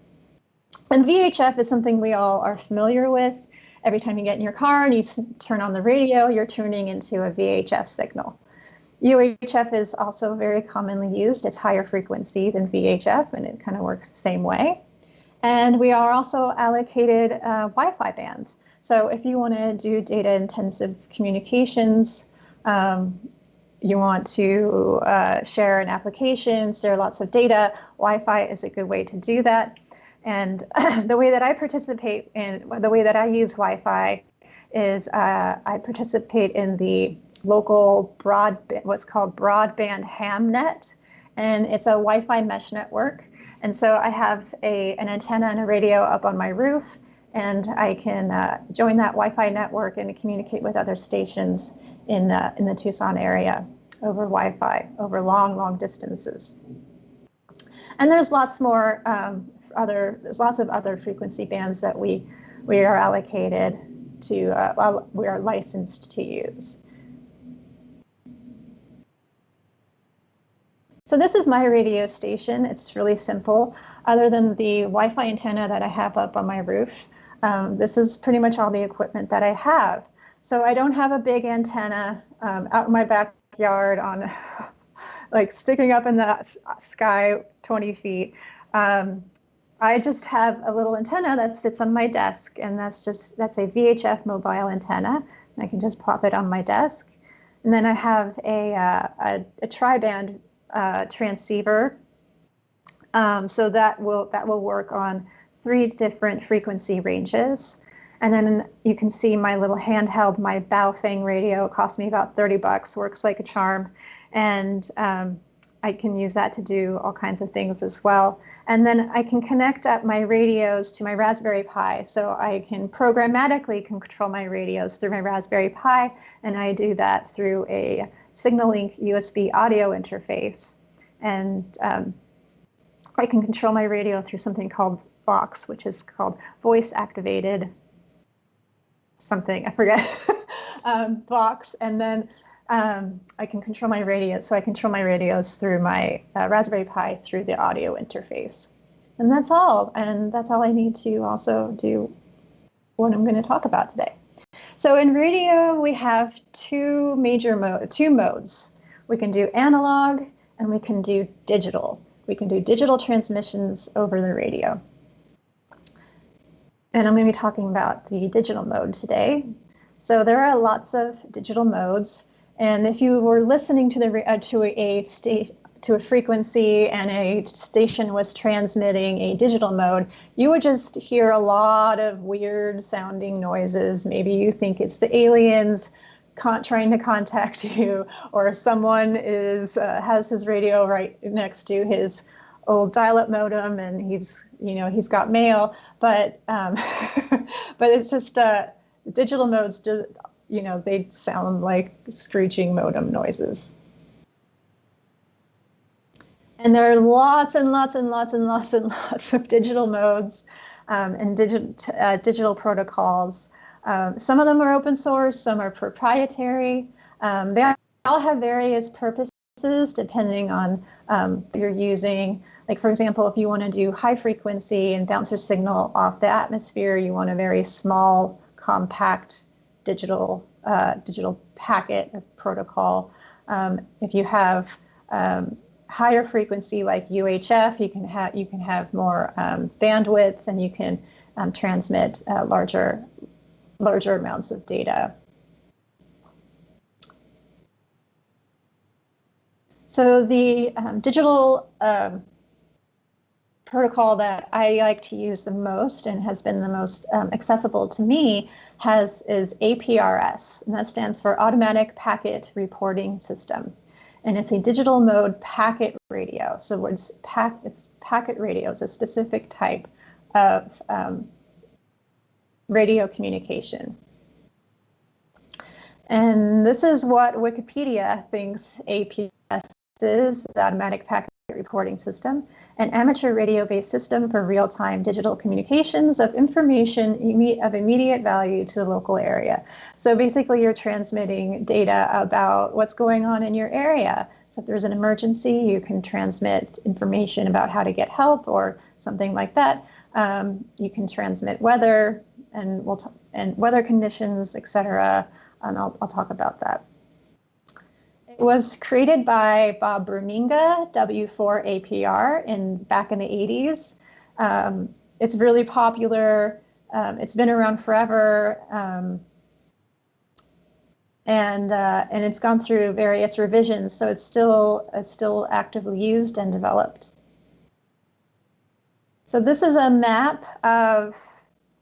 And VHF is something we all are familiar with. Every time you get in your car and you turn on the radio, you're tuning into a VHF signal. UHF is also very commonly used. It's higher frequency than VHF, and it kind of works the same way. And we are also allocated Wi-Fi bands. So if you want to do data-intensive communications, you want to share an application, share lots of data, Wi-Fi is a good way to do that. And the way that I participate in, the way that I use Wi-Fi is I participate in the local what's called broadband hamnet, and it's a Wi-Fi mesh network. And so I have an antenna and a radio up on my roof, and I can join that Wi-Fi network and communicate with other stations in the Tucson area over Wi-Fi, over long distances. And there's lots more there's lots of other frequency bands that we are allocated to, we are licensed to use. So this is my radio station. It's really simple. Other than the Wi-Fi antenna that I have up on my roof, this is pretty much all the equipment that I have. So I don't have a big antenna out in my backyard on like sticking up in the sky 20 feet. I just have a little antenna that sits on my desk, and that's a VHF mobile antenna. I can just pop it on my desk. And then I have a tri-band transceiver. So that will work on 3 different frequency ranges. And then you can see my little handheld, my Baofeng radio, cost me about $30, works like a charm. And I can use that to do all kinds of things as well. And then I can connect up my radios to my Raspberry Pi. So I can programmatically control my radios through my Raspberry Pi, and I do that through a SignalLink USB audio interface. And I can control my radio through something called box, which is called voice activated something, I forget, box. And then I can control my radio. So I control my radios through my Raspberry Pi through the audio interface. And that's all. And that's all I need to also do what I'm going to talk about today. So in radio, we have two modes. We can do analog and we can do digital. We can do digital transmissions over the radio. And I'm going to be talking about the digital mode today. So there are lots of digital modes. And if you were listening to a frequency and a station was transmitting a digital mode, you would just hear a lot of weird sounding noises. Maybe you think it's the aliens trying to contact you, or someone has his radio right next to his old dial-up modem and he's got mail, but but it's just digital modes. They sound like screeching modem noises. And there are lots and lots and lots and lots and lots of digital modes and digital protocols. Some of them are open source, some are proprietary. They all have various purposes depending on what you're using. Like, for example, if you want to do high frequency and bounce your signal off the atmosphere, you want a very small, compact digital packet or protocol. If you have higher frequency like UHF, you can have more bandwidth, and you can transmit larger amounts of data. So the digital protocol that I like to use the most and has been the most accessible to me is APRS, and that stands for Automatic Packet Reporting System. And it's a digital mode packet radio. So it's packet radio. It's a specific type of radio communication. And this is what Wikipedia thinks APRS is, the Automatic Packet Reporting System, an amateur radio-based system for real-time digital communications of information of immediate value to the local area. So basically, you're transmitting data about what's going on in your area. So if there's an emergency, you can transmit information about how to get help or something like that. You can transmit weather and weather conditions, etc. And I'll talk about that. It was created by Bob Bruninga, W4APR, back in the 80s. It's really popular. It's been around forever, and it's gone through various revisions. So it's still actively used and developed. So this is a map of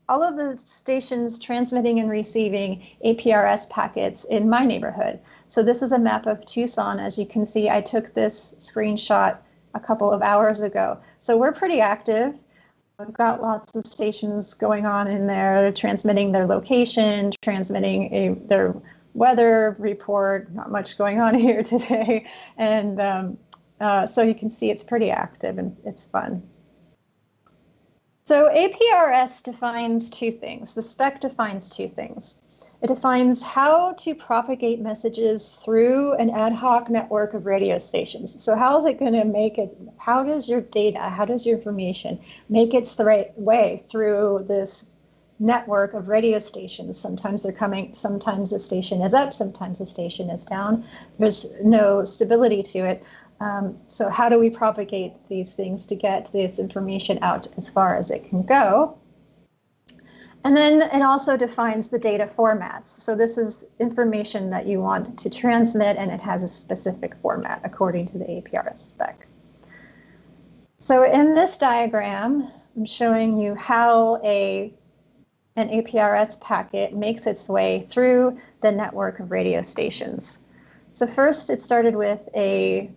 all of the stations transmitting and receiving APRS packets in my neighborhood. So this is a map of Tucson. As you can see, I took this screenshot a couple of hours ago. So we're pretty active. We've got lots of stations going on in there. They're transmitting their location, transmitting their weather report. Not much going on here today. And so you can see it's pretty active and it's fun. So APRS defines two things. The spec defines two things. It defines how to propagate messages through an ad hoc network of radio stations. So how is it going to make it, how does your data, how does your information make its way through this network of radio stations? Sometimes they're coming, sometimes the station is up, sometimes the station is down. There's no stability to it. So how do we propagate these things to get this information out as far as it can go? And then it also defines the data formats. So this is information that you want to transmit, and it has a specific format according to the APRS spec. So in this diagram, I'm showing you how an APRS packet makes its way through the network of radio stations. So first, it started with a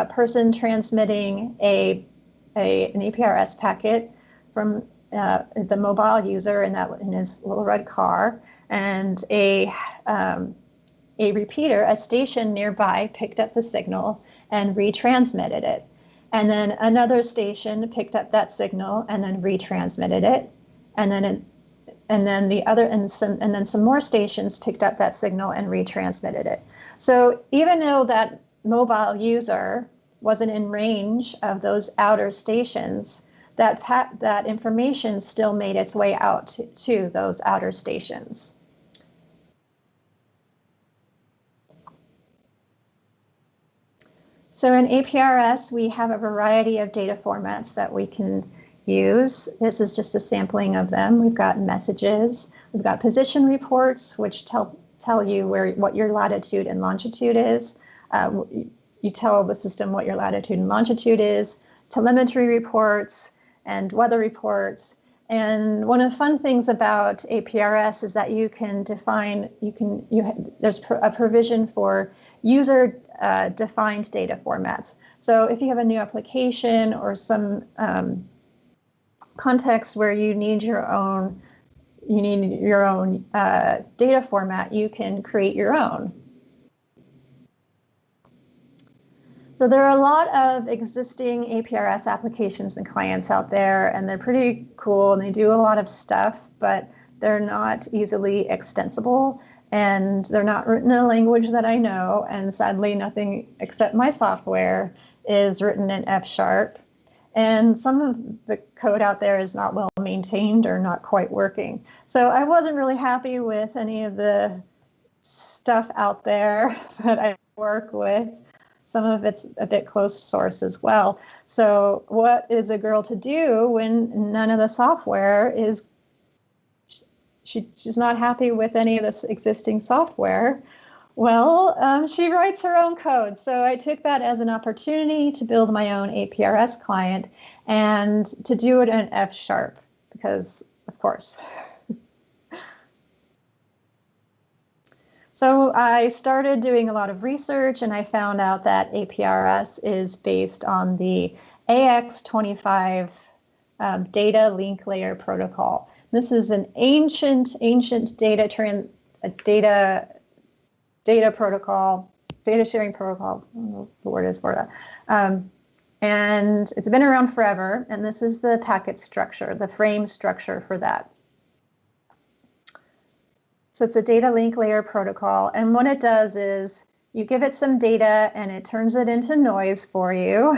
person transmitting an APRS packet from the mobile user in his little red car, and a repeater, a station nearby, picked up the signal and retransmitted it. And then another station picked up that signal and then retransmitted it. And then some more stations picked up that signal and retransmitted it. So even though that mobile user wasn't in range of those outer stations, that information still made its way out to those outer stations. So in APRS, we have a variety of data formats that we can use. This is just a sampling of them. We've got messages, we've got position reports, which tell you what your latitude and longitude is. You tell the system what your latitude and longitude is, telemetry reports, and weather reports. And one of the fun things about APRS is that you can define, there's a provision for user defined data formats. So if you have a new application or some context where you need your own data format, you can create your own. So there are a lot of existing APRS applications and clients out there, and they're pretty cool and they do a lot of stuff, but they're not easily extensible and they're not written in a language that I know, and sadly nothing except my software is written in F#. And some of the code out there is not well maintained or not quite working. So I wasn't really happy with any of the stuff out there that I work with. Some of it's a bit closed source as well. So what is a girl to do when none of the software is, she's not happy with any of this existing software? Well, she writes her own code. So I took that as an opportunity to build my own APRS client and to do it in F#, because of course. So I started doing a lot of research and I found out that APRS is based on the AX25 data link layer protocol. This is an ancient data protocol, data sharing protocol, I don't know what the word is for that. And it's been around forever, and this is the packet structure, the frame structure for that. So it's a data link layer protocol, and what it does is you give it some data and it turns it into noise for you.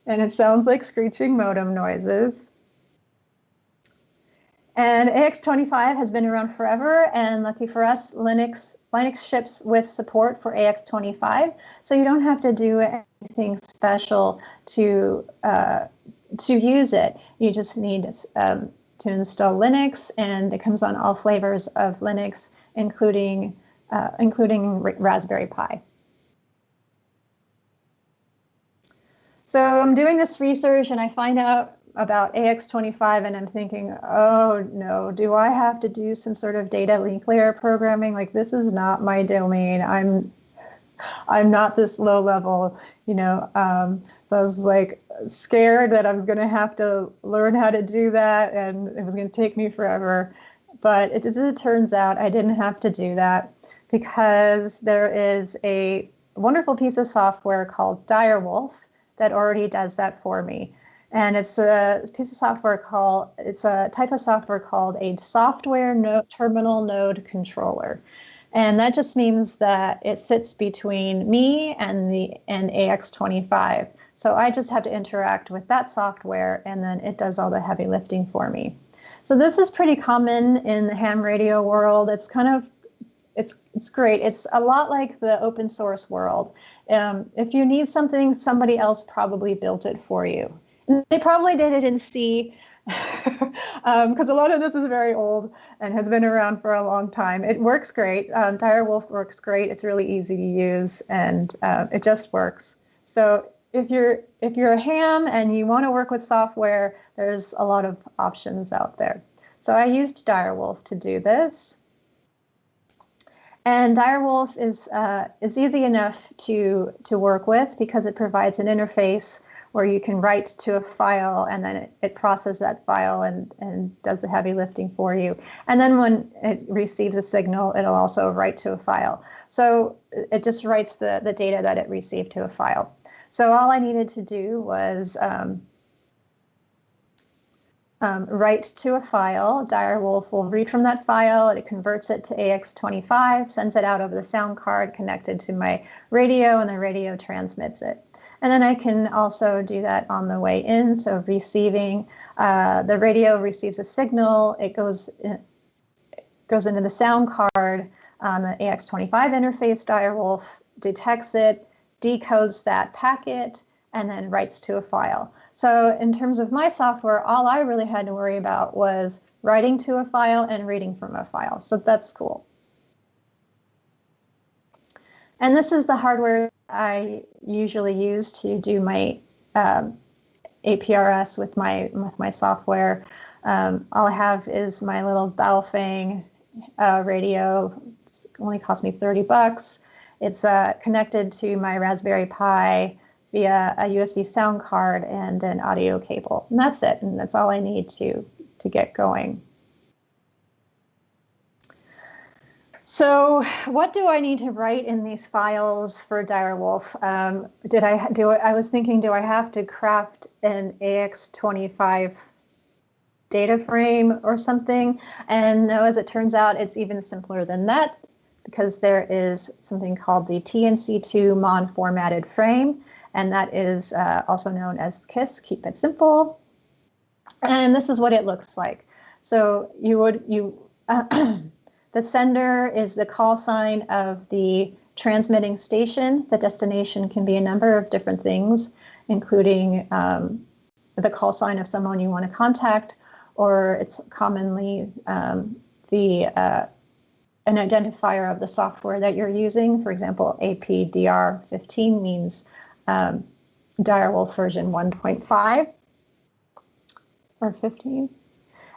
And it sounds like screeching modem noises. And AX25 has been around forever, and lucky for us, Linux ships with support for AX25, so you don't have to do anything special to use it. You just need to install Linux, and it comes on all flavors of Linux, including Raspberry Pi. So I'm doing this research, and I find out about AX25, and I'm thinking, oh no, do I have to do some sort of data link layer programming? Like, this is not my domain. I'm not this low level, you know. So I was like scared that I was going to have to learn how to do that, and it was going to take me forever. But as it turns out, I didn't have to do that, because there is a wonderful piece of software called Direwolf that already does that for me. And it's a piece of software it's a type of software called a software terminal node controller. And that just means that it sits between me and AX25. So I just have to interact with that software, and then it does all the heavy lifting for me. So this is pretty common in the ham radio world. It's kind of, it's great. It's a lot like the open source world. If you need something, somebody else probably built it for you. And they probably did it in C, because a lot of this is very old and has been around for a long time. It works great. Direwolf works great. It's really easy to use, and it just works. So if you're a ham and you want to work with software, there's a lot of options out there. So I used Direwolf to do this. And Direwolf is easy enough to work with, because it provides an interface where you can write to a file, and then it processes that file and does the heavy lifting for you. And then when it receives a signal, it'll also write to a file. So it just writes the data that it received to a file. So all I needed to do was write to a file. Direwolf will read from that file, it converts it to AX25, sends it out over the sound card connected to my radio, and the radio transmits it. And then I can also do that on the way in, so receiving, the radio receives a signal, it goes into the sound card on the AX25 interface. Direwolf detects it, decodes that packet, and then writes to a file. So in terms of my software, all I really had to worry about was writing to a file and reading from a file. So that's cool. And this is the hardware I usually use to do my APRS with my software. All I have is my little Baofeng radio. It's only cost me $30. It's connected to my Raspberry Pi via a USB sound card and an audio cable. And that's it. And that's all I need to get going. So what do I need to write in these files for Direwolf? I was thinking, do I have to craft an AX25 data frame or something? And no, as it turns out, it's even simpler than that, because there is something called the TNC2 MON formatted frame, and that is also known as KISS, keep it simple. And this is what it looks like. So the sender is the call sign of the transmitting station. The destination can be a number of different things, including the call sign of someone you want to contact, or it's commonly an identifier of the software that you're using. For example, APDR15 means Direwolf version 1.5 or 15.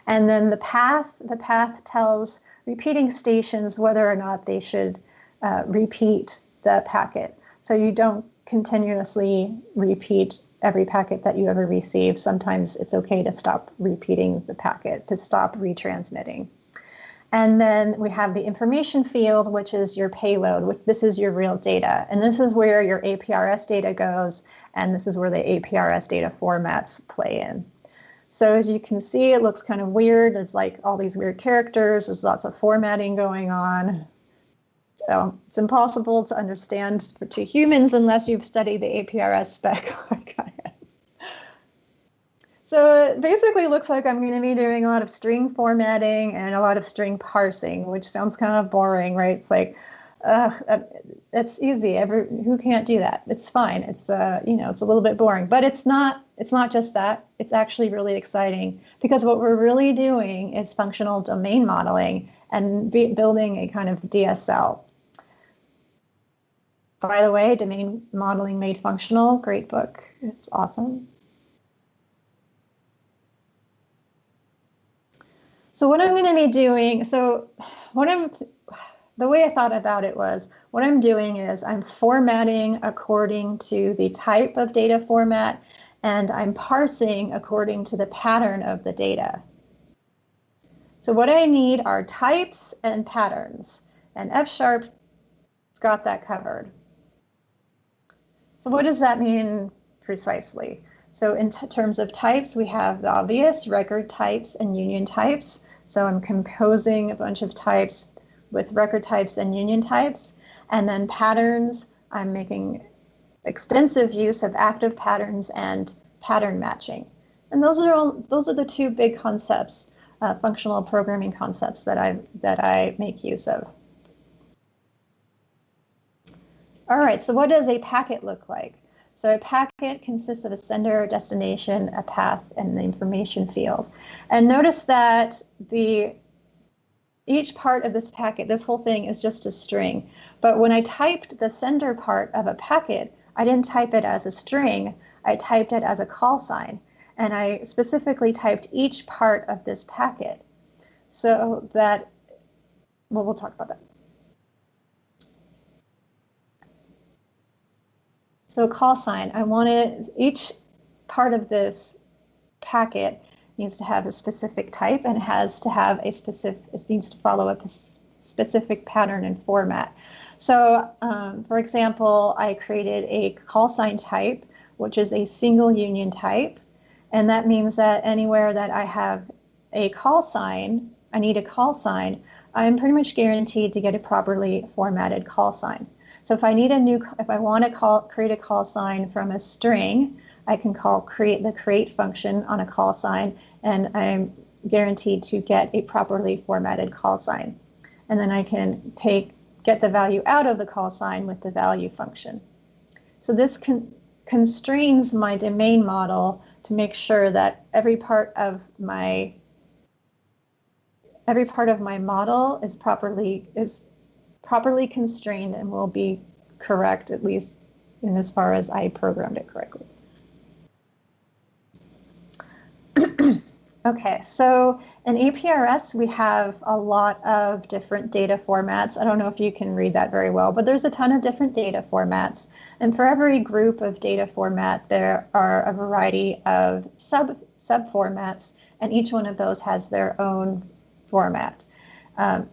And then the path tells repeating stations whether or not they should repeat the packet. So you don't continuously repeat every packet that you ever receive. Sometimes it's okay to stop repeating the packet, to stop retransmitting. And then we have the information field, which is your payload. This is your real data. And this is where your APRS data goes. And this is where the APRS data formats play in. So as you can see, it looks kind of weird. There's like all these weird characters. There's lots of formatting going on. So it's impossible to understand to humans unless you've studied the APRS spec. So it basically looks like I'm going to be doing a lot of string formatting and a lot of string parsing, which sounds kind of boring, right? It's like, it's easy. Who can't do that? It's fine. It's it's a little bit boring, but it's not just that. It's actually really exciting, because what we're really doing is functional domain modeling and building a kind of DSL. By the way, Domain Modeling Made Functional, great book. It's awesome. So what I'm going to be doing, the way I thought about it was, what I'm doing is I'm formatting according to the type of data format, and I'm parsing according to the pattern of the data. So what I need are types and patterns, and F# got that covered. So what does that mean precisely? So in terms of types, we have the obvious record types and union types. So I'm composing a bunch of types with record types and union types. And then patterns, I'm making extensive use of active patterns and pattern matching. And those are the two big concepts, functional programming concepts that I make use of. All right, so what does a packet look like? So a packet consists of a sender, a destination, a path, and the information field. And notice that each part of this packet, this whole thing is just a string. But when I typed the sender part of a packet, I didn't type it as a string, I typed it as a call sign. And I specifically typed each part of this packet. So that, well, we'll talk about that. So call sign, I wanted each part of this packet needs to have a specific type, and it has to have it needs to follow a specific pattern and format. So, for example, I created a call sign type, which is a single union type. And that means that anywhere that I have a call sign, I need a call sign, I'm pretty much guaranteed to get a properly formatted call sign. So if I need if I want to create a call sign from a string, I can create the create function on a call sign, and I'm guaranteed to get a properly formatted call sign. And then I can get the value out of the call sign with the value function. So this constrains my domain model to make sure that every part of my model is properly constrained and will be correct, at least in as far as I programmed it correctly. Okay, so in APRS, we have a lot of different data formats. I don't know if you can read that very well, but there's a ton of different data formats. And for every group of data format, there are a variety of sub-formats, and each one of those has their own format.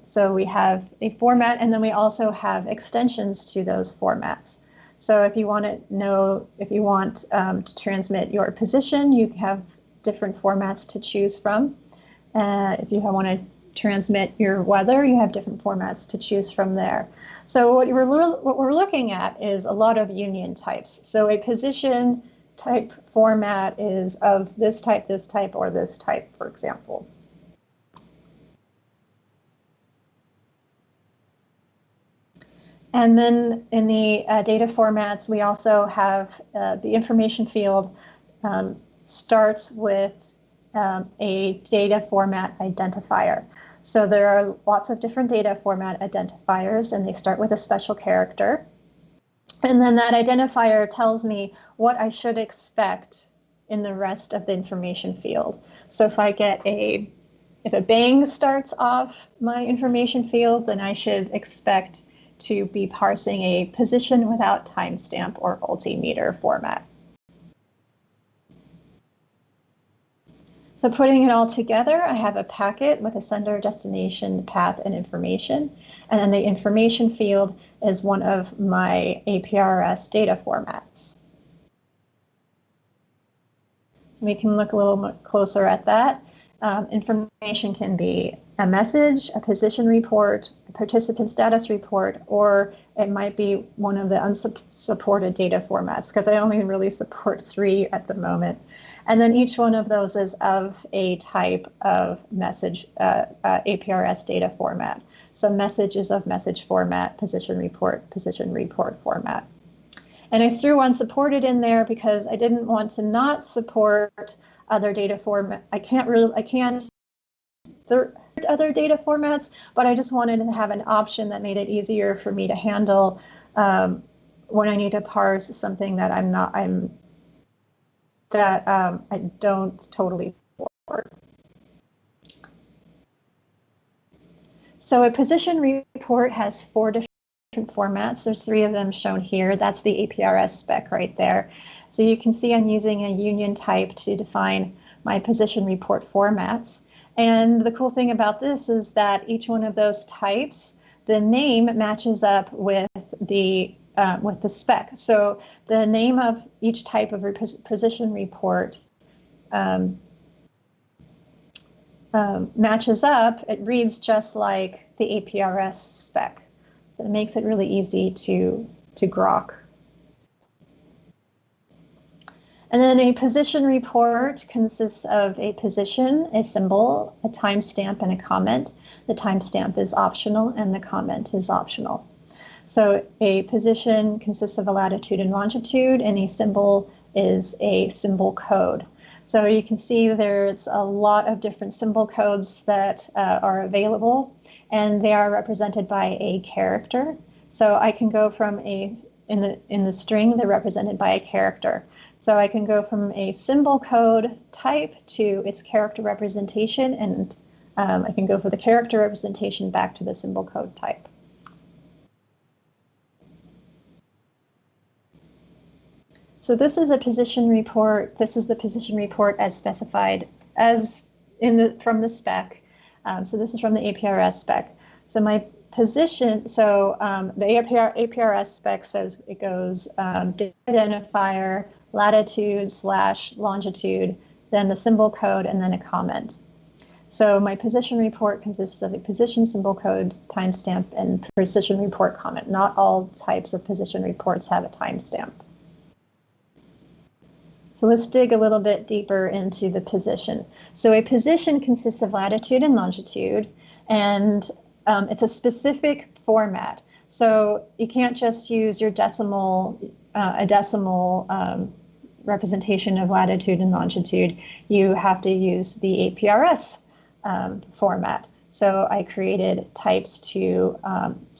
So we have a format, and then we also have extensions to those formats. So if you want to transmit your position, you have different formats to choose from. If you want to transmit your weather, you have different formats to choose from there. So what we're looking at is a lot of union types. So a position type format is of this type, or this type, for example. And then in the data formats, we also have the information field starts with a data format identifier. So there are lots of different data format identifiers, and they start with a special character. And then that identifier tells me what I should expect in the rest of the information field. So if a bang starts off my information field, then I should expect to be parsing a position without timestamp or altimeter format. So putting it all together, I have a packet with a sender, destination, path, and information. And then the information field is one of my APRS data formats. We can look a little closer at that. Information can be a message, a position report, a participant status report, or it might be one of the unsupported data formats, because I only really support 3 at the moment. And then each one of those is of a type of message APRS data format. So message is of message format, position report format. And I threw unsupported in there because I didn't want to not support other data format. I can't other data formats, but I just wanted to have an option that made it easier for me to handle when I need to parse something that I don't totally support. So a position report has 4 different formats. There's 3 of them shown here. That's the APRS spec right there. So you can see I'm using a union type to define my position report formats. And the cool thing about this is that each one of those types, the name matches up with the spec. So the name of each type of position report matches up. It reads just like the APRS spec. So it makes it really easy to grok. And then a position report consists of a position, a symbol, a timestamp, and a comment. The timestamp is optional and the comment is optional. So a position consists of a latitude and longitude, and a symbol is a symbol code. So you can see there's a lot of different symbol codes that are available, and they are represented by a character. So I can go from in the string, they're represented by a character. So I can go from a symbol code type to its character representation, and I can go for the character representation back to the symbol code type. So this is a position report. This is the position report as specified from the spec. So this is from the APRS spec. So my position, so the APRS spec says it goes data identifier, latitude / longitude, then the symbol code, and then a comment. So my position report consists of a position, symbol code, timestamp, and position report comment. Not all types of position reports have a timestamp. So let's dig a little bit deeper into the position. So a position consists of latitude and longitude, and it's a specific format. So you can't just use your decimal, a decimal representation of latitude and longitude. You have to use the APRS format. So I created types to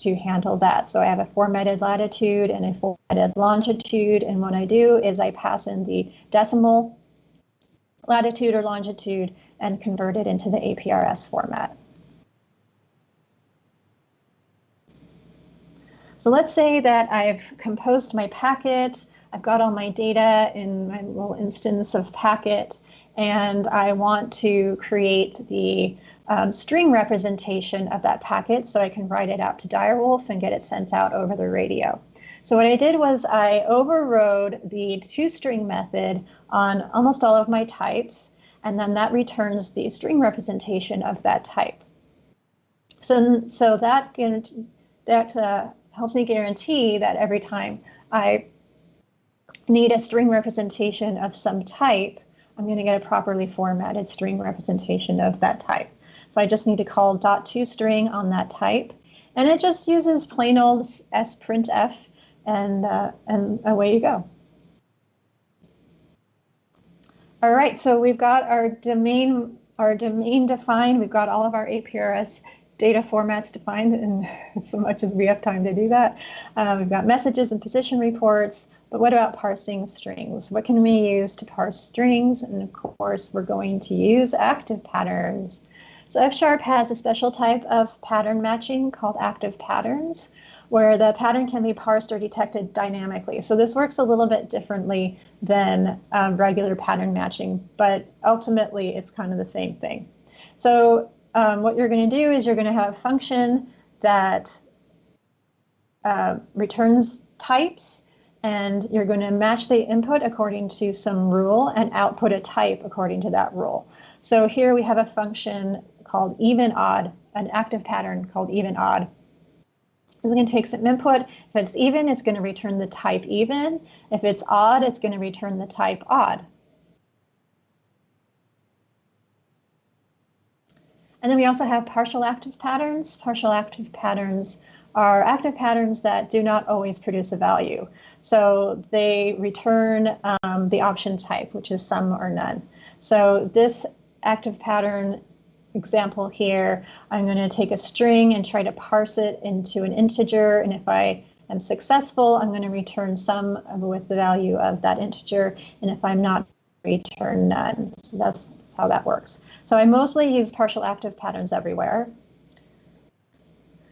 handle that. So I have a formatted latitude and a formatted longitude, and what I do is I pass in the decimal latitude or longitude and convert it into the APRS format. So let's say that I've composed my packet, I've got all my data in my little instance of packet, and I want to create the string representation of that packet so I can write it out to direwolf and get it sent out over the radio. So what I did was I overrode the toString method on almost all of my types, and then that returns the string representation of that type. So that helps me guarantee that every time I need a string representation of some type, I'm going to get a properly formatted string representation of that type. So I just need to call .toString on that type, and it just uses plain old sprintf, and away you go. All right, so we've got our domain defined. We've got all of our APRS data formats defined, and so much as we have time to do that. We've got messages and position reports, but what about parsing strings? What can we use to parse strings? And of course, we're going to use active patterns. So F# has a special type of pattern matching called active patterns, where the pattern can be parsed or detected dynamically. So this works a little bit differently than regular pattern matching, but ultimately it's kind of the same thing. So what you're going to do is you're going to have a function that returns types, and you're going to match the input according to some rule and output a type according to that rule. So here we have a function called even odd, an active pattern called even odd. It's going to take some input. If it's even, it's going to return the type even. If it's odd, it's going to return the type odd. And then we also have partial active patterns. Partial active patterns are active patterns that do not always produce a value. So they return the option type, which is some or none. So this active pattern example here, I'm going to take a string and try to parse it into an integer, and if I am successful, I'm going to return some with the value of that integer, and if I'm not, return none. So that's how that works. So I mostly use partial active patterns everywhere,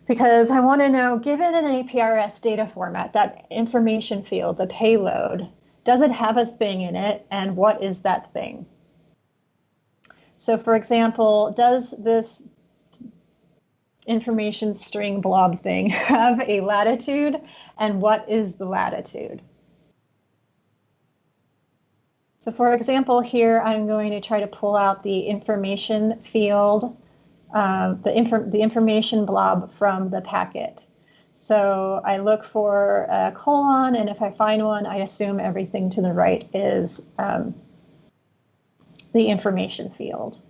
because I want to know, given an APRS data format, that information field, the payload, does it have a thing in it, and what is that thing? So for example, does this information string blob thing have a latitude, and what is the latitude? So for example, here I'm going to try to pull out the information field, the information blob from the packet. So I look for a colon, and if I find one, I assume everything to the right is the information field.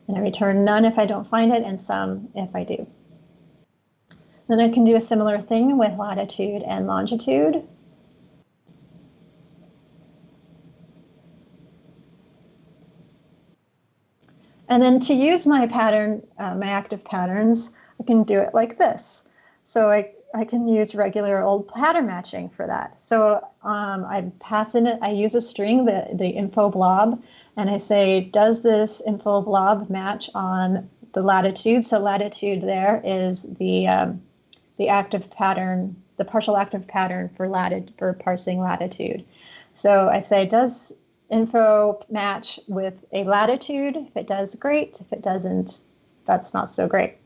And I return none if I don't find it, and some if I do. Then I can do a similar thing with latitude and longitude. And then to use my pattern, my active patterns, I can do it like this. So I can use regular old pattern matching for that. So I pass in it, I use a string, the info blob, and I say, does this info blob match on the latitude? So latitude there is the active pattern, the partial active pattern for parsing latitude. So I say, does info match with a latitude? If it does, great. If it doesn't, that's not so great.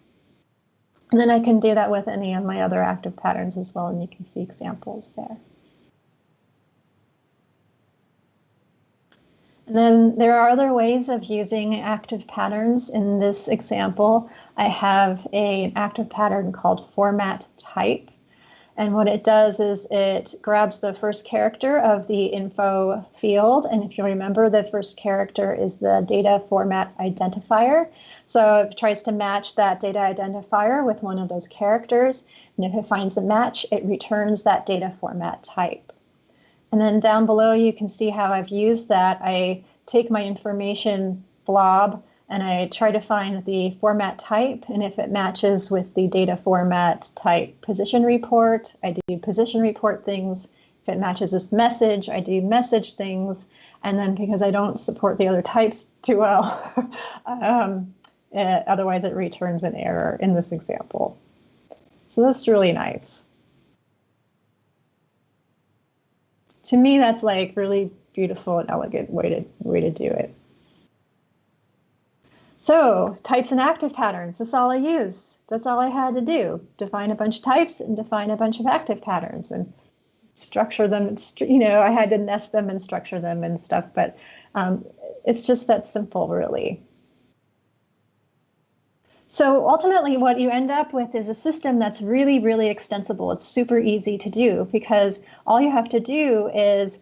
And then I can do that with any of my other active patterns as well, and you can see examples there. And then there are other ways of using active patterns. In this example, I have an active pattern called format type. And what it does is it grabs the first character of the info field. And if you remember, the first character is the data format identifier. So it tries to match that data identifier with one of those characters. And if it finds a match, it returns that data format type. And then down below, you can see how I've used that. I take my information blob and I try to find the format type, and if it matches with the data format type position report, I do position report things. If it matches with message, I do message things. And then because I don't support the other types too well, otherwise it returns an error in this example. So that's really nice. To me, that's like really beautiful and elegant way to do it. So types and active patterns, that's all I use. That's all I had to do. Define a bunch of types and define a bunch of active patterns and structure them. You know, I had to nest them and structure them and stuff, but it's just that simple, really. So ultimately what you end up with is a system that's really, really extensible. It's super easy to do because all you have to do is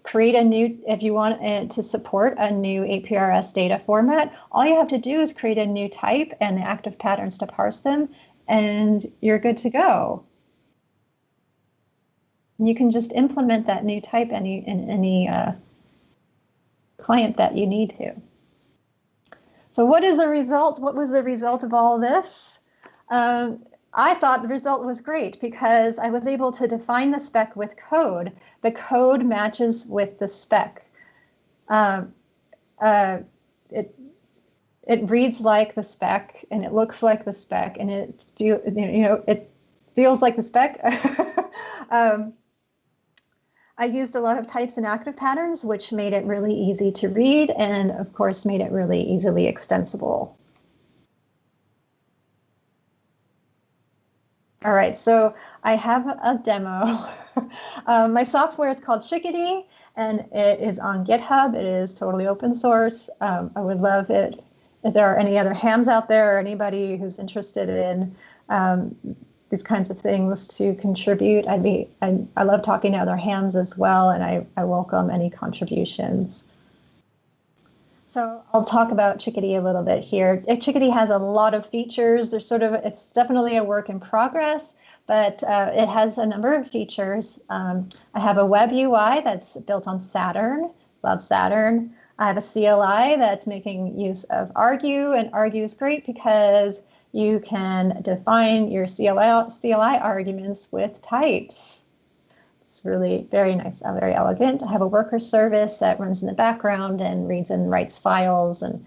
create a new, if you want it to support a new APRS data format, all you have to do is create a new type and the active patterns to parse them, and you're good to go. You can just implement that new type in any client that you need to. So what is the result? What was the result of all of this? I thought the result was great because I was able to define the spec with code. The code matches with the spec. It reads like the spec and it looks like the spec and it feels like the spec. I used a lot of types and active patterns, which made it really easy to read and of course made it really easily extensible. All right, so I have a demo. My software is called Chickadee, and it is on GitHub. It is totally open source. I would love it if there are any other hams out there or anybody who's interested in these kinds of things to contribute. I love talking to other hams as well, and I welcome any contributions. So I'll talk about Chickadee a little bit here. Chickadee has a lot of features. It's definitely a work in progress, but it has a number of features. I have a web UI that's built on Saturn, love Saturn. I have a CLI that's making use of argue, and argue is great because you can define your CLI arguments with types. It's really very nice, very elegant. I have a worker service that runs in the background and reads and writes files and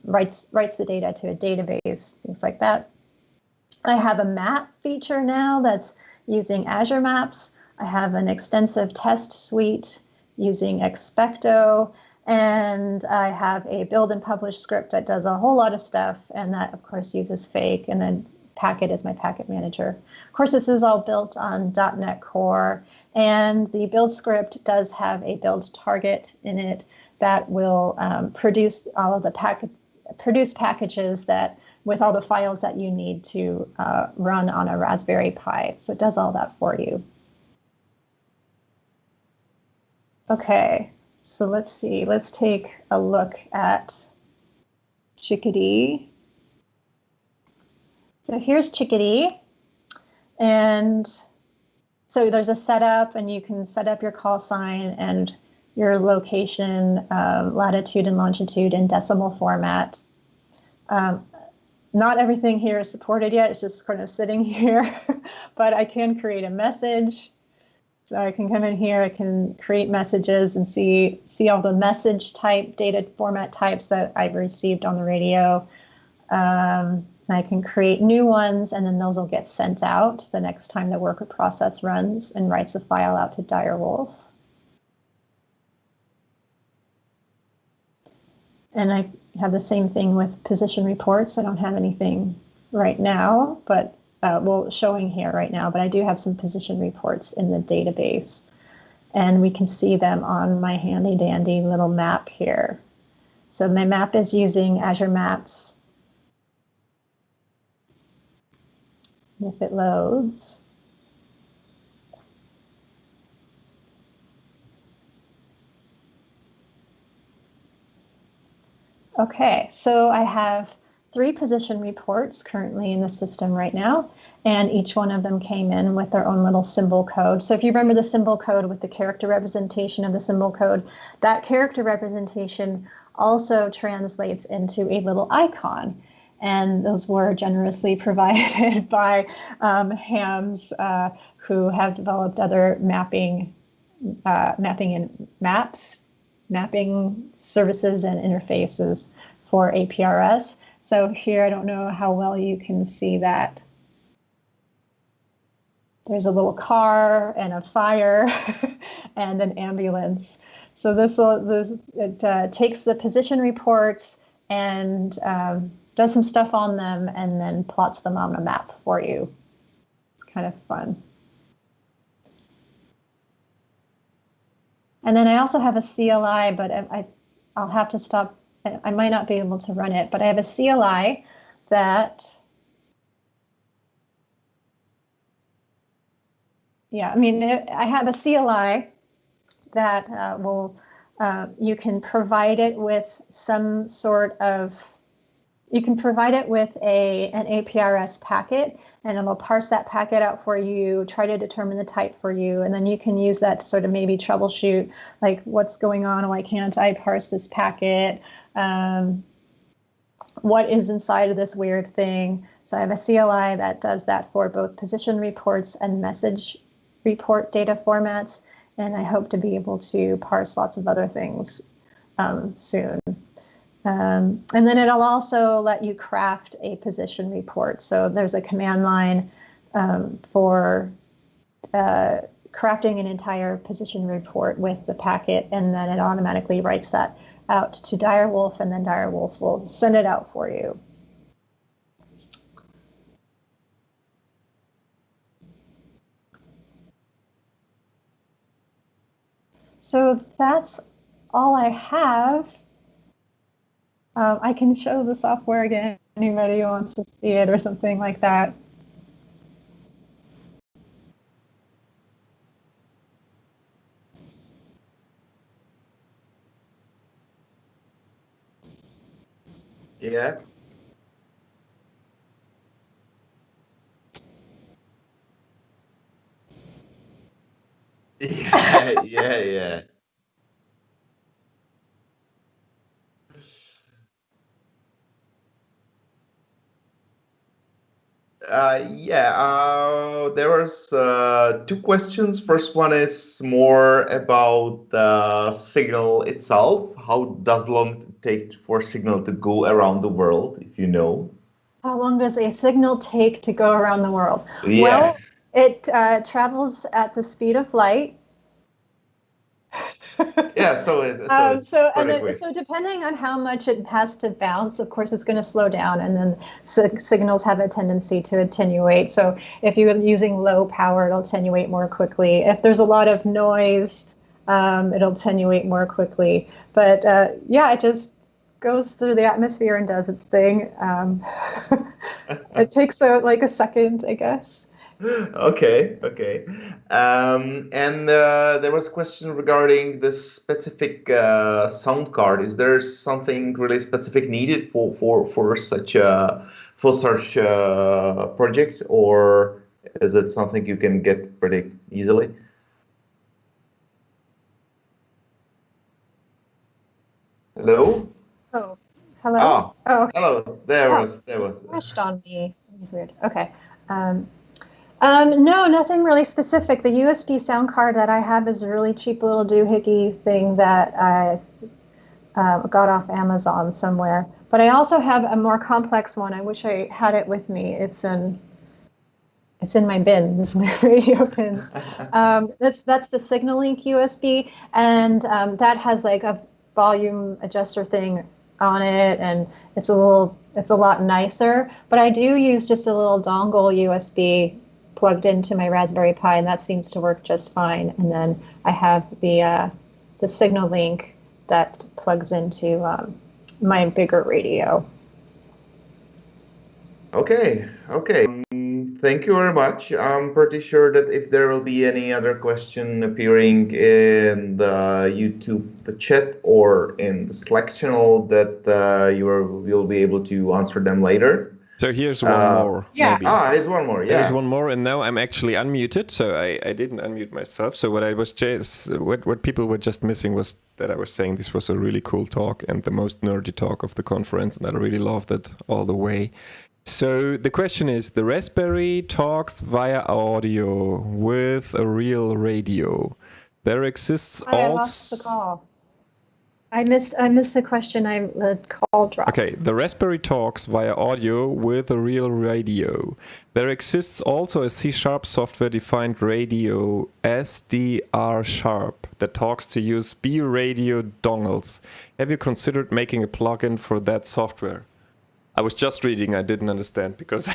writes the data to a database, things like that. I have a map feature now that's using Azure Maps. I have an extensive test suite using Expecto, and I have a build and publish script that does a whole lot of stuff, and that of course uses Fake, and then Packet is my packet manager. Of course, this is all built on .NET Core. And the build script does have a build target in it that will produce all of the packages that with all the files that you need to run on a Raspberry Pi. So it does all that for you. Okay, so let's see. Let's take a look at Chickadee. So here's Chickadee, and so there's a setup, and you can set up your call sign and your location, latitude and longitude in decimal format. Not everything here is supported yet. It's just kind of sitting here, but I can create a message. So I can come in here, I can create messages and see all the message type, data format types that I've received on the radio. I can create new ones, and then those will get sent out the next time the worker process runs and writes a file out to Direwolf. And I have the same thing with position reports. I don't have anything right now, but well, showing here right now, but I do have some position reports in the database, and we can see them on my handy dandy little map here. So my map is using Azure Maps. If it loads. Okay, so I have 3 position reports currently in the system right now, and each one of them came in with their own little symbol code. So if you remember the symbol code with the character representation of the symbol code, that character representation also translates into a little icon. And those were generously provided by hams who have developed other mapping services and interfaces for APRS. So here, I don't know how well you can see that. There's a little car and a fire and an ambulance. So it takes the position reports and does some stuff on them and then plots them on a map for you. It's kind of fun. And then I also have a CLI, but I'll have to stop. I might not be able to run it, but I have a CLI that, yeah, I mean, I have a CLI that you can provide it with some sort of, you can provide it with an APRS packet, and it'll parse that packet out for you, try to determine the type for you, and then you can use that to sort of maybe troubleshoot, like, what's going on, why can't I parse this packet? What is inside of this weird thing? So I have a CLI that does that for both position reports and message report data formats, and I hope to be able to parse lots of other things soon. And then it'll also let you craft a position report. So there's a command line for crafting an entire position report with the packet, and then it automatically writes that out to Direwolf, and then Direwolf will send it out for you. So that's all I have. I can show the software again, anybody who wants to see it or something like that. Yeah. Yeah. There was 2 questions. First one is more about the signal itself. How long it take for signal to go around the world, if you know? How long does a signal take to go around the world? Yeah. Well, it travels at the speed of light. Yeah, so depending on how much it has to bounce, of course, it's going to slow down, and then signals have a tendency to attenuate. So if you're using low power, it'll attenuate more quickly. If there's a lot of noise, it'll attenuate more quickly. But yeah, it just goes through the atmosphere and does its thing. It takes like a second, I guess. Okay. And there was a question regarding the specific sound card. Is there something really specific needed for such a project, or is it something you can get pretty easily? Hello? Oh, hello? Oh, okay. Hello. There was. Flashed on me. It was weird. Okay. No, nothing really specific. The USB sound card that I have is a really cheap little doohickey thing that I got off Amazon somewhere. But I also have a more complex one. I wish I had it with me. It's in my bins, my radio pins. That's the SignalLink USB, and that has like a volume adjuster thing on it, and it's it's a lot nicer. But I do use just a little dongle USB plugged into my Raspberry Pi, and that seems to work just fine. And then I have the signal link that plugs into my bigger radio. Okay. Thank you very much. I'm pretty sure that if there will be any other question appearing in the YouTube chat or in the Slack channel, that you'll be able to answer them later. So here's one more. Yeah. Maybe. There's one more. Yeah. There's one more, and now I'm actually unmuted, so I didn't unmute myself. So what I was what people were just missing was that I was saying this was a really cool talk and the most nerdy talk of the conference, and I really loved it all the way. So the question is, the Raspberry talks via audio with a real radio. There exists I lost the call. I missed the question. The call dropped. Okay, the Raspberry talks via audio with a real radio. There exists also a C# software-defined radio, SDR#, that talks to USB radio dongles. Have you considered making a plugin for that software? I was just reading, I didn't understand because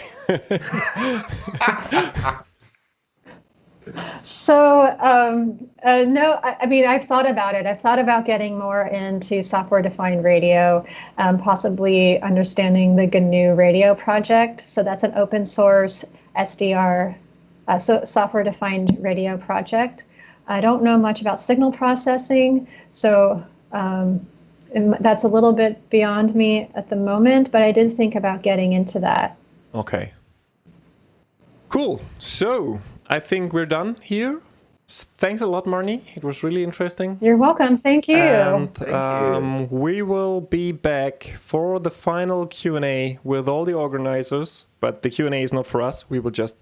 So no, I mean, I've thought about it. I've thought about getting more into software-defined radio, possibly understanding the GNU radio project. So that's an open source SDR, software-defined radio project. I don't know much about signal processing, so that's a little bit beyond me at the moment, but I did think about getting into that. Okay. Cool. So I think we're done here. Thanks a lot, Marnie. It was really interesting. You're welcome. Thank you. And we will be back for the final Q&A with all the organizers, but the Q&A is not for us. We will just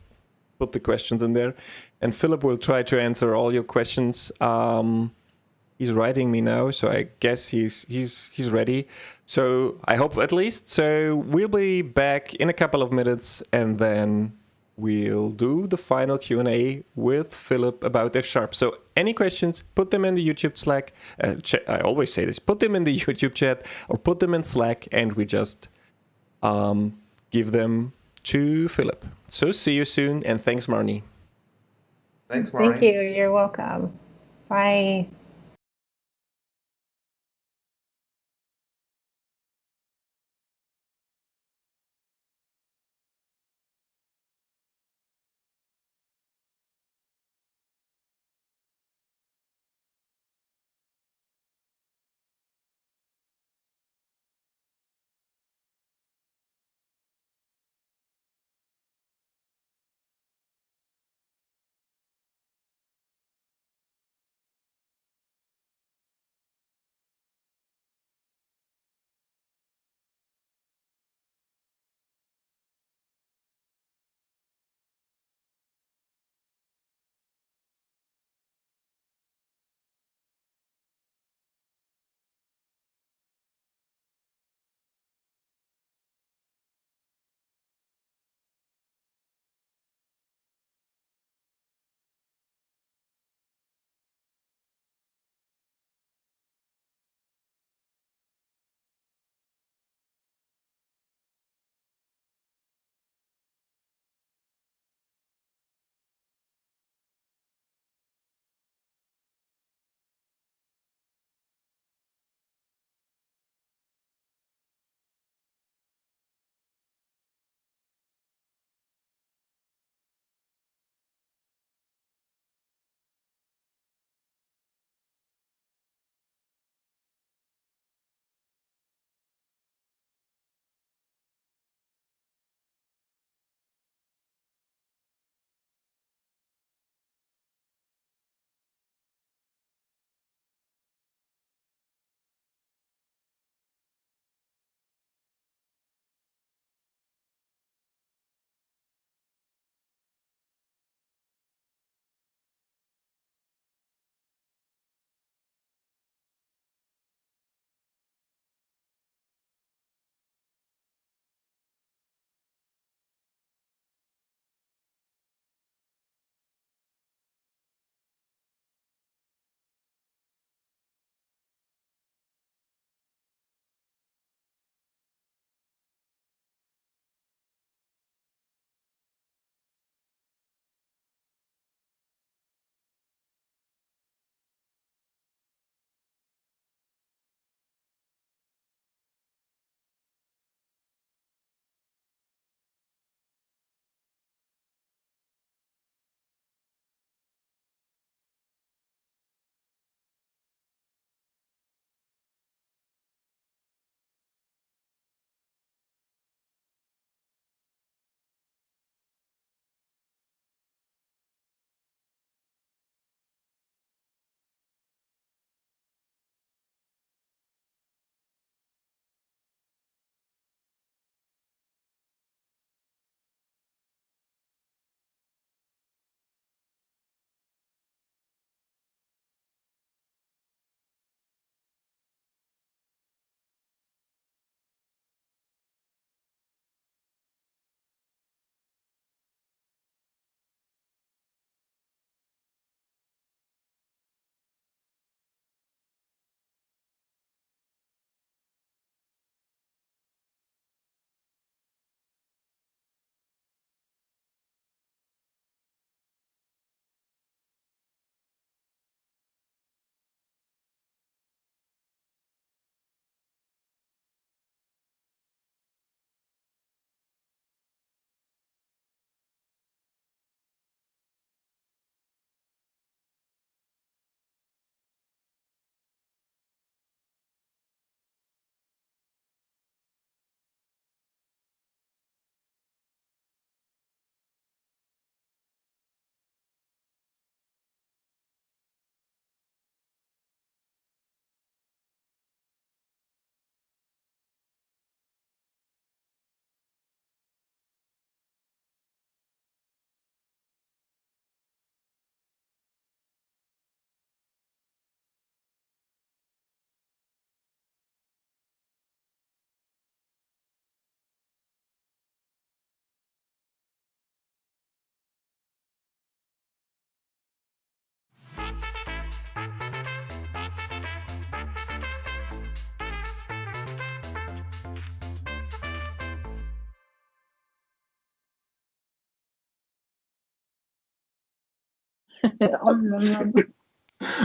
put the questions in there, and Philip will try to answer all your questions. He's writing me now, so I guess he's ready. So I hope at least. So we'll be back in a couple of minutes, and then we'll do the final Q&A with Philip about F#. So any questions, put them in the YouTube Slack. I always say this, put them in the YouTube chat or put them in Slack, and we just give them to Philip. So see you soon, and thanks, Marnie. Thanks, Marnie. Thank you. You're welcome. Bye.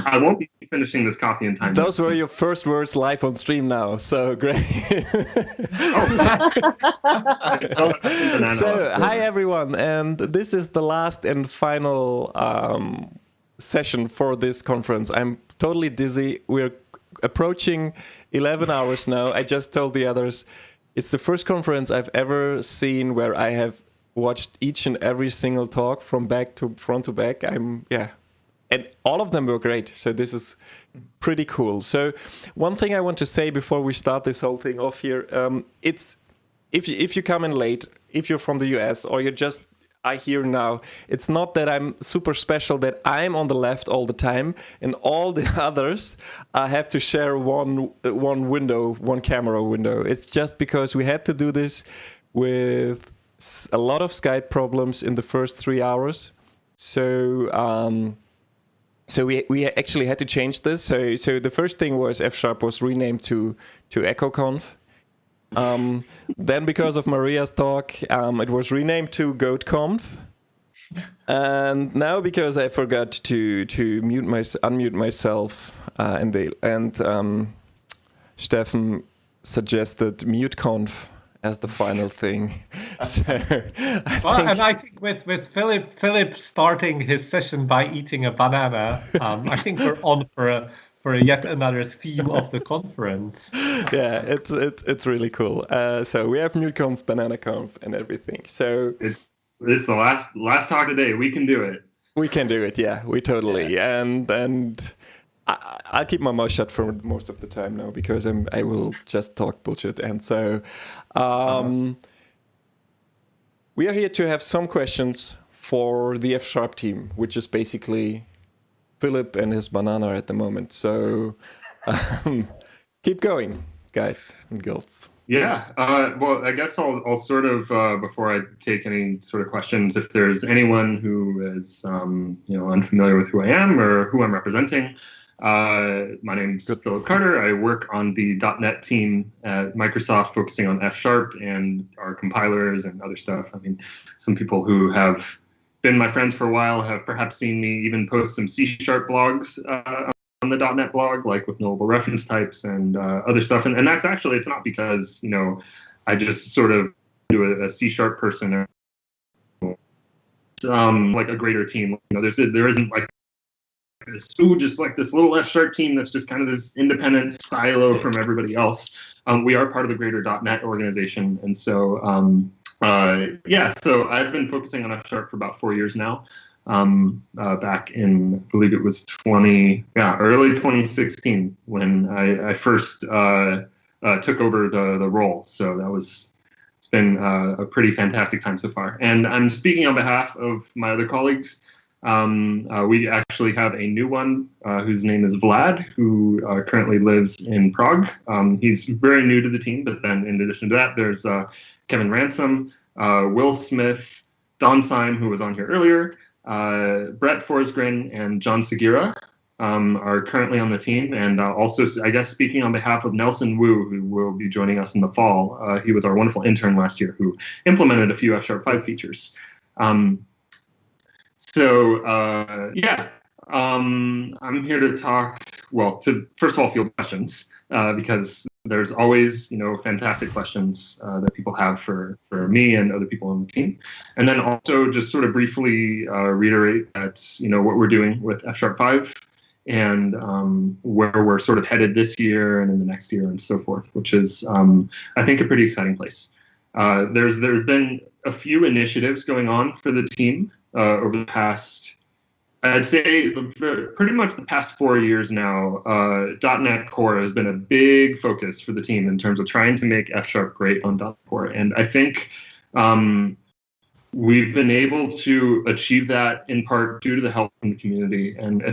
I won't be finishing this coffee in time. Those were your first words live on stream now, so great. So, hi everyone, and this is the last and final session for this conference. I'm totally dizzy. We're approaching 11 hours now. I just told the others, it's the first conference I've ever seen where I have watched each and every single talk from back to front to back. And all of them were great. So this is pretty cool. So one thing I want to say before we start this whole thing off here, it's if you come in late, if you're from the US or you're just here now, it's not that I'm super special that I'm on the left all the time and all the others have to share one window, one camera window. It's just because we had to do this with a lot of Skype problems in the first 3 hours. So we actually had to change this. So the first thing was F# was renamed to EchoConf. Then because of Maria's talk, it was renamed to GoatConf. And now because I forgot to unmute myself, and Steffen suggested MuteConf as the final thing. So I think with Philip starting his session by eating a banana, I think we're on for yet another theme of the conference. Yeah, it's really cool. So we have MuteConf, BananaConf, and everything. So this is the last talk today. We can do it. We can do it. Yeah, we totally. Yeah. And I'll keep my mouth shut for most of the time now because I will just talk bullshit. And so we are here to have some questions for the F# team, which is basically Philip and his banana at the moment. So keep going, guys and girls. Yeah. Well, I guess I'll sort of before I take any sort of questions, if there's anyone who is unfamiliar with who I am or who I'm representing. My name's Philip Carter. I work on the .NET team at Microsoft, focusing on F# and our compilers and other stuff. I mean, some people who have been my friends for a while have perhaps seen me even post some C# blogs on the .NET blog, like with knowable reference types and other stuff. And that's actually, it's not because, I just sort of do a C# person or like a greater team. There isn't like just like this little F# team that's just kind of this independent silo from everybody else. We are part of the greater .NET organization. And so, so I've been focusing on F# for about 4 years now. Back in, I believe it was early 2016 when I first took over the role. So it's been a pretty fantastic time so far. And I'm speaking on behalf of my other colleagues. We actually have a new one whose name is Vlad, who currently lives in Prague. He's very new to the team, but then in addition to that, there's Kevin Ransom, Will Smith, Don Syme, who was on here earlier, Brett Forsgren, and John Segura are currently on the team. And also, I guess, speaking on behalf of Nelson Wu, who will be joining us in the fall. He was our wonderful intern last year who implemented a few F#5 features. I'm here to talk, to first of all field questions, because there's always, fantastic questions that people have for me and other people on the team. And then also just sort of briefly reiterate that, what we're doing with F#5 and where we're sort of headed this year and in the next year and so forth, which is, I think, a pretty exciting place. There's been a few initiatives going on for the team over the past, I'd say pretty much the past 4 years now. .NET Core has been a big focus for the team in terms of trying to make F# great on .NET Core. And I think we've been able to achieve that in part due to the help from the community and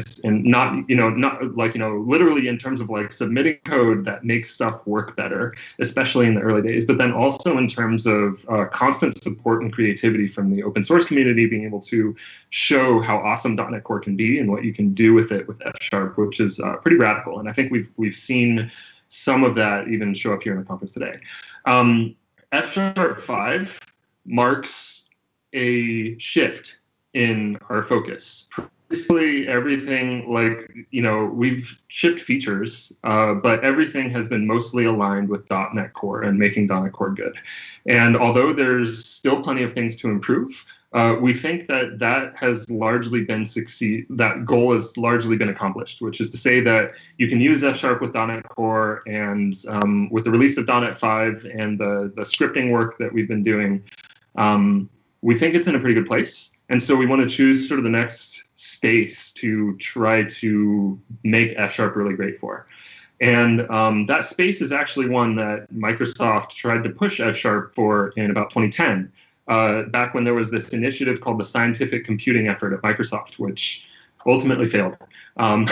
not literally in terms of like submitting code that makes stuff work better, especially in the early days, but then also in terms of constant support and creativity from the open source community, being able to show how awesome .NET Core can be and what you can do with it with F#, which is pretty radical. And I think we've seen some of that even show up here in the conference today. F#5 marks a shift in our focus. obviously everything, like, we've shipped features, but everything has been mostly aligned with .NET Core and making .NET Core good. And although there's still plenty of things to improve, we think that has largely been that goal has largely been accomplished, which is to say that you can use F# with .NET Core, and with the release of .NET 5 and the scripting work that we've been doing, we think it's in a pretty good place. And so we want to choose sort of the next space to try to make F# really great for. And that space is actually one that Microsoft tried to push F# for in about 2010, back when there was this initiative called the Scientific Computing Effort at Microsoft, which ultimately failed. And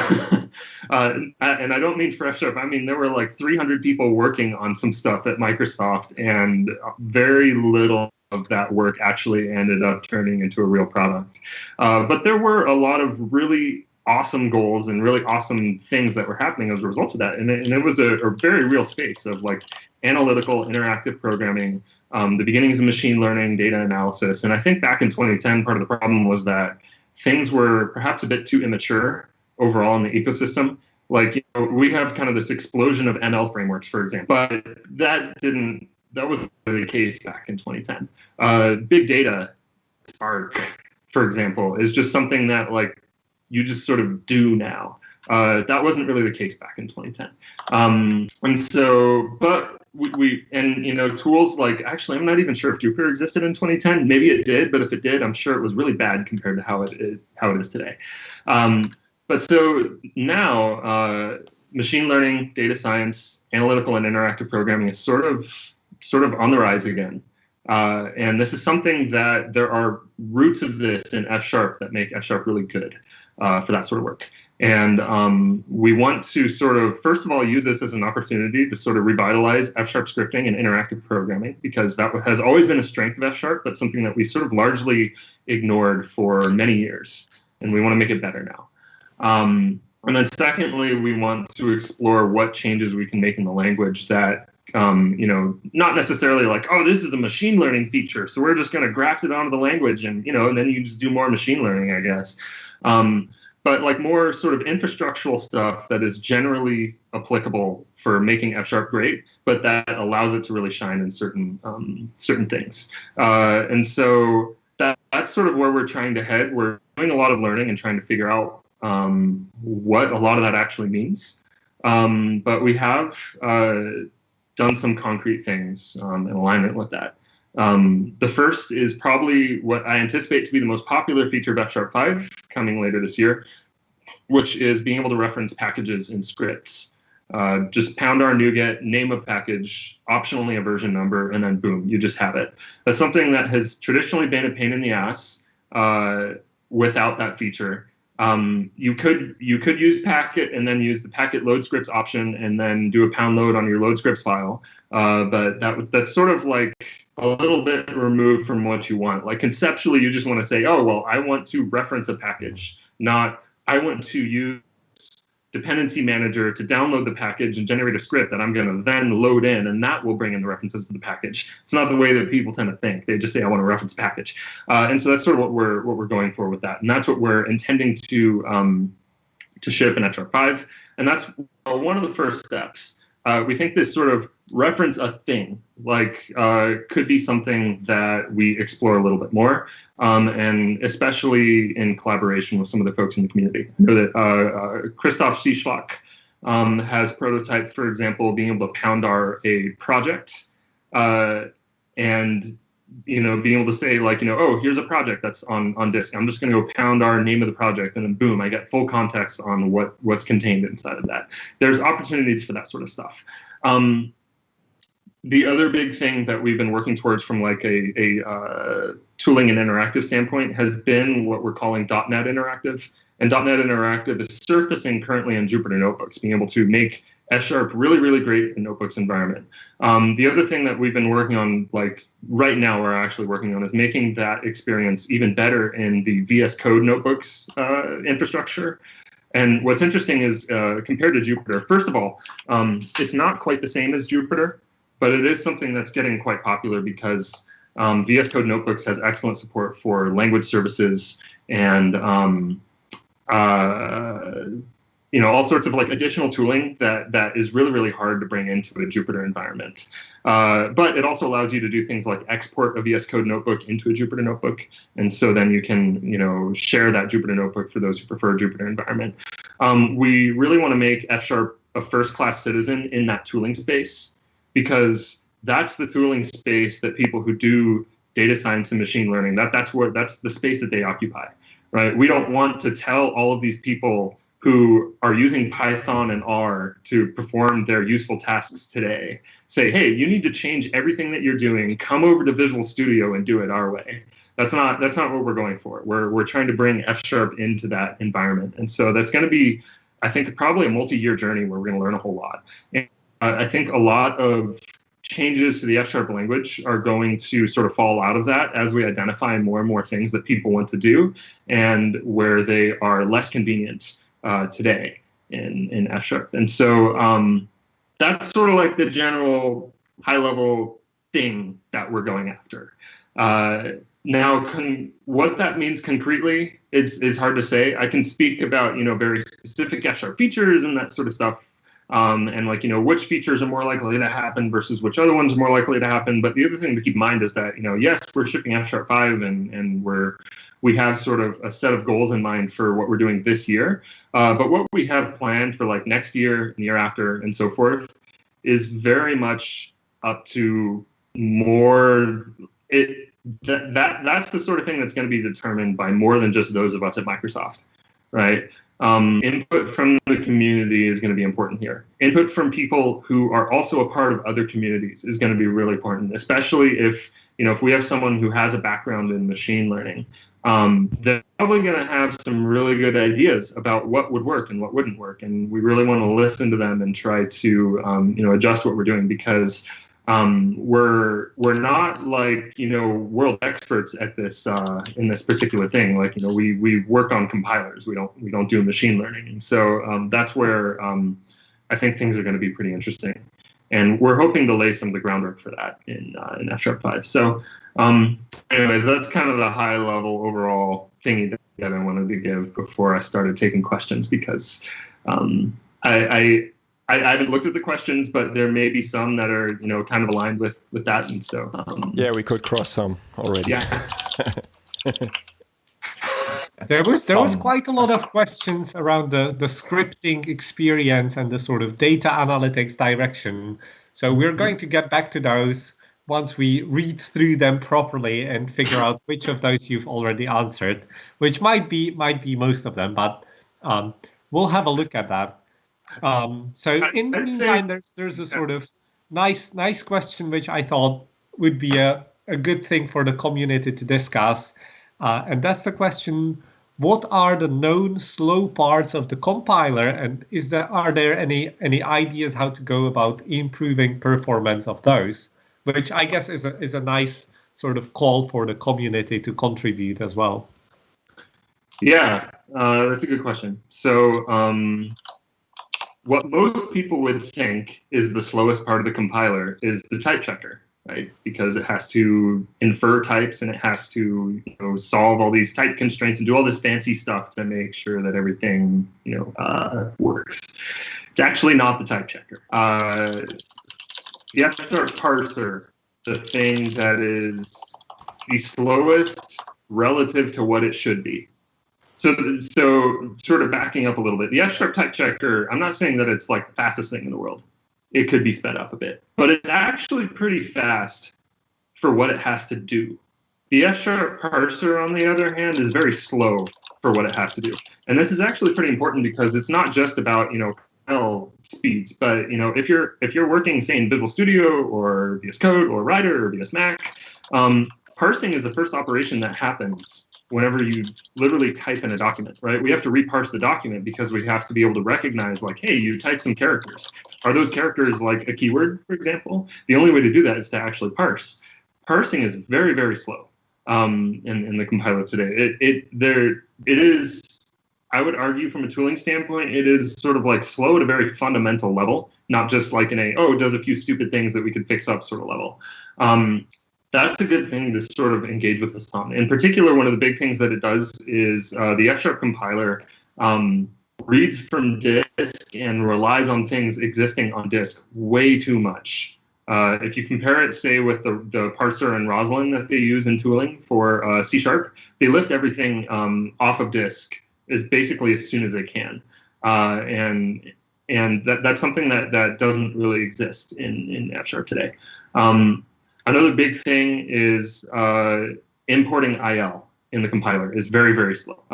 I don't mean for F#, I mean there were like 300 people working on some stuff at Microsoft, and very little of that work actually ended up turning into a real product. But there were a lot of really awesome goals and really awesome things that were happening as a result of that. And it was a very real space of like analytical, interactive programming, the beginnings of machine learning, data analysis. And I think back in 2010, part of the problem was that things were perhaps a bit too immature overall in the ecosystem. Like, we have kind of this explosion of ML frameworks, for example, but that wasn't really the case back in 2010. Big data, Spark, for example, is just something that like you just sort of do now. That wasn't really the case back in 2010. And so, but tools like, actually, I'm not even sure if Jupyter existed in 2010. Maybe it did, but if it did, I'm sure it was really bad compared to how it is today. But so now, machine learning, data science, analytical and interactive programming is sort of on the rise again. And this is something that there are roots of this in F# that make F# really good for that sort of work. And we want to sort of, first of all, use this as an opportunity to sort of revitalize F# scripting and interactive programming, because that has always been a strength of F#, but something that we sort of largely ignored for many years. And we want to make it better now. And then secondly, we want to explore what changes we can make in the language that, not necessarily like, oh, this is a machine learning feature, so we're just going to graft it onto the language and, and then you just do more machine learning, I guess. But like more sort of infrastructural stuff that is generally applicable for making F# great, but that allows it to really shine in certain things. And so that's sort of where we're trying to head. We're doing a lot of learning and trying to figure out what a lot of that actually means. But we have done some concrete things in alignment with that. The first is probably what I anticipate to be the most popular feature of F#5 coming later this year, which is being able to reference packages in scripts. Just pound our NuGet, name a package, optionally a version number, and then boom, you just have it. That's something that has traditionally been a pain in the ass without that feature. You could use packet and then use the packet load scripts option and then do a pound load on your load scripts file. But that's sort of like a little bit removed from what you want. Like conceptually, you just want to say, oh, well, I want to reference a package, not I want to use dependency manager to download the package and generate a script that I'm going to then load in, and that will bring in the references to the package. It's not the way that people tend to think. They just say, I want to reference a package. And so that's sort of what we're going for with that. And that's what we're intending to ship in F#5. And that's one of the first steps. We think this sort of reference a thing, like could be something that we explore a little bit more, and especially in collaboration with some of the folks in the community. I know that Christoph Schieschlach has prototyped, for example, being able to pound a project and being able to say like, oh, here's a project that's on disk. I'm just going to go pound our name of the project, and then boom, I get full context on what's contained inside of that. There's opportunities for that sort of stuff. The other big thing that we've been working towards from like a tooling and interactive standpoint has been what we're calling .NET Interactive. And .NET Interactive is surfacing currently in Jupyter Notebooks, being able to make F# really, really great in Notebooks environment. The other thing that we've been working on, like right now we're actually working on, is making that experience even better in the VS Code Notebooks infrastructure. And what's interesting is compared to Jupyter, first of all, it's not quite the same as Jupyter, but it is something that's getting quite popular because VS Code Notebooks has excellent support for language services and all sorts of like additional tooling that is really, really hard to bring into a Jupyter environment. But it also allows you to do things like export a VS Code notebook into a Jupyter notebook. And so then you can, share that Jupyter notebook for those who prefer a Jupyter environment. We really want to make F# a first-class citizen in that tooling space, because that's the tooling space that people who do data science and machine learning, that's the space that they occupy, right? We don't want to tell all of these people who are using Python and R to perform their useful tasks today, say, hey, you need to change everything that you're doing, come over to Visual Studio and do it our way. That's not what we're going for. We're trying to bring F# into that environment. And so that's going to be, I think, probably a multi-year journey where we're going to learn a whole lot. And I think a lot of changes to the F# language are going to sort of fall out of that as we identify more and more things that people want to do and where they are less convenient today in F#. And so that's sort of like the general high-level thing that we're going after. Now, what that means concretely is hard to say. I can speak about very specific F# features and that sort of stuff, and like which features are more likely to happen versus which other ones are more likely to happen. But the other thing to keep in mind is that yes, we're shipping F# 5 and we have sort of a set of goals in mind for what we're doing this year. But what we have planned for like next year and the year after and so forth is very much up to more. That's the sort of thing that's going to be determined by more than just those of us at Microsoft, right? Input from the community is going to be important here. Input from people who are also a part of other communities is going to be really important, especially if we have someone who has a background in machine learning. They're probably going to have some really good ideas about what would work and what wouldn't work, and we really want to listen to them and try to adjust what we're doing, because we're not like world experts at this in this particular thing. Like we work on compilers. We don't do machine learning, and so that's where I think things are going to be pretty interesting, and we're hoping to lay some of the groundwork for that in F# 5. So anyways, that's kind of the high level overall thingy that I wanted to give before I started taking questions, because I haven't looked at the questions, but there may be some that are, kind of aligned with that, and so. Yeah, we could cross some already. Yeah. There was quite a lot of questions around the scripting experience and the sort of data analytics direction. So we're going to get back to those once we read through them properly and figure out which of those you've already answered, which might be most of them, but we'll have a look at that. So in the meantime, there's a sort of nice question which I thought would be a good thing for the community to discuss, and that's the question: what are the known slow parts of the compiler, and are there any ideas how to go about improving performance of those? Which I guess is a nice sort of call for the community to contribute as well. Yeah, that's a good question. So what most people would think is the slowest part of the compiler is the type checker, right? Because it has to infer types and it has to solve all these type constraints and do all this fancy stuff to make sure that everything works. It's actually not the type checker. The fsharpConf, the thing that is the slowest relative to what it should be. So sort of backing up a little bit, the F# type checker, I'm not saying that it's like the fastest thing in the world. It could be sped up a bit, but it's actually pretty fast for what it has to do. The fsharpConf, on the other hand, is very slow for what it has to do. And this is actually pretty important because it's not just about, speeds, but if you're working, say, in Visual Studio or VS Code or Writer or VS Mac, parsing is the first operation that happens whenever you literally type in a document, right? We have to reparse the document because we have to be able to recognize, like, hey, you typed some characters. Are those characters like a keyword, for example? The only way to do that is to actually parse. Parsing is very, very slow in the compiler today. It is, I would argue from a tooling standpoint, it is sort of like slow at a very fundamental level, not just like it does a few stupid things that we could fix up sort of level. That's a good thing to sort of engage with us on. In particular, one of the big things that it does is the F# compiler reads from disk and relies on things existing on disk way too much. If you compare it, say, with the parser and Roslyn that they use in tooling for C#, they lift everything off of disk as basically as soon as they can. And that's something that doesn't really exist in F# today. Another big thing is importing IL in the compiler is very, very slow.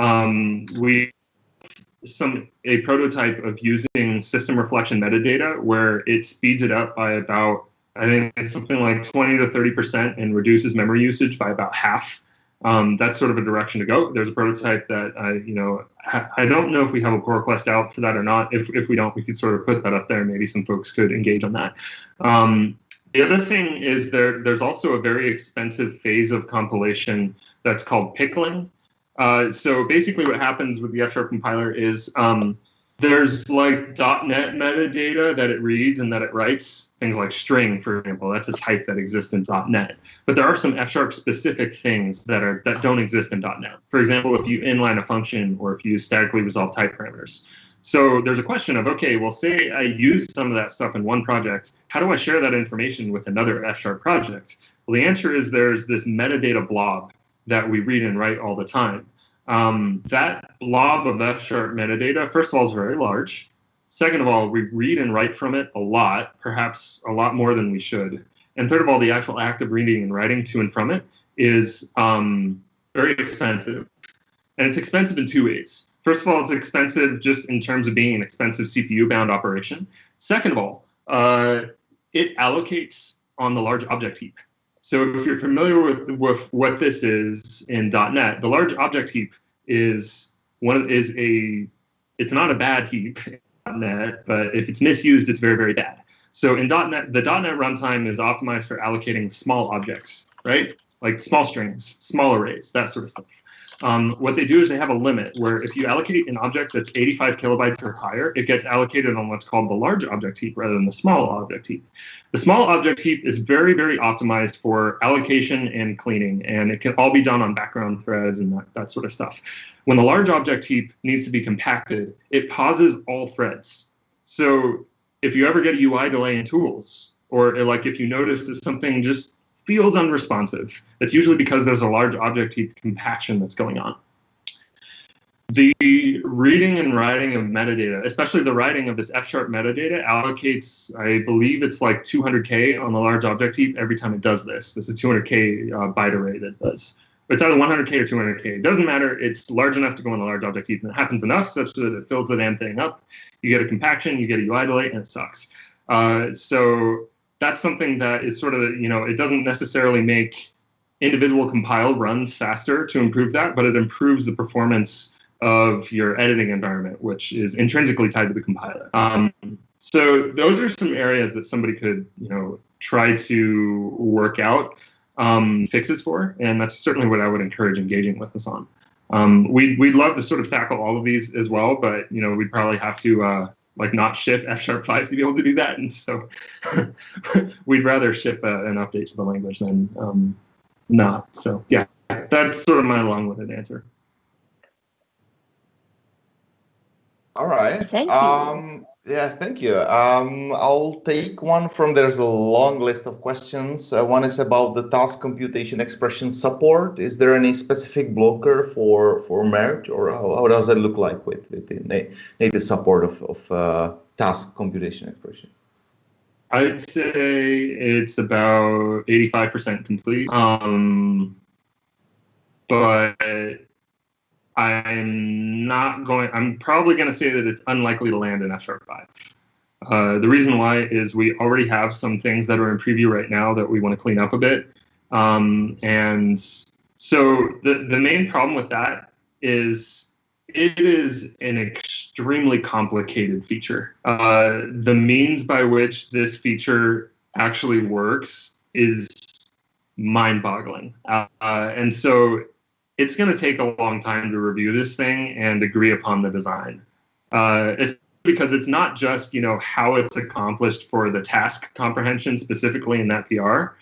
A prototype of using system reflection metadata where it speeds it up by about, I think it's something like 20 to 30% and reduces memory usage by about half. That's sort of a direction to go. There's a prototype that I don't know if we have a pull request out for that or not. If we don't, we could sort of put that up there. Maybe some folks could engage on that. The other thing is there's also a very expensive phase of compilation that's called pickling. So basically what happens with the F# compiler is there's like .NET metadata that it reads and that it writes, things like string, for example. That's a type that exists in .NET. But there are some F# specific things that don't exist in .NET. For example, if you inline a function or if you use statically resolved type parameters. So there's a question of, okay, well, say I use some of that stuff in one project. How do I share that information with another F# project? Well, the answer is there's this metadata blob that we read and write all the time. That blob of F# metadata, first of all, is very large. Second of all, we read and write from it a lot, perhaps a lot more than we should. And third of all, the actual act of reading and writing to and from it is very expensive. And it's expensive in two ways. First of all, it's expensive just in terms of being an expensive CPU-bound operation. Second of all, it allocates on the large object heap. So if you're familiar with what this is in .NET, the large object heap it's not a bad heap in .NET, but if it's misused, it's very, very bad. So in .NET, the .NET runtime is optimized for allocating small objects, right? Like small strings, small arrays, that sort of stuff. What they do is they have a limit where if you allocate an object that's 85 kilobytes or higher, it gets allocated on what's called the large object heap rather than the small object heap. The small object heap is very, very optimized for allocation and cleaning, and it can all be done on background threads and that sort of stuff. When the large object heap needs to be compacted, it pauses all threads. So if you ever get a UI delay in tools, or like if you notice that something just feels unresponsive, that's usually because there's a large object heap compaction that's going on. The reading and writing of metadata, especially the writing of this F# metadata, allocates, I believe it's like 200K on the large object heap every time it does this. This is a 200K byte array that does. It's either 100K or 200K. It doesn't matter. It's large enough to go on the large object heap, and it happens enough such that it fills the damn thing up. You get a compaction, you get a UI delay, and it sucks. So that's something that is sort of, it doesn't necessarily make individual compile runs faster to improve that, but it improves the performance of your editing environment, which is intrinsically tied to the compiler. So those are some areas that somebody could, try to work out fixes for, and that's certainly what I would encourage engaging with us on. We'd love to sort of tackle all of these as well, but we'd probably have to not ship F#5 to be able to do that, and so we'd rather ship an update to the language than not. So yeah, that's sort of my long-winded answer. All right. Thank you. Yeah, thank you. I'll take one from, there's a long list of questions. One is about the task computation expression support. Is there any specific blocker for merge, or how does it look like with the native support of task computation expression? I'd say it's about 85% complete. But I'm probably going to say that it's unlikely to land in F#5. The reason why is we already have some things that are in preview right now that we want to clean up a bit. And so the main problem with that is it is an extremely complicated feature. The means by which this feature actually works is mind-boggling. And so it's going to take a long time to review this thing and agree upon the design. It's because it's not just, how it's accomplished for the task comprehension specifically in that PR.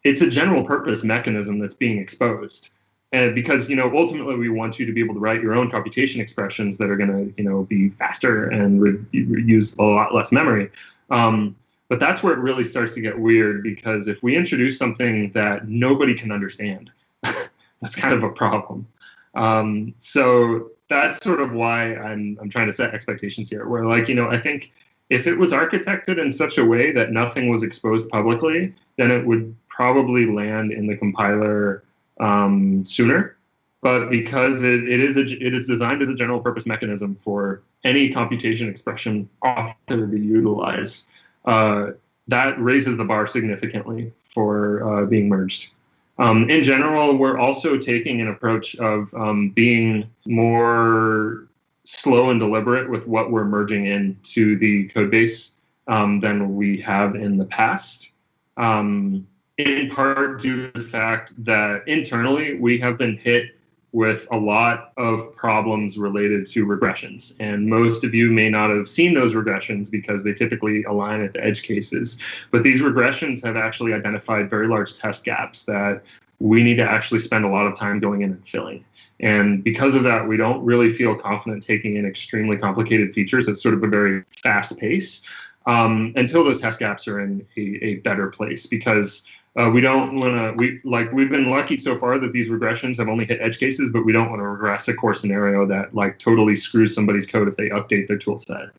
It's a general purpose mechanism that's being exposed. And because, ultimately we want you to be able to write your own computation expressions that are going to, be faster and use a lot less memory. But that's where it really starts to get weird, because if we introduce something that nobody can understand, that's kind of a problem. So that's sort of why I'm trying to set expectations here, where I think if it was architected in such a way that nothing was exposed publicly, then it would probably land in the compiler sooner. But because it is designed as a general purpose mechanism for any computation expression author to utilize, that raises the bar significantly for being merged. In general, we're also taking an approach of being more slow and deliberate with what we're merging into the code base than we have in the past. In part due to the fact that internally we have been hit with a lot of problems related to regressions. And most of you may not have seen those regressions because they typically align at the edge cases. But these regressions have actually identified very large test gaps that we need to actually spend a lot of time going in and filling. And because of that, we don't really feel confident taking in extremely complicated features at sort of a very fast pace until those test gaps are in a better place, because we don't want to, we've been lucky so far that these regressions have only hit edge cases, but we don't want to regress a core scenario that totally screws somebody's code if they update their tool set.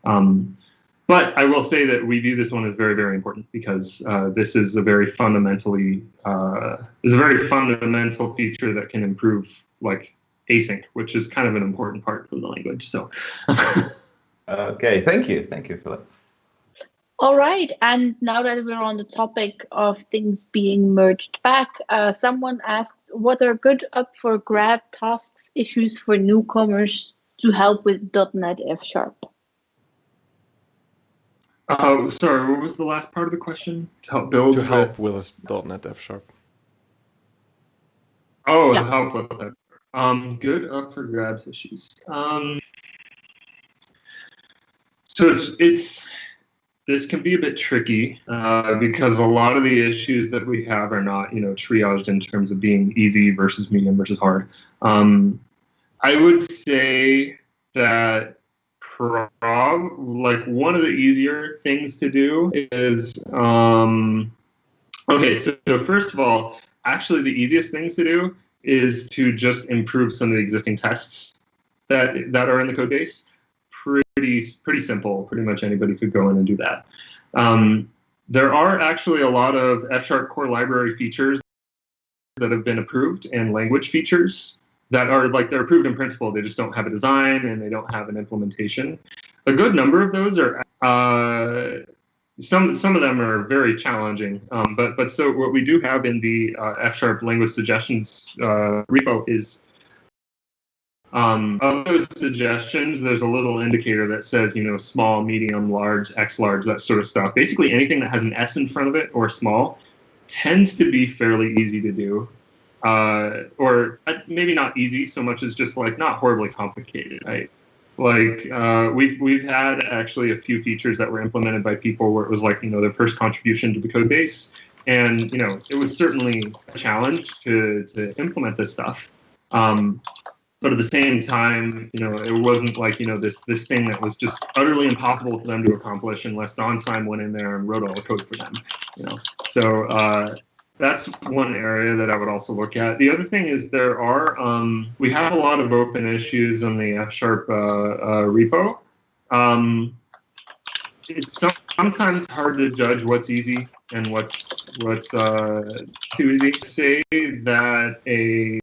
But I will say that we view this one as very, very important, because this is a very fundamental feature that can improve async, which is kind of an important part of the language. So, okay, thank you, Philip. All right, and now that we're on the topic of things being merged back, someone asked, what are good up for grab tasks issues for newcomers to help with .NET F#? Sorry, what was the last part of the question? To help build with .NET F#. Oh, yeah. To help with that. Good up for grabs issues. So this can be a bit tricky because a lot of the issues that we have are not, triaged in terms of being easy versus medium versus hard. I would say that one of the easier things to do is okay. So first of all, actually the easiest things to do is to just improve some of the existing tests that are in the code base. Pretty simple. Pretty much anybody could go in and do that. There are actually a lot of F# core library features that have been approved, and language features that are they're approved in principle. They just don't have a design and they don't have an implementation. A good number of those are some of them are very challenging. But so what we do have in the F# language suggestions repo is of those suggestions, there's a little indicator that says, small, medium, large, X large, that sort of stuff. Basically anything that has an S in front of it or small tends to be fairly easy to do. Or maybe not easy so much as just not horribly complicated, right? We've had actually a few features that were implemented by people where it was their first contribution to the code base. And, it was certainly a challenge to implement this stuff. But at the same time, it wasn't this thing that was just utterly impossible for them to accomplish unless Donsheim went in there and wrote all the code for them. So that's one area that I would also look at. The other thing is we have a lot of open issues in the F# repo. It's sometimes hard to judge what's easy and what's too easy. Say that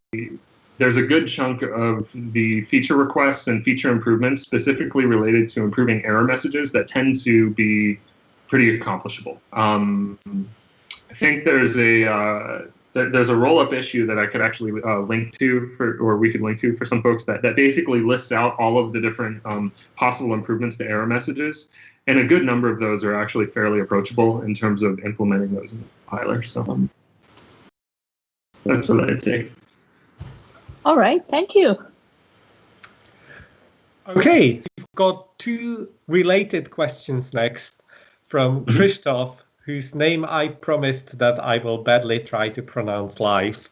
there's a good chunk of the feature requests and feature improvements specifically related to improving error messages that tend to be pretty accomplishable. I think there's a roll-up issue that I could actually link to we could link to for some folks that basically lists out all of the different possible improvements to error messages. And a good number of those are actually fairly approachable in terms of implementing those in the compiler. So that's what I'd say. All right, thank you. Okay, we've got two related questions next from Christoph, whose name I promised that I will badly try to pronounce live.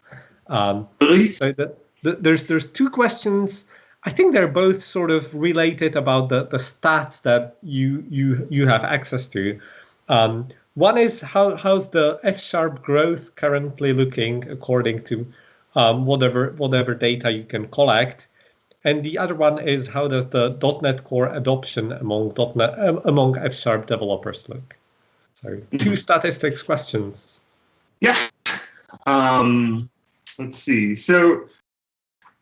There's two questions. I think they're both sort of related about the stats that you have access to. One is how's the F# growth currently looking according to whatever data you can collect, and the other one is how does the .NET Core adoption among F# developers look? So two statistics questions. Yeah. Let's see. So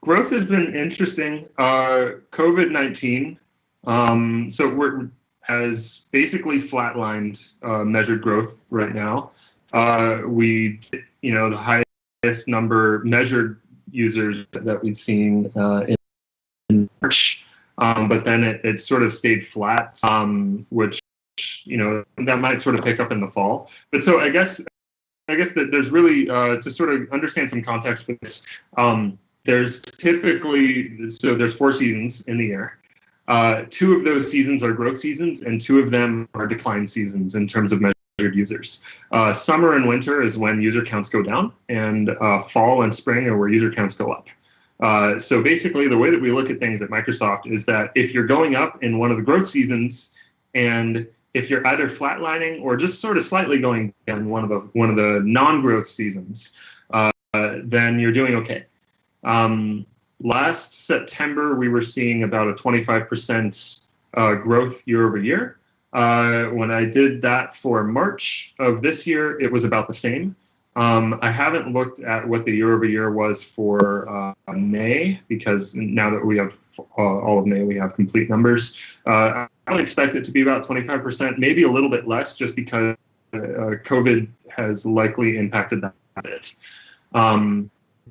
growth has been interesting. COVID-19, has basically flatlined measured growth right now. The highest number measured users that we'd seen in March, but then it sort of stayed flat, which that might sort of pick up in the fall. But so I guess that there's really to sort of understand some context with this. There's there's 4 seasons in the year. 2 of those seasons are growth seasons, and 2 of them are decline seasons in terms of measured users. Summer and winter is when user counts go down, and fall and spring are where user counts go up. So basically, the way that we look at things at Microsoft is that if you're going up in one of the growth seasons, and if you're either flatlining or just sort of slightly going down one of the non-growth seasons, then you're doing okay. Last September, we were seeing about a 25% growth year over year. When I did that for March of this year, it was about the same. I haven't looked at what the year over year was for May, because now that we have all of May, we have complete numbers. I would expect it to be about 25%, maybe a little bit less, just because COVID has likely impacted that a bit.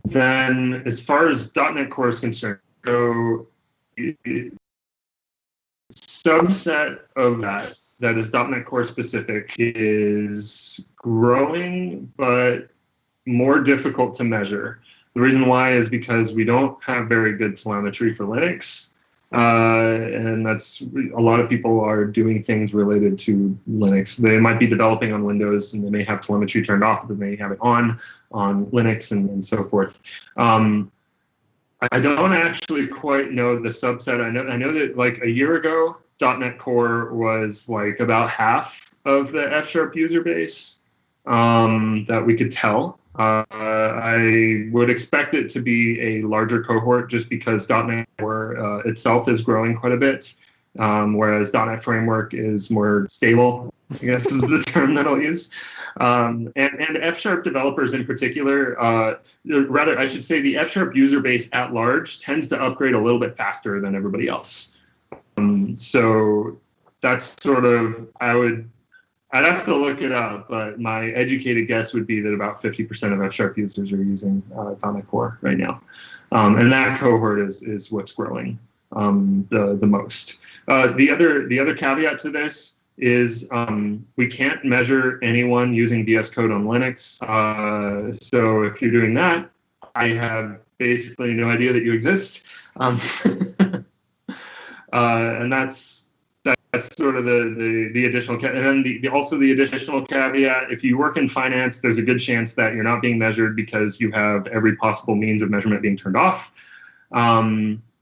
Then, as far as .NET Core is concerned, so subset of that is .NET Core specific is growing, but more difficult to measure. The reason why is because we don't have very good telemetry for Linux. And that's a lot of people are doing things related to Linux. They might be developing on Windows and they may have telemetry turned off, but they may have it on Linux and so forth. I don't actually quite know the subset. I know that like a year ago, .NET Core was like about half of the F# user base that we could tell. I would expect it to be a larger cohort just because .NET Core itself is growing quite a bit, whereas .NET Framework is more stable, I guess is the term that I'll use. And F# developers in particular, rather I should say the F# user base at large tends to upgrade a little bit faster than everybody else. So that's sort of, I'd have to look it up, but my educated guess would be that about 50% of F# users are using .NET Core right now. And that cohort is what's growing the most. The other caveat to this is we can't measure anyone using VS Code on Linux. So if you're doing that, I have basically no idea that you exist. And that's sort of the additional, and then also the additional caveat, if you work in finance, there's a good chance that you're not being measured because you have every possible means of measurement being turned off.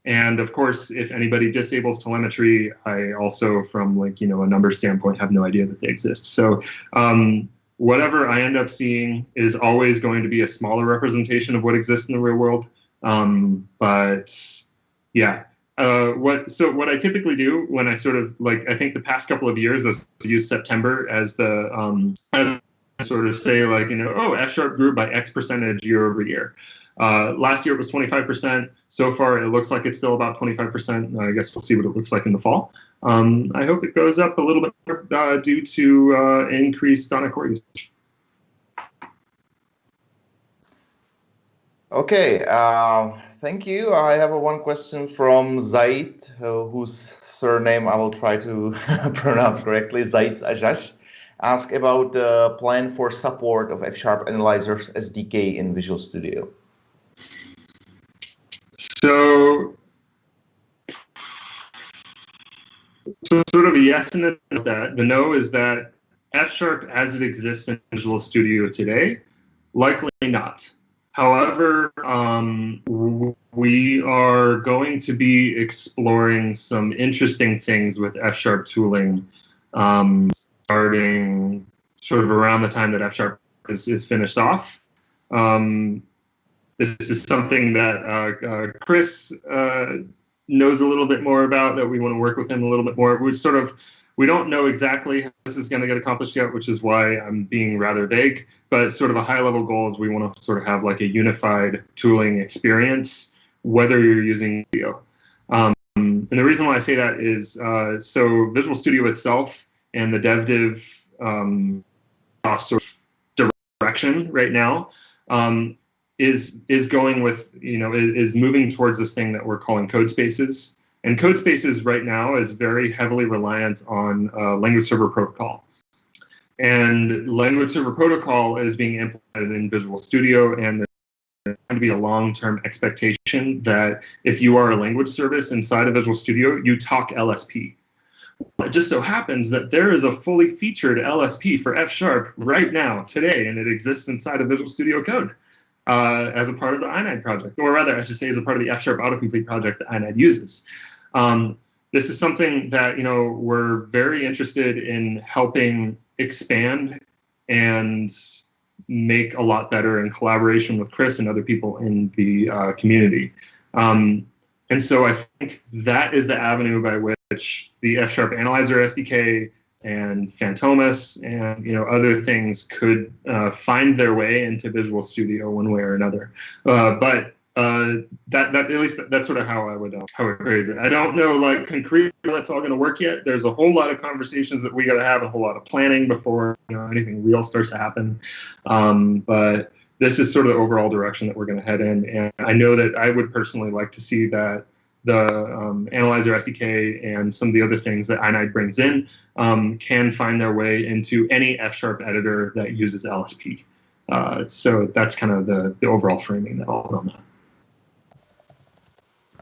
And of course, if anybody disables telemetry, I also, from like, a number standpoint, have no idea that they exist. So whatever I end up seeing is always going to be a smaller representation of what exists in the real world. But yeah. What I typically do when I sort of like, I think the past couple of years I've used September as the as sort of say like, oh, F# grew by X percentage year over year. Last year it was 25%. So far it looks like it's still about 25%. I guess we'll see what it looks like in the fall. I hope it goes up a little bit due to increased .NET Core usage. Okay, thank you. I have one question from Zaid, whose surname I will try to pronounce correctly, Zaid Ajash. Ask about the plan for support of F# Analyzers SDK in Visual Studio. So sort of a yes and a no. The no is that F# as it exists in Visual Studio today, likely not. However, we are going to be exploring some interesting things with F# tooling, starting sort of around the time that F# is finished off. This is something that Chris knows a little bit more about, that we want to work with him a little bit more. We don't know exactly how this is going to get accomplished yet, which is why I'm being rather vague, but sort of a high-level goal is we want to sort of have like a unified tooling experience, whether you're using video. And the reason why I say that is, so Visual Studio itself and the DevDiv sort of direction right now is going with, is moving towards this thing that we're calling code spaces. And code spaces right now is very heavily reliant on language server protocol. And language server protocol is being implemented in Visual Studio, and there's going to be a long-term expectation that if you are a language service inside of Visual Studio, you talk LSP. It just so happens that there is a fully featured LSP for F# right now, today, and it exists inside of Visual Studio Code as a part of the INIDE project, or rather, I should say, as a part of the F# autocomplete project that INIDE uses. This is something that we're very interested in helping expand and make a lot better in collaboration with Chris and other people in the community. And so I think that is the avenue by which the F# Analyzer SDK and Phantomous and other things could find their way into Visual Studio one way or another. But that at least that's sort of how I would phrase it. I don't know like concretely how that's all going to work yet. There's a whole lot of conversations that we got to have, a whole lot of planning before anything real starts to happen. But this is sort of the overall direction that we're going to head in, and I know that I would personally like to see that the Analyzer SDK and some of the other things that INIDE brings in can find their way into any F# editor that uses LSP. So that's kind of the overall framing that I'll put on that.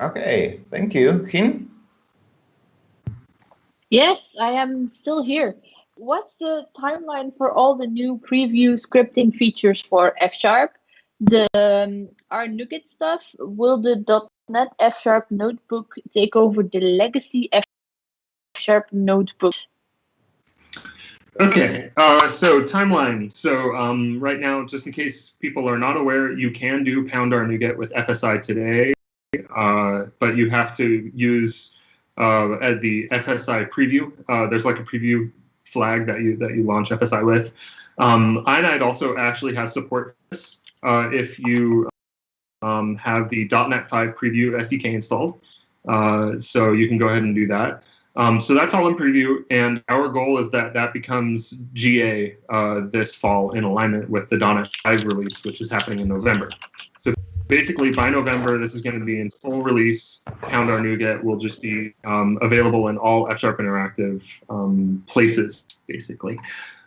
Okay, thank you. Gien? Yes, I am still here. What's the timeline for all the new preview scripting features for F#? Our NuGet stuff, will the .NET F# notebook take over the legacy F# notebook? Okay, so timeline. So right now, just in case people are not aware, you can do #r NuGet with FSI today, but you have to use at the FSI preview. There's like a preview flag that you launch FSI with. INIDE also actually has support for this if you have the .NET 5 preview SDK installed. So you can go ahead and do that. So that's all in preview, and our goal is that that becomes GA this fall in alignment with the .NET 5 release, which is happening in November. So basically, by November, this is going to be in full release. #r NuGet will just be available in all F# Interactive places, basically.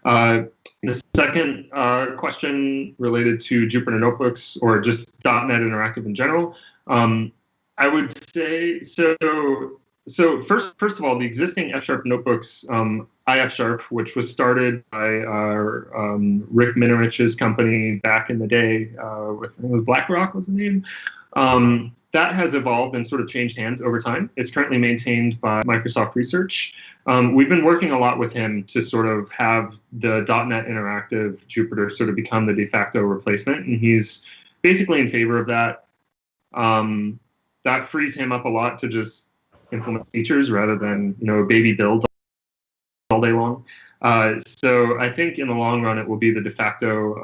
The second question related to Jupyter Notebooks, or just .NET Interactive in general, I would say, so first of all, the existing F# notebooks, iF#, which was started by Rick Minerich's company back in the day, with, I think it was BlackRock was the name. That has evolved and sort of changed hands over time. It's currently maintained by Microsoft Research. We've been working a lot with him to sort of have the .NET Interactive Jupyter sort of become the de facto replacement, and he's basically in favor of that. That frees him up a lot to just implement features rather than baby builds all day long. So I think in the long run it will be the de facto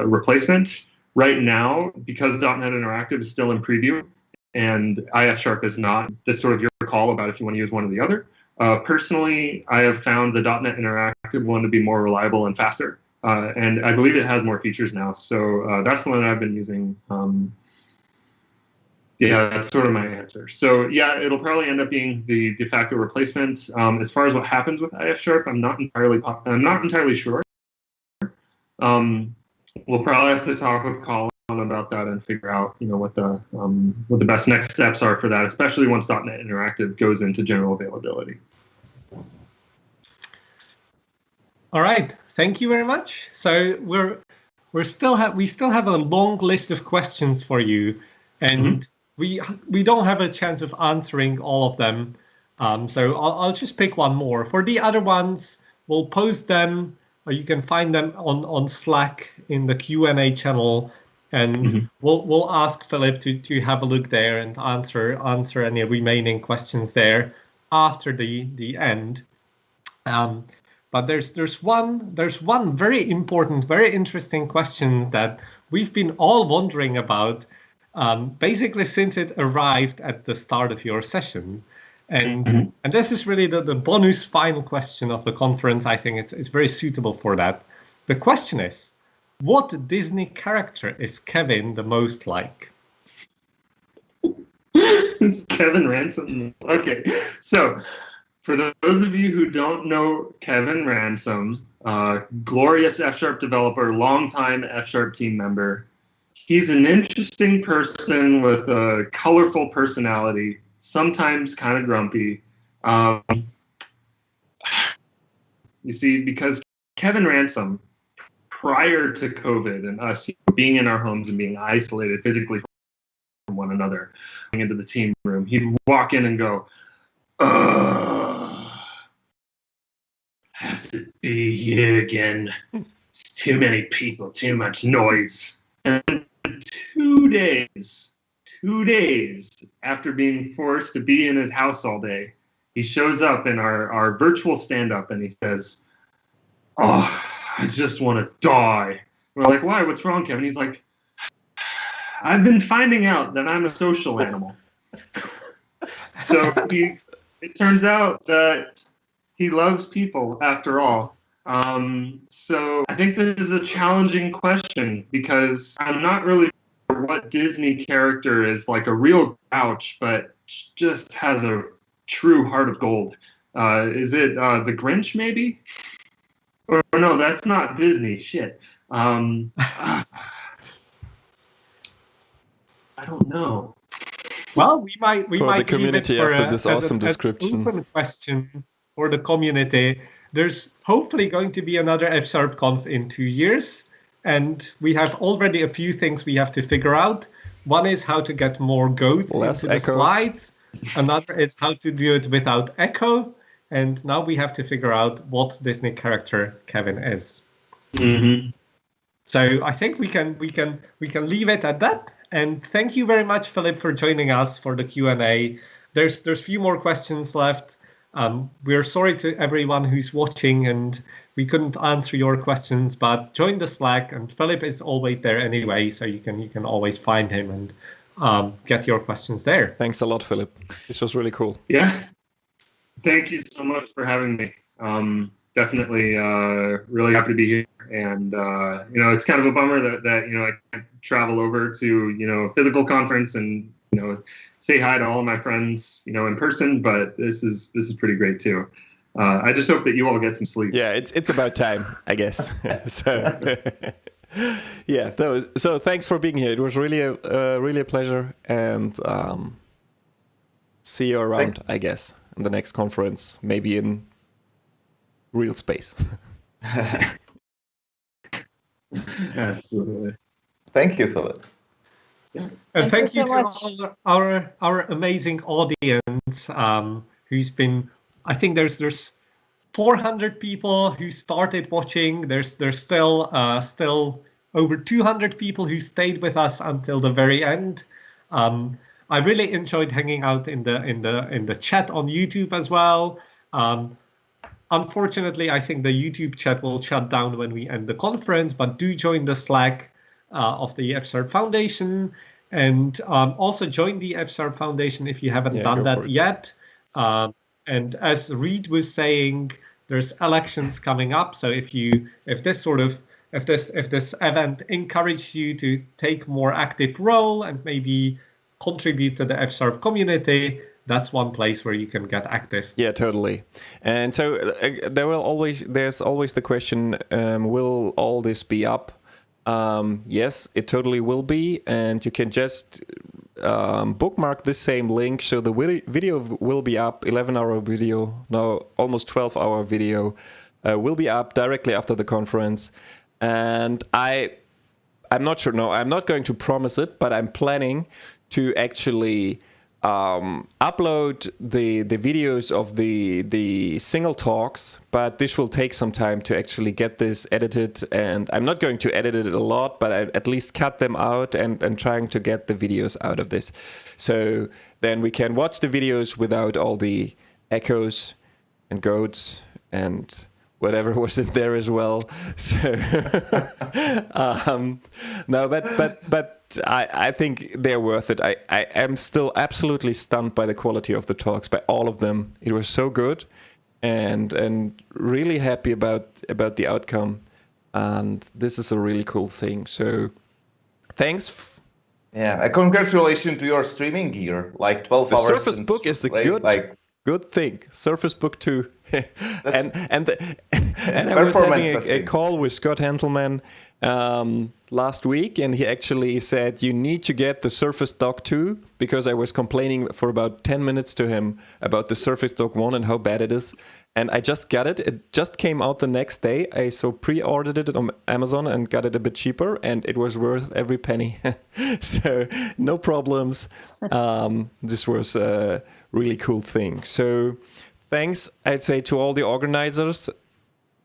replacement. Right now, because .NET Interactive is still in preview and iF# is not, that's sort of your call about if you want to use one or the other. Personally, I have found the .NET Interactive one to be more reliable and faster, and I believe it has more features now. So that's the one that I've been using. Yeah, that's sort of my answer. So yeah, it'll probably end up being the de facto replacement. As far as what happens with iF#, I'm not entirely sure. We'll probably have to talk with Colin about that and figure out, what the best next steps are for that, especially once .NET Interactive goes into general availability. All right, thank you very much. So we're we still have a long list of questions for you, and we don't have a chance of answering all of them. So I'll just pick one more. For the other ones, we'll post them, or you can find them on Slack in the Q&A channel, and we'll ask Philip to have a look there and answer any remaining questions there after the end. But there's one very important, very interesting question that we've been all wondering about, basically since it arrived at the start of your session. And this is really the bonus final question of the conference. I think it's very suitable for that. The question is, what Disney character is Kevin the most like? It's Kevin Ransom. Okay, so for those of you who don't know Kevin Ransom, glorious F# developer, longtime F# team member. He's an interesting person with a colorful personality, sometimes kind of grumpy. You see, because Kevin Ransom, prior to COVID and us being in our homes and being isolated physically from one another, going into the team room, he'd walk in and go, "I have to be here again. It's too many people, too much noise." And 2 days after being forced to be in his house all day, he shows up in our virtual stand-up and he says, "Oh, I just want to die." We're like, "Why? What's wrong, Kevin?" He's like, "I've been finding out that I'm a social animal." So it turns out that he loves people after all. So I think this is a challenging question because I'm not really sure what Disney character is like a real grouch, but just has a true heart of gold. Is it the Grinch maybe? Or no, that's not Disney. Shit. I don't know. Well, we might for the community leave it for after this awesome description. Open question for the community. There's hopefully going to be another fsharpConf in 2 years, and we have already a few things we have to figure out. One is how to get more goats into the slides. Another is how to do it without echo. And now we have to figure out what Disney character Kevin is. So I think we can leave it at that. And thank you very much, Philip, for joining us for the Q&A. There's few more questions left. We're sorry to everyone who's watching and we couldn't answer your questions, but join the Slack and Philip is always there anyway, so you can always find him and get your questions there. Thanks a lot, Philip. This was really cool. Yeah. Thank you so much for having me. Definitely really happy to be here. And, it's kind of a bummer that I can't travel over to, a physical conference and, say hi to all of my friends, in person. But this is pretty great, too. I just hope that you all get some sleep. Yeah, it's about time, I guess. Yeah, so thanks for being here. It was really a pleasure. And see you around, I guess, in the next conference, maybe in real space. Absolutely. Thank you, Philip. And thank you to all our amazing audience who's been, I think there's 400 people who started watching. There's still over 200 people who stayed with us until the very end. I really enjoyed hanging out in the chat on YouTube as well. Unfortunately, I think the YouTube chat will shut down when we end the conference, but do join the Slack of the F# Foundation, and also join the F# Foundation if you haven't done that yet. And as Reed was saying, there's elections coming up, so if this event encourages you to take more active role and maybe contribute to the F# community, that's one place where you can get active. Yeah, totally. And so there's always the question, will all this be up? Yes, it totally will be, and you can just bookmark the same link. So the video will be up, 11-hour video, now almost 12-hour video will be up directly after the conference. And I I'm not sure. No, I'm not going to promise it, but I'm planning to actually upload the videos of the single talks, but this will take some time to actually get this edited, and I'm not going to edit it a lot, but I at least cut them out and trying to get the videos out of this. So then we can watch the videos without all the echoes and goats and whatever was in there as well. So no, but I think they're worth it. I am still absolutely stunned by the quality of the talks, by all of them. It was so good, and really happy about the outcome. And this is a really cool thing. So thanks. Yeah, congratulations to your streaming gear. Like 12 hours. The Surface Book is a good thing. Surface Book 2. and I was having a call with Scott Hanselman last week, and he actually said you need to get the Surface Dock 2, because I was complaining for about 10 minutes to him about the Surface Dock 1 and how bad it is. And I just got it. It just came out the next day. I pre-ordered it on Amazon and got it a bit cheaper, and it was worth every penny. So no problems. This was a really cool thing. So thanks, I'd say, to all the organizers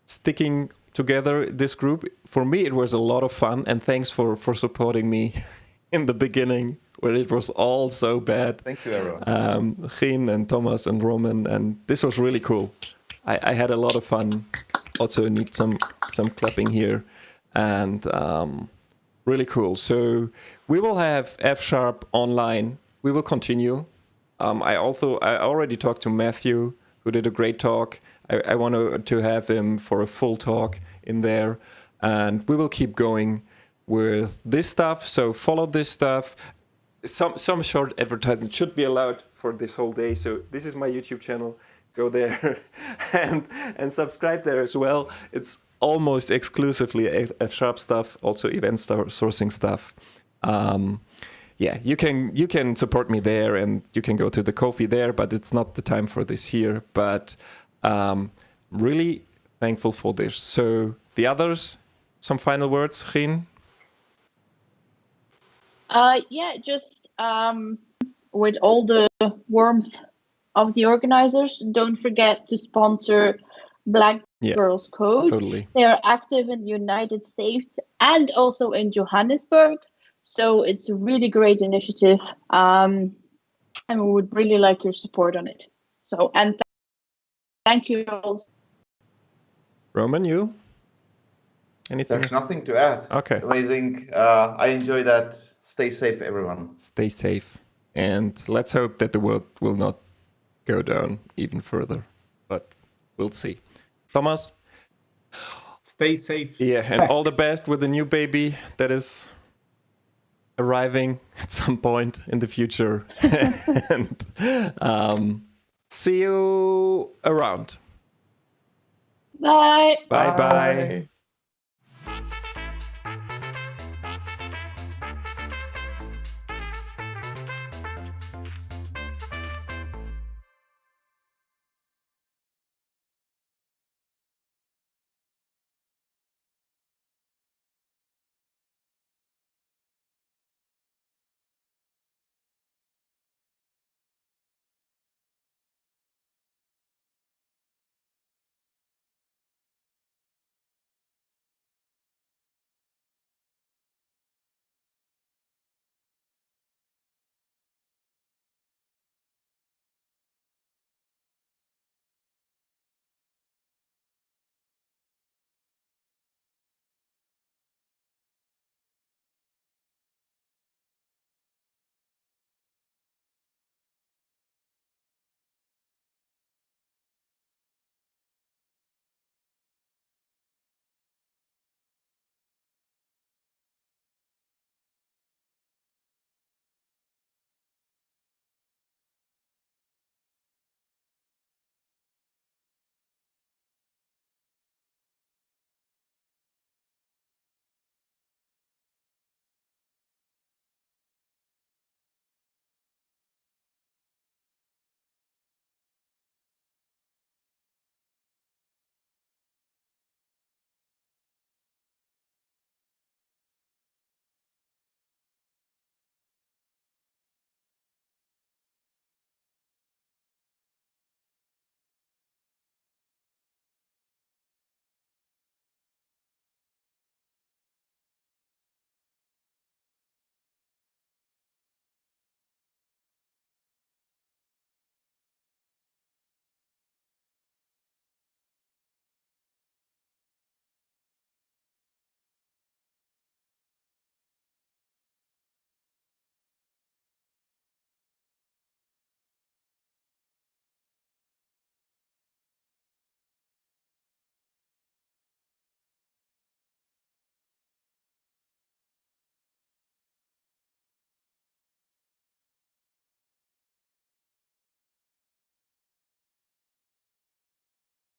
sticking together this group. For me, it was a lot of fun, and thanks for supporting me in the beginning where it was all so bad. Thank you, everyone. Gien and Tomas and Roman, and this was really cool. I had a lot of fun. Also need some clapping here, and really cool. So we will have F# online. We will continue. I already talked to Matthew, who did a great talk. I want to have him for a full talk in there, and we will keep going with this stuff. So follow this stuff. Some short advertising should be allowed for this whole day. So this is my YouTube channel. Go there and subscribe there as well. It's almost exclusively F# stuff, also event sourcing stuff. Yeah, you can support me there, and you can go to the Ko-fi there, but it's not the time for this here. But really thankful for this. So the others, some final words, Gien? Yeah, just with all the warmth of the organizers, don't forget to sponsor Black Girls Code. Totally. They are active in the United States and also in Johannesburg. So it's a really great initiative, and we would really like your support on it. So, and thank you all. Roman, you? Anything? There's nothing to add. Okay. Amazing. I enjoy that. Stay safe, everyone. Stay safe. And let's hope that the world will not go down even further. But we'll see. Tomas? Stay safe. Yeah, and all the best with the new baby that is arriving at some point in the future. And see you around. Bye. Bye.